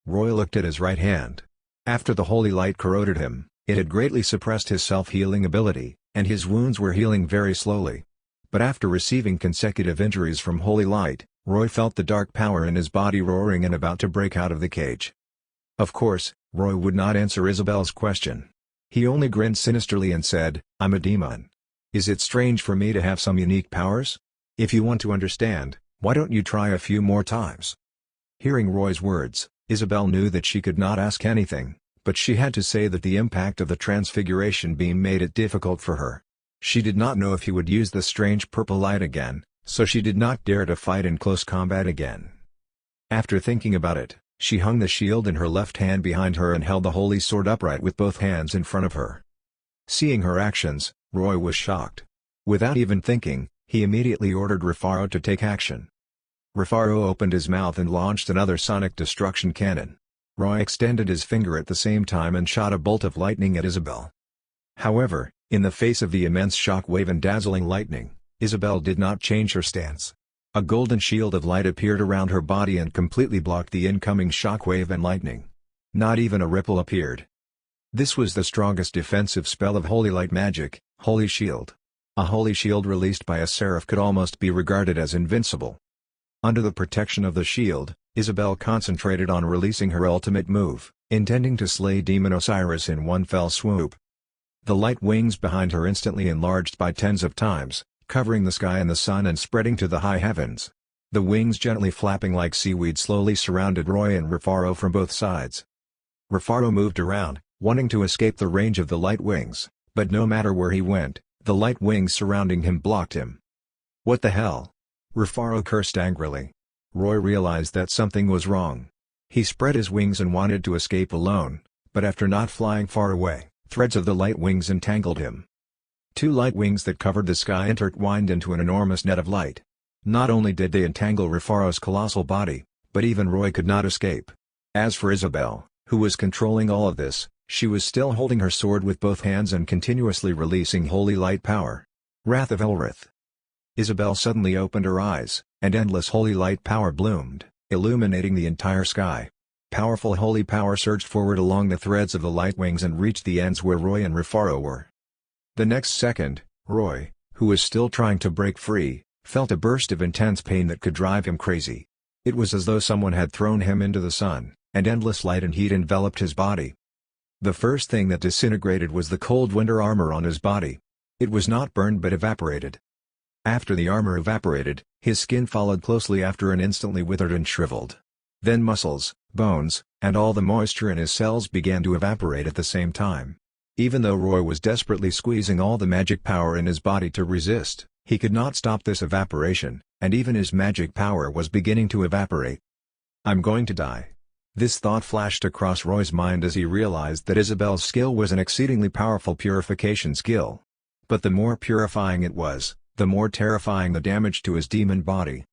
Roy looked at his right hand. After the holy light corroded him, it had greatly suppressed his self-healing ability, and his wounds were healing very slowly. But after receiving consecutive injuries from holy light, Roy felt the dark power in his body roaring and about to break out of the cage. Of course, Roy would not answer Isabel's question. He only grinned sinisterly and said, "I'm a demon. Is it strange for me to have some unique powers? If you want to understand, why don't you try a few more times?" Hearing Roy's words, Isabel knew that she could not ask anything, but she had to say that the impact of the transfiguration beam made it difficult for her. She did not know if he would use the strange purple light again, so she did not dare to fight in close combat again. After thinking about it, she hung the shield in her left hand behind her and held the holy sword upright with both hands in front of her. Seeing her actions, Roy was shocked. Without even thinking, he immediately ordered Rufaro to take action. Rufaro opened his mouth and launched another sonic destruction cannon. Roy extended his finger at the same time and shot a bolt of lightning at Isabel. However, in the face of the immense shock wave and dazzling lightning, Isabel did not change her stance. A golden shield of light appeared around her body and completely blocked the incoming shockwave and lightning. Not even a ripple appeared. This was the strongest defensive spell of Holy Light magic, Holy Shield. A holy shield released by a seraph could almost be regarded as invincible. Under the protection of the shield, Isabel concentrated on releasing her ultimate move, intending to slay Demon Osiris in one fell swoop. The light wings behind her instantly enlarged by tens of times, covering the sky and the sun and spreading to the high heavens. The wings gently flapping like seaweed slowly surrounded Roy and Rufaro from both sides. Rufaro moved around, wanting to escape the range of the light wings, but no matter where he went, the light wings surrounding him blocked him. What the hell? Rufaro cursed angrily. Roy realized that something was wrong. He spread his wings and wanted to escape alone, but after not flying far away, threads of the light wings entangled him. Two light wings that covered the sky intertwined into an enormous net of light. Not only did they entangle Rufaro's colossal body, but even Roy could not escape. As for Isabel, who was controlling all of this, she was still holding her sword with both hands and continuously releasing holy light power. Wrath of Elrith. Isabel suddenly opened her eyes, and endless holy light power bloomed, illuminating the entire sky. Powerful holy power surged forward along the threads of the light wings and reached the ends where Roy and Rufaro were. The next second, Roy, who was still trying to break free, felt a burst of intense pain that could drive him crazy. It was as though someone had thrown him into the sun, and endless light and heat enveloped his body. The first thing that disintegrated was the cold winter armor on his body. It was not burned but evaporated. After the armor evaporated, his skin followed closely after and instantly withered and shriveled. Then muscles, bones, and all the moisture in his cells began to evaporate at the same time. Even though Roy was desperately squeezing all the magic power in his body to resist, he could not stop this evaporation, and even his magic power was beginning to evaporate. "I'm going to die." This thought flashed across Roy's mind as he realized that Isabel's skill was an exceedingly powerful purification skill. But the more purifying it was, the more terrifying the damage to his demon body.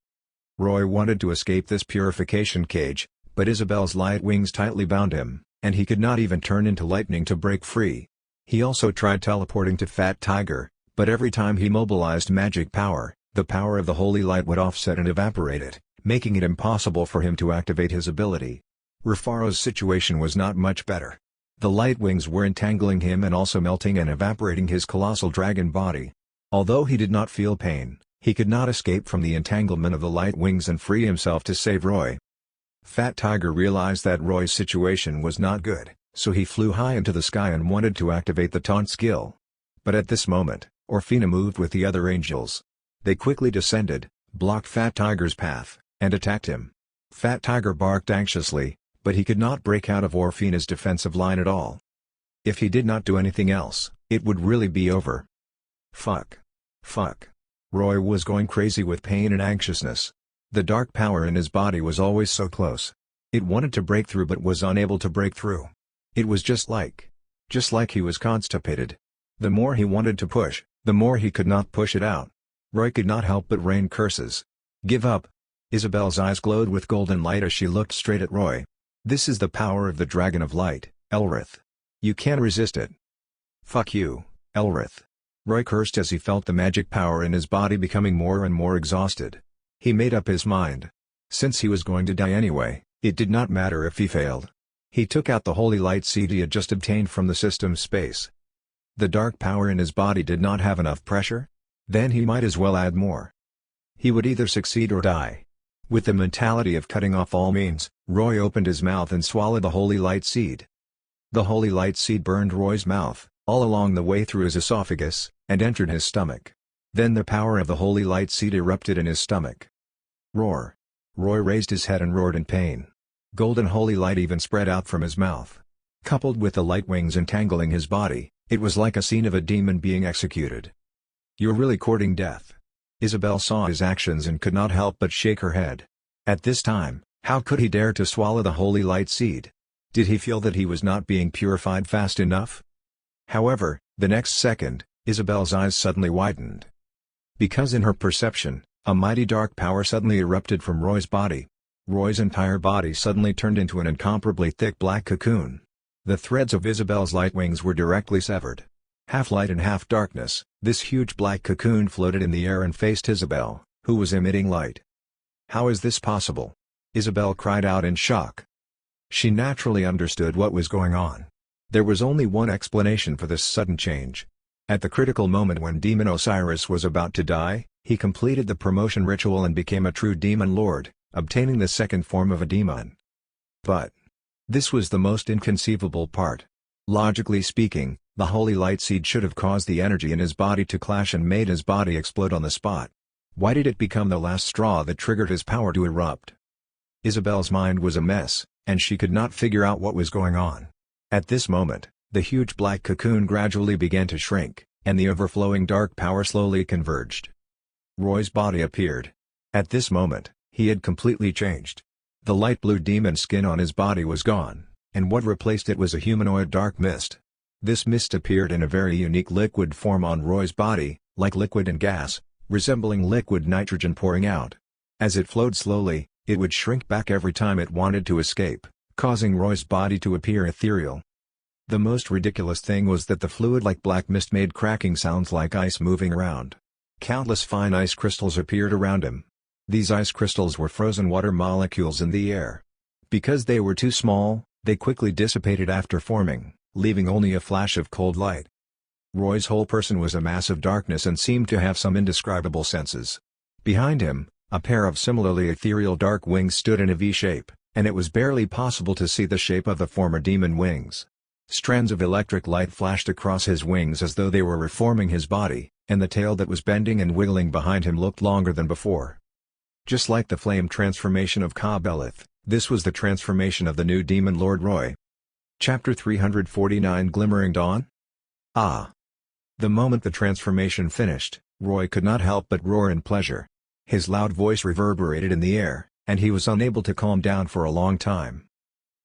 Roy wanted to escape this purification cage, but Isabel's light wings tightly bound him, and he could not even turn into lightning to break free. He also tried teleporting to Fat Tiger, but every time he mobilized magic power, the power of the holy light would offset and evaporate it, making it impossible for him to activate his ability. Rufaro's situation was not much better. The light wings were entangling him and also melting and evaporating his colossal dragon body. Although he did not feel pain, he could not escape from the entanglement of the light wings and free himself to save Roy. Fat Tiger realized that Roy's situation was not good, so he flew high into the sky and wanted to activate the taunt skill. But at this moment, Orphina moved with the other angels. They quickly descended, blocked Fat Tiger's path, and attacked him. Fat Tiger barked anxiously, but he could not break out of Orphina's defensive line at all. If he did not do anything else, it would really be over. Fuck. Fuck. Roy was going crazy with pain and anxiousness. The dark power in his body was always so close. It wanted to break through but was unable to break through. It was just like he was constipated. The more he wanted to push, the more he could not push it out. Roy could not help but rain curses. "Give up." Isabel's eyes glowed with golden light as she looked straight at Roy. "This is the power of the Dragon of Light, Elrith. You can't resist it." "Fuck you, Elrith." Roy cursed as he felt the magic power in his body becoming more and more exhausted. He made up his mind. Since he was going to die anyway, it did not matter if he failed. He took out the holy light seed he had just obtained from the system's space. The dark power in his body did not have enough pressure? Then he might as well add more. He would either succeed or die. With the mentality of cutting off all means, Roy opened his mouth and swallowed the holy light seed. The holy light seed burned Roy's mouth, all along the way through his esophagus, and entered his stomach. Then the power of the holy light seed erupted in his stomach. Roar. Roy raised his head and roared in pain. Golden holy light even spread out from his mouth. Coupled with the light wings entangling his body, it was like a scene of a demon being executed. "You're really courting death." Isabel saw his actions and could not help but shake her head. At this time, how could he dare to swallow the holy light seed? Did he feel that he was not being purified fast enough? However, the next second, Isabel's eyes suddenly widened. Because in her perception, a mighty dark power suddenly erupted from Roy's body. Roy's entire body suddenly turned into an incomparably thick black cocoon. The threads of Isabel's light wings were directly severed. Half light and half darkness, this huge black cocoon floated in the air and faced Isabel, who was emitting light. "How is this possible?" Isabel cried out in shock. She naturally understood what was going on. There was only one explanation for this sudden change. At the critical moment when Demon Osiris was about to die, he completed the promotion ritual and became a true demon lord, obtaining the second form of a demon. But this was the most inconceivable part. Logically speaking, the holy light seed should have caused the energy in his body to clash and made his body explode on the spot. Why did it become the last straw that triggered his power to erupt? Isabelle's mind was a mess, and she could not figure out what was going on. At this moment, the huge black cocoon gradually began to shrink, and the overflowing dark power slowly converged. Roy's body appeared. At this moment, he had completely changed. The light blue demon skin on his body was gone, and what replaced it was a humanoid dark mist. This mist appeared in a very unique liquid form on Roy's body, like liquid and gas, resembling liquid nitrogen pouring out. As it flowed slowly, it would shrink back every time it wanted to escape, causing Roy's body to appear ethereal. The most ridiculous thing was that the fluid-like black mist made cracking sounds like ice moving around. Countless fine ice crystals appeared around him. These ice crystals were frozen water molecules in the air. Because they were too small, they quickly dissipated after forming, leaving only a flash of cold light. Roy's whole person was a mass of darkness and seemed to have some indescribable senses. Behind him, a pair of similarly ethereal dark wings stood in a V shape, and it was barely possible to see the shape of the former demon wings. Strands of electric light flashed across his wings as though they were reforming his body, and the tail that was bending and wiggling behind him looked longer than before. Just like the flame transformation of Ka-Beleth, this was the transformation of the new demon Lord Roy. Chapter 349 Glimmering Dawn? Ah! The moment the transformation finished, Roy could not help but roar in pleasure. His loud voice reverberated in the air, and he was unable to calm down for a long time.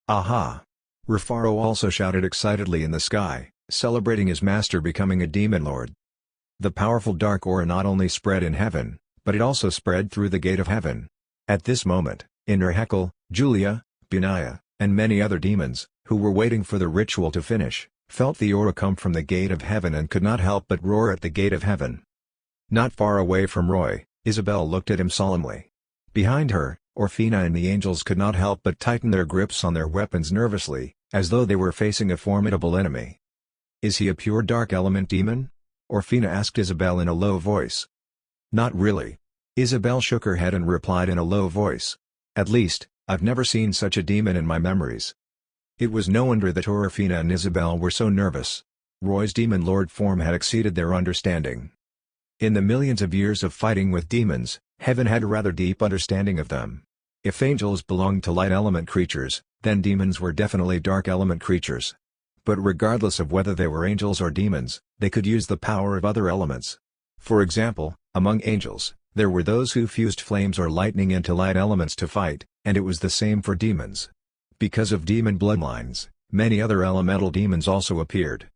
Aha! Rufaro also shouted excitedly in the sky, celebrating his master becoming a demon lord. The powerful dark aura not only spread in heaven, but it also spread through the gate of heaven. At this moment, Inner Hekel, Julia, Bunaya, and many other demons, who were waiting for the ritual to finish, felt the aura come from the gate of heaven and could not help but roar at the gate of heaven. Not far away from Roy, Isabelle looked at him solemnly. Behind her, Orphina and the angels could not help but tighten their grips on their weapons nervously, as though they were facing a formidable enemy. "Is he a pure dark element demon?" Orphina asked Isabelle in a low voice. "Not really." Isabelle shook her head and replied in a low voice. "At least, I've never seen such a demon in my memories." It was no wonder that Orphina and Isabelle were so nervous. Roy's demon lord form had exceeded their understanding. In the millions of years of fighting with demons, heaven had a rather deep understanding of them. If angels belonged to light element creatures, then demons were definitely dark element creatures. But regardless of whether they were angels or demons, they could use the power of other elements. For example, among angels, there were those who fused flames or lightning into light elements to fight, and it was the same for demons. Because of demon bloodlines, many other elemental demons also appeared.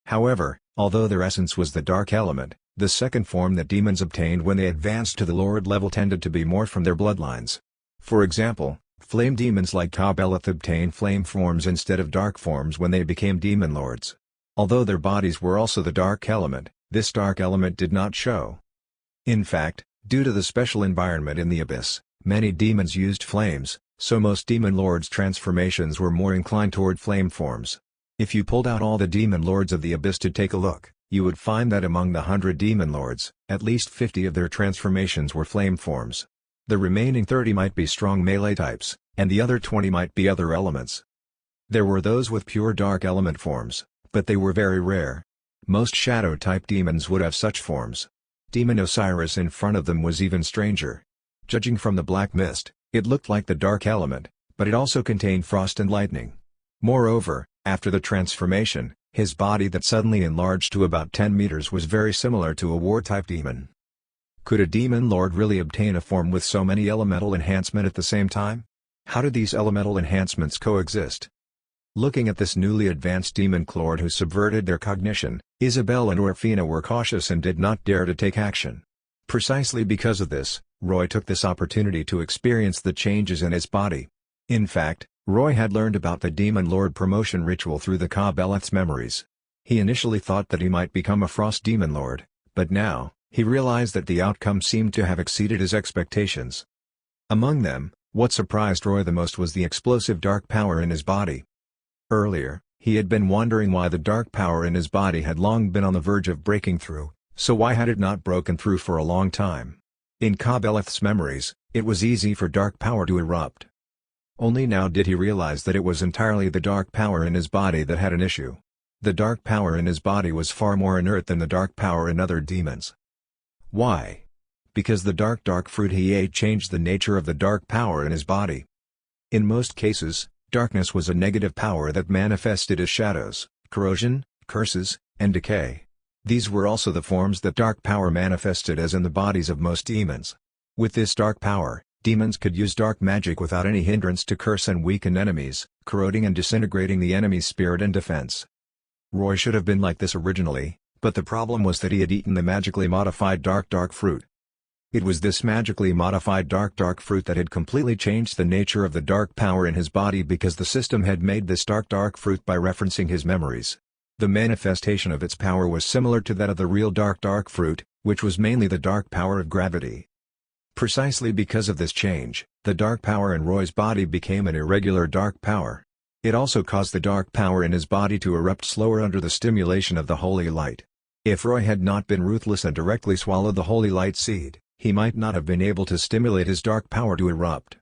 However, although their essence was the dark element, the second form that demons obtained when they advanced to the Lord level tended to be more from their bloodlines. For example, flame demons like Ka-Beleth obtained flame forms instead of dark forms when they became demon lords. Although their bodies were also the dark element, this dark element did not show. In fact, due to the special environment in the abyss, many demons used flames, so most demon lords' transformations were more inclined toward flame forms. If you pulled out all the demon lords of the abyss to take a look, you would find that among the 100 demon lords, at least 50 of their transformations were flame forms. The remaining 30 might be strong melee types, and the other 20 might be other elements. There were those with pure dark element forms, but they were very rare. Most shadow-type demons would have such forms. Demon Osiris in front of them was even stranger. Judging from the black mist, it looked like the dark element, but it also contained frost and lightning. Moreover, after the transformation, his body that suddenly enlarged to about 10 meters was very similar to a war-type demon. Could a demon lord really obtain a form with so many elemental enhancement at the same time? How did these elemental enhancements coexist? Looking at this newly advanced demon lord who subverted their cognition, Isabelle and Orphina were cautious and did not dare to take action. Precisely because of this, Roy took this opportunity to experience the changes in his body. In fact, Roy had learned about the demon lord promotion ritual through the Ka-Beleth's memories. He initially thought that he might become a frost demon lord, but now, he realized that the outcome seemed to have exceeded his expectations. Among them, what surprised Roy the most was the explosive dark power in his body. Earlier, He had been wondering why the dark power in his body had long been on the verge of breaking through, so why had it not broken through for a long time? In Kobeleth's memories, it was easy for dark power to erupt. Only now did he realize that it was entirely the dark power in his body that had an issue. The dark power in his body was far more inert than the dark power in other demons. Why? Because the dark fruit he ate changed the nature of the dark power in his body. In most cases, darkness was a negative power that manifested as shadows, corrosion, curses, and decay. These were also the forms that dark power manifested as in the bodies of most demons. With this dark power, demons could use dark magic without any hindrance to curse and weaken enemies, corroding and disintegrating the enemy's spirit and defense. Roy should have been like this originally, but the problem was that he had eaten the magically modified dark fruit. It was this magically modified dark fruit that had completely changed the nature of the dark power in his body because the system had made this dark fruit by referencing his memories. The manifestation of its power was similar to that of the real dark fruit, which was mainly the dark power of gravity. Precisely because of this change, the dark power in Roy's body became an irregular dark power. It also caused the dark power in his body to erupt slower under the stimulation of the holy light. If Roy had not been ruthless and directly swallowed the holy light seed, he might not have been able to stimulate his dark power to erupt.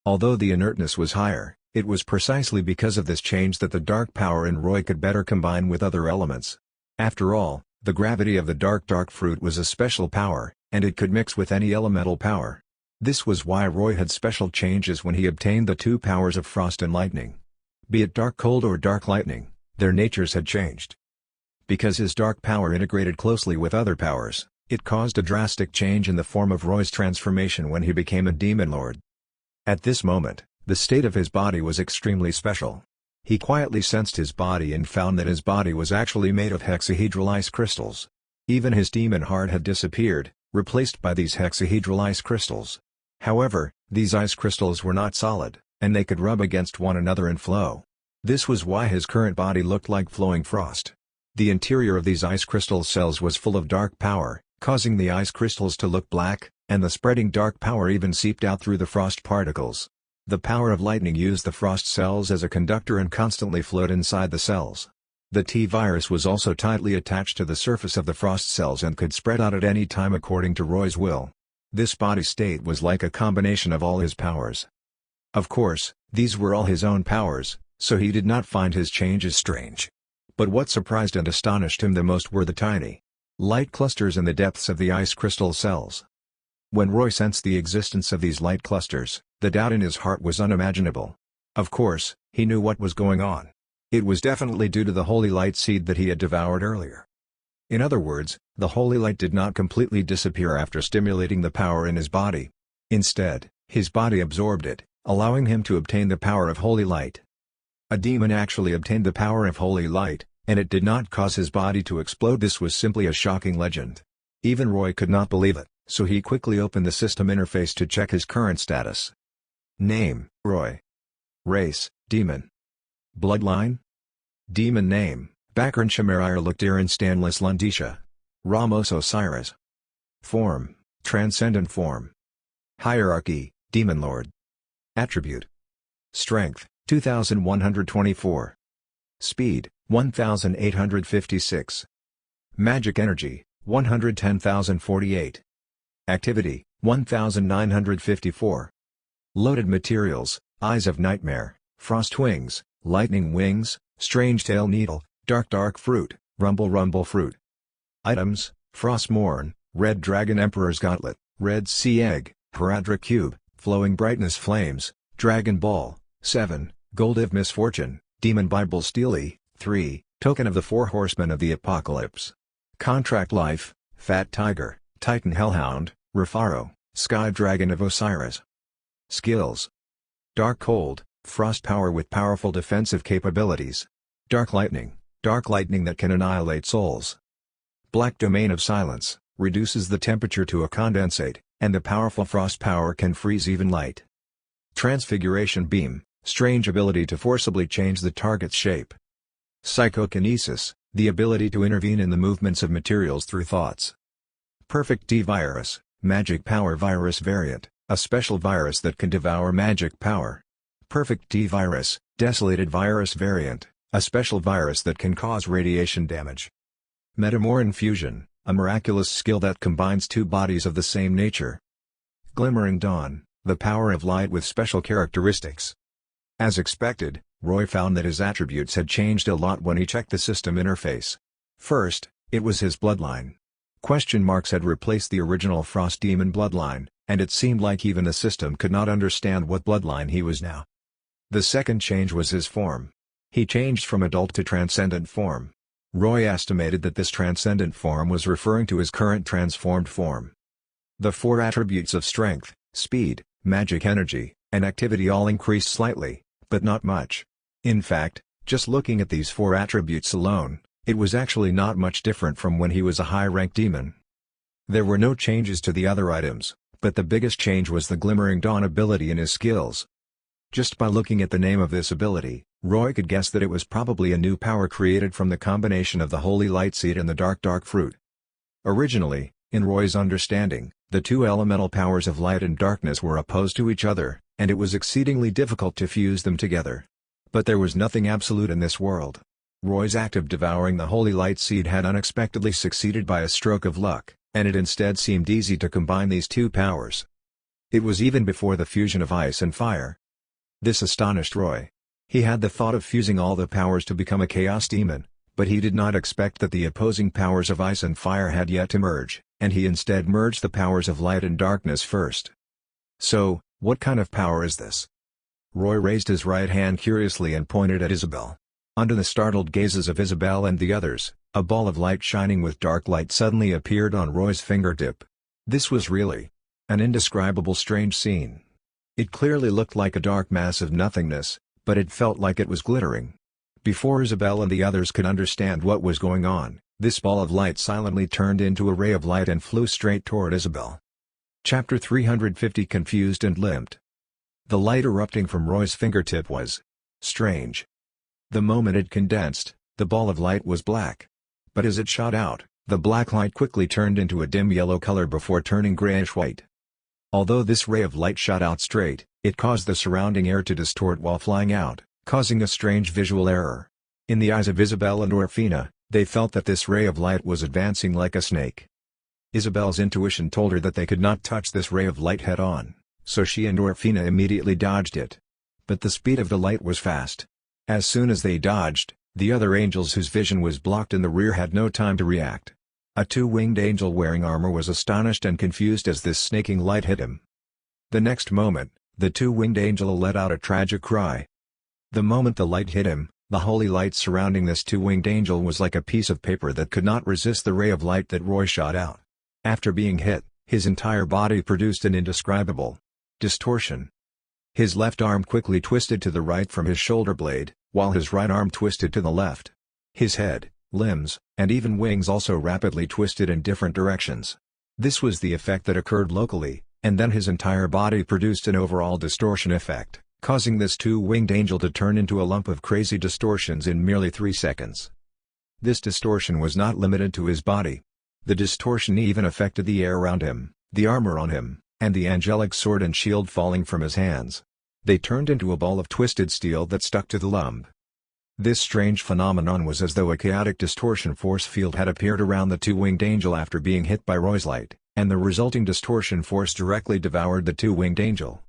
Although the inertness was higher, it was precisely because of this change that the dark power in Roy could better combine with other elements. After all, the gravity of the dark fruit was a special power, and it could mix with any elemental power. This was why Roy had special changes when he obtained the two powers of frost and lightning. Be it dark cold or dark lightning, their natures had changed. Because his dark power integrated closely with other powers, it caused a drastic change in the form of Roy's transformation when he became a demon lord. At this moment, the state of his body was extremely special. He quietly sensed his body and found that his body was actually made of hexahedral ice crystals. Even his demon heart had disappeared, replaced by these hexahedral ice crystals. However, these ice crystals were not solid, and they could rub against one another and flow. This was why his current body looked like flowing frost. The interior of these ice crystal cells was full of dark power, causing the ice crystals to look black, and the spreading dark power even seeped out through the frost particles. The power of lightning used the frost cells as a conductor and constantly flowed inside the cells. The T-virus was also tightly attached to the surface of the frost cells and could spread out at any time according to Roy's will. This body state was like a combination of all his powers. Of course, these were all his own powers, so he did not find his changes strange. But what surprised and astonished him the most were the tiny light clusters in the depths of the ice crystal cells. When Roy sensed the existence of these light clusters, the doubt in his heart was unimaginable. Of course, he knew what was going on. It was definitely due to the holy light seed that he had devoured earlier. In other words, the holy light did not completely disappear after stimulating the power in his body. Instead, his body absorbed it, allowing him to obtain the power of holy light. A demon actually obtained the power of holy light, and it did not cause his body to explode. This was simply a shocking legend. Even Roy could not believe it, so he quickly opened the system interface to check his current status. Name: Roy. Race: Demon. Bloodline: Demon. Name: Bakran Shamarir Lukdiran Stanlis Lundisha. Ramos Osiris. Form: Transcendent form. Hierarchy: Demon Lord. Attribute: Strength: 2124. Speed: 1856. Magic Energy: 110,048. Activity: 1954. Loaded Materials: Eyes of Nightmare, Frost Wings, Lightning Wings, Strange Tail Needle, Dark Fruit, Rumble Fruit. Items: Frostmourne, Red Dragon Emperor's Gauntlet, Red Sea Egg, Paradra Cube, Flowing Brightness Flames, Dragon Ball, 7, Gold of Misfortune, Demon Bible Steely, 3, Token of the Four Horsemen of the Apocalypse. Contract Life: Fat Tiger, Titan Hellhound, Rafaro, Sky Dragon of Osiris. Skills: Dark Cold, Frost Power with powerful defensive capabilities. Dark Lightning that can annihilate souls. Black Domain of Silence, reduces the temperature to a condensate, and the powerful frost power can freeze even light. Transfiguration Beam, strange ability to forcibly change the target's shape. Psychokinesis, the ability to intervene in the movements of materials through thoughts. Perfect T-virus, magic power virus variant, a special virus that can devour magic power. Perfect T-virus, desolated virus variant, a special virus that can cause radiation damage. Metamorph fusion, a miraculous skill that combines two bodies of the same nature. Glimmering Dawn, the power of light with special characteristics. As expected, Roy found that his attributes had changed a lot when he checked the system interface. First, it was his bloodline. Question marks had replaced the original Frost Demon bloodline, and it seemed like even the system could not understand what bloodline he was now. The second change was his form. He changed from adult to transcendent form. Roy estimated that this transcendent form was referring to his current transformed form. The four attributes of strength, speed, magic energy, and activity all increased slightly, but not much. In fact, just looking at these four attributes alone, it was actually not much different from when he was a high-ranked demon. There were no changes to the other items, but the biggest change was the Glimmering Dawn ability in his skills. Just by looking at the name of this ability, Roy could guess that it was probably a new power created from the combination of the Holy Light Seed and the Dark Fruit. Originally, in Roy's understanding, the two elemental powers of light and darkness were opposed to each other, and it was exceedingly difficult to fuse them together. But there was nothing absolute in this world. Roy's act of devouring the Holy Light Seed had unexpectedly succeeded by a stroke of luck, and it instead seemed easy to combine these two powers. It was even before the fusion of ice and fire. This astonished Roy. He had the thought of fusing all the powers to become a Chaos Demon, but he did not expect that the opposing powers of ice and fire had yet to merge, and he instead merged the powers of light and darkness first. So, what kind of power is this? Roy raised his right hand curiously and pointed at Isabel. Under the startled gazes of Isabel and the others, a ball of light shining with dark light suddenly appeared on Roy's fingertip. This was really an indescribable strange scene. It clearly looked like a dark mass of nothingness, but it felt like it was glittering. Before Isabel and the others could understand what was going on, this ball of light silently turned into a ray of light and flew straight toward Isabel. Chapter 350 Confused and Limped. The light erupting from Roy's fingertip was strange. The moment it condensed, the ball of light was black. But as it shot out, the black light quickly turned into a dim yellow color before turning grayish-white. Although this ray of light shot out straight, it caused the surrounding air to distort while flying out, causing a strange visual error. In the eyes of Isabel and Orfina, they felt that this ray of light was advancing like a snake. Isabel's intuition told her that they could not touch this ray of light head-on, so she and Orfina immediately dodged it. But the speed of the light was fast. As soon as they dodged, the other angels whose vision was blocked in the rear had no time to react. A two-winged angel wearing armor was astonished and confused as this snaking light hit him. The next moment, the two-winged angel let out a tragic cry. The moment the light hit him, the holy light surrounding this two-winged angel was like a piece of paper that could not resist the ray of light that Roy shot out. After being hit, his entire body produced an indescribable distortion. His left arm quickly twisted to the right from his shoulder blade, while his right arm twisted to the left. His head, limbs, and even wings also rapidly twisted in different directions. This was the effect that occurred locally, and then his entire body produced an overall distortion effect, causing this two-winged angel to turn into a lump of crazy distortions in merely 3 seconds. This distortion was not limited to his body. The distortion even affected the air around him, the armor on him, and the angelic sword and shield falling from his hands. They turned into a ball of twisted steel that stuck to the lump. This strange phenomenon was as though a chaotic distortion force field had appeared around the two-winged angel after being hit by Roy's light, and the resulting distortion force directly devoured the two-winged angel.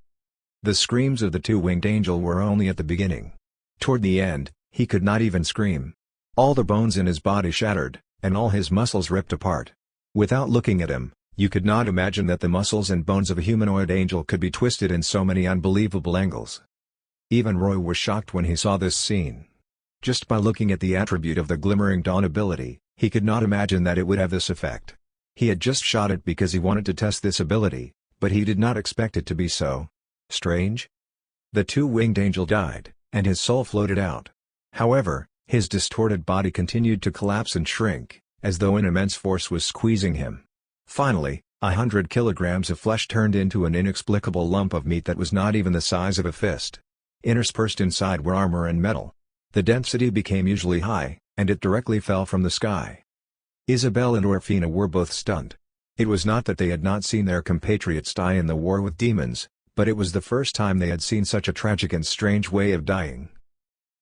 The screams of the two-winged angel were only at the beginning. Toward the end, he could not even scream. All the bones in his body shattered, and all his muscles ripped apart. Without looking at him, you could not imagine that the muscles and bones of a humanoid angel could be twisted in so many unbelievable angles. Even Roy was shocked when he saw this scene. Just by looking at the attribute of the Glimmering Dawn ability, he could not imagine that it would have this effect. He had just shot it because he wanted to test this ability, but he did not expect it to be so strange. The two-winged angel died, and his soul floated out. However, his distorted body continued to collapse and shrink, as though an immense force was squeezing him. Finally, 100 kilograms of flesh turned into an inexplicable lump of meat that was not even the size of a fist. Interspersed inside were armor and metal. The density became usually high, and it directly fell from the sky. Isabel and Orfina were both stunned. It was not that they had not seen their compatriots die in the war with demons, but it was the first time they had seen such a tragic and strange way of dying.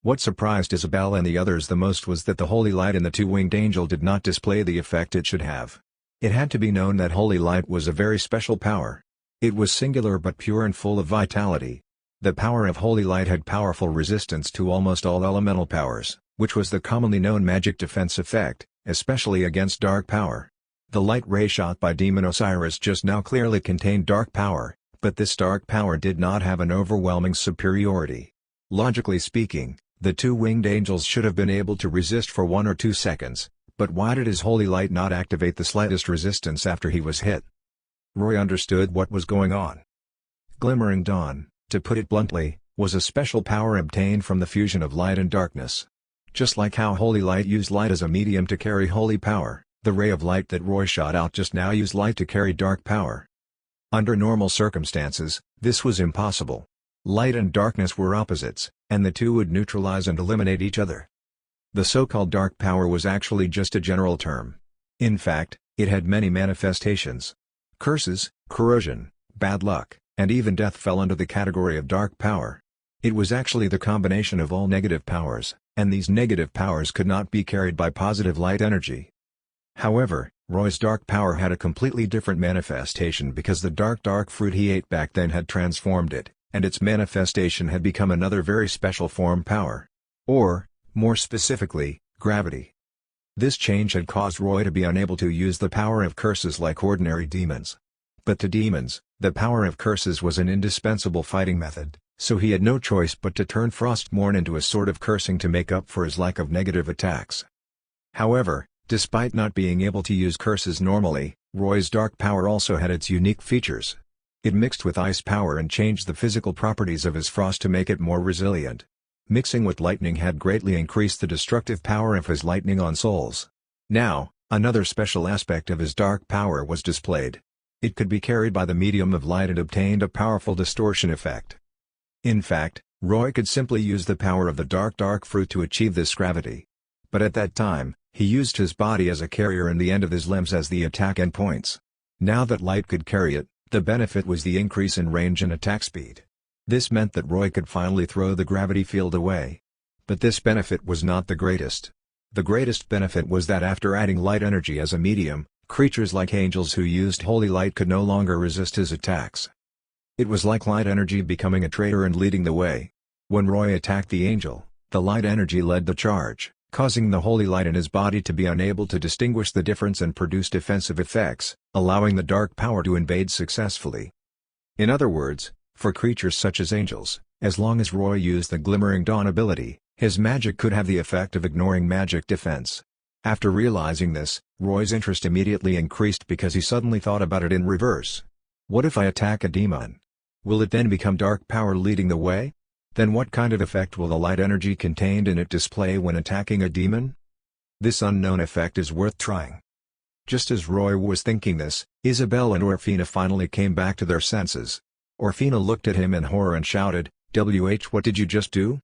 What surprised Isabel and the others the most was that the holy light in the two-winged angel did not display the effect it should have. It had to be known that holy light was a very special power. It was singular but pure and full of vitality. The power of holy light had powerful resistance to almost all elemental powers, which was the commonly known magic defense effect, especially against dark power. The light ray shot by Demon Osiris just now clearly contained dark power, but this dark power did not have an overwhelming superiority. Logically speaking, the two-winged angels should have been able to resist for 1 or 2 seconds, but why did his holy light not activate the slightest resistance after he was hit? Roy understood what was going on. Glimmering Dawn, to put it bluntly, was a special power obtained from the fusion of light and darkness. Just like how holy light used light as a medium to carry holy power, the ray of light that Roy shot out just now used light to carry dark power. Under normal circumstances, this was impossible. Light and darkness were opposites, and the two would neutralize and eliminate each other. The so-called dark power was actually just a general term. In fact, it had many manifestations. Curses, corrosion, bad luck, and even death fell under the category of dark power. It was actually the combination of all negative powers, and these negative powers could not be carried by positive light energy. However, Roy's dark power had a completely different manifestation because the dark fruit he ate back then had transformed it, and its manifestation had become another very special form power. Or, more specifically, gravity. This change had caused Roy to be unable to use the power of curses like ordinary demons. But to demons, the power of curses was an indispensable fighting method, so he had no choice but to turn Frostmourne into a sort of cursing to make up for his lack of negative attacks. However, despite not being able to use curses normally, Roy's dark power also had its unique features. It mixed with ice power and changed the physical properties of his frost to make it more resilient. Mixing with lightning had greatly increased the destructive power of his lightning on souls. Now, another special aspect of his dark power was displayed. It could be carried by the medium of light and obtained a powerful distortion effect. In fact, Roy could simply use the power of the dark fruit to achieve this gravity. But at that time, he used his body as a carrier and the end of his limbs as the attack endpoints. Now that light could carry it, the benefit was the increase in range and attack speed. This meant that Roy could finally throw the gravity field away. But this benefit was not the greatest. The greatest benefit was that after adding light energy as a medium, creatures like angels who used holy light could no longer resist his attacks. It was like light energy becoming a traitor and leading the way. When Roy attacked the angel, the light energy led the charge, causing the holy light in his body to be unable to distinguish the difference and produce defensive effects, allowing the dark power to invade successfully. In other words, for creatures such as angels, as long as Roy used the Glimmering Dawn ability, his magic could have the effect of ignoring magic defense. After realizing this, Roy's interest immediately increased because he suddenly thought about it in reverse. What if I attack a demon? Will it then become dark power leading the way? Then what kind of effect will the light energy contained in it display when attacking a demon? This unknown effect is worth trying. Just as Roy was thinking this, Isabel and Orfina finally came back to their senses. Orfina looked at him in horror and shouted, what did you just do?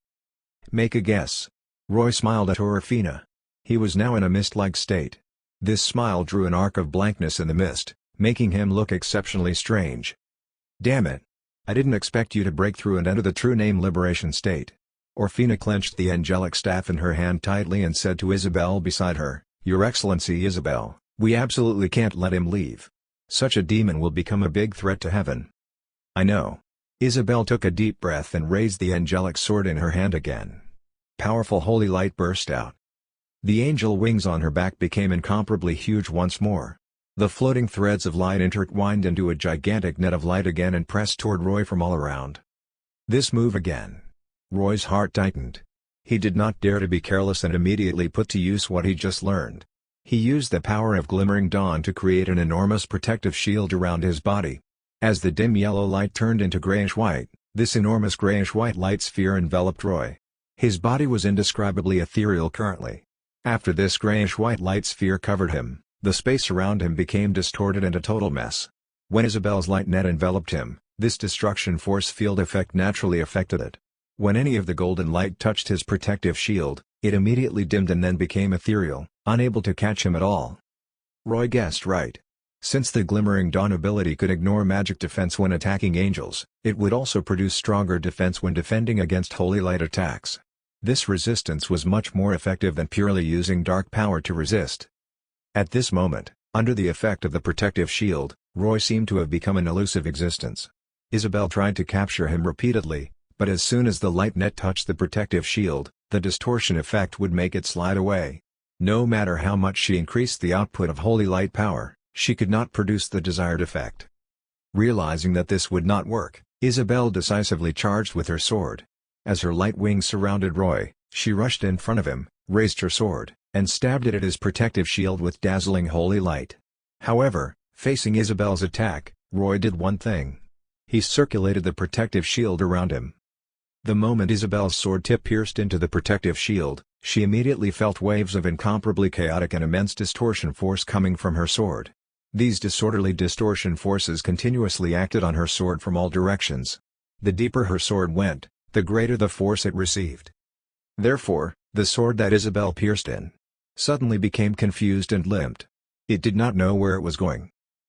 Make a guess. Roy smiled at Orfina. He was now in a mist-like state. This smile drew an arc of blankness in the mist, making him look exceptionally strange. Damn it. I didn't expect you to break through and enter the true name liberation state. Orfina clenched the angelic staff in her hand tightly and said to Isabel beside her, Your Excellency Isabel, we absolutely can't let him leave. Such a demon will become a big threat to heaven. I know. Isabel took a deep breath and raised the angelic sword in her hand again. Powerful holy light burst out. The angel wings on her back became incomparably huge once more. The floating threads of light intertwined into a gigantic net of light again and pressed toward Roy from all around. This move again. Roy's heart tightened. He did not dare to be careless and immediately put to use what he just learned. He used the power of Glimmering Dawn to create an enormous protective shield around his body. As the dim yellow light turned into grayish-white, this enormous grayish-white light sphere enveloped Roy. His body was indescribably ethereal currently. After this grayish-white light sphere covered him, the space around him became distorted and a total mess. When Isabel's light net enveloped him, this destruction force field effect naturally affected it. When any of the golden light touched his protective shield, it immediately dimmed and then became ethereal, unable to catch him at all. Roy guessed right. Since the Glimmering Dawn ability could ignore magic defense when attacking angels, it would also produce stronger defense when defending against holy light attacks. This resistance was much more effective than purely using dark power to resist. At this moment, under the effect of the protective shield, Roy seemed to have become an elusive existence. Isabel tried to capture him repeatedly, but as soon as the light net touched the protective shield, the distortion effect would make it slide away. No matter how much she increased the output of holy light power, she could not produce the desired effect. Realizing that this would not work, Isabel decisively charged with her sword. As her light wings surrounded Roy, she rushed in front of him, raised her sword, and stabbed it at his protective shield with dazzling holy light. However, facing Isabel's attack, Roy did one thing. He circulated the protective shield around him. The moment Isabel's sword tip pierced into the protective shield, she immediately felt waves of incomparably chaotic and immense distortion force coming from her sword. These disorderly distortion forces continuously acted on her sword from all directions. The deeper her sword went, the greater the force it received. Therefore, the sword that Isabel pierced in suddenly became confused and limped. It did not know where it was going.